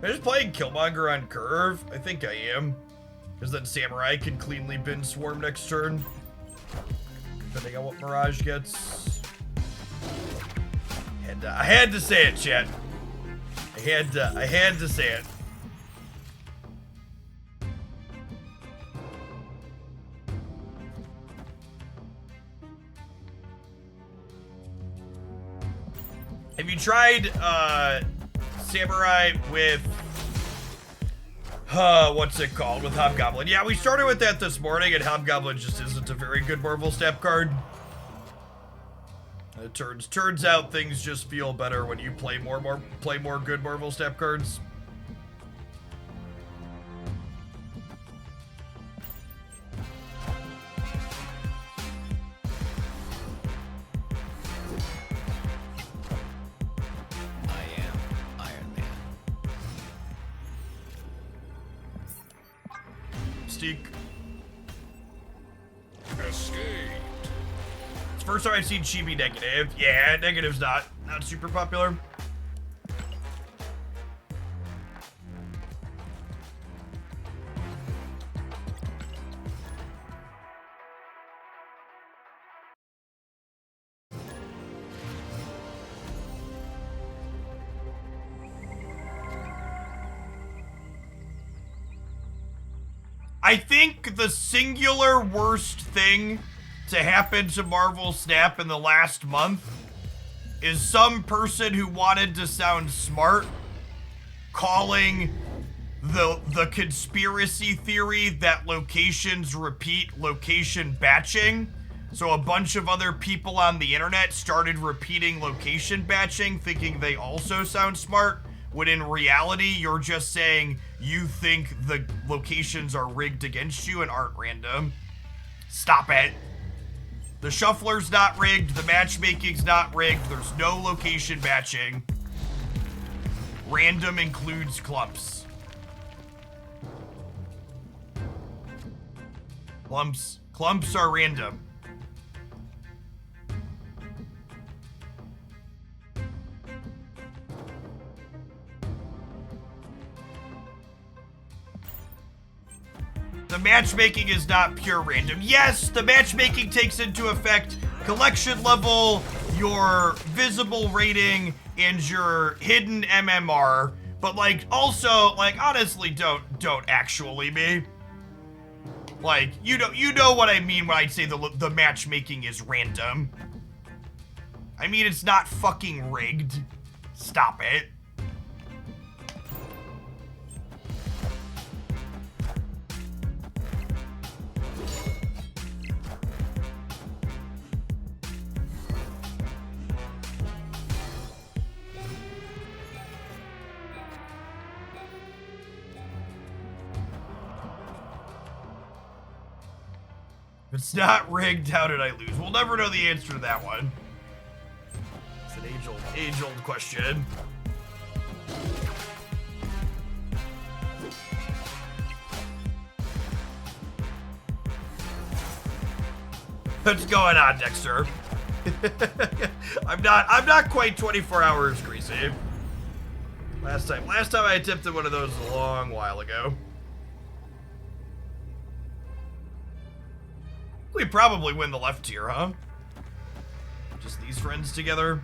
Am I just playing Killmonger on curve? I think I am. Because then Samurai can cleanly bin Swarm next turn. Depending on what Mirage gets. I had to say it, chat. I had to say it. Have you tried, Samurai with, what's it called? With Hobgoblin. Yeah, we started with that this morning, and Hobgoblin just isn't a very good Marvel Snap card. It turns out things just feel better when you play more good Marvel Snap cards. Escaped. It's the first time I've seen Chibi negative. Yeah, negative's not super popular. I think the singular worst thing to happen to Marvel Snap in the last month is some person who wanted to sound smart calling the conspiracy theory that locations repeat location batching. So a bunch of other people on the internet started repeating location batching, thinking they also sound smart, when in reality, you're just saying you think the locations are rigged against you and aren't random. Stop it. The shuffler's not rigged. The matchmaking's not rigged. There's no location matching. Random includes clumps. Clumps are random. The matchmaking is not pure random. Yes, the matchmaking takes into effect collection level, your visible rating, and your hidden MMR. But like, also, like, honestly, don't actually be. Like, you know what I mean when I say the matchmaking is random. I mean, it's not fucking rigged. Stop it. If it's not rigged, how did I lose? We'll never know the answer to that one. It's an age-old question. What's going on, Dexter? I'm not quite 24 hours greasy. Last time I attempted one of those a long while ago. We probably win the left tier, huh? Just these friends together.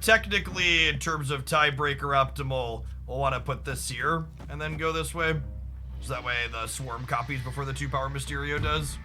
Technically, in terms of tiebreaker optimal, we'll want to put this here and then go this way. So that way the swarm copies before the 2-power Mysterio does.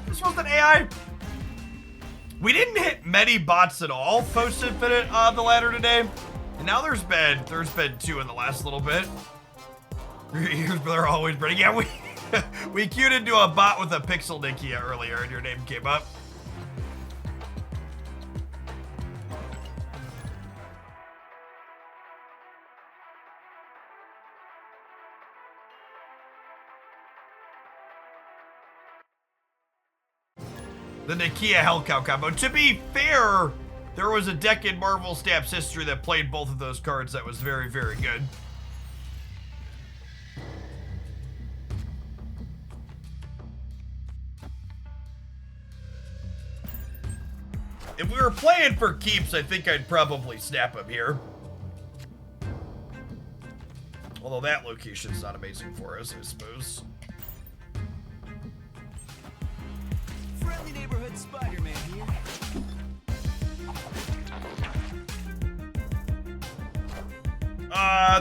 This wasn't AI. We didn't hit many bots at all post-infinite on the ladder today. And now there's been 2 in the last little bit. They're always pretty. Yeah, we queued into a bot with a pixel Nikia earlier and your name came up. The Nikia Hellcow combo. To be fair, there was a deck in Marvel Snap's history that played both of those cards that was very, very good. If we were playing for keeps, I think I'd probably snap him here. Although that location's not amazing for us, I suppose. Friendly neighborhood Spider-Man here.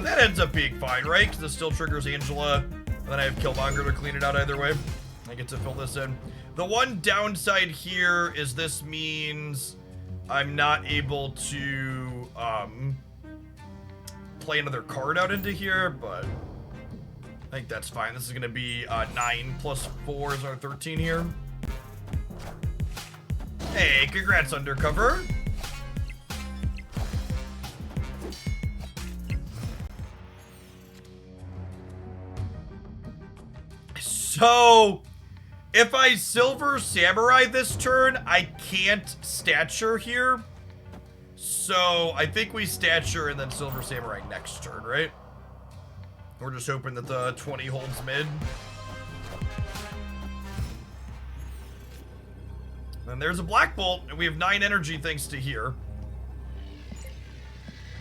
That ends up being fine, right? Because it still triggers Angela, and then I have Killmonger to clean it out either way. I get to fill this in. The one downside here is this means I'm not able to play another card out into here, but I think that's fine. This is going to be 9 plus 4 is our 13 here. Hey, congrats, Undercover. So, if I Silver Samurai this turn, I can't Stature here. So, I think we Stature and then Silver Samurai next turn, right? We're just hoping that the 20 holds mid. And there's a Black Bolt, and we have 9 energy thanks to here.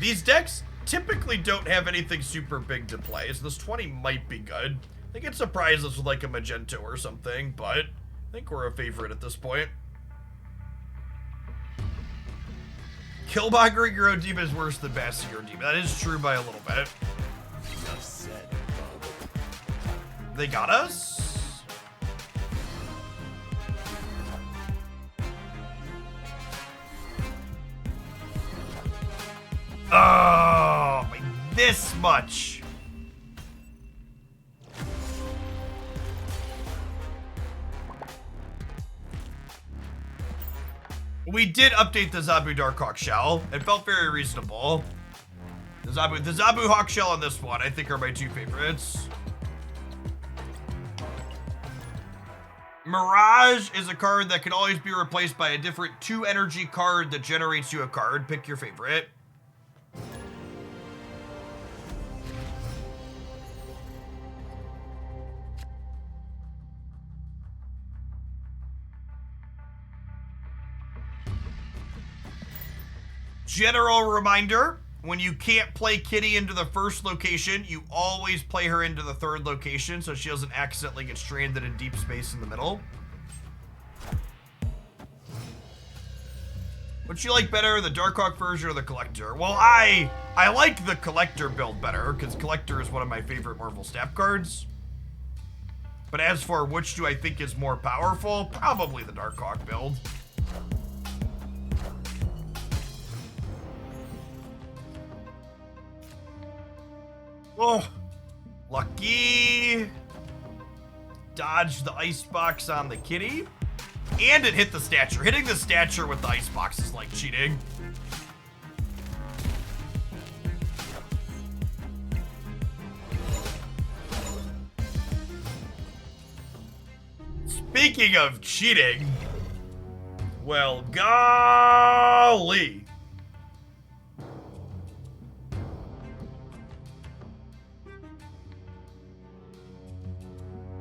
These decks typically don't have anything super big to play, so this 20 might be good. They could surprise us with like a Magento or something, but I think we're a favorite at this point. Killmonger Hero Demon is worse than Basti Hero Demon. That is true by a little bit. Enough said. They got us? Oh, by this much. We did update the Zabu Darkhawk shell. It felt very reasonable. The Zabu Hawk shell on this one, I think, are my two favorites. Mirage is a card that can always be replaced by a different 2 energy card that generates you a card. Pick your favorite. General reminder, when you can't play Kitty into the first location, you always play her into the third location so she doesn't accidentally get stranded in deep space in the middle. Would you like better, the Darkhawk version or the Collector? Well, I like the Collector build better, because Collector is one of my favorite Marvel Staff cards. But as for which do I think is more powerful, probably the Darkhawk build. Oh, lucky. Dodge the icebox on the Kitty. And it hit the stature. Hitting the stature with the icebox is like cheating. Speaking of cheating, well, golly.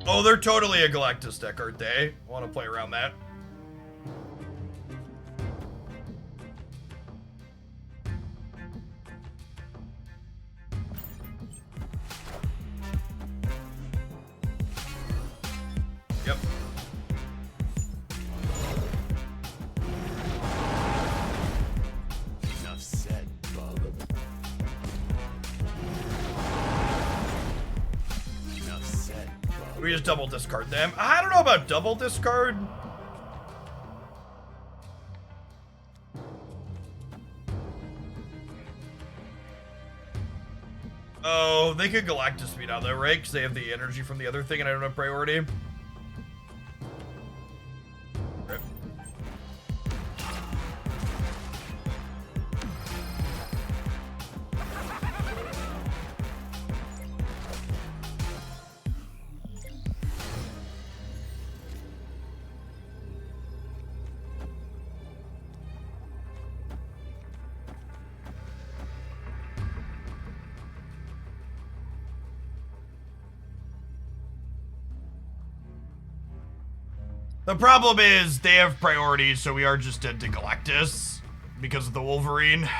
Oh, they're totally a Galactus deck, aren't they? I want to play around that. Yep. Enough said, bub. Enough said, bub. We just double discard them. I don't know about double discard. Oh, they could Galactus me now though, right? Because they have the energy from the other thing and I don't have priority. Okay. The problem is they have priorities, so we are just dead to Galactus because of the Wolverine. I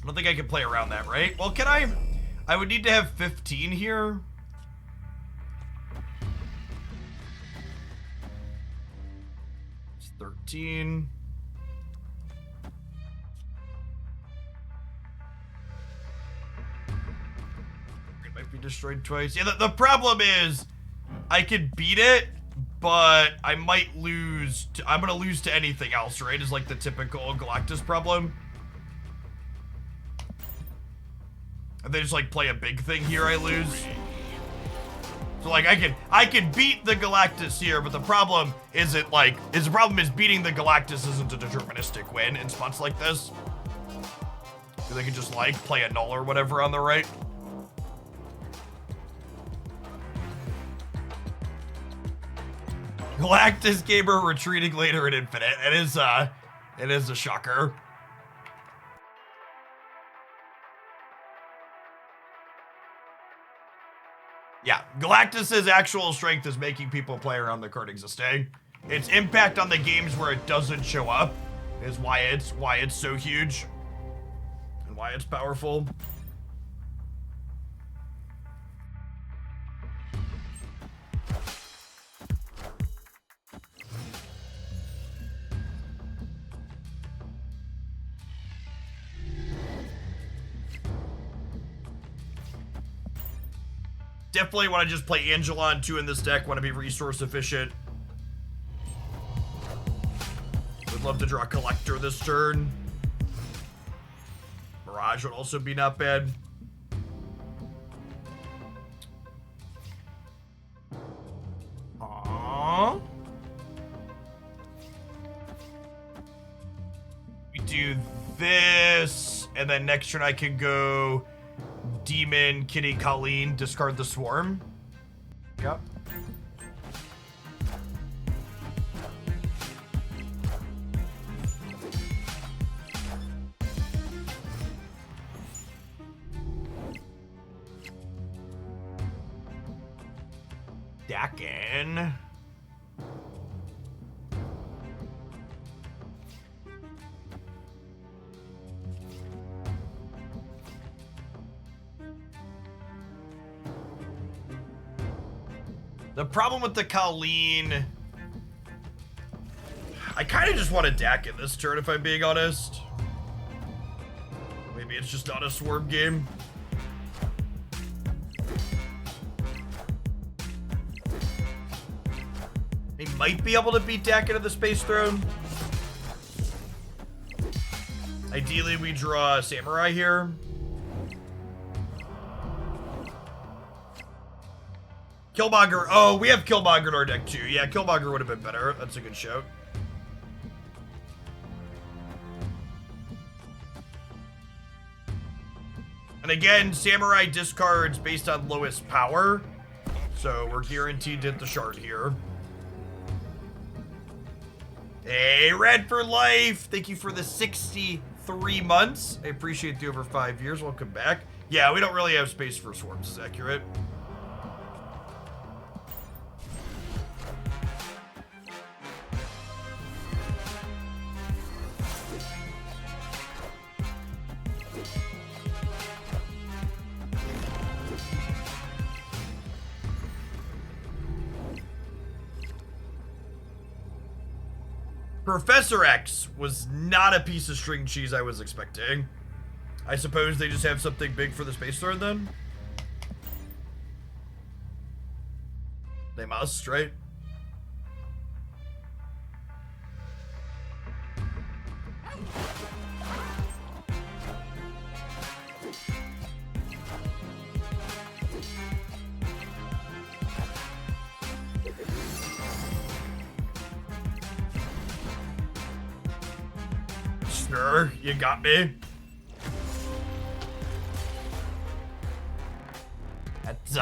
don't think I can play around that, right? Well, can I? I would need to have 15 here. It's 13. It might be destroyed twice. Yeah, the problem is I could beat it, but I might lose to, I'm gonna lose to anything else, right? Is like the typical Galactus problem. And they just like play a big thing here, I lose. So like I can beat the Galactus here, but the problem isn't like the problem is beating the Galactus isn't a deterministic win in spots like this. So they can just like play a null or whatever on the right. Galactus Gamer retreating later in Infinite. It is a shocker. Yeah, Galactus's actual strength is making people play around the card existing. Its impact on the games where it doesn't show up is why it's so huge and why it's powerful. Definitely want to just play Angelon 2 in this deck, want to be resource efficient. Would love to draw Collector this turn. Barrage would also be not bad. Aww. We do this, and then next turn I can go Demon, Kitty, Colleen, discard the Swarm. Yep. Dakin. The problem with the Colleen, I kind of just want to Dakin this turn if I'm being honest. Maybe it's just not a Swarm game. They might be able to beat Dakin at the Space Throne. Ideally, we draw a Samurai here. Killmonger. Oh, we have Killmonger in our deck too. Yeah, Killmonger would have been better. That's a good shout. And again, Samurai discards based on lowest power. So we're guaranteed to hit the shard here. Hey, Red for life. Thank you for the 63 months. I appreciate the over 5 years. Welcome back. Yeah, we don't really have space for swarms, is accurate. Professor X was not a piece of string cheese I was expecting. I suppose they just have something big for the Space Throne then? They must, right? Sure, you got me. That's,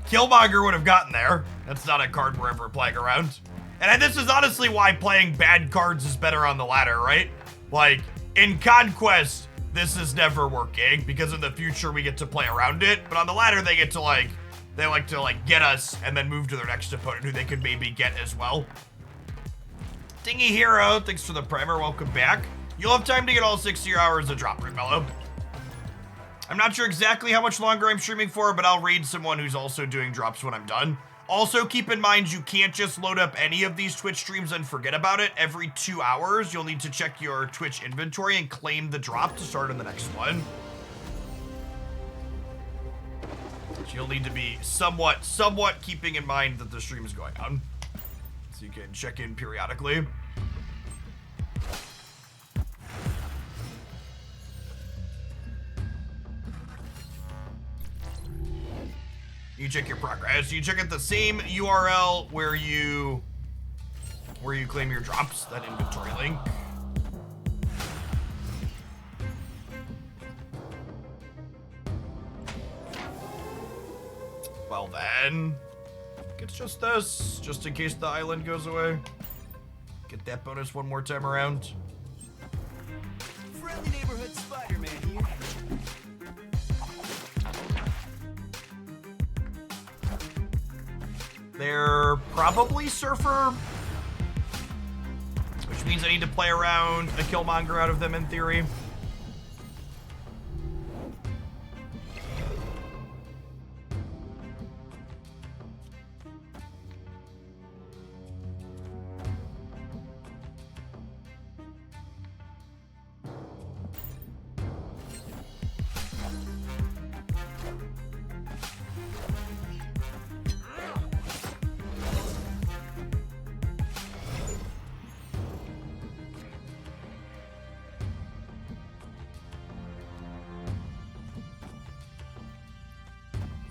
Killmonger would have gotten there. That's not a card we're ever playing around. And this is honestly why playing bad cards is better on the ladder, right? Like, in Conquest, this is never working, because in the future we get to play around it. But on the ladder, they get to, like, they like to, get us and then move to their next opponent who they could maybe get as well. Dingy Hero, thanks for the primer, welcome back. You'll have time to get all 60 hours of drop room, Mellow. I'm not sure exactly how much longer I'm streaming for, but I'll raid someone who's also doing drops when I'm done. Also, keep in mind, you can't just load up any of these Twitch streams and forget about it. Every 2 hours, you'll need to check your Twitch inventory and claim the drop to start in the next one. So you'll need to be somewhat keeping in mind that the stream is going on. So you can check in periodically. You check your progress. You check at the same URL where you claim your drops, that inventory link. Well then, it's just this, just in case the island goes away. Get that bonus one more time around. Friendly neighborhood Spider-Man here. They're probably Surfer, which means I need to play around a Killmonger out of them in theory.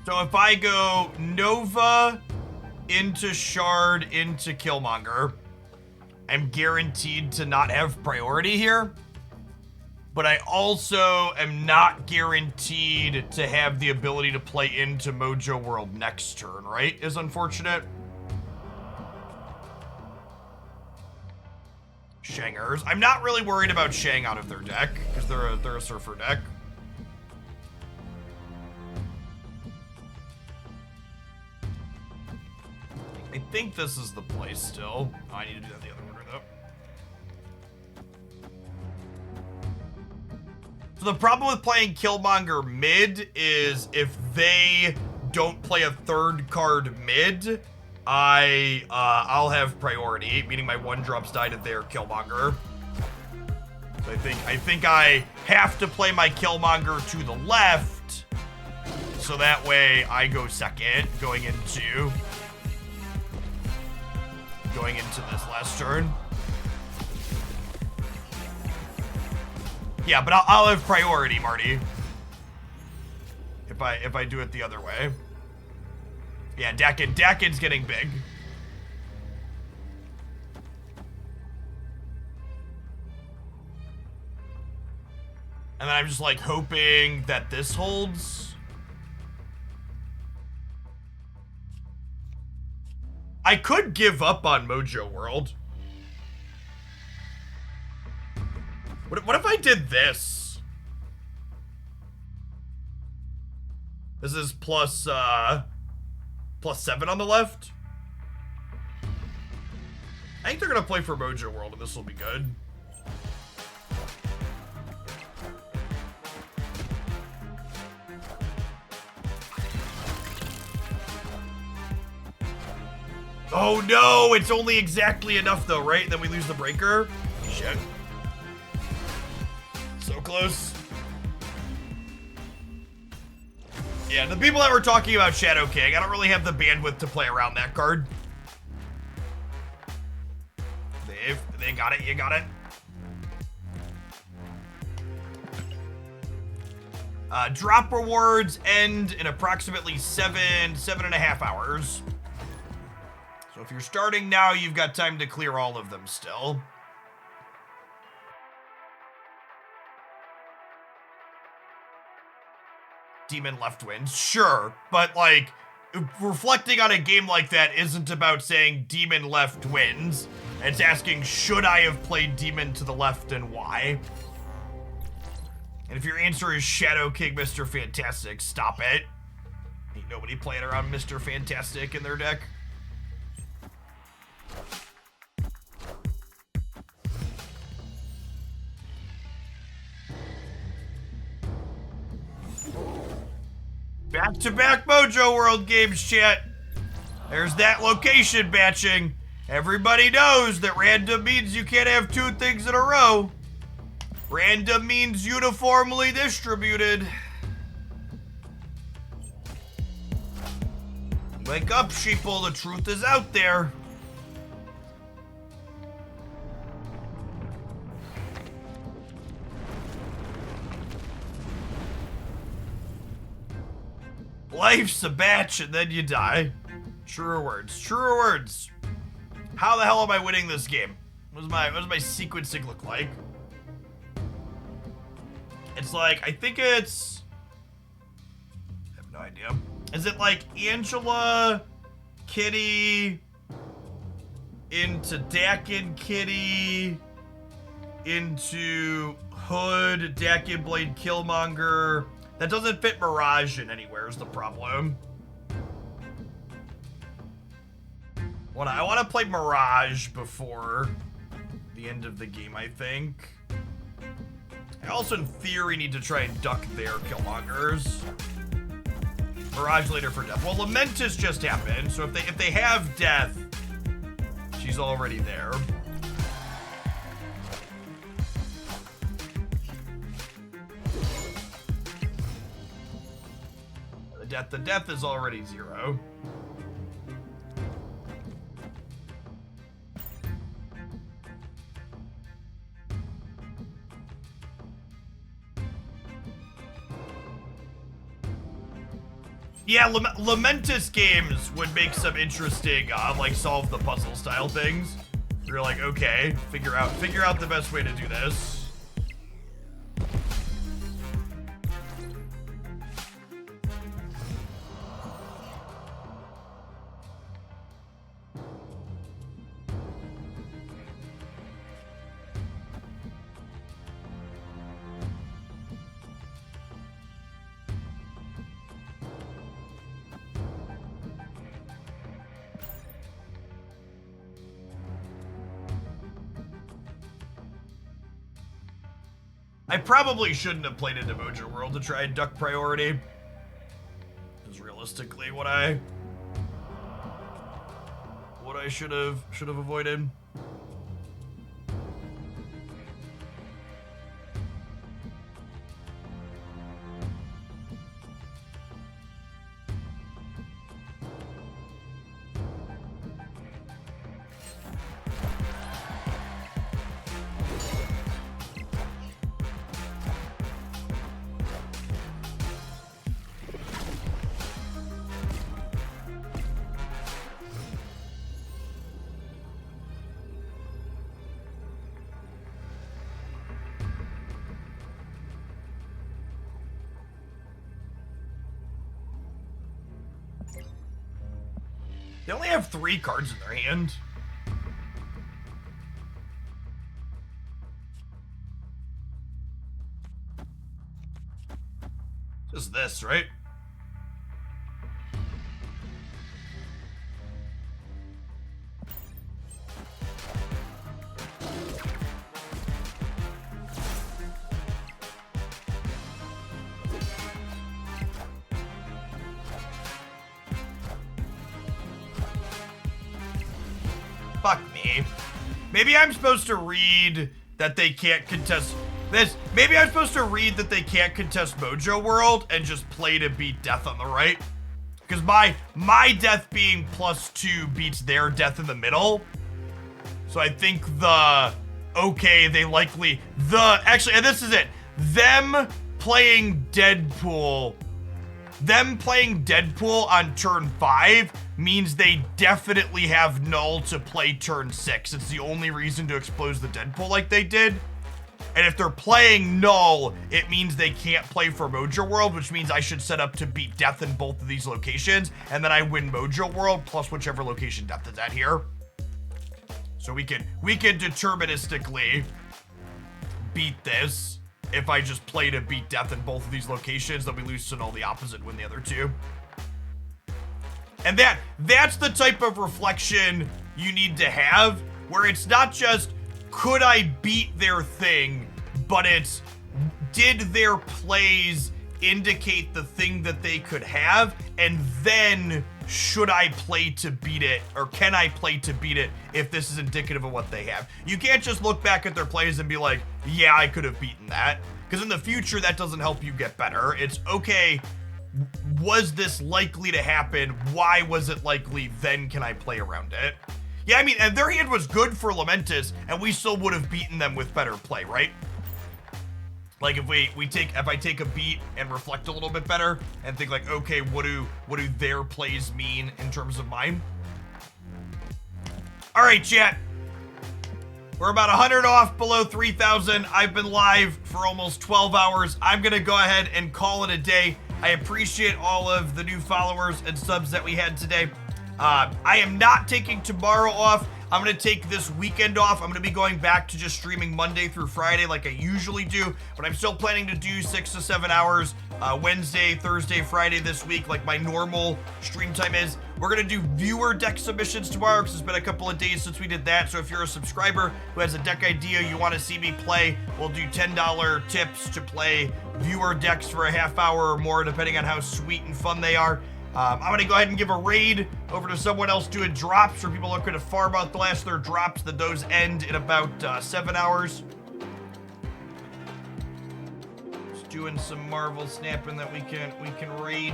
So if I go Nova into Shard into Killmonger, I'm guaranteed to not have priority here. But I also am not guaranteed to have the ability to play into Mojo World next turn, right? Is unfortunate. Shangers. I'm not really worried about Shang out of their deck, because they're a surfer deck. I think this is the play still. Oh, I need to do that the other order, though. So the problem with playing Killmonger mid is if they don't play a third card mid, I'll have priority, meaning my 1-drops die to their Killmonger. So I think I have to play my Killmonger to the left, so that way I go second, going into this last turn. Yeah, but I'll have priority, Marty. If I do it the other way. Yeah, Dakin's getting big. And then I'm just like hoping that this holds. I could give up on Mojo World. What if I did this? This is plus 7 on the left. I think they're gonna play for Mojo World and this will be good. Oh no, it's only exactly enough though, right? And then we lose the breaker. Shit. So close. Yeah, the people that were talking about Shadow King, I don't really have the bandwidth to play around that card. They got it, you got it. Drop rewards end in approximately 7.5 hours. So if you're starting now, you've got time to clear all of them still. Demon left wins, sure, but like, reflecting on a game like that isn't about saying Demon left wins. It's asking, should I have played Demon to the left and why? And if your answer is Shadow King Mr. Fantastic, stop it. Ain't nobody playing around Mr. Fantastic in their deck. Back-to-back Mojo World games, chat. There's that location batching. Everybody knows that random means you can't have 2 things in a row. Random means uniformly distributed. Wake up, sheeple, the truth is out there. Life's a batch and then you die. Truer words. Truer words. How the hell am I winning this game? What does my sequencing look like? It's like, I think it's... I have no idea. Is it like Angela, Kitty, into Dakin Kitty, into Hood, Dakin Blade Killmonger... That doesn't fit Mirage in anywhere is the problem. I want to play Mirage before the end of the game, I think. I also, in theory, need to try and duck their Killmongers. Mirage later for death. Well, Lamentus just happened, so if they have death, she's already there. The death is already 0. Yeah, Lamentus games would make some interesting, like solve the puzzle style things. You're like, okay, figure out the best way to do this. I probably shouldn't have played into Mojo World to try and duck priority. Is realistically what I should have avoided. They only have 3 cards in their hand. Just this, right? Fuck me. Maybe I'm supposed to read that they can't contest this. Maybe I'm supposed to read that they can't contest Mojo World and just play to beat death on the right. Because my death being +2 beats their death in the middle. So I think actually, and this is it. Them playing Deadpool on turn 5 means they definitely have null to play turn 6. It's the only reason to expose the Deadpool like they did. And if they're playing null, it means they can't play for Mojo World, which means I should set up to beat death in both of these locations, and then I win Mojo World plus whichever location death is at here. So we can deterministically beat this. If I just play to beat death in both of these locations, then we lose to null the opposite, win the other 2. And that's the type of reflection you need to have, where it's not just, could I beat their thing, but it's, did their plays indicate the thing that they could have, and then should I play to beat it, or can I play to beat it if this is indicative of what they have? You can't just look back at their plays and be like, yeah, I could have beaten that, because in the future, that doesn't help you get better. It's, okay, was this likely to happen? Why was it likely? Then can I play around it? Yeah, I mean, and their hand was good for Lamentus, and we still would have beaten them with better play, right? Like if I take a beat and reflect a little bit better and think like, okay, what do their plays mean in terms of mine? All right, chat. We're about 100 off below 3,000. I've been live for almost 12 hours. I'm gonna go ahead and call it a day. I appreciate all of the new followers and subs that we had today. I am not taking tomorrow off. I'm going to take this weekend off. I'm going to be going back to just streaming Monday through Friday like I usually do, but I'm still planning to do 6 to 7 hours Wednesday, Thursday, Friday this week like my normal stream time is. We're going to do viewer deck submissions tomorrow because it's been a couple of days since we did that. So if you're a subscriber who has a deck idea you want to see me play, we'll do $10 tips to play viewer decks for a half hour or more depending on how sweet and fun they are. I'm going to go ahead and give a raid over to someone else doing drops for people looking to farm out the last of their drops. Those end in about 7 hours. Just doing some Marvel snapping that we can raid.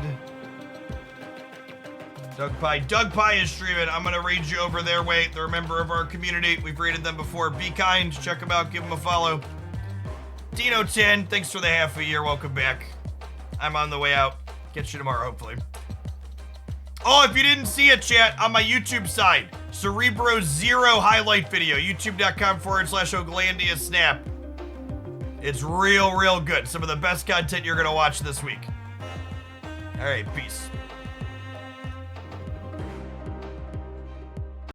Doug Pie is streaming. I'm going to raid you over their way. They're a member of our community. We've raided them before. Be kind. Check them out. Give them a follow. Dino10, thanks for the half a year. Welcome back. I'm on the way out. Catch you tomorrow, hopefully. Oh, if you didn't see it, chat, on my YouTube side, Cerebro Zero highlight video, youtube.com/Oglandia Snap. It's real good. Some of the best content you're gonna watch this week. All right, peace.